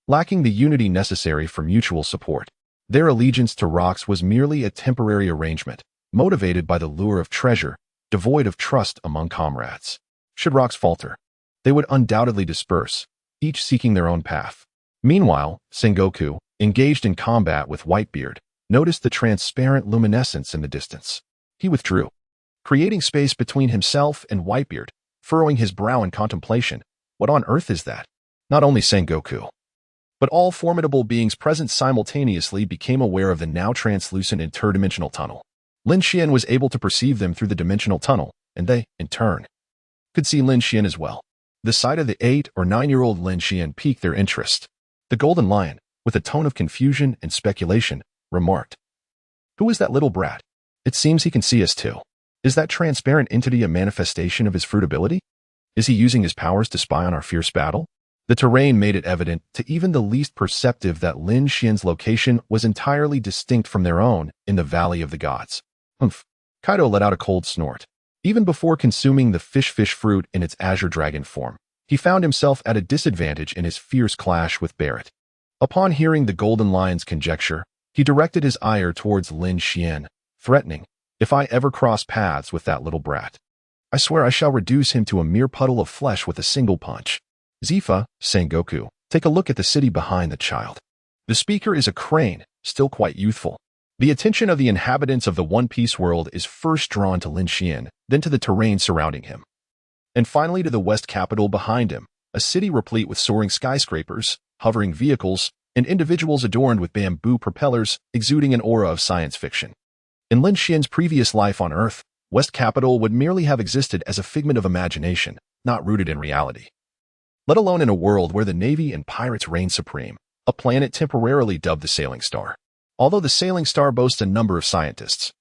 lacking the unity necessary for mutual support. Their allegiance to Rox was merely a temporary arrangement, motivated by the lure of treasure, devoid of trust among comrades. Should Rox falter, they would undoubtedly disperse, each seeking their own path. Meanwhile, Sengoku, engaged in combat with Whitebeard, noticed the transparent luminescence in the distance. He withdrew, creating space between himself and Whitebeard, furrowing his brow in contemplation. What on earth is that? Not only Sengoku, but all formidable beings present simultaneously became aware of the now translucent interdimensional tunnel. Lin Xian was able to perceive them through the dimensional tunnel, and they, in turn, could see Lin Xian as well. The sight of the 8 or 9-year-old Lin Xian piqued their interest. The Golden Lion, with a tone of confusion and speculation, remarked, "Who is that little brat? It seems he can see us too. Is that transparent entity a manifestation of his fruitability? Is he using his powers to spy on our fierce battle?" The terrain made it evident to even the least perceptive that Lin Xian's location was entirely distinct from their own in the Valley of the Gods. Humph. Kaido let out a cold snort. Even before consuming the fish fruit in its azure dragon form, he found himself at a disadvantage in his fierce clash with Barrett. Upon hearing the Golden Lion's conjecture, he directed his ire towards Lin Xian, threatening, "If I ever cross paths with that little brat, I swear I shall reduce him to a mere puddle of flesh with a single punch." Zifa, Sengoku, take a look at the city behind the child. The speaker is a crane, still quite youthful. The attention of the inhabitants of the One Piece world is first drawn to Lin Xian, then to the terrain surrounding him, and finally to the west capital behind him, a city replete with soaring skyscrapers, hovering vehicles, and individuals adorned with bamboo propellers, exuding an aura of science fiction. In Lin Xian's previous life on Earth, West Capital would merely have existed as a figment of imagination, not rooted in reality. Let alone in a world where the Navy and pirates reign supreme, a planet temporarily dubbed the Sailing Star. Although the Sailing Star boasts a number of scientists,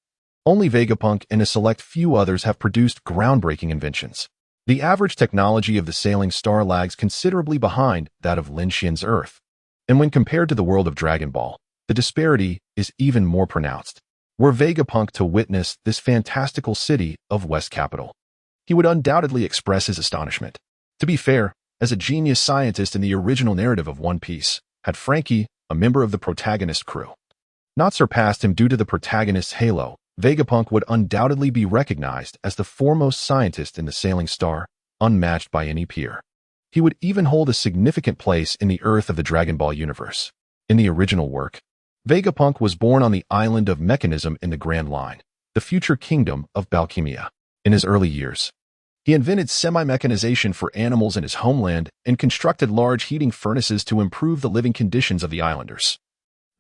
only Vegapunk and a select few others have produced groundbreaking inventions. The average technology of the Sailing Star lags considerably behind that of Lin Xian's Earth, and when compared to the world of Dragon Ball, the disparity is even more pronounced. Were Vegapunk to witness this fantastical city of West Capital, he would undoubtedly express his astonishment. To be fair, as a genius scientist in the original narrative of One Piece, had Frankie, a member of the protagonist crew, not surpassed him due to the protagonist's halo, Vegapunk would undoubtedly be recognized as the foremost scientist in the Sailing Star, unmatched by any peer. He would even hold a significant place in the Earth of the Dragon Ball universe. In the original work, Vegapunk was born on the island of Mechanism in the Grand Line, the future kingdom of Balchemia. In his early years, he invented semi-mechanization for animals in his homeland and constructed large heating furnaces to improve the living conditions of the islanders.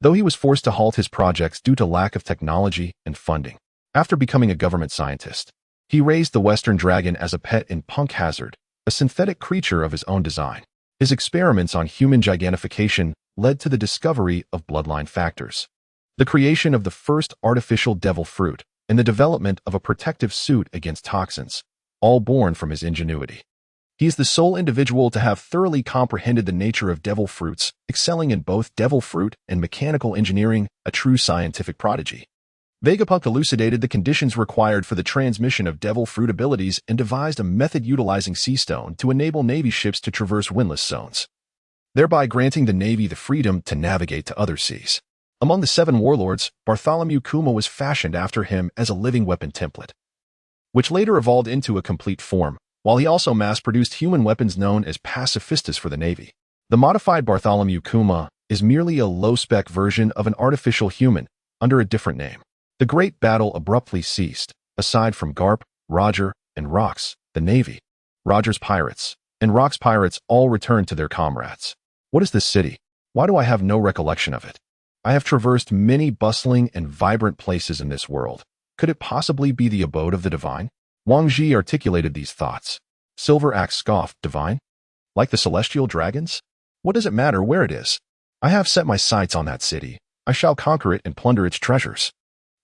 Though he was forced to halt his projects due to lack of technology and funding, after becoming a government scientist, he raised the Western Dragon as a pet in Punk Hazard, a synthetic creature of his own design. His experiments on human gigantification led to the discovery of bloodline factors, the creation of the first artificial devil fruit, and the development of a protective suit against toxins, all born from his ingenuity. He is the sole individual to have thoroughly comprehended the nature of devil fruits, excelling in both devil fruit and mechanical engineering, a true scientific prodigy. Vegapunk elucidated the conditions required for the transmission of devil fruit abilities and devised a method utilizing sea stone to enable Navy ships to traverse windless zones, thereby granting the Navy the freedom to navigate to other seas. Among the 7 warlords, Bartholomew Kuma was fashioned after him as a living weapon template, which later evolved into a complete form, while he also mass-produced human weapons known as pacifistas for the Navy. The modified Bartholomew Kuma is merely a low-spec version of an artificial human under a different name. The great battle abruptly ceased, aside from Garp, Roger, and Rox, the Navy. Roger's pirates, and Rock's pirates all returned to their comrades. What is this city? Why do I have no recollection of it? I have traversed many bustling and vibrant places in this world. Could it possibly be the abode of the divine? Wang Ji articulated these thoughts. Silver Axe scoffed, divine? Like the celestial dragons? What does it matter where it is? I have set my sights on that city. I shall conquer it and plunder its treasures.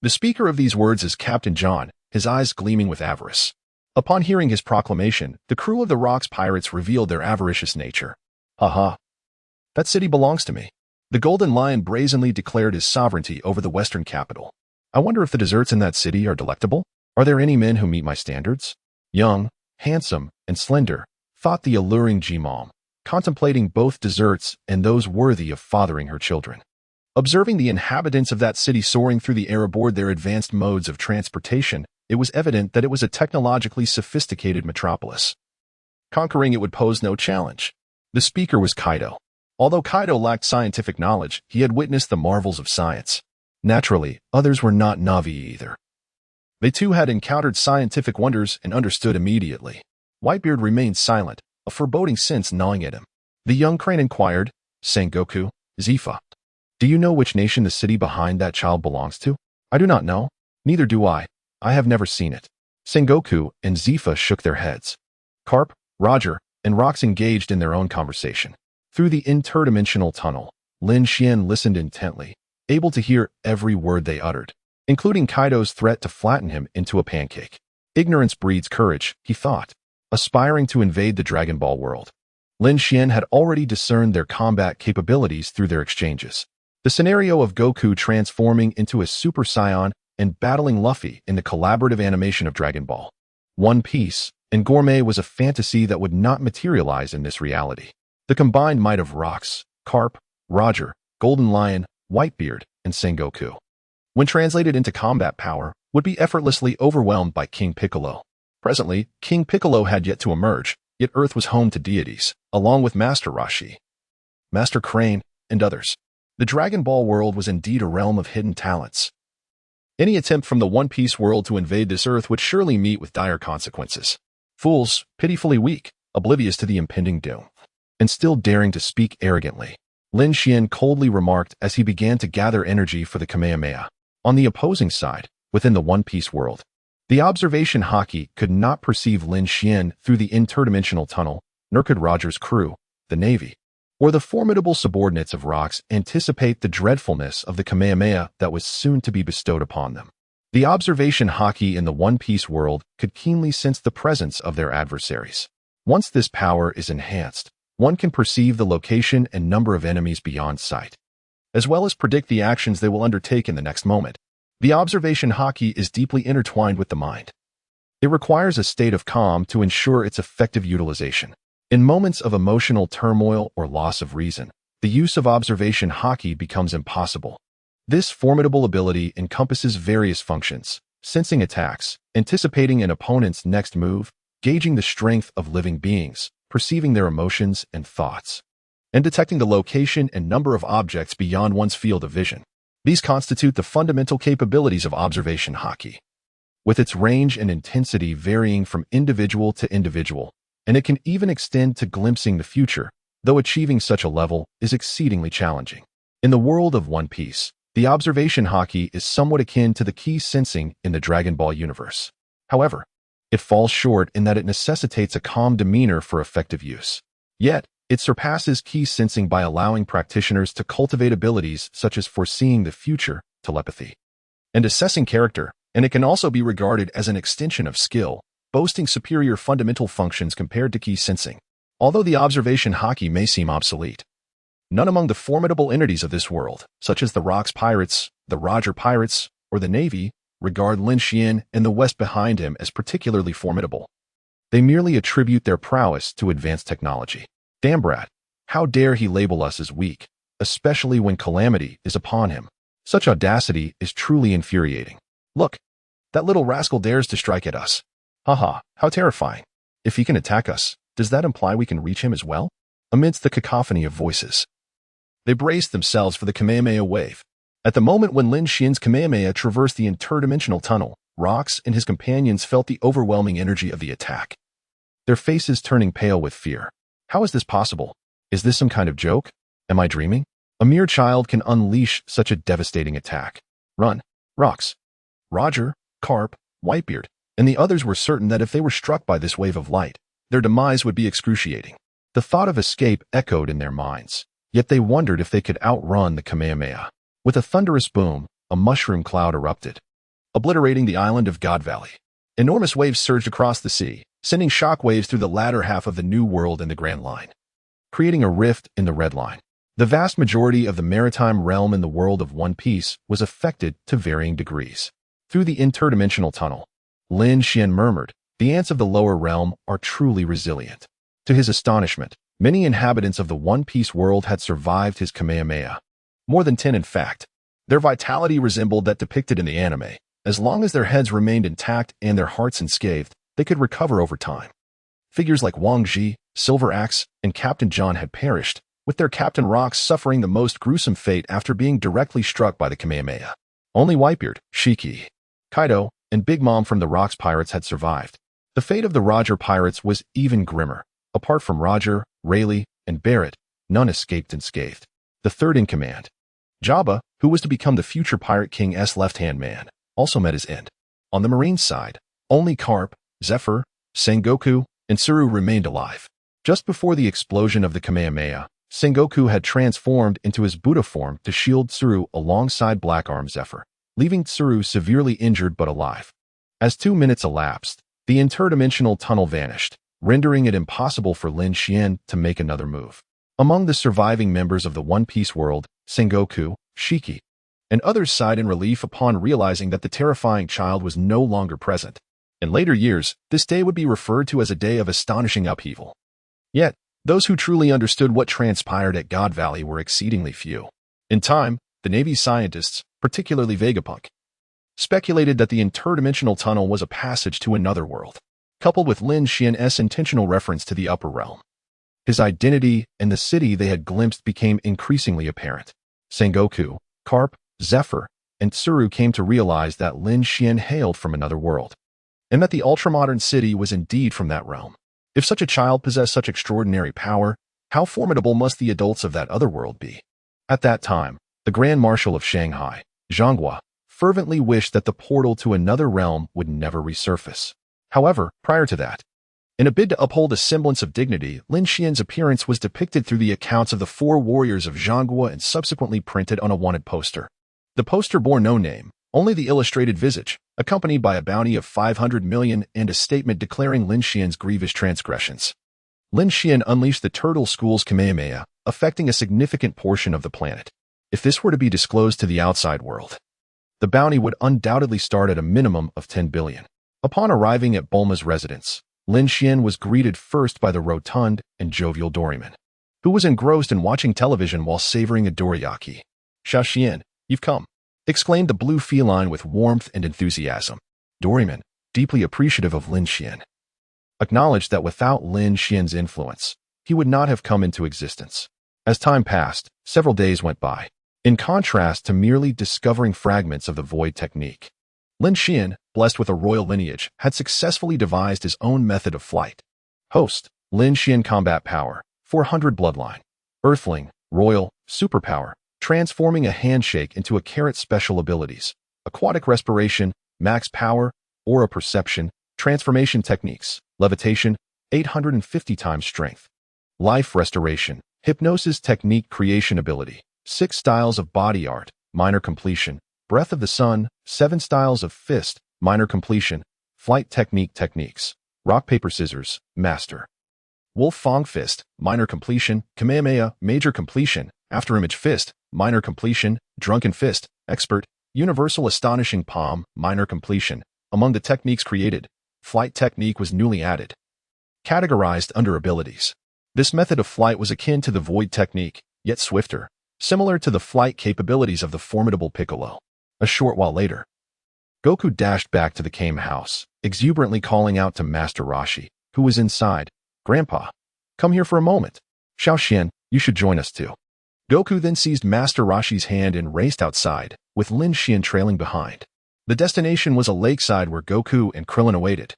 The speaker of these words is Captain John, his eyes gleaming with avarice. Upon hearing his proclamation, the crew of the Rock's pirates revealed their avaricious nature. Ha! That city belongs to me. The Golden Lion brazenly declared his sovereignty over the western capital. I wonder if the desserts in that city are delectable? Are there any men who meet my standards? Young, handsome, and slender, thought the alluring Jimom, contemplating both desserts and those worthy of fathering her children. Observing the inhabitants of that city soaring through the air aboard their advanced modes of transportation, it was evident that it was a technologically sophisticated metropolis. Conquering it would pose no challenge. The speaker was Kaido. Although Kaido lacked scientific knowledge, he had witnessed the marvels of science. Naturally, others were not Na'vi either. They too had encountered scientific wonders and understood immediately. Whitebeard remained silent, a foreboding sense gnawing at him. The young crane inquired, Sengoku, Zifa, do you know which nation the city behind that child belongs to? I do not know. Neither do I. I have never seen it. Sengoku and Zifa shook their heads. Carp, Roger, and Rox engaged in their own conversation. Through the interdimensional tunnel, Lin Xian listened intently, able to hear every word they uttered, including Kaido's threat to flatten him into a pancake. Ignorance breeds courage, he thought, aspiring to invade the Dragon Ball world. Lin Xian had already discerned their combat capabilities through their exchanges. The scenario of Goku transforming into a Super Saiyan and battling Luffy in the collaborative animation of Dragon Ball, One Piece, and Gourmet was a fantasy that would not materialize in this reality. The combined might of Rox, Carp, Roger, Golden Lion, Whitebeard, and Sengoku, when translated into combat power, would be effortlessly overwhelmed by King Piccolo. Presently, King Piccolo had yet to emerge, yet Earth was home to deities, along with Master Roshi, Master Crane, and others. The Dragon Ball world was indeed a realm of hidden talents. Any attempt from the One Piece world to invade this Earth would surely meet with dire consequences. Fools, pitifully weak, oblivious to the impending doom, and still daring to speak arrogantly, Lin Xian coldly remarked as he began to gather energy for the Kamehameha. On the opposing side, within the One Piece world, the observation Haki could not perceive Lin Xian through the interdimensional tunnel, nor could Roger's crew, the Navy, or the formidable subordinates of Rox anticipate the dreadfulness of the Kamehameha that was soon to be bestowed upon them. The observation Haki in the One Piece world could keenly sense the presence of their adversaries. Once this power is enhanced, one can perceive the location and number of enemies beyond sight, as well as predict the actions they will undertake in the next moment. The observation Haki is deeply intertwined with the mind. It requires a state of calm to ensure its effective utilization. In moments of emotional turmoil or loss of reason, the use of observation Haki becomes impossible. This formidable ability encompasses various functions: sensing attacks, anticipating an opponent's next move, gauging the strength of living beings, perceiving their emotions and thoughts, and detecting the location and number of objects beyond one's field of vision. These constitute the fundamental capabilities of observation Haki, with its range and intensity varying from individual to individual, and it can even extend to glimpsing the future, though achieving such a level is exceedingly challenging. In the world of One Piece, the observation Haki is somewhat akin to the key sensing in the Dragon Ball universe. However, it falls short in that it necessitates a calm demeanor for effective use. Yet, It surpasses key sensing by allowing practitioners to cultivate abilities such as foreseeing the future, telepathy, and assessing character, and it can also be regarded as an extension of skill, boasting superior fundamental functions compared to key sensing. Although the observation haki may seem obsolete, none among the formidable entities of this world, such as the Rocks Pirates, the Roger Pirates, or the Navy, regard Lin Xian and the West behind him as particularly formidable. They merely attribute their prowess to advanced technology. Damn brat, how dare he label us as weak, especially when calamity is upon him. Such audacity is truly infuriating. Look, that little rascal dares to strike at us. Haha, how terrifying. If he can attack us, does that imply we can reach him as well? Amidst the cacophony of voices, they braced themselves for the Kamehameha wave. At the moment when Lin Xian's Kamehameha traversed the interdimensional tunnel, Rox and his companions felt the overwhelming energy of the attack, their faces turning pale with fear. How is this possible? Is this some kind of joke? Am I dreaming? A mere child can unleash such a devastating attack. Run, Rox. Roger, Carp, Whitebeard, and the others were certain that if they were struck by this wave of light, their demise would be excruciating. The thought of escape echoed in their minds, yet they wondered if they could outrun the Kamehameha. With a thunderous boom, a mushroom cloud erupted, obliterating the island of God Valley. Enormous waves surged across the sea, sending shockwaves through the latter half of the New World and the Grand Line, creating a rift in the Red Line. The vast majority of the maritime realm in the world of One Piece was affected to varying degrees. Through the interdimensional tunnel, Lin Xian murmured, "The ants of the lower realm are truly resilient." To his astonishment, many inhabitants of the One Piece world had survived his Kamehameha. More than 10 in fact. Their vitality resembled that depicted in the anime. As long as their heads remained intact and their hearts unscathed, they could recover over time. Figures like Wang Ji, Silver Axe, and Captain John had perished, with their Captain Rox suffering the most gruesome fate after being directly struck by the Kamehameha. Only Whitebeard, Shiki, Kaido, and Big Mom from the Rocks Pirates had survived. The fate of the Roger Pirates was even grimmer. Apart from Roger, Rayleigh, and Barrett, none escaped unscathed. The third in command, Jabba, who was to become the future Pirate King's left-hand man, also met his end. On the Marine side, only Carp, Zephyr, Sengoku, and Tsuru remained alive. Just before the explosion of the Kamehameha, Sengoku had transformed into his Buddha form to shield Tsuru alongside Black Arm Zephyr, leaving Tsuru severely injured but alive. As 2 minutes elapsed, the interdimensional tunnel vanished, rendering it impossible for Lin Xian to make another move. Among the surviving members of the One Piece world, Sengoku, Shiki, and others sighed in relief upon realizing that the terrifying child was no longer present. In later years, this day would be referred to as a day of astonishing upheaval. Yet, those who truly understood what transpired at God Valley were exceedingly few. In time, the Navy's scientists, particularly Vegapunk, speculated that the interdimensional tunnel was a passage to another world, coupled with Lin Xian's intentional reference to the upper realm. His identity and the city they had glimpsed became increasingly apparent. Sengoku, Carp, Zephyr, and Tsuru came to realize that Lin Xian hailed from another world, and that the ultramodern city was indeed from that realm. If such a child possessed such extraordinary power, how formidable must the adults of that other world be? At that time, the Grand Marshal of Shanghai, Zhanghua, fervently wished that the portal to another realm would never resurface. However, prior to that, in a bid to uphold a semblance of dignity, Lin Xian's appearance was depicted through the accounts of the 4 warriors of Zhanghua and subsequently printed on a wanted poster. The poster bore no name, only the illustrated visage, accompanied by a bounty of 500 million and a statement declaring Lin Xian's grievous transgressions. Lin Xian unleashed the Turtle School's Kamehameha, affecting a significant portion of the planet. If this were to be disclosed to the outside world, the bounty would undoubtedly start at a minimum of 10 billion. Upon arriving at Bulma's residence, Lin Xian was greeted first by the rotund and jovial Doryman, who was engrossed in watching television while savoring a dorayaki. "Xiao Xian, you've come," exclaimed the blue feline with warmth and enthusiasm. Doryman, deeply appreciative of Lin Xian, acknowledged that without Lin Xian's influence, he would not have come into existence. As time passed, several days went by. In contrast to merely discovering fragments of the void technique, Lin Xian, blessed with a royal lineage, had successfully devised his own method of flight. Host, Lin Xian Combat Power, 400 Bloodline. Earthling, Royal, Superpower, transforming a handshake into a carrot special abilities. Aquatic Respiration, Max Power, Aura Perception, Transformation Techniques, Levitation, 850 times Strength. life restoration, hypnosis technique creation ability, 6 styles of body art, minor completion, breath of the sun, 7 styles of fist, minor completion, flight techniques, rock paper scissors, master. Wolf Fong fist, minor completion, Kamehameha, major completion, afterimage fist, minor completion, drunken fist, expert, universal astonishing palm, minor completion. Among the techniques created, flight technique was newly added. Categorized under abilities. This method of flight was akin to the void technique, yet swifter, similar to the flight capabilities of the formidable Piccolo. A short while later, Goku dashed back to the Kame house, exuberantly calling out to Master Roshi, who was inside, "Grandpa, come here for a moment. Xiao Xian, you should join us too." Goku then seized Master Roshi's hand and raced outside, with Lin Xian trailing behind. The destination was a lakeside where Goku and Krillin awaited,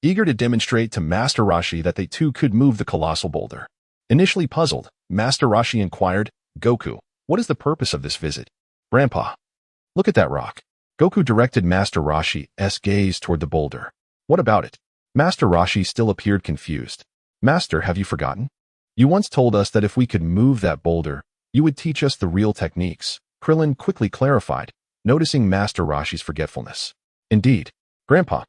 eager to demonstrate to Master Roshi that they too could move the colossal boulder. Initially puzzled, Master Roshi inquired, "Goku, what is the purpose of this visit?" "Grandpa, look at that rock." Goku directed Master Roshi's gaze toward the boulder. "What about it?" Master Roshi still appeared confused. "Master, have you forgotten? You once told us that if we could move that boulder, you would teach us the real techniques." Krillin quickly clarified, noticing Master Roshi's forgetfulness. "Indeed, Grandpa,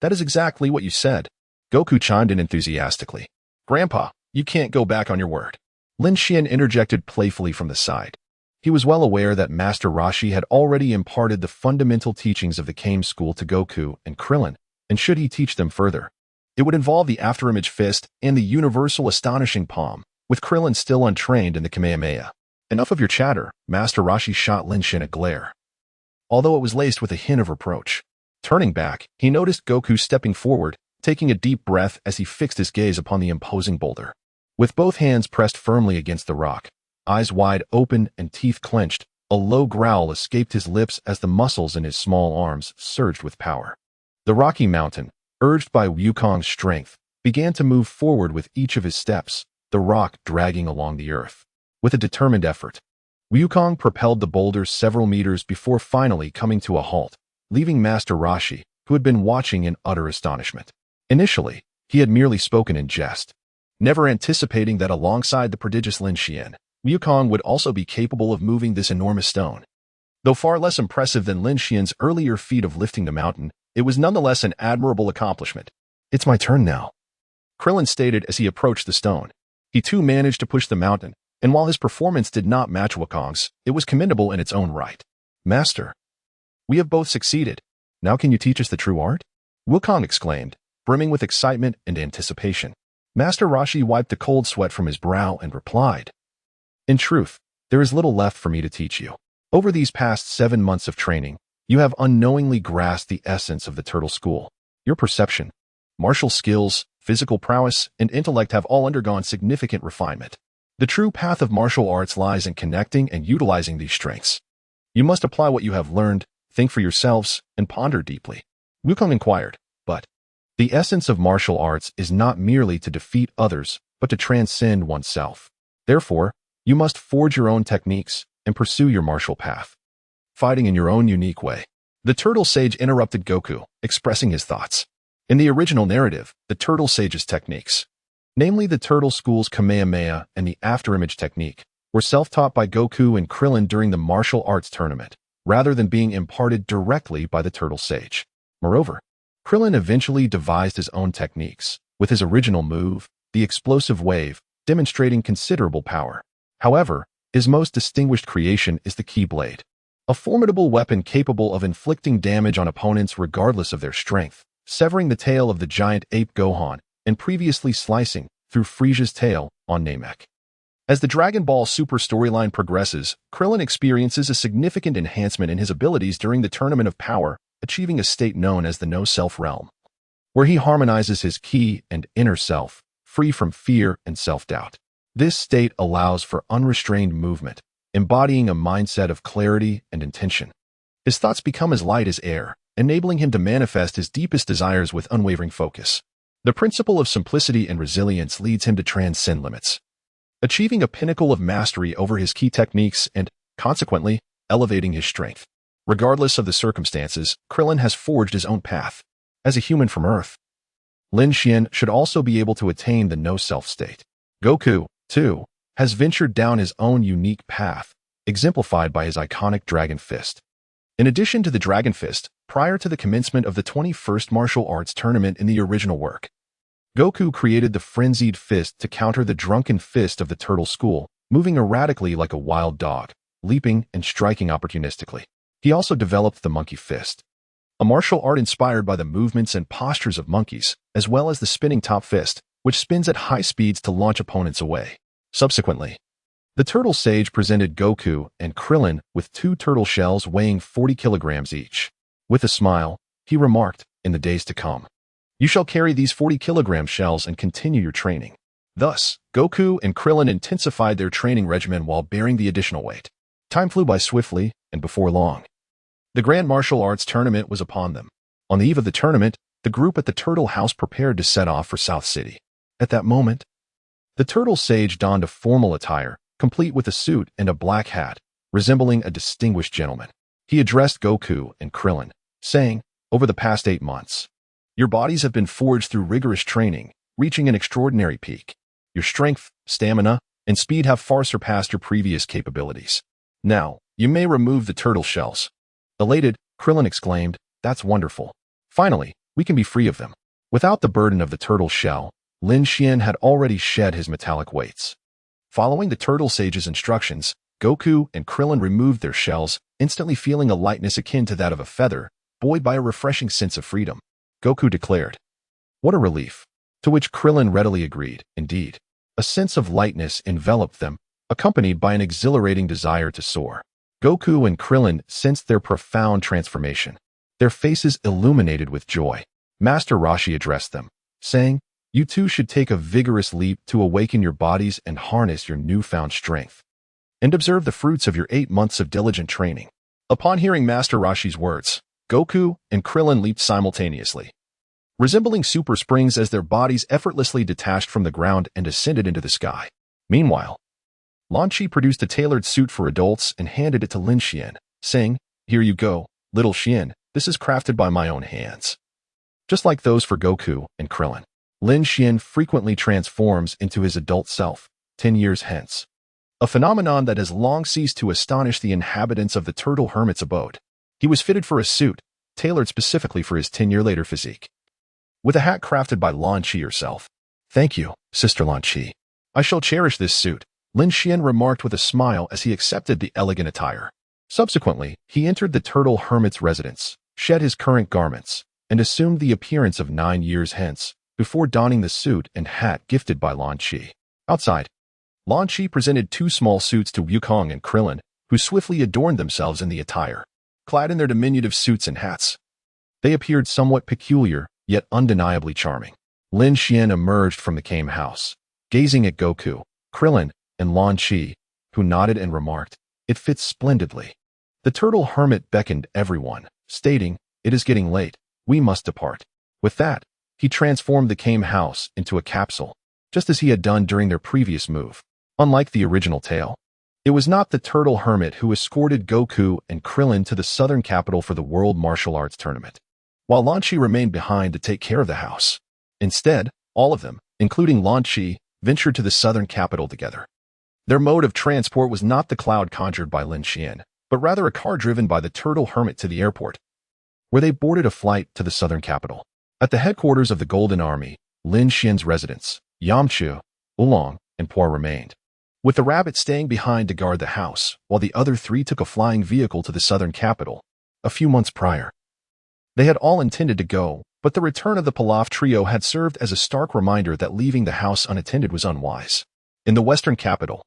that is exactly what you said." Goku chimed in enthusiastically. "Grandpa, you can't go back on your word." Lin Xian interjected playfully from the side. He was well aware that Master Roshi had already imparted the fundamental teachings of the Kame school to Goku and Krillin, and should he teach them further, it would involve the afterimage fist and the universal astonishing palm, with Krillin still untrained in the Kamehameha. "Enough of your chatter," Master Roshi shot Lin Xian a glare, although it was laced with a hint of reproach. Turning back, he noticed Goku stepping forward, taking a deep breath as he fixed his gaze upon the imposing boulder. With both hands pressed firmly against the rock, eyes wide open and teeth clenched, a low growl escaped his lips as the muscles in his small arms surged with power. The rocky mountain, urged by Wukong's strength, began to move forward with each of his steps, the rock dragging along the earth. With a determined effort, Wukong propelled the boulder several meters before finally coming to a halt, leaving Master Roshi, who had been watching in utter astonishment. Initially, he had merely spoken in jest, never anticipating that alongside the prodigious Lin Xian, Wukong would also be capable of moving this enormous stone. Though far less impressive than Lin Xian's earlier feat of lifting the mountain, it was nonetheless an admirable accomplishment. "It's my turn now," Krillin stated as he approached the stone. He too managed to push the mountain, and while his performance did not match Wukong's, it was commendable in its own right. "Master, we have both succeeded. Now can you teach us the true art?" Wukong exclaimed, brimming with excitement and anticipation. Master Roshi wiped the cold sweat from his brow and replied, "In truth, there is little left for me to teach you. Over these past 7 months of training, you have unknowingly grasped the essence of the Turtle School. Your perception, martial skills, physical prowess, and intellect have all undergone significant refinement. The true path of martial arts lies in connecting and utilizing these strengths. You must apply what you have learned, think for yourselves, and ponder deeply." Wukong inquired, "But the essence of martial arts is not merely to defeat others, but to transcend oneself. Therefore, you must forge your own techniques and pursue your martial path, fighting in your own unique way." The Turtle Sage interrupted Goku, expressing his thoughts. In the original narrative, the Turtle Sage's techniques, namely the Turtle School's Kamehameha and the afterimage technique, were self-taught by Goku and Krillin during the martial arts tournament, rather than being imparted directly by the Turtle Sage. Moreover, Krillin eventually devised his own techniques, with his original move, the explosive wave, demonstrating considerable power. However, his most distinguished creation is the Keyblade, a formidable weapon capable of inflicting damage on opponents regardless of their strength, severing the tail of the giant ape Gohan and previously slicing through Frieza's tail on Namek. As the Dragon Ball Super storyline progresses, Krillin experiences a significant enhancement in his abilities during the Tournament of Power, achieving a state known as the No-Self Realm, where he harmonizes his ki and inner self, free from fear and self-doubt. This state allows for unrestrained movement, embodying a mindset of clarity and intention. His thoughts become as light as air, enabling him to manifest his deepest desires with unwavering focus. The principle of simplicity and resilience leads him to transcend limits, achieving a pinnacle of mastery over his key techniques and, consequently, elevating his strength. Regardless of the circumstances, Krillin has forged his own path. As a human from Earth, Lin Xian should also be able to attain the no-self state. Goku, too, has ventured down his own unique path, exemplified by his iconic Dragon Fist. In addition to the Dragon Fist, prior to the commencement of the 21st Martial Arts Tournament in the original work, Goku created the Frenzied Fist to counter the Drunken Fist of the Turtle School, moving erratically like a wild dog, leaping and striking opportunistically. He also developed the Monkey Fist, a martial art inspired by the movements and postures of monkeys, as well as the Spinning Top Fist, which spins at high speeds to launch opponents away. Subsequently, the Turtle Sage presented Goku and Krillin with 2 turtle shells weighing 40 kilograms each. With a smile, he remarked, "In the days to come, you shall carry these 40-kilogram shells and continue your training." Thus, Goku and Krillin intensified their training regimen while bearing the additional weight. Time flew by swiftly, and before long, the Grand Martial Arts Tournament was upon them. On the eve of the tournament, the group at the Turtle House prepared to set off for South City. At that moment, the Turtle Sage donned a formal attire, complete with a suit and a black hat, resembling a distinguished gentleman. He addressed Goku and Krillin, saying, "Over the past 8 months, your bodies have been forged through rigorous training, reaching an extraordinary peak. Your strength, stamina, and speed have far surpassed your previous capabilities. Now, you may remove the turtle shells." Elated, Krillin exclaimed, "That's wonderful. Finally, we can be free of them." Without the burden of the turtle shell, Lin Xian had already shed his metallic weights. Following the Turtle Sage's instructions, Goku and Krillin removed their shells, instantly feeling a lightness akin to that of a feather, buoyed by a refreshing sense of freedom. Goku declared, "What a relief," to which Krillin readily agreed. Indeed, a sense of lightness enveloped them, accompanied by an exhilarating desire to soar. Goku and Krillin sensed their profound transformation, their faces illuminated with joy. Master Roshi addressed them, saying, "You too should take a vigorous leap to awaken your bodies and harness your newfound strength, and observe the fruits of your 8 months of diligent training." Upon hearing Master Roshi's words, Goku and Krillin leaped simultaneously, resembling super springs as their bodies effortlessly detached from the ground and ascended into the sky. Meanwhile, Lan Chi produced a tailored suit for adults and handed it to Lin Xian, saying, "Here you go, little Xian, this is crafted by my own hands." Just like those for Goku and Krillin, Lin Xian frequently transforms into his adult self, 10 years hence, a phenomenon that has long ceased to astonish the inhabitants of the Turtle Hermit's abode. He was fitted for a suit, tailored specifically for his 10-year-later physique, with a hat crafted by Lan Chi herself. "Thank you, Sister Lan Chi. I shall cherish this suit," Lin Xian remarked with a smile as he accepted the elegant attire. Subsequently, he entered the Turtle Hermit's residence, shed his current garments, and assumed the appearance of 9 years hence, before donning the suit and hat gifted by Lan Chi. Outside, Lan Chi presented 2 small suits to Wukong and Krillin, who swiftly adorned themselves in the attire. Clad in their diminutive suits and hats, they appeared somewhat peculiar, yet undeniably charming. Lin Xian emerged from the Kame house, gazing at Goku, Krillin, and Lan Chi, who nodded and remarked, "It fits splendidly." The Turtle Hermit beckoned everyone, stating, "It is getting late. We must depart." With that, he transformed the Kame house into a capsule, just as he had done during their previous move. Unlike the original tale, it was not the Turtle Hermit who escorted Goku and Krillin to the southern capital for the World Martial Arts Tournament, while Lan Chi remained behind to take care of the house. Instead, all of them, including Lan Chi, ventured to the southern capital together. Their mode of transport was not the cloud conjured by Lin Xian, but rather a car driven by the Turtle Hermit to the airport, where they boarded a flight to the southern capital. At the headquarters of the Golden Army, Lin Xian's residents, Yamcha, Oolong, and Po remained, with the rabbit staying behind to guard the house, while the other 3 took a flying vehicle to the southern capital. A few months prior, they had all intended to go, but the return of the Pilaf trio had served as a stark reminder that leaving the house unattended was unwise. In the western capital,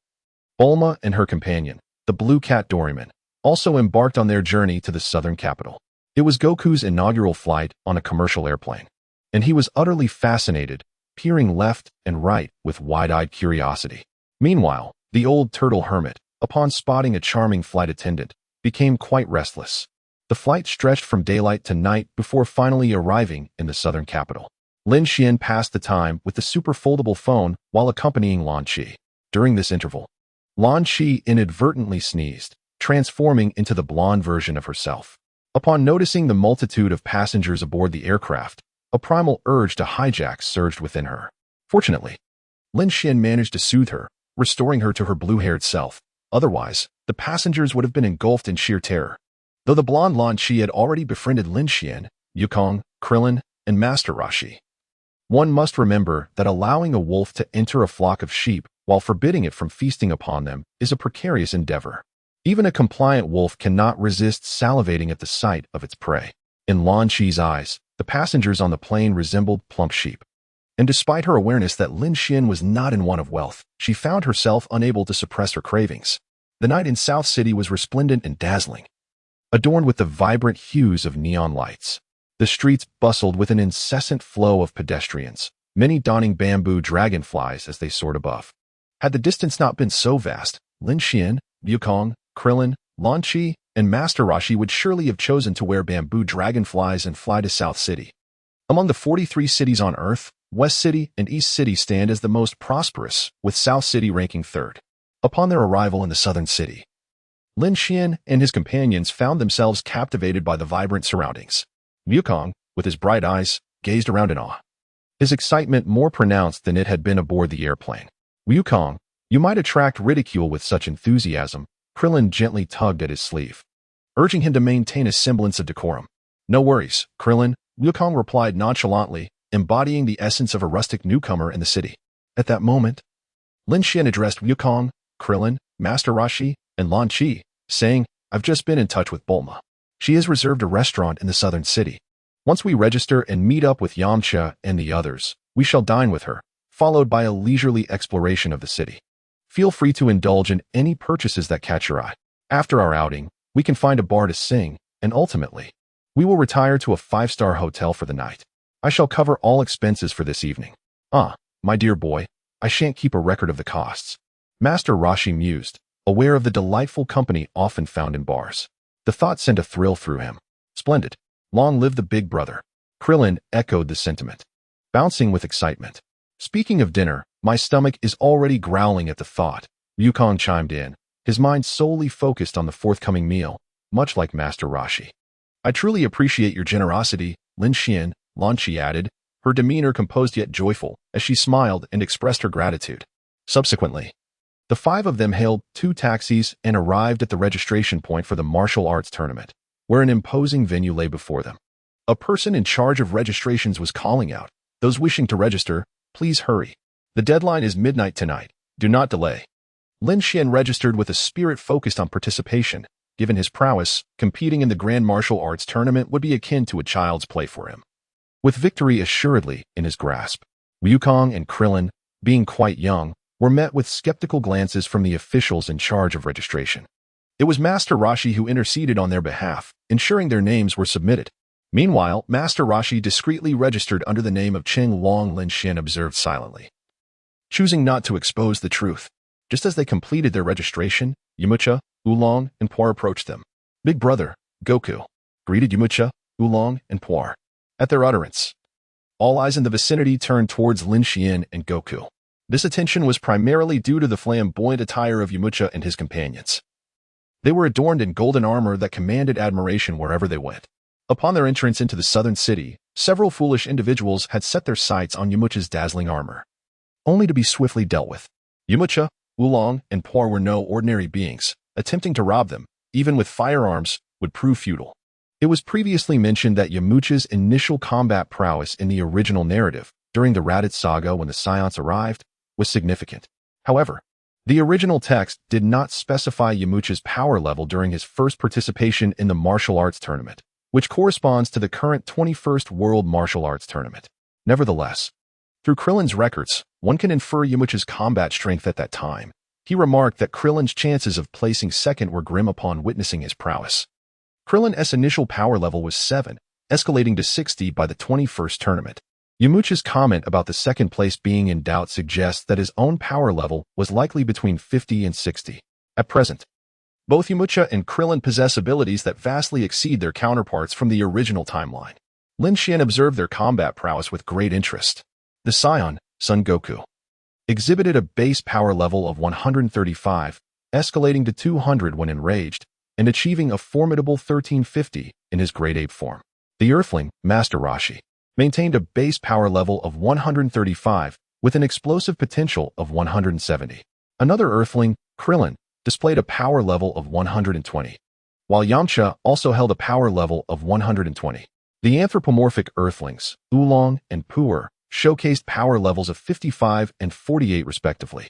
Bulma and her companion, the Blue Cat Doraemon, also embarked on their journey to the southern capital. It was Goku's inaugural flight on a commercial airplane, and he was utterly fascinated, peering left and right with wide-eyed curiosity. Meanwhile, the old Turtle Hermit, upon spotting a charming flight attendant, became quite restless. The flight stretched from daylight to night before finally arriving in the southern capital. Lin Xian passed the time with the super foldable phone while accompanying Lan Chi. During this interval, Lan Chi inadvertently sneezed, transforming into the blonde version of herself. Upon noticing the multitude of passengers aboard the aircraft, a primal urge to hijack surged within her. Fortunately, Lin Xian managed to soothe her, restoring her to her blue-haired self. Otherwise, the passengers would have been engulfed in sheer terror. Though the blonde Lan Qi had already befriended Lin Xian, Yukong, Krillin, and Master Rashi. One must remember that allowing a wolf to enter a flock of sheep while forbidding it from feasting upon them is a precarious endeavor. Even a compliant wolf cannot resist salivating at the sight of its prey. In Lan Qi's eyes, the passengers on the plane resembled plump sheep. And despite her awareness that Lin Xian was not in want of wealth, she found herself unable to suppress her cravings. The night in South City was resplendent and dazzling, adorned with the vibrant hues of neon lights. The streets bustled with an incessant flow of pedestrians, many donning bamboo dragonflies as they soared above. Had the distance not been so vast, Lin Xian, Yukong, Krillin, Lan Qi, and Master Rashi would surely have chosen to wear bamboo dragonflies and fly to South City. Among the 43 cities on Earth, West City and East City stand as the most prosperous, with South City ranking third. Upon their arrival in the southern city, Lin Xian and his companions found themselves captivated by the vibrant surroundings. Yukong, with his bright eyes, gazed around in awe, his excitement more pronounced than it had been aboard the airplane. Yukong, you might attract ridicule with such enthusiasm. Krillin gently tugged at his sleeve, urging him to maintain a semblance of decorum. No worries, Krillin, Yukong replied nonchalantly, embodying the essence of a rustic newcomer in the city. At that moment, Lin Xian addressed Yukong, Krillin, Master Rashi, and Lan Qi, saying, I've just been in touch with Bulma. She has reserved a restaurant in the southern city. Once we register and meet up with Yamcha and the others, we shall dine with her, followed by a leisurely exploration of the city. Feel free to indulge in any purchases that catch your eye. After our outing, we can find a bar to sing, and ultimately, we will retire to a 5-star hotel for the night. I shall cover all expenses for this evening. My dear boy, I shan't keep a record of the costs. Master Rashi mused, aware of the delightful company often found in bars. The thought sent a thrill through him. Splendid. Long live the big brother. Krillin echoed the sentiment, bouncing with excitement. Speaking of dinner, my stomach is already growling at the thought. Yukong chimed in, his mind solely focused on the forthcoming meal, much like Master Rashi. I truly appreciate your generosity, Lin Xian, Lan Qi added, her demeanor composed yet joyful, as she smiled and expressed her gratitude. Subsequently, the 5 of them hailed 2 taxis and arrived at the registration point for the martial arts tournament, where an imposing venue lay before them. A person in charge of registrations was calling out, those wishing to register, please hurry. The deadline is midnight tonight. Do not delay. Lin Xian registered with a spirit focused on participation. Given his prowess, competing in the Grand Martial Arts Tournament would be akin to a child's play for him. With victory assuredly in his grasp, Yukong and Krillin, being quite young, were met with skeptical glances from the officials in charge of registration. It was Master Rashi who interceded on their behalf, ensuring their names were submitted. Meanwhile, Master Rashi discreetly registered under the name of Cheng Long. Lin Xian observed silently, choosing not to expose the truth. Just as they completed their registration, Yamcha, Oolong, and Puar approached them. Big brother, Goku, greeted Yamcha, Oolong, and Puar. At their utterance, all eyes in the vicinity turned towards Lin Xian and Goku. This attention was primarily due to the flamboyant attire of Yamcha and his companions. They were adorned in golden armor that commanded admiration wherever they went. Upon their entrance into the southern city, several foolish individuals had set their sights on Yamcha's dazzling armor, only to be swiftly dealt with. Yamcha, Oolong, and Puar were no ordinary beings. Attempting to rob them, even with firearms, would prove futile. It was previously mentioned that Yamcha's initial combat prowess in the original narrative, during the Raditz saga when the Scions arrived, was significant. However, the original text did not specify Yamcha's power level during his first participation in the martial arts tournament, which corresponds to the current 21st World Martial Arts Tournament. Nevertheless, through Krillin's records, one can infer Yamcha's combat strength at that time. He remarked that Krillin's chances of placing second were grim upon witnessing his prowess. Krillin's initial power level was 7, escalating to 60 by the 21st tournament. Yamcha's comment about the second place being in doubt suggests that his own power level was likely between 50 and 60. At present, both Yamcha and Krillin possess abilities that vastly exceed their counterparts from the original timeline. Lin Xian observed their combat prowess with great interest. The Scion, Son Goku, exhibited a base power level of 135, escalating to 200 when enraged, and achieving a formidable 1350 in his Great Ape form. The Earthling, Master Rashi, maintained a base power level of 135, with an explosive potential of 170. Another Earthling, Krillin, displayed a power level of 120, while Yamcha also held a power level of 120. The anthropomorphic Earthlings, Oolong and Puer, showcased power levels of 55 and 48 respectively.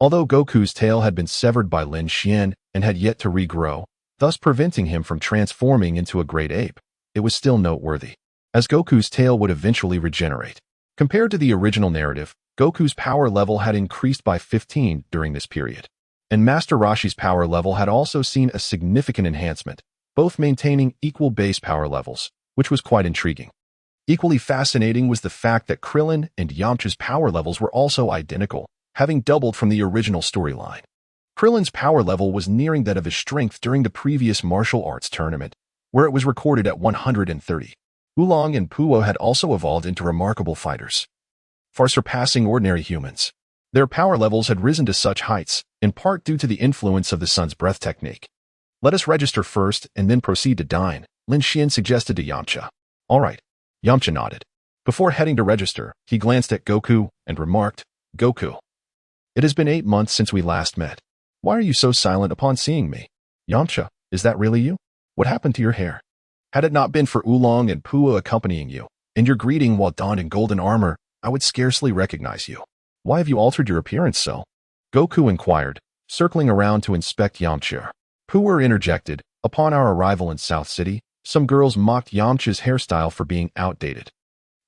Although Goku's tail had been severed by Lin Xian and had yet to regrow, thus preventing him from transforming into a great ape, it was still noteworthy, as Goku's tail would eventually regenerate. Compared to the original narrative, Goku's power level had increased by 15 during this period, and Master Roshi's power level had also seen a significant enhancement, both maintaining equal base power levels, which was quite intriguing. Equally fascinating was the fact that Krillin and Yamcha's power levels were also identical, having doubled from the original storyline. Krillin's power level was nearing that of his strength during the previous martial arts tournament, where it was recorded at 130. Oolong and Puo had also evolved into remarkable fighters, far surpassing ordinary humans. Their power levels had risen to such heights, in part due to the influence of the sun's breath technique. "Let us register first and then proceed to dine," Lin Xian suggested to Yamcha. "All right." Yamcha nodded. Before heading to register, he glanced at Goku and remarked, "Goku, it has been 8 months since we last met. Why are you so silent upon seeing me?" "Yamcha, is that really you? What happened to your hair? Had it not been for Oolong and Puo accompanying you, and your greeting while donned in golden armor, I would scarcely recognize you. Why have you altered your appearance so?" Goku inquired, circling around to inspect Yamcha. Puer interjected, "Upon our arrival in South City, some girls mocked Yamcha's hairstyle for being outdated,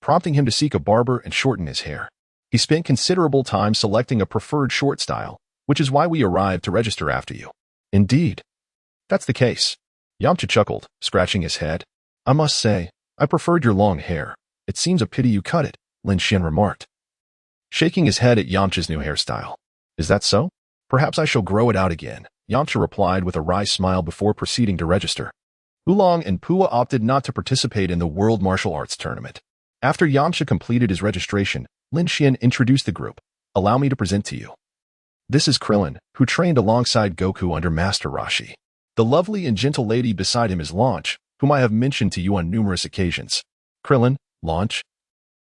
prompting him to seek a barber and shorten his hair. He spent considerable time selecting a preferred short style, which is why we arrived to register after you." "Indeed. That's the case." Yamcha chuckled, scratching his head. "I must say, I preferred your long hair. It seems a pity you cut it," Lin Xian remarked, shaking his head at Yamcha's new hairstyle. "Is that so? Perhaps I shall grow it out again," Yamcha replied with a wry smile before proceeding to register. Oolong and Puo opted not to participate in the World Martial Arts Tournament. After Yamcha completed his registration, Lin Xian introduced the group. "Allow me to present to you. This is Krillin, who trained alongside Goku under Master Roshi. The lovely and gentle lady beside him is Launch, whom I have mentioned to you on numerous occasions. Krillin, Launch.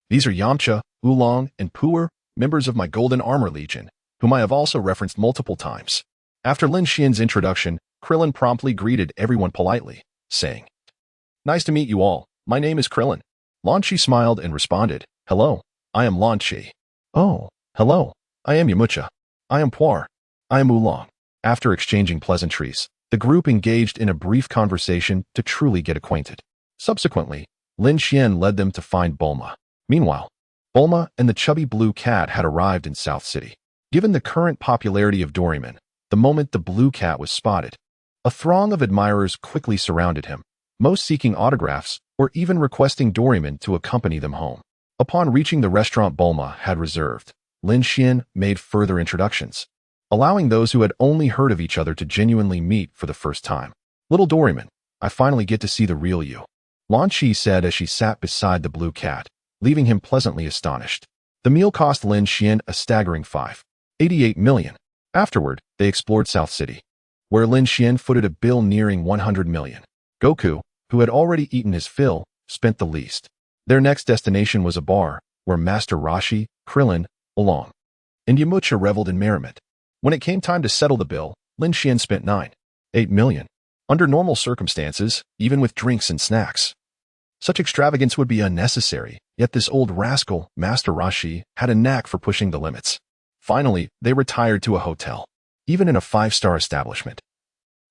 These are Yamcha, Oolong, and Puer, members of my Golden Armor Legion, whom I have also referenced multiple times." After Lin Xian's introduction, Krillin promptly greeted everyone politely, saying, "Nice to meet you all. My name is Krillin." Lan Shi smiled and responded, "Hello, I am Lan Shi." "Oh, hello, I am Yamcha. I am Puer. I am Oolong." After exchanging pleasantries, the group engaged in a brief conversation to truly get acquainted. Subsequently, Lin Xian led them to find Bulma. Meanwhile, Bulma and the chubby blue cat had arrived in South City. Given the current popularity of Doraemon, the moment the blue cat was spotted, a throng of admirers quickly surrounded him, most seeking autographs or even requesting Doraemon to accompany them home. Upon reaching the restaurant Bulma had reserved, Lin Xian made further introductions, allowing those who had only heard of each other to genuinely meet for the first time. "Little Doraemon, I finally get to see the real you," Lan Shi said as she sat beside the blue cat, leaving him pleasantly astonished. The meal cost Lin Xian a staggering 5.88 million. Afterward, they explored South City, where Lin Xian footed a bill nearing 100 million. Goku, who had already eaten his fill, spent the least. Their next destination was a bar, where Master Roshi, Krillin, Oolong, and Yamcha reveled in merriment. When it came time to settle the bill, Lin Xian spent 9.8 million. Under normal circumstances, even with drinks and snacks, such extravagance would be unnecessary, yet this old rascal, Master Roshi, had a knack for pushing the limits. Finally, they retired to a hotel, even in a 5-star establishment.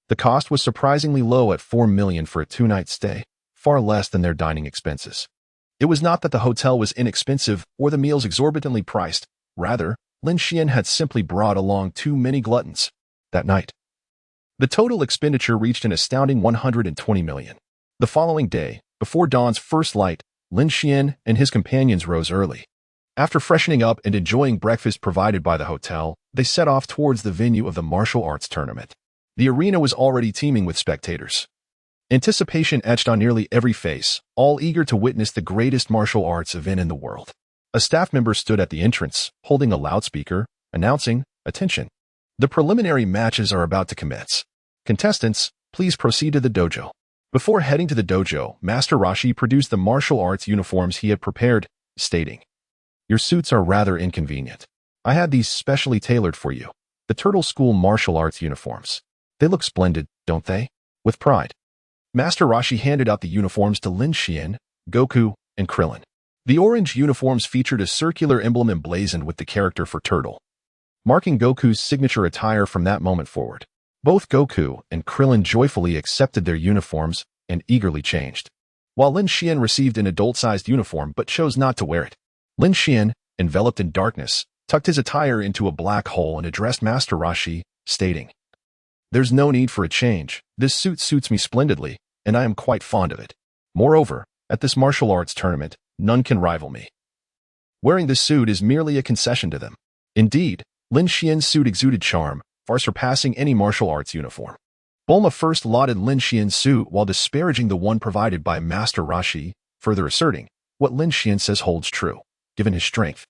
The cost was surprisingly low at 4 million for a 2-night stay, far less than their dining expenses. It was not that the hotel was inexpensive or the meals exorbitantly priced. Rather, Lin Xian had simply brought along too many gluttons. That night, the total expenditure reached an astounding 120 million. The following day, before dawn's first light, Lin Xian and his companions rose early. After freshening up and enjoying breakfast provided by the hotel, they set off towards the venue of the martial arts tournament. The arena was already teeming with spectators. Anticipation etched on nearly every face, all eager to witness the greatest martial arts event in the world. A staff member stood at the entrance, holding a loudspeaker, announcing, "Attention! The preliminary matches are about to commence. Contestants, please proceed to the dojo." Before heading to the dojo, Master Roshi produced the martial arts uniforms he had prepared, stating, Your suits are rather inconvenient. I had these specially tailored for you. The Turtle School martial arts uniforms. They look splendid, don't they? With pride. Master Rashi handed out the uniforms to Lin Xian, Goku, and Krillin. The orange uniforms featured a circular emblem emblazoned with the character for turtle, marking Goku's signature attire from that moment forward. Both Goku and Krillin joyfully accepted their uniforms and eagerly changed, while Lin Xian received an adult-sized uniform but chose not to wear it. Lin Xian, enveloped in darkness, tucked his attire into a black hole and addressed Master Rashi, stating, "There's no need for a change. This suit suits me splendidly, and I am quite fond of it. Moreover, at this martial arts tournament, none can rival me. Wearing this suit is merely a concession to them." Indeed, Lin Xian's suit exuded charm, far surpassing any martial arts uniform. Bulma first lauded Lin Xian's suit while disparaging the one provided by Master Rashi, further asserting, "What Lin Xian says holds true, given his strength.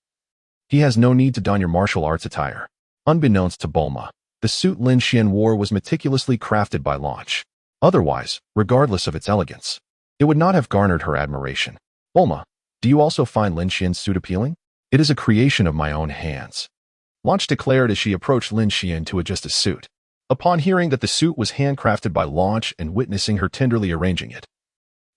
He has no need to don your martial arts attire." Unbeknownst to Bulma, the suit Lin Xian wore was meticulously crafted by Launch. Otherwise, regardless of its elegance, it would not have garnered her admiration. "Bulma, do you also find Lin Xian's suit appealing? It is a creation of my own hands," Launch declared as she approached Lin Xian to adjust his suit. Upon hearing that the suit was handcrafted by Launch and witnessing her tenderly arranging it,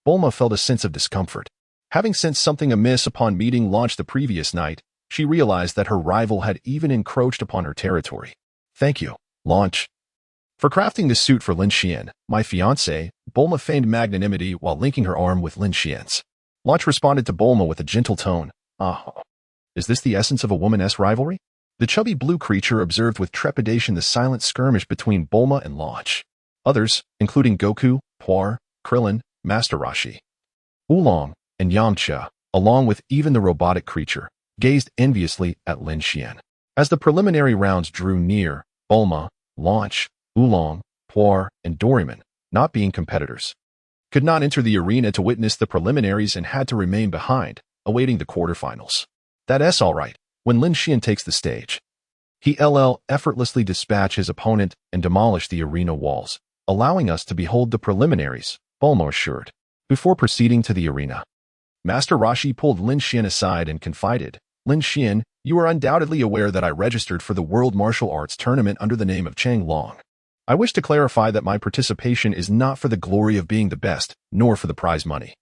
Bulma felt a sense of discomfort. Having sensed something amiss upon meeting Launch the previous night, she realized that her rival had even encroached upon her territory. "Thank you, Launch, for crafting this suit for Lin Xian, my fiancé." Bulma feigned magnanimity while linking her arm with Lin Xian's. Launch responded to Bulma with a gentle tone. "Ah, is this the essence of a woman-esque rivalry?" The chubby blue creature observed with trepidation the silent skirmish between Bulma and Launch. Others, including Goku, Puar, Krillin, Master Rashi, Oolong, and Yamcha, along with even the robotic creature, gazed enviously at Lin Xian. As the preliminary rounds drew near, Bulma, Launch, Oolong, Puar, and Doraemon, not being competitors, could not enter the arena to witness the preliminaries and had to remain behind, awaiting the quarterfinals. That's all right. When Lin Xian takes the stage, he'll effortlessly dispatch his opponent and demolish the arena walls, allowing us to behold the preliminaries, Bulma assured. Before proceeding to the arena, Master Rashi pulled Lin Xian aside and confided, "Lin Xian, you are undoubtedly aware that I registered for the World Martial Arts Tournament under the name of Chang Long. I wish to clarify that my participation is not for the glory of being the best, nor for the prize money,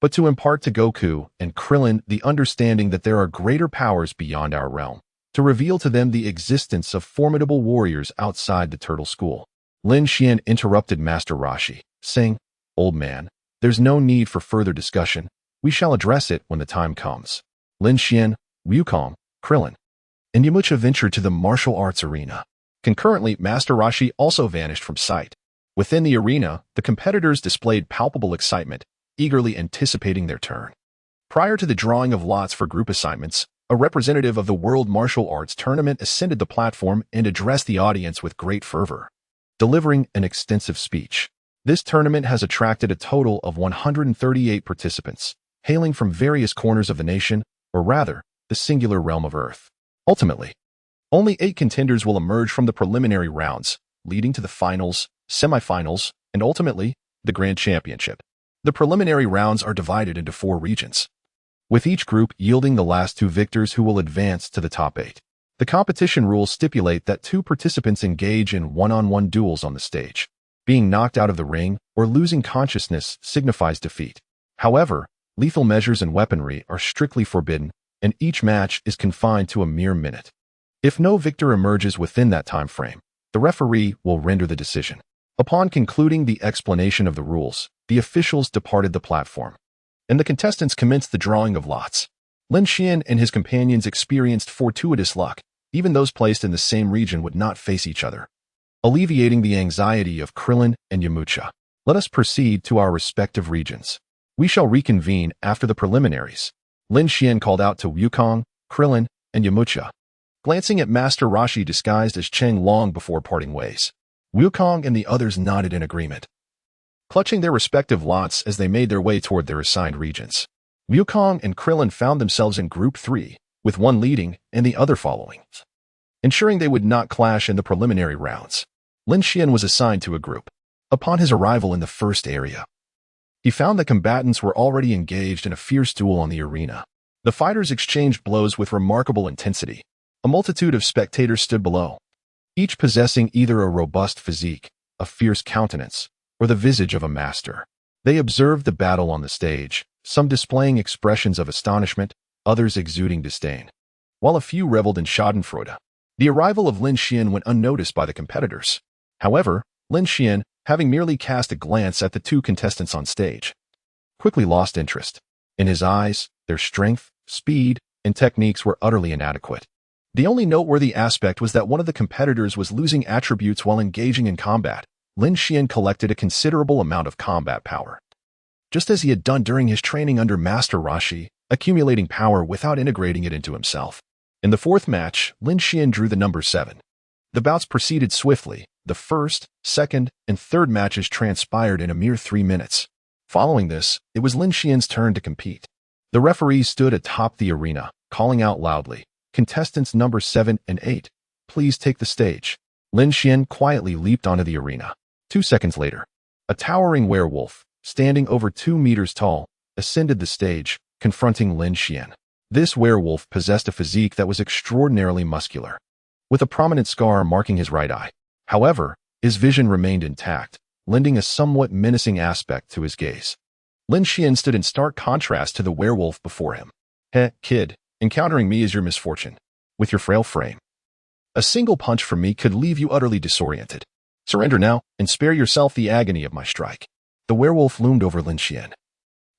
but to impart to Goku and Krillin the understanding that there are greater powers beyond our realm, to reveal to them the existence of formidable warriors outside the Turtle School." Lin Xian interrupted Master Rashi, saying, "Old man, there's no need for further discussion. We shall address it when the time comes." Lin Xian, Wukong, Krillin, and Yamcha ventured to the martial arts arena. Concurrently, Master Rashi also vanished from sight. Within the arena, the competitors displayed palpable excitement, eagerly anticipating their turn. Prior to the drawing of lots for group assignments, a representative of the World Martial Arts Tournament ascended the platform and addressed the audience with great fervor, delivering an extensive speech. This tournament has attracted a total of 138 participants, hailing from various corners of the nation, or rather, the singular realm of Earth. Ultimately, only 8 contenders will emerge from the preliminary rounds, leading to the finals, semifinals, and ultimately, the Grand Championship. The preliminary rounds are divided into 4 regions, with each group yielding the last 2 victors who will advance to the top 8. The competition rules stipulate that 2 participants engage in one-on-one duels on the stage. Being knocked out of the ring or losing consciousness signifies defeat. However, lethal measures and weaponry are strictly forbidden, and each match is confined to a mere minute. If no victor emerges within that time frame, the referee will render the decision. Upon concluding the explanation of the rules, the officials departed the platform, and the contestants commenced the drawing of lots. Lin Xian and his companions experienced fortuitous luck. Even those placed in the same region would not face each other, alleviating the anxiety of Krillin and Yamcha. Let us proceed to our respective regions. We shall reconvene after the preliminaries. Lin Xian called out to Wukong, Krillin, and Yamcha, glancing at Master Rashi disguised as Chang Long before parting ways. Wukong and the others nodded in agreement, clutching their respective lots as they made their way toward their assigned regions. Wukong and Krillin found themselves in Group 3, with one leading and the other following, ensuring they would not clash in the preliminary rounds. Lin Xian was assigned to a group. Upon his arrival in the first area, he found that combatants were already engaged in a fierce duel on the arena. The fighters exchanged blows with remarkable intensity. A multitude of spectators stood below, each possessing either a robust physique, a fierce countenance, or the visage of a master. They observed the battle on the stage, some displaying expressions of astonishment, others exuding disdain, while a few reveled in schadenfreude. The arrival of Lin Xian went unnoticed by the competitors. However, Lin Xian, having merely cast a glance at the two contestants on stage, quickly lost interest. In his eyes, their strength, speed, and techniques were utterly inadequate. The only noteworthy aspect was that one of the competitors was losing attributes while engaging in combat. Lin Xian collected a considerable amount of combat power, just as he had done during his training under Master Rashi, accumulating power without integrating it into himself. In the fourth match, Lin Xian drew the number 7. The bouts proceeded swiftly. The first, second, and third matches transpired in a mere 3 minutes. Following this, it was Lin Xian's turn to compete. The referees stood atop the arena, calling out loudly, "Contestants number 7 and 8, please take the stage." Lin Xian quietly leaped onto the arena. 2 seconds later, a towering werewolf, standing over 2 meters tall, ascended the stage, confronting Lin Xian. This werewolf possessed a physique that was extraordinarily muscular, with a prominent scar marking his right eye. However, his vision remained intact, lending a somewhat menacing aspect to his gaze. Lin Xian stood in stark contrast to the werewolf before him. Kid, encountering me is your misfortune, with your frail frame. A single punch from me could leave you utterly disoriented. Surrender now, and spare yourself the agony of my strike." The werewolf loomed over Lin Xian,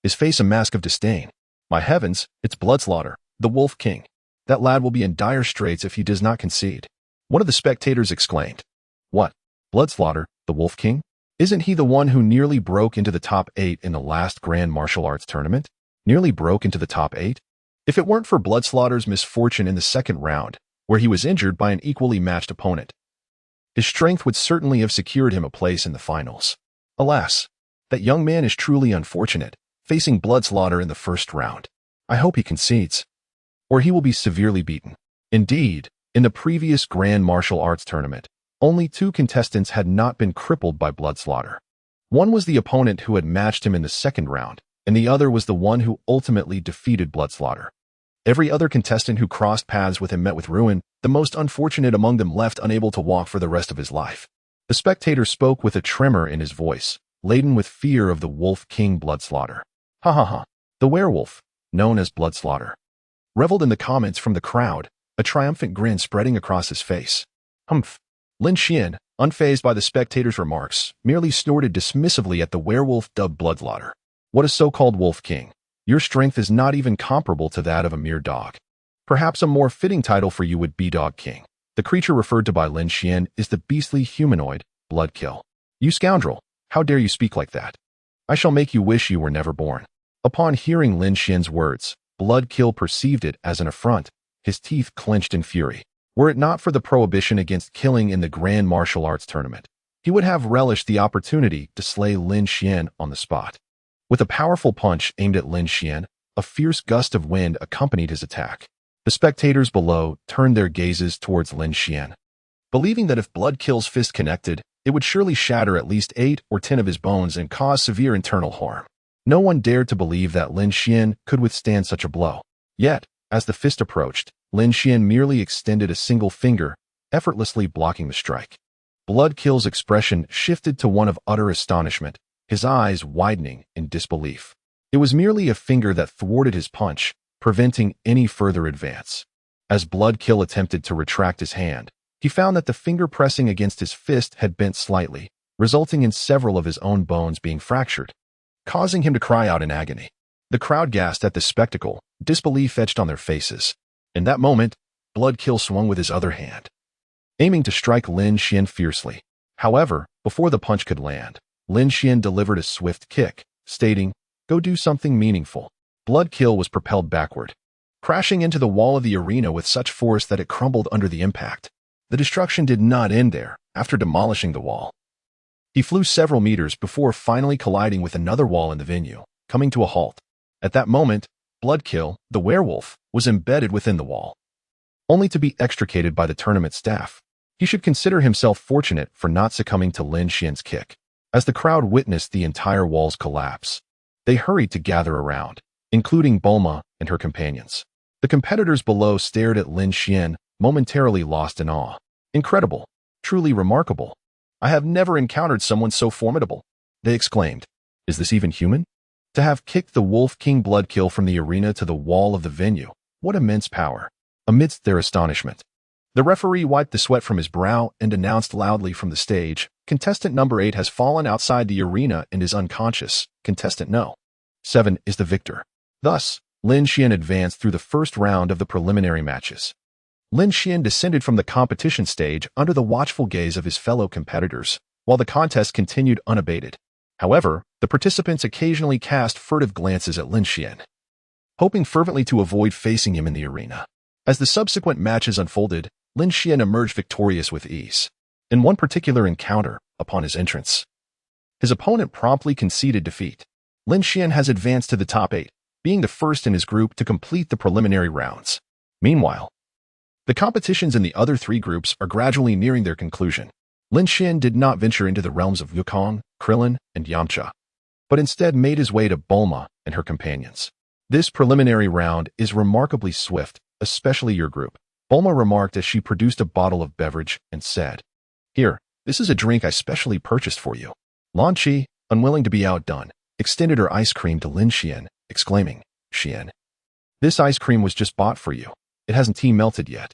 his face a mask of disdain. "My heavens, it's Bloodslaughter, the Wolf King. That lad will be in dire straits if he does not concede." One of the spectators exclaimed. "What? Bloodslaughter, the Wolf King? Isn't he the one who nearly broke into the top 8 in the last Grand Martial Arts tournament? Nearly broke into the top 8? If it weren't for Bloodslaughter's misfortune in the second round, where he was injured by an equally matched opponent, his strength would certainly have secured him a place in the finals. Alas, that young man is truly unfortunate, facing Bloodslaughter in the first round. I hope he concedes, or he will be severely beaten." Indeed, in the previous Grand Martial Arts tournament, only 2 contestants had not been crippled by Bloodslaughter. One was the opponent who had matched him in the second round, and the other was the one who ultimately defeated Bloodslaughter. Every other contestant who crossed paths with him met with ruin, the most unfortunate among them left unable to walk for the rest of his life. The spectator spoke with a tremor in his voice, laden with fear of the Wolf King Bloodslaughter. Ha ha ha. The werewolf, known as Bloodslaughter, reveled in the comments from the crowd, a triumphant grin spreading across his face. Humph. Lin Xian, unfazed by the spectators' remarks, merely snorted dismissively at the werewolf dubbed Bloodslaughter. "What a so-called Wolf King. Your strength is not even comparable to that of a mere dog. Perhaps a more fitting title for you would be Dog King." The creature referred to by Lin Xian is the beastly humanoid, Bloodkill. "You scoundrel, how dare you speak like that? I shall make you wish you were never born." Upon hearing Lin Xian's words, Bloodkill perceived it as an affront, his teeth clenched in fury. Were it not for the prohibition against killing in the Grand Martial Arts tournament, he would have relished the opportunity to slay Lin Xian on the spot. With a powerful punch aimed at Lin Xian, a fierce gust of wind accompanied his attack. The spectators below turned their gazes towards Lin Xian, believing that if Bloodkill's fist connected, it would surely shatter at least 8 or 10 of his bones and cause severe internal harm. No one dared to believe that Lin Xian could withstand such a blow. Yet, as the fist approached, Lin Xian merely extended a single finger, effortlessly blocking the strike. Bloodkill's expression shifted to one of utter astonishment, his eyes widening in disbelief. It was merely a finger that thwarted his punch, preventing any further advance. As Bloodkill attempted to retract his hand, he found that the finger pressing against his fist had bent slightly, resulting in several of his own bones being fractured, causing him to cry out in agony. The crowd gasped at the spectacle, disbelief etched on their faces. In that moment, Bloodkill swung with his other hand, aiming to strike Lin Xian fiercely. However, before the punch could land, Lin Xian delivered a swift kick, stating, "Go do something meaningful." Bloodkill was propelled backward, crashing into the wall of the arena with such force that it crumbled under the impact. The destruction did not end there. After demolishing the wall, he flew several meters before finally colliding with another wall in the venue, coming to a halt. At that moment, Bloodkill, the werewolf, was embedded within the wall, only to be extricated by the tournament staff. He should consider himself fortunate for not succumbing to Lin Xian's kick. As the crowd witnessed the entire wall's collapse, they hurried to gather around, including Bulma and her companions. The competitors below stared at Lin Xian, momentarily lost in awe. Incredible. Truly remarkable. I have never encountered someone so formidable, they exclaimed. Is this even human? To have kicked the Wolf King Bloodkill from the arena to the wall of the venue, what immense power. Amidst their astonishment, the referee wiped the sweat from his brow and announced loudly from the stage, contestant number 8 has fallen outside the arena and is unconscious. Contestant no. 7 is the victor. Thus, Lin Xian advanced through the first round of the preliminary matches. Lin Xian descended from the competition stage under the watchful gaze of his fellow competitors, while the contest continued unabated. However, the participants occasionally cast furtive glances at Lin Xian, hoping fervently to avoid facing him in the arena. As the subsequent matches unfolded, Lin Xian emerged victorious with ease. In one particular encounter, upon his entrance, his opponent promptly conceded defeat. Lin Xian has advanced to the top 8, being the first in his group to complete the preliminary rounds. Meanwhile, the competitions in the other 3 groups are gradually nearing their conclusion. Lin Xian did not venture into the realms of Yukong, Krillin, and Yamcha, but instead made his way to Bulma and her companions. This preliminary round is remarkably swift, especially your group. Bulma remarked as she produced a bottle of beverage and said, Here, this is a drink I specially purchased for you. Lan Qi, unwilling to be outdone, extended her ice cream to Lin Xian, exclaiming, Xian, this ice cream was just bought for you. It hasn't tea melted yet.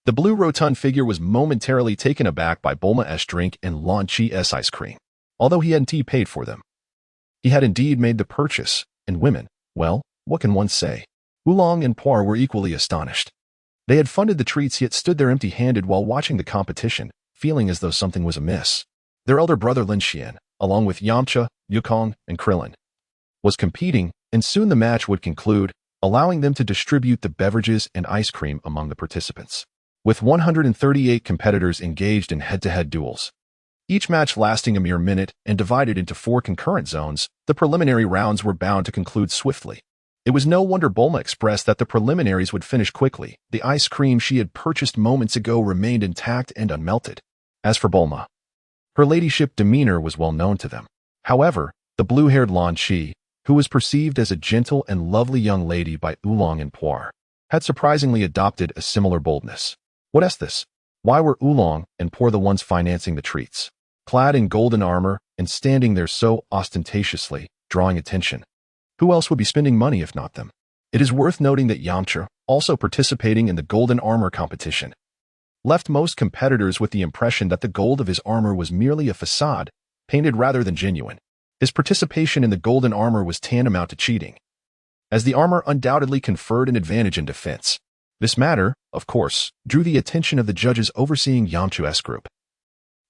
The blue rotund figure was momentarily taken aback by Bulma's drink and Lan Qi's ice cream. Although he hadn't paid for them, he had indeed made the purchase, and women, well, what can one say? Oolong and Puar were equally astonished. They had funded the treats yet stood there empty-handed while watching the competition, feeling as though something was amiss. Their elder brother Lin Xian, along with Yamcha, Yukong, and Krillin, was competing, and soon the match would conclude, allowing them to distribute the beverages and ice cream among the participants. With 138 competitors engaged in head-to-head duels, each match lasting a mere minute and divided into 4 concurrent zones, the preliminary rounds were bound to conclude swiftly. It was no wonder Bulma expressed that the preliminaries would finish quickly. The ice cream she had purchased moments ago remained intact and unmelted. As for Bulma, her ladyship demeanor was well known to them. However, the blue-haired Lan Qi, who was perceived as a gentle and lovely young lady by Oolong and Puar, had surprisingly adopted a similar boldness. What is this? Why were Oolong and Puar the ones financing the treats, clad in golden armor and standing there so ostentatiously, drawing attention? Who else would be spending money if not them? It is worth noting that Yamcha, also participating in the golden armor competition, left most competitors with the impression that the gold of his armor was merely a facade, painted rather than genuine. His participation in the golden armor was tantamount to cheating, as the armor undoubtedly conferred an advantage in defense. This matter, of course, drew the attention of the judges overseeing Yamcha's group.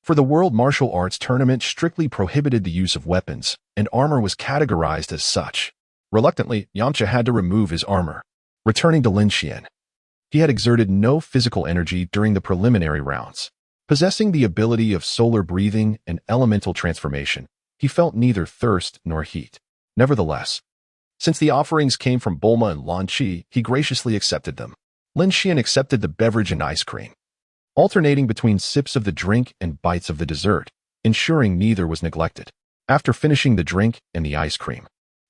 For the World Martial Arts Tournament strictly prohibited the use of weapons, and armor was categorized as such. Reluctantly, Yamcha had to remove his armor. Returning to Lin Xian, he had exerted no physical energy during the preliminary rounds. Possessing the ability of solar breathing and elemental transformation, he felt neither thirst nor heat. Nevertheless, since the offerings came from Bulma and Lan Qi, he graciously accepted them. Lin Xian accepted the beverage and ice cream, alternating between sips of the drink and bites of the dessert, ensuring neither was neglected. After finishing the drink and the ice cream,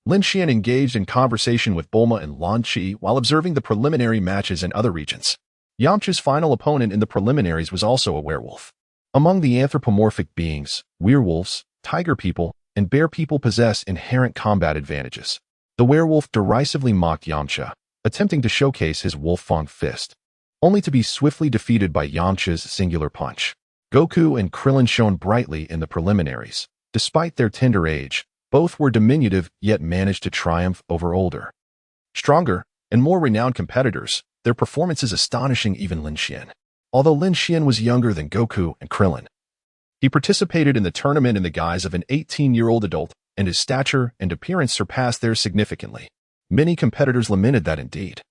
Lin Xian engaged in conversation with Bulma and Lan Qi while observing the preliminary matches in other regions. Yamcha's final opponent in the preliminaries was also a werewolf. Among the anthropomorphic beings, werewolves, tiger people, and bear people possess inherent combat advantages. The werewolf derisively mocked Yamcha, attempting to showcase his wolf-fang fist, only to be swiftly defeated by Yamcha's singular punch. Goku and Krillin shone brightly in the preliminaries. Despite their tender age, both were diminutive yet managed to triumph over older, stronger, and more renowned competitors, their performances astonishing even Lin Xian. Although Lin Xian was younger than Goku and Krillin, he participated in the tournament in the guise of an 18-year-old adult, and his stature and appearance surpassed theirs significantly. Many competitors lamented that indeed.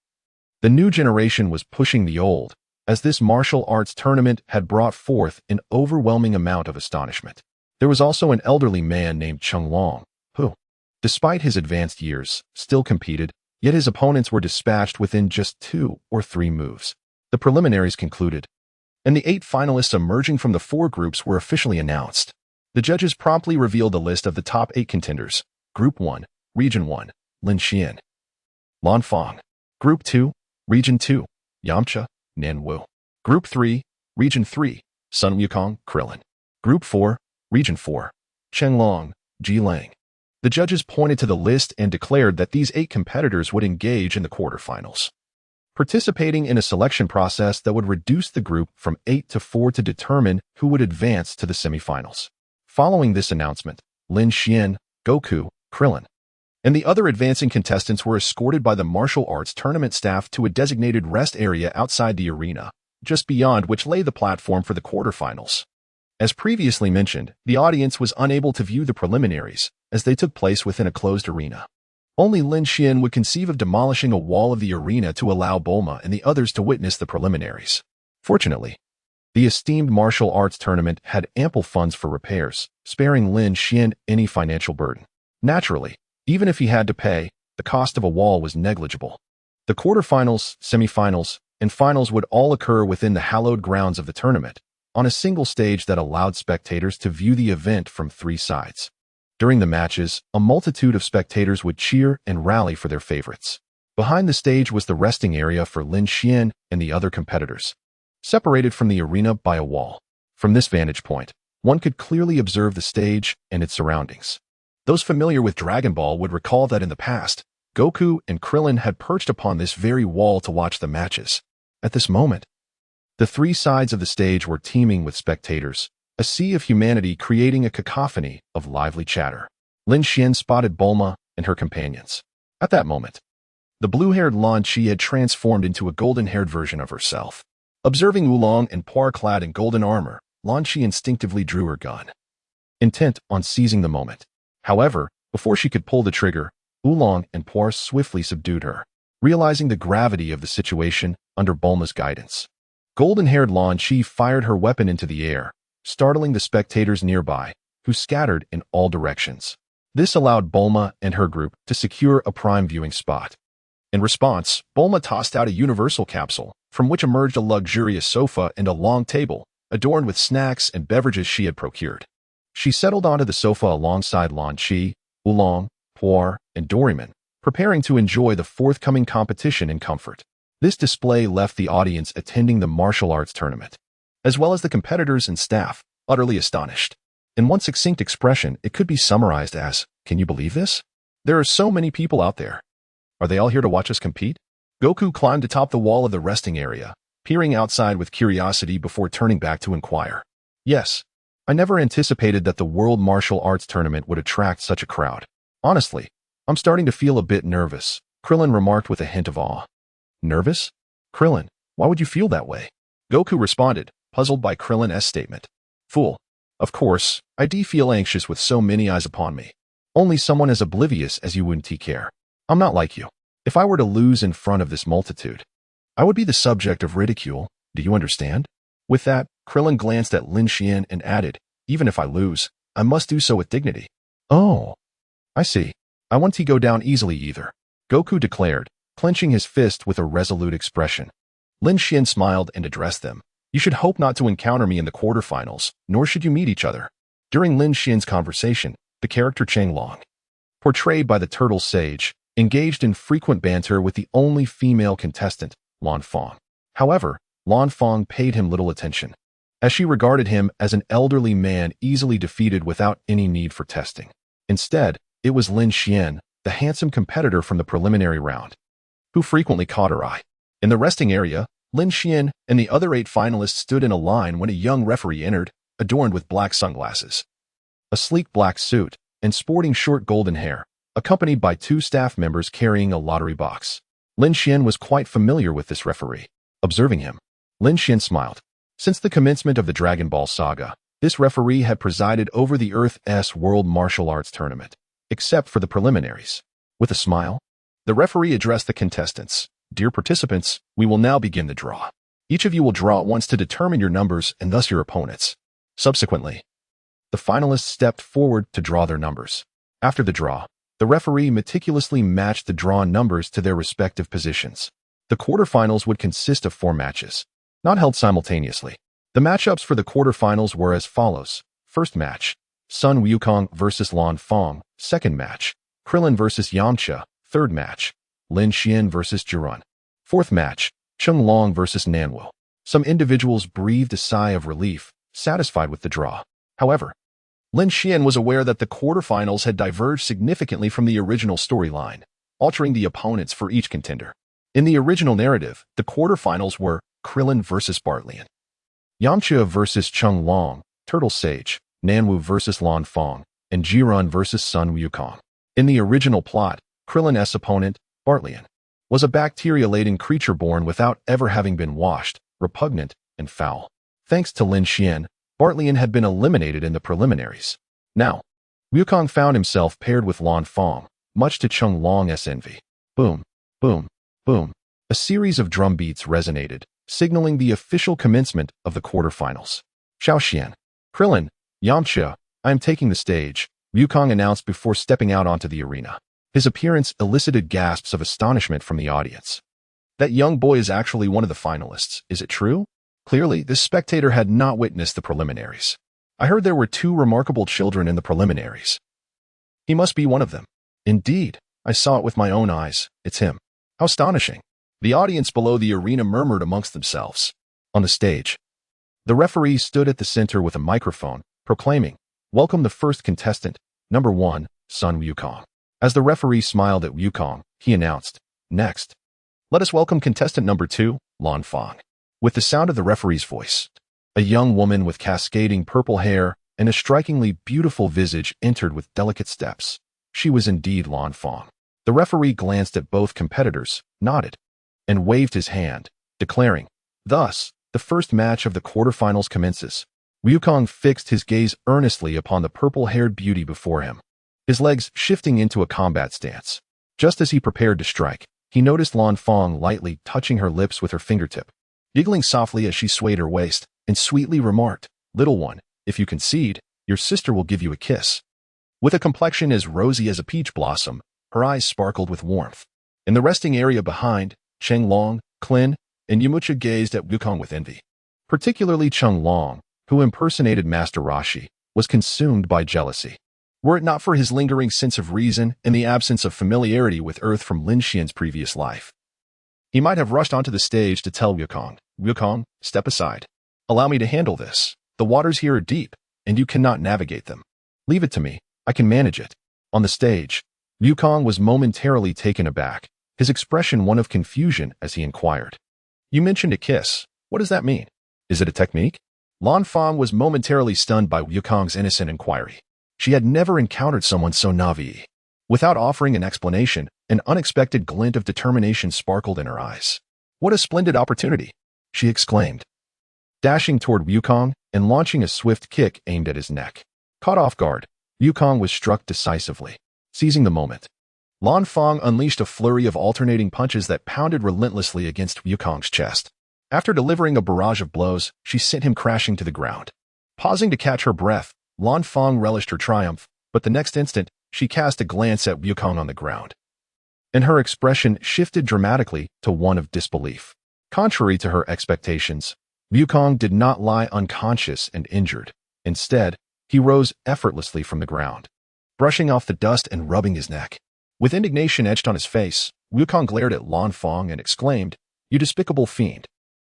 The new generation was pushing the old, as this martial arts tournament had brought forth an overwhelming amount of astonishment. There was also an elderly man named Chung Long, who, despite his advanced years, still competed, yet his opponents were dispatched within just 2 or 3 moves. The preliminaries concluded, and the 8 finalists emerging from the 4 groups were officially announced. The judges promptly revealed the list of the top 8 contenders. Group 1, Region 1, Lin Xian, Lan Fang, Group 2, Region 2, Yamcha, Nanwu. Group 3, Region 3, Sun Wukong, Krillin. Group 4, Region 4, Chenglong, Jilang. The judges pointed to the list and declared that these 8 competitors would engage in the quarterfinals, participating in a selection process that would reduce the group from 8 to 4 to determine who would advance to the semifinals. Following this announcement, Lin Xian, Goku, Krillin, and the other advancing contestants were escorted by the martial arts tournament staff to a designated rest area outside the arena, just beyond which lay the platform for the quarterfinals. As previously mentioned, the audience was unable to view the preliminaries, as they took place within a closed arena. Only Lin Xian would conceive of demolishing a wall of the arena to allow Bulma and the others to witness the preliminaries. Fortunately, the esteemed martial arts tournament had ample funds for repairs, sparing Lin Xian any financial burden. Naturally, even if he had to pay, the cost of a wall was negligible. The quarterfinals, semifinals, and finals would all occur within the hallowed grounds of the tournament, on a single stage that allowed spectators to view the event from 3 sides. During the matches, a multitude of spectators would cheer and rally for their favorites. Behind the stage was the resting area for Lin Xian and the other competitors, separated from the arena by a wall. From this vantage point, one could clearly observe the stage and its surroundings. Those familiar with Dragon Ball would recall that in the past, Goku and Krillin had perched upon this very wall to watch the matches. At this moment, the 3 sides of the stage were teeming with spectators, a sea of humanity creating a cacophony of lively chatter. Lin Xian spotted Bulma and her companions. At that moment, the blue-haired Lan Chi had transformed into a golden-haired version of herself. Observing Oolong and Puar clad in golden armor, Lan Chi instinctively drew her gun, intent on seizing the moment. However, before she could pull the trigger, Oolong and Puar swiftly subdued her, realizing the gravity of the situation under Bulma's guidance. Golden-haired Lan Chi fired her weapon into the air, startling the spectators nearby, who scattered in all directions. This allowed Bulma and her group to secure a prime viewing spot. In response, Bulma tossed out a universal capsule, from which emerged a luxurious sofa and a long table, adorned with snacks and beverages she had procured. She settled onto the sofa alongside Lan Chi, Oolong, Puar, and Doraemon, preparing to enjoy the forthcoming competition in comfort. This display left the audience attending the martial arts tournament, as well as the competitors and staff, utterly astonished. In one succinct expression, it could be summarized as, "Can you believe this? There are so many people out there. Are they all here to watch us compete?" Goku climbed atop the wall of the resting area, peering outside with curiosity before turning back to inquire. "Yes, I never anticipated that the World Martial Arts Tournament would attract such a crowd. Honestly, I'm starting to feel a bit nervous," Krillin remarked with a hint of awe. "Nervous? Krillin, why would you feel that way?" Goku responded, puzzled by Krillin's statement. "Fool. Of course, I do feel anxious with so many eyes upon me. Only someone as oblivious as you wouldn't care. I'm not like you. If I were to lose in front of this multitude, I would be the subject of ridicule. Do you understand?" With that, Krillin glanced at Lin Xian and added, "Even if I lose, I must do so with dignity." "Oh, I see. I won't go down easily either," Goku declared, clenching his fist with a resolute expression. Lin Xian smiled and addressed them. "You should hope not to encounter me in the quarterfinals, nor should you meet each other." During Lin Xian's conversation, the character Chenglong, portrayed by the Turtle Sage, engaged in frequent banter with the only female contestant, Lan Fong. However, Lan Fong paid him little attention, as she regarded him as an elderly man easily defeated without any need for testing. Instead, it was Lin Xian, the handsome competitor from the preliminary round, who frequently caught her eye. In the resting area, Lin Xian and the other 8 finalists stood in a line when a young referee entered, adorned with black sunglasses, a sleek black suit, and sporting short golden hair, accompanied by 2 staff members carrying a lottery box. Lin Xian was quite familiar with this referee. Observing him, Lin Xian smiled. Since the commencement of the Dragon Ball saga, this referee had presided over the Earth's World Martial Arts Tournament, except for the preliminaries. With a smile, the referee addressed the contestants. "Dear participants, we will now begin the draw. Each of you will draw at once to determine your numbers and thus your opponents." Subsequently, the finalists stepped forward to draw their numbers. After the draw, the referee meticulously matched the drawn numbers to their respective positions. The quarterfinals would consist of 4 matches, not held simultaneously. The matchups for the quarterfinals were as follows. First match, Sun Wukong versus Lan Fong. Second match, Krillin versus Yamcha. Third match, Lin Xian versus Jirun. Fourth match, Cheng Long versus Nanwu. Some individuals breathed a sigh of relief, satisfied with the draw. However, Lin Xian was aware that the quarterfinals had diverged significantly from the original storyline, altering the opponents for each contender. In the original narrative, the quarterfinals were Krillin versus Bartlian, Yamcha versus Cheng Long, Turtle Sage, Nanwu versus Lan Fong, and Jirun versus Sun Wukong. In the original plot, Krillin's opponent, Bartlian, was a bacteria-laden creature born without ever having been washed, repugnant, and foul. Thanks to Lin Xian, Bartlian had been eliminated in the preliminaries. Now, Wukong found himself paired with Lan Fong, much to Cheng Long's envy. Boom, boom, boom. A series of drum beats resonated, signaling the official commencement of the quarterfinals. Xiao Xian, Krillin, Yamcha, I am taking the stage, Wukong announced before stepping out onto the arena. His appearance elicited gasps of astonishment from the audience. That young boy is actually one of the finalists, is it true? Clearly, this spectator had not witnessed the preliminaries. I heard there were 2 remarkable children in the preliminaries. He must be one of them. Indeed, I saw it with my own eyes. It's him. How astonishing. The audience below the arena murmured amongst themselves. On the stage, the referee stood at the center with a microphone, proclaiming, "Welcome the first contestant, number 1, Sun Wukong." As the referee smiled at Wukong, he announced, "Next, let us welcome contestant number 2, Lan Fong." With the sound of the referee's voice, a young woman with cascading purple hair and a strikingly beautiful visage entered with delicate steps. She was indeed Lan Fong. The referee glanced at both competitors, nodded, and waved his hand, declaring, "Thus, the first match of the quarterfinals commences." Wukong fixed his gaze earnestly upon the purple-haired beauty before him, his legs shifting into a combat stance. Just as he prepared to strike, he noticed Lan Fong lightly touching her lips with her fingertip, giggling softly as she swayed her waist, and sweetly remarked, "Little one, if you concede, your sister will give you a kiss." With a complexion as rosy as a peach blossom, her eyes sparkled with warmth. In the resting area behind, Cheng Long, Klin, and Yamcha gazed at Wukong with envy. Particularly Cheng Long, who impersonated Master Roshi, was consumed by jealousy. Were it not for his lingering sense of reason and the absence of familiarity with Earth from Lin Xian's previous life, he might have rushed onto the stage to tell Wukong, "Wukong, step aside. Allow me to handle this. The waters here are deep, and you cannot navigate them. Leave it to me. I can manage it." On the stage, Wukong was momentarily taken aback, his expression one of confusion as he inquired, "You mentioned a kiss. What does that mean? Is it a technique?" Lan Fong was momentarily stunned by Wukong's innocent inquiry. She had never encountered someone so naive. Without offering an explanation, an unexpected glint of determination sparkled in her eyes. "What a splendid opportunity!" she exclaimed, dashing toward Wukong and launching a swift kick aimed at his neck. Caught off guard, Wukong was struck decisively. Seizing the moment, Lan Fong unleashed a flurry of alternating punches that pounded relentlessly against Wukong's chest. After delivering a barrage of blows, she sent him crashing to the ground. Pausing to catch her breath, Lan Fong relished her triumph, but the next instant, she cast a glance at Wukong on the ground, and her expression shifted dramatically to one of disbelief. Contrary to her expectations, Wukong did not lie unconscious and injured. Instead, he rose effortlessly from the ground, brushing off the dust and rubbing his neck. With indignation etched on his face, Wukong glared at Lan Fong and exclaimed, "You despicable fiend.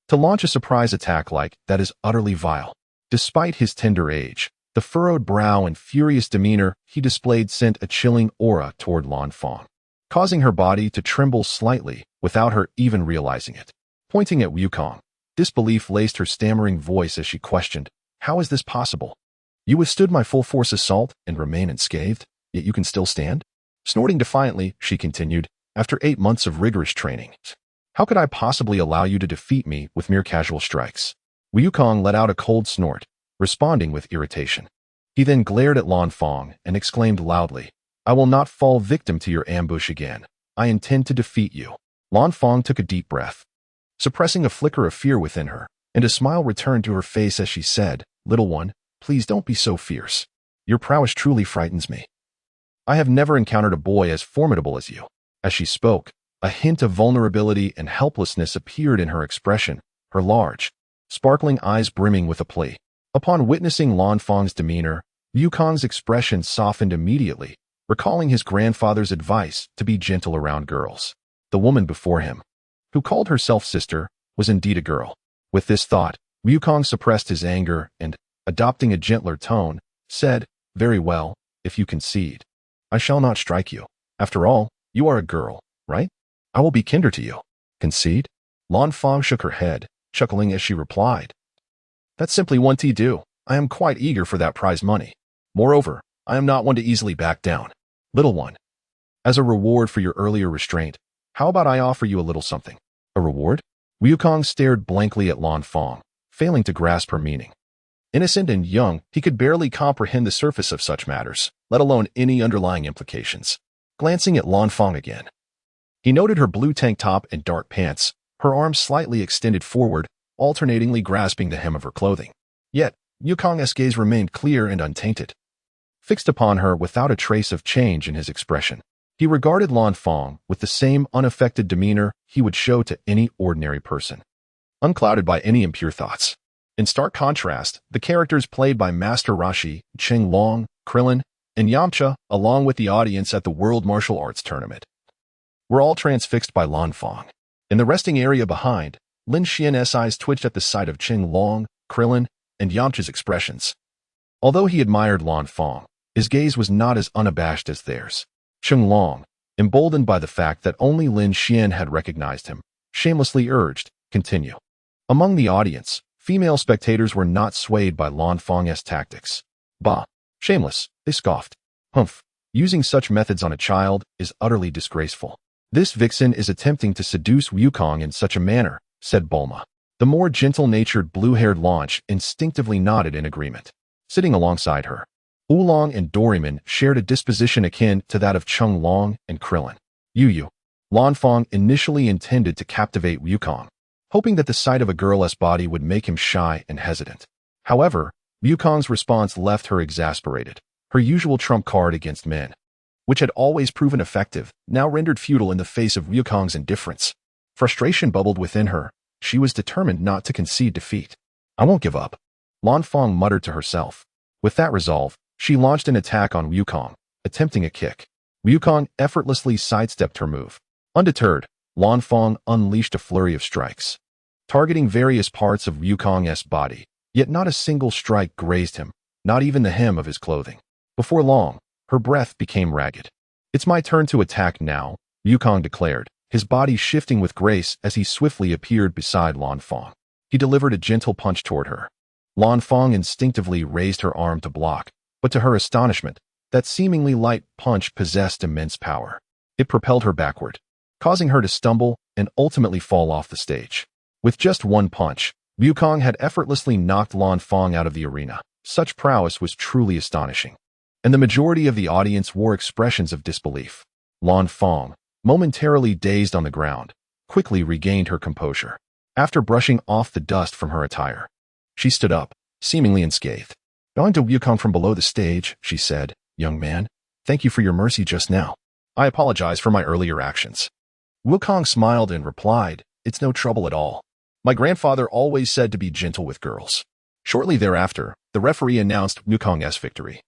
To launch a surprise attack like that is utterly vile." Despite his tender age, the furrowed brow and furious demeanor he displayed sent a chilling aura toward Lan Fong, causing her body to tremble slightly without her even realizing it. Pointing at Wukong, disbelief laced her stammering voice as she questioned, "How is this possible? You withstood my full force assault and remain unscathed, yet you can still stand?" Snorting defiantly, she continued, "After 8 months of rigorous training, how could I possibly allow you to defeat me with mere casual strikes?" Wukong let out a cold snort, responding with irritation. He then glared at Lan Fong and exclaimed loudly, "I will not fall victim to your ambush again. I intend to defeat you." Lan Fong took a deep breath, suppressing a flicker of fear within her, and a smile returned to her face as she said, "Little one, please don't be so fierce. Your prowess truly frightens me. I have never encountered a boy as formidable as you." As she spoke, a hint of vulnerability and helplessness appeared in her expression, her large, sparkling eyes brimming with a plea. Upon witnessing Lan Fong's demeanor, Wukong's expression softened immediately, recalling his grandfather's advice to be gentle around girls. The woman before him, who called herself sister, was indeed a girl. With this thought, Wukong suppressed his anger and, adopting a gentler tone, said, "Very well, if you concede. I shall not strike you. After all, you are a girl, right? I will be kinder to you." "Concede?" Lan Fang shook her head, chuckling as she replied, "That's simply one to do. I am quite eager for that prize money. Moreover, I am not one to easily back down. Little one, as a reward for your earlier restraint, how about I offer you a little something?" "A reward?" Wukong stared blankly at Lan Fang, failing to grasp her meaning. Innocent and young, he could barely comprehend the surface of such matters, let alone any underlying implications. Glancing at Lan Fang again, he noted her blue tank top and dark pants, her arms slightly extended forward, alternatingly grasping the hem of her clothing. Yet, Wukong's gaze remained clear and untainted, fixed upon her without a trace of change in his expression. He regarded Lan Fang with the same unaffected demeanor he would show to any ordinary person, unclouded by any impure thoughts. In stark contrast, the characters played by Master Rashi, Qing Long, Krillin, and Yamcha, along with the audience at the World Martial Arts Tournament, were all transfixed by Lan Fang. In the resting area behind, Lin Xian's eyes twitched at the sight of Qing Long, Krillin, and Yamcha's expressions. Although he admired Lan Fang, his gaze was not as unabashed as theirs. Qing Long, emboldened by the fact that only Lin Xian had recognized him, shamelessly urged, "Continue." Among the audience, female spectators were not swayed by Lan Fang's tactics. "Bah, shameless," they scoffed. "Humph, using such methods on a child is utterly disgraceful. This vixen is attempting to seduce Wukong in such a manner," said Bulma. The more gentle-natured blue-haired Launch instinctively nodded in agreement. Sitting alongside her, Oolong and Doraemon shared a disposition akin to that of Qing Long and Krillin. Lan Fang initially intended to captivate Wukong, hoping that the sight of a girl's body would make him shy and hesitant. However, Wukong's response left her exasperated. Her usual trump card against men, which had always proven effective, now rendered futile in the face of Wukong's indifference. Frustration bubbled within her. She was determined not to concede defeat. "I won't give up," Lan Fang muttered to herself. With that resolve, she launched an attack on Wukong, attempting a kick. Wukong effortlessly sidestepped her move. Undeterred, Lan Fang unleashed a flurry of strikes, targeting various parts of Wukong's body, yet not a single strike grazed him, not even the hem of his clothing. Before long, her breath became ragged. "It's my turn to attack now," Wukong declared, his body shifting with grace as he swiftly appeared beside Lan Fang. He delivered a gentle punch toward her. Lan Fang instinctively raised her arm to block, but to her astonishment, that seemingly light punch possessed immense power. It propelled her backward, causing her to stumble and ultimately fall off the stage. With just one punch, Wukong had effortlessly knocked Lan Fang out of the arena. Such prowess was truly astonishing, and the majority of the audience wore expressions of disbelief. Lan Fang, momentarily dazed on the ground, quickly regained her composure. After brushing off the dust from her attire, she stood up, seemingly unscathed. "Bowing to Wukong from below the stage," she said, "Young man, thank you for your mercy just now. I apologize for my earlier actions." Wukong smiled and replied, "It's no trouble at all. My grandfather always said to be gentle with girls." Shortly thereafter, the referee announced Wukong's victory,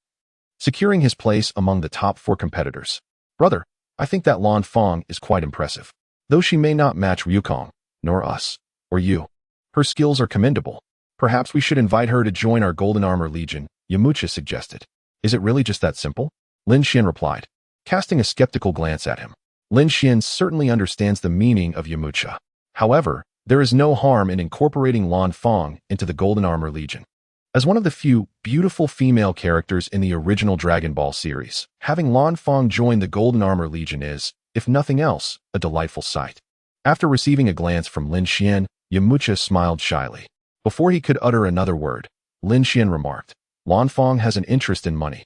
securing his place among the top 4 competitors. "Brother, I think that Lan Fang is quite impressive. Though she may not match Wukong, nor us, or you, her skills are commendable. Perhaps we should invite her to join our Golden Armor Legion," Yamcha suggested. "Is it really just that simple?" Lin Xian replied, casting a skeptical glance at him. Lin Xian certainly understands the meaning of Yamcha. However, there is no harm in incorporating Lan Fang into the Golden Armor Legion. As one of the few beautiful female characters in the original Dragon Ball series, having Lan Fang join the Golden Armor Legion is, if nothing else, a delightful sight. After receiving a glance from Lin Xian, Yamcha smiled shyly. Before he could utter another word, Lin Xian remarked, "Lan Fang has an interest in money.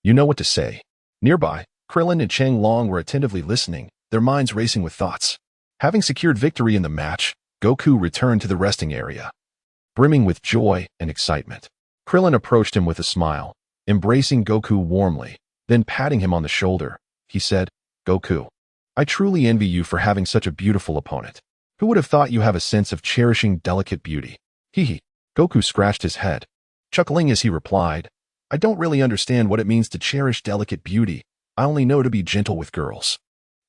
You know what to say." Nearby, Krillin and Qing Long were attentively listening, their minds racing with thoughts. Having secured victory in the match, Goku returned to the resting area, brimming with joy and excitement. Krillin approached him with a smile, embracing Goku warmly, then patting him on the shoulder. He said, "Goku, I truly envy you for having such a beautiful opponent. Who would have thought you have a sense of cherishing delicate beauty?" Hee. Goku scratched his head, chuckling as he replied, "I don't really understand what it means to cherish delicate beauty. I only know to be gentle with girls."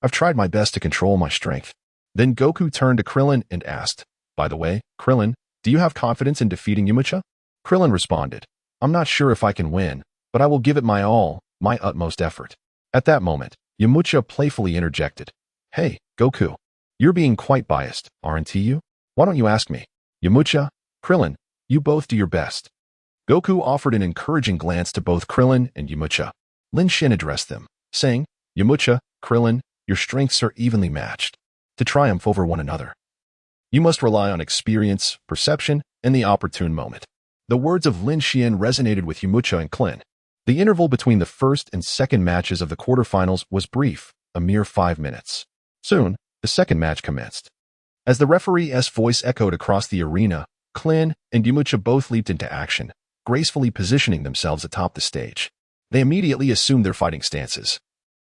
I've tried my best to control my strength. Then Goku turned to Krillin and asked, "By the way, Krillin, do you have confidence in defeating Yamcha?" Krillin responded, "I'm not sure if I can win, but I will give it my all, my utmost effort." At that moment, Yamcha playfully interjected, "Hey, Goku, you're being quite biased, aren't you? Why don't you ask me?" Yamcha, Krillin, you both do your best. Goku offered an encouraging glance to both Krillin and Yamcha. Lin Shin addressed them, saying, "Yamcha, Krillin, your strengths are evenly matched. To triumph over one another, you must rely on experience, perception, and the opportune moment." The words of Lin Xian resonated with Yamcha and Klin. The interval between the first and second matches of the quarterfinals was brief, a mere 5 minutes. Soon, the second match commenced. As the referee's voice echoed across the arena, Klin and Yamcha both leaped into action, gracefully positioning themselves atop the stage. They immediately assumed their fighting stances,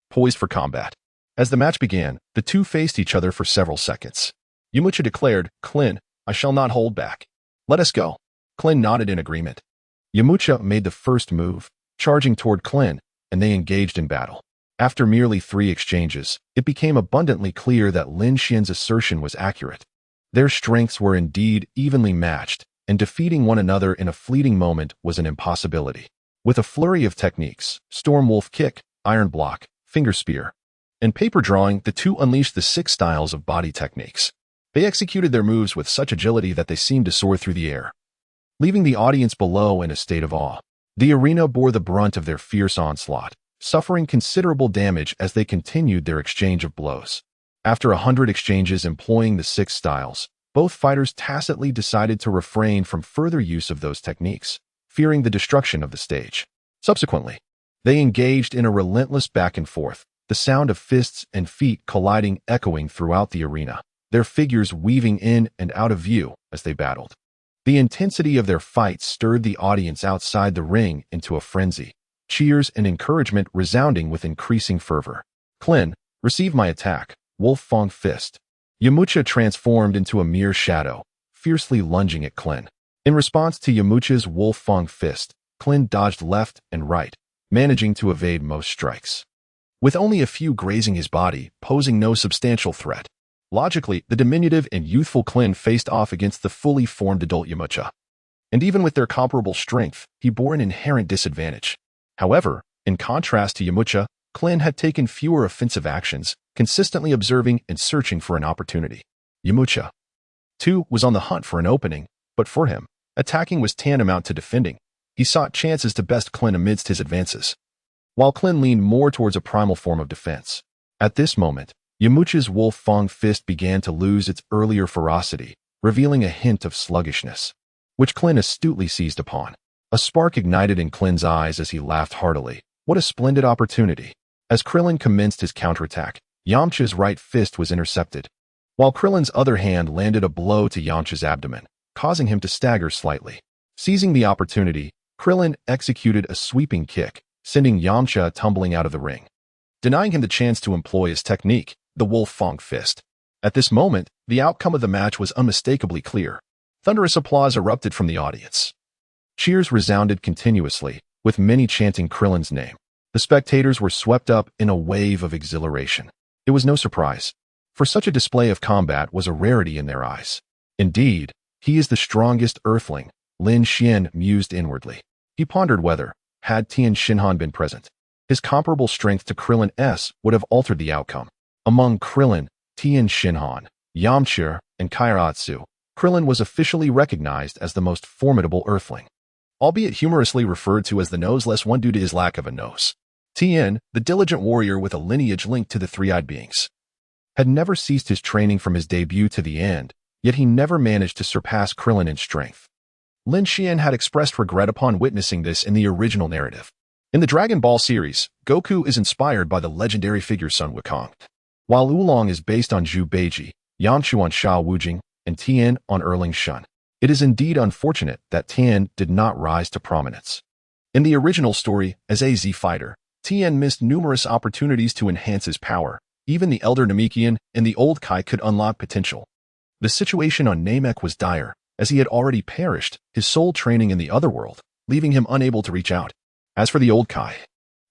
poised for combat. As the match began, the two faced each other for several seconds. Yamcha declared, "Klin, I shall not hold back. Let us go." Klin nodded in agreement. Yamcha made the first move, charging toward Klin, and they engaged in battle. After merely 3 exchanges, it became abundantly clear that Lin Xian's assertion was accurate. Their strengths were indeed evenly matched, and defeating one another in a fleeting moment was an impossibility. With a flurry of techniques, Storm Wolf Kick, Iron Block, Finger Spear, and paper drawing, the two unleashed the 6 styles of body techniques. They executed their moves with such agility that they seemed to soar through the air, leaving the audience below in a state of awe. The arena bore the brunt of their fierce onslaught, suffering considerable damage as they continued their exchange of blows. After 100 exchanges employing the 6 styles, both fighters tacitly decided to refrain from further use of those techniques, fearing the destruction of the stage. Subsequently, they engaged in a relentless back and forth, the sound of fists and feet colliding echoing throughout the arena, their figures weaving in and out of view as they battled. The intensity of their fight stirred the audience outside the ring into a frenzy, cheers and encouragement resounding with increasing fervor. "Klin, receive my attack, Wolf Fang Fist." Yamcha transformed into a mere shadow, fiercely lunging at Klin. In response to Yamcha's Wolf Fang Fist, Klin dodged left and right, managing to evade most strikes, with only a few grazing his body, posing no substantial threat. Logically, the diminutive and youthful Klin faced off against the fully formed adult Yamcha. And even with their comparable strength, he bore an inherent disadvantage. However, in contrast to Yamcha, Klin had taken fewer offensive actions, consistently observing and searching for an opportunity. Yamcha, too, was on the hunt for an opening, but for him, attacking was tantamount to defending. He sought chances to best Klin amidst his advances, while Klin leaned more towards a primal form of defense. At this moment, Yamcha's Wolf Fang Fist began to lose its earlier ferocity, revealing a hint of sluggishness, which Klin astutely seized upon. A spark ignited in Klin's eyes as he laughed heartily. What a splendid opportunity! As Krillin commenced his counterattack, Yamcha's right fist was intercepted, while Krillin's other hand landed a blow to Yamcha's abdomen, causing him to stagger slightly. Seizing the opportunity, Krillin executed a sweeping kick, sending Yamcha tumbling out of the ring, denying him the chance to employ his technique, the Wolf Fang Fist. At this moment, the outcome of the match was unmistakably clear. Thunderous applause erupted from the audience. Cheers resounded continuously, with many chanting Krillin's name. The spectators were swept up in a wave of exhilaration. It was no surprise, for such a display of combat was a rarity in their eyes. Indeed, he is the strongest earthling, Lin Xian mused inwardly. He pondered whether, had Tien Shinhan been present, his comparable strength to Krillin's would have altered the outcome. Among Krillin, Tien Shinhan, Yamcha, and Kairatsu, Krillin was officially recognized as the most formidable earthling, albeit humorously referred to as the noseless one due to his lack of a nose. Tien, the diligent warrior with a lineage linked to the three-eyed beings, had never ceased his training from his debut to the end, yet he never managed to surpass Krillin in strength. Lin Xian had expressed regret upon witnessing this in the original narrative. In the Dragon Ball series, Goku is inspired by the legendary figure Sun Wukong, while Oolong is based on Zhu Beiji, Yamcha on Sha Wujing, and Tien on Erling Shun. It is indeed unfortunate that Tien did not rise to prominence. In the original story, as a Z fighter, Tien missed numerous opportunities to enhance his power. Even the elder Namekian and the old Kai could unlock potential. The situation on Namek was dire, as he had already perished, his soul training in the other world, leaving him unable to reach out. As for the old Kai,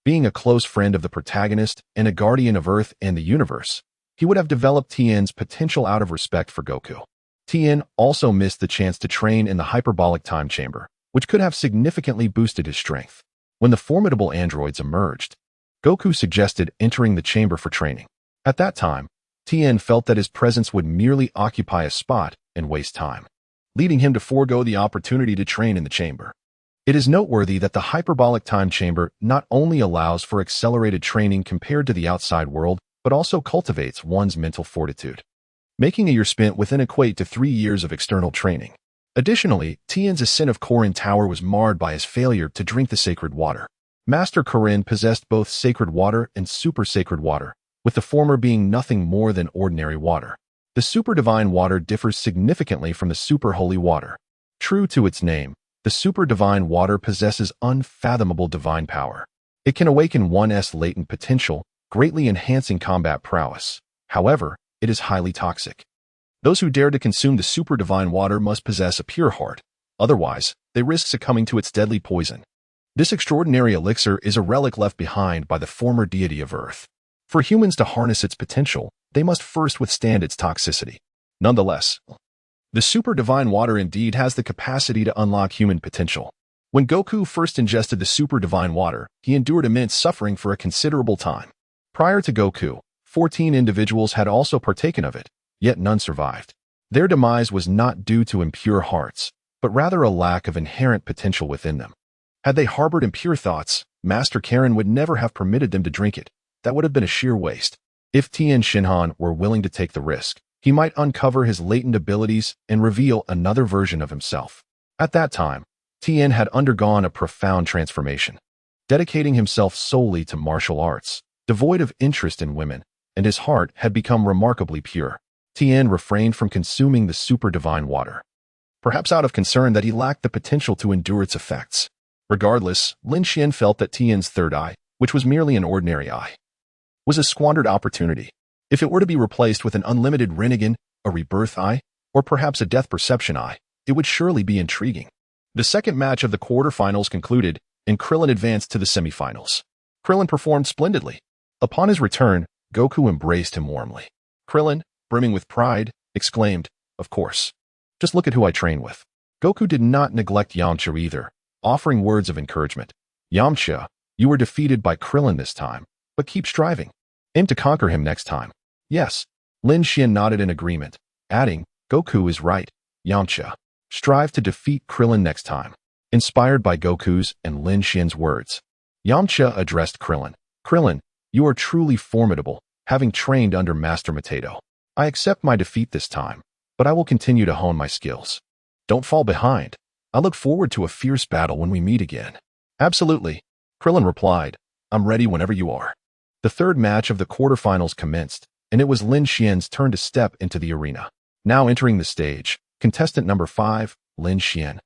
Being a close friend of the protagonist and a guardian of Earth and the universe, he would have developed Tien's potential out of respect for Goku. Tien also missed the chance to train in the hyperbolic time chamber, which could have significantly boosted his strength. When the formidable androids emerged, Goku suggested entering the chamber for training. At that time, Tien felt that his presence would merely occupy a spot and waste time, leading him to forego the opportunity to train in the chamber. It is noteworthy that the hyperbolic time chamber not only allows for accelerated training compared to the outside world, but also cultivates one's mental fortitude, making a year spent within equate to 3 years of external training. Additionally, Tien's ascent of Korin Tower was marred by his failure to drink the sacred water. Master Korin possessed both sacred water and super sacred water, with the former being nothing more than ordinary water. The super divine water differs significantly from the super holy water. True to its name, the super divine water possesses unfathomable divine power. It can awaken one's latent potential, greatly enhancing combat prowess. However, it is highly toxic. Those who dare to consume the super divine water must possess a pure heart. Otherwise, they risk succumbing to its deadly poison. This extraordinary elixir is a relic left behind by the former deity of Earth. For humans to harness its potential, they must first withstand its toxicity. Nonetheless, the super divine water indeed has the capacity to unlock human potential. When Goku first ingested the super divine water, he endured immense suffering for a considerable time. Prior to Goku, 14 individuals had also partaken of it, yet none survived. Their demise was not due to impure hearts, but rather a lack of inherent potential within them. Had they harbored impure thoughts, Master Karen would never have permitted them to drink it. That would have been a sheer waste. If Tien Shinhan were willing to take the risk, he might uncover his latent abilities and reveal another version of himself. At that time, Tien had undergone a profound transformation, dedicating himself solely to martial arts, devoid of interest in women, and his heart had become remarkably pure. Tien refrained from consuming the super divine water, perhaps out of concern that he lacked the potential to endure its effects. Regardless, Lin Xian felt that Tien's third eye, which was merely an ordinary eye, was a squandered opportunity. If it were to be replaced with an unlimited Rinnegan, a rebirth eye, or perhaps a death perception eye, it would surely be intriguing. The second match of the quarterfinals concluded, and Krillin advanced to the semifinals. Krillin performed splendidly. Upon his return, Goku embraced him warmly. Krillin, brimming with pride, exclaimed, "Of course. Just look at who I train with." Goku did not neglect Yamcha either, offering words of encouragement. "Yamcha, you were defeated by Krillin this time, but keep striving. Aim to conquer him next time." "Yes." Lin Xian nodded in agreement, adding, "Goku is right, Yamcha. Strive to defeat Krillin next time." Inspired by Goku's and Lin Xian's words, Yamcha addressed Krillin. "Krillin, you are truly formidable, having trained under Master Mateto. I accept my defeat this time, but I will continue to hone my skills. Don't fall behind. I look forward to a fierce battle when we meet again." "Absolutely," Krillin replied. "I'm ready whenever you are." The third match of the quarterfinals commenced, and it was Lin Xian's turn to step into the arena. Now entering the stage, contestant number 5, Lin Xian,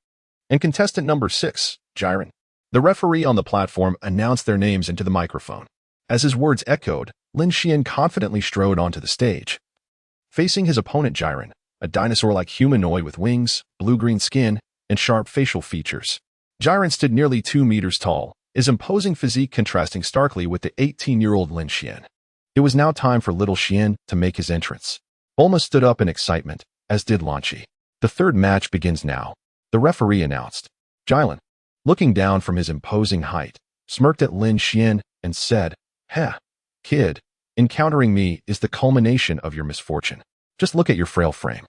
and contestant number 6, Jiren. The referee on the platform announced their names into the microphone. As his words echoed, Lin Xian confidently strode onto the stage. Facing his opponent Jiren, a dinosaur-like humanoid with wings, blue-green skin, and sharp facial features. Jiren stood nearly 2 meters tall, his imposing physique contrasting starkly with the 18-year-old Lin Xian. It was now time for little Xian to make his entrance. Bulma stood up in excitement, as did Lan Chi. "The third match begins now," the referee announced. Jiren, looking down from his imposing height, smirked at Lin Xian and said, "Heh, kid, encountering me is the culmination of your misfortune. Just look at your frail frame.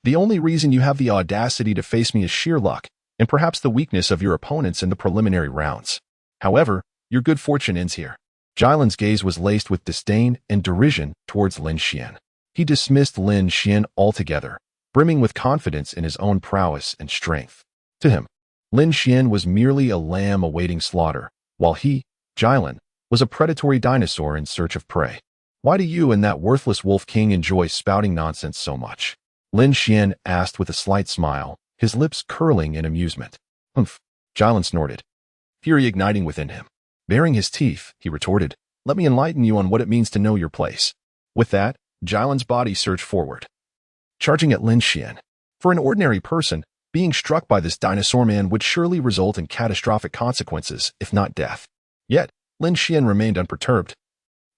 The only reason you have the audacity to face me is sheer luck, and perhaps the weakness of your opponents in the preliminary rounds. However, your good fortune ends here." Jiren's gaze was laced with disdain and derision towards Lin Xian. He dismissed Lin Xian altogether, brimming with confidence in his own prowess and strength. To him, Lin Xian was merely a lamb awaiting slaughter, while he, Jiren, was a predatory dinosaur in search of prey. "Why do you and that worthless Wolf King enjoy spouting nonsense so much?" Lin Xian asked with a slight smile, his lips curling in amusement. "Humph," Jiren snorted, fury igniting within him. Baring his teeth, he retorted, "Let me enlighten you on what it means to know your place." With that, Jiren's body surged forward, charging at Lin Xian. For an ordinary person, being struck by this dinosaur man would surely result in catastrophic consequences, if not death. Yet, Lin Xian remained unperturbed,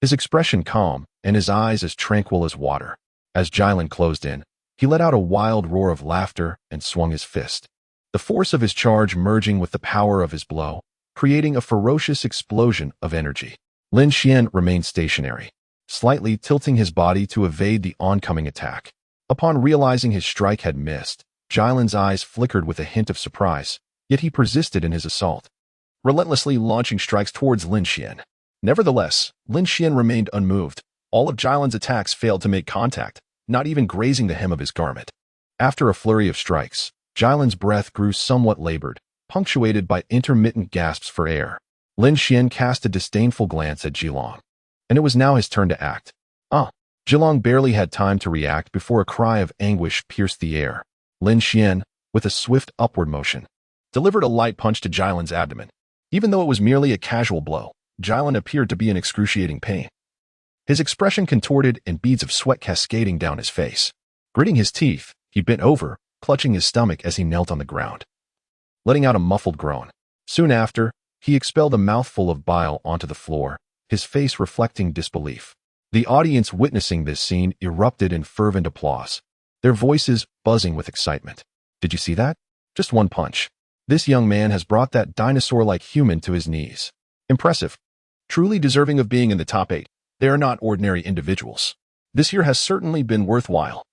his expression calm and his eyes as tranquil as water. As Jilin closed in, he let out a wild roar of laughter and swung his fist, the force of his charge merging with the power of his blow, creating a ferocious explosion of energy. Lin Xian remained stationary, slightly tilting his body to evade the oncoming attack. Upon realizing his strike had missed, Jilin's eyes flickered with a hint of surprise, yet he persisted in his assault, relentlessly launching strikes towards Lin Xian. Nevertheless, Lin Xian remained unmoved. All of Jilin's attacks failed to make contact, not even grazing the hem of his garment. After a flurry of strikes, Jilin's breath grew somewhat labored, punctuated by intermittent gasps for air. Lin Xian cast a disdainful glance at Jilong, and it was now his turn to act. Jilong barely had time to react before a cry of anguish pierced the air. Lin Xian, with a swift upward motion, delivered a light punch to Jilin's abdomen. Even though it was merely a casual blow, Jilin appeared to be in excruciating pain. His expression contorted and beads of sweat cascading down his face. Gritting his teeth, he bent over, clutching his stomach as he knelt on the ground, letting out a muffled groan. Soon after, he expelled a mouthful of bile onto the floor, his face reflecting disbelief. The audience witnessing this scene erupted in fervent applause, their voices buzzing with excitement. Did you see that? Just one punch. This young man has brought that dinosaur-like human to his knees. Impressive. Truly deserving of being in the top 8. They are not ordinary individuals. This year has certainly been worthwhile.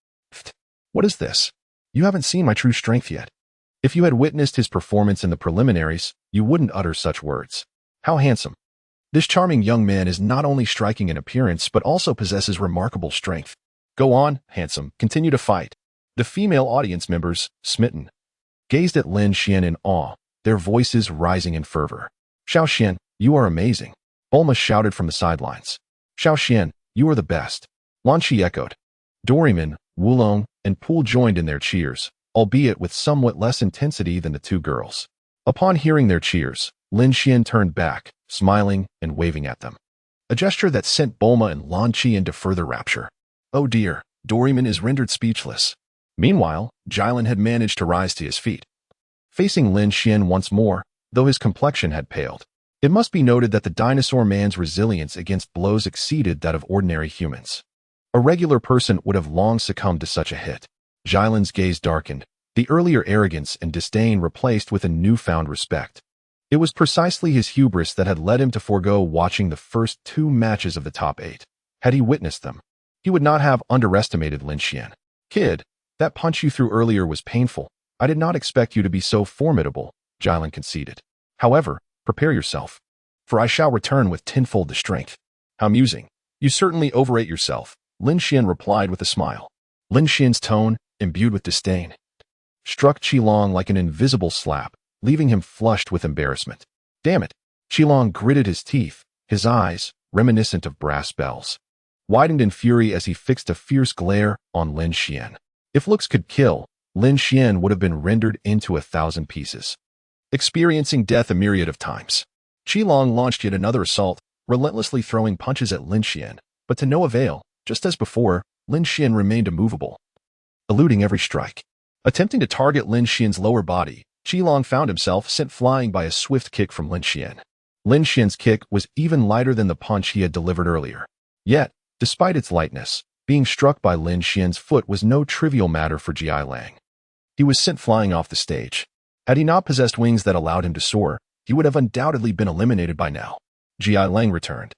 What is this? You haven't seen my true strength yet. If you had witnessed his performance in the preliminaries, you wouldn't utter such words. How handsome. This charming young man is not only striking in appearance but also possesses remarkable strength. Go on, handsome, continue to fight. The female audience members, smitten, gazed at Lin Xian in awe, their voices rising in fervor. Xiao Xian, you are amazing. Bulma shouted from the sidelines. Xiao Xian, you are the best. Lan Qi echoed. Doraemon, Wulong, and Pool joined in their cheers, albeit with somewhat less intensity than the two girls. Upon hearing their cheers, Lin Xian turned back, smiling and waving at them, a gesture that sent Bulma and Lan Qi into further rapture. Oh dear, Doraemon is rendered speechless. Meanwhile, Jilin had managed to rise to his feet, facing Lin Xian once more, though his complexion had paled. It must be noted that the dinosaur man's resilience against blows exceeded that of ordinary humans. A regular person would have long succumbed to such a hit. Jilin's gaze darkened, the earlier arrogance and disdain replaced with a newfound respect. It was precisely his hubris that had led him to forego watching the first 2 matches of the top 8. Had he witnessed them, he would not have underestimated Lin Xian. Kid, that punch you threw earlier was painful. I did not expect you to be so formidable, Jilin conceded. However, prepare yourself, for I shall return with tenfold the strength. How amusing. You certainly overrate yourself, Lin Xian replied with a smile. Lin Xian's tone, imbued with disdain, struck Qilong like an invisible slap, leaving him flushed with embarrassment. Damn it! Qilong gritted his teeth, his eyes, reminiscent of brass bells, widened in fury as he fixed a fierce glare on Lin Xian. If looks could kill, Lin Xian would have been rendered into 1,000 pieces, experiencing death a myriad of times. Qilong launched yet another assault, relentlessly throwing punches at Lin Xian, but to no avail. Just as before, Lin Xian remained immovable, eluding every strike. Attempting to target Lin Xian's lower body, Qilong found himself sent flying by a swift kick from Lin Xian. Lin Xian's kick was even lighter than the punch he had delivered earlier. Yet, despite its lightness, being struck by Lin Xian's foot was no trivial matter for Ji Lang. He was sent flying off the stage. Had he not possessed wings that allowed him to soar, he would have undoubtedly been eliminated by now. Ji Lang returned,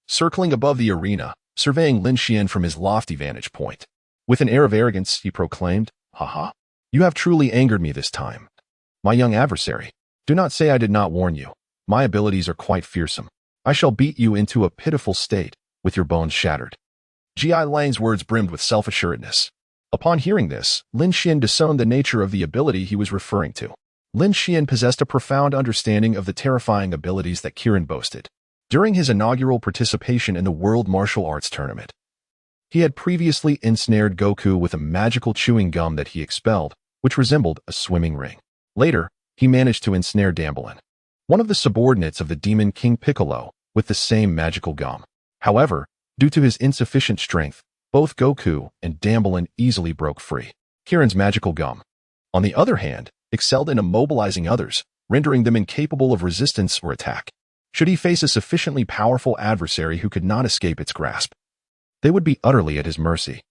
circling above the arena, surveying Lin Xian from his lofty vantage point. With an air of arrogance, he proclaimed, "Haha, you have truly angered me this time. My young adversary, do not say I did not warn you. My abilities are quite fearsome. I shall beat you into a pitiful state, with your bones shattered." Ji Lang's words brimmed with self-assuredness. Upon hearing this, Lin Xian disowned the nature of the ability he was referring to. Lin Xian possessed a profound understanding of the terrifying abilities that Kirin boasted. During his inaugural participation in the World Martial Arts Tournament, he had previously ensnared Goku with a magical chewing gum that he expelled, which resembled a swimming ring. Later, he managed to ensnare Damblin, one of the subordinates of the Demon King Piccolo, with the same magical gum. However, due to his insufficient strength, both Goku and Damblin easily broke free. Kirin's magical gum, on the other hand, excelled in immobilizing others, rendering them incapable of resistance or attack. Should he face a sufficiently powerful adversary who could not escape its grasp, they would be utterly at his mercy.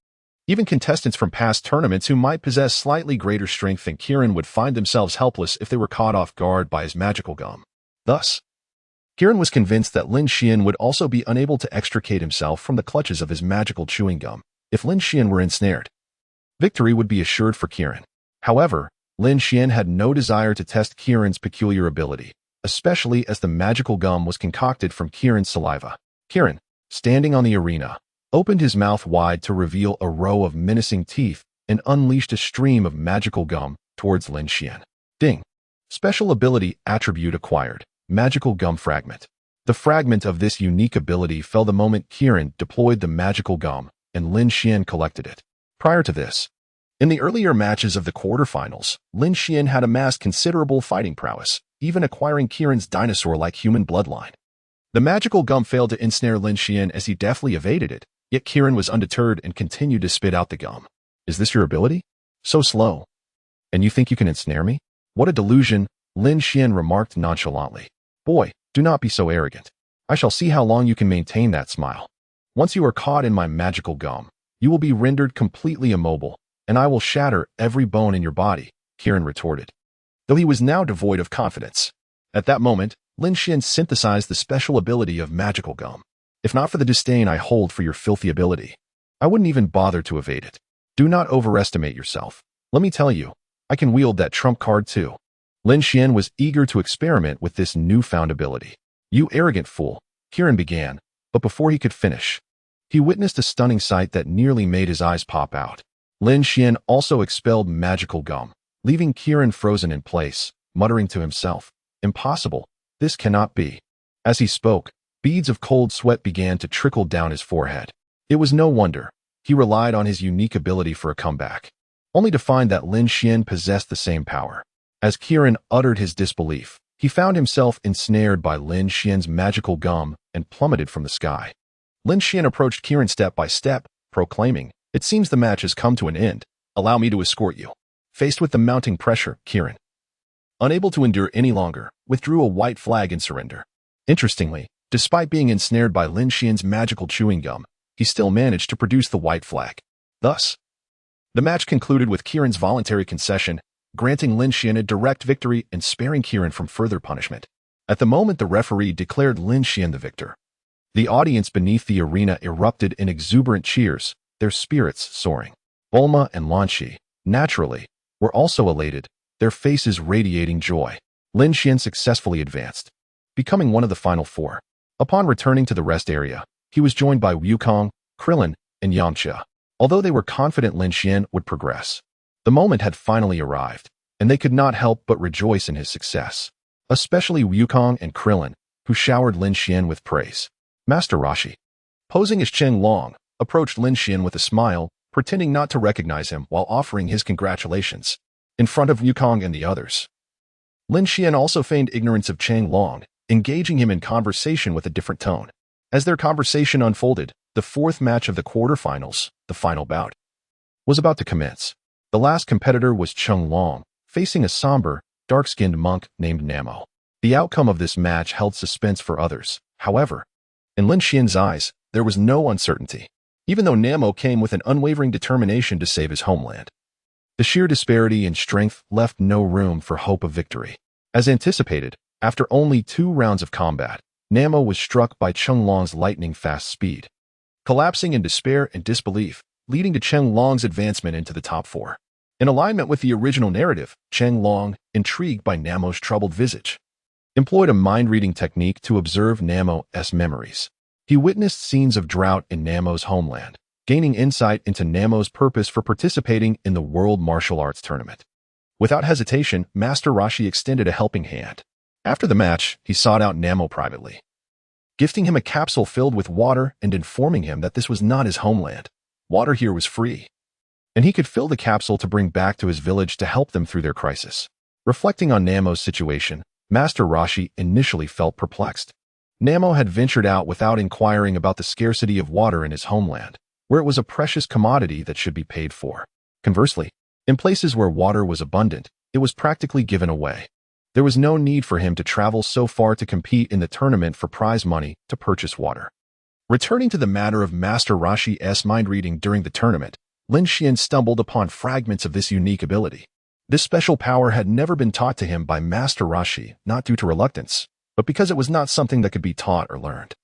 Even contestants from past tournaments who might possess slightly greater strength than Kieran would find themselves helpless if they were caught off guard by his magical gum. Thus, Kieran was convinced that Lin Xian would also be unable to extricate himself from the clutches of his magical chewing gum. If Lin Xian were ensnared, victory would be assured for Kieran. However, Lin Xian had no desire to test Kieran's peculiar ability, especially as the magical gum was concocted from Kieran's saliva. Kieran, standing on the arena, opened his mouth wide to reveal a row of menacing teeth and unleashed a stream of magical gum towards Lin Xian. Ding! Special ability attribute acquired. Magical gum fragment. The fragment of this unique ability fell the moment Kieran deployed the magical gum, and Lin Xian collected it. Prior to this, in the earlier matches of the quarterfinals, Lin Xian had amassed considerable fighting prowess, even acquiring Kieran's dinosaur-like human bloodline. The magical gum failed to ensnare Lin Xian as he deftly evaded it, yet Kieran was undeterred and continued to spit out the gum. Is this your ability? So slow. And you think you can ensnare me? What a delusion, Lin Xian remarked nonchalantly. Boy, do not be so arrogant. I shall see how long you can maintain that smile. Once you are caught in my magical gum, you will be rendered completely immobile, and I will shatter every bone in your body, Kieran retorted, though he was now devoid of confidence. At that moment, Lin Xian synthesized the special ability of magical gum. If not for the disdain I hold for your filthy ability, I wouldn't even bother to evade it. Do not overestimate yourself. Let me tell you, I can wield that trump card too. Lin Xian was eager to experiment with this newfound ability. You arrogant fool, Kieran began, but before he could finish, he witnessed a stunning sight that nearly made his eyes pop out. Lin Xian also expelled magical gum, leaving Kieran frozen in place, muttering to himself, "Impossible, this cannot be." As he spoke, beads of cold sweat began to trickle down his forehead. It was no wonder. He relied on his unique ability for a comeback, only to find that Lin Xian possessed the same power. As Kieran uttered his disbelief, he found himself ensnared by Lin Xian's magical gum and plummeted from the sky. Lin Xian approached Kieran step by step, proclaiming, "It seems the match has come to an end. Allow me to escort you." Faced with the mounting pressure, Kieran, unable to endure any longer, withdrew a white flag in surrender. Interestingly, despite being ensnared by Lin Xian's magical chewing gum, he still managed to produce the white flag. Thus, the match concluded with Kieran's voluntary concession, granting Lin Xian a direct victory and sparing Kieran from further punishment. At the moment the referee declared Lin Xian the victor, the audience beneath the arena erupted in exuberant cheers, their spirits soaring. Bulma and Lanshi, naturally, were also elated, their faces radiating joy. Lin Xian successfully advanced, becoming one of the final four. Upon returning to the rest area, he was joined by Wukong, Krillin, and Yamcha. Although they were confident Lin Xian would progress, the moment had finally arrived, and they could not help but rejoice in his success. Especially Wukong and Krillin, who showered Lin Xian with praise. Master Roshi, posing as Chen Long, approached Lin Xian with a smile, pretending not to recognize him while offering his congratulations in front of Wukong and the others. Lin Xian also feigned ignorance of Chen Long, engaging him in conversation with a different tone. As their conversation unfolded, the fourth match of the quarterfinals, the final bout, was about to commence. The last competitor was Chen Long, facing a somber, dark-skinned monk named Namo. The outcome of this match held suspense for others. However, in Lin Xian's eyes, there was no uncertainty, even though Namo came with an unwavering determination to save his homeland. The sheer disparity in strength left no room for hope of victory. As anticipated, after only 2 rounds of combat, Namo was struck by Chen Long's lightning-fast speed, collapsing in despair and disbelief, leading to Chen Long's advancement into the top 4. In alignment with the original narrative, Chen Long, intrigued by Namo's troubled visage, employed a mind-reading technique to observe Namo's memories. He witnessed scenes of drought in Namo's homeland, gaining insight into Namo's purpose for participating in the World Martial Arts Tournament. Without hesitation, Master Roshi extended a helping hand. After the match, he sought out Namo privately, gifting him a capsule filled with water and informing him that this was not his homeland. Water here was free, and he could fill the capsule to bring back to his village to help them through their crisis. Reflecting on Namo's situation, Master Roshi initially felt perplexed. Namo had ventured out without inquiring about the scarcity of water in his homeland, where it was a precious commodity that should be paid for. Conversely, in places where water was abundant, it was practically given away. There was no need for him to travel so far to compete in the tournament for prize money to purchase water. Returning to the matter of Master Rashi's mind reading during the tournament, Lin Xian stumbled upon fragments of this unique ability. This special power had never been taught to him by Master Rashi, not due to reluctance, but because it was not something that could be taught or learned.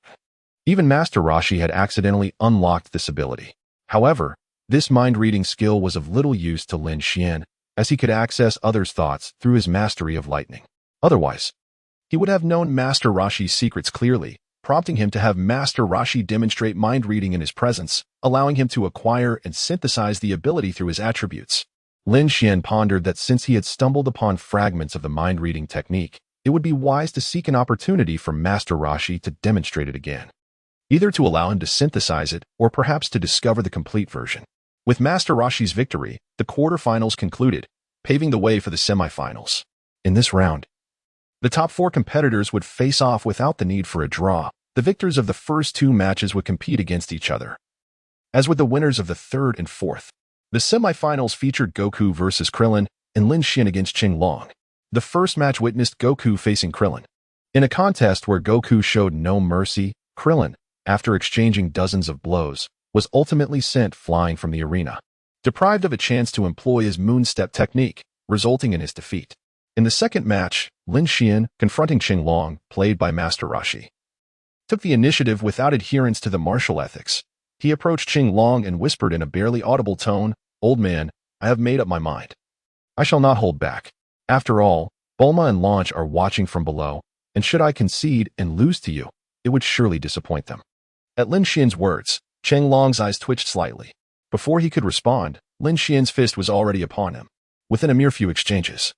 Even Master Rashi had accidentally unlocked this ability. However, this mind-reading skill was of little use to Lin Xian, as he could access others' thoughts through his mastery of lightning. Otherwise, he would have known Master Rashi's secrets clearly, prompting him to have Master Rashi demonstrate mind-reading in his presence, allowing him to acquire and synthesize the ability through his attributes. Lin Xian pondered that since he had stumbled upon fragments of the mind-reading technique, it would be wise to seek an opportunity for Master Rashi to demonstrate it again, either to allow him to synthesize it or perhaps to discover the complete version. With Master Rashi's victory, the quarterfinals concluded, paving the way for the semifinals. In this round, the top 4 competitors would face off without the need for a draw. The victors of the first 2 matches would compete against each other. As with the winners of the third and fourth, the semifinals featured Goku versus Krillin and Lin Xian against Qinglong. The first match witnessed Goku facing Krillin. In a contest where Goku showed no mercy, Krillin, after exchanging dozens of blows, was ultimately sent flying from the arena, deprived of a chance to employ his moonstep technique, resulting in his defeat. In the second match, Lin Xian, confronting Qinglong, played by Master Rashi, took the initiative without adherence to the martial ethics. He approached Qinglong and whispered in a barely audible tone, "Old man, I have made up my mind. I shall not hold back. After all, Bulma and Launch are watching from below, and should I concede and lose to you, it would surely disappoint them." At Lin Xian's words, Qinglong's eyes twitched slightly. Before he could respond, Lin Xian's fist was already upon him. Within a mere few exchanges,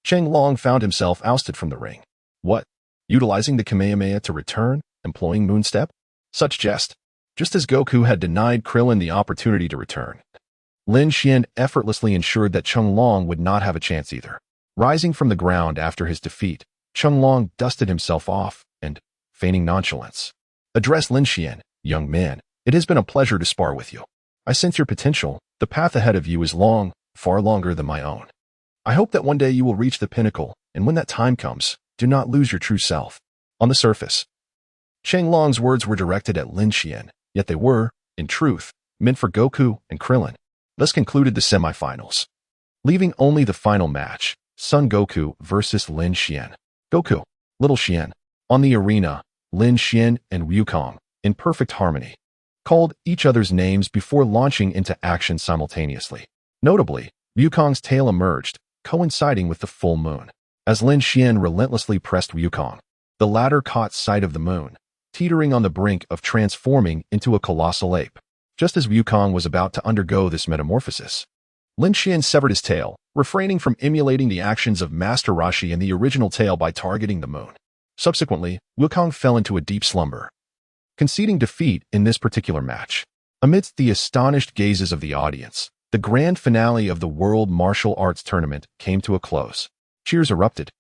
Qinglong found himself ousted from the ring. What? Utilizing the Kamehameha to return, employing Moonstep? Such jest. Just as Goku had denied Krillin the opportunity to return, Lin Xian effortlessly ensured that Qinglong would not have a chance either. Rising from the ground after his defeat, Qinglong dusted himself off and, feigning nonchalance, addressed Lin Xian, "Young man, it has been a pleasure to spar with you. I sense your potential. The path ahead of you is long, far longer than my own. I hope that one day you will reach the pinnacle, and when that time comes, do not lose your true self." On the surface, Qinglong's words were directed at Lin Xian, yet they were, in truth, meant for Goku and Krillin. Thus concluded the semifinals, leaving only the final match, Son Goku versus Lin Xian. Goku, Little Xian. On the arena, Lin Xian and Wukong, in perfect harmony, called each other's names before launching into action simultaneously. Notably, Wukong's tail emerged, coinciding with the full moon. As Lin Xian relentlessly pressed Wukong, the latter caught sight of the moon, teetering on the brink of transforming into a colossal ape. Just as Wukong was about to undergo this metamorphosis, Lin Xian severed his tail, refraining from emulating the actions of Master Rashi in the original tale by targeting the moon. Subsequently, Wukong fell into a deep slumber, conceding defeat in this particular match. Amidst the astonished gazes of the audience, the grand finale of the World Martial Arts Tournament came to a close. Cheers erupted,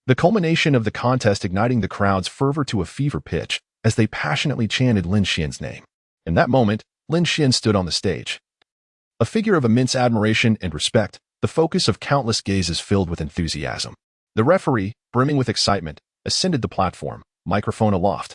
the culmination of the contest igniting the crowd's fervor to a fever pitch as they passionately chanted Lin Xian's name. In that moment, Lin Xian stood on the stage, a figure of immense admiration and respect, the focus of countless gazes filled with enthusiasm. The referee, brimming with excitement, ascended the platform, microphone aloft,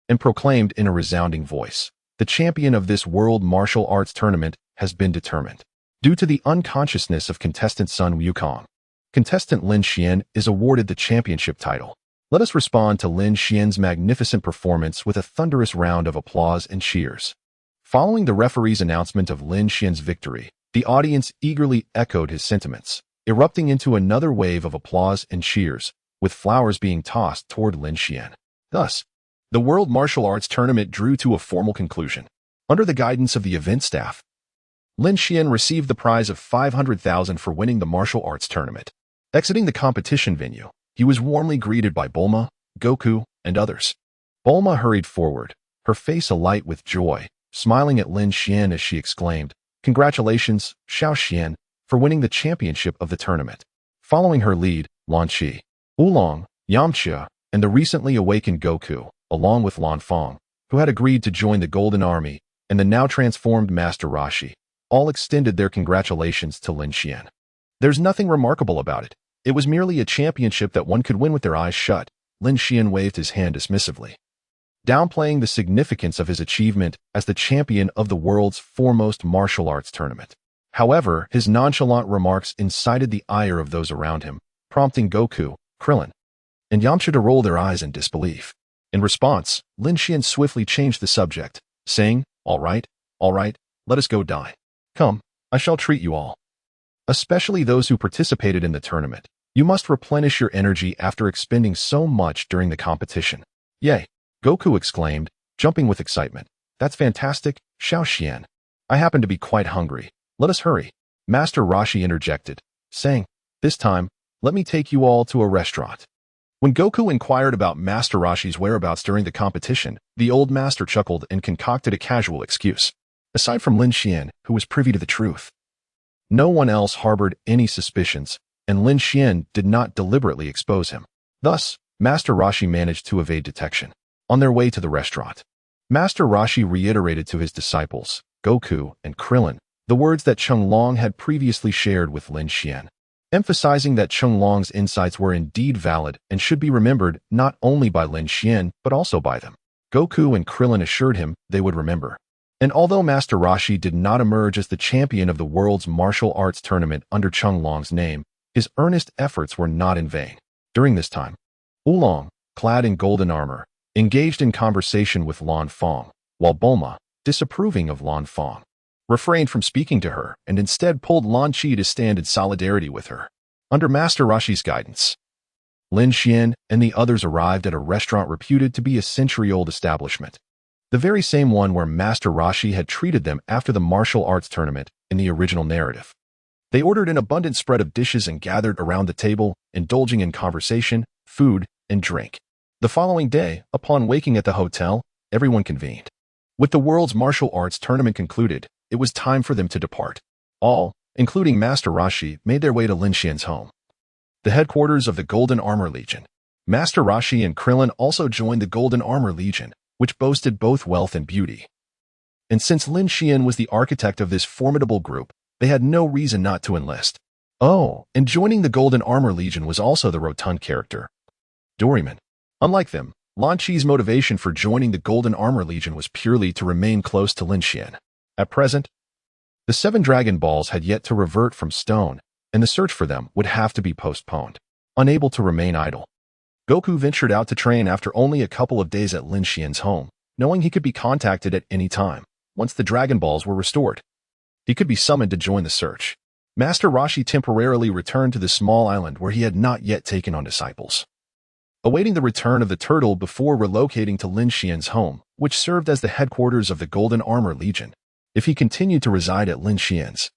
and proclaimed in a resounding voice, "The champion of this World Martial Arts Tournament has been determined. Due to the unconsciousness of contestant Sun Wukong, contestant Lin Xian is awarded the championship title." Let us respond to Lin Xian's magnificent performance with a thunderous round of applause and cheers. Following the referee's announcement of Lin Xian's victory, the audience eagerly echoed his sentiments, erupting into another wave of applause and cheers, with flowers being tossed toward Lin Xian. Thus, the World Martial Arts Tournament drew to a formal conclusion. Under the guidance of the event staff, Lin Xian received the prize of 500,000 for winning the martial arts tournament. Exiting the competition venue, he was warmly greeted by Bulma, Goku, and others. Bulma hurried forward, her face alight with joy, smiling at Lin Xian as she exclaimed, "Congratulations, Xiao Xian, for winning the championship of the tournament." Following her lead, Lan Qi, Oolong, Yamcha, and the recently awakened Goku, along with Lan Feng, who had agreed to join the Golden Army, and the now transformed Master Rashi, all extended their congratulations to Lin Xian. There's nothing remarkable about it. It was merely a championship that one could win with their eyes shut. Lin Xian waved his hand dismissively, downplaying the significance of his achievement as the champion of the world's foremost martial arts tournament. However, his nonchalant remarks incited the ire of those around him, prompting Goku, Krillin, and Yamcha to roll their eyes in disbelief. In response, Lin Xian swiftly changed the subject, saying, all right, let us go die. Come, I shall treat you all. Especially those who participated in the tournament. You must replenish your energy after expending so much during the competition. Yay! Goku exclaimed, jumping with excitement. That's fantastic, Xiao Xian. I happen to be quite hungry. Let us hurry. Master Roshi interjected, saying, this time, let me take you all to a restaurant. When Goku inquired about Master Roshi's whereabouts during the competition, the old master chuckled and concocted a casual excuse. Aside from Lin Xian, who was privy to the truth, no one else harbored any suspicions, and Lin Xian did not deliberately expose him. Thus, Master Roshi managed to evade detection. On their way to the restaurant, Master Roshi reiterated to his disciples, Goku and Krillin, the words that Chunlong had previously shared with Lin Xian, emphasizing that Chunlong's insights were indeed valid and should be remembered not only by Lin Xian but also by them. Goku and Krillin assured him they would remember. And although Master Roshi did not emerge as the champion of the world's martial arts tournament under Chunlong's name, his earnest efforts were not in vain. During this time, Oolong, clad in golden armor, engaged in conversation with Lan Fong, while Bulma, disapproving of Lan Fong, refrained from speaking to her and instead pulled Lan Chi to stand in solidarity with her. Under Master Roshi's guidance, Lin Xian and the others arrived at a restaurant reputed to be a century-old establishment, the very same one where Master Roshi had treated them after the martial arts tournament in the original narrative. They ordered an abundant spread of dishes and gathered around the table, indulging in conversation, food, and drink. The following day, upon waking at the hotel, everyone convened. With the world's martial arts tournament concluded, it was time for them to depart. All, including Master Roshi, made their way to Lin Xian's home, the headquarters of the Golden Armor Legion. Master Roshi and Krillin also joined the Golden Armor Legion, which boasted both wealth and beauty. And since Lin Xian was the architect of this formidable group, they had no reason not to enlist. Oh, and joining the Golden Armor Legion was also the rotund character, Doraemon. Unlike them, Lan Chi's motivation for joining the Golden Armor Legion was purely to remain close to Lin Xian. At present, the 7 Dragon Balls had yet to revert from stone, and the search for them would have to be postponed. Unable to remain idle, Goku ventured out to train after only a couple of days at Lin Xian's home, knowing he could be contacted at any time. Once the Dragon Balls were restored, he could be summoned to join the search. Master Roshi temporarily returned to the small island where he had not yet taken on disciples, awaiting the return of the turtle before relocating to Lin Xian's home, which served as the headquarters of the Golden Armor Legion. If he continued to reside at Lin Xian's,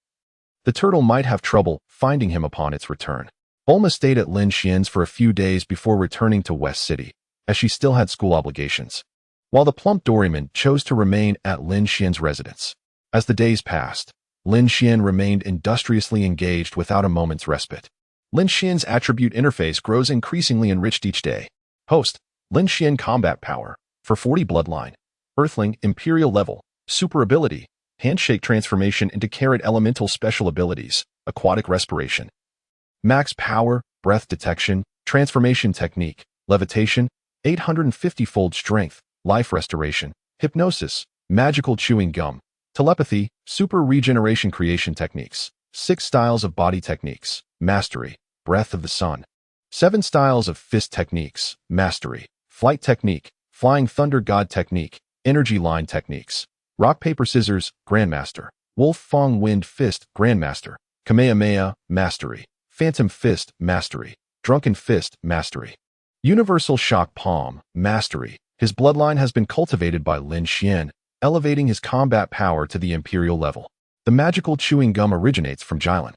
the turtle might have trouble finding him upon its return. Bulma stayed at Lin Xian's for a few days before returning to West City, as she still had school obligations, while the plump Doraemon chose to remain at Lin Xian's residence. As the days passed, Lin Xian remained industriously engaged without a moment's respite. Lin Xian's attribute interface grows increasingly enriched each day. Host, Lin Xian Combat Power, for 40 Bloodline, Earthling Imperial Level, Super Ability, Handshake Transformation into Carrot Elemental Special Abilities, Aquatic Respiration, Max Power, Breath Detection, Transformation Technique, Levitation, 850-fold Strength, Life Restoration, Hypnosis, Magical Chewing Gum, Telepathy, Super Regeneration Creation Techniques, 6 Styles of Body Techniques, Mastery, Breath of the Sun, 7 Styles of Fist Techniques, Mastery, Flight Technique, Flying Thunder God Technique, Energy Line Techniques, Rock Paper Scissors, Grandmaster, Wolf Fong Wind Fist, Grandmaster, Kamehameha, Mastery, Phantom Fist, Mastery, Drunken Fist, Mastery, Universal Shock Palm, Mastery. His bloodline has been cultivated by Lin Xian, elevating his combat power to the Imperial level. The magical chewing gum originates from Jilin.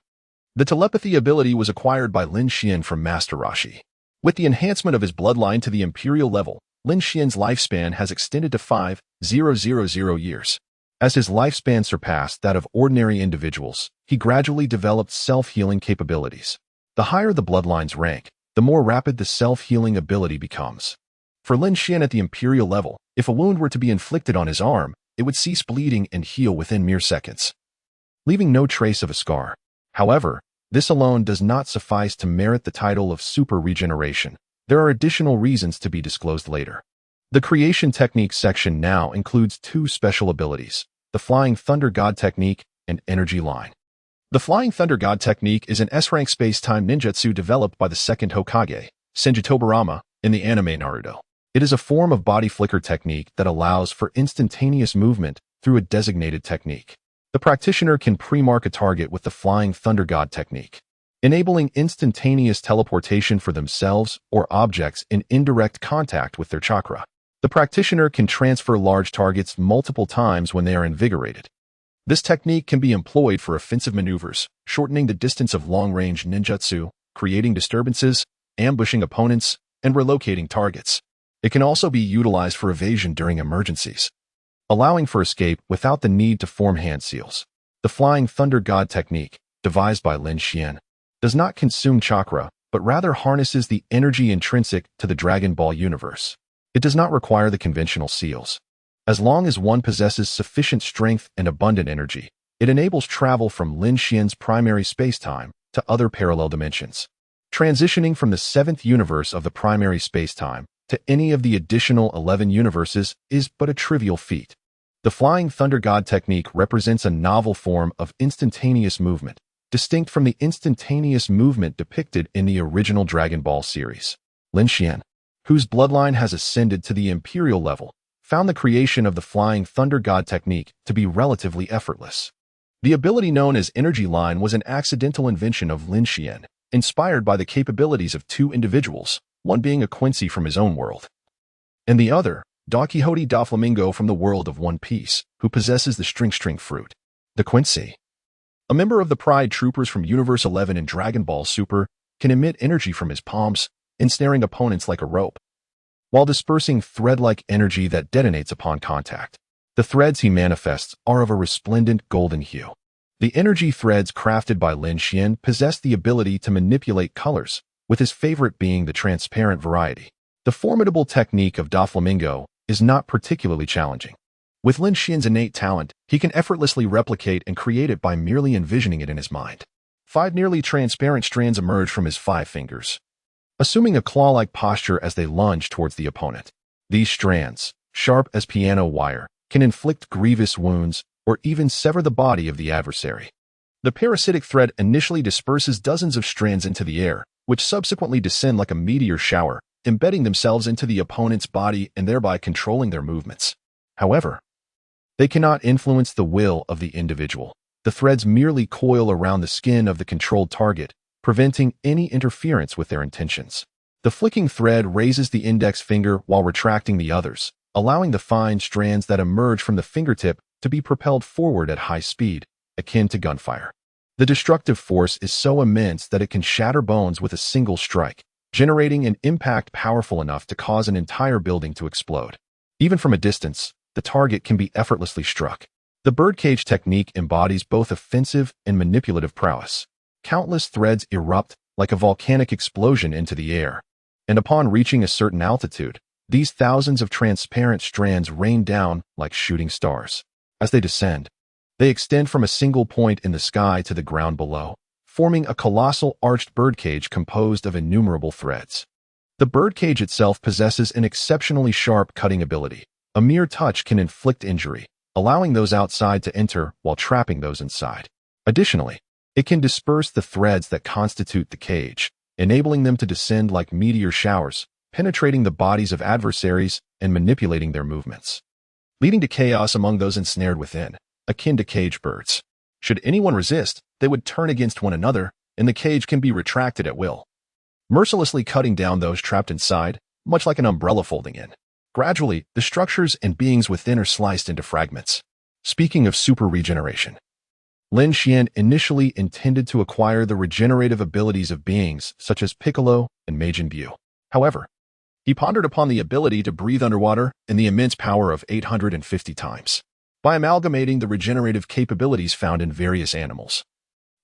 The telepathy ability was acquired by Lin Xian from Master Roshi. With the enhancement of his bloodline to the Imperial level, Lin Xian's lifespan has extended to 5,000 years. As his lifespan surpassed that of ordinary individuals, he gradually developed self-healing capabilities. The higher the bloodline's rank, the more rapid the self-healing ability becomes. For Lin Xian at the Imperial level, if a wound were to be inflicted on his arm, it would cease bleeding and heal within mere seconds, leaving no trace of a scar. However, This alone does not suffice to merit the title of super regeneration. There are additional reasons to be disclosed later. The creation technique section now includes two special abilities, the Flying Thunder God technique and Energy Line. The Flying Thunder God technique is an S-rank space-time ninjutsu developed by the second Hokage, Senju Tobirama, in the anime Naruto. It is a form of body flicker technique that allows for instantaneous movement through a designated technique. The practitioner can pre-mark a target with the Flying Thunder God technique, enabling instantaneous teleportation for themselves or objects in indirect contact with their chakra. The practitioner can transfer large targets multiple times when they are invigorated. This technique can be employed for offensive maneuvers, shortening the distance of long-range ninjutsu, creating disturbances, ambushing opponents, and relocating targets. It can also be utilized for evasion during emergencies, allowing for escape without the need to form hand seals. The Flying Thunder God technique, devised by Lin Xian, does not consume chakra, but rather harnesses the energy intrinsic to the Dragon Ball universe. It does not require the conventional seals. As long as one possesses sufficient strength and abundant energy, it enables travel from Lin Xian's primary spacetime to other parallel dimensions. Transitioning from the 7th universe of the primary spacetime to any of the additional 11 universes is but a trivial feat. The Flying Thunder God technique represents a novel form of instantaneous movement, distinct from the instantaneous movement depicted in the original Dragon Ball series. Lin Xian, whose bloodline has ascended to the imperial level, found the creation of the Flying Thunder God technique to be relatively effortless. The ability known as Energy Line was an accidental invention of Lin Xian, inspired by the capabilities of two individuals, one being a Quincy from his own world, and the other, Don Quixote Doflamingo from the world of One Piece, who possesses the String fruit. The Quincy, a member of the Pride Troopers from Universe 11 in Dragon Ball Super, can emit energy from his palms, ensnaring opponents like a rope, while dispersing thread-like energy that detonates upon contact. The threads he manifests are of a resplendent golden hue. The energy threads crafted by Lin Xian possess the ability to manipulate colors, with his favorite being the transparent variety. The formidable technique of Doflamingo is not particularly challenging. With Lin Xian's innate talent, he can effortlessly replicate and create it by merely envisioning it in his mind. 5 nearly transparent strands emerge from his 5 fingers, assuming a claw-like posture as they lunge towards the opponent. These strands, sharp as piano wire, can inflict grievous wounds or even sever the body of the adversary. The parasitic thread initially disperses dozens of strands into the air, which subsequently descend like a meteor shower, embedding themselves into the opponent's body and thereby controlling their movements. However, they cannot influence the will of the individual. The threads merely coil around the skin of the controlled target, preventing any interference with their intentions. The flicking thread raises the index finger while retracting the others, allowing the fine strands that emerge from the fingertip to be propelled forward at high speed, akin to gunfire. The destructive force is so immense that it can shatter bones with a single strike, generating an impact powerful enough to cause an entire building to explode. Even from a distance, the target can be effortlessly struck. The birdcage technique embodies both offensive and manipulative prowess. Countless threads erupt like a volcanic explosion into the air, and upon reaching a certain altitude, these thousands of transparent strands rain down like shooting stars. As they descend, they extend from a single point in the sky to the ground below, forming a colossal arched birdcage composed of innumerable threads. The birdcage itself possesses an exceptionally sharp cutting ability. A mere touch can inflict injury, allowing those outside to enter while trapping those inside. Additionally, it can disperse the threads that constitute the cage, enabling them to descend like meteor showers, penetrating the bodies of adversaries and manipulating their movements, leading to chaos among those ensnared within, akin to cage birds. Should anyone resist, they would turn against one another, and the cage can be retracted at will, mercilessly cutting down those trapped inside, much like an umbrella folding in. Gradually, the structures and beings within are sliced into fragments. Speaking of super regeneration, Lin Xian initially intended to acquire the regenerative abilities of beings such as Piccolo and Majin Buu. However, he pondered upon the ability to breathe underwater and the immense power of 850 times. By amalgamating the regenerative capabilities found in various animals,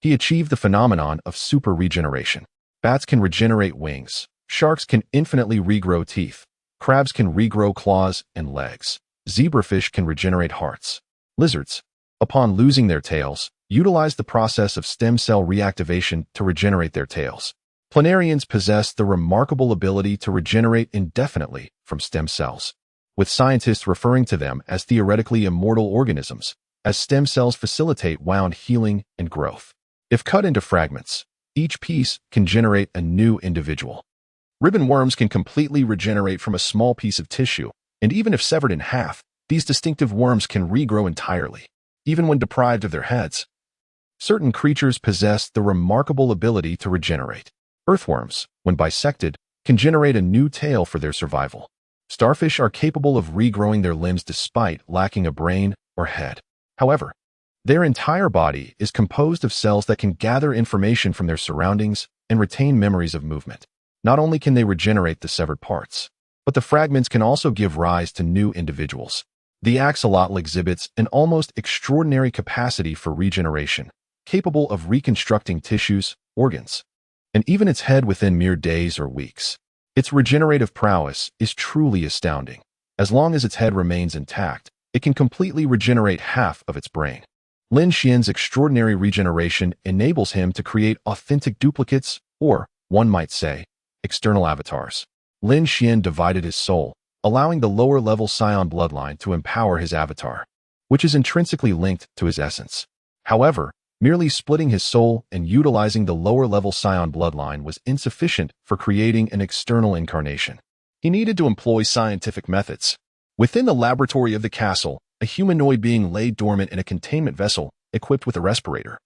he achieved the phenomenon of super regeneration. Bats can regenerate wings, sharks can infinitely regrow teeth, crabs can regrow claws and legs, zebrafish can regenerate hearts. Lizards, upon losing their tails, utilize the process of stem cell reactivation to regenerate their tails. Planarians possess the remarkable ability to regenerate indefinitely from stem cells, with scientists referring to them as theoretically immortal organisms, as stem cells facilitate wound healing and growth. If cut into fragments, each piece can generate a new individual. Ribbon worms can completely regenerate from a small piece of tissue, and even if severed in half, these distinctive worms can regrow entirely, even when deprived of their heads. Certain creatures possess the remarkable ability to regenerate. Earthworms, when bisected, can generate a new tail for their survival. Starfish are capable of regrowing their limbs despite lacking a brain or head. However, their entire body is composed of cells that can gather information from their surroundings and retain memories of movement. Not only can they regenerate the severed parts, but the fragments can also give rise to new individuals. The axolotl exhibits an almost extraordinary capacity for regeneration, capable of reconstructing tissues, organs, and even its head within mere days or weeks. Its regenerative prowess is truly astounding. As long as its head remains intact, it can completely regenerate half of its brain. Lin Xian's extraordinary regeneration enables him to create authentic duplicates, or, one might say, external avatars. Lin Xian divided his soul, allowing the lower-level Scion bloodline to empower his avatar, which is intrinsically linked to his essence. However, merely splitting his soul and utilizing the lower-level Scion bloodline was insufficient for creating an external incarnation. He needed to employ scientific methods. Within the laboratory of the castle, a humanoid being lay dormant in a containment vessel equipped with a respirator.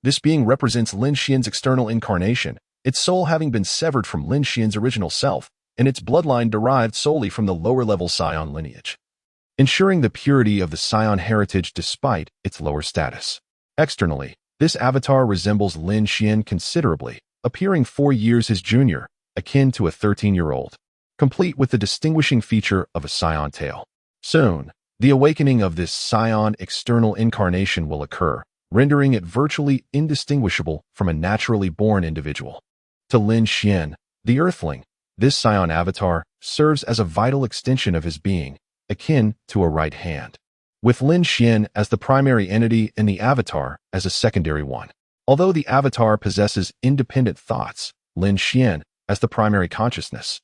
This being represents Lin Xian's external incarnation, its soul having been severed from Lin Xian's original self, and its bloodline derived solely from the lower-level Scion lineage, ensuring the purity of the Scion heritage despite its lower status. Externally, this avatar resembles Lin Xian considerably, appearing 4 years his junior, akin to a 13-year-old, complete with the distinguishing feature of a Scion tail. Soon, the awakening of this Scion external incarnation will occur, rendering it virtually indistinguishable from a naturally born individual. To Lin Xian, the Earthling, this Scion avatar serves as a vital extension of his being, akin to a right hand, with Lin Xian as the primary entity and the avatar as a secondary one. Although the avatar possesses independent thoughts, Lin Xian, as the primary consciousness,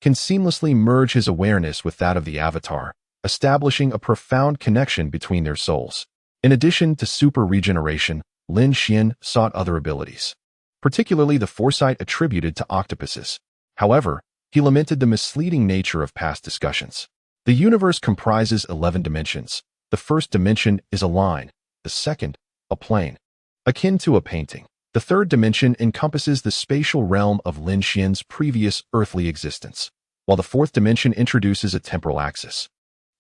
can seamlessly merge his awareness with that of the avatar, establishing a profound connection between their souls. In addition to super regeneration, Lin Xian sought other abilities, particularly the foresight attributed to octopuses. However, he lamented the misleading nature of past discussions. The universe comprises 11 dimensions. The first dimension is a line, the second, a plane, akin to a painting. The third dimension encompasses the spatial realm of Lin Xian's previous earthly existence, while the fourth dimension introduces a temporal axis,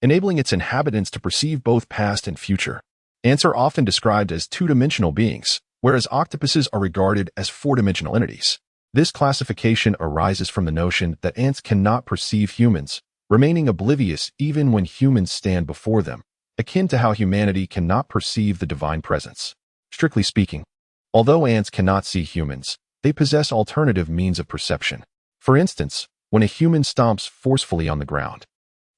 enabling its inhabitants to perceive both past and future. Ants are often described as two-dimensional beings, whereas octopuses are regarded as four-dimensional entities. This classification arises from the notion that ants cannot perceive humans, remaining oblivious even when humans stand before them, akin to how humanity cannot perceive the divine presence. Strictly speaking, although ants cannot see humans, they possess alternative means of perception. For instance, when a human stomps forcefully on the ground,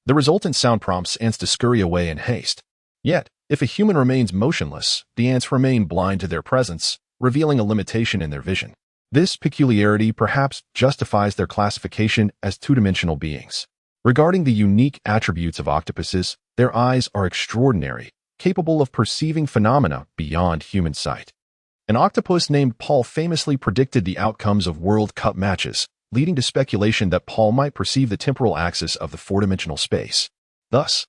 the resultant sound prompts ants to scurry away in haste. Yet, if a human remains motionless, the ants remain blind to their presence, revealing a limitation in their vision. This peculiarity perhaps justifies their classification as two-dimensional beings. Regarding the unique attributes of octopuses, their eyes are extraordinary, capable of perceiving phenomena beyond human sight. An octopus named Paul famously predicted the outcomes of World Cup matches, leading to speculation that Paul might perceive the temporal axis of the four-dimensional space. Thus,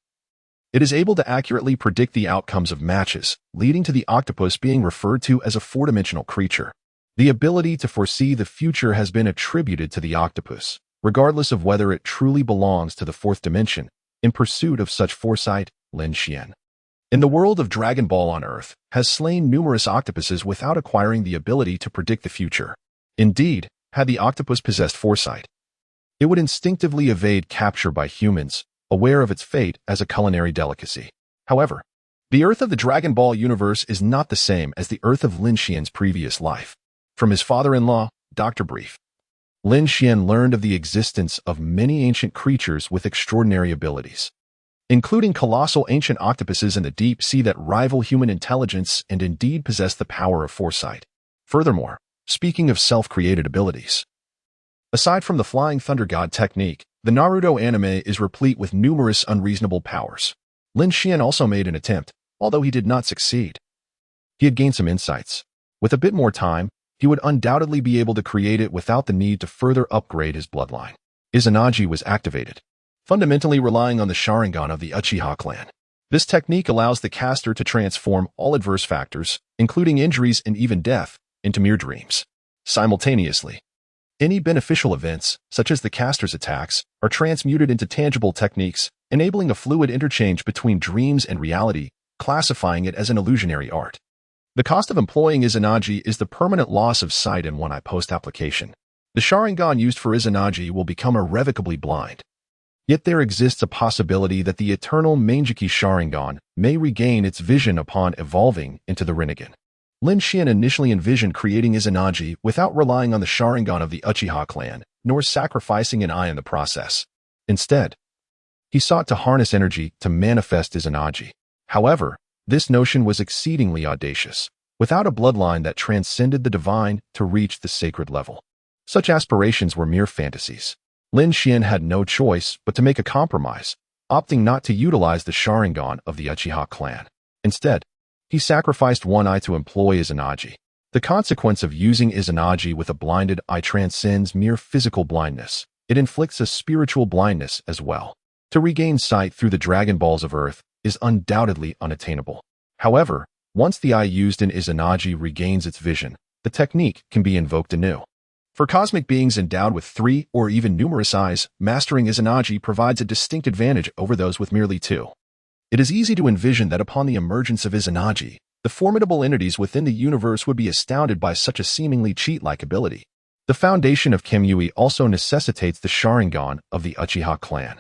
it is able to accurately predict the outcomes of matches, leading to the octopus being referred to as a four-dimensional creature. The ability to foresee the future has been attributed to the octopus, regardless of whether it truly belongs to the fourth dimension. In pursuit of such foresight, Lin Xian, in the world of Dragon Ball on Earth, has slain numerous octopuses without acquiring the ability to predict the future. Indeed, had the octopus possessed foresight, it would instinctively evade capture by humans, aware of its fate as a culinary delicacy. However, the Earth of the Dragon Ball universe is not the same as the Earth of Lin Xian's previous life. From his father-in-law, Dr. Brief, Lin Xian learned of the existence of many ancient creatures with extraordinary abilities. including colossal ancient octopuses in the deep sea that rival human intelligence and indeed possess the power of foresight. Furthermore, speaking of self-created abilities, aside from the Flying Thunder God technique, the Naruto anime is replete with numerous unreasonable powers. Lin Xian also made an attempt, although he did not succeed. He had gained some insights. With a bit more time, he would undoubtedly be able to create it without the need to further upgrade his bloodline. Izanagi was activated, fundamentally relying on the Sharingan of the Uchiha clan. This technique allows the caster to transform all adverse factors, including injuries and even death, into mere dreams. Simultaneously, any beneficial events, such as the caster's attacks, are transmuted into tangible techniques, enabling a fluid interchange between dreams and reality, classifying it as an illusionary art. The cost of employing Izanagi is the permanent loss of sight in one eye post-application. The Sharingan used for Izanagi will become irrevocably blind. Yet there exists a possibility that the eternal Mangeki Sharingan may regain its vision upon evolving into the Rinnegan. Lin Xian initially envisioned creating Izanagi without relying on the Sharingan of the Uchiha clan, nor sacrificing an eye in the process. Instead, he sought to harness energy to manifest Izanagi. However, this notion was exceedingly audacious, without a bloodline that transcended the divine to reach the sacred level. Such aspirations were mere fantasies. Lin Xian had no choice but to make a compromise, opting not to utilize the Sharingan of the Uchiha clan. Instead, he sacrificed one eye to employ Izanagi. The consequence of using Izanagi with a blinded eye transcends mere physical blindness. It inflicts a spiritual blindness as well. To regain sight through the Dragon Balls of Earth is undoubtedly unattainable. However, once the eye used in Izanagi regains its vision, the technique can be invoked anew. For cosmic beings endowed with 3 or even numerous eyes, mastering Izanagi provides a distinct advantage over those with merely 2. It is easy to envision that upon the emergence of Izanagi, the formidable entities within the universe would be astounded by such a seemingly cheat-like ability. The foundation of Kamui also necessitates the Sharingan of the Uchiha clan.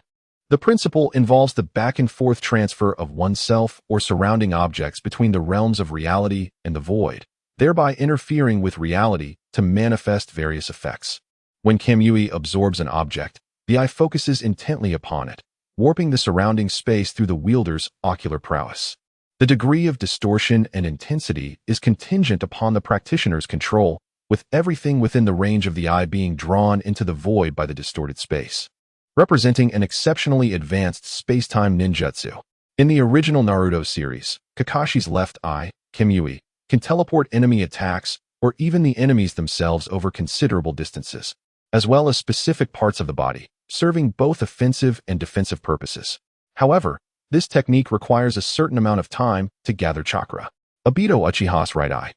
The principle involves the back-and-forth transfer of oneself or surrounding objects between the realms of reality and the void, thereby interfering with reality to manifest various effects. When Kamui absorbs an object, the eye focuses intently upon it, warping the surrounding space through the wielder's ocular prowess. The degree of distortion and intensity is contingent upon the practitioner's control, with everything within the range of the eye being drawn into the void by the distorted space, representing an exceptionally advanced space-time ninjutsu. In the original Naruto series, Kakashi's left eye, Kamui, can teleport enemy attacks or even the enemies themselves over considerable distances, as well as specific parts of the body, serving both offensive and defensive purposes. However, this technique requires a certain amount of time to gather chakra. Obito Uchiha's right eye,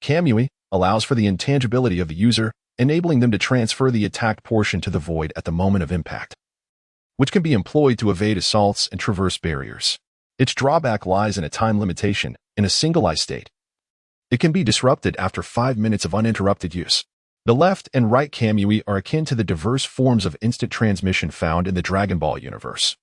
Kamui, allows for the intangibility of the user, enabling them to transfer the attacked portion to the void at the moment of impact, which can be employed to evade assaults and traverse barriers. Its drawback lies in a time limitation. In a single eye state, it can be disrupted after 5 minutes of uninterrupted use. The left and right Kamui are akin to the diverse forms of instant transmission found in the Dragon Ball universe,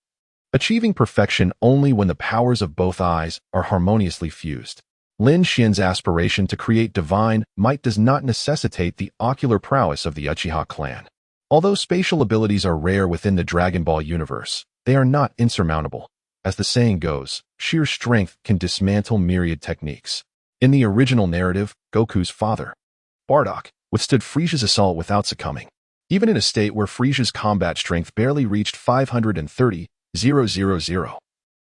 achieving perfection only when the powers of both eyes are harmoniously fused. Lin Xian's aspiration to create divine might does not necessitate the ocular prowess of the Uchiha clan. Although spatial abilities are rare within the Dragon Ball universe, they are not insurmountable. As the saying goes, sheer strength can dismantle myriad techniques. In the original narrative, Goku's father, Bardock, withstood Frisia's assault without succumbing, even in a state where Frisia's combat strength barely reached 530,000.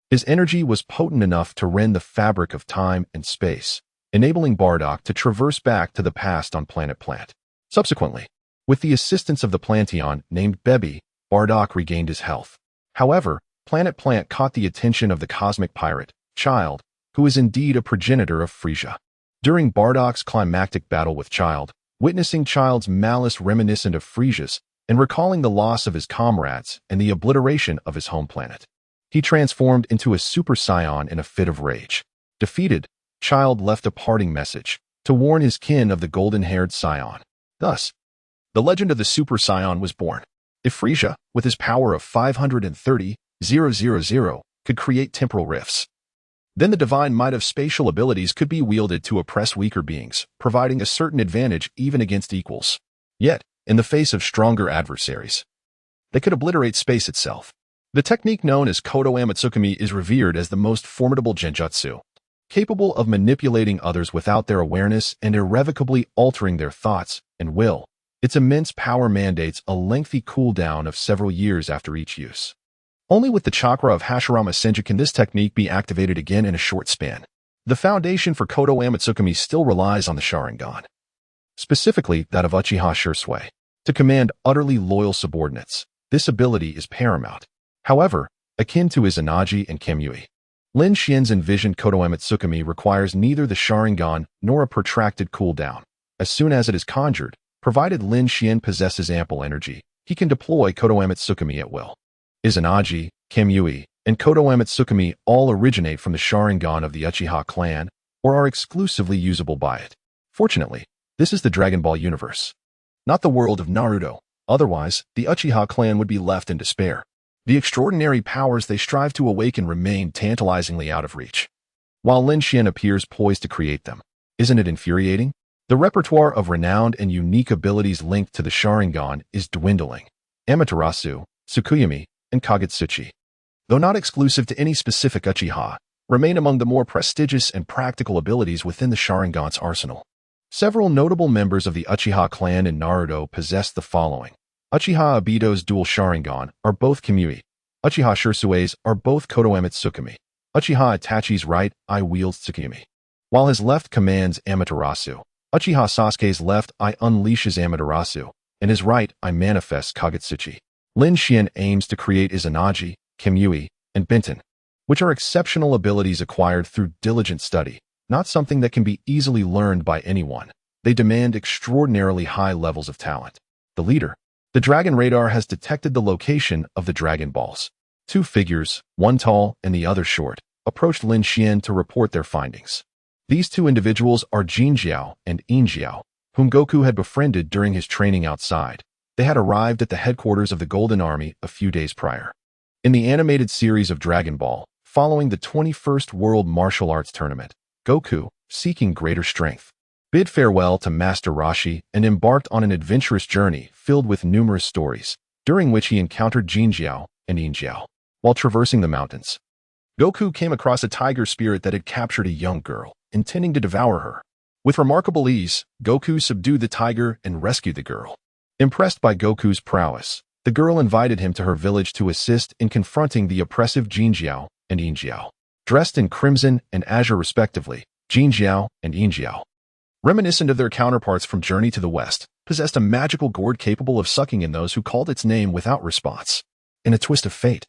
His energy was potent enough to rend the fabric of time and space, enabling Bardock to traverse back to the past on Planet Plant. Subsequently, with the assistance of the Planteon named Bebi, Bardock regained his health. However, Planet Plant caught the attention of the cosmic pirate, Child, who is indeed a progenitor of Frisia. During Bardock's climactic battle with Child, witnessing Child's malice reminiscent of Frisia's and recalling the loss of his comrades and the obliteration of his home planet, he transformed into a Super Saiyan in a fit of rage. Defeated, Child left a parting message to warn his kin of the golden-haired Saiyan. Thus, the legend of the Super Saiyan was born. If Frisia, with his power of 530,000, could create temporal rifts, then the divine might of spatial abilities could be wielded to oppress weaker beings, providing a certain advantage even against equals. Yet, in the face of stronger adversaries, they could obliterate space itself. The technique known as Kodo Amatsukami is revered as the most formidable genjutsu, capable of manipulating others without their awareness and irrevocably altering their thoughts and will. Its immense power mandates a lengthy cooldown of several years after each use. Only with the chakra of Hashirama Senju can this technique be activated again in a short span. The foundation for Kodo Amatsukami still relies on the Sharingan, specifically that of Uchiha Shursui, to command utterly loyal subordinates. This ability is paramount. However, akin to Izanagi and Kamui, Lin Xian's envisioned Kodo Amatsukami requires neither the Sharingan nor a protracted cooldown. As soon as it is conjured, provided Lin Xian possesses ample energy, he can deploy Kodo Amatsukami at will. Izanagi, Kamui, and Kodo Amatsukami all originate from the Sharingan of the Uchiha clan or are exclusively usable by it. Fortunately, this is the Dragon Ball universe, not the world of Naruto. Otherwise, the Uchiha clan would be left in despair. The extraordinary powers they strive to awaken remain tantalizingly out of reach, while Lin Xian appears poised to create them. Isn't it infuriating? The repertoire of renowned and unique abilities linked to the Sharingan is dwindling. Amaterasu, Tsukuyomi, and Kagutsuchi, though not exclusive to any specific Uchiha, remain among the more prestigious and practical abilities within the Sharingan's arsenal. Several notable members of the Uchiha clan in Naruto possess the following. Uchiha Obito's dual Sharingan are both Kamui. Uchiha Shursui's are both Kodo Amatsukami. Uchiha Itachi's right eye wields Tsukuyomi, while his left commands Amaterasu. Uchiha Sasuke's left eye unleashes Amaterasu, and his right eye manifests Kagutsuchi. Lin Xian aims to create Izanagi, Kamui, and Benten, which are exceptional abilities acquired through diligent study, not something that can be easily learned by anyone. They demand extraordinarily high levels of talent. The leader. The Dragon Radar has detected the location of the Dragon Balls. Two figures, one tall and the other short, approached Lin Xian to report their findings. These two individuals are Jin Jiao and Yin Jiao, whom Goku had befriended during his training outside. They had arrived at the headquarters of the Golden Army a few days prior. In the animated series of Dragon Ball, following the 21st World Martial Arts Tournament, Goku, seeking greater strength, bid farewell to Master Roshi and embarked on an adventurous journey filled with numerous stories, during which he encountered Jin Jiao and Yin Jiao. While traversing the mountains, Goku came across a tiger spirit that had captured a young girl, intending to devour her. With remarkable ease, Goku subdued the tiger and rescued the girl. Impressed by Goku's prowess, the girl invited him to her village to assist in confronting the oppressive Jin Jiao and Yin Jiao. Dressed in crimson and azure respectively, Jin Jiao and Yin Jiao, reminiscent of their counterparts from Journey to the West, possessed a magical gourd capable of sucking in those who called its name without response. In a twist of fate,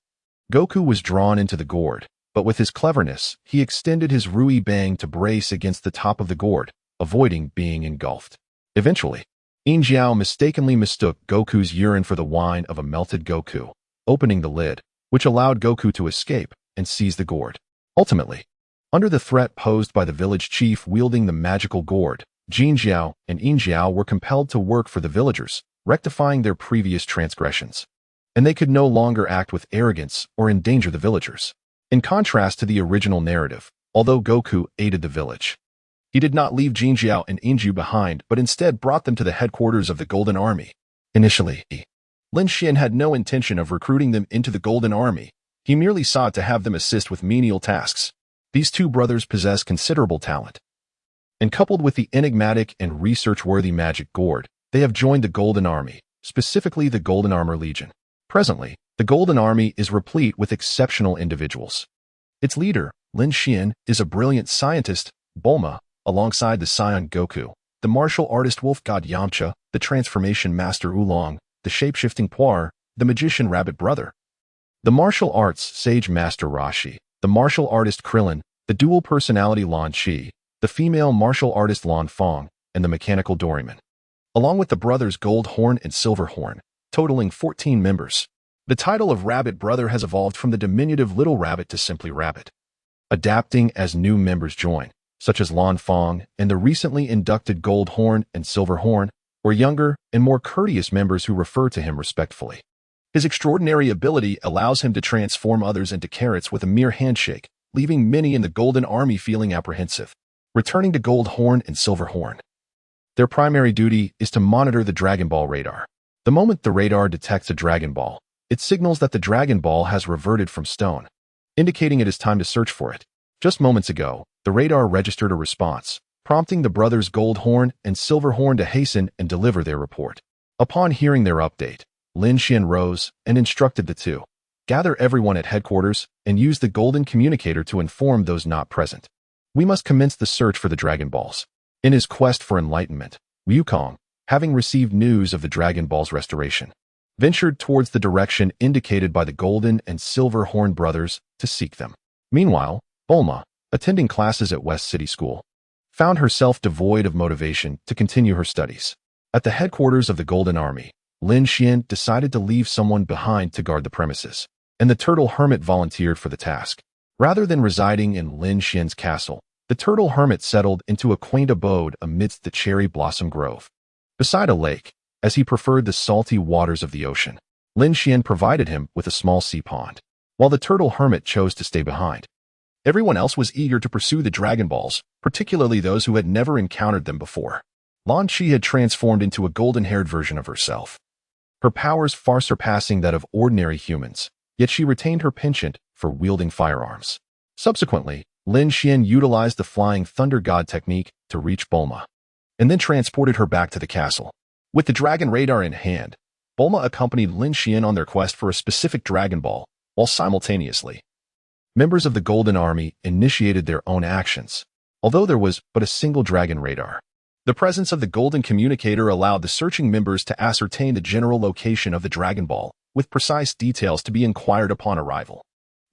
Goku was drawn into the gourd, but with his cleverness, he extended his Rui Bang to brace against the top of the gourd, avoiding being engulfed. Eventually, Yin Jiao mistakenly mistook Goku's urine for the wine of a melted Goku, opening the lid, which allowed Goku to escape and seize the gourd. Ultimately, under the threat posed by the village chief wielding the magical gourd, Jin Jiao and Yin Jiao were compelled to work for the villagers, rectifying their previous transgressions. And they could no longer act with arrogance or endanger the villagers. In contrast to the original narrative, although Goku aided the village, he did not leave Jin Jiao and Yin Jiao behind, but instead brought them to the headquarters of the Golden Army. Initially, Lin Xian had no intention of recruiting them into the Golden Army. He merely sought to have them assist with menial tasks. These two brothers possess considerable talent, and coupled with the enigmatic and research-worthy magic gourd, they have joined the Golden Army, specifically the Golden Armor Legion. Presently, the Golden Army is replete with exceptional individuals. Its leader, Lin Xian, is a brilliant scientist, Bulma, alongside the Saiyan Goku, the martial artist wolf god Yamcha, the transformation master Oolong, the shape-shifting Puar, the magician Rabbit Brother, the martial arts sage master Rashi, the martial artist Krillin, the dual personality Lan Chi, the female martial artist Lan Fong, and the mechanical Doraemon, along with the brothers Gold Horn and Silver Horn, totaling 14 members. The title of Rabbit Brother has evolved from the diminutive Little Rabbit to simply Rabbit, adapting as new members join, such as Lan Fong and the recently inducted Gold Horn and Silver Horn, or younger and more courteous members who refer to him respectfully. His extraordinary ability allows him to transform others into carrots with a mere handshake, leaving many in the Golden Army feeling apprehensive. Returning to Gold Horn and Silver Horn, their primary duty is to monitor the Dragon Ball radar. The moment the radar detects a Dragon Ball, It signals that the Dragon Ball has reverted from stone, indicating it is time to search for it. Just moments ago, the radar registered a response, prompting the brothers Goldhorn and Silverhorn to hasten and deliver their report. Upon hearing their update, Lin Xian rose and instructed the two, "Gather everyone at headquarters and use the golden communicator to inform those not present. We must commence the search for the Dragon Balls." In his quest for enlightenment, Wukong, having received news of the Dragon Ball's restoration, ventured towards the direction indicated by the Golden and Silver Horn brothers to seek them. Meanwhile, Bulma, attending classes at West City School, found herself devoid of motivation to continue her studies. At the headquarters of the Golden Army, Lin Xian decided to leave someone behind to guard the premises, and the Turtle Hermit volunteered for the task. Rather than residing in Lin Xian's castle, the Turtle Hermit settled into a quaint abode amidst the cherry blossom grove. Beside a lake, as he preferred the salty waters of the ocean, Lin Xian provided him with a small sea pond, while the Turtle Hermit chose to stay behind. Everyone else was eager to pursue the Dragon Balls, particularly those who had never encountered them before. Lan Qi had transformed into a golden-haired version of herself, her powers far surpassing that of ordinary humans, yet she retained her penchant for wielding firearms. Subsequently, Lin Xian utilized the Flying Thunder God technique to reach Bulma, and then transported her back to the castle. With the Dragon Radar in hand, Bulma accompanied Lin Xian on their quest for a specific Dragon Ball, while simultaneously, members of the Golden Army initiated their own actions, although there was but a single Dragon Radar. The presence of the Golden Communicator allowed the searching members to ascertain the general location of the Dragon Ball, with precise details to be inquired upon arrival.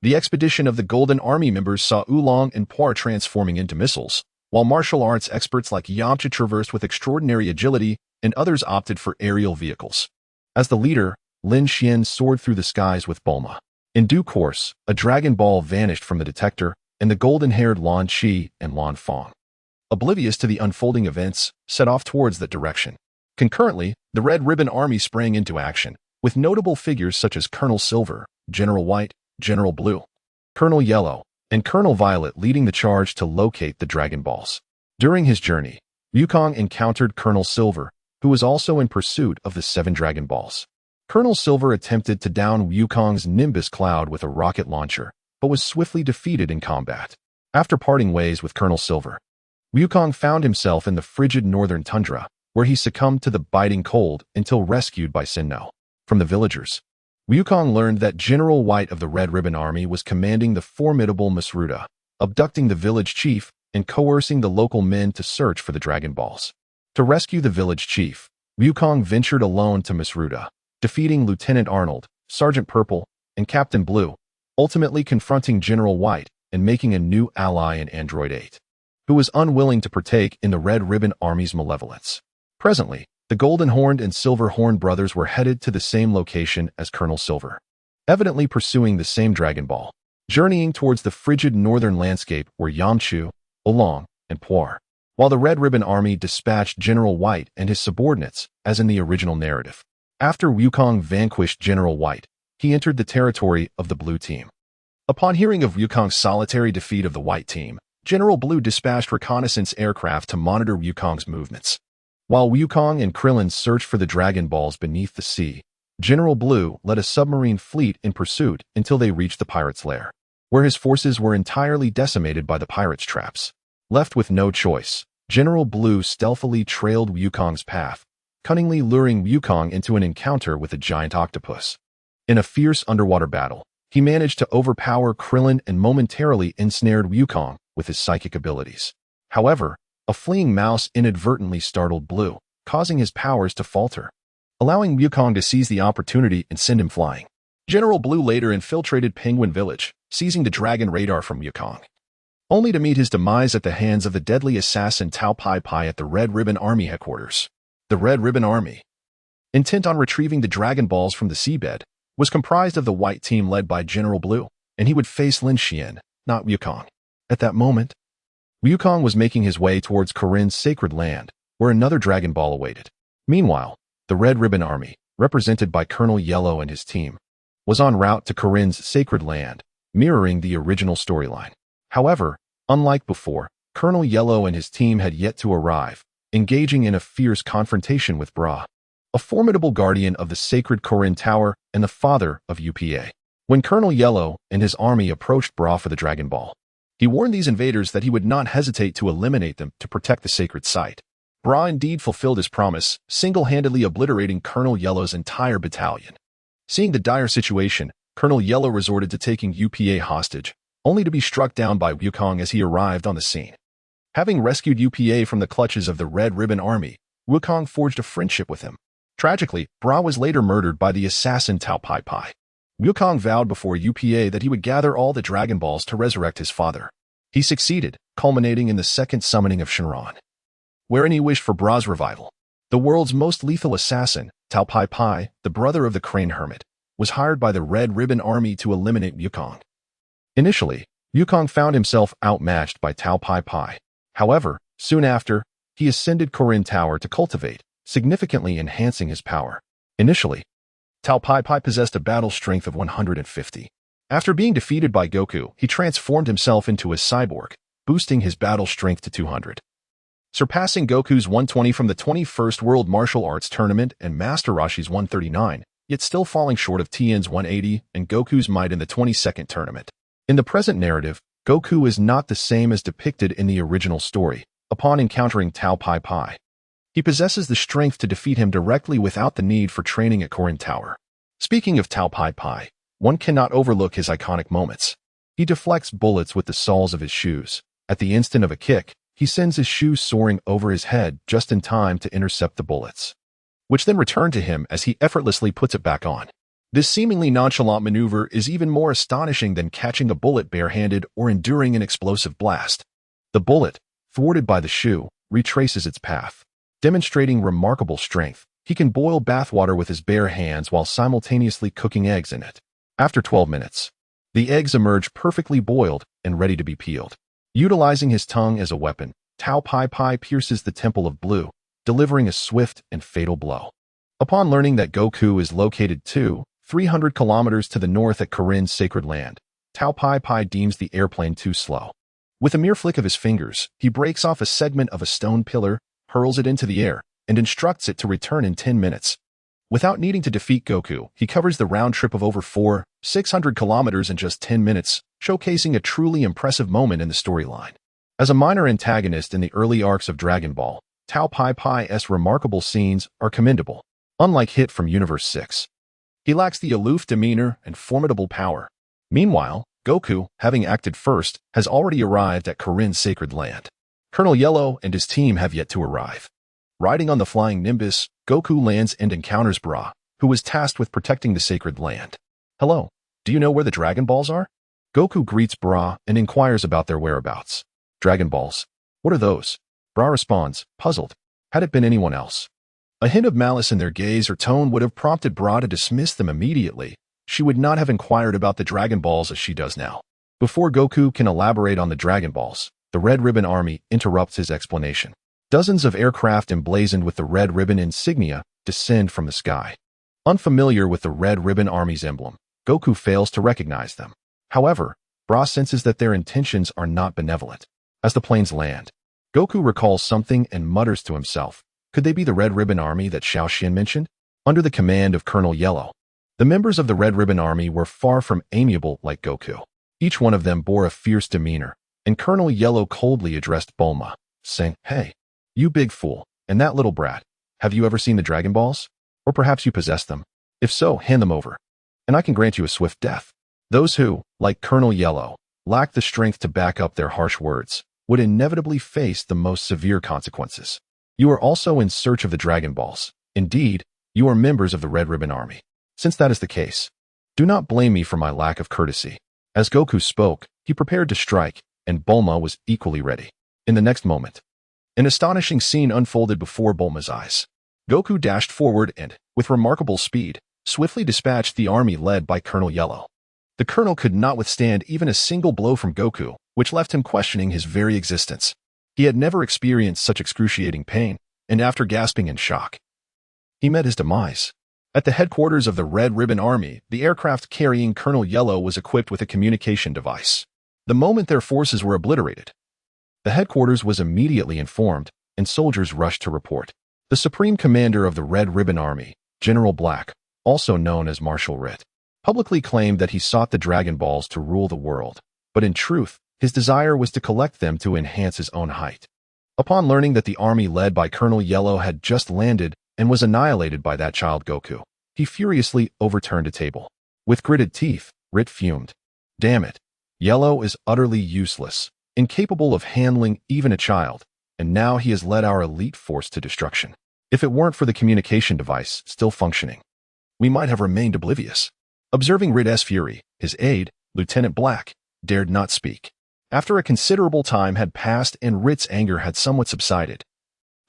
The expedition of the Golden Army members saw Oolong and Puar transforming into missiles, while martial arts experts like Yamcha traversed with extraordinary agility and others opted for aerial vehicles. As the leader, Lin Xian soared through the skies with Bulma. In due course, a Dragon Ball vanished from the detector, and the golden-haired Lan Qi and Lan Fong, oblivious to the unfolding events, set off towards that direction. Concurrently, the Red Ribbon Army sprang into action, with notable figures such as Colonel Silver, General White, General Blue, Colonel Yellow, and Colonel Violet leading the charge to locate the Dragon Balls. During his journey, Wukong encountered Colonel Silver, who was also in pursuit of the 7 Dragon Balls. Colonel Silver attempted to down Wukong's Nimbus cloud with a rocket launcher, but was swiftly defeated in combat. After parting ways with Colonel Silver, Wukong found himself in the frigid northern tundra, where he succumbed to the biting cold until rescued by Sinnoh. From the villagers, Wukong learned that General White of the Red Ribbon Army was commanding the formidable Masruda, abducting the village chief and coercing the local men to search for the Dragon Balls. To rescue the village chief, Wukong ventured alone to Masruda, defeating Lieutenant Arnold, Sergeant Purple, and Captain Blue, ultimately confronting General White and making a new ally in Android 8, who was unwilling to partake in the Red Ribbon Army's malevolence. Presently, the Golden-Horned and Silver-Horned brothers were headed to the same location as Colonel Silver, evidently pursuing the same Dragon Ball. Journeying towards the frigid northern landscape were Yamcha, Oolong, and Puar, while the Red Ribbon Army dispatched General White and his subordinates, as in the original narrative. After Wukong vanquished General White, he entered the territory of the Blue Team. Upon hearing of Wukong's solitary defeat of the White Team, General Blue dispatched reconnaissance aircraft to monitor Wukong's movements. While Wukong and Krillin searched for the Dragon Balls beneath the sea, General Blue led a submarine fleet in pursuit until they reached the pirates' lair, where his forces were entirely decimated by the pirates' traps. Left with no choice, General Blue stealthily trailed Wukong's path, cunningly luring Wukong into an encounter with a giant octopus. In a fierce underwater battle, he managed to overpower Krillin and momentarily ensnared Wukong with his psychic abilities. However, a fleeing mouse inadvertently startled Blue, causing his powers to falter, allowing Wukong to seize the opportunity and send him flying. General Blue later infiltrated Penguin Village, seizing the Dragon Radar from Wukong, only to meet his demise at the hands of the deadly assassin Tao Pai Pai at the Red Ribbon Army headquarters. The Red Ribbon Army, intent on retrieving the Dragon Balls from the seabed, was comprised of the White Team led by General Blue, and he would face Lin Xian, not Wukong. At that moment, Wukong was making his way towards Corinne's sacred land, where another Dragon Ball awaited. Meanwhile, the Red Ribbon Army, represented by Colonel Yellow and his team, was en route to Corinne's sacred land, mirroring the original storyline. However, unlike before, Colonel Yellow and his team had yet to arrive, engaging in a fierce confrontation with Bra. a formidable guardian of the sacred Korin Tower and the father of UPA. When Colonel Yellow and his army approached Bra for the Dragon Ball, he warned these invaders that he would not hesitate to eliminate them to protect the sacred site. Bra indeed fulfilled his promise, single-handedly obliterating Colonel Yellow's entire battalion. Seeing the dire situation, Colonel Yellow resorted to taking UPA hostage, only to be struck down by Wukong as he arrived on the scene. Having rescued UPA from the clutches of the Red Ribbon Army, Wukong forged a friendship with him. Tragically, Bra was later murdered by the assassin Tao Pai Pai. Wukong vowed before UPA that he would gather all the Dragon Balls to resurrect his father. He succeeded, culminating in the second summoning of Shenron, wherein he wished for Bra's revival. The world's most lethal assassin, Tao Pai Pai, the brother of the Crane Hermit, was hired by the Red Ribbon Army to eliminate Wukong. Initially, Wukong found himself outmatched by Tao Pai Pai. However, soon after, he ascended Korin Tower to cultivate, significantly enhancing his power. Initially, Tao Pai Pai possessed a battle strength of 150. After being defeated by Goku, he transformed himself into a cyborg, boosting his battle strength to 200. Surpassing Goku's 120 from the 21st World Martial Arts Tournament and Master Roshi's 139, yet still falling short of Tien's 180 and Goku's might in the 22nd tournament. In the present narrative, Goku is not the same as depicted in the original story. Upon encountering Tao Pai Pai, he possesses the strength to defeat him directly without the need for training at Korin Tower. Speaking of Tao Pai Pai, one cannot overlook his iconic moments. He deflects bullets with the soles of his shoes. At the instant of a kick, he sends his shoes soaring over his head just in time to intercept the bullets, which then return to him as he effortlessly puts it back on. This seemingly nonchalant maneuver is even more astonishing than catching a bullet barehanded or enduring an explosive blast. The bullet, thwarted by the shoe, retraces its path. Demonstrating remarkable strength, he can boil bathwater with his bare hands while simultaneously cooking eggs in it. After 12 minutes, the eggs emerge perfectly boiled and ready to be peeled. Utilizing his tongue as a weapon, Tao Pai Pai pierces the Temple of Blue, delivering a swift and fatal blow. Upon learning that Goku is located 300 kilometers to the north at Korin's sacred land, Tao Pai Pai deems the airplane too slow. With a mere flick of his fingers, he breaks off a segment of a stone pillar, hurls it into the air, and instructs it to return in 10 minutes. Without needing to defeat Goku, he covers the round trip of over 600 kilometers in just 10 minutes, showcasing a truly impressive moment in the storyline. As a minor antagonist in the early arcs of Dragon Ball, Tao Pai Pai's remarkable scenes are commendable. Unlike Hit from Universe 6, he lacks the aloof demeanor and formidable power. Meanwhile, Goku, having acted first, has already arrived at Korin's sacred land. Colonel Yellow and his team have yet to arrive. Riding on the flying Nimbus, Goku lands and encounters Bra, who was tasked with protecting the sacred land. "Hello, do you know where the Dragon Balls are?" Goku greets Bra and inquires about their whereabouts. "Dragon Balls? What are those?" Bra responds, puzzled. Had it been anyone else, a hint of malice in their gaze or tone would have prompted Bra to dismiss them immediately. She would not have inquired about the Dragon Balls as she does now. Before Goku can elaborate on the Dragon Balls, the Red Ribbon Army interrupts his explanation. Dozens of aircraft emblazoned with the Red Ribbon insignia descend from the sky. Unfamiliar with the Red Ribbon Army's emblem, Goku fails to recognize them. However, Bra senses that their intentions are not benevolent. As the planes land, Goku recalls something and mutters to himself, could they be the Red Ribbon Army that Xiao Xian mentioned? Under the command of Colonel Yellow, the members of the Red Ribbon Army were far from amiable like Goku. Each one of them bore a fierce demeanor, and Colonel Yellow coldly addressed Bulma, saying, "Hey, you big fool, and that little brat, have you ever seen the Dragon Balls? Or perhaps you possess them? If so, hand them over, and I can grant you a swift death." Those who, like Colonel Yellow, lack the strength to back up their harsh words, would inevitably face the most severe consequences. You are also in search of the Dragon Balls. Indeed, you are members of the Red Ribbon Army. Since that is the case, do not blame me for my lack of courtesy. As Goku spoke, he prepared to strike, and Bulma was equally ready. In the next moment, an astonishing scene unfolded before Bulma's eyes. Goku dashed forward and, with remarkable speed, swiftly dispatched the army led by Colonel Yellow. The colonel could not withstand even a single blow from Goku, which left him questioning his very existence. He had never experienced such excruciating pain, and after gasping in shock, he met his demise. At the headquarters of the Red Ribbon Army, the aircraft carrying Colonel Yellow was equipped with a communication device. The moment their forces were obliterated, the headquarters was immediately informed, and soldiers rushed to report. The Supreme Commander of the Red Ribbon Army, General Black, also known as Marshal Rit, publicly claimed that he sought the Dragon Balls to rule the world, but in truth, his desire was to collect them to enhance his own height. Upon learning that the army led by Colonel Yellow had just landed and was annihilated by that child Goku, he furiously overturned a table. With gritted teeth, Rit fumed. Damn it. Yellow is utterly useless, incapable of handling even a child, and now he has led our elite force to destruction. If it weren't for the communication device still functioning, we might have remained oblivious. Observing Rit's fury, his aide, Lieutenant Black, dared not speak. After a considerable time had passed and Rit's anger had somewhat subsided,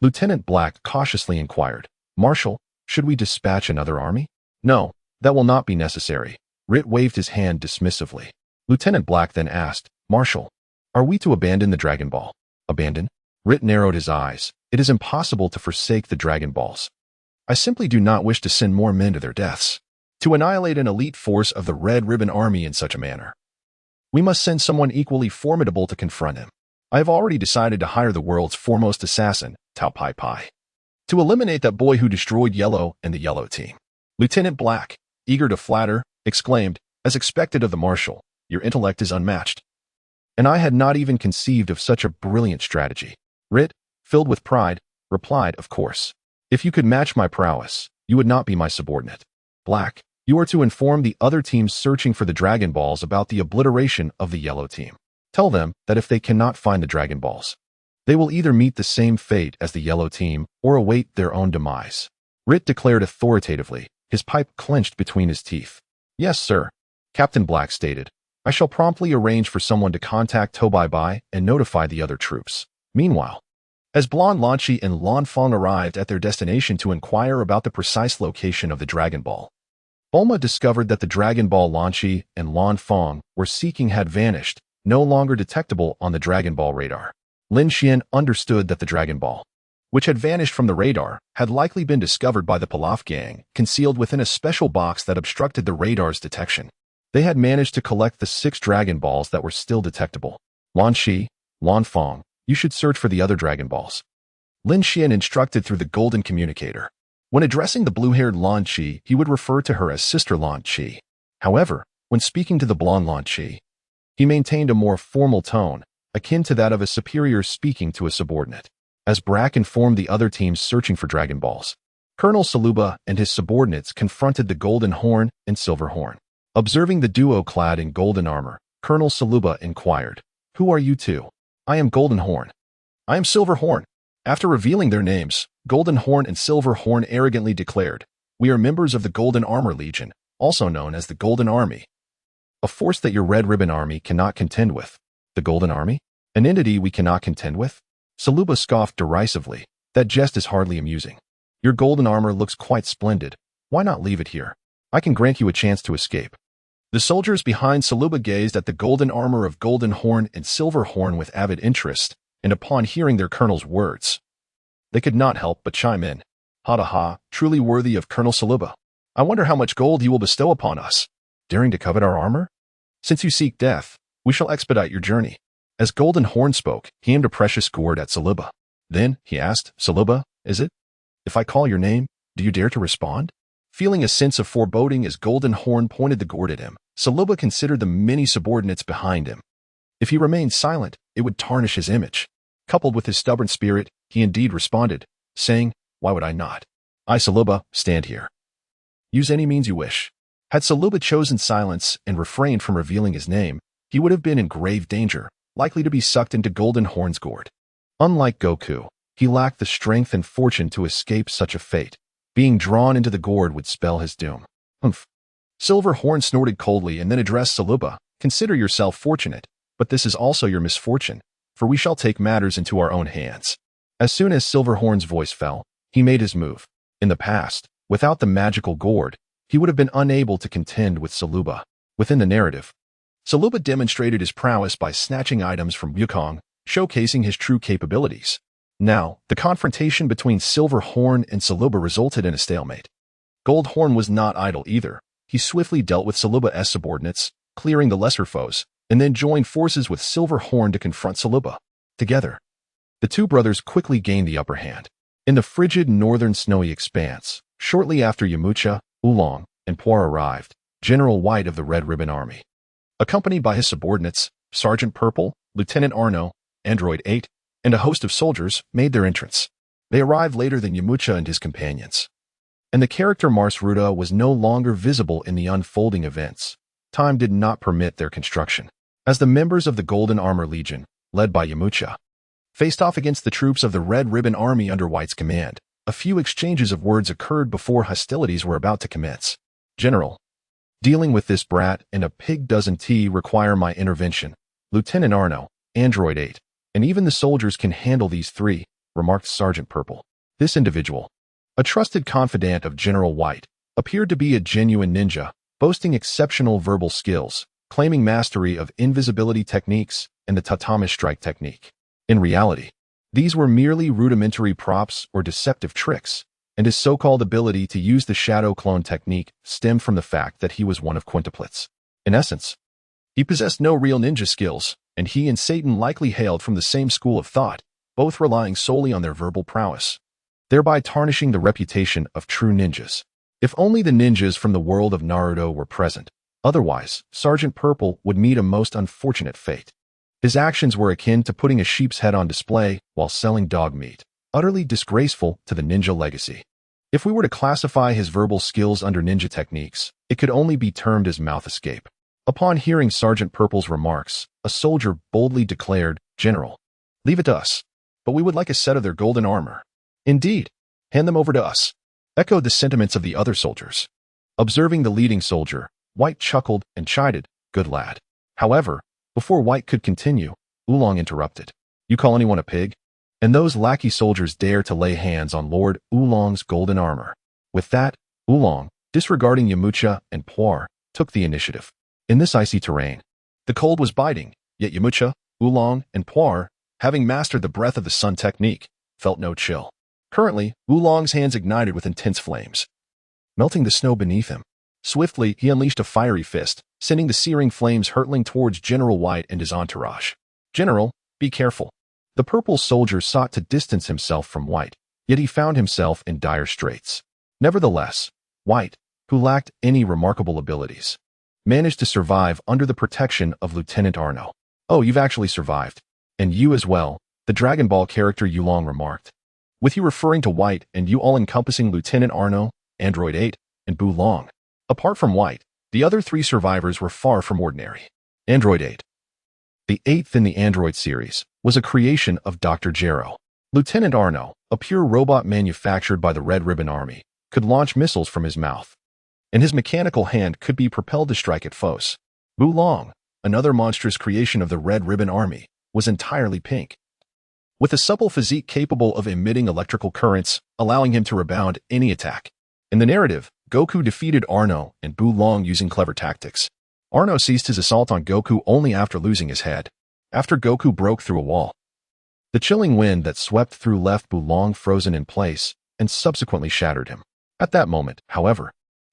Lieutenant Black cautiously inquired, Marshal, should we dispatch another army? No, that will not be necessary. Rit waved his hand dismissively. Lieutenant Black then asked, Marshal, are we to abandon the Dragon Ball? Abandon? Rit narrowed his eyes. It is impossible to forsake the Dragon Balls. I simply do not wish to send more men to their deaths. To annihilate an elite force of the Red Ribbon Army in such a manner, we must send someone equally formidable to confront him. I have already decided to hire the world's foremost assassin, Tao Pai Pai, to eliminate that boy who destroyed Yellow and the Yellow team. Lieutenant Black, eager to flatter, exclaimed, as expected of the Marshal, your intellect is unmatched. And I had not even conceived of such a brilliant strategy. Rit, filled with pride, replied, of course. If you could match my prowess, you would not be my subordinate. Black, you are to inform the other teams searching for the Dragon Balls about the obliteration of the Yellow team. Tell them that if they cannot find the Dragon Balls, they will either meet the same fate as the Yellow team or await their own demise. Rit declared authoritatively, his pipe clenched between his teeth. Yes, sir, Captain Black stated. I shall promptly arrange for someone to contact Tobai Bai and notify the other troops. Meanwhile, as Blonde Lanchi and Lan Fong arrived at their destination to inquire about the precise location of the Dragon Ball, Bulma discovered that the Dragon Ball Lanchi and Lan Fong were seeking had vanished, no longer detectable on the Dragon Ball radar. Lin Xian understood that the Dragon Ball, which had vanished from the radar, had likely been discovered by the Pilaf gang, concealed within a special box that obstructed the radar's detection. They had managed to collect the 6 Dragon Balls that were still detectable. Lan Xi, Lan Fong, you should search for the other Dragon Balls. Lin Xian instructed through the golden communicator. When addressing the blue-haired Lan Qi, he would refer to her as Sister Lan Qi. However, when speaking to the blonde Lan Qi, he maintained a more formal tone, akin to that of a superior speaking to a subordinate. As Brack informed the other teams searching for Dragon Balls, Colonel Saluba and his subordinates confronted the Golden Horn and Silver Horn. Observing the duo clad in golden armor, Colonel Saluba inquired, Who are you two? I am Golden Horn. I am Silver Horn. After revealing their names, Golden Horn and Silver Horn arrogantly declared, We are members of the Golden Armor Legion, also known as the Golden Army. A force that your Red Ribbon Army cannot contend with. The Golden Army? An entity we cannot contend with? Saluba scoffed derisively. That jest is hardly amusing. Your golden armor looks quite splendid. Why not leave it here? I can grant you a chance to escape. The soldiers behind Saluba gazed at the golden armor of Golden Horn and Silver Horn with avid interest, and upon hearing their colonel's words, they could not help but chime in. Ha ha ha, truly worthy of Colonel Saluba. I wonder how much gold you will bestow upon us. Daring to covet our armor? Since you seek death, we shall expedite your journey. As Golden Horn spoke, he aimed a precious gourd at Saluba. Then, he asked, Saluba, is it? If I call your name, do you dare to respond? Feeling a sense of foreboding as Golden Horn pointed the gourd at him, Saluba considered the many subordinates behind him. If he remained silent, it would tarnish his image. Coupled with his stubborn spirit, he indeed responded, saying, Why would I not? I, Saluba, stand here. Use any means you wish. Had Saluba chosen silence and refrained from revealing his name, he would have been in grave danger, likely to be sucked into Golden Horn's gourd. Unlike Goku, he lacked the strength and fortune to escape such a fate. Being drawn into the gourd would spell his doom. Humph. Silver Horn snorted coldly and then addressed Saluba. Consider yourself fortunate, but this is also your misfortune, for we shall take matters into our own hands. As soon as Silver Horn's voice fell, he made his move. In the past, without the magical gourd, he would have been unable to contend with Saluba. Within the narrative, Saluba demonstrated his prowess by snatching items from Wukong, showcasing his true capabilities. Now, the confrontation between Silver Horn and Saluba resulted in a stalemate. Gold Horn was not idle either. He swiftly dealt with Saluba's subordinates, clearing the lesser foes, and then joined forces with Silver Horn to confront Saluba. Together, the two brothers quickly gained the upper hand. In the frigid northern snowy expanse, shortly after Yamcha, Oolong, and Puar arrived, General White of the Red Ribbon Army, accompanied by his subordinates, Sergeant Purple, Lieutenant Arno, Android 8, and a host of soldiers, made their entrance. They arrived later than Yamcha and his companions, and the character Mars Ruda was no longer visible in the unfolding events. Time did not permit their construction. As the members of the Golden Armor Legion, led by Yamcha, faced off against the troops of the Red Ribbon Army under White's command, a few exchanges of words occurred before hostilities were about to commence. General, dealing with this brat and a pig dozen tea require my intervention. Lieutenant Arno, Android 8, and even the soldiers can handle these three, remarked Sergeant Purple. This individual, a trusted confidant of General White, appeared to be a genuine ninja, boasting exceptional verbal skills, claiming mastery of invisibility techniques and the tatami strike technique. In reality, these were merely rudimentary props or deceptive tricks, and his so-called ability to use the shadow clone technique stemmed from the fact that he was one of quintuplets. In essence, he possessed no real ninja skills, and he and Satan likely hailed from the same school of thought, both relying solely on their verbal prowess, thereby tarnishing the reputation of true ninjas. If only the ninjas from the world of Naruto were present. Otherwise, Sergeant Purple would meet a most unfortunate fate. His actions were akin to putting a sheep's head on display while selling dog meat, utterly disgraceful to the ninja legacy. If we were to classify his verbal skills under ninja techniques, it could only be termed as mouth escape. Upon hearing Sergeant Purple's remarks, a soldier boldly declared, "General, leave it to us, but we would like a set of their golden armor." "Indeed, hand them over to us," echoed the sentiments of the other soldiers. Observing the leading soldier, White chuckled and chided, "Good lad." However, before White could continue, Oolong interrupted. "You call anyone a pig?" And those lackey soldiers dare to lay hands on Lord Oolong's golden armor. With that, Oolong, disregarding Yamcha and Puar, took the initiative. In this icy terrain, the cold was biting, yet Yamcha, Oolong, and Puar, having mastered the breath of the sun technique, felt no chill. Currently, Oolong's hands ignited with intense flames, melting the snow beneath him. Swiftly, he unleashed a fiery fist, sending the searing flames hurtling towards General White and his entourage. "General, be careful." The purple soldier sought to distance himself from White, yet he found himself in dire straits. Nevertheless, White, who lacked any remarkable abilities, managed to survive under the protection of Lieutenant Arno. "Oh, you've actually survived. And you as well," the Dragon Ball character Oolong remarked, with you referring to White and you all-encompassing Lieutenant Arno, Android 8, and Oolong. Apart from White, the other three survivors were far from ordinary. Android 8, the eighth in the Android series, was a creation of Dr. Gero. Lieutenant Arno, a pure robot manufactured by the Red Ribbon Army, could launch missiles from his mouth, and his mechanical hand could be propelled to strike at foes. Oolong, another monstrous creation of the Red Ribbon Army, was entirely pink, with a supple physique capable of emitting electrical currents, allowing him to rebound any attack. In the narrative, Goku defeated Arno and Oolong using clever tactics. Arno ceased his assault on Goku only after losing his head, after Goku broke through a wall. The chilling wind that swept through left Oolong frozen in place and subsequently shattered him. At that moment, however,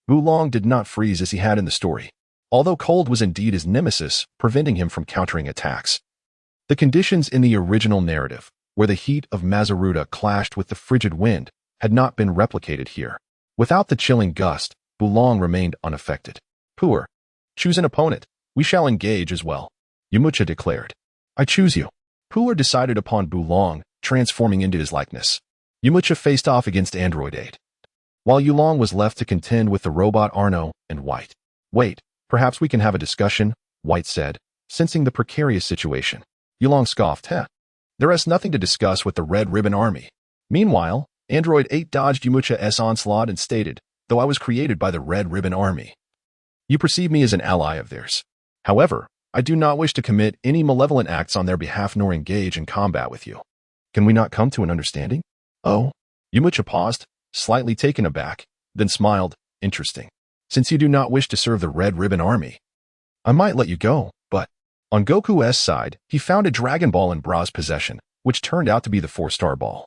Oolong did not freeze as he had in the story, although cold was indeed his nemesis, preventing him from countering attacks. The conditions in the original narrative, where the heat of Mazaruda clashed with the frigid wind, had not been replicated here. Without the chilling gust, Oolong remained unaffected. "Puar, choose an opponent. We shall engage as well," Yamcha declared. "I choose you." Puar decided upon Oolong, transforming into his likeness. Yamcha faced off against Android 8, while Oolong was left to contend with the robot Arno and White. "Wait, perhaps we can have a discussion," White said, sensing the precarious situation. Oolong scoffed, "There is nothing to discuss with the Red Ribbon Army." Meanwhile, Android 8 dodged Yamcha's onslaught and stated, "Though I was created by the Red Ribbon Army, you perceive me as an ally of theirs. However, I do not wish to commit any malevolent acts on their behalf nor engage in combat with you. Can we not come to an understanding?" "Oh?" Yamcha paused, slightly taken aback, then smiled, "Interesting. Since you do not wish to serve the Red Ribbon Army, I might let you go, but..." On Goku's side, he found a Dragon Ball in Bra's possession, which turned out to be the 4-star ball,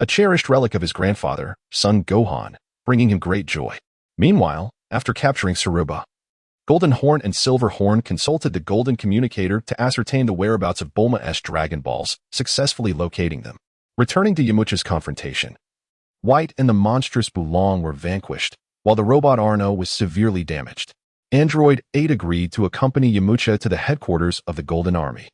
a cherished relic of his grandfather, son Gohan, bringing him great joy. Meanwhile, after capturing Saruba, Golden Horn and Silver Horn consulted the Golden Communicator to ascertain the whereabouts of Bulma's Dragon Balls, successfully locating them. Returning to Yamcha's confrontation, White and the monstrous Bulong were vanquished, while the robot Arno was severely damaged. Android 8 agreed to accompany Yamcha to the headquarters of the Golden Army.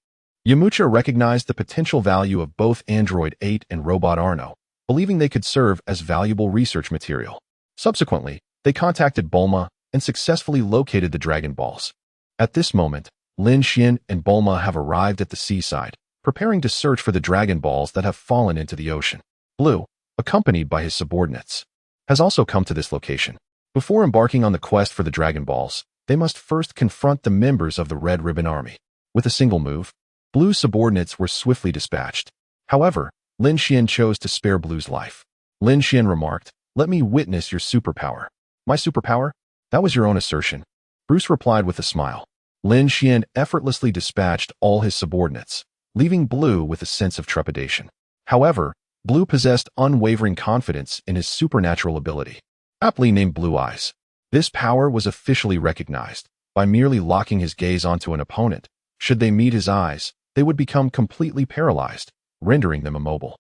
Yamcha recognized the potential value of both Android 8 and Robot Arno, believing they could serve as valuable research material. Subsequently, they contacted Bulma and successfully located the Dragon Balls. At this moment, Lin Xian and Bulma have arrived at the seaside, preparing to search for the Dragon Balls that have fallen into the ocean. Blue, accompanied by his subordinates, has also come to this location. Before embarking on the quest for the Dragon Balls, they must first confront the members of the Red Ribbon Army. With a single move, Blue's subordinates were swiftly dispatched. However, Lin Xian chose to spare Blue's life. Lin Xian remarked, "Let me witness your superpower." "My superpower? That was your own assertion," Bruce replied with a smile. Lin Xian effortlessly dispatched all his subordinates, leaving Blue with a sense of trepidation. However, Blue possessed unwavering confidence in his supernatural ability, aptly named Blue Eyes. This power was officially recognized. By merely locking his gaze onto an opponent, should they meet his eyes, they would become completely paralyzed, rendering them immobile.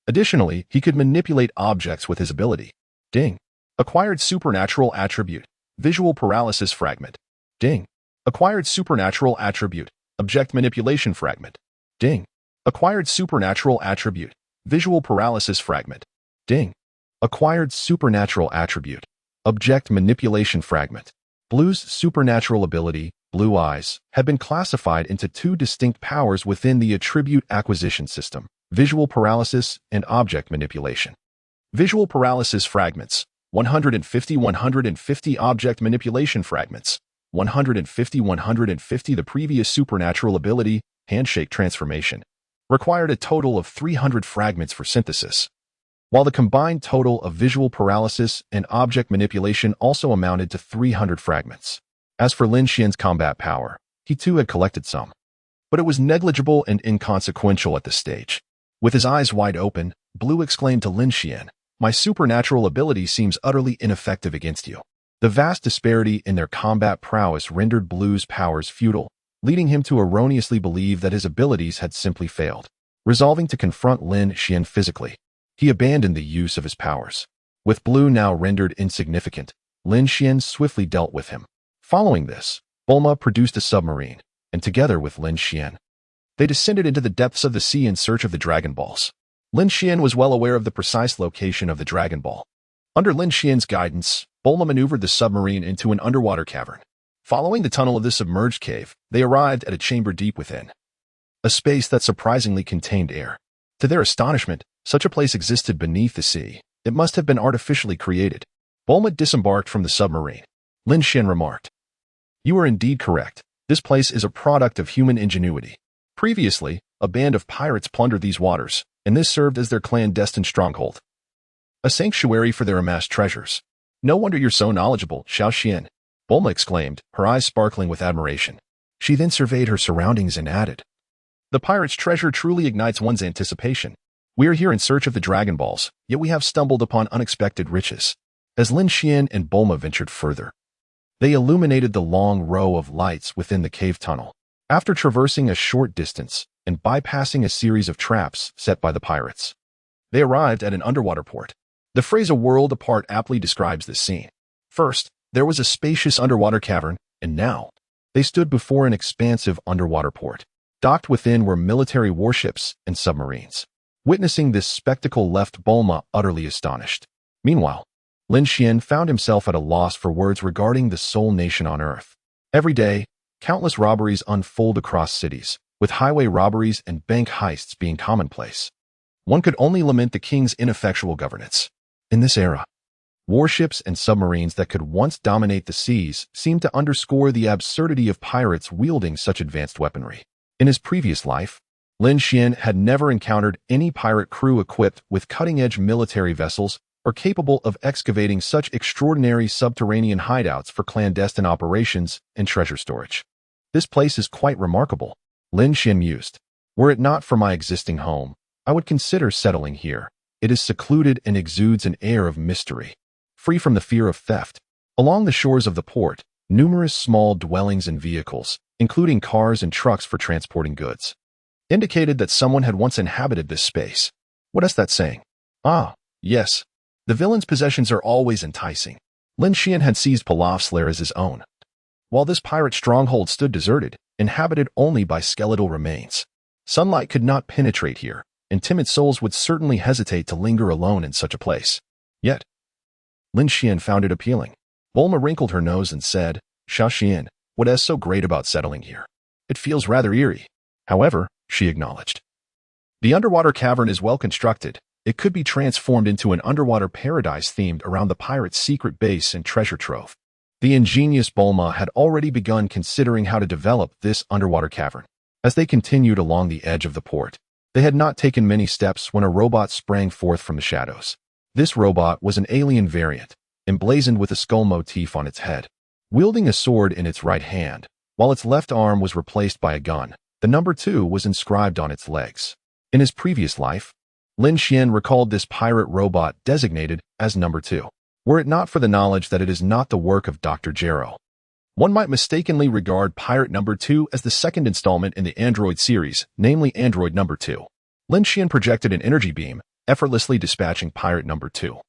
Additionally, he could manipulate objects with his ability. Ding. Acquired supernatural attribute, visual paralysis fragment. Ding. Acquired supernatural attribute, object manipulation fragment. Ding. Acquired supernatural attribute, visual paralysis fragment. Ding. Acquired supernatural attribute, object manipulation fragment. Blue's supernatural ability, Blue Eyes, had been classified into two distinct powers within the attribute acquisition system: visual paralysis and object manipulation. Visual paralysis fragments, 150 object manipulation fragments, 150 the previous supernatural ability, handshake transformation, required a total of 300 fragments for synthesis, while the combined total of visual paralysis and object manipulation also amounted to 300 fragments. As for Lin Xian's combat power, he too had collected some, but it was negligible and inconsequential at this stage. With his eyes wide open, Blue exclaimed to Lin Xian, "My supernatural ability seems utterly ineffective against you." The vast disparity in their combat prowess rendered Blue's powers futile, leading him to erroneously believe that his abilities had simply failed. Resolving to confront Lin Xian physically, he abandoned the use of his powers. With Blue now rendered insignificant, Lin Xian swiftly dealt with him. Following this, Bulma produced a submarine, and together with Lin Xian, they descended into the depths of the sea in search of the Dragon Balls. Lin Xian was well aware of the precise location of the Dragon Ball. Under Lin Xian's guidance, Bulma maneuvered the submarine into an underwater cavern. Following the tunnel of the submerged cave, they arrived at a chamber deep within, a space that surprisingly contained air. To their astonishment, such a place existed beneath the sea. It must have been artificially created. Bulma disembarked from the submarine. Lin Xian remarked, "You are indeed correct. This place is a product of human ingenuity. Previously, a band of pirates plundered these waters, and this served as their clandestine stronghold, a sanctuary for their amassed treasures. No wonder you're so knowledgeable, Xiao Xian," Bulma exclaimed, her eyes sparkling with admiration. She then surveyed her surroundings and added, "The pirate's treasure truly ignites one's anticipation. We are here in search of the Dragon Balls, yet we have stumbled upon unexpected riches." As Lin Xian and Bulma ventured further, they illuminated the long row of lights within the cave tunnel. After traversing a short distance and bypassing a series of traps set by the pirates, they arrived at an underwater port. The phrase "a world apart" aptly describes this scene. First, there was a spacious underwater cavern, and now they stood before an expansive underwater port. Docked within were military warships and submarines. Witnessing this spectacle left Bulma utterly astonished. Meanwhile, Lin Xian found himself at a loss for words regarding the sole nation on Earth. Every day, countless robberies unfold across cities, with highway robberies and bank heists being commonplace. One could only lament the king's ineffectual governance. In this era, warships and submarines that could once dominate the seas seemed to underscore the absurdity of pirates wielding such advanced weaponry. In his previous life, Lin Xian had never encountered any pirate crew equipped with cutting-edge military vessels or capable of excavating such extraordinary subterranean hideouts for clandestine operations and treasure storage. "This place is quite remarkable," Lin Xian mused. "Were it not for my existing home, I would consider settling here. It is secluded and exudes an air of mystery, free from the fear of theft." Along the shores of the port, numerous small dwellings and vehicles, including cars and trucks for transporting goods, indicated that someone had once inhabited this space. "What is that saying?" "Ah, yes. The villain's possessions are always enticing. Lin Xian had seized Pilaf's lair as his own. While this pirate stronghold stood deserted, inhabited only by skeletal remains, sunlight could not penetrate here, and timid souls would certainly hesitate to linger alone in such a place. Yet, Lin Xian found it appealing. Bulma wrinkled her nose and said, "Sha Xian, what is so great about settling here? It feels rather eerie." However, she acknowledged, the underwater cavern is well constructed. It could be transformed into an underwater paradise themed around the pirate's secret base and treasure trove. The ingenious Bulma had already begun considering how to develop this underwater cavern. As they continued along the edge of the port, they had not taken many steps when a robot sprang forth from the shadows. This robot was an alien variant, emblazoned with a skull motif on its head. Wielding a sword in its right hand, while its left arm was replaced by a gun, the number 2 was inscribed on its legs. In his previous life, Lin Xian recalled this pirate robot designated as number 2. Were it not for the knowledge that it is not the work of Dr. Gero, one might mistakenly regard Pirate Number 2 as the second installment in the Android series, namely Android Number 2. Lin Xian projected an energy beam, effortlessly dispatching Pirate Number 2,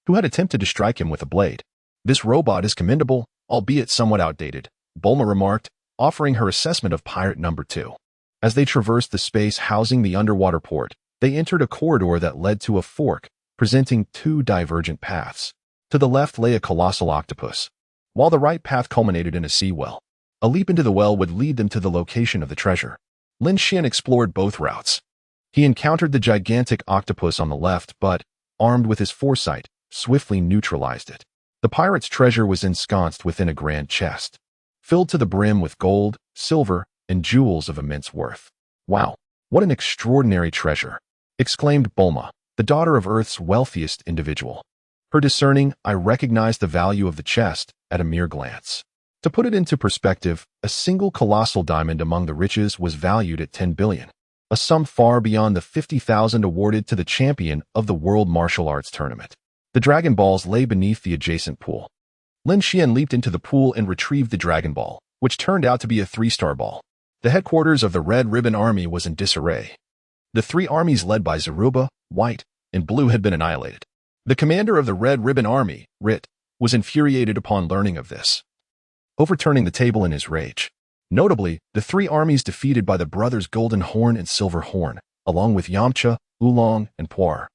who had attempted to strike him with a blade. "This robot is commendable, albeit somewhat outdated," Bulma remarked, offering her assessment of Pirate Number 2. As they traversed the space housing the underwater port, they entered a corridor that led to a fork, presenting 2 divergent paths. To the left lay a colossal octopus, while the right path culminated in a sea well. A leap into the well would lead them to the location of the treasure. Lin Xian explored both routes. He encountered the gigantic octopus on the left, but, armed with his foresight, swiftly neutralized it. The pirate's treasure was ensconced within a grand chest, filled to the brim with gold, silver, and jewels of immense worth. "Wow, what an extraordinary treasure!" exclaimed Bulma, the daughter of Earth's wealthiest individual. Her discerning eye recognized the value of the chest at a mere glance. To put it into perspective, a single colossal diamond among the riches was valued at 10 billion, a sum far beyond the 50,000 awarded to the champion of the World Martial Arts Tournament. The Dragon Balls lay beneath the adjacent pool. Lin Xian leaped into the pool and retrieved the Dragon Ball, which turned out to be a 3-star ball. The headquarters of the Red Ribbon Army was in disarray. The 3 armies led by Zaruba, White, and Blue had been annihilated. The commander of the Red Ribbon Army, Rit, was infuriated upon learning of this, overturning the table in his rage. Notably, the 3 armies defeated by the brothers Golden Horn and Silver Horn, along with Yamcha, Oolong, and Puar,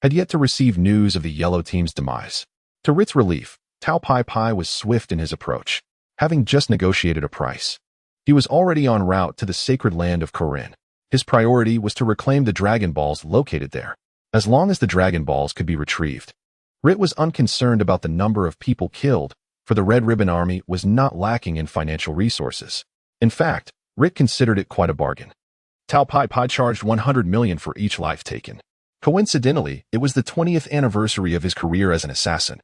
had yet to receive news of the Yellow Team's demise. To Rit's relief, Tao Pai Pai was swift in his approach, having just negotiated a price. He was already en route to the sacred land of Korin. His priority was to reclaim the Dragon Balls located there. As long as the Dragon Balls could be retrieved, Rit was unconcerned about the number of people killed, for the Red Ribbon Army was not lacking in financial resources. In fact, Rit considered it quite a bargain. Tao Pai Pai charged 100 million for each life taken. Coincidentally, it was the 20th anniversary of his career as an assassin,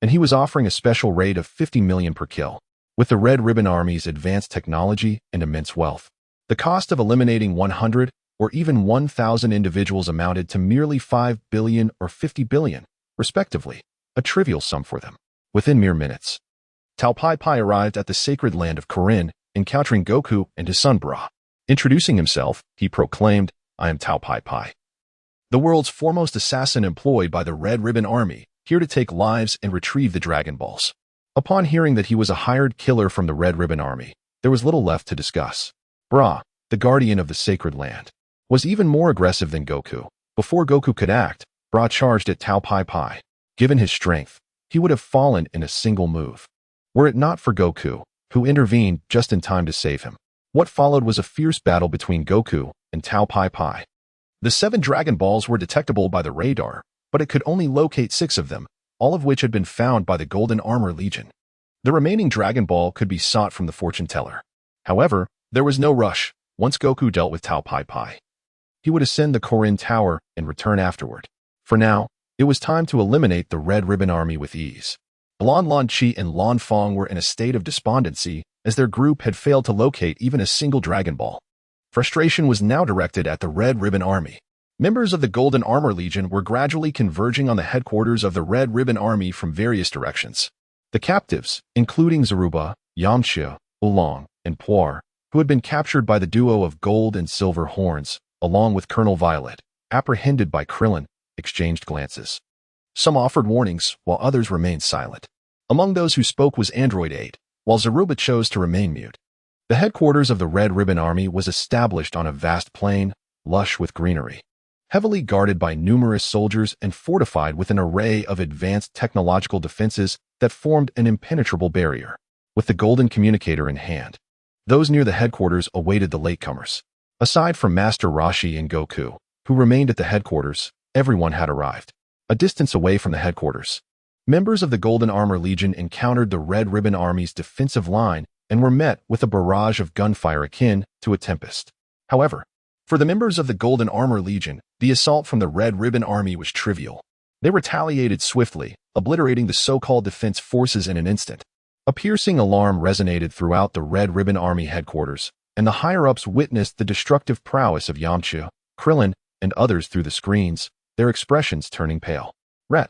and he was offering a special rate of 50 million per kill. With the Red Ribbon Army's advanced technology and immense wealth, the cost of eliminating 100 or even 1,000 individuals amounted to merely 5 billion or 50 billion, respectively, a trivial sum for them. Within mere minutes, Tao Pai Pai arrived at the sacred land of Korin, encountering Goku and his son Bra. Introducing himself, he proclaimed, "I am Tao Pai Pai, the world's foremost assassin employed by the Red Ribbon Army, here to take lives and retrieve the Dragon Balls." Upon hearing that he was a hired killer from the Red Ribbon Army, there was little left to discuss. Bra, the guardian of the sacred land, was even more aggressive than Goku. Before Goku could act, Bra charged at Tao Pai Pai. Given his strength, he would have fallen in a single move, were it not for Goku, who intervened just in time to save him. What followed was a fierce battle between Goku and Tao Pai Pai. The 7 Dragon Balls were detectable by the radar, but it could only locate 6 of them, all of which had been found by the Golden Armor Legion. The remaining Dragon Ball could be sought from the fortune teller. However, there was no rush. Once Goku dealt with Tao Pai Pai, he would ascend the Korin Tower and return afterward. For now, it was time to eliminate the Red Ribbon Army with ease. Blonde Lan Chi and Lan Fong were in a state of despondency as their group had failed to locate even a single Dragon Ball. Frustration was now directed at the Red Ribbon Army. Members of the Golden Armor Legion were gradually converging on the headquarters of the Red Ribbon Army from various directions. The captives, including Zaruba, Yamcha, Oolong, and Puar, who had been captured by the duo of Gold and Silver Horns, along with Colonel Violet, apprehended by Krillin, exchanged glances. Some offered warnings, while others remained silent. Among those who spoke was Android 8, while Zaruba chose to remain mute. The headquarters of the Red Ribbon Army was established on a vast plain, lush with greenery. Heavily guarded by numerous soldiers and fortified with an array of advanced technological defenses that formed an impenetrable barrier. With the golden communicator in hand, those near the headquarters awaited the latecomers. Aside from Master Rashi and Goku, who remained at the headquarters, everyone had arrived. A distance away from the headquarters, members of the Golden Armor Legion encountered the Red Ribbon Army's defensive line and were met with a barrage of gunfire akin to a tempest. However, for the members of the Golden Armor Legion, the assault from the Red Ribbon Army was trivial. They retaliated swiftly, obliterating the so-called defense forces in an instant. A piercing alarm resonated throughout the Red Ribbon Army headquarters, and the higher-ups witnessed the destructive prowess of Yamcha, Krillin, and others through the screens, their expressions turning pale. Rhett,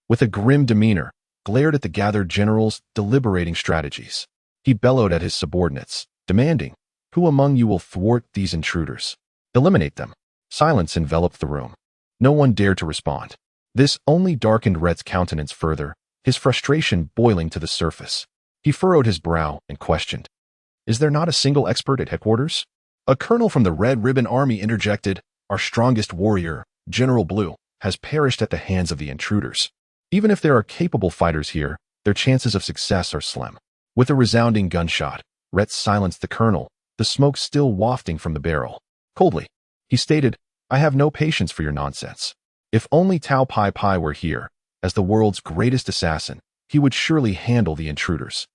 with a grim demeanor, glared at the gathered generals deliberating strategies. He bellowed at his subordinates, demanding, "Who among you will thwart these intruders? Eliminate them." Silence enveloped the room. No one dared to respond. This only darkened Rhett's countenance further, his frustration boiling to the surface. He furrowed his brow and questioned, "Is there not a single expert at headquarters?" A colonel from the Red Ribbon Army interjected, "Our strongest warrior, General Blue, has perished at the hands of the intruders. Even if there are capable fighters here, their chances of success are slim." With a resounding gunshot, Rhett silenced the colonel, the smoke still wafting from the barrel. Coldly, he stated, "I have no patience for your nonsense. If only Tao Pai Pai were here, as the world's greatest assassin, he would surely handle the intruders."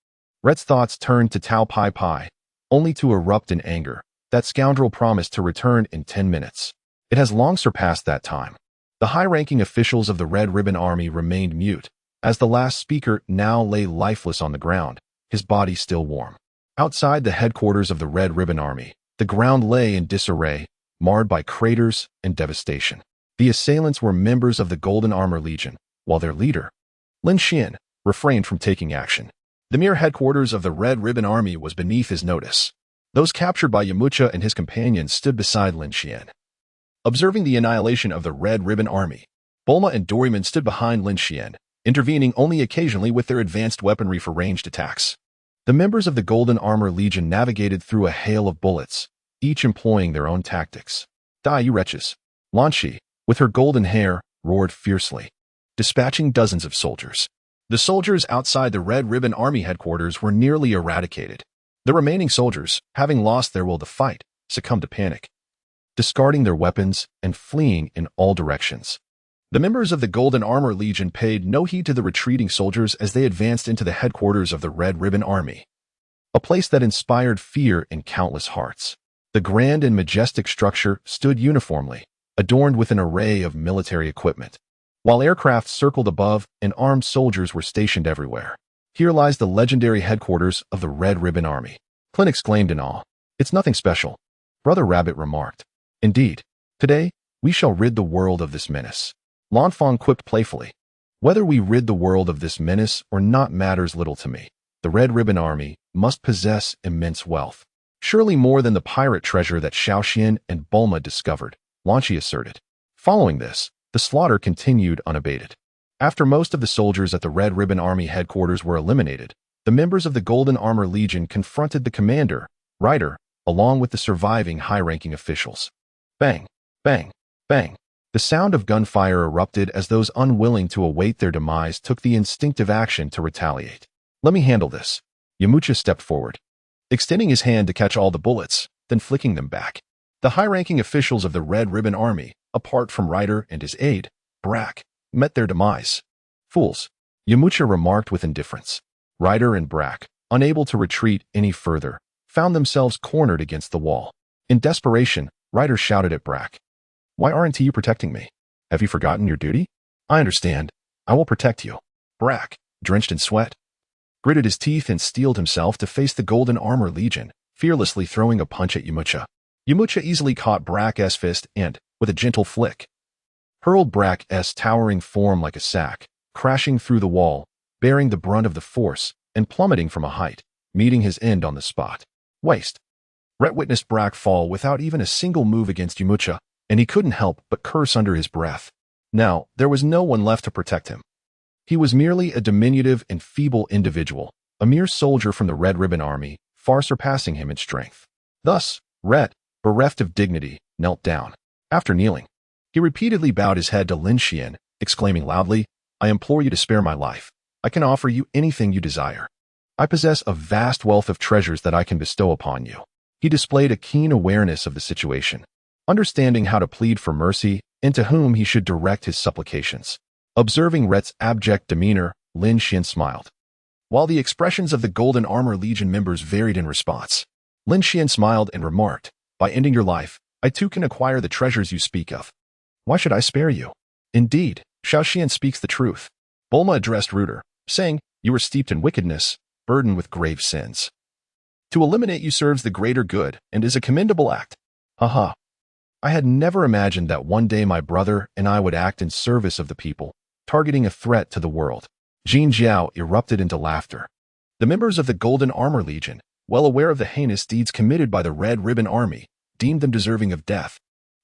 Rhett's thoughts turned to Tao Pai Pai, only to erupt in anger. That scoundrel promised to return in 10 minutes. It has long surpassed that time. The high-ranking officials of the Red Ribbon Army remained mute, as the last speaker now lay lifeless on the ground, his body still warm. Outside the headquarters of the Red Ribbon Army, the ground lay in disarray, marred by craters and devastation. The assailants were members of the Golden Armor Legion, while their leader, Lin Xian, refrained from taking action. The mere headquarters of the Red Ribbon Army was beneath his notice. Those captured by Yamcha and his companions stood beside Lin Xian. Observing the annihilation of the Red Ribbon Army, Bulma and Doraemon stood behind Lin Xian, intervening only occasionally with their advanced weaponry for ranged attacks. The members of the Golden Armor Legion navigated through a hail of bullets, each employing their own tactics. "Die, you wretches!" Lan Shi, with her golden hair, roared fiercely, dispatching dozens of soldiers. The soldiers outside the Red Ribbon Army headquarters were nearly eradicated. The remaining soldiers, having lost their will to fight, succumbed to panic, discarding their weapons and fleeing in all directions. The members of the Golden Armor Legion paid no heed to the retreating soldiers as they advanced into the headquarters of the Red Ribbon Army, a place that inspired fear in countless hearts. The grand and majestic structure stood uniformly, adorned with an array of military equipment. While aircraft circled above and armed soldiers were stationed everywhere. "Here lies the legendary headquarters of the Red Ribbon Army," Clint exclaimed in awe. "It's nothing special," Brother Rabbit remarked. "Indeed, today, we shall rid the world of this menace," Lanfang quipped playfully. "Whether we rid the world of this menace or not matters little to me. The Red Ribbon Army must possess immense wealth. Surely more than the pirate treasure that Xiaoxian and Bulma discovered," Lan Shi asserted. Following this, the slaughter continued unabated. After most of the soldiers at the Red Ribbon Army headquarters were eliminated, the members of the Golden Armor Legion confronted the commander, Ryder, along with the surviving high-ranking officials. Bang, bang, bang. The sound of gunfire erupted as those unwilling to await their demise took the instinctive action to retaliate. "Let me handle this." Yamcha stepped forward, extending his hand to catch all the bullets, then flicking them back. The high-ranking officials of the Red Ribbon Army, apart from Ryder and his aide, Brack, met their demise. "Fools," Yamcha remarked with indifference. Ryder and Brack, unable to retreat any further, found themselves cornered against the wall. In desperation, Ryder shouted at Brack, "Why aren't you protecting me? Have you forgotten your duty?" "I understand. I will protect you." Brack, drenched in sweat, gritted his teeth and steeled himself to face the Golden Armor Legion, fearlessly throwing a punch at Yamcha. Yamcha easily caught Brack's fist and, with a gentle flick, hurled Brack's towering form like a sack, crashing through the wall, bearing the brunt of the force, and plummeting from a height, meeting his end on the spot. Waste. Rhett witnessed Brack fall without even a single move against Yamcha, and he couldn't help but curse under his breath. Now, there was no one left to protect him. He was merely a diminutive and feeble individual, a mere soldier from the Red Ribbon Army, far surpassing him in strength. Thus, Rhett, bereft of dignity, knelt down. After kneeling, he repeatedly bowed his head to Lin Xian, exclaiming loudly, "I implore you to spare my life. I can offer you anything you desire. I possess a vast wealth of treasures that I can bestow upon you." He displayed a keen awareness of the situation, understanding how to plead for mercy and to whom he should direct his supplications. Observing Rhett's abject demeanor, Lin Xian smiled. While the expressions of the Golden Armor Legion members varied in response, Lin Xian smiled and remarked, "By ending your life, I too can acquire the treasures you speak of. Why should I spare you?" "Indeed, Xiao Xian speaks the truth." Bulma addressed Ruder, saying, "You are steeped in wickedness, burdened with grave sins. To eliminate you serves the greater good and is a commendable act." Haha. I had never imagined that one day my brother and I would act in service of the people, targeting a threat to the world. Jin Jiao erupted into laughter. The members of the Golden Armor Legion, well aware of the heinous deeds committed by the Red Ribbon Army, deemed them deserving of death.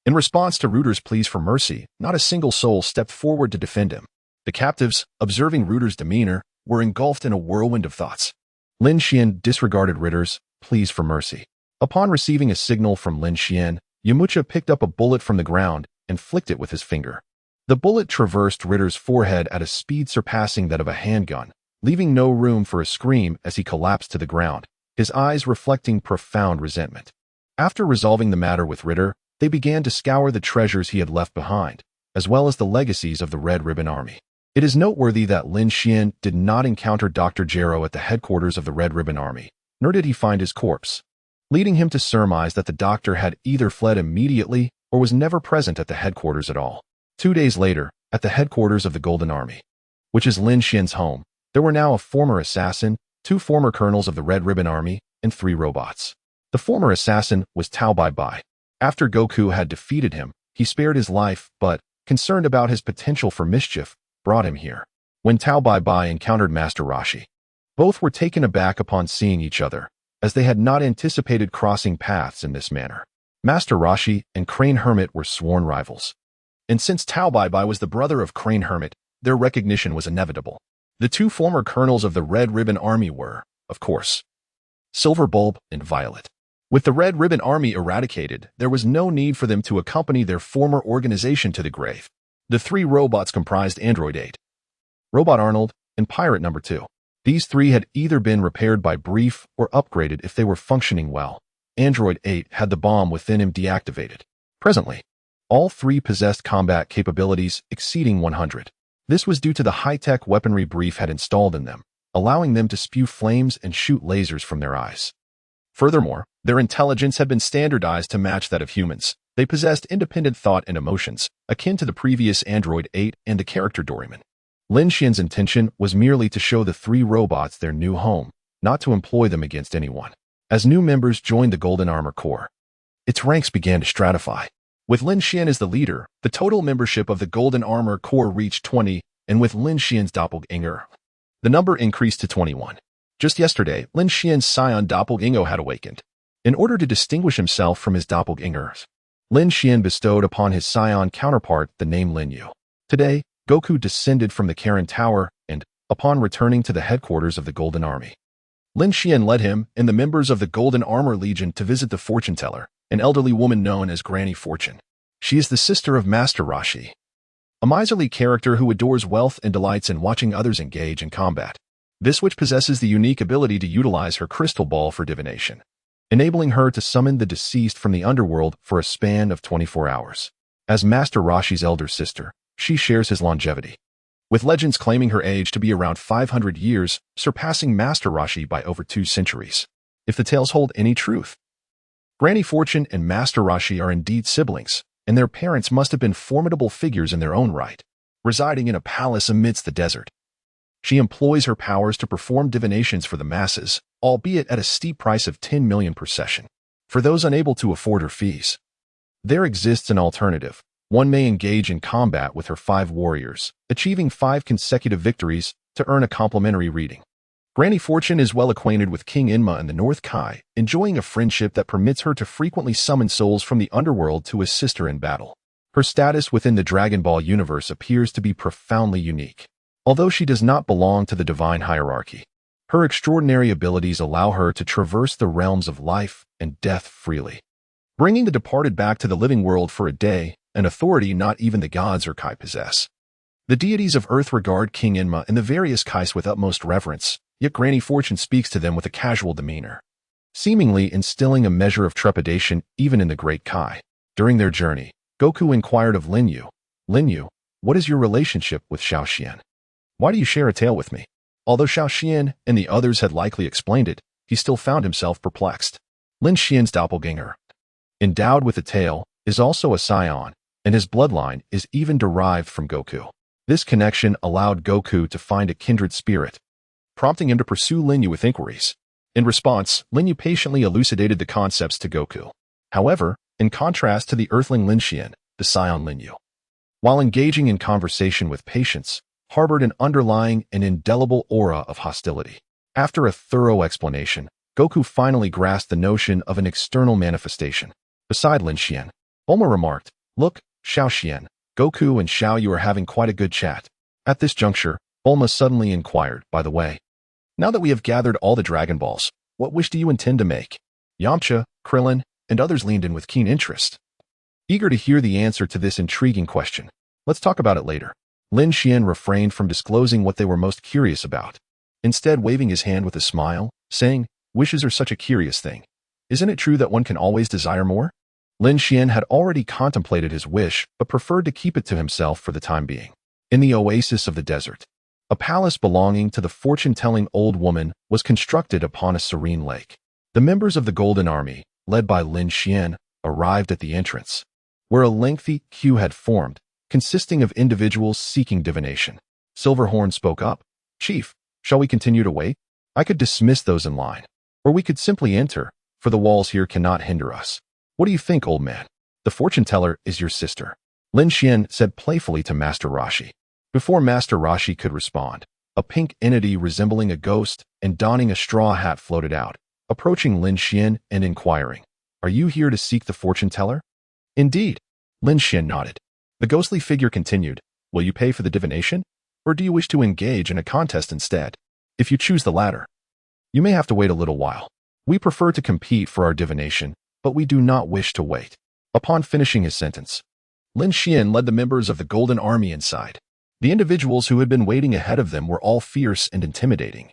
In response to Ruder's pleas for mercy, not a single soul stepped forward to defend him. The captives, observing Ruder's demeanor, were engulfed in a whirlwind of thoughts. Lin Xian disregarded Ruder's pleas for mercy. Upon receiving a signal from Lin Xian, Yamucha picked up a bullet from the ground and flicked it with his finger. The bullet traversed Ritter's forehead at a speed surpassing that of a handgun, leaving no room for a scream as he collapsed to the ground, his eyes reflecting profound resentment. After resolving the matter with Ritter, they began to scour the treasures he had left behind, as well as the legacies of the Red Ribbon Army. It is noteworthy that Lin Xian did not encounter Dr. Gero at the headquarters of the Red Ribbon Army, nor did he find his corpse, leading him to surmise that the doctor had either fled immediately or was never present at the headquarters at all. 2 days later, at the headquarters of the Golden Army, which is Lin Xian's home, there were now a former assassin, 2 former colonels of the Red Ribbon Army, and 3 robots. The former assassin was Tao Bai Bai. After Goku had defeated him, he spared his life, but, concerned about his potential for mischief, brought him here. When Tao Bai Bai encountered Master Roshi, both were taken aback upon seeing each other, as they had not anticipated crossing paths in this manner. Master Roshi and Crane Hermit were sworn rivals. And since Tao Bai Bai was the brother of Crane Hermit, their recognition was inevitable. The 2 former colonels of the Red Ribbon Army were, of course, Silver Bulb and Violet. With the Red Ribbon Army eradicated, there was no need for them to accompany their former organization to the grave. The 3 robots comprised Android 8, Robot Arnold, and Pirate Number 2. These 3 had either been repaired by Brief or upgraded if they were functioning well. Android 8 had the bomb within him deactivated. Presently, all 3 possessed combat capabilities exceeding 100. This was due to the high-tech weaponry Brief had installed in them, allowing them to spew flames and shoot lasers from their eyes. Furthermore, their intelligence had been standardized to match that of humans. They possessed independent thought and emotions, akin to the previous Android 8 and the character Doraemon. Lin Xian's intention was merely to show the 3 robots their new home, not to employ them against anyone. As new members joined the Golden Armor Corps, its ranks began to stratify. With Lin Xian as the leader, the total membership of the Golden Armor Corps reached 20, and with Lin Xian's doppelganger, the number increased to 21. Just yesterday, Lin Xian's scion doppelganger had awakened. In order to distinguish himself from his doppelgangers, Lin Xian bestowed upon his scion counterpart the name Lin Yu. Today, Goku descended from the Karen Tower and, upon returning to the headquarters of the Golden Army, Lin Xian led him and the members of the Golden Armor Legion to visit the fortune teller, an elderly woman known as Granny Fortune. She is the sister of Master Roshi, a miserly character who adores wealth and delights in watching others engage in combat. This witch possesses the unique ability to utilize her crystal ball for divination, enabling her to summon the deceased from the underworld for a span of 24 hours. As Master Roshi's elder sister, she shares his longevity, with legends claiming her age to be around 500 years, surpassing Master Roshi by over 2 centuries. If the tales hold any truth, Granny Fortune and Master Roshi are indeed siblings, and their parents must have been formidable figures in their own right, residing in a palace amidst the desert. She employs her powers to perform divinations for the masses, albeit at a steep price of 10 million per session. For those unable to afford her fees, there exists an alternative. One may engage in combat with her 5 warriors, achieving 5 consecutive victories to earn a complimentary reading. Granny Fortune is well acquainted with King Inma and the North Kai, enjoying a friendship that permits her to frequently summon souls from the underworld to assist her in battle. Her status within the Dragon Ball universe appears to be profoundly unique. Although she does not belong to the divine hierarchy, her extraordinary abilities allow her to traverse the realms of life and death freely, bringing the departed back to the living world for a day, an authority not even the gods or Kai possess. The deities of Earth regard King Enma and the various Kais with utmost reverence, yet Granny Fortune speaks to them with a casual demeanor, seemingly instilling a measure of trepidation even in the great Kai. During their journey, Goku inquired of Lin Yu, "Lin Yu, what is your relationship with Xiao Xian? Why do you share a tale with me?" Although Xiao Xian and the others had likely explained it, he still found himself perplexed. Lin Xian's doppelganger, endowed with a tail, is also a scion, and his bloodline is even derived from Goku. This connection allowed Goku to find a kindred spirit, prompting him to pursue Lin Yu with inquiries. In response, Lin Yu patiently elucidated the concepts to Goku. However, in contrast to the Earthling Lin Xian, the scion Lin Yu, while engaging in conversation with patience, harbored an underlying and indelible aura of hostility. After a thorough explanation, Goku finally grasped the notion of an external manifestation. Beside Lin Xian, Bulma remarked, "Look, Xiao Xian, Goku and Xiao Yu are having quite a good chat." At this juncture, Bulma suddenly inquired, "By the way, now that we have gathered all the Dragon Balls, what wish do you intend to make?" Yamcha, Krillin, and others leaned in with keen interest, eager to hear the answer to this intriguing question. "Let's talk about it later." Lin Xian refrained from disclosing what they were most curious about, instead waving his hand with a smile, saying, "Wishes are such a curious thing. Isn't it true that one can always desire more?" Lin Xian had already contemplated his wish, but preferred to keep it to himself for the time being. In the oasis of the desert, a palace belonging to the fortune-telling old woman was constructed upon a serene lake. The members of the Golden Army, led by Lin Xian, arrived at the entrance, where a lengthy queue had formed, consisting of individuals seeking divination. Silverhorn spoke up, "Chief, shall we continue to wait? I could dismiss those in line, or we could simply enter, for the walls here cannot hinder us. What do you think, old man? The fortune teller is your sister," Lin Xian said playfully to Master Roshi. Before Master Roshi could respond, a pink entity resembling a ghost and donning a straw hat floated out, approaching Lin Xian and inquiring, "Are you here to seek the fortune teller?" "Indeed," Lin Xian nodded. The ghostly figure continued, "Will you pay for the divination, or do you wish to engage in a contest instead? If you choose the latter, you may have to wait a little while. We prefer to compete for our divination, but we do not wish to wait." Upon finishing his sentence, Lin Xian led the members of the Golden Army inside. The individuals who had been waiting ahead of them were all fierce and intimidating,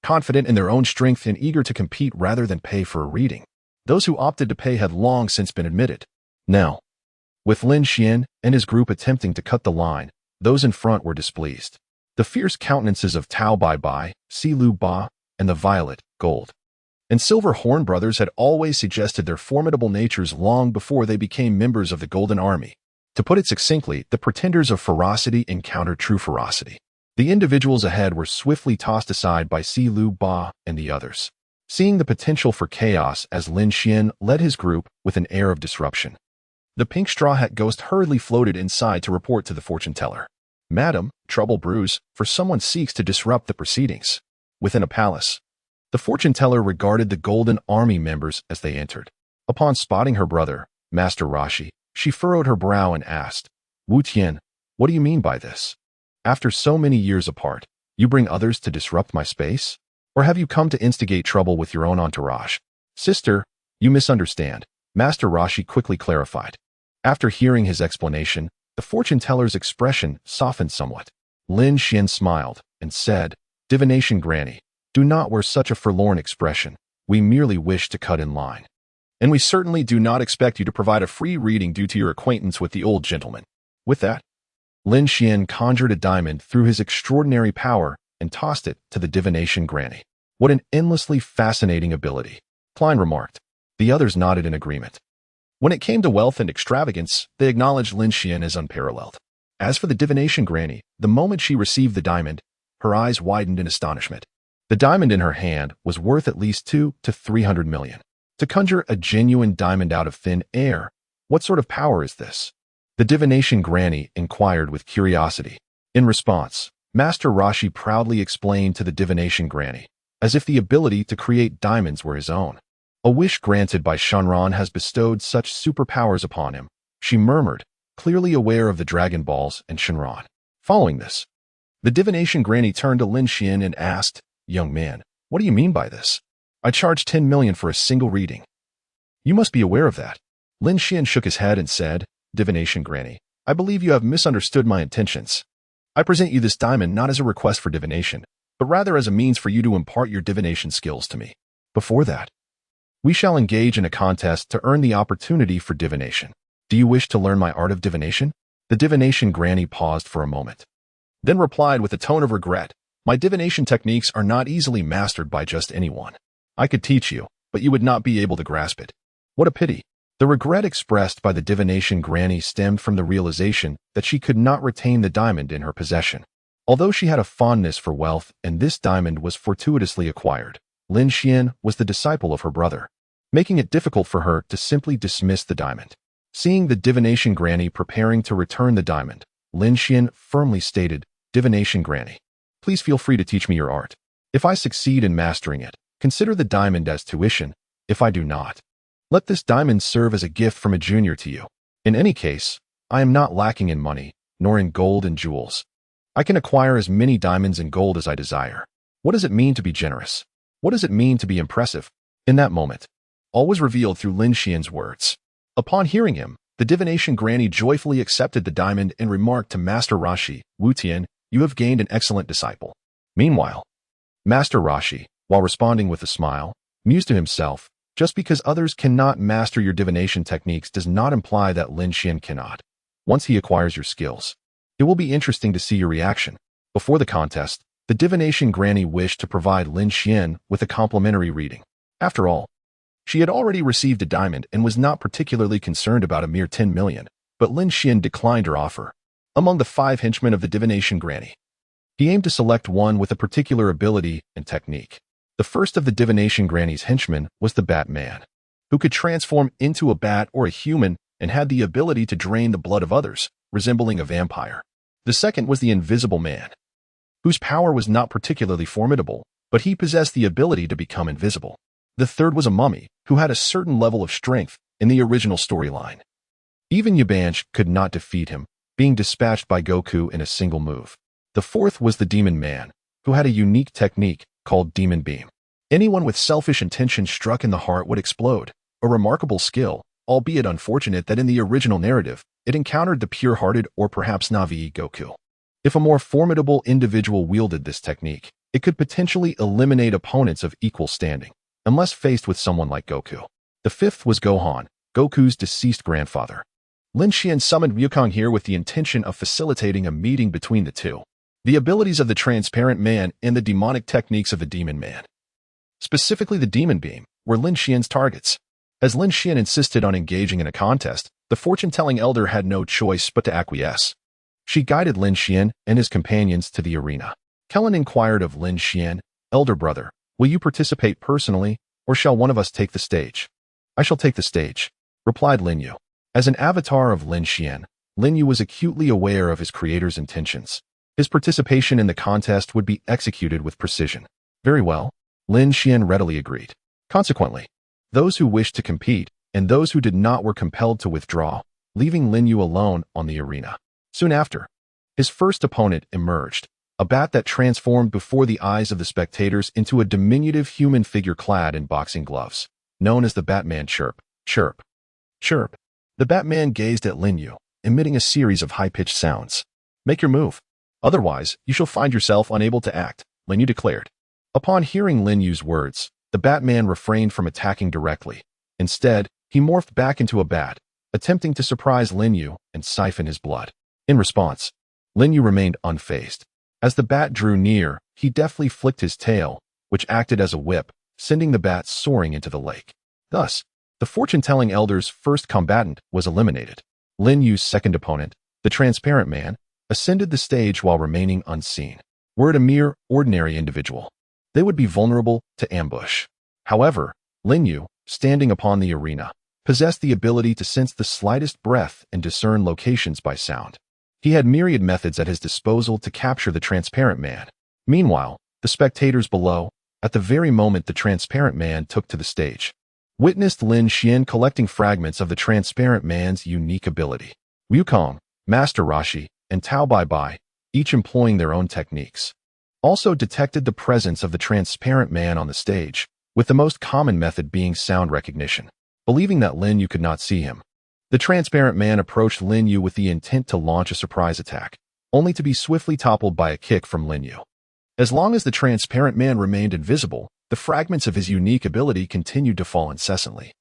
confident in their own strength and eager to compete rather than pay for a reading. Those who opted to pay had long since been admitted. Now, with Lin Xian and his group attempting to cut the line, those in front were displeased. The fierce countenances of Tao Bai Bai, Si Lu Ba, and the Violet, Gold, and Silver Horn brothers had always suggested their formidable natures long before they became members of the Golden Army. To put it succinctly, the pretenders of ferocity encountered true ferocity. The individuals ahead were swiftly tossed aside by Si Lu Ba and the others, seeing the potential for chaos as Lin Xian led his group with an air of disruption. The pink straw hat ghost hurriedly floated inside to report to the fortune teller. "Madam, trouble brews, for someone seeks to disrupt the proceedings." Within a palace, the fortune teller regarded the Golden Army members as they entered. Upon spotting her brother, Master Roshi, she furrowed her brow and asked, "Wu Tian, what do you mean by this? After so many years apart, you bring others to disrupt my space? Or have you come to instigate trouble with your own entourage?" "Sister, you misunderstand," Master Roshi quickly clarified. After hearing his explanation, the fortune teller's expression softened somewhat. Lin Xian smiled and said, "Divination Granny, do not wear such a forlorn expression. We merely wish to cut in line. And we certainly do not expect you to provide a free reading due to your acquaintance with the old gentleman." With that, Lin Xian conjured a diamond through his extraordinary power and tossed it to the divination Granny. "What an endlessly fascinating ability," Klein remarked. The others nodded in agreement. When it came to wealth and extravagance, they acknowledged Lin Xian as unparalleled. As for the divination Granny, the moment she received the diamond, her eyes widened in astonishment. The diamond in her hand was worth at least 200 to 300 million. To conjure a genuine diamond out of thin air, what sort of power is this? The divination Granny inquired with curiosity. In response, Master Roshi proudly explained to the divination Granny, as if the ability to create diamonds were his own. "A wish granted by Shanran has bestowed such superpowers upon him," she murmured, clearly aware of the Dragon Balls and Shenron. Following this, the divination granny turned to Lin Xian and asked, "Young man, what do you mean by this? I charge 10 million for a single reading. You must be aware of that." Lin Xian shook his head and said, "Divination granny, I believe you have misunderstood my intentions. I present you this diamond not as a request for divination, but rather as a means for you to impart your divination skills to me. Before that, we shall engage in a contest to earn the opportunity for divination. Do you wish to learn my art of divination?" The divination granny paused for a moment, then replied with a tone of regret, "My divination techniques are not easily mastered by just anyone. I could teach you, but you would not be able to grasp it. What a pity." The regret expressed by the divination granny stemmed from the realization that she could not retain the diamond in her possession. Although she had a fondness for wealth and this diamond was fortuitously acquired, Lin Xian was the disciple of her brother, making it difficult for her to simply dismiss the diamond. Seeing the divination granny preparing to return the diamond, Lin Xian firmly stated, "Divination granny, please feel free to teach me your art. If I succeed in mastering it, consider the diamond as tuition. If I do not, let this diamond serve as a gift from a junior to you. In any case, I am not lacking in money, nor in gold and jewels. I can acquire as many diamonds and gold as I desire. What does it mean to be generous? What does it mean to be impressive?" In that moment, all was revealed through Lin Xian's words. Upon hearing him, the divination granny joyfully accepted the diamond and remarked to Master Rashi, "Wu Tian, you have gained an excellent disciple." Meanwhile, Master Rashi, while responding with a smile, mused to himself, "Just because others cannot master your divination techniques does not imply that Lin Xian cannot. Once he acquires your skills, it will be interesting to see your reaction." Before the contest, the divination granny wished to provide Lin Xian with a complimentary reading. After all, she had already received a diamond and was not particularly concerned about a mere 10 million, but Lin Xian declined her offer. Among the 5 henchmen of the divination granny, he aimed to select one with a particular ability and technique. The first of the divination granny's henchmen was the Batman, who could transform into a bat or a human and had the ability to drain the blood of others, resembling a vampire. The second was the Invisible Man, whose power was not particularly formidable, but he possessed the ability to become invisible. The third was a mummy, who had a certain level of strength in the original storyline. Even Yabanch could not defeat him, being dispatched by Goku in a single move. The fourth was the Demon Man, who had a unique technique called Demon Beam. Anyone with selfish intention struck in the heart would explode, a remarkable skill, albeit unfortunate that in the original narrative, it encountered the pure-hearted or perhaps Navi Goku. If a more formidable individual wielded this technique, it could potentially eliminate opponents of equal standing, unless faced with someone like Goku. The fifth was Gohan, Goku's deceased grandfather. Lin Xian summoned Wukong here with the intention of facilitating a meeting between the two. The abilities of the Transparent Man and the demonic techniques of the Demon Man, specifically the Demon Beam, were Lin Xian's targets. As Lin Xian insisted on engaging in a contest, the fortune-telling elder had no choice but to acquiesce. She guided Lin Xian and his companions to the arena. Kellen inquired of Lin Xian, "Elder brother, will you participate personally, or shall one of us take the stage?" "I shall take the stage," replied Lin Yu. As an avatar of Lin Xian, Lin Yu was acutely aware of his creator's intentions. His participation in the contest would be executed with precision. Very well, Lin Xian readily agreed. Consequently, those who wished to compete and those who did not were compelled to withdraw, leaving Lin Yu alone on the arena. Soon after, his first opponent emerged, a bat that transformed before the eyes of the spectators into a diminutive human figure clad in boxing gloves, known as the Batman Chirp. Chirp. Chirp. The Batman gazed at Lin Yu, emitting a series of high-pitched sounds. "Make your move. Otherwise, you shall find yourself unable to act," Lin Yu declared. Upon hearing Lin Yu's words, the Batman refrained from attacking directly. Instead, he morphed back into a bat, attempting to surprise Lin Yu and siphon his blood. In response, Lin Yu remained unfazed. As the bat drew near, he deftly flicked his tail, which acted as a whip, sending the bat soaring into the lake. Thus, the fortune-telling elder's first combatant was eliminated. Lin Yu's second opponent, the Transparent Man, ascended the stage while remaining unseen. Were it a mere ordinary individual, they would be vulnerable to ambush. However, Lin Yu, standing upon the arena, possessed the ability to sense the slightest breath and discern locations by sound. He had myriad methods at his disposal to capture the Transparent Man. Meanwhile, the spectators below, at the very moment the Transparent Man took to the stage, witnessed Lin Xian collecting fragments of the Transparent Man's unique ability. Wukong, Master Rashi, and Tao Bai Bai, each employing their own techniques, also detected the presence of the transparent man on the stage, with the most common method being sound recognition. Believing that Lin Yu could not see him, the transparent man approached Lin Yu with the intent to launch a surprise attack, only to be swiftly toppled by a kick from Lin Yu. As long as the transparent man remained invisible, the fragments of his unique ability continued to fall incessantly.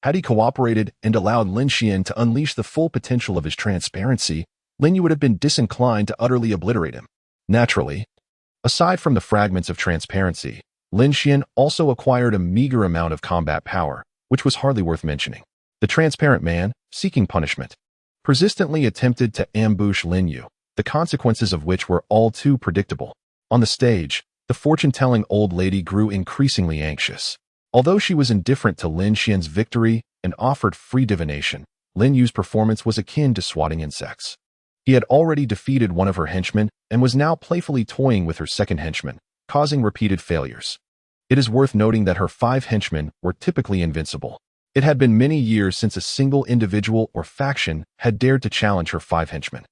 Had he cooperated and allowed Lin Xian to unleash the full potential of his transparency, Lin Yu would have been disinclined to utterly obliterate him. Naturally, aside from the fragments of transparency, Lin Xian also acquired a meager amount of combat power, which was hardly worth mentioning. The transparent man, seeking punishment, persistently attempted to ambush Lin Yu, the consequences of which were all too predictable. On the stage, the fortune-telling old lady grew increasingly anxious. Although she was indifferent to Lin Xian's victory and offered free divination, Lin Yu's performance was akin to swatting insects. He had already defeated one of her henchmen and was now playfully toying with her second henchman, causing repeated failures. It is worth noting that her 5 henchmen were typically invincible. It had been many years since a single individual or faction had dared to challenge her 5 henchmen.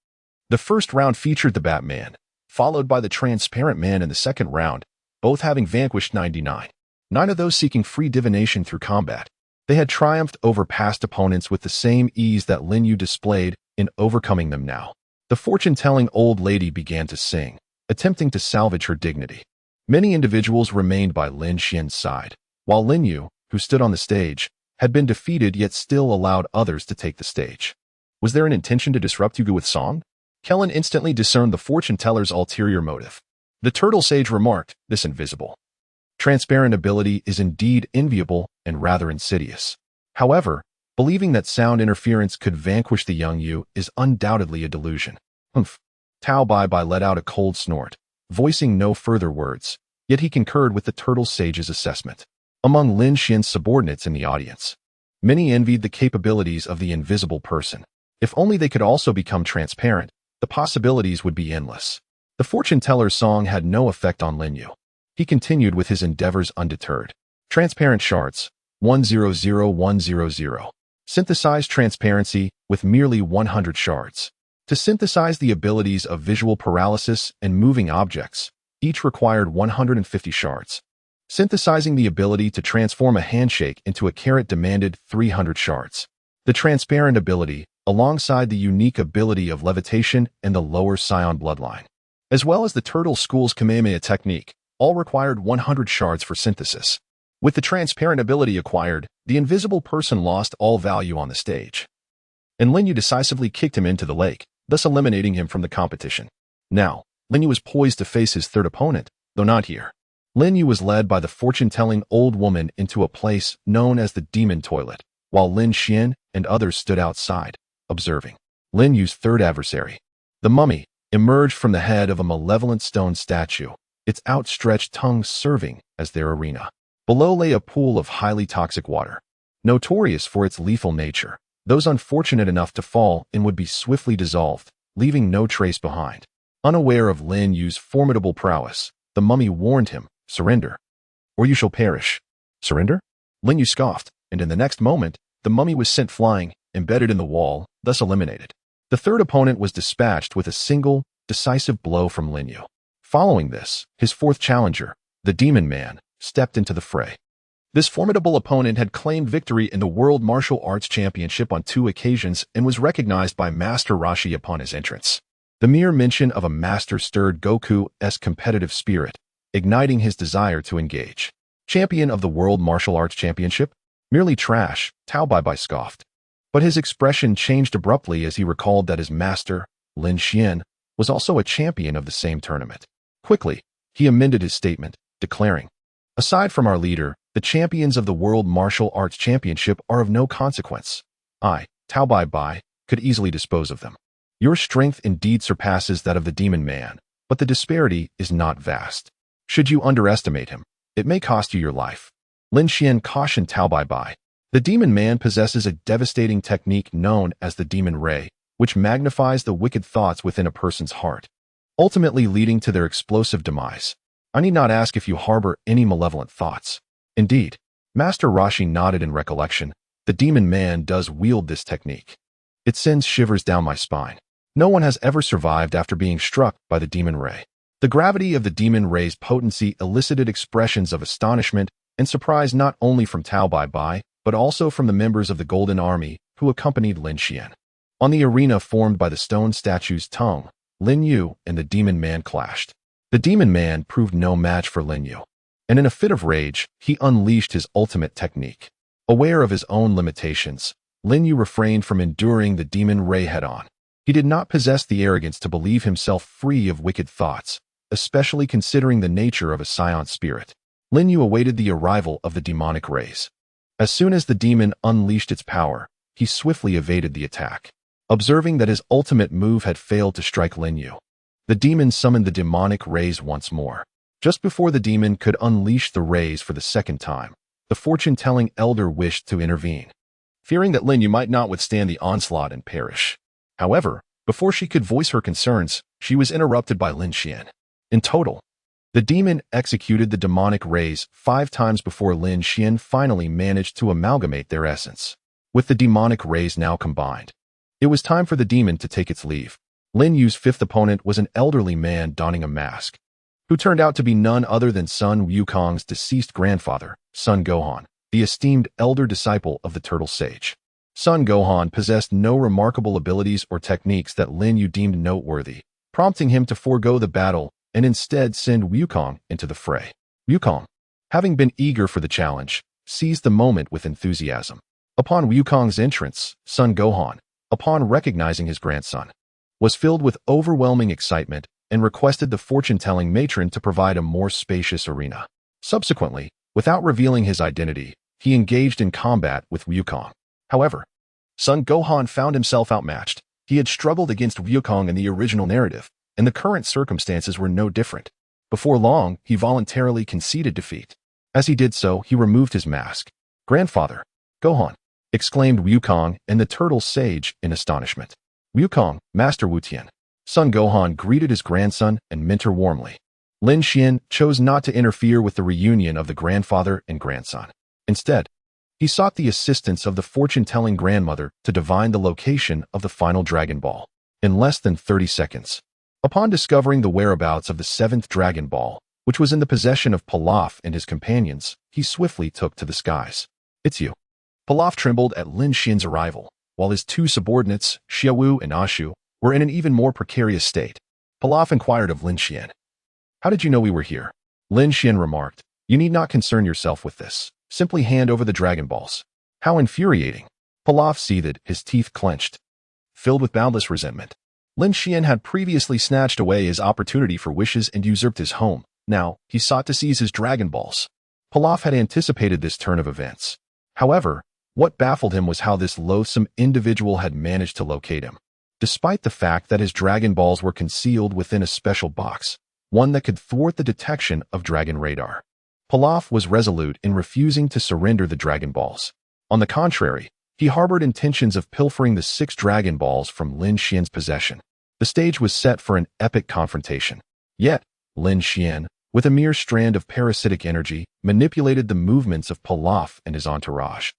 The first round featured the Batman, followed by the Transparent Man in the second round, both having vanquished 99. 9 of those seeking free divination through combat. They had triumphed over past opponents with the same ease that Lin Yu displayed in overcoming them now. The fortune-telling old lady began to sing, attempting to salvage her dignity. Many individuals remained by Lin Xian's side, while Lin Yu, who stood on the stage, had been defeated yet still allowed others to take the stage. Was there an intention to disrupt Yugu with song? Kellen instantly discerned the fortune-teller's ulterior motive. The turtle sage remarked, "This invisible, transparent ability is indeed enviable and rather insidious. However, believing that sound interference could vanquish the young Yu is undoubtedly a delusion." Humph. Tao Bai Bai let out a cold snort, voicing no further words, yet he concurred with the turtle sage's assessment. Among Lin Xian's subordinates in the audience, many envied the capabilities of the invisible person. If only they could also become transparent, the possibilities would be endless. The fortune-teller's song had no effect on Lin Yu. He continued with his endeavors undeterred. Transparent shards, 100100. Synthesize transparency with merely 100 shards. To synthesize the abilities of visual paralysis and moving objects, each required 150 shards. Synthesizing the ability to transform a handshake into a carrot demanded 300 shards. The transparent ability, alongside the unique ability of levitation and the lower Scion bloodline, as well as the Turtle School's Kamehameha technique, all required 100 shards for synthesis. With the transparent ability acquired, the invisible person lost all value on the stage, and Lin Yu decisively kicked him into the lake, thus eliminating him from the competition. Now, Lin Yu was poised to face his third opponent, though not here. Lin Yu was led by the fortune-telling old woman into a place known as the Demon Toilet, while Lin Xian and others stood outside, observing. Lin Yu's third adversary, the mummy, emerged from the head of a malevolent stone statue, its outstretched tongue serving as their arena. Below lay a pool of highly toxic water. Notorious for its lethal nature, those unfortunate enough to fall in would be swiftly dissolved, leaving no trace behind. Unaware of Lin Yu's formidable prowess, the mummy warned him, "Surrender, or you shall perish." Surrender? Lin Yu scoffed, and in the next moment, the mummy was sent flying, embedded in the wall, thus eliminated. The third opponent was dispatched with a single, decisive blow from Lin Yu. Following this, his fourth challenger, the Demon Man, stepped into the fray. This formidable opponent had claimed victory in the World Martial Arts Championship on 2 occasions and was recognized by Master Rashi upon his entrance. The mere mention of a master stirred Goku's competitive spirit, igniting his desire to engage. Champion of the World Martial Arts Championship? Merely trash, Tao Bai Bai scoffed. But his expression changed abruptly as he recalled that his master, Lin Xian, was also a champion of the same tournament. Quickly, he amended his statement, declaring, "Aside from our leader, the champions of the World Martial Arts Championship are of no consequence. I, Tao Bai Bai, could easily dispose of them. Your strength indeed surpasses that of the Demon Man, but the disparity is not vast. Should you underestimate him, it may cost you your life." Lin Xian cautioned Tao Bai Bai. The Demon Man possesses a devastating technique known as the Demon Ray, which magnifies the wicked thoughts within a person's heart, ultimately leading to their explosive demise. I need not ask if you harbor any malevolent thoughts. Indeed, Master Rashi nodded in recollection. The Demon Man does wield this technique. It sends shivers down my spine. No one has ever survived after being struck by the demon ray. The gravity of the demon ray's potency elicited expressions of astonishment and surprise not only from Tao Bai, but also from the members of the Golden Army who accompanied Lin Xian. On the arena formed by the stone statue's tongue, Lin Yu and the demon man clashed. The demon man proved no match for Lin Yu, and in a fit of rage, he unleashed his ultimate technique. Aware of his own limitations, Lin Yu refrained from enduring the demon ray head-on. He did not possess the arrogance to believe himself free of wicked thoughts, especially considering the nature of a science spirit. Lin Yu awaited the arrival of the demonic rays. As soon as the demon unleashed its power, he swiftly evaded the attack. Observing that his ultimate move had failed to strike Lin Yu, the demon summoned the demonic rays once more. Just before the demon could unleash the rays for the second time, the fortune-telling elder wished to intervene, fearing that Lin Yu might not withstand the onslaught and perish. However, before she could voice her concerns, she was interrupted by Lin Xian. In total, the demon executed the demonic rays 5 times before Lin Xian finally managed to amalgamate their essence. With the demonic rays now combined, it was time for the demon to take its leave. Lin Yu's 5th opponent was an elderly man donning a mask, who turned out to be none other than Sun Wukong's deceased grandfather, Sun Gohan, the esteemed elder disciple of the Turtle Sage. Sun Gohan possessed no remarkable abilities or techniques that Lin Yu deemed noteworthy, prompting him to forego the battle and instead send Wukong into the fray. Wukong, having been eager for the challenge, seized the moment with enthusiasm. Upon Wukong's entrance, Sun Gohan, upon recognizing his grandson, was filled with overwhelming excitement and requested the fortune-telling matron to provide a more spacious arena. Subsequently, without revealing his identity, he engaged in combat with Wukong. However, Sun Gohan found himself outmatched. He had struggled against Wukong in the original narrative, and the current circumstances were no different. Before long, he voluntarily conceded defeat. As he did so, he removed his mask. "Grandfather, Gohan!" exclaimed Wukong and the Turtle Sage in astonishment. "Wukong, Master Wu Tian." Sun Gohan greeted his grandson and mentor warmly. Lin Xian chose not to interfere with the reunion of the grandfather and grandson. Instead, he sought the assistance of the fortune-telling grandmother to divine the location of the final Dragon Ball. In less than 30 seconds, upon discovering the whereabouts of the 7th Dragon Ball, which was in the possession of Pilaf and his companions, he swiftly took to the skies. "It's you." Pilaf trembled at Lin Xian's arrival, while his 2 subordinates, Xiaowu and Ashu, were in an even more precarious state. Pilaf inquired of Lin Xian, "How did you know we were here?" Lin Xian remarked, "You need not concern yourself with this. Simply hand over the Dragon Balls." "How infuriating." Pilaf seethed, his teeth clenched, filled with boundless resentment. Lin Xian had previously snatched away his opportunity for wishes and usurped his home. Now, he sought to seize his Dragon Balls. Pilaf had anticipated this turn of events. However, what baffled him was how this loathsome individual had managed to locate him. Despite the fact that his Dragon Balls were concealed within a special box, one that could thwart the detection of Dragon Radar, Pilaf was resolute in refusing to surrender the Dragon Balls. On the contrary, he harbored intentions of pilfering the 6 Dragon Balls from Lin Xian's possession. The stage was set for an epic confrontation. Yet, Lin Xian, with a mere strand of parasitic energy, manipulated the movements of Pilaf and his entourage,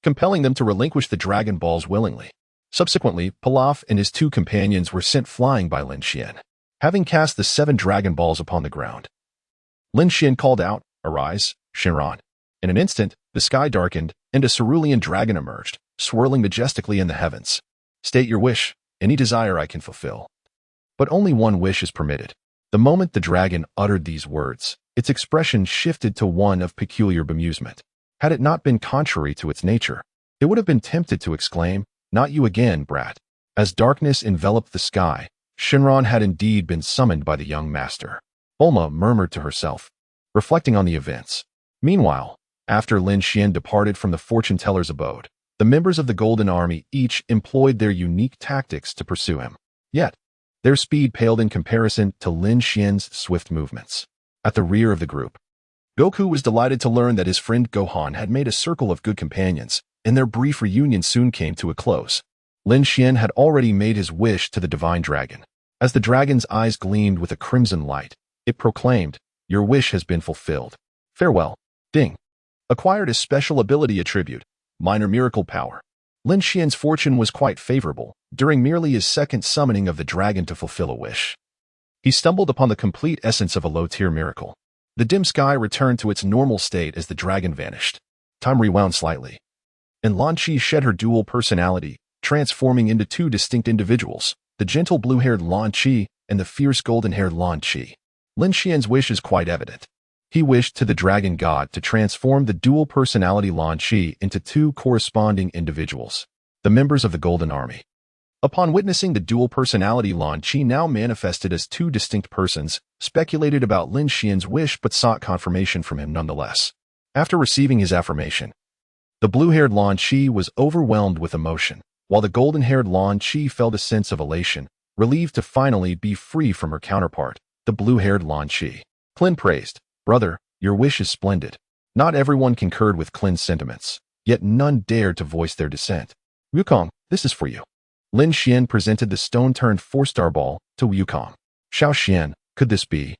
compelling them to relinquish the Dragon Balls willingly. Subsequently, Pilaf and his 2 companions were sent flying by Lin Xian. Having cast the 7 Dragon Balls upon the ground, Lin Xian called out, "Arise, Shenron." In an instant, the sky darkened, and a cerulean dragon emerged, swirling majestically in the heavens. "State your wish. Any desire I can fulfill. But only one wish is permitted." The moment the dragon uttered these words, its expression shifted to one of peculiar bemusement. Had it not been contrary to its nature, it would have been tempted to exclaim, "Not you again, brat." As darkness enveloped the sky, Shenron had indeed been summoned by the young master. Bulma murmured to herself, reflecting on the events. Meanwhile, after Lin Xian departed from the fortune-teller's abode, the members of the Golden Army each employed their unique tactics to pursue him. Yet, their speed paled in comparison to Lin Xian's swift movements. At the rear of the group, Goku was delighted to learn that his friend Gohan had made a circle of good companions, and their brief reunion soon came to a close. Lin Xian had already made his wish to the Divine Dragon. As the dragon's eyes gleamed with a crimson light, it proclaimed, "Your wish has been fulfilled. Farewell." Ding. Acquired a special ability attribute, minor miracle power. Lin Xian's fortune was quite favorable during merely his second summoning of the dragon to fulfill a wish. He stumbled upon the complete essence of a low-tier miracle. The dim sky returned to its normal state as the dragon vanished. Time rewound slightly, and Lan Qi shed her dual personality, transforming into two distinct individuals, the gentle blue-haired Lan Qi and the fierce golden-haired Lan Qi. Lin Xian's wish is quite evident. He wished to the dragon god to transform the dual personality Lan Qi into two corresponding individuals, the members of the Golden Army. Upon witnessing the dual personality Lan Qi now manifested as two distinct persons, speculated about Lin Xian's wish but sought confirmation from him nonetheless. After receiving his affirmation, the blue-haired Lan Qi was overwhelmed with emotion, while the golden-haired Lan Qi felt a sense of elation, relieved to finally be free from her counterpart, the blue-haired Lan Qi. Clin praised, "Brother, your wish is splendid." Not everyone concurred with Clin's sentiments, yet none dared to voice their dissent. "Wukong, this is for you." Lin Xian presented the stone-turned four-star ball to Wukong. "Xiao Xian, could this be?"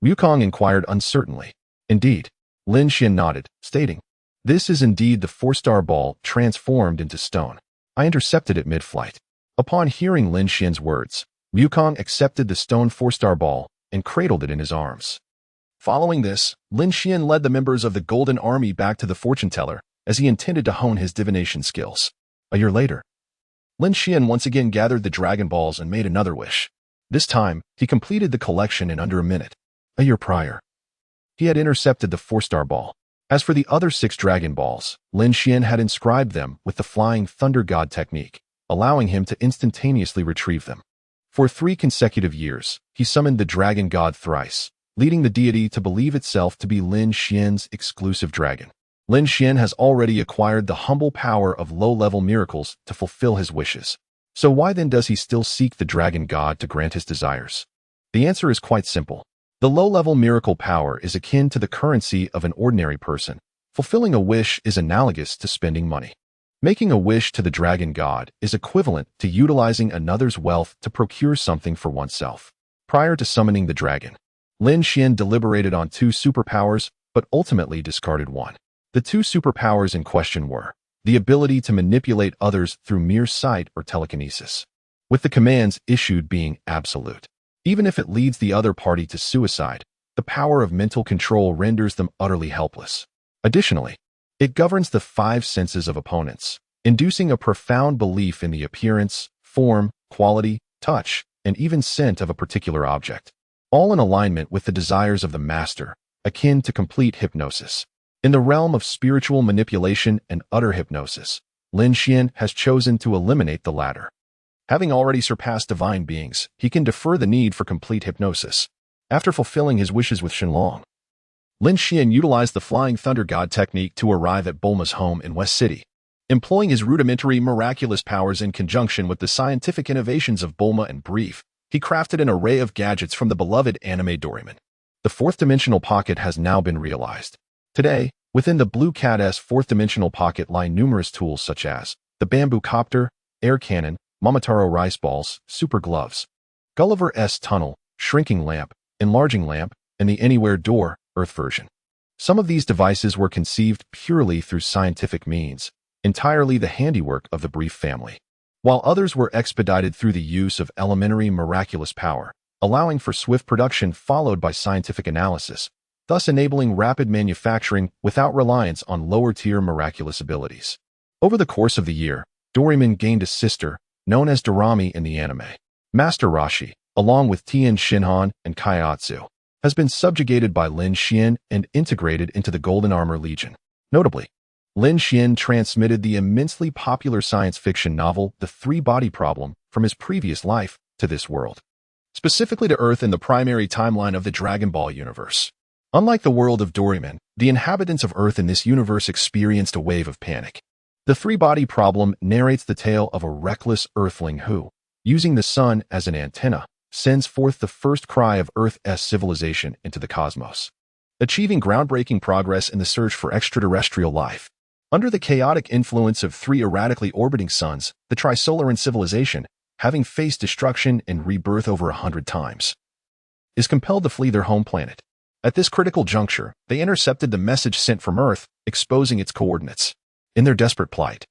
Wukong inquired uncertainly. "Indeed." Lin Xian nodded, stating, "This is indeed the four-star ball transformed into stone. I intercepted it mid-flight." Upon hearing Lin Xian's words, Wukong accepted the stone four-star ball and cradled it in his arms. Following this, Lin Xian led the members of the Golden Army back to the fortune-teller as he intended to hone his divination skills. A year later, Lin Xian once again gathered the Dragon Balls and made another wish. This time, he completed the collection in under a minute. A year prior, he had intercepted the four-star ball. As for the other 6 Dragon Balls, Lin Xian had inscribed them with the Flying Thunder God technique, allowing him to instantaneously retrieve them. For 3 consecutive years, he summoned the Dragon God thrice, leading the deity to believe itself to be Lin Xian's exclusive dragon. Lin Xian has already acquired the humble power of low-level miracles to fulfill his wishes. So why then does he still seek the dragon god to grant his desires? The answer is quite simple. The low-level miracle power is akin to the currency of an ordinary person. Fulfilling a wish is analogous to spending money. Making a wish to the dragon god is equivalent to utilizing another's wealth to procure something for oneself. Prior to summoning the dragon, Lin Xian deliberated on 2 superpowers, but ultimately discarded one. The 2 superpowers in question were the ability to manipulate others through mere sight or telekinesis, with the commands issued being absolute. Even if it leads the other party to suicide, the power of mental control renders them utterly helpless. Additionally, it governs the 5 senses of opponents, inducing a profound belief in the appearance, form, quality, touch, and even scent of a particular object, all in alignment with the desires of the master, akin to complete hypnosis. In the realm of spiritual manipulation and utter hypnosis, Lin Xian has chosen to eliminate the latter. Having already surpassed divine beings, he can defer the need for complete hypnosis. After fulfilling his wishes with Shenlong, Lin Xian utilized the Flying Thunder God technique to arrive at Bulma's home in West City. Employing his rudimentary miraculous powers in conjunction with the scientific innovations of Bulma and Brief, he crafted an array of gadgets from the beloved anime Doraemon. The 4th-dimensional pocket has now been realized. Today, within the Blue Cat's 4th-dimensional pocket lie numerous tools such as the Bamboo Copter, Air Cannon, Momotaro Rice Balls, Super Gloves, Gulliver's Tunnel, Shrinking Lamp, Enlarging Lamp, and the Anywhere Door, Earth version. Some of these devices were conceived purely through scientific means, entirely the handiwork of the Brief family, while others were expedited through the use of elementary miraculous power, allowing for swift production followed by scientific analysis, thus enabling rapid manufacturing without reliance on lower-tier miraculous abilities. Over the course of the year, Doraemon gained a sister, known as Dorami in the anime. Master Rashi, along with Tien Shinhan and Kaiatsu, has been subjugated by Lin Xian and integrated into the Golden Armor Legion. Notably, Lin Xian transmitted the immensely popular science fiction novel The Three-Body Problem from his previous life to this world, specifically to Earth in the primary timeline of the Dragon Ball universe. Unlike the world of Doraemon, the inhabitants of Earth in this universe experienced a wave of panic. The Three-Body Problem narrates the tale of a reckless Earthling who, using the sun as an antenna, sends forth the first cry of Earth's civilization into the cosmos, achieving groundbreaking progress in the search for extraterrestrial life. Under the chaotic influence of 3 erratically orbiting suns, the Trisolaran civilization, having faced destruction and rebirth over 100 times, is compelled to flee their home planet. At this critical juncture, they intercepted the message sent from Earth, exposing its coordinates. In their desperate plight,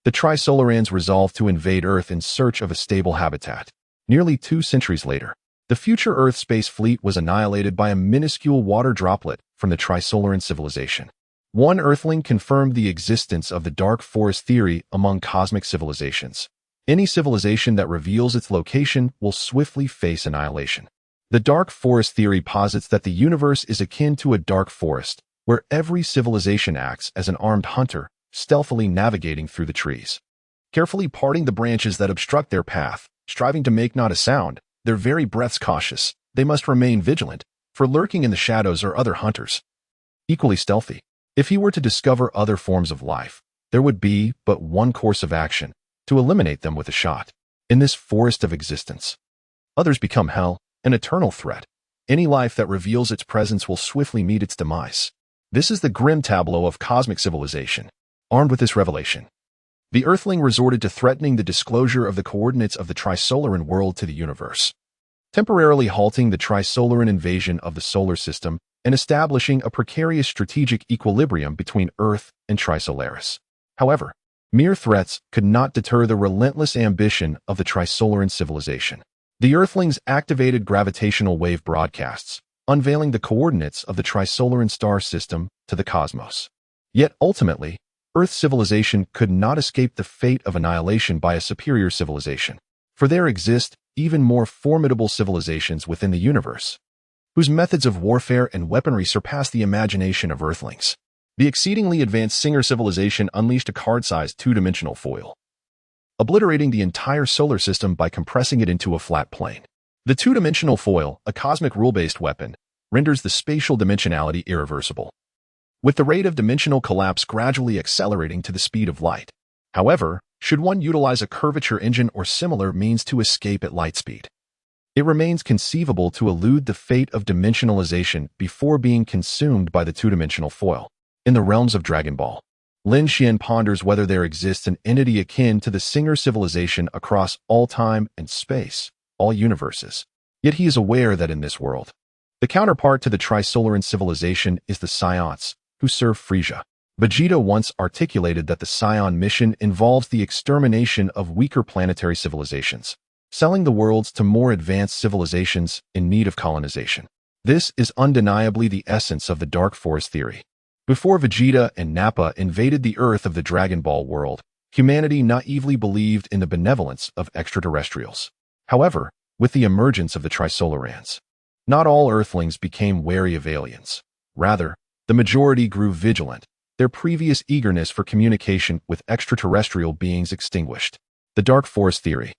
the Trisolarans resolved to invade Earth in search of a stable habitat. Nearly 2 centuries later, the future Earth space fleet was annihilated by a minuscule water droplet from the Trisolaran civilization. One Earthling confirmed the existence of the dark forest theory among cosmic civilizations. Any civilization that reveals its location will swiftly face annihilation. The dark forest theory posits that the universe is akin to a dark forest, where every civilization acts as an armed hunter, stealthily navigating through the trees, carefully parting the branches that obstruct their path, striving to make not a sound, their very breaths cautious. They must remain vigilant, for lurking in the shadows are other hunters, equally stealthy. If he were to discover other forms of life, there would be but one course of action: to eliminate them with a shot. In this forest of existence, others become hell, an eternal threat. Any life that reveals its presence will swiftly meet its demise. This is the grim tableau of cosmic civilization. Armed with this revelation, the Earthling resorted to threatening the disclosure of the coordinates of the Trisolaran world to the universe, temporarily halting the Trisolaran invasion of the solar system and establishing a precarious strategic equilibrium between Earth and Trisolaris. However, mere threats could not deter the relentless ambition of the Trisolaran civilization. The Earthlings activated gravitational wave broadcasts, unveiling the coordinates of the Trisolaran star system to the cosmos. Yet ultimately, Earth civilization could not escape the fate of annihilation by a superior civilization, for there exist even more formidable civilizations within the universe, whose methods of warfare and weaponry surpass the imagination of Earthlings. The exceedingly advanced Singer civilization unleashed a card-sized 2-dimensional foil, obliterating the entire solar system by compressing it into a flat plane. The 2-dimensional foil, a cosmic rule-based weapon, renders the spatial dimensionality irreversible, with the rate of dimensional collapse gradually accelerating to the speed of light. However, should one utilize a curvature engine or similar means to escape at light speed, it remains conceivable to elude the fate of dimensionalization before being consumed by the 2-dimensional foil. In the realms of Dragon Ball, Lin Xian ponders whether there exists an entity akin to the Singer civilization across all time and space, all universes. Yet he is aware that in this world, the counterpart to the Trisolaran civilization is the Scions, who serve Frisia. Vegeta once articulated that the Scion mission involves the extermination of weaker planetary civilizations, selling the worlds to more advanced civilizations in need of colonization. This is undeniably the essence of the Dark Forest theory. Before Vegeta and Nappa invaded the Earth of the Dragon Ball world, humanity naively believed in the benevolence of extraterrestrials. However, with the emergence of the Trisolarans, not all Earthlings became wary of aliens. Rather, the majority grew vigilant, their previous eagerness for communication with extraterrestrial beings extinguished. The Dark Forest theory,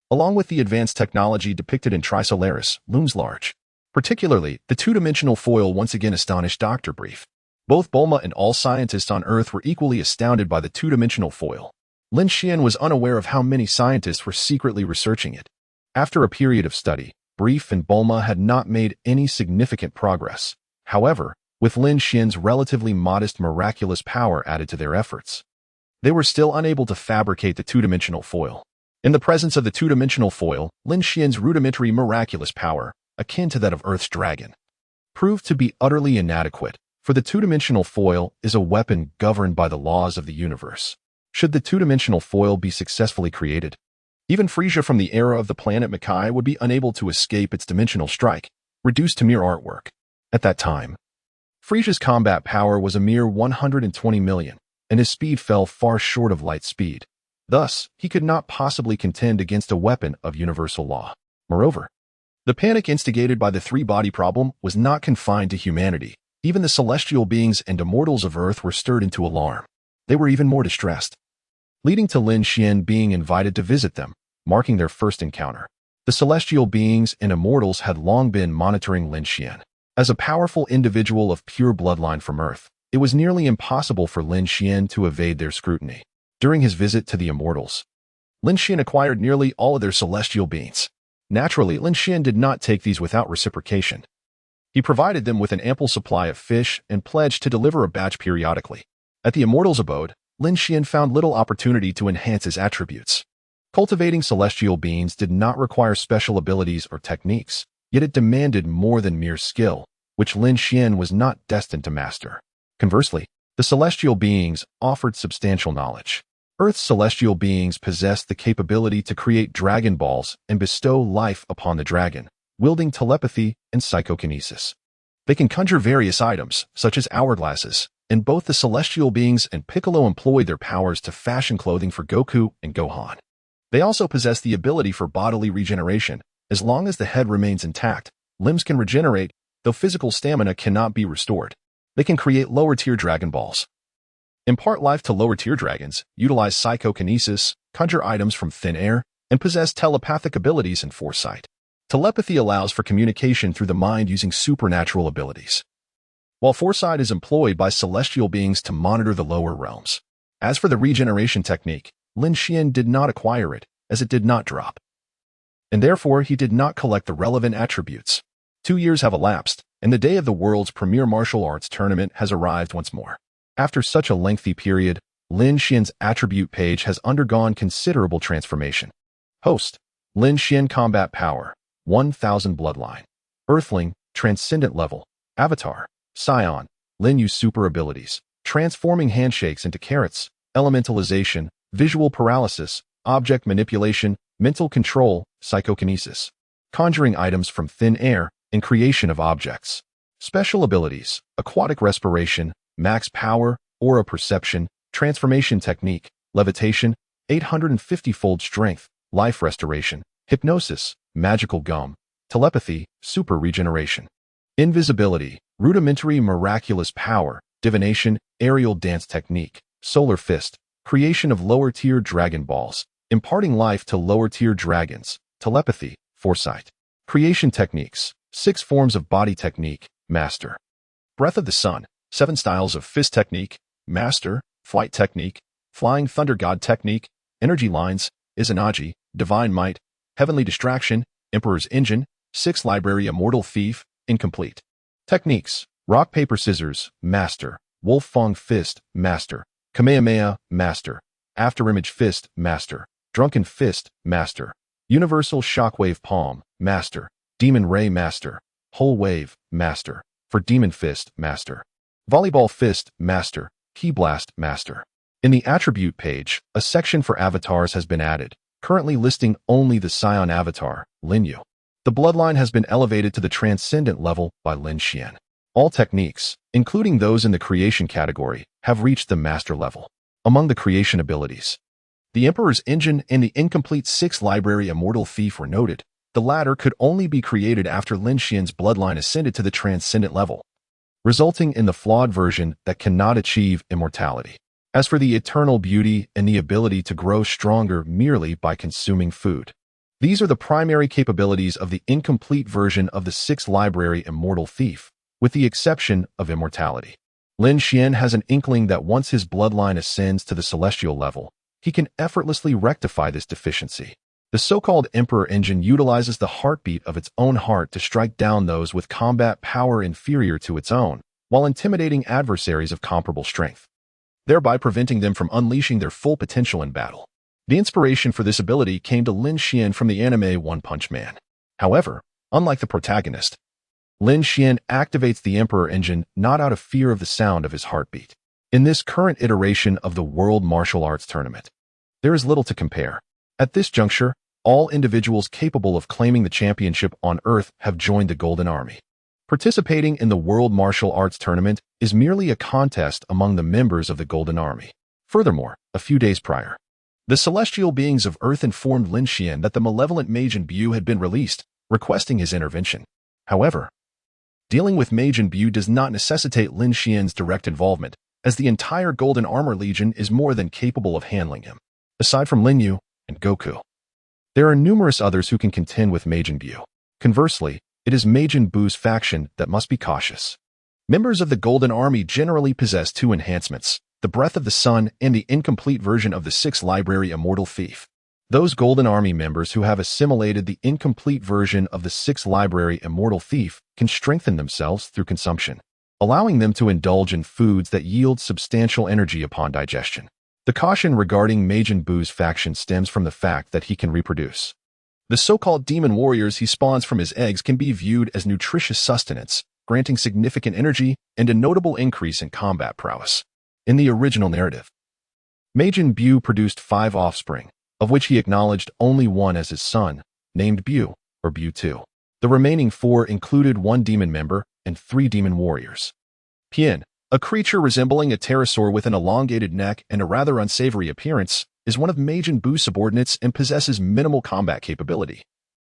along with the advanced technology depicted in Trisolaris, looms large. Particularly, the 2-dimensional foil once again astonished Dr. Brief. Both Bulma and all scientists on Earth were equally astounded by the 2-dimensional foil. Lin Xian was unaware of how many scientists were secretly researching it. After a period of study, Brief and Bulma had not made any significant progress. However, with Lin Xian's relatively modest miraculous power added to their efforts, they were still unable to fabricate the 2-dimensional foil. In the presence of the 2-dimensional foil, Lin Xian's rudimentary miraculous power, akin to that of Earth's dragon, proved to be utterly inadequate, for the 2-dimensional foil is a weapon governed by the laws of the universe. Should the 2-dimensional foil be successfully created, even Frisia from the era of the planet Makai would be unable to escape its dimensional strike, reduced to mere artwork. At that time, Frisia's combat power was a mere 120 million, and his speed fell far short of light speed. Thus, he could not possibly contend against a weapon of universal law. Moreover, the panic instigated by the three-body problem was not confined to humanity. Even the celestial beings and immortals of Earth were stirred into alarm. They were even more distressed, leading to Lin Xian being invited to visit them, marking their first encounter. The celestial beings and immortals had long been monitoring Lin Xian. As a powerful individual of pure bloodline from Earth, it was nearly impossible for Lin Xian to evade their scrutiny. During his visit to the immortals, Lin Xian acquired nearly all of their celestial beings. Naturally, Lin Xian did not take these without reciprocation. He provided them with an ample supply of fish and pledged to deliver a batch periodically. At the immortals' abode, Lin Xian found little opportunity to enhance his attributes. Cultivating celestial beings did not require special abilities or techniques, yet it demanded more than mere skill, which Lin Xian was not destined to master. Conversely, the celestial beings offered substantial knowledge. Earth's celestial beings possess the capability to create Dragon Balls and bestow life upon the dragon, wielding telepathy and psychokinesis. They can conjure various items, such as hourglasses, and both the celestial beings and Piccolo employ their powers to fashion clothing for Goku and Gohan. They also possess the ability for bodily regeneration. As long as the head remains intact, limbs can regenerate, though physical stamina cannot be restored. They can create lower-tier Dragon Balls. Impart life to lower-tier dragons, utilize psychokinesis, conjure items from thin air, and possess telepathic abilities and foresight. Telepathy allows for communication through the mind using supernatural abilities, while foresight is employed by celestial beings to monitor the lower realms. As for the regeneration technique, Lin Xian did not acquire it, as it did not drop, and therefore he did not collect the relevant attributes. 2 years have elapsed, and the day of the world's premier martial arts tournament has arrived once more. After such a lengthy period, Lin Xian's attribute page has undergone considerable transformation. Host: Lin Xian Combat Power, 1000 Bloodline. Earthling, Transcendent Level. Avatar: Scion. Lin Yu Super Abilities: Transforming Handshakes into Carrots, Elementalization, Visual Paralysis, Object Manipulation, Mental Control, Psychokinesis. Conjuring items from thin air, and creation of objects. Special Abilities: Aquatic Respiration, Max Power, Aura Perception, Transformation Technique, Levitation, 850-fold Strength, Life Restoration, Hypnosis, Magical Gum, Telepathy, Super Regeneration. Invisibility, Rudimentary Miraculous Power, Divination, Aerial Dance Technique, Solar Fist, Creation of Lower-Tier Dragon Balls, Imparting Life to Lower-Tier Dragons, Telepathy, Foresight. Creation Techniques, 6 Forms of Body Technique, Master. Breath of the Sun, 7 Styles of Fist Technique, Master, Flight Technique, Flying Thunder God Technique, Energy Lines, Izanagi, Divine Might, Heavenly Distraction, Emperor's Engine, 6 Library Immortal Thief, Incomplete. Techniques: Rock Paper Scissors, Master. Wolf Fong Fist, Master. Kamehameha, Master. Afterimage Fist, Master. Drunken Fist, Master. Universal Shockwave Palm, Master. Demon Ray, Master. Whole Wave, Master. For Demon Fist, Master. Volleyball Fist, Master. Key Blast, Master. In the attribute page, a section for avatars has been added, currently listing only the Scion avatar, Lin Yu. The bloodline has been elevated to the transcendent level by Lin Xian. All techniques, including those in the creation category, have reached the master level. Among the creation abilities, the Emperor's Engine and the incomplete 6 Library Immortal Thief were noted. The latter could only be created after Lin Xian's bloodline ascended to the transcendent level, resulting in the flawed version that cannot achieve immortality. As for the eternal beauty and the ability to grow stronger merely by consuming food, these are the primary capabilities of the incomplete version of the 6 Library Immortal Thief, with the exception of immortality. Lin Xian has an inkling that once his bloodline ascends to the celestial level, he can effortlessly rectify this deficiency. The so-called Emperor Engine utilizes the heartbeat of its own heart to strike down those with combat power inferior to its own, while intimidating adversaries of comparable strength, thereby preventing them from unleashing their full potential in battle. The inspiration for this ability came to Lin Xian from the anime One Punch Man. However, unlike the protagonist, Lin Xian activates the Emperor Engine not out of fear of the sound of his heartbeat. In this current iteration of the World Martial Arts Tournament, there is little to compare. At this juncture, all individuals capable of claiming the championship on Earth have joined the Golden Army. Participating in the World Martial Arts Tournament is merely a contest among the members of the Golden Army. Furthermore, a few days prior, the celestial beings of Earth informed Lin Xian that the malevolent Majin Buu had been released, requesting his intervention. However, dealing with Majin Buu does not necessitate Lin Xian's direct involvement, as the entire Golden Armor Legion is more than capable of handling him. Aside from Lin Yu and Goku, there are numerous others who can contend with Majin Buu. Conversely, it is Majin Buu's faction that must be cautious. Members of the Golden Army generally possess 2 enhancements: the Breath of the Sun and the incomplete version of the 6 Library Immortal Thief. Those Golden Army members who have assimilated the incomplete version of the 6 Library Immortal Thief can strengthen themselves through consumption, allowing them to indulge in foods that yield substantial energy upon digestion. The caution regarding Majin Buu's faction stems from the fact that he can reproduce. The so-called demon warriors he spawns from his eggs can be viewed as nutritious sustenance, granting significant energy and a notable increase in combat prowess. In the original narrative, Majin Buu produced 5 offspring, of which he acknowledged only one as his son, named Bu, or Bu-2. The remaining 4 included 1 demon member and 3 demon warriors. Pian, a creature resembling a pterosaur with an elongated neck and a rather unsavory appearance, is one of Majin Buu's subordinates and possesses minimal combat capability.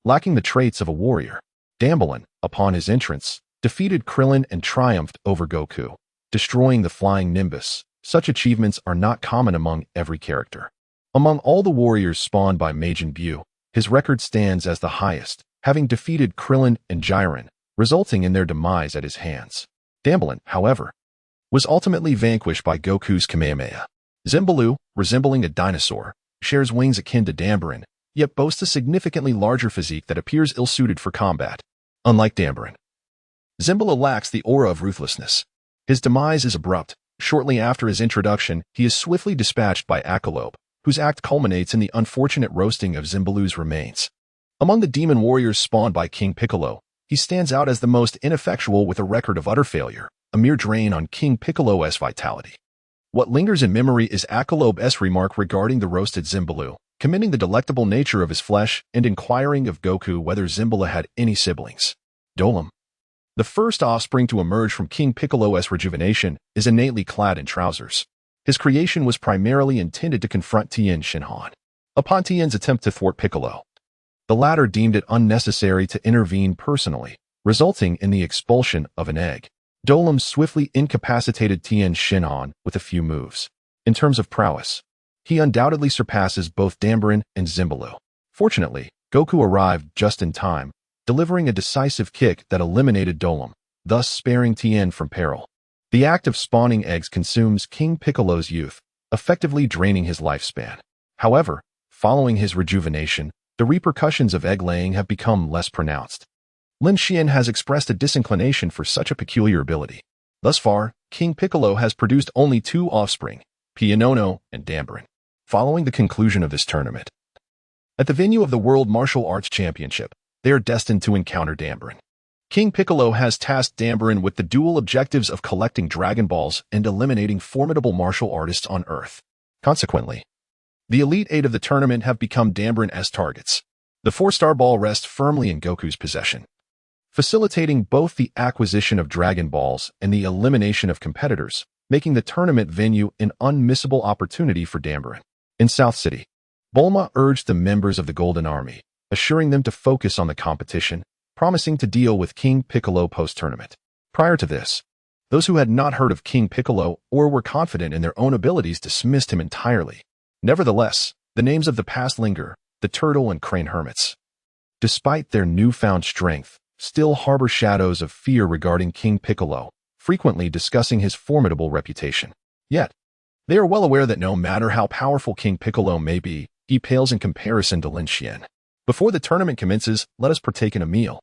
Lacking the traits of a warrior, Dambalin, upon his entrance, defeated Krillin and triumphed over Goku, destroying the flying Nimbus. Such achievements are not common among every character. Among all the warriors spawned by Majin Buu, his record stands as the highest, having defeated Krillin and Jiren, resulting in their demise at his hands. Dambalin, however, was ultimately vanquished by Goku's Kamehameha. Zimbaloo, resembling a dinosaur, shares wings akin to Dambalin, yet boasts a significantly larger physique that appears ill-suited for combat. Unlike Dambalin, Zimbaloo lacks the aura of ruthlessness. His demise is abrupt. Shortly after his introduction, he is swiftly dispatched by Akalobe, whose act culminates in the unfortunate roasting of Zimbaloo's remains. Among the demon warriors spawned by King Piccolo, he stands out as the most ineffectual with a record of utter failure, a mere drain on King Piccolo's vitality. What lingers in memory is Akalobe's remark regarding the roasted Zimbaloo, commending the delectable nature of his flesh and inquiring of Goku whether Zimbaloo had any siblings. Dolem, the first offspring to emerge from King Piccolo's rejuvenation, is innately clad in trousers. His creation was primarily intended to confront Tien Shinhan. Upon Tien's attempt to thwart Piccolo, the latter deemed it unnecessary to intervene personally, resulting in the expulsion of an egg. Dolem swiftly incapacitated Tien Shinhan with a few moves. In terms of prowess, he undoubtedly surpasses both Dambalin and Zimbaloo. Fortunately, Goku arrived just in time, delivering a decisive kick that eliminated Dolem, thus sparing Tien from peril. The act of spawning eggs consumes King Piccolo's youth, effectively draining his lifespan. However, following his rejuvenation, the repercussions of egg-laying have become less pronounced. Lin Xian has expressed a disinclination for such a peculiar ability. Thus far, King Piccolo has produced only 2 offspring, Pianono and Dambalin. Following the conclusion of this tournament, at the venue of the World Martial Arts Championship, they are destined to encounter Dambalin. King Piccolo has tasked Dambalin with the dual objectives of collecting Dragon Balls and eliminating formidable martial artists on Earth. Consequently, the Elite 8 of the tournament have become Dambalin's targets. The 4-star ball rests firmly in Goku's possession, facilitating both the acquisition of Dragon Balls and the elimination of competitors, making the tournament venue an unmissable opportunity for Dambalin. In South City, Bulma urged the members of the Golden Army, assuring them to focus on the competition, promising to deal with King Piccolo post-tournament. Prior to this, those who had not heard of King Piccolo or were confident in their own abilities dismissed him entirely. Nevertheless, the names of the past linger, the Turtle and Crane Hermits. Despite their newfound strength, still harbor shadows of fear regarding King Piccolo, frequently discussing his formidable reputation. Yet, they are well aware that no matter how powerful King Piccolo may be, he pales in comparison to Lin Xian. Before the tournament commences, let us partake in a meal.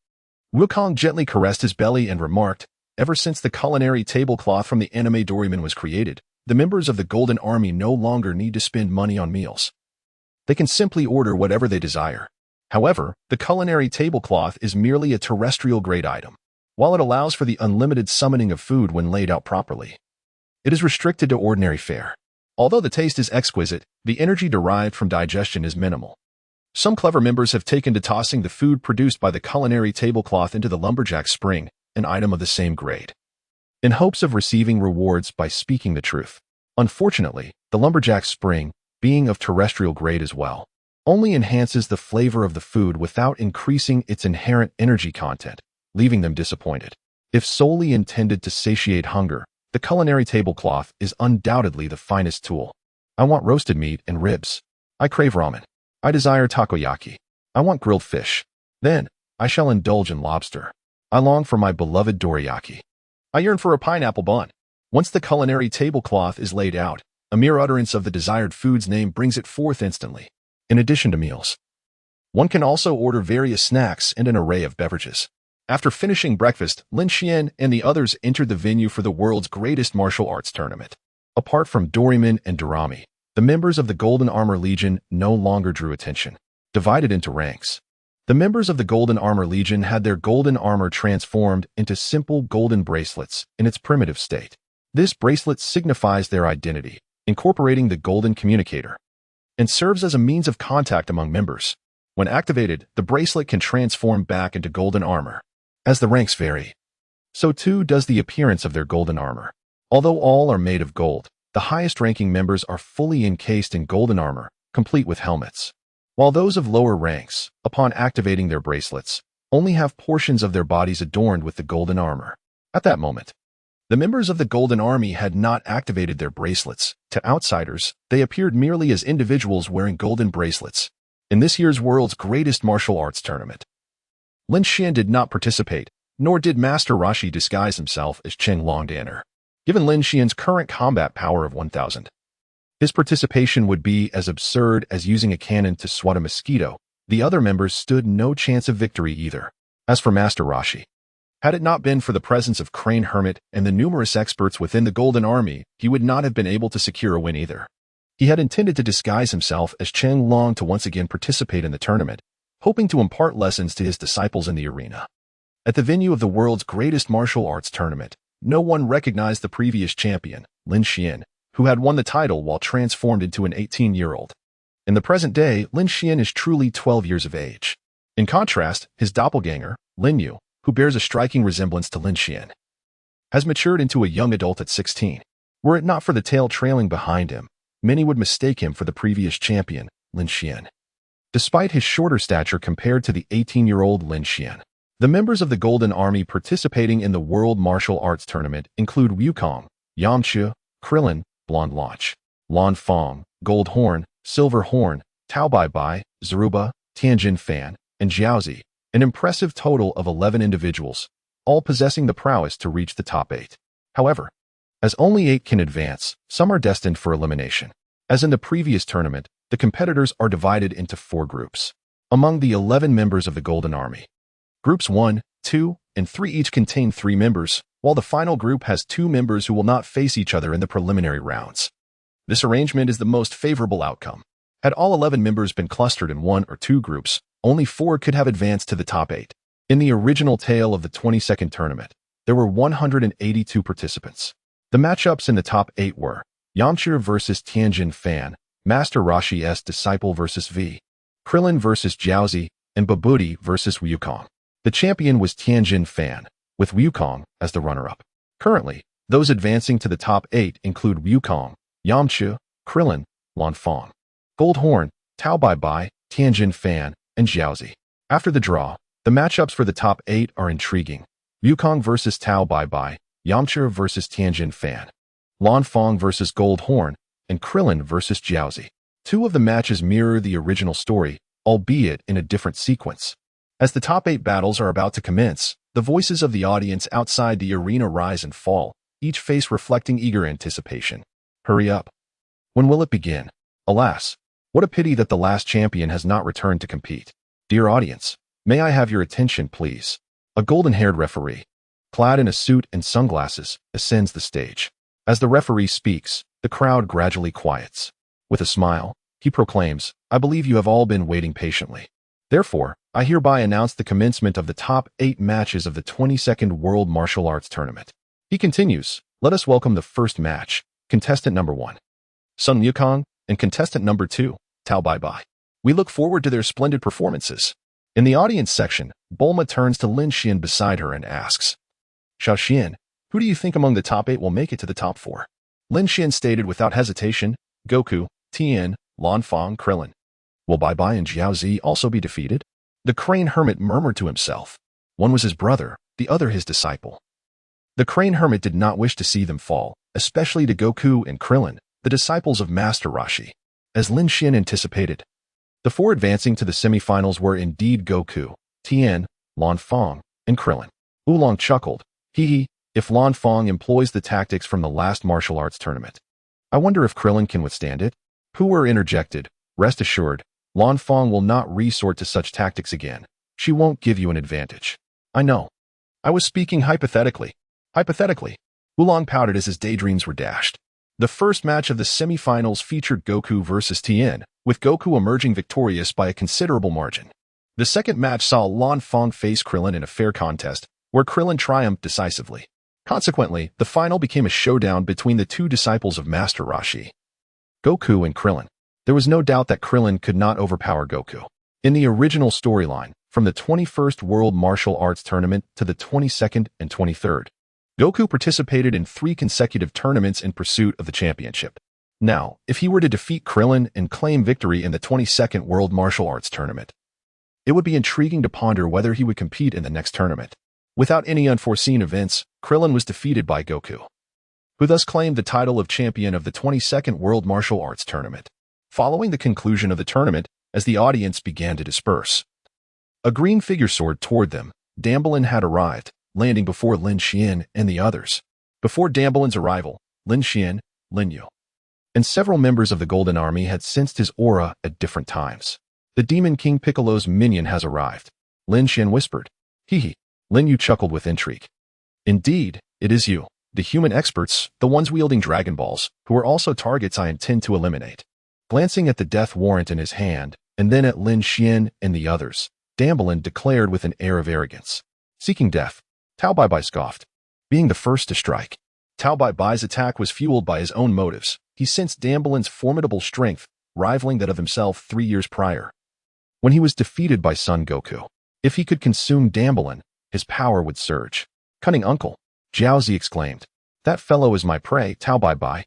Wukong gently caressed his belly and remarked, ever since the culinary tablecloth from the anime Doraemon was created, the members of the Golden Army no longer need to spend money on meals. They can simply order whatever they desire. However, the culinary tablecloth is merely a terrestrial-grade item. While it allows for the unlimited summoning of food when laid out properly, it is restricted to ordinary fare. Although the taste is exquisite, the energy derived from digestion is minimal. Some clever members have taken to tossing the food produced by the culinary tablecloth into the lumberjack spring, an item of the same grade, in hopes of receiving rewards by speaking the truth. Unfortunately, the lumberjack spring, being of terrestrial grade as well, only enhances the flavor of the food without increasing its inherent energy content, leaving them disappointed. If solely intended to satiate hunger, the culinary tablecloth is undoubtedly the finest tool. I want roasted meat and ribs. I crave ramen. I desire takoyaki. I want grilled fish. Then, I shall indulge in lobster. I long for my beloved dorayaki. I yearn for a pineapple bun. Once the culinary tablecloth is laid out, a mere utterance of the desired food's name brings it forth instantly. In addition to meals, one can also order various snacks and an array of beverages. After finishing breakfast, Lin Xian and the others entered the venue for the world's greatest martial arts tournament. Apart from Doraemon and Dorami, the members of the Golden Armor Legion no longer drew attention. Divided into ranks, the members of the Golden Armor Legion had their golden armor transformed into simple golden bracelets in its primitive state. This bracelet signifies their identity, incorporating the golden communicator, and serves as a means of contact among members. When activated, the bracelet can transform back into golden armor. As the ranks vary, so too does the appearance of their golden armor. Although all are made of gold, the highest-ranking members are fully encased in golden armor, complete with helmets, while those of lower ranks, upon activating their bracelets, only have portions of their bodies adorned with the golden armor. At that moment, the members of the Golden Army had not activated their bracelets. To outsiders, they appeared merely as individuals wearing golden bracelets. In this year's world's greatest martial arts tournament, Lin Xian did not participate, nor did Master Rashi disguise himself as Cheng Longdanner. Given Lin Xian's current combat power of 1,000, his participation would be as absurd as using a cannon to swat a mosquito. The other members stood no chance of victory either. As for Master Rashi, had it not been for the presence of Crane Hermit and the numerous experts within the Golden Army, he would not have been able to secure a win either. He had intended to disguise himself as Cheng Long to once again participate in the tournament, hoping to impart lessons to his disciples in the arena. At the venue of the world's greatest martial arts tournament, no one recognized the previous champion, Lin Xian, who had won the title while transformed into an 18-year-old. In the present day, Lin Xian is truly 12 years of age. In contrast, his doppelganger, Lin Yu, who bears a striking resemblance to Lin Xian, has matured into a young adult at 16. Were it not for the tail trailing behind him, many would mistake him for the previous champion, Lin Xian. Despite his shorter stature compared to the 18-year-old Lin Xian, the members of the Golden Army participating in the World Martial Arts Tournament include Wukong, Yamcha, Krillin, Blonde Launch, Lan Fong, Gold Horn, Silver Horn, Tao Bai Bai, Zaruba, Tianjin Fan, and Jiaozi, an impressive total of 11 individuals, all possessing the prowess to reach the top 8. However, as only 8 can advance, some are destined for elimination. As in the previous tournament, the competitors are divided into 4 groups. Among the 11 members of the Golden Army, Groups 1, 2, and 3 each contain 3 members, while the final group has 2 members who will not face each other in the preliminary rounds. This arrangement is the most favorable outcome. Had all 11 members been clustered in 1 or 2 groups, only 4 could have advanced to the top 8. In the original tale of the 22nd tournament, there were 182 participants. The matchups in the top 8 were Yamcha versus Tianjin Fan, Master Rashi's disciple versus V, Krillin versus Jiaozi, and Babudi versus Wukong. The champion was Tianjin Fan, with Wukong as the runner-up. Currently, those advancing to the top 8 include Wukong, Yamcha, Krillin, Lan Fong, Gold Horn, Tao Bai Bai, Tianjin Fan, and Jiaozi. After the draw, the matchups for the top 8 are intriguing. Wukong versus Tao Bai Bai, Yamcha versus Tianjin Fan, Lan Fong versus Gold Horn, and Krillin versus Jiaozi. 2 of the matches mirror the original story, albeit in a different sequence. As the top 8 battles are about to commence, the voices of the audience outside the arena rise and fall, each face reflecting eager anticipation. Hurry up. When will it begin? Alas, what a pity that the last champion has not returned to compete. Dear audience, may I have your attention, please? A golden-haired referee, clad in a suit and sunglasses, ascends the stage. As the referee speaks, the crowd gradually quiets. With a smile, he proclaims, "I believe you have all been waiting patiently. Therefore, I hereby announce the commencement of the top 8 matches of the 22nd World Martial Arts Tournament." He continues, "Let us welcome the first match, contestant number 1, Sun Wukong, and contestant number 2, Tao Bai Bai. We look forward to their splendid performances." In the audience section, Bulma turns to Lin Xian beside her and asks, "Xiao Xian, who do you think among the top 8 will make it to the top 4? Lin Xian stated without hesitation, Goku, Tien, Lan Fong, Krillin. Will Bai Bai and Jiaozi also be defeated? The Crane Hermit murmured to himself. One was his brother, the other his disciple. The Crane Hermit did not wish to see them fall, especially to Goku and Krillin, the disciples of Master Rashi. As Lin Xian anticipated, the 4 advancing to the semifinals were indeed Goku, Tien, Lan Fong, and Krillin. Oolong chuckled. Hee, if Lan Fong employs the tactics from the last martial arts tournament, I wonder if Krillin can withstand it? Pu'er interjected, "Rest assured, Lan Fong will not resort to such tactics again. She won't give you an advantage." "I know. I was speaking hypothetically." Hypothetically. Oolong pouted as his daydreams were dashed. The first match of the semifinals featured Goku versus Tien, with Goku emerging victorious by a considerable margin. The second match saw Lan Fong face Krillin in a fair contest, where Krillin triumphed decisively. Consequently, the final became a showdown between the 2 disciples of Master Rashi. Goku and Krillin. There was no doubt that Krillin could not overpower Goku. In the original storyline, from the 21st World Martial Arts Tournament to the 22nd and 23rd, Goku participated in 3 consecutive tournaments in pursuit of the championship. Now, if he were to defeat Krillin and claim victory in the 22nd World Martial Arts Tournament, it would be intriguing to ponder whether he would compete in the next tournament. Without any unforeseen events, Krillin was defeated by Goku, who thus claimed the title of champion of the 22nd World Martial Arts Tournament. Following the conclusion of the tournament, as the audience began to disperse, a green figure soared toward them. Damblin had arrived, landing before Lin Xian and the others. Before Damblin's arrival, Lin Xian, Lin Yu, and several members of the Golden Army had sensed his aura at different times. The Demon King Piccolo's minion has arrived, Lin Xian whispered. Hee hee. Lin Yu chuckled with intrigue. Indeed, it is you, the human experts, the ones wielding Dragon Balls, who are also targets I intend to eliminate. Glancing at the death warrant in his hand, and then at Lin Xian and the others, Damblin declared with an air of arrogance. Seeking death, Tao Bai Bai scoffed. Being the first to strike, Tao Bai Bai's attack was fueled by his own motives. He sensed Damblin's formidable strength, rivaling that of himself 3 years prior, when he was defeated by Son Goku. If he could consume Damblin, his power would surge. Cunning uncle, Jiaozi exclaimed. That fellow is my prey, Tao Bai Bai.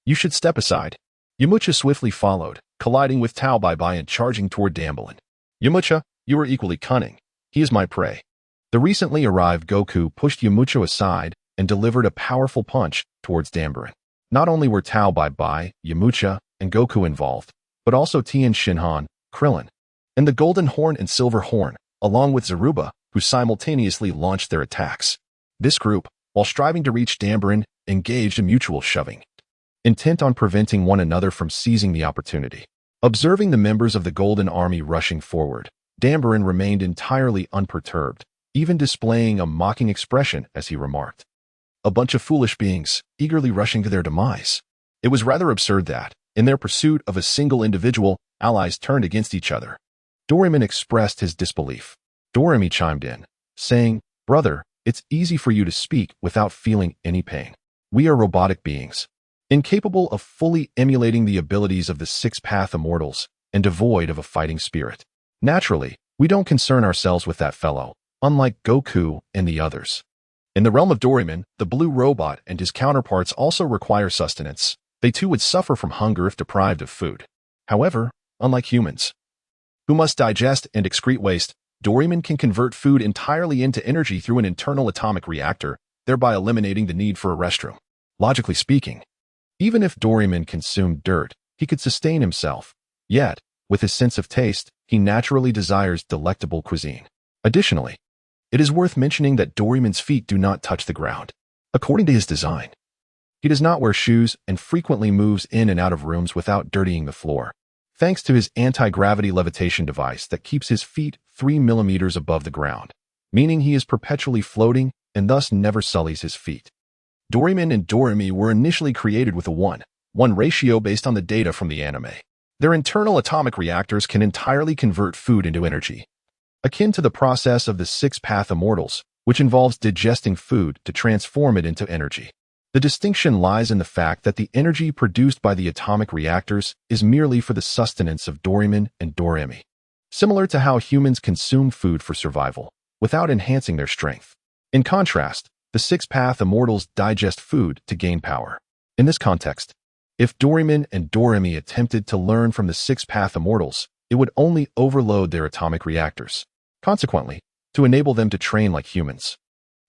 You should step aside. Yamcha swiftly followed, colliding with Tao Bai Bai and charging toward Damblin. Yamcha, you are equally cunning. He is my prey. The recently arrived Goku pushed Yamcha aside and delivered a powerful punch towards Damblin. Not only were Tao Bai Bai, Yamcha, and Goku involved, but also Tien Shinhan, Krillin, and the Golden Horn and Silver Horn, along with Zaruba, who simultaneously launched their attacks. This group, while striving to reach Damblin, engaged in mutual shoving, intent on preventing one another from seizing the opportunity. Observing the members of the Golden Army rushing forward, Damblin remained entirely unperturbed, even displaying a mocking expression as he remarked. A bunch of foolish beings, eagerly rushing to their demise. It was rather absurd that, in their pursuit of a single individual, allies turned against each other. Doraemon expressed his disbelief. Doremi chimed in, saying, Brother, it's easy for you to speak without feeling any pain. We are robotic beings, incapable of fully emulating the abilities of the six-path immortals and devoid of a fighting spirit. Naturally, we don't concern ourselves with that fellow, unlike Goku and the others. In the realm of Doraemon, the blue robot and his counterparts also require sustenance. They too would suffer from hunger if deprived of food. However, unlike humans, who must digest and excrete waste, Doraemon can convert food entirely into energy through an internal atomic reactor, thereby eliminating the need for a restroom. Logically speaking, even if Doraemon consumed dirt, he could sustain himself. Yet, with his sense of taste, he naturally desires delectable cuisine. Additionally, it is worth mentioning that Doraemon's feet do not touch the ground. According to his design, he does not wear shoes and frequently moves in and out of rooms without dirtying the floor, thanks to his anti-gravity levitation device that keeps his feet 3 millimeters above the ground, meaning he is perpetually floating and thus never sullies his feet. Doraemon and Doremi were initially created with a 1:1 ratio based on the data from the anime. Their internal atomic reactors can entirely convert food into energy, akin to the process of the six-path immortals, which involves digesting food to transform it into energy. The distinction lies in the fact that the energy produced by the atomic reactors is merely for the sustenance of Doraemon and Doremi, similar to how humans consume food for survival, without enhancing their strength. In contrast, the six-path immortals digest food to gain power. In this context, if Doraemon and Doremi attempted to learn from the six-path immortals, it would only overload their atomic reactors. Consequently, to enable them to train like humans,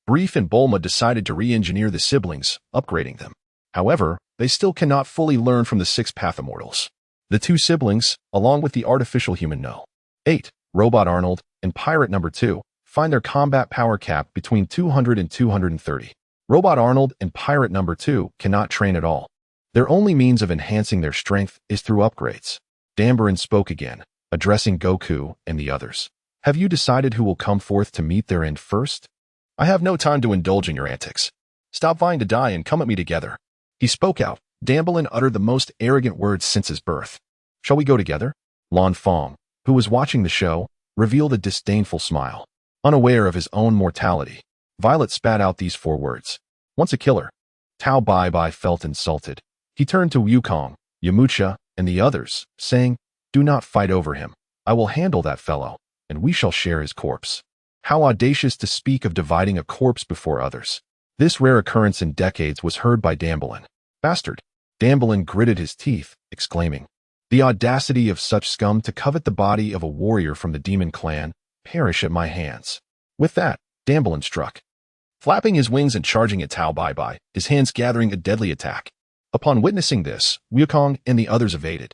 Brief and Bulma decided to re-engineer the siblings, upgrading them. However, they still cannot fully learn from the six-path immortals. The two siblings, along with the artificial human No. 8, Robot Arnold, and Pirate Number 2, find their combat power cap between 200 and 230. Robot Arnold and Pirate Number 2 cannot train at all. Their only means of enhancing their strength is through upgrades. Damblin spoke again, addressing Goku and the others. Have you decided who will come forth to meet their end first? I have no time to indulge in your antics. Stop vying to die and come at me together. He spoke out. Damblin uttered the most arrogant words since his birth. Shall we go together? Lan Fong, who was watching the show, revealed a disdainful smile. Unaware of his own mortality, Violet spat out these 4 words. Once a killer. Tao Bai Bai felt insulted. He turned to Wukong, Yamucha and the others, saying, "Do not fight over him. I will handle that fellow, and we shall share his corpse." How audacious to speak of dividing a corpse before others. This rare occurrence in decades was heard by Dambalin. "Bastard!" Dambalin gritted his teeth, exclaiming, "The audacity of such scum to covet the body of a warrior from the demon clan perish at my hands." With that, Dambalin struck, flapping his wings and charging at Tao Bai, his hands gathering a deadly attack. Upon witnessing this, Wukong and the others evaded.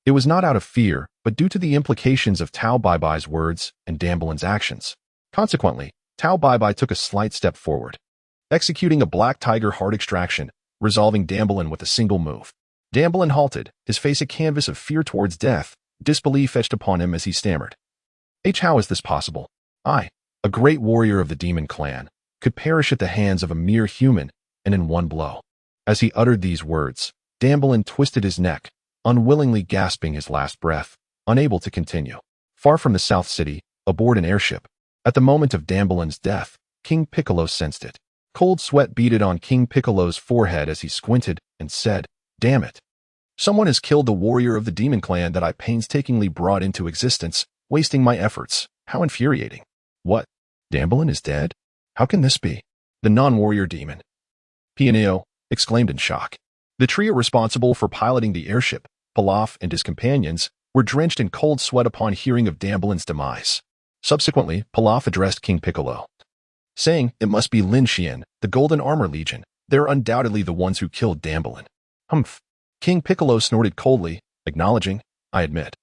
It was not out of fear, but due to the implications of Tao Bai's words and Dambalin's actions. Consequently, Tao Bai took a slight step forward, executing a Black Tiger heart extraction, resolving Dambalin with a single move. Dambalin halted, his face a canvas of fear towards death, disbelief etched upon him as he stammered. How is this possible? I, a great warrior of the demon clan, could perish at the hands of a mere human, and in one blow. As he uttered these words, Dambalin twisted his neck, unwillingly gasping his last breath, unable to continue. Far from the South City, aboard an airship, at the moment of Dambalin's death, King Piccolo sensed it. Cold sweat beaded on King Piccolo's forehead as he squinted and said, "Damn it. Someone has killed the warrior of the demon clan that I painstakingly brought into existence, wasting my efforts. How infuriating." "What? Dambalin is dead? How can this be?" "The non-warrior demon," Pianio exclaimed in shock. The trio responsible for piloting the airship, Pilaf and his companions, were drenched in cold sweat upon hearing of Dambalin's demise. Subsequently, Pilaf addressed King Piccolo, saying, "It must be Lin Xian, the Golden Armor Legion. They're undoubtedly the ones who killed Dambalin." "Humph." King Piccolo snorted coldly, acknowledging, "I admit.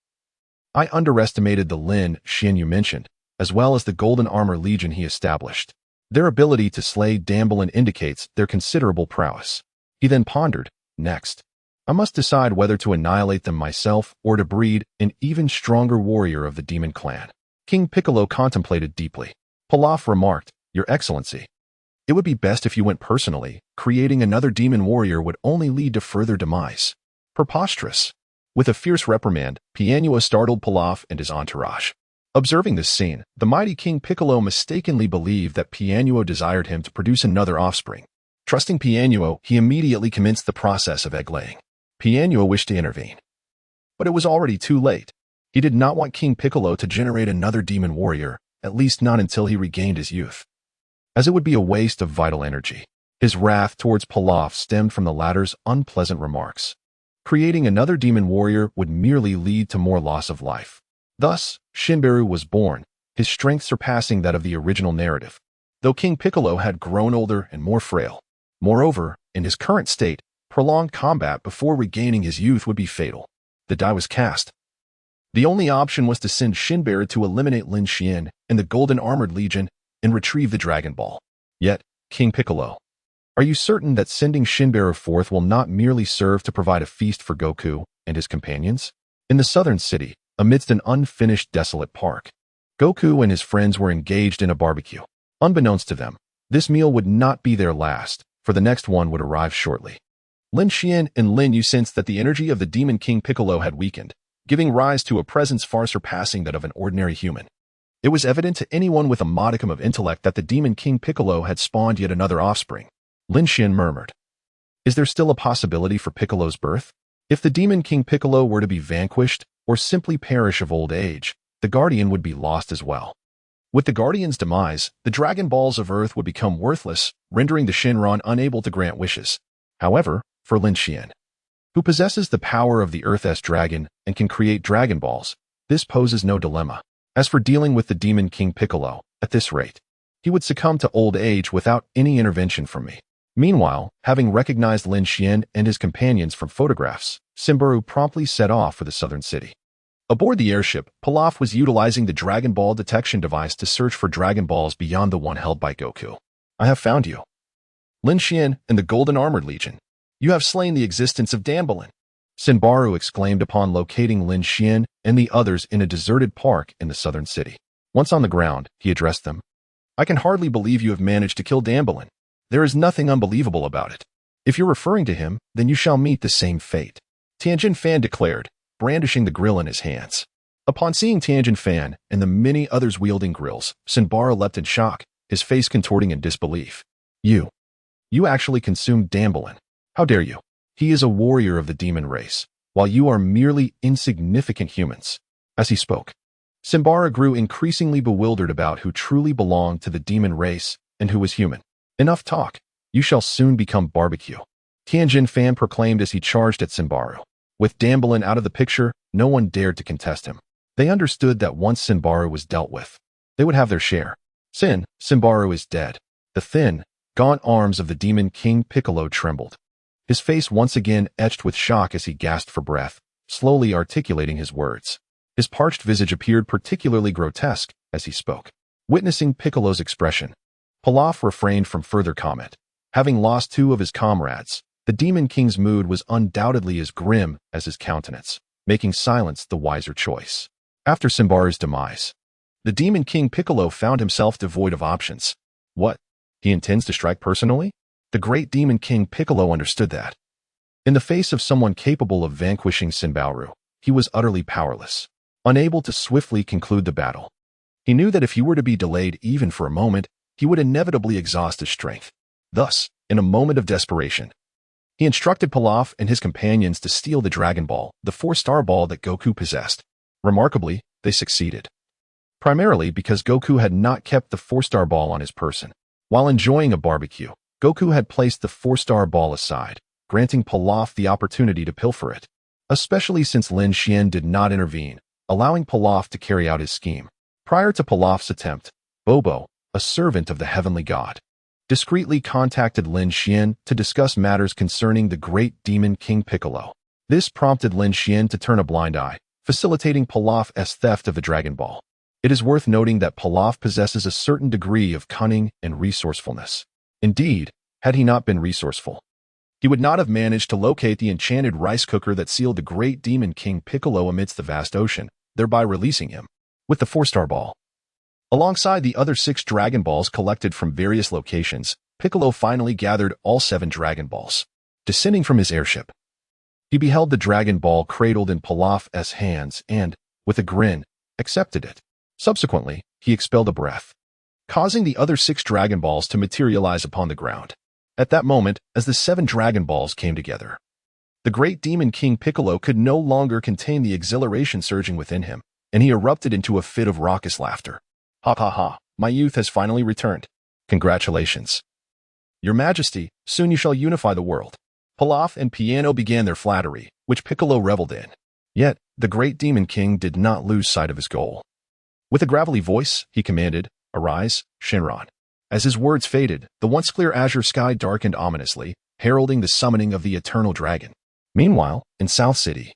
I underestimated the Lin Xian you mentioned, as well as the Golden Armor Legion he established. Their ability to slay Dambalin indicates their considerable prowess." He then pondered, "Next, I must decide whether to annihilate them myself or to breed an even stronger warrior of the demon clan." King Piccolo contemplated deeply. Pilaf remarked, "Your Excellency, it would be best if you went personally. Creating another demon warrior would only lead to further demise." "Preposterous." With a fierce reprimand, Pianio startled Pilaf and his entourage. Observing this scene, the mighty King Piccolo mistakenly believed that Pianio desired him to produce another offspring. Trusting Pianio, he immediately commenced the process of egg-laying. Pianio wished to intervene, but it was already too late. He did not want King Piccolo to generate another demon warrior, at least not until he regained his youth, as it would be a waste of vital energy. His wrath towards Pilaf stemmed from the latter's unpleasant remarks. Creating another demon warrior would merely lead to more loss of life. Thus, Shinberu was born, his strength surpassing that of the original narrative, though King Piccolo had grown older and more frail. Moreover, in his current state, prolonged combat before regaining his youth would be fatal. The die was cast. The only option was to send Shinberu to eliminate Lin Xian and the Golden Armored Legion and retrieve the Dragon Ball. Yet, King Piccolo, are you certain that sending Shinberu forth will not merely serve to provide a feast for Goku and his companions? In the southern city, amidst an unfinished desolate park, Goku and his friends were engaged in a barbecue. Unbeknownst to them, this meal would not be their last, for the next one would arrive shortly. Lin Xian and Lin Yu sensed that the energy of the Demon King Piccolo had weakened, giving rise to a presence far surpassing that of an ordinary human. It was evident to anyone with a modicum of intellect that the Demon King Piccolo had spawned yet another offspring. Lin Xian murmured, "Is there still a possibility for Piccolo's birth? If the Demon King Piccolo were to be vanquished or simply perish of old age, the Guardian would be lost as well. With the Guardian's demise, the Dragon Balls of Earth would become worthless, rendering the Shinron unable to grant wishes. However, for Lin Xian, who possesses the power of the Earth-S Dragon and can create Dragon Balls, this poses no dilemma. As for dealing with the Demon King Piccolo, at this rate, he would succumb to old age without any intervention from me." Meanwhile, having recognized Lin Xian and his companions from photographs, Shinberu promptly set off for the southern city. Aboard the airship, Pilaf was utilizing the Dragon Ball detection device to search for Dragon Balls beyond the one held by Goku. "I have found you, Lin Xian and the Golden Armored Legion. You have slain the existence of Dambalin," Shinberu exclaimed upon locating Lin Xian and the others in a deserted park in the southern city. Once on the ground, he addressed them. "I can hardly believe you have managed to kill Dambalin. There is nothing unbelievable about it. If you're referring to him, then you shall meet the same fate," Tianjin Fan declared, brandishing the grill in his hands. Upon seeing Tianjin Fan and the many others wielding grills, Shinberu leapt in shock, his face contorting in disbelief. You actually consumed Dambalin. How dare you? He is a warrior of the demon race, while you are merely insignificant humans." As he spoke, Simbara grew increasingly bewildered about who truly belonged to the demon race and who was human. "Enough talk. You shall soon become barbecue," Tianjin Fan proclaimed as he charged at Simbaru. With Dambalin out of the picture, no one dared to contest him. They understood that once Simbaru was dealt with, they would have their share. Simbaru is dead. The thin, gaunt arms of the demon King Piccolo trembled. His face once again etched with shock as he gasped for breath, slowly articulating his words. His parched visage appeared particularly grotesque as he spoke. Witnessing Piccolo's expression, Pilaf refrained from further comment. Having lost two of his comrades, the Demon King's mood was undoubtedly as grim as his countenance, making silence the wiser choice. After Simbaru's demise, the Demon King Piccolo found himself devoid of options. What? He intends to strike personally? The great Demon King Piccolo understood that. In the face of someone capable of vanquishing Simbaru, he was utterly powerless, unable to swiftly conclude the battle. He knew that if he were to be delayed even for a moment, he would inevitably exhaust his strength. Thus, in a moment of desperation, he instructed Pilaf and his companions to steal the Dragon Ball, the 4-star ball that Goku possessed. Remarkably, they succeeded. Primarily because Goku had not kept the 4-star ball on his person. While enjoying a barbecue, Goku had placed the 4-star ball aside, granting Pilaf the opportunity to pilfer it, especially since Lin Xian did not intervene, allowing Pilaf to carry out his scheme. Prior to Pilaf's attempt, Bobo, a servant of the heavenly god, discreetly contacted Lin Xian to discuss matters concerning the great demon King Piccolo. This prompted Lin Xian to turn a blind eye, facilitating Pilaf's theft of the Dragon Ball. It is worth noting that Pilaf possesses a certain degree of cunning and resourcefulness. Indeed, had he not been resourceful, he would not have managed to locate the enchanted rice cooker that sealed the great demon King Piccolo amidst the vast ocean, thereby releasing him with the 4-star ball. Alongside the other 6 Dragon Balls collected from various locations, Piccolo finally gathered all 7 Dragon Balls. Descending from his airship, he beheld the Dragon Ball cradled in Pilaf's hands and, with a grin, accepted it. Subsequently, he expelled a breath, causing the other 6 Dragon Balls to materialize upon the ground. At that moment, as the 7 Dragon Balls came together, the great demon King Piccolo could no longer contain the exhilaration surging within him, and he erupted into a fit of raucous laughter. "Ha ha ha, my youth has finally returned. Congratulations. Your Majesty, soon you shall unify the world." Pilaf and Piano began their flattery, which Piccolo reveled in. Yet, the great Demon King did not lose sight of his goal. With a gravelly voice, he commanded, "Arise, Shinron." As his words faded, the once clear azure sky darkened ominously, heralding the summoning of the Eternal Dragon. Meanwhile, in South City,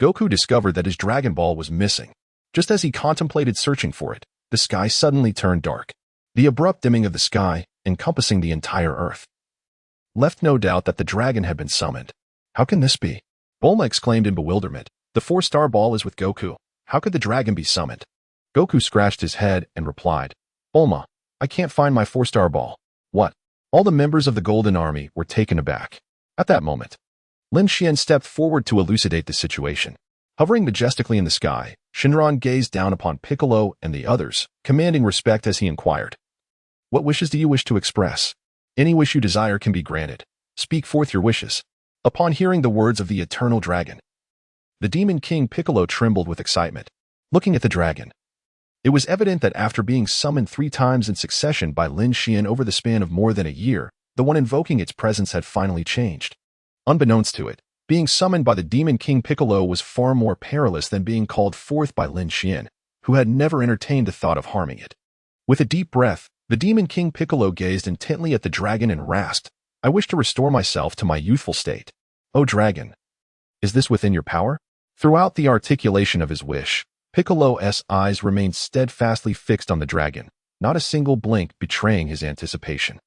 Goku discovered that his Dragon Ball was missing. Just as he contemplated searching for it, the sky suddenly turned dark. The abrupt dimming of the sky, encompassing the entire Earth, left no doubt that the dragon had been summoned. "How can this be?" Bulma exclaimed in bewilderment. "The 4-star ball is with Goku. How could the dragon be summoned?" Goku scratched his head and replied, "Bulma, I can't find my 4-star ball." "What?" All the members of the Golden Army were taken aback. At that moment, Lin Xian stepped forward to elucidate the situation. Hovering majestically in the sky, Shinron gazed down upon Piccolo and the others, commanding respect as he inquired, "What wishes do you wish to express?" "Any wish you desire can be granted. Speak forth your wishes." Upon hearing the words of the Eternal Dragon, the Demon King Piccolo trembled with excitement. Looking at the dragon, it was evident that after being summoned 3 times in succession by Lin Xian over the span of more than a year, the one invoking its presence had finally changed. Unbeknownst to it, being summoned by the Demon King Piccolo was far more perilous than being called forth by Lin Xian, who had never entertained the thought of harming it. With a deep breath, the Demon King Piccolo gazed intently at the dragon and rasped, "I wish to restore myself to my youthful state." "O dragon, is this within your power?" Throughout the articulation of his wish, Piccolo's eyes remained steadfastly fixed on the dragon, not a single blink betraying his anticipation.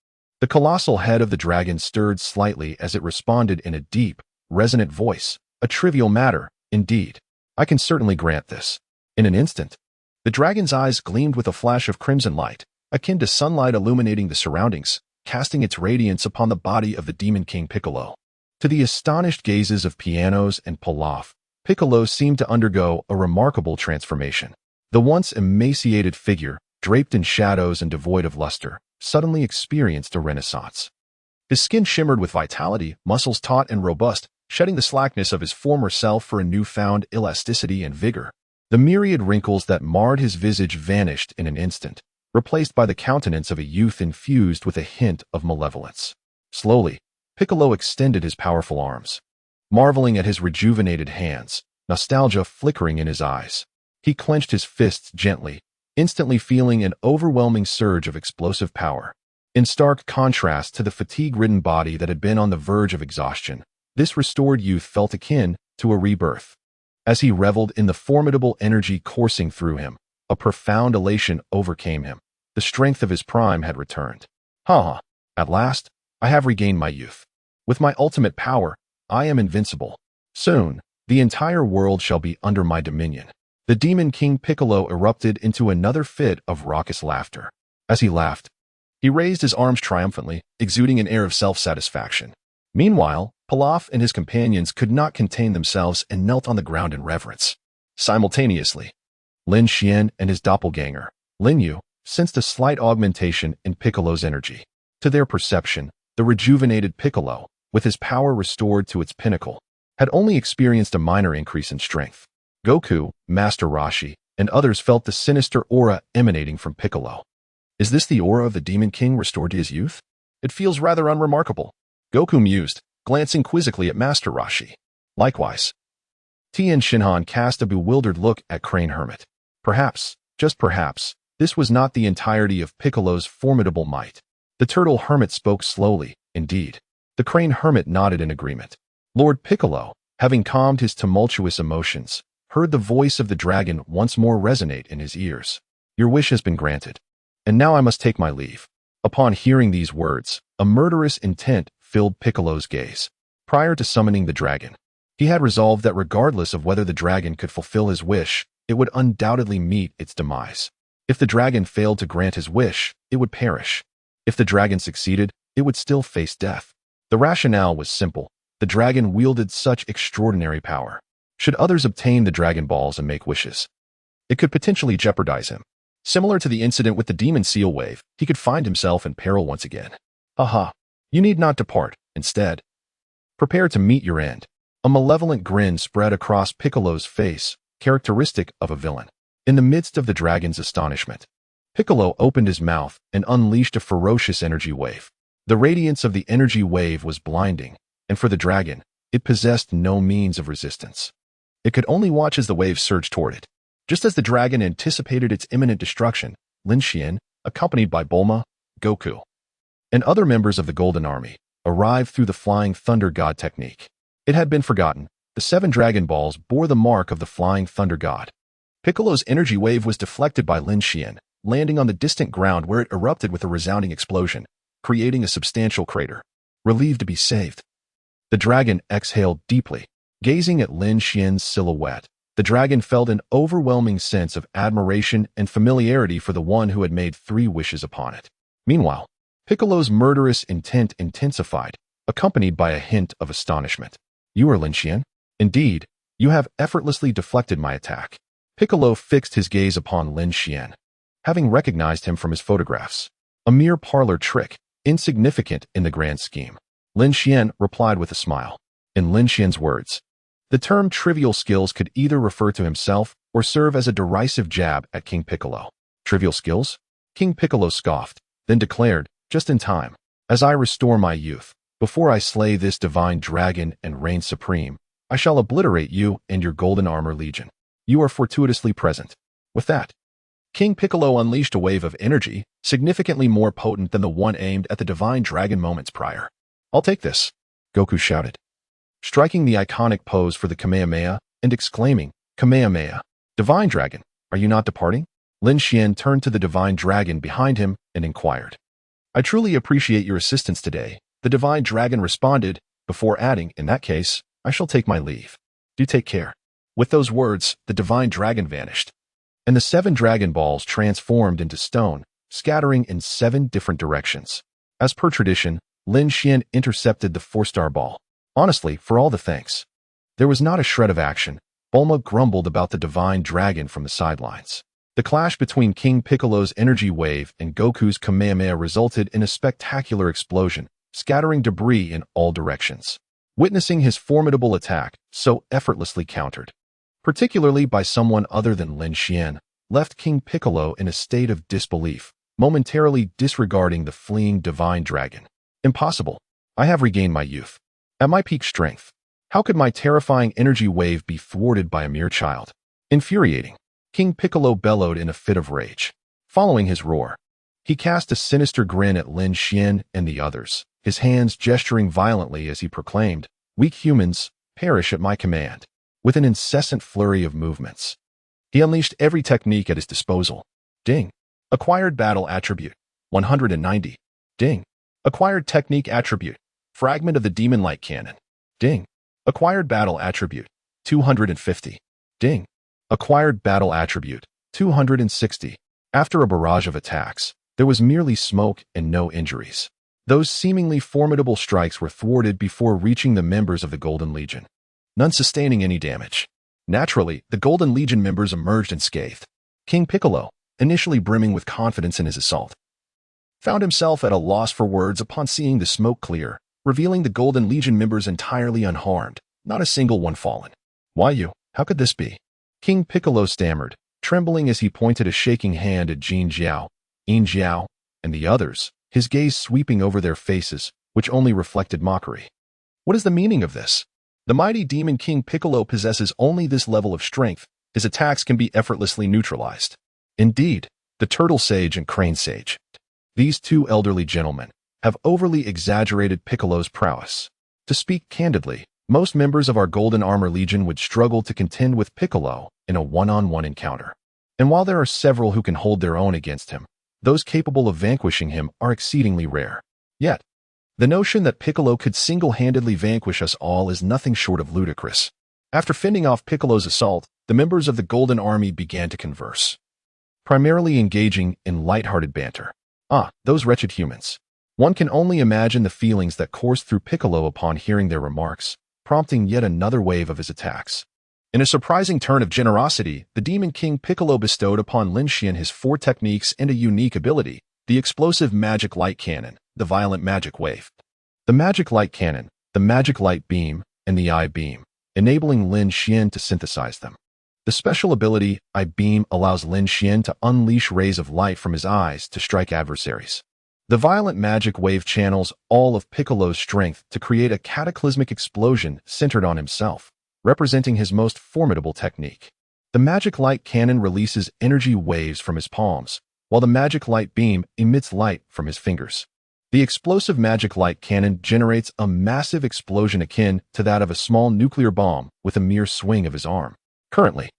The colossal head of the dragon stirred slightly as it responded in a deep, resonant voice, "A trivial matter, indeed. I can certainly grant this." In an instant, the dragon's eyes gleamed with a flash of crimson light, akin to sunlight illuminating the surroundings, casting its radiance upon the body of the Demon King Piccolo. To the astonished gazes of Pianos and Pilaf, Piccolo seemed to undergo a remarkable transformation. The once emaciated figure, draped in shadows and devoid of luster, suddenly experienced a renaissance. His skin shimmered with vitality, muscles taut and robust, shedding the slackness of his former self for a newfound elasticity and vigor. The myriad wrinkles that marred his visage vanished in an instant, replaced by the countenance of a youth infused with a hint of malevolence. Slowly, Piccolo extended his powerful arms, marveling at his rejuvenated hands, nostalgia flickering in his eyes. He clenched his fists gently, instantly feeling an overwhelming surge of explosive power. In stark contrast to the fatigue-ridden body that had been on the verge of exhaustion, this restored youth felt akin to a rebirth. As he reveled in the formidable energy coursing through him, a profound elation overcame him. The strength of his prime had returned. Ha! At last, I have regained my youth. With my ultimate power, I am invincible. Soon, the entire world shall be under my dominion. The Demon King Piccolo erupted into another fit of raucous laughter. As he laughed, he raised his arms triumphantly, exuding an air of self-satisfaction. Meanwhile, Pilaf and his companions could not contain themselves and knelt on the ground in reverence. Simultaneously, Lin Xian and his doppelganger, Lin Yu, sensed a slight augmentation in Piccolo's energy. To their perception, the rejuvenated Piccolo, with his power restored to its pinnacle, had only experienced a minor increase in strength. Goku, Master Roshi, and others felt the sinister aura emanating from Piccolo. Is this the aura of the Demon King restored to his youth? It feels rather unremarkable, Goku mused, glancing quizzically at Master Roshi. Likewise, Tien Shinhan cast a bewildered look at Crane Hermit. Perhaps, just perhaps, this was not the entirety of Piccolo's formidable might. The Turtle Hermit spoke slowly, indeed. The Crane Hermit nodded in agreement. Lord Piccolo, having calmed his tumultuous emotions, heard the voice of the dragon once more resonate in his ears. Your wish has been granted, and now I must take my leave. Upon hearing these words, a murderous intent filled Piccolo's gaze. Prior to summoning the dragon, he had resolved that regardless of whether the dragon could fulfill his wish, it would undoubtedly meet its demise. If the dragon failed to grant his wish, it would perish. If the dragon succeeded, it would still face death. The rationale was simple. The dragon wielded such extraordinary power. Should others obtain the Dragon Balls and make wishes, it could potentially jeopardize him. Similar to the incident with the Demon Seal Wave, he could find himself in peril once again. Aha! You need not depart. Instead, prepare to meet your end. A malevolent grin spread across Piccolo's face, characteristic of a villain. In the midst of the dragon's astonishment, Piccolo opened his mouth and unleashed a ferocious energy wave. The radiance of the energy wave was blinding, and for the dragon, it possessed no means of resistance. It could only watch as the wave surged toward it. Just as the dragon anticipated its imminent destruction, Lin Xian, accompanied by Bulma, Goku, and other members of the Golden Army, arrived through the Flying Thunder God technique. It had been forgotten. The 7 Dragon Balls bore the mark of the Flying Thunder God. Piccolo's energy wave was deflected by Lin Xian, landing on the distant ground where it erupted with a resounding explosion, creating a substantial crater. Relieved to be saved, the dragon exhaled deeply. Gazing at Lin Xian's silhouette, the dragon felt an overwhelming sense of admiration and familiarity for the one who had made 3 wishes upon it. Meanwhile, Piccolo's murderous intent intensified, accompanied by a hint of astonishment. You are Lin Xian? Indeed, you have effortlessly deflected my attack. Piccolo fixed his gaze upon Lin Xian, having recognized him from his photographs. A mere parlor trick, insignificant in the grand scheme. Lin Xian replied with a smile. In Lin Xian's words, the term trivial skills could either refer to himself or serve as a derisive jab at King Piccolo. Trivial skills? King Piccolo scoffed, then declared, just in time. As I restore my youth, before I slay this divine dragon and reign supreme, I shall obliterate you and your Golden Armor Legion. You are fortuitously present. With that, King Piccolo unleashed a wave of energy, significantly more potent than the one aimed at the divine dragon moments prior. I'll take this, Goku shouted, striking the iconic pose for the Kamehameha and exclaiming, Kamehameha, Divine Dragon, are you not departing? Lin Xian turned to the divine dragon behind him and inquired. I truly appreciate your assistance today, the divine dragon responded, before adding, in that case, I shall take my leave. Do take care. With those words, the divine dragon vanished, and the 7 Dragon Balls transformed into stone, scattering in 7 different directions. As per tradition, Lin Xian intercepted the 4-star ball. Honestly, for all the thanks, there was not a shred of action. Bulma grumbled about the divine dragon from the sidelines. The clash between King Piccolo's energy wave and Goku's Kamehameha resulted in a spectacular explosion, scattering debris in all directions. Witnessing his formidable attack so effortlessly countered, particularly by someone other than Lin Xian, left King Piccolo in a state of disbelief, momentarily disregarding the fleeing divine dragon. Impossible. I have regained my youth. At my peak strength, how could my terrifying energy wave be thwarted by a mere child? Infuriating. King Piccolo bellowed in a fit of rage. Following his roar, he cast a sinister grin at Lin Xian and the others, his hands gesturing violently as he proclaimed, "Weak humans, perish at my command." With an incessant flurry of movements, he unleashed every technique at his disposal. Ding. Acquired battle attribute, 190. Ding. Acquired technique attribute, fragment of the demon light cannon. Ding. Acquired battle attribute, 250. Ding. Acquired battle attribute, 260. After a barrage of attacks, there was merely smoke and no injuries. Those seemingly formidable strikes were thwarted before reaching the members of the Golden Legion, none sustaining any damage. Naturally, the Golden Legion members emerged unscathed. King Piccolo, initially brimming with confidence in his assault, found himself at a loss for words upon seeing the smoke clear, revealing the Golden Legion members entirely unharmed, not a single one fallen. "Why you? How could this be?" King Piccolo stammered, trembling as he pointed a shaking hand at Jin Jiao, Yin Jiao, and the others, his gaze sweeping over their faces, which only reflected mockery. What is the meaning of this? The mighty demon King Piccolo possesses only this level of strength. His attacks can be effortlessly neutralized. Indeed, the Turtle Sage and Crane Sage, these two elderly gentlemen, have overly exaggerated Piccolo's prowess. To speak candidly, most members of our Golden Armor Legion would struggle to contend with Piccolo in a one-on-one encounter. And while there are several who can hold their own against him, those capable of vanquishing him are exceedingly rare. Yet, the notion that Piccolo could single-handedly vanquish us all is nothing short of ludicrous. After fending off Piccolo's assault, the members of the Golden Army began to converse, primarily engaging in light-hearted banter. Those wretched humans. One can only imagine the feelings that coursed through Piccolo upon hearing their remarks, prompting yet another wave of his attacks. In a surprising turn of generosity, the Demon King Piccolo bestowed upon Lin Xian his 4 techniques and a unique ability, the explosive magic light cannon, the violent magic wave, the magic light cannon, the magic light beam, and the eye beam, enabling Lin Xian to synthesize them. The special ability, Eye Beam, allows Lin Xian to unleash rays of light from his eyes to strike adversaries. The violent magic wave channels all of Piccolo's strength to create a cataclysmic explosion centered on himself, representing his most formidable technique. The magic light cannon releases energy waves from his palms, while the magic light beam emits light from his fingers. The explosive magic light cannon generates a massive explosion akin to that of a small nuclear bomb with a mere swing of his arm. Currently,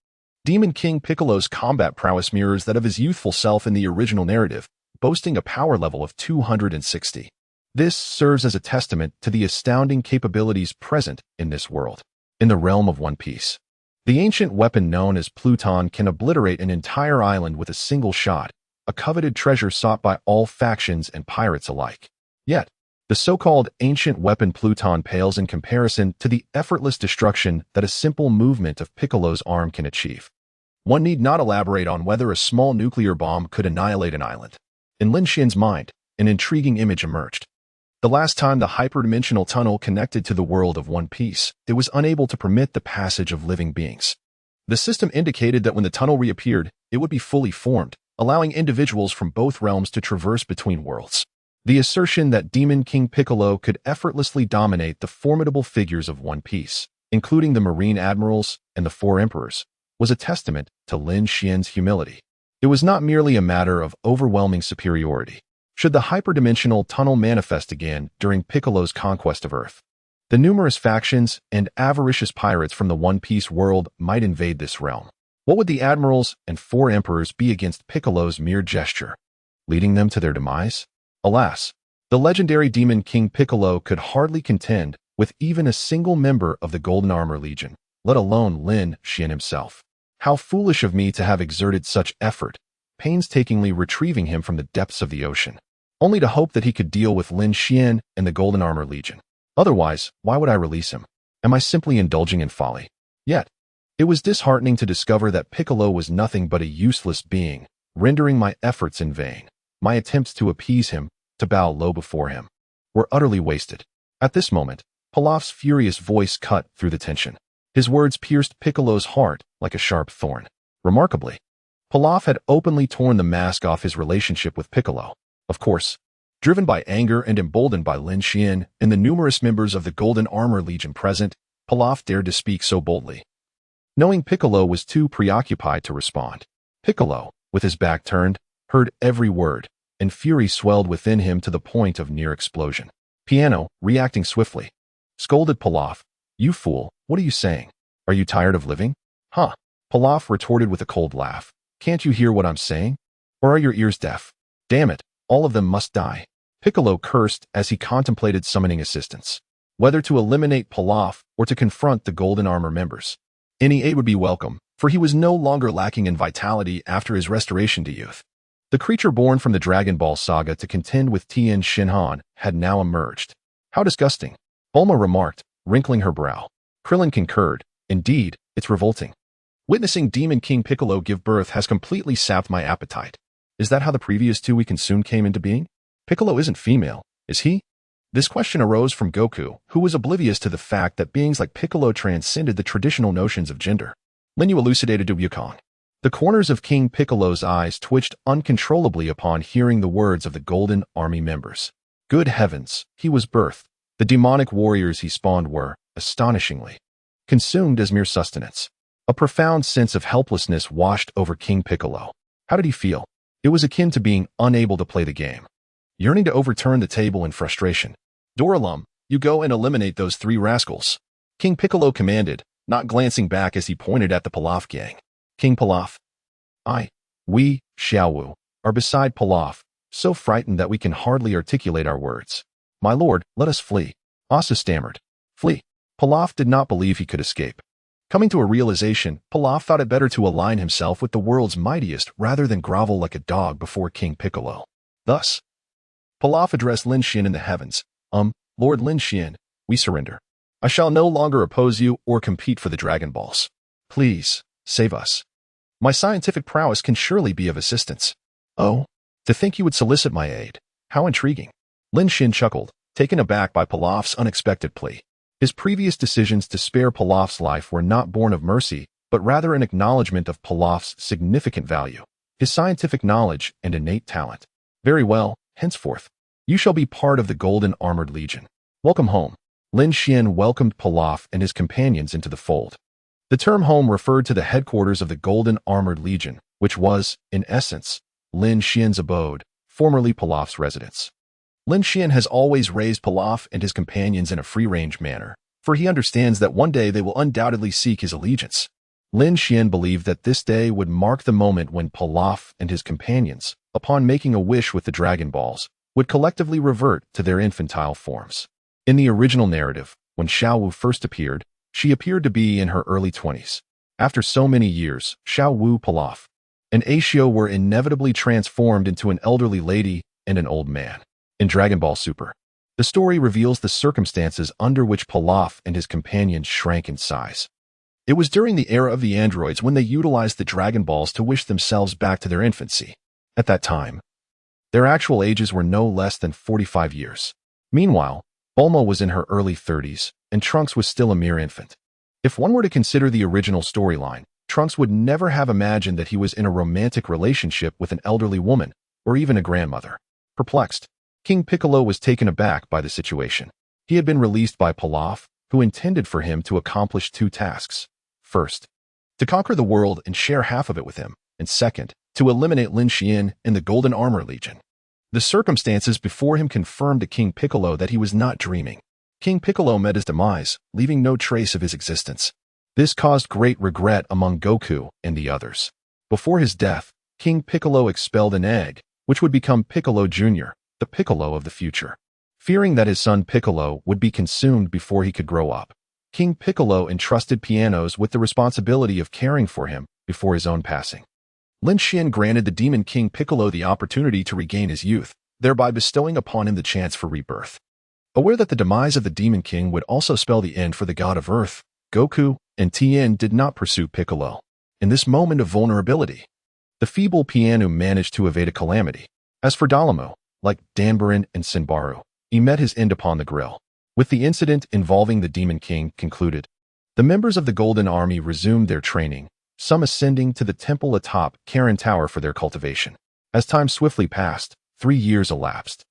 Demon King Piccolo's combat prowess mirrors that of his youthful self in the original narrative, boasting a power level of 260. This serves as a testament to the astounding capabilities present in this world. In the realm of One Piece, the ancient weapon known as Pluton can obliterate an entire island with a single shot, a coveted treasure sought by all factions and pirates alike. Yet, the so-called ancient weapon Pluton pales in comparison to the effortless destruction that a simple movement of Piccolo's arm can achieve. One need not elaborate on whether a small nuclear bomb could annihilate an island. In Lin Xian's mind, an intriguing image emerged. The last time the hyperdimensional tunnel connected to the world of One Piece, it was unable to permit the passage of living beings. The system indicated that when the tunnel reappeared, it would be fully formed, allowing individuals from both realms to traverse between worlds. The assertion that Demon King Piccolo could effortlessly dominate the formidable figures of One Piece, including the Marine Admirals and the 4 Emperors, was a testament to Lin Xian's humility. It was not merely a matter of overwhelming superiority. Should the hyperdimensional tunnel manifest again during Piccolo's conquest of Earth, the numerous factions and avaricious pirates from the One Piece world might invade this realm. What would the admirals and 4 emperors be against Piccolo's mere gesture, leading them to their demise? Alas, the legendary Demon King Piccolo could hardly contend with even a single member of the Golden Armor Legion, let alone Lin Xian himself. How foolish of me to have exerted such effort, painstakingly retrieving him from the depths of the ocean, only to hope that he could deal with Lin Xian and the Golden Armor Legion. Otherwise, why would I release him? Am I simply indulging in folly? Yet, it was disheartening to discover that Piccolo was nothing but a useless being, rendering my efforts in vain. My attempts to appease him, to bow low before him, were utterly wasted. At this moment, Pilaf's furious voice cut through the tension. His words pierced Piccolo's heart like a sharp thorn. Remarkably, Pilaf had openly torn the mask off his relationship with Piccolo. Of course, driven by anger and emboldened by Lin Xian and the numerous members of the Golden Armor Legion present, Pilaf dared to speak so boldly. Knowing Piccolo was too preoccupied to respond, Piccolo, with his back turned, heard every word, and fury swelled within him to the point of near explosion. Piano, reacting swiftly, scolded Pilaf. "You fool, what are you saying? Are you tired of living?" "Huh?" Pilaf retorted with a cold laugh. "Can't you hear what I'm saying? Or are your ears deaf? Damn it, all of them must die." Piccolo cursed as he contemplated summoning assistance, whether to eliminate Pilaf or to confront the Golden Armor members. Any aid would be welcome, for he was no longer lacking in vitality after his restoration to youth. The creature born from the Dragon Ball saga to contend with Tien Shinhan had now emerged. "How disgusting," Bulma remarked, wrinkling her brow. Krillin concurred. "Indeed, it's revolting. Witnessing Demon King Piccolo give birth has completely sapped my appetite. Is that how the previous two we consumed came into being? Piccolo isn't female, is he?" This question arose from Goku, who was oblivious to the fact that beings like Piccolo transcended the traditional notions of gender. Lin Yu elucidated to Wukong. The corners of King Piccolo's eyes twitched uncontrollably upon hearing the words of the Golden Army members. Good heavens, he was birthed. The demonic warriors he spawned were, astonishingly, consumed as mere sustenance. A profound sense of helplessness washed over King Piccolo. How did he feel? It was akin to being unable to play the game, yearning to overturn the table in frustration. "Doralum, you go and eliminate those three rascals," King Piccolo commanded, not glancing back as he pointed at the Pilaf gang. "King Pilaf, we, Xiaowu, are beside Pilaf, so frightened that we can hardly articulate our words. My lord, let us flee." Asa stammered. "Flee?" Pilaf did not believe he could escape. Coming to a realization, Pilaf thought it better to align himself with the world's mightiest rather than grovel like a dog before King Piccolo. Thus, Pilaf addressed Lin Xian in the heavens. Lord Lin Xian, we surrender. I shall no longer oppose you or compete for the Dragon Balls. Please, save us. My scientific prowess can surely be of assistance." "Oh, to think you would solicit my aid. How intriguing." Lin Xian chuckled, taken aback by Pilaf's unexpected plea. His previous decisions to spare Pilaf's life were not born of mercy, but rather an acknowledgement of Pilaf's significant value, his scientific knowledge and innate talent. "Very well, henceforth, you shall be part of the Golden Armored Legion. Welcome home." Lin Xian welcomed Pilaf and his companions into the fold. The term home referred to the headquarters of the Golden Armored Legion, which was, in essence, Lin Xian's abode, formerly Pilaf's residence. Lin Xian has always raised Pilaf and his companions in a free-range manner, for he understands that one day they will undoubtedly seek his allegiance. Lin Xian believed that this day would mark the moment when Pilaf and his companions, upon making a wish with the Dragon Balls, would collectively revert to their infantile forms. In the original narrative, when Xiaowu first appeared, she appeared to be in her early 20s. After so many years, Xiaowu, Pilaf, and Aishio were inevitably transformed into an elderly lady and an old man. In Dragon Ball Super, the story reveals the circumstances under which Pilaf and his companions shrank in size. It was during the era of the androids when they utilized the Dragon Balls to wish themselves back to their infancy. At that time, their actual ages were no less than 45 years. Meanwhile, Bulma was in her early 30s, and Trunks was still a mere infant. If one were to consider the original storyline, Trunks would never have imagined that he was in a romantic relationship with an elderly woman, or even a grandmother. Perplexed, King Piccolo was taken aback by the situation. He had been released by Pilaf, who intended for him to accomplish two tasks. First, to conquer the world and share half of it with him, and second, to eliminate Lin Xian and the Golden Armor Legion. The circumstances before him confirmed to King Piccolo that he was not dreaming. King Piccolo met his demise, leaving no trace of his existence. This caused great regret among Goku and the others. Before his death, King Piccolo expelled an egg, which would become Piccolo Jr., the Piccolo of the future. Fearing that his son Piccolo would be consumed before he could grow up, King Piccolo entrusted Pianos with the responsibility of caring for him before his own passing. Lin Xian granted the Demon King Piccolo the opportunity to regain his youth, thereby bestowing upon him the chance for rebirth. Aware that the demise of the Demon King would also spell the end for the God of Earth, Goku and Tien did not pursue Piccolo. In this moment of vulnerability, the feeble Piano managed to evade a calamity. As for Dalamo, like Danbarin and Sinbaru, he met his end upon the grill. With the incident involving the Demon King concluded, the members of the Golden Army resumed their training, some ascending to the temple atop Karen Tower for their cultivation. As time swiftly passed, 3 years elapsed.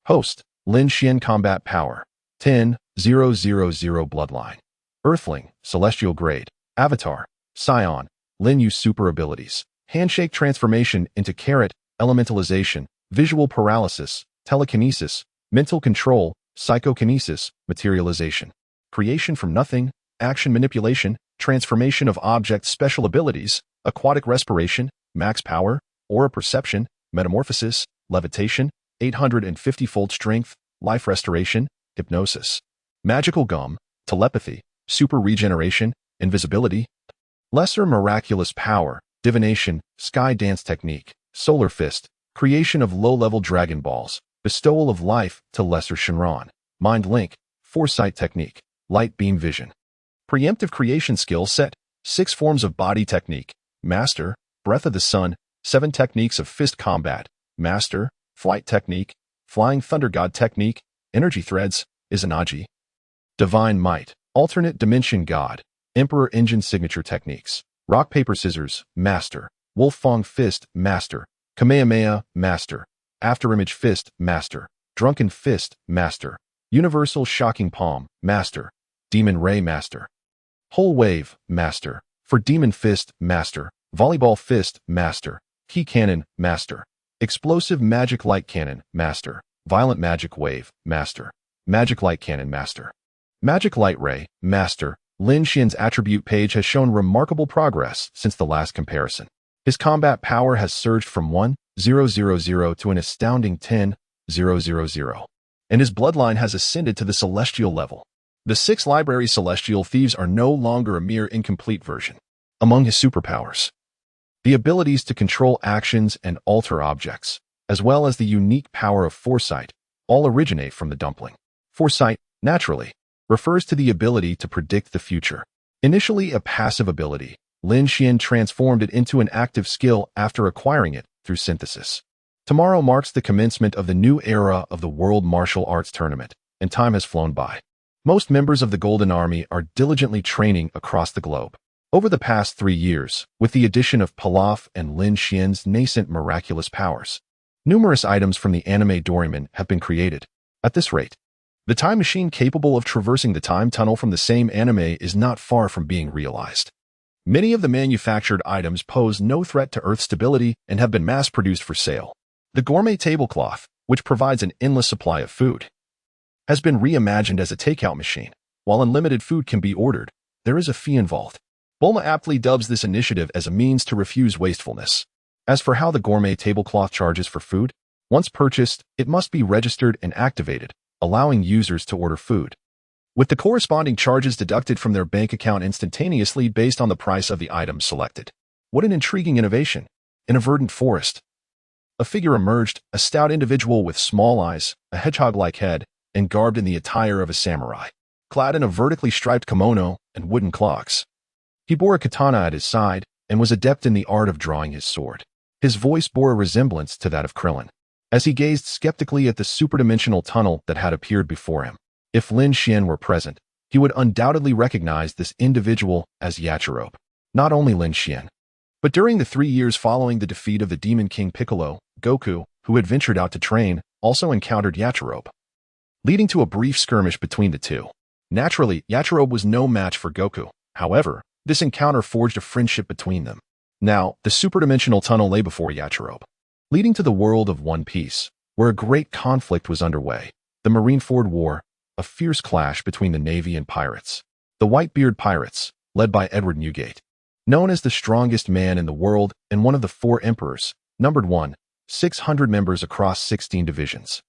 Host, Lin Xian Combat Power, 10,000 Bloodline. Earthling, Celestial Grade. Avatar, Scion, Lin Yu Super Abilities. Handshake Transformation into Carrot, Elementalization, Visual Paralysis, Telekinesis, Mental Control, Psychokinesis, Materialization. Creation from Nothing, Action Manipulation, Transformation of Object Special Abilities, Aquatic Respiration, Max Power, Aura Perception, Metamorphosis, Levitation, 850-fold Strength, Life Restoration, Hypnosis. Magical Gum, Telepathy, Super Regeneration, Invisibility. Lesser Miraculous Power, Divination, Sky Dance Technique, Solar Fist, Creation of Low-Level Dragon Balls, Bestowal of Life to Lesser Shinran, Mind Link, Foresight Technique, Light Beam Vision. Preemptive Creation Skill Set, 6 Forms of Body Technique, Master, Breath of the Sun, 7 Techniques of Fist Combat, Master, Flight Technique, Flying Thunder God Technique, Energy Threads, Izanagi. Divine Might, Alternate Dimension God, Emperor Engine Signature Techniques, Rock Paper Scissors, Master, Wolfang Fist, Master, Kamehameha, Master, Afterimage Fist, Master, Drunken Fist, Master, Universal Shocking Palm, Master, Demon Ray Master. Whole Wave, Master, for Demon Fist, Master, Volleyball Fist, Master, Key Cannon, Master, Explosive Magic Light Cannon, Master, Violent Magic Wave, Master, Magic Light Cannon, Master. Magic Light Ray, Master. Lin Xian's attribute page has shown remarkable progress since the last comparison. His combat power has surged from 1,000 to an astounding 10,000, and his bloodline has ascended to the celestial level. The 6 library celestial thieves are no longer a mere incomplete version. Among his superpowers, the abilities to control actions and alter objects, as well as the unique power of foresight, all originate from the dumpling. Foresight, naturally, refers to the ability to predict the future. Initially a passive ability, Lin Xian transformed it into an active skill after acquiring it through synthesis. Tomorrow marks the commencement of the new era of the World Martial Arts Tournament, and time has flown by. Most members of the Golden Army are diligently training across the globe. Over the past 3 years, with the addition of Pilaf and Lin Xian's nascent miraculous powers, numerous items from the anime Doraemon have been created. At this rate, the time machine capable of traversing the time tunnel from the same anime is not far from being realized. Many of the manufactured items pose no threat to Earth's stability and have been mass-produced for sale. The gourmet tablecloth, which provides an endless supply of food, has been reimagined as a takeout machine. While unlimited food can be ordered, there is a fee involved. Bulma aptly dubs this initiative as a means to refuse wastefulness. As for how the gourmet tablecloth charges for food, once purchased, it must be registered and activated, allowing users to order food, with the corresponding charges deducted from their bank account instantaneously based on the price of the item selected. What an intriguing innovation! In a verdant forest, a figure emerged, a stout individual with small eyes, a hedgehog-like head, and garbed in the attire of a samurai, clad in a vertically striped kimono and wooden clogs. He bore a katana at his side and was adept in the art of drawing his sword. His voice bore a resemblance to that of Krillin, as he gazed skeptically at the superdimensional tunnel that had appeared before him. If Lin Xian were present, he would undoubtedly recognize this individual as Yachirobe. Not only Lin Xian, but during the 3 years following the defeat of the Demon King Piccolo, Goku, who had ventured out to train, also encountered Yachirobe, leading to a brief skirmish between the two. Naturally, Yachirobe was no match for Goku. However, this encounter forged a friendship between them. Now, the superdimensional tunnel lay before Yachirobe, leading to the world of One Piece, where a great conflict was underway. The Marineford War, a fierce clash between the Navy and pirates. The Whitebeard Pirates, led by Edward Newgate, known as the strongest man in the world and one of the 4 emperors, numbered 600 members across 16 divisions.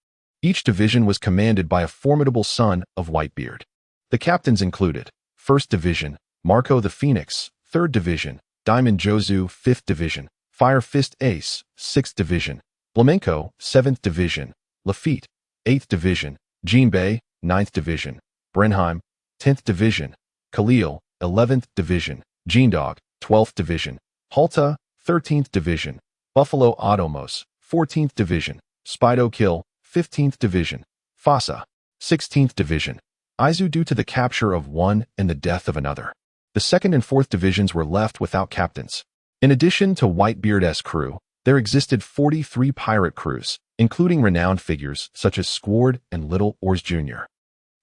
Each division was commanded by a formidable son of Whitebeard. The captains included 1st Division, Marco the Phoenix, 3rd Division, Diamond Jozu, 5th Division, Fire Fist Ace, 6th Division, Flamenco, 7th Division, Lafitte, 8th Division, Jinbei, 9th Division, Brenheim, 10th Division, Khalil, 11th Division, Jeandog, 12th Division, Halta, 13th Division, Buffalo Automos, 14th Division, Spido Kill, 15th Division, Fasa, 16th Division, Aizu due to the capture of one and the death of another. The 2nd and 4th divisions were left without captains. In addition to Whitebeard's crew, there existed 43 pirate crews, including renowned figures such as Squard and Little Oars Jr.,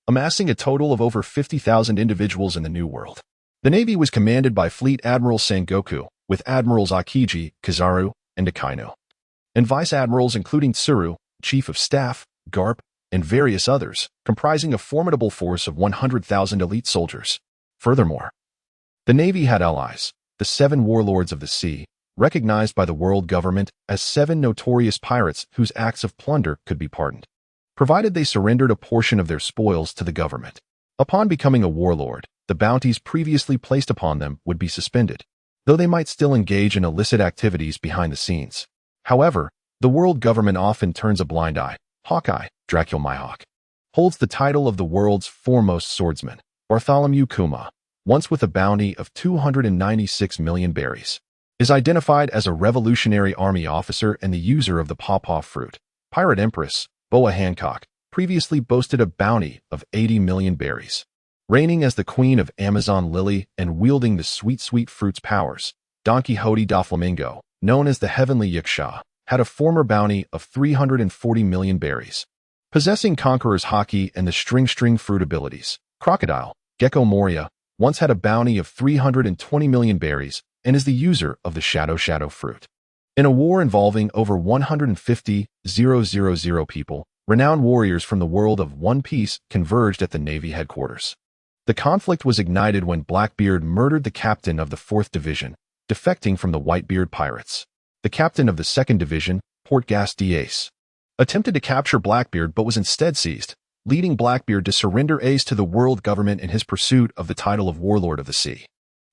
amassing a total of over 50,000 individuals in the New World. The Navy was commanded by Fleet Admiral Sengoku, with Admirals Akiji, Kizaru, and Akainu, and Vice Admirals including Tsuru, Chief of Staff, Garp, and various others, comprising a formidable force of 100,000 elite soldiers. Furthermore, the Navy had allies, the 7 warlords of the sea, recognized by the world government as 7 notorious pirates whose acts of plunder could be pardoned, provided they surrendered a portion of their spoils to the government. Upon becoming a warlord, the bounties previously placed upon them would be suspended, though they might still engage in illicit activities behind the scenes. However, the world government often turns a blind eye. Hawkeye, Dracula Mihawk, holds the title of the world's foremost swordsman, Bartholomew Kuma, once with a bounty of 296 million berries, is identified as a Revolutionary Army officer and the user of the pawpaw fruit. Pirate Empress, Boa Hancock, previously boasted a bounty of 80 million berries. Reigning as the Queen of Amazon Lily and wielding the sweet fruit's powers, Don Quixote da Flamingo, known as the Heavenly Yiksha, had a former bounty of 340 million berries. Possessing Conqueror's Haki and the string fruit abilities, Crocodile, Gecko Moria, once had a bounty of 320 million berries and is the user of the Shadow fruit. In a war involving over 150,000 people, renowned warriors from the world of One Piece converged at the Navy headquarters. The conflict was ignited when Blackbeard murdered the captain of the 4th Division, defecting from the Whitebeard pirates. The captain of the 2nd Division, Portgas d'Ace, attempted to capture Blackbeard but was instead seized, leading Blackbeard to surrender Ace to the world government in his pursuit of the title of Warlord of the Sea.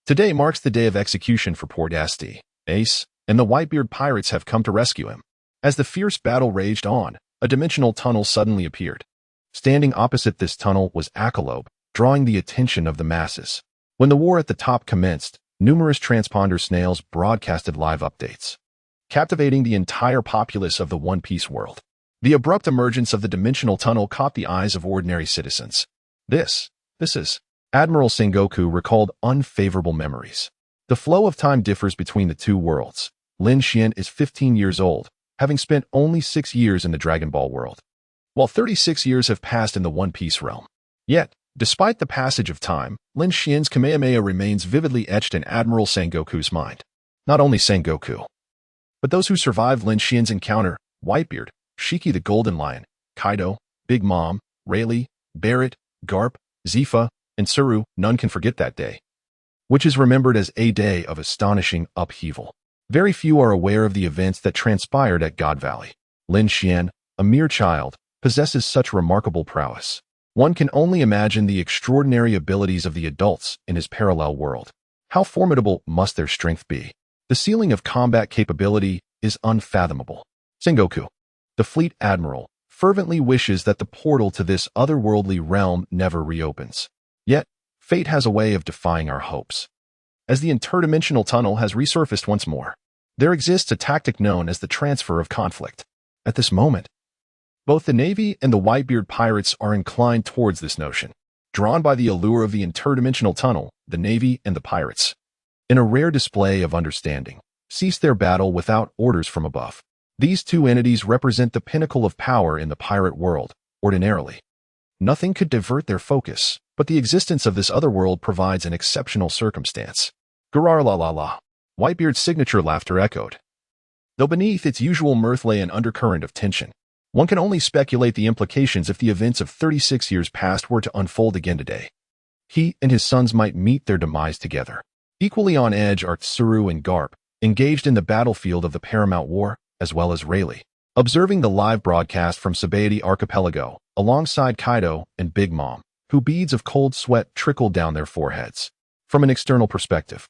Today marks the day of execution for Portgas d'Ace, and the Whitebeard pirates have come to rescue him. As the fierce battle raged on, a dimensional tunnel suddenly appeared. Standing opposite this tunnel was Akalobe, drawing the attention of the masses. When the war at the top commenced, numerous transponder snails broadcasted live updates, captivating the entire populace of the One Piece world. The abrupt emergence of the dimensional tunnel caught the eyes of ordinary citizens. This is Admiral Sengoku recalled unfavorable memories. The flow of time differs between the two worlds. Lin Xian is 15 years old, having spent only 6 years in the Dragon Ball world, while 36 years have passed in the One Piece realm. Yet, despite the passage of time, Lin Xian's Kamehameha remains vividly etched in Admiral Sengoku's mind. Not only Sengoku, but those who survived Lin Xian's encounter, Whitebeard, Shiki the Golden Lion, Kaido, Big Mom, Rayleigh, Barrett, Garp, Zifa, and Tsuru, none can forget that day, which is remembered as a day of astonishing upheaval. Very few are aware of the events that transpired at God Valley. Lin Xian, a mere child, possesses such remarkable prowess. One can only imagine the extraordinary abilities of the adults in his parallel world. How formidable must their strength be? The ceiling of combat capability is unfathomable. Sengoku, the fleet admiral, fervently wishes that the portal to this otherworldly realm never reopens. Yet, fate has a way of defying our hopes. As the interdimensional tunnel has resurfaced once more, there exists a tactic known as the transfer of conflict. At this moment, both the Navy and the Whitebeard pirates are inclined towards this notion. Drawn by the allure of the interdimensional tunnel, the Navy and the pirates, in a rare display of understanding, cease their battle without orders from above. These two entities represent the pinnacle of power in the pirate world. Ordinarily, nothing could divert their focus, but the existence of this other world provides an exceptional circumstance. Garar la la la. Whitebeard's signature laughter echoed, though beneath its usual mirth lay an undercurrent of tension. One can only speculate the implications if the events of 36 years past were to unfold again today. He and his sons might meet their demise together. Equally on edge are Tsuru and Garp, engaged in the battlefield of the Paramount War, as well as Rayleigh, observing the live broadcast from Sabaody Archipelago, alongside Kaido and Big Mom, who beads of cold sweat trickled down their foreheads. From an external perspective,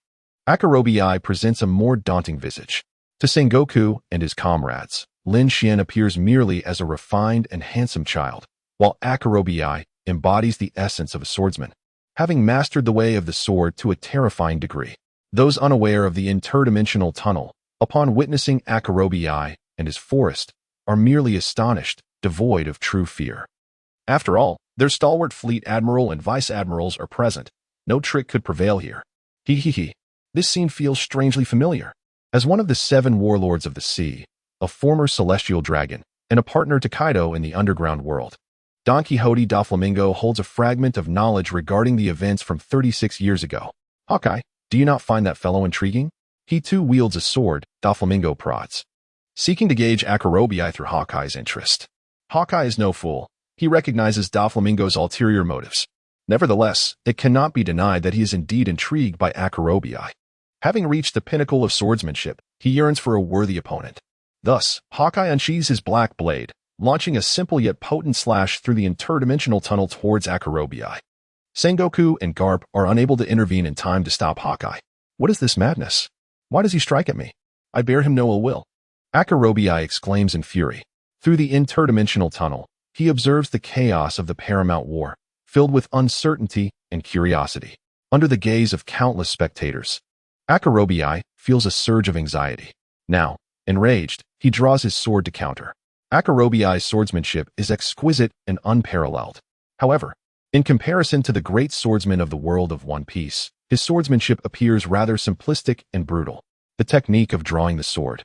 Akarobi presents a more daunting visage. To Sengoku and his comrades, Lin Xian appears merely as a refined and handsome child, while Akarobi embodies the essence of a swordsman, having mastered the way of the sword to a terrifying degree. Those unaware of the interdimensional tunnel, upon witnessing Akarobi and his forest, are merely astonished, devoid of true fear. After all, Their stalwart fleet admiral and vice admirals are present. No trick could prevail here. Hee hee hee. This scene feels strangely familiar. As one of the 7 warlords of the sea, a former celestial dragon, and a partner to Kaido in the underground world, Don Quixote Doflamingo holds a fragment of knowledge regarding the events from 36 years ago. Hawkeye, do you not find that fellow intriguing? He too wields a sword, Doflamingo prods, seeking to gauge Akarobii through Hawkeye's interest. Hawkeye is no fool. He recognizes Doflamingo's ulterior motives. Nevertheless, it cannot be denied that he is indeed intrigued by Akarobii. Having reached the pinnacle of swordsmanship, he yearns for a worthy opponent. Thus, Hawkeye unsheathes his black blade, launching a simple yet potent slash through the interdimensional tunnel towards Akarobii. Sengoku and Garp are unable to intervene in time to stop Hawkeye. What is this madness? Why does he strike at me? I bear him no ill will. Akarobii exclaims in fury. Through the interdimensional tunnel, he observes the chaos of the Paramount War, filled with uncertainty and curiosity. Under the gaze of countless spectators, Akarobii feels a surge of anxiety. Now, enraged, he draws his sword to counter. Akarobii's swordsmanship is exquisite and unparalleled. However, in comparison to the great swordsmen of the world of One Piece, his swordsmanship appears rather simplistic and brutal. The technique of drawing the sword,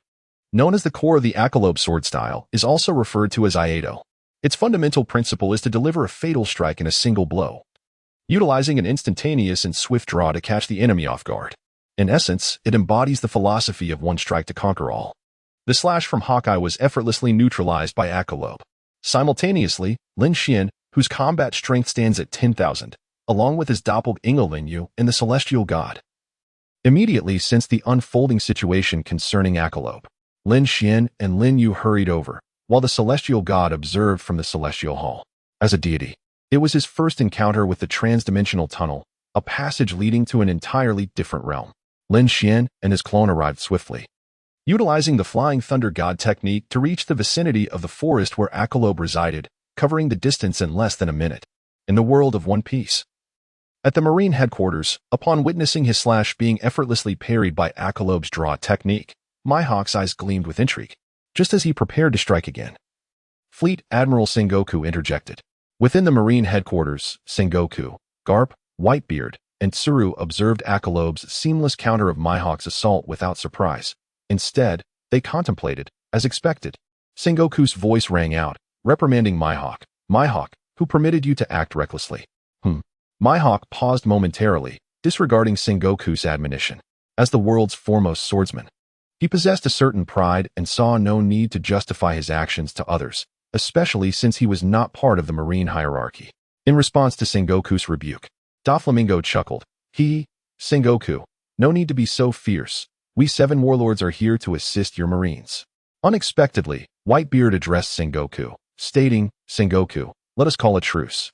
known as the core of the Akalobe sword style, is also referred to as Iato. Its fundamental principle is to deliver a fatal strike in a single blow, utilizing an instantaneous and swift draw to catch the enemy off guard. In essence, it embodies the philosophy of one strike to conquer all. The slash from Hawkeye was effortlessly neutralized by Akalobe. Simultaneously, Lin Xian, whose combat strength stands at 10,000, along with his doppelganger Lin Yu and the Celestial God, immediately sensed the unfolding situation concerning Akalobe. Lin Xian and Lin Yu hurried over, while the Celestial God observed from the Celestial Hall. As a deity, it was his first encounter with the transdimensional tunnel, a passage leading to an entirely different realm. Lin Xian and his clone arrived swiftly, utilizing the Flying Thunder God technique to reach the vicinity of the forest where Akalobe resided, covering the distance in less than a minute. In the world of One Piece, at the Marine headquarters, upon witnessing his slash being effortlessly parried by Akalobe's draw technique, Mihawk's eyes gleamed with intrigue. Just as he prepared to strike again, Fleet Admiral Sengoku interjected. Within the Marine headquarters, Sengoku, Garp, Whitebeard, and Tsuru observed Akalobe's seamless counter of Mihawk's assault without surprise. Instead, they contemplated, as expected. Sengoku's voice rang out, reprimanding Mihawk. Mihawk, who permitted you to act recklessly? Mihawk paused momentarily, disregarding Sengoku's admonition. As the world's foremost swordsman, he possessed a certain pride and saw no need to justify his actions to others, especially since he was not part of the Marine hierarchy. In response to Sengoku's rebuke, Doflamingo chuckled. Sengoku, no need to be so fierce. We 7 warlords are here to assist your Marines. Unexpectedly, Whitebeard addressed Sengoku, stating, Sengoku, let us call a truce.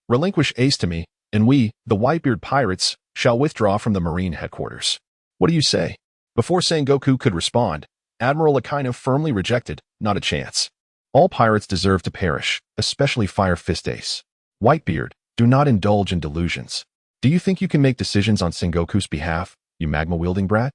Relinquish Ace to me, and we, the Whitebeard pirates, shall withdraw from the Marine headquarters. What do you say? Before Sengoku could respond, Admiral Akainu firmly rejected, not a chance. All pirates deserve to perish, especially Fire Fist Ace. Whitebeard, do not indulge in delusions. Do you think you can make decisions on Sengoku's behalf, you magma-wielding brat?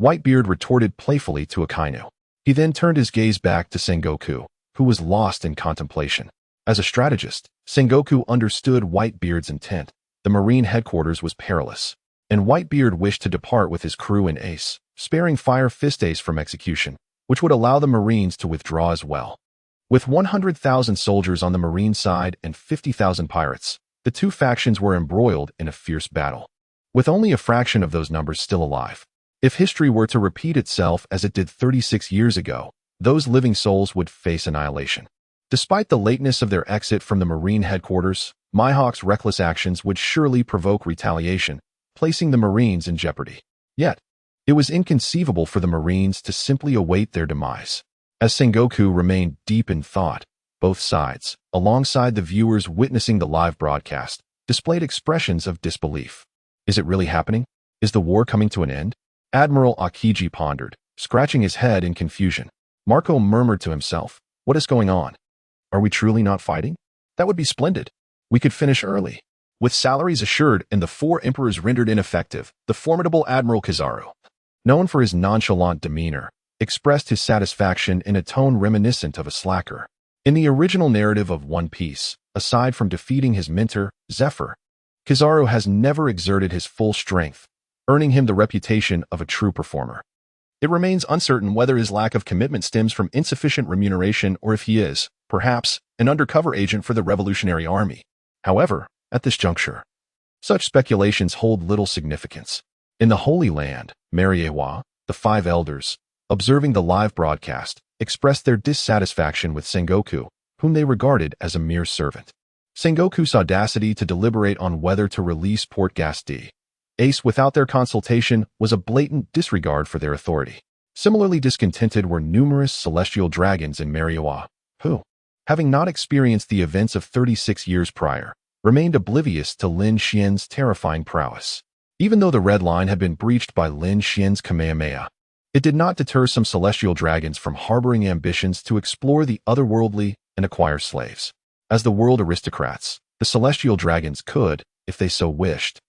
Whitebeard retorted playfully to Akainu. He then turned his gaze back to Sengoku, who was lost in contemplation. As a strategist, Sengoku understood Whitebeard's intent. The Marine headquarters was perilous, and Whitebeard wished to depart with his crew and Ace, sparing Fire Fist Ace from execution, which would allow the Marines to withdraw as well. With 100,000 soldiers on the Marine side and 50,000 pirates, the two factions were embroiled in a fierce battle, with only a fraction of those numbers still alive. If history were to repeat itself as it did 36 years ago, those living souls would face annihilation. Despite the lateness of their exit from the Marine headquarters, Mihawk's reckless actions would surely provoke retaliation, placing the Marines in jeopardy. Yet, it was inconceivable for the Marines to simply await their demise. As Sengoku remained deep in thought, both sides, alongside the viewers witnessing the live broadcast, displayed expressions of disbelief. Is it really happening? Is the war coming to an end? Admiral Akiji pondered, scratching his head in confusion. Marco murmured to himself, what is going on? Are we truly not fighting? That would be splendid. We could finish early. With salaries assured and the 4 emperors rendered ineffective, the formidable Admiral Kizaru, known for his nonchalant demeanor, expressed his satisfaction in a tone reminiscent of a slacker. In the original narrative of One Piece, aside from defeating his mentor, Zephyr, Kizaru has never exerted his full strength, earning him the reputation of a true performer. It remains uncertain whether his lack of commitment stems from insufficient remuneration or if he is, perhaps, an undercover agent for the Revolutionary Army. However, at this juncture, such speculations hold little significance. In the Holy Land, Mariewa, the five elders, observing the live broadcast, expressed their dissatisfaction with Sengoku, whom they regarded as a mere servant. Sengoku's audacity to deliberate on whether to release Port Gasti Ace without their consultation was a blatant disregard for their authority. Similarly discontented were numerous celestial dragons in Mariewa, who, having not experienced the events of 36 years prior, remained oblivious to Lin Xian's terrifying prowess. Even though the red line had been breached by Lin Xian's Kamehameha, it did not deter some celestial dragons from harboring ambitions to explore the otherworldly and acquire slaves. As the world aristocrats, the celestial dragons could, if they so wished,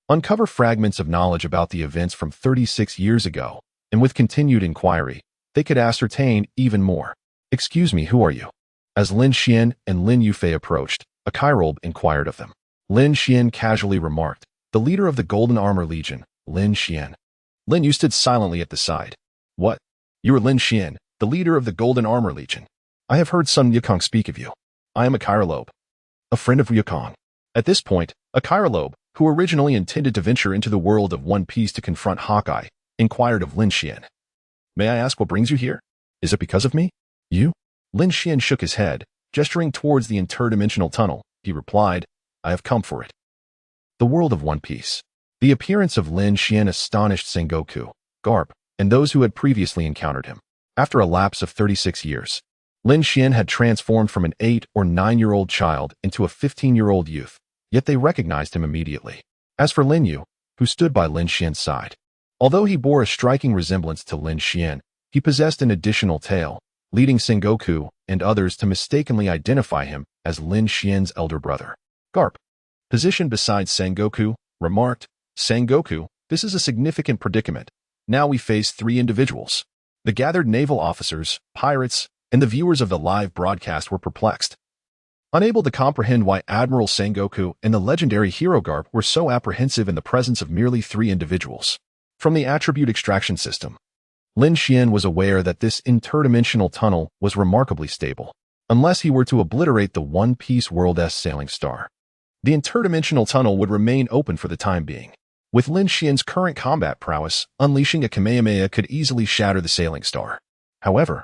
uncover fragments of knowledge about the events from 36 years ago, and with continued inquiry, they could ascertain even more. "Excuse me, who are you?" As Lin Xian and Lin Yufei approached, a Chirobe inquired of them. Lin Xian casually remarked, "The leader of the Golden Armor Legion, Lin Xian." Lin Yu stood silently at the side. "What? You are Lin Xian, the leader of the Golden Armor Legion. I have heard Sun Yukong speak of you. I am a Chirobe, a friend of Yukong." At this point, a Chirobe, who originally intended to venture into the world of One Piece to confront Hawkeye, inquired of Lin Xian. "May I ask what brings you here? Is it because of me?" "You?" Lin Xian shook his head, gesturing towards the interdimensional tunnel. He replied, "I have come for it." The world of One Piece. The appearance of Lin Xian astonished Sengoku, Garp, and those who had previously encountered him. After a lapse of 36 years, Lin Xian had transformed from an 8 or 9-year-old child into a 15-year-old youth, yet they recognized him immediately. As for Lin Yu, who stood by Lin Xian's side, although he bore a striking resemblance to Lin Xian, he possessed an additional tail, leading Sengoku and others to mistakenly identify him as Lin Xian's elder brother. Garp, positioned beside Sengoku, remarked, "Sengoku, this is a significant predicament. Now we face 3 individuals." The gathered naval officers, pirates, and the viewers of the live broadcast were perplexed, unable to comprehend why Admiral Sengoku and the legendary hero Garp were so apprehensive in the presence of merely 3 individuals. From the attribute extraction system, Lin Xian was aware that this interdimensional tunnel was remarkably stable, unless he were to obliterate the One Piece World's sailing star. The interdimensional tunnel would remain open for the time being. With Lin Xian's current combat prowess, unleashing a Kamehameha could easily shatter the sailing star. However,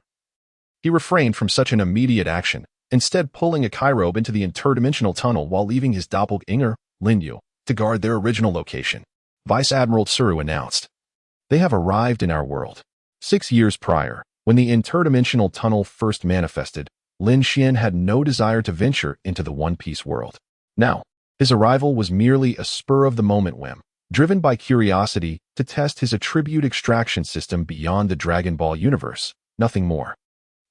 he refrained from such an immediate action, instead pulling a Chirobe into the interdimensional tunnel while leaving his doppelganger, Lin Yu, to guard their original location. Vice Admiral Tsuru announced, "They have arrived in our world." 6 years prior, when the interdimensional tunnel first manifested, Lin Xian had no desire to venture into the One Piece world. Now, his arrival was merely a spur-of-the-moment whim, driven by curiosity to test his attribute extraction system beyond the Dragon Ball universe, nothing more.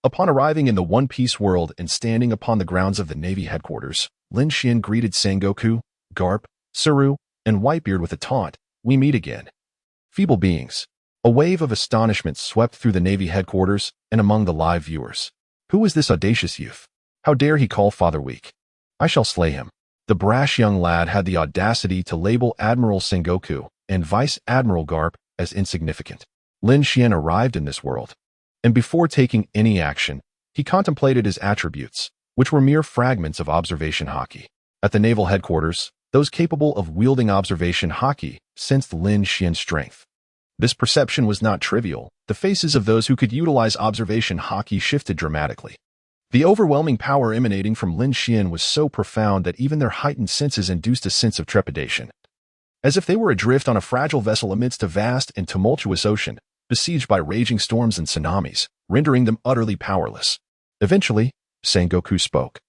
Upon arriving in the One Piece world and standing upon the grounds of the Navy headquarters, Lin Xian greeted Sengoku, Garp, Tsuru, and Whitebeard with a taunt, "We meet again." Feeble beings. A wave of astonishment swept through the Navy headquarters and among the live viewers. Who is this audacious youth? How dare he call Father weak? I shall slay him. The brash young lad had the audacity to label Admiral Sengoku and Vice Admiral Garp as insignificant. Lin Xian arrived in this world, and before taking any action, he contemplated his attributes, which were mere fragments of observation haki. At the naval headquarters, those capable of wielding observation haki sensed Lin Xian's strength. This perception was not trivial. The faces of those who could utilize observation haki shifted dramatically. The overwhelming power emanating from Lin Xian was so profound that even their heightened senses induced a sense of trepidation, as if they were adrift on a fragile vessel amidst a vast and tumultuous ocean, besieged by raging storms and tsunamis, rendering them utterly powerless. Eventually, Sengoku spoke,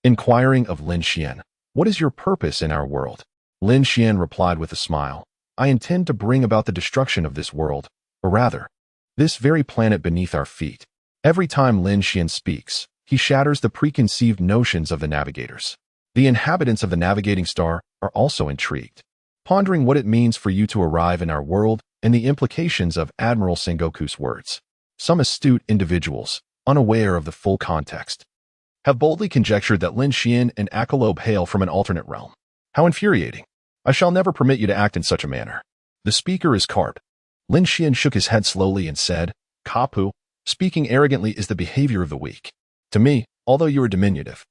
inquiring of Lin Xian, "What is your purpose in our world?" Lin Xian replied with a smile, "I intend to bring about the destruction of this world, or rather, this very planet beneath our feet." Every time Lin Xian speaks, he shatters the preconceived notions of the navigators. The inhabitants of the navigating star are also intrigued, pondering what it means for you to arrive in our world and the implications of Admiral Sengoku's words. Some astute individuals, unaware of the full context, have boldly conjectured that Lin Xian and Akalob hail from an alternate realm. How infuriating. I shall never permit you to act in such a manner. The speaker is Carp. Lin Xian shook his head slowly and said, Kapu, speaking arrogantly is the behavior of the weak. To me, although you are diminutive,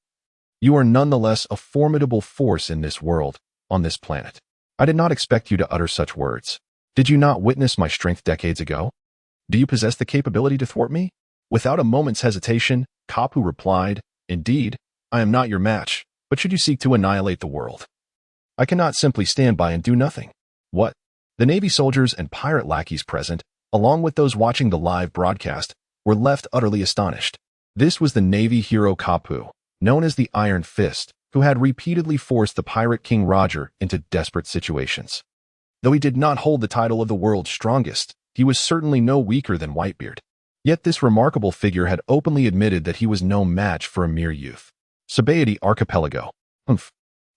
you are nonetheless a formidable force in this world, on this planet. I did not expect you to utter such words. Did you not witness my strength decades ago? Do you possess the capability to thwart me? Without a moment's hesitation, Kapu replied, Indeed, I am not your match, but should you seek to annihilate the world, I cannot simply stand by and do nothing. What? The Navy soldiers and pirate lackeys present, along with those watching the live broadcast, were left utterly astonished. This was the Navy hero Kapu, known as the Iron Fist, who had repeatedly forced the pirate King Roger into desperate situations. Though he did not hold the title of the world's strongest, he was certainly no weaker than Whitebeard. Yet this remarkable figure had openly admitted that he was no match for a mere youth. Sabaody Archipelago. Humph.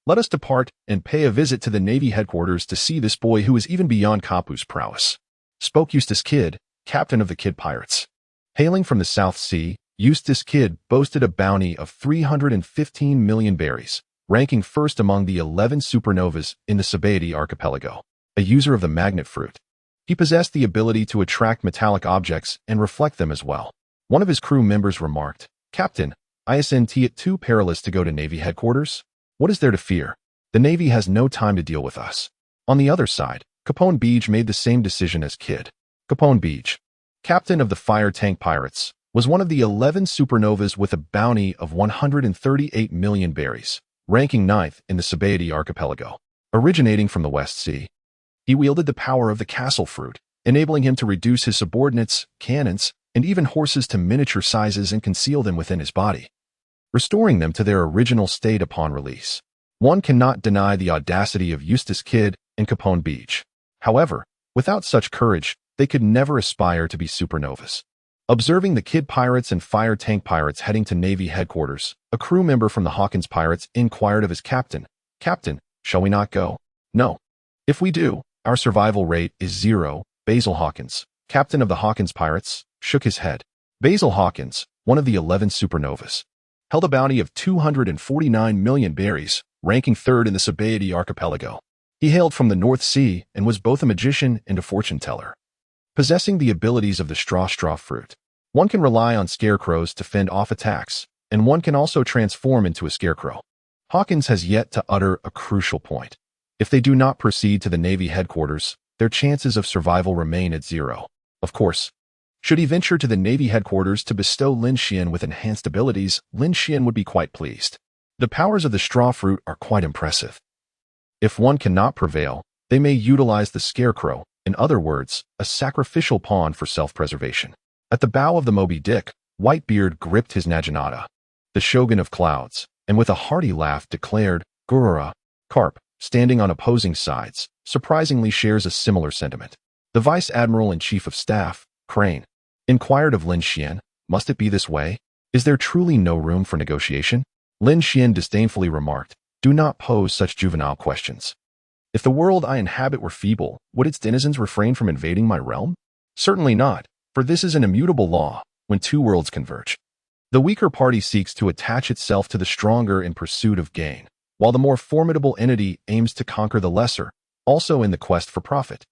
Let us depart and pay a visit to the Navy headquarters to see this boy who is even beyond Kapu's prowess. Spoke Eustace Kidd, captain of the Kidd Pirates. Hailing from the South Sea, Eustace Kidd boasted a bounty of 315 million berries, ranking first among the 11 supernovas in the Sabaody Archipelago. A user of the magnet fruit, he possessed the ability to attract metallic objects and reflect them as well. One of his crew members remarked, Captain, isn't it too perilous to go to Navy headquarters? What is there to fear? The Navy has no time to deal with us. On the other side, Capone Beach made the same decision as Kidd. Capone Beach, captain of the Fire Tank Pirates, was one of the 11 supernovas with a bounty of 138 million berries, ranking 9th in the Sabaody Archipelago. Originating from the West Sea, he wielded the power of the castle fruit, enabling him to reduce his subordinates, cannons, and even horses to miniature sizes and conceal them within his body, restoring them to their original state upon release. One cannot deny the audacity of Eustace Kidd and Capone Beach. However, without such courage, they could never aspire to be supernovas. Observing the Kidd Pirates and Fire Tank Pirates heading to Navy headquarters, a crew member from the Hawkins Pirates inquired of his captain, Captain, shall we not go? No. If we do, our survival rate is 0. Basil Hawkins, captain of the Hawkins Pirates, shook his head. Basil Hawkins, one of the 11 supernovas, held a bounty of 249 million berries, ranking 3rd in the Sabaody Archipelago. He hailed from the North Sea and was both a magician and a fortune teller. Possessing the abilities of the straw fruit, one can rely on scarecrows to fend off attacks, and one can also transform into a scarecrow. Hawkins has yet to utter a crucial point. If they do not proceed to the Navy headquarters, their chances of survival remain at 0. Of course, should he venture to the Navy headquarters to bestow Lin Xian with enhanced abilities, Lin Xian would be quite pleased. The powers of the straw fruit are quite impressive. If one cannot prevail, they may utilize the scarecrow, in other words, a sacrificial pawn for self-preservation. At the bow of the Moby Dick, Whitebeard gripped his Naginata, the Shogun of Clouds, and with a hearty laugh declared, Gurura, Carp, standing on opposing sides, surprisingly shares a similar sentiment. The Vice Admiral and Chief of Staff, Crane, inquired of Lin Xian, must it be this way? Is there truly no room for negotiation? Lin Xian disdainfully remarked, do not pose such juvenile questions. If the world I inhabit were feeble, would its denizens refrain from invading my realm? Certainly not, for this is an immutable law when two worlds converge. The weaker party seeks to attach itself to the stronger in pursuit of gain, while the more formidable entity aims to conquer the lesser, also in the quest for profit.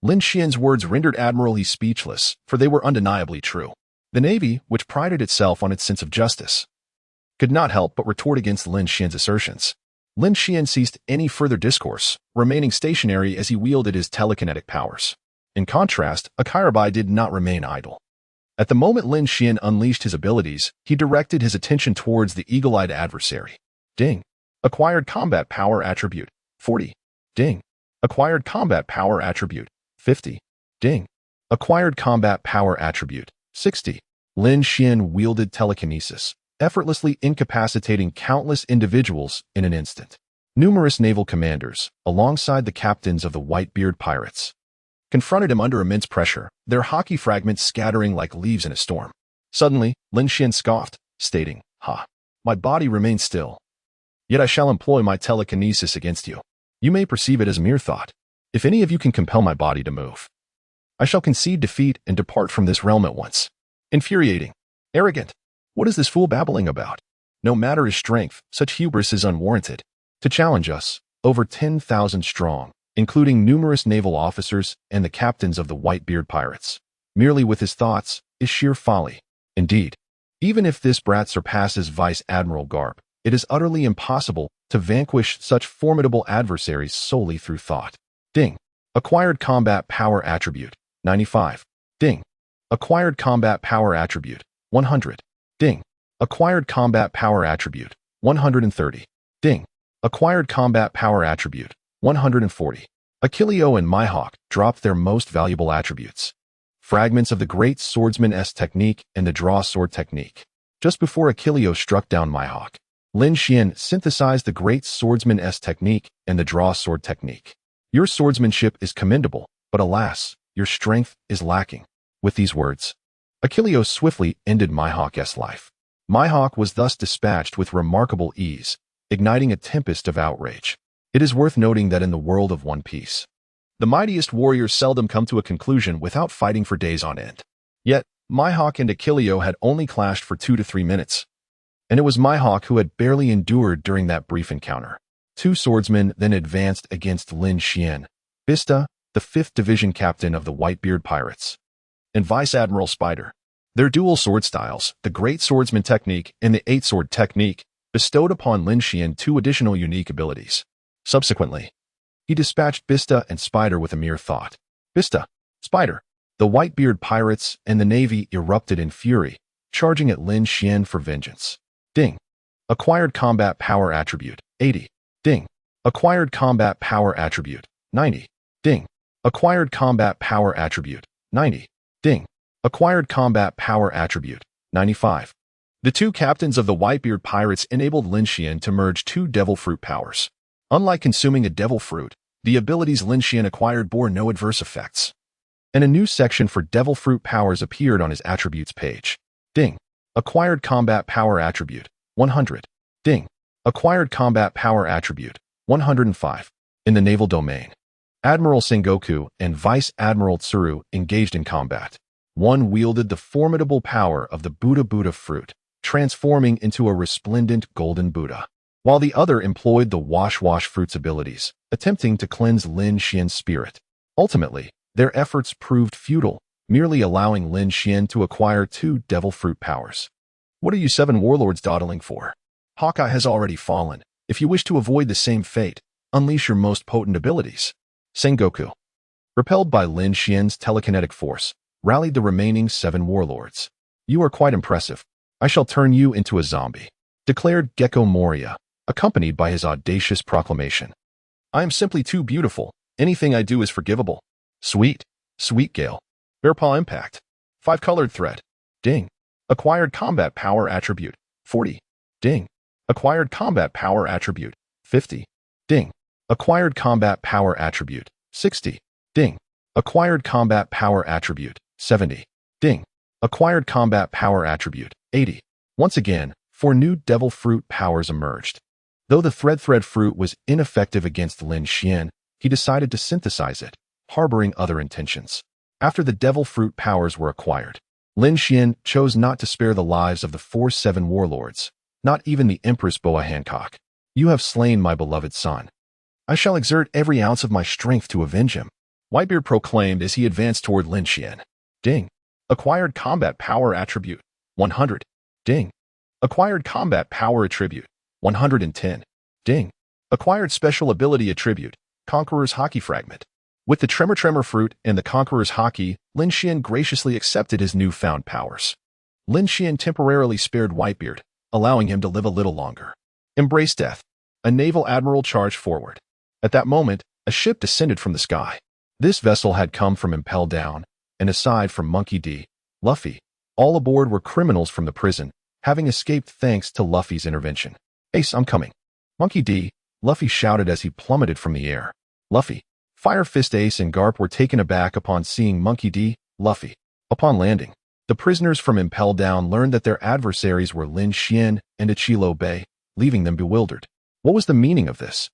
Lin Xian's words rendered Admiral He speechless, for they were undeniably true. The Navy, which prided itself on its sense of justice, could not help but retort against Lin Xian's assertions. Lin Xian ceased any further discourse, remaining stationary as he wielded his telekinetic powers. In contrast, Akirabai did not remain idle. At the moment Lin Xian unleashed his abilities, he directed his attention towards the eagle-eyed adversary. Ding. Acquired combat power attribute, 40. Ding. Acquired combat power attribute, 50. Ding. Acquired combat power attribute, 60. Lin Xian wielded telekinesis, effortlessly incapacitating countless individuals in an instant. Numerous naval commanders, alongside the captains of the Whitebeard Pirates, confronted him under immense pressure, their hockey fragments scattering like leaves in a storm. Suddenly, Lin Xian scoffed, stating, Ha! My body remains still. Yet I shall employ my telekinesis against you. You may perceive it as mere thought. If any of you can compel my body to move, I shall concede defeat and depart from this realm at once. Infuriating. Arrogant. What is this fool babbling about? No matter his strength, such hubris is unwarranted. To challenge us, over 10,000 strong, including numerous naval officers and the captains of the Whitebeard pirates, merely with his thoughts, is sheer folly. Indeed, even if this brat surpasses Vice Admiral Garp, it is utterly impossible to vanquish such formidable adversaries solely through thought. Ding. Acquired combat power attribute, 95. Ding. Acquired combat power attribute, 100. Ding. Acquired combat power attribute, 130. Ding. Acquired combat power attribute, 140. Achilleo and Mihawk dropped their most valuable attributes. Fragments of the Great Swordsman's technique and the Draw Sword technique. Just before Achilleo struck down Mihawk, Lin Xian synthesized the Great Swordsman's technique and the Draw Sword technique. Your swordsmanship is commendable, but alas, your strength is lacking. With these words, Achilleo swiftly ended Mihawk's life. Mihawk was thus dispatched with remarkable ease, igniting a tempest of outrage. It is worth noting that in the world of One Piece, the mightiest warriors seldom come to a conclusion without fighting for days on end. Yet, Mihawk and Achilleo had only clashed for 2 to 3 minutes, and it was Mihawk who had barely endured during that brief encounter. Two swordsmen then advanced against Lin Xian, Bista, the 5th Division captain of the Whitebeard Pirates, and Vice Admiral Spider. Their dual sword styles, the Great Swordsman technique and the 8-Sword technique, bestowed upon Lin Xian 2 additional unique abilities. Subsequently, he dispatched Bista and Spider with a mere thought. Bista, Spider, the Whitebeard Pirates and the Navy erupted in fury, charging at Lin Xian for vengeance. Ding. Acquired combat power attribute, 80. Ding. Acquired combat power attribute, 90. Ding. Acquired combat power attribute, 90. Ding. Acquired combat power attribute, 95. The 2 captains of the Whitebeard Pirates enabled Lin Xian to merge 2 Devil Fruit powers. Unlike consuming a Devil Fruit, the abilities Lin Xian acquired bore no adverse effects. And a new section for Devil Fruit powers appeared on his attributes page. Ding. Acquired combat power attribute, 100. Ding. Acquired combat power attribute, 105. In the naval domain, Admiral Sengoku and Vice Admiral Tsuru engaged in combat. One wielded the formidable power of the Buddha fruit, transforming into a resplendent golden Buddha, while the other employed the Wash fruit's abilities, attempting to cleanse Lin Xian's spirit. Ultimately, their efforts proved futile, merely allowing Lin Xian to acquire 2 Devil Fruit powers. What are you 7 warlords dawdling for? Hawkeye has already fallen. If you wish to avoid the same fate, unleash your most potent abilities. Sengoku, repelled by Lin Xian's telekinetic force, rallied the remaining 7 warlords. You are quite impressive. I shall turn you into a zombie, declared Gecko Moria, accompanied by his audacious proclamation. I am simply too beautiful. Anything I do is forgivable. Sweet, sweet Gale. Bearpaw Impact. 5-colored thread. Ding. Acquired combat power attribute, 40. Ding. Acquired combat power attribute, 50. Ding. Acquired combat power attribute, 60. Ding. Acquired combat power attribute, 70. Ding. Acquired combat power attribute, 80. Once again, 4 new Devil Fruit powers emerged. Though the Thread fruit was ineffective against Lin Xian, he decided to synthesize it, harboring other intentions. After the Devil Fruit powers were acquired, Lin Xian chose not to spare the lives of the 4-7 warlords, not even the Empress Boa Hancock. You have slain my beloved son. I shall exert every ounce of my strength to avenge him, Whitebeard proclaimed as he advanced toward Lin Xian. Ding. Acquired combat power attribute, 100. Ding. Acquired combat power attribute, 110. Ding. Acquired special ability attribute, Conqueror's Hockey Fragment. With the Tremor fruit and the Conqueror's Hockey, Lin Xian graciously accepted his newfound powers. Lin Xian temporarily spared Whitebeard, allowing him to live a little longer. Embrace death. A naval admiral charged forward. At that moment, a ship descended from the sky. This vessel had come from Impel Down, and aside from Monkey D, Luffy, all aboard were criminals from the prison, having escaped thanks to Luffy's intervention. Ace, I'm coming. Monkey D, Luffy shouted as he plummeted from the air. Luffy, Fire Fist Ace and Garp were taken aback upon seeing Monkey D, Luffy. Upon landing, the prisoners from Impel Down learned that their adversaries were Lin Xian and Ichilo Bay, leaving them bewildered. What was the meaning of this?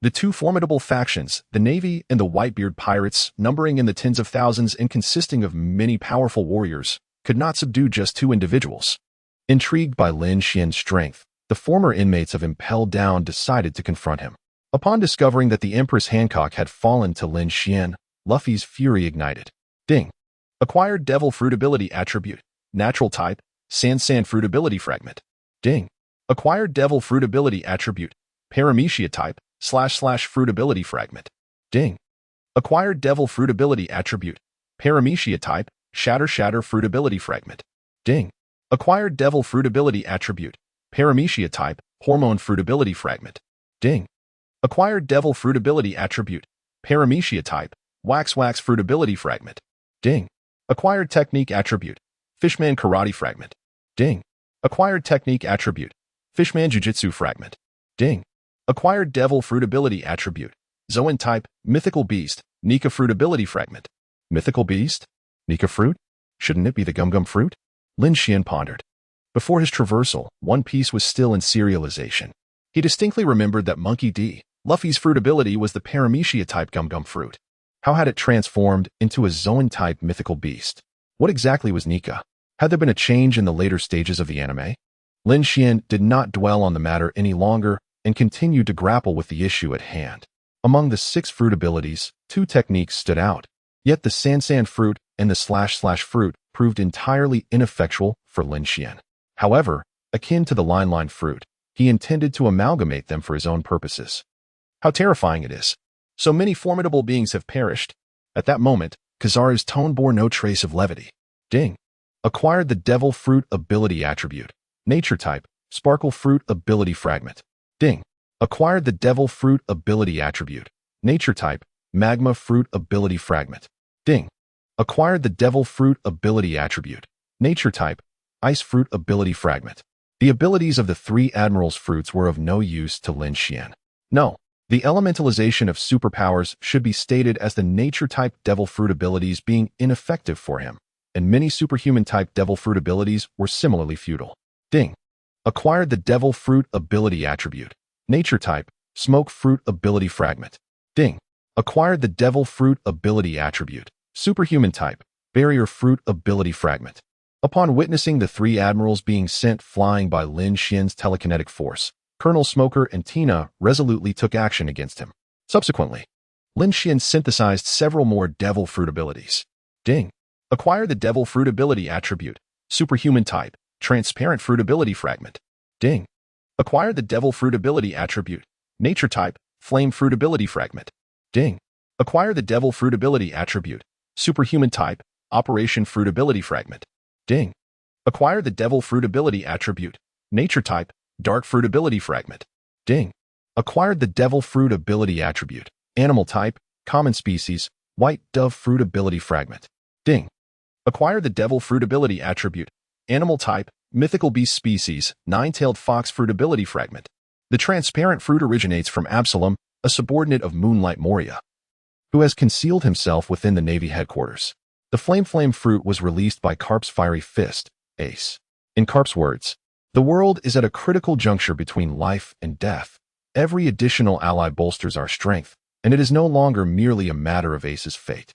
The 2 formidable factions, the Navy and the Whitebeard Pirates, numbering in the tens of thousands and consisting of many powerful warriors, could not subdue just 2 individuals. Intrigued by Lin Xian's strength, The former inmates of Impel Down decided to confront him. Upon discovering that the Empress Hancock had fallen to Lin Xian, Luffy's fury ignited. Ding. Acquired Devil Fruit Ability Attribute. Natural Type. Sand Fruit Ability Fragment. Ding. Acquired Devil Fruit Ability Attribute. Paramecia Type. / Fruit Ability Fragment. Ding. Acquired Devil Fruit Ability Attribute. Paramecia Type. Shatter Fruit Ability Fragment. Ding. Acquired Devil Fruit Ability Attribute. Paramecia Type. Hormone Fruit Ability Fragment. Ding. Acquired Devil Fruit Ability Attribute. Paramecia Type. Wax Fruit Ability Fragment. Ding. Acquired Technique Attribute. Fishman Karate Fragment. Ding. Acquired Technique Attribute. Fishman Jiu-Jitsu Fragment. Ding. Acquired Devil Fruit Ability Attribute. Zoan Type. Mythical Beast. Nika Fruit Ability Fragment. Mythical Beast? Nika Fruit? Shouldn't it be the Gum Fruit? Lin Xian pondered. Before his traversal, One Piece was still in serialization. He distinctly remembered that Monkey D. Luffy's fruit ability was the Paramecia type Gum Fruit. How had it transformed into a Zoan type mythical beast? What exactly was Nika? Had there been a change in the later stages of the anime? Lin Xian did not dwell on the matter any longer and continued to grapple with the issue at hand. Among the 6 fruit abilities, 2 techniques stood out. Yet the Sand Fruit and the / Fruit proved entirely ineffectual for Lin Xian. However, akin to the Line Fruit, he intended to amalgamate them for his own purposes. How terrifying it is. So many formidable beings have perished. At that moment, Kizaru's tone bore no trace of levity. Ding. Acquired the Devil Fruit Ability Attribute. Nature Type. Sparkle Fruit Ability Fragment. Ding. Acquired the Devil Fruit Ability Attribute. Nature Type. Magma Fruit Ability Fragment. Ding. Acquired the Devil Fruit Ability Attribute. Nature Type. Ice Fruit Ability Fragment. The abilities of the 3 Admiral's fruits were of no use to Lin Xian. No. The elementalization of superpowers should be stated as the nature-type Devil Fruit abilities being ineffective for him, and many superhuman-type Devil Fruit abilities were similarly futile. Ding. Acquired the Devil Fruit Ability Attribute. Nature Type. Smoke Fruit Ability Fragment. Ding. Acquired the Devil Fruit Ability Attribute. Superhuman Type. Barrier Fruit Ability Fragment. Upon witnessing the 3 admirals being sent flying by Lin Xian's telekinetic force, Colonel Smoker and Tina resolutely took action against him. Subsequently, Lin Xian synthesized several more Devil Fruit abilities. Ding. Acquire the Devil Fruit Ability Attribute. Superhuman Type. Transparent Fruit Ability Fragment. Ding. Acquire the Devil Fruit Ability Attribute. Nature Type. Flame Fruit Ability Fragment. Ding. Acquire the Devil Fruit Ability Attribute. Superhuman Type. Operation Fruit Ability Fragment. Ding. Acquire the Devil Fruit Ability Attribute. Nature Type. Dark Fruit Ability Fragment. Ding. Acquired the Devil Fruit Ability Attribute. Animal Type. Common Species. White Dove Fruit Ability Fragment. Ding. Acquired the Devil Fruit Ability Attribute. Animal Type. Mythical Beast Species. Nine-Tailed Fox Fruit Ability Fragment. The transparent fruit originates from Absalom, a subordinate of Moonlight Moria, who has concealed himself within the Navy headquarters. The Flame fruit was released by Carp's Fiery Fist, Ace. In Carp's words, the world is at a critical juncture between life and death. Every additional ally bolsters our strength, and it is no longer merely a matter of Ace's fate.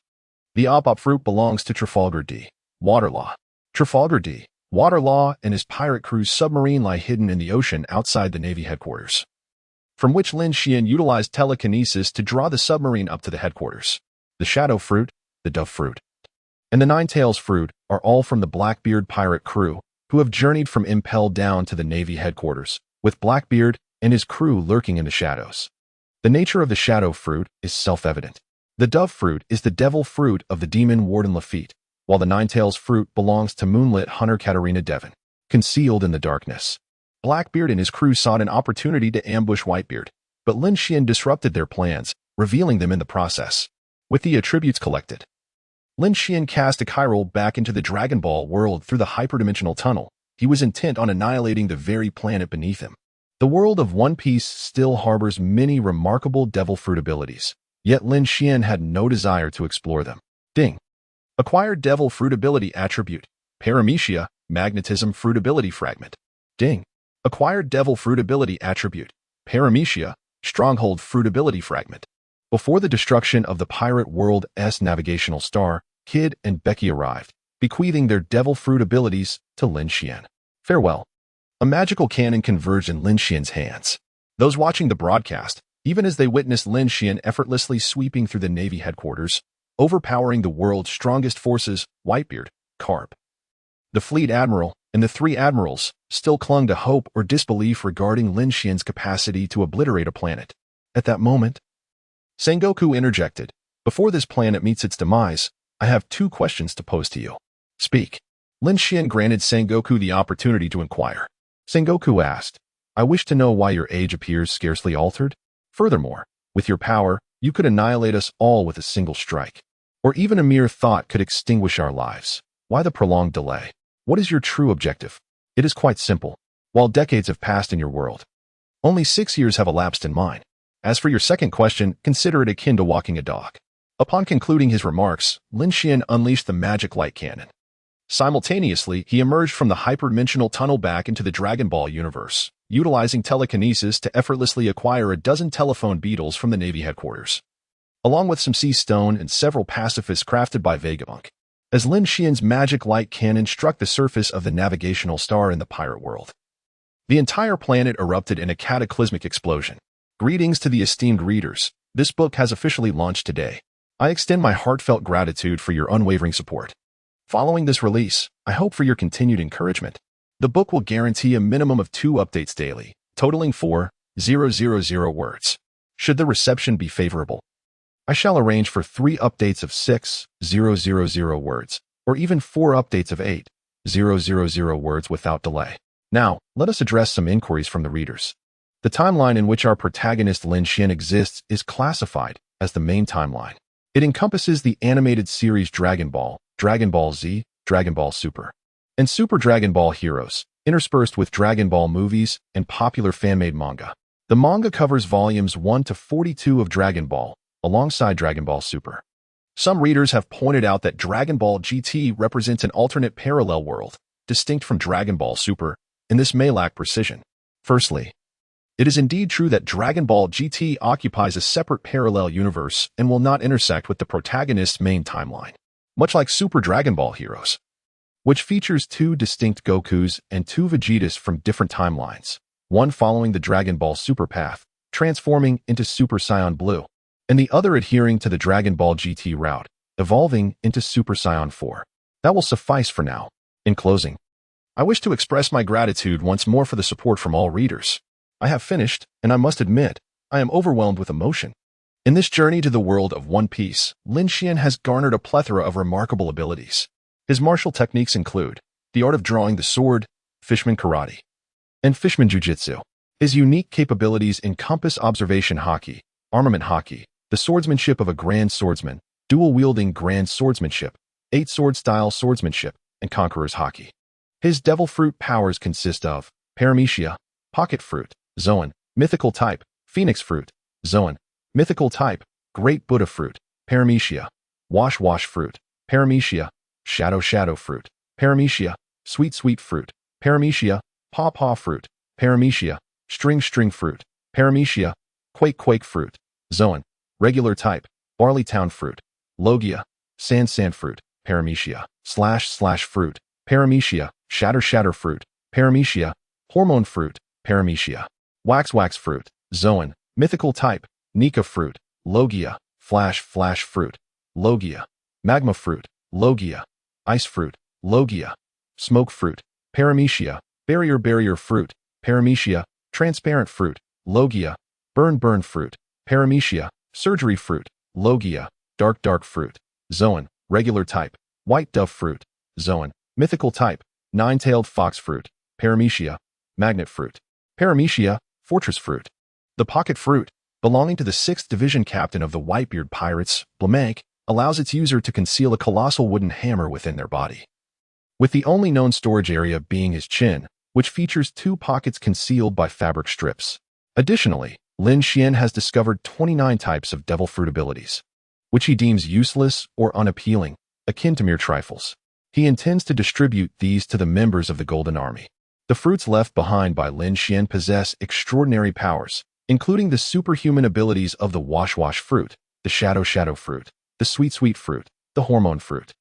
The Op fruit belongs to Trafalgar D. Waterlaw. Trafalgar D. Waterlaw and his pirate crew's submarine lie hidden in the ocean outside the Navy headquarters, from which Lin Xian utilized telekinesis to draw the submarine up to the headquarters. The Shadow Fruit, the Dove Fruit, and the Nine-Tails Fruit are all from the Blackbeard pirate crew, who have journeyed from Impel Down to the Navy headquarters, with Blackbeard and his crew lurking in the shadows. The nature of the Shadow Fruit is self-evident. The Dove Fruit is the Devil Fruit of the demon Warden Lafitte, while the Nine-Tails Fruit belongs to Moonlit Hunter Katarina Devon, concealed in the darkness. Blackbeard and his crew sought an opportunity to ambush Whitebeard, but Lin Xian disrupted their plans, revealing them in the process. With the attributes collected, Lin Xian cast a chiral back into the Dragon Ball world through the hyperdimensional tunnel. He was intent on annihilating the very planet beneath him. The world of One Piece still harbors many remarkable Devil Fruit abilities, yet Lin Xian had no desire to explore them. Ding. Acquired Devil Fruit Ability Attribute. Paramecia, Magnetism Fruit Ability Fragment. Ding. Acquired Devil Fruit Ability Attribute. Paramecia, Stronghold Fruit Ability Fragment. Before the destruction of the Pirate World's navigational star, Kid and Becky arrived, bequeathing their Devil Fruit abilities to Lin Xian. Farewell. A magical cannon converged in Lin Xian's hands. Those watching the broadcast, even as they witnessed Lin Xian effortlessly sweeping through the Navy headquarters, overpowering the world's strongest forces, Whitebeard, Carp, the fleet admiral, and the three admirals, still clung to hope or disbelief regarding Lin Xian's capacity to obliterate a planet. At that moment, Sengoku interjected, "Before this planet meets its demise, I have 2 questions to pose to you. Speak." Lin Xian granted Sengoku the opportunity to inquire. Sengoku asked, "I wish to know why your age appears scarcely altered. Furthermore, with your power, you could annihilate us all with a single strike. Or even a mere thought could extinguish our lives. Why the prolonged delay? What is your true objective?" It is quite simple. While decades have passed in your world, only 6 years have elapsed in mine. As for your second question, consider it akin to walking a dog. Upon concluding his remarks, Lin Xian unleashed the magic light cannon. Simultaneously, he emerged from the hyperdimensional tunnel back into the Dragon Ball universe, utilizing telekinesis to effortlessly acquire a dozen telephone beetles from the Navy headquarters, along with some sea stone and several pacifists crafted by Vegapunk. As Lin Xian's magic light cannon struck the surface of the navigational star in the pirate world, the entire planet erupted in a cataclysmic explosion. Greetings to the esteemed readers. This book has officially launched today. I extend my heartfelt gratitude for your unwavering support. Following this release, I hope for your continued encouragement. The book will guarantee a minimum of 2 updates daily, totaling 4,000 words. Should the reception be favorable, I shall arrange for 3 updates of 6,000 words, or even 4 updates of 8,000 words without delay. Now, let us address some inquiries from the readers. The timeline in which our protagonist Lin Xian exists is classified as the main timeline. It encompasses the animated series Dragon Ball, Dragon Ball Z, Dragon Ball Super, and Super Dragon Ball Heroes, interspersed with Dragon Ball movies and popular fan-made manga. The manga covers volumes 1 to 42 of Dragon Ball, alongside Dragon Ball Super. Some readers have pointed out that Dragon Ball GT represents an alternate parallel world, distinct from Dragon Ball Super, and this may lack precision. Firstly, it is indeed true that Dragon Ball GT occupies a separate parallel universe and will not intersect with the protagonist's main timeline, much like Super Dragon Ball Heroes, which features 2 distinct Gokus and 2 Vegetas from different timelines, one following the Dragon Ball Super path, transforming into Super Saiyan Blue, and the other adhering to the Dragon Ball GT route, evolving into Super Saiyan 4. That will suffice for now. In closing, I wish to express my gratitude once more for the support from all readers. I have finished, and I must admit, I am overwhelmed with emotion. In this journey to the world of One Piece, Lin Xian has garnered a plethora of remarkable abilities. His martial techniques include the art of drawing the sword, Fishman Karate, and Fishman Jiu-Jitsu. His unique capabilities encompass observation haki, armament haki, the swordsmanship of a grand swordsman, dual-wielding grand swordsmanship, 8-sword-style swordsmanship, and conqueror's haki. His devil fruit powers consist of paramecia, pocket fruit, Zoan, mythical type, phoenix fruit, Zoan, mythical type, great Buddha fruit, paramecia, wash fruit, paramecia, shadow fruit, paramecia, sweet fruit, paramecia, paw fruit, paramecia, string fruit, paramecia, quake fruit, Zoan, regular type, barleytown fruit, logia, sand fruit, paramecia, slash fruit, paramecia, shatter fruit, paramecia, hormone fruit, paramecia, wax fruit, Zoan, mythical type, nika fruit, logia, flash fruit, logia, magma fruit, logia, ice fruit, logia, smoke fruit, paramecia, barrier fruit, paramecia, transparent fruit, logia, burn fruit, paramecia, surgery fruit, logia, dark fruit, Zoan, regular type, white dove fruit, Zoan, mythical type, 9-tailed fox fruit, paramecia, magnet fruit, paramecia, fortress fruit. The pocket fruit, belonging to the 6th Division captain of the Whitebeard Pirates, Blamank, allows its user to conceal a colossal wooden hammer within their body, with the only known storage area being his chin, which features 2 pockets concealed by fabric strips. Additionally, Lin Xian has discovered 29 types of devil fruit abilities, which he deems useless or unappealing, akin to mere trifles. He intends to distribute these to the members of the Golden Army. The fruits left behind by Lin Xian possess extraordinary powers, including the superhuman abilities of the wash fruit, the shadow fruit, the sweet fruit, the hormone fruit,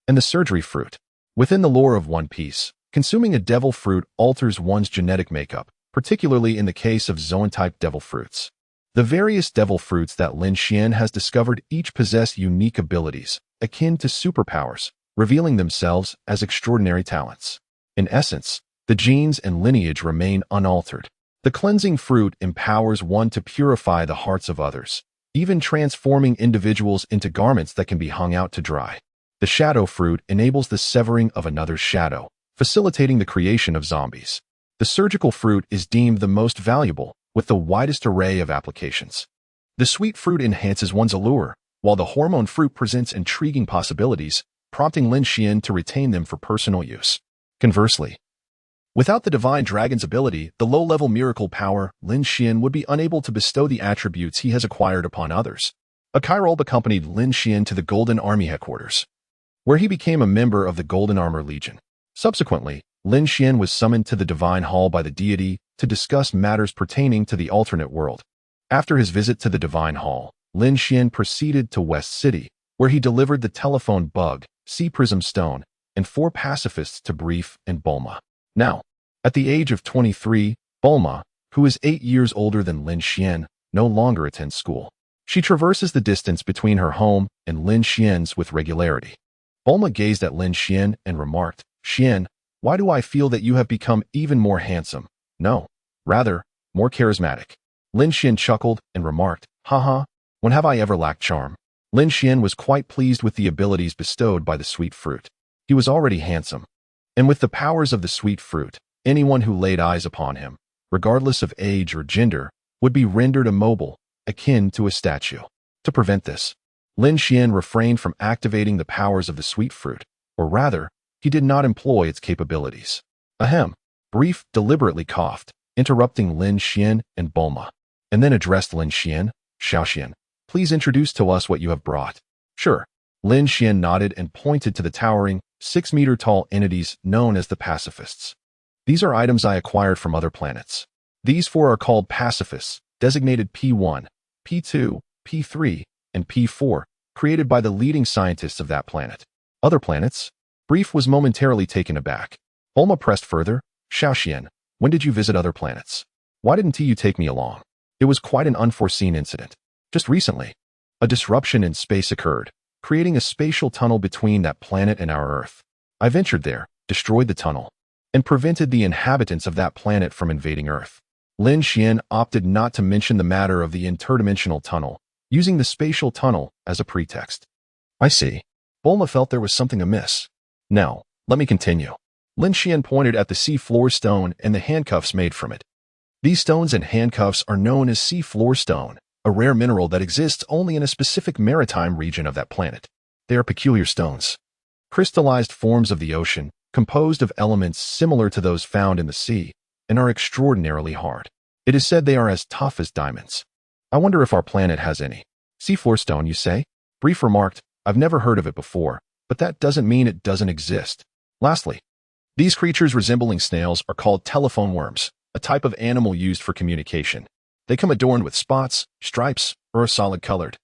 and the surgery fruit. Within the lore of One Piece, Consuming a devil fruit alters one's genetic makeup, particularly in the case of zoan-type devil fruits. The various devil fruits that Lin Xian has discovered each possess unique abilities, akin to superpowers, revealing themselves as extraordinary talents. In essence, the genes and lineage remain unaltered. The cleansing fruit empowers one to purify the hearts of others, even transforming individuals into garments that can be hung out to dry. The shadow fruit enables the severing of another's shadow, facilitating the creation of zombies. The surgical fruit is deemed the most valuable, with the widest array of applications. The sweet fruit enhances one's allure, while the hormone fruit presents intriguing possibilities, prompting Lin Xian to retain them for personal use. Conversely, without the divine dragon's ability, the low-level miracle power, Lin Xian would be unable to bestow the attributes he has acquired upon others. A Chirold accompanied Lin Xian to the Golden Army headquarters, where he became a member of the Golden Armor Legion. Subsequently, Lin Xian was summoned to the Divine Hall by the deity to discuss matters pertaining to the alternate world. After his visit to the Divine Hall, Lin Xian proceeded to West City, where he delivered the telephone bug, Sea Prism Stone, and 4 pacifists to Brief and Bulma. Now, at the age of 23, Bulma, who is 8 years older than Lin Xian, no longer attends school. She traverses the distance between her home and Lin Xian's with regularity. Bulma gazed at Lin Xian and remarked, "Xian, why do I feel that you have become even more handsome? No, rather, more charismatic." Lin Xian chuckled and remarked, "Haha, when have I ever lacked charm?" Lin Xian was quite pleased with the abilities bestowed by the sweet fruit. He was already handsome, and with the powers of the sweet fruit, anyone who laid eyes upon him, regardless of age or gender, would be rendered immobile, akin to a statue. To prevent this, Lin Xian refrained from activating the powers of the sweet fruit, or rather, he did not employ its capabilities. Ahem. Brief deliberately coughed, interrupting Lin Xian and Bulma, and then addressed Lin Xian, "Xiaoxian, please introduce to us what you have brought." "Sure." Lin Xian nodded and pointed to the towering, 6-meter-tall entities known as the pacifists. "These are items I acquired from other planets. These 4 are called pacifists, designated P1, P2, P3, and P4, created by the leading scientists of that planet." "Other planets?" Brief was momentarily taken aback. Bulma pressed further, "Xiaoxian, when did you visit other planets? Why didn't you take me along?" "It was quite an unforeseen incident. Just recently, a disruption in space occurred, creating a spatial tunnel between that planet and our Earth. I ventured there, destroyed the tunnel, and prevented the inhabitants of that planet from invading Earth." Lin Xian opted not to mention the matter of the interdimensional tunnel, using the spatial tunnel as a pretext. "I see." Bulma felt there was something amiss. "Now, let me continue." Lin Xian pointed at the sea-floor stone and the handcuffs made from it. These stones and handcuffs are known as sea-floor stone, a rare mineral that exists only in a specific maritime region of that planet. They are peculiar stones, crystallized forms of the ocean, composed of elements similar to those found in the sea, and are extraordinarily hard. It is said they are as tough as diamonds. I wonder if our planet has any. "Sea-floor stone, you say?" Brief remarked, "I've never heard of it before, but that doesn't mean it doesn't exist." Lastly, these creatures resembling snails are called telephone worms, a type of animal used for communication. They come adorned with spots, stripes, or are solid-colored,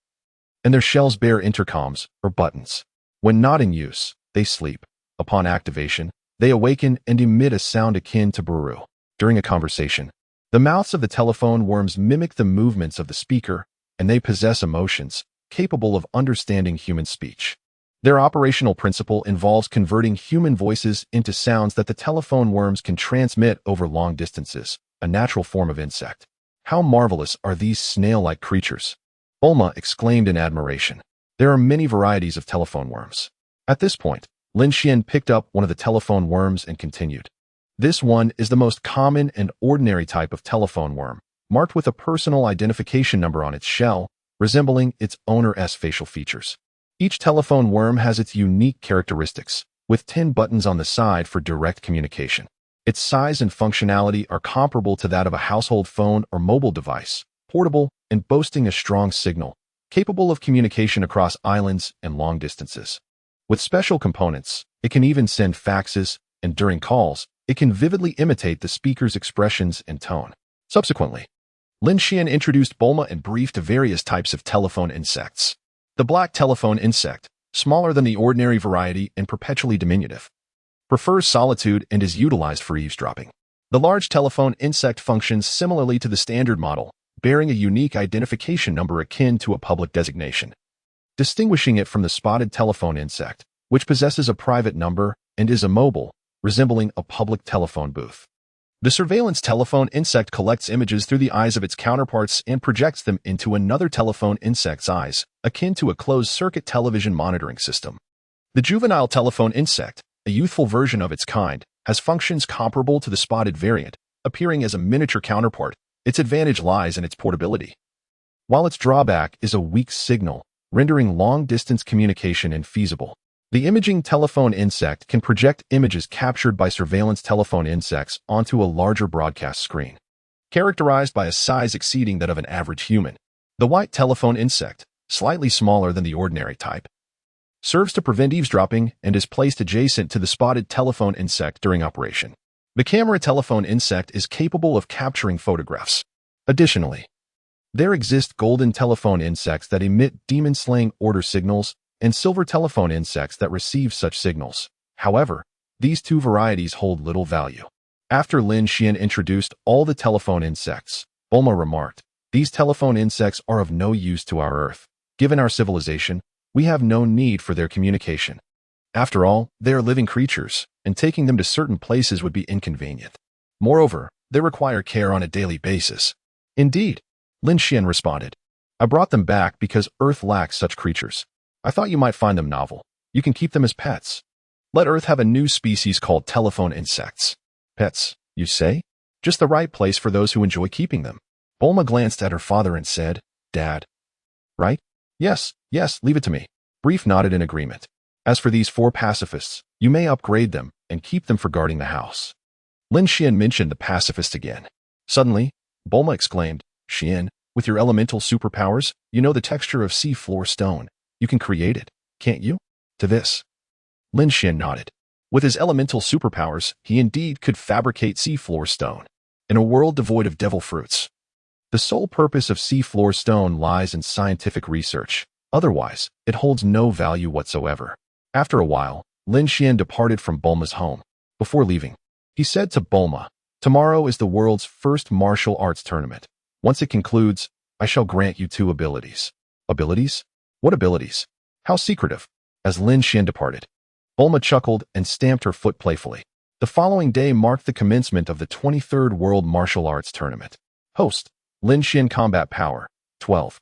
and their shells bear intercoms, or buttons. When not in use, they sleep. Upon activation, they awaken and emit a sound akin to buru. During a conversation, the mouths of the telephone worms mimic the movements of the speaker, and they possess emotions, capable of understanding human speech. Their operational principle involves converting human voices into sounds that the telephone worms can transmit over long distances, a natural form of insect. "How marvelous are these snail-like creatures!" Bulma exclaimed in admiration. There are many varieties of telephone worms. At this point, Lin Xian picked up one of the telephone worms and continued. "This one is the most common and ordinary type of telephone worm, marked with a personal identification number on its shell, resembling its owner's facial features. Each telephone worm has its unique characteristics, with 10 buttons on the side for direct communication. Its size and functionality are comparable to that of a household phone or mobile device, portable and boasting a strong signal, capable of communication across islands and long distances. With special components, it can even send faxes, and during calls, it can vividly imitate the speaker's expressions and tone. Subsequently, Lin Xian introduced Bulma and Brief to various types of telephone insects. The black telephone insect, smaller than the ordinary variety and perpetually diminutive. prefers solitude and is utilized for eavesdropping. The large telephone insect functions similarly to the standard model, bearing a unique identification number akin to a public designation, distinguishing it from the spotted telephone insect, which possesses a private number and is immobile, resembling a public telephone booth. The surveillance telephone insect collects images through the eyes of its counterparts and projects them into another telephone insect's eyes, akin to a closed-circuit television monitoring system. The juvenile telephone insect, a youthful version of its kind, has functions comparable to the spotted variant, appearing as a miniature counterpart. Its advantage lies in its portability, while its drawback is a weak signal, rendering long-distance communication infeasible. The imaging telephone insect can project images captured by surveillance telephone insects onto a larger broadcast screen, characterized by a size exceeding that of an average human. The white telephone insect, slightly smaller than the ordinary type, serves to prevent eavesdropping and is placed adjacent to the spotted telephone insect during operation. The camera telephone insect is capable of capturing photographs. Additionally, there exist golden telephone insects that emit demon-slaying order signals and silver telephone insects that receive such signals. However, these two varieties hold little value. After Lin Xian introduced all the telephone insects, Bulma remarked, "These telephone insects are of no use to our Earth. Given our civilization, we have no need for their communication. After all, they are living creatures, and taking them to certain places would be inconvenient. Moreover, they require care on a daily basis." "Indeed," Lin Xian responded. "I brought them back because Earth lacks such creatures. I thought you might find them novel. You can keep them as pets. Let Earth have a new species called telephone insects." "Pets, you say? Just the right place for those who enjoy keeping them." Bulma glanced at her father and said, "Dad, right? Yes, leave it to me." Brief nodded in agreement. "As for these 4 pacifists, you may upgrade them and keep them for guarding the house." Lin Xian mentioned the pacifists again. Suddenly, Bulma exclaimed, "Xian, with your elemental superpowers, you know the texture of sea floor stone. You can create it, can't you?" To this, Lin Xian nodded. With his elemental superpowers, he indeed could fabricate seafloor stone. In a world devoid of devil fruits, the sole purpose of seafloor stone lies in scientific research. Otherwise, it holds no value whatsoever. After a while, Lin Xian departed from Bulma's home. Before leaving, he said to Bulma, "Tomorrow is the world's first martial arts tournament. Once it concludes, I shall grant you 2 abilities." "Abilities? What abilities? How secretive." As Lin Xian departed, Bulma chuckled and stamped her foot playfully. The following day marked the commencement of the 23rd World Martial Arts Tournament. Host, Lin Xian Combat Power, 12,000.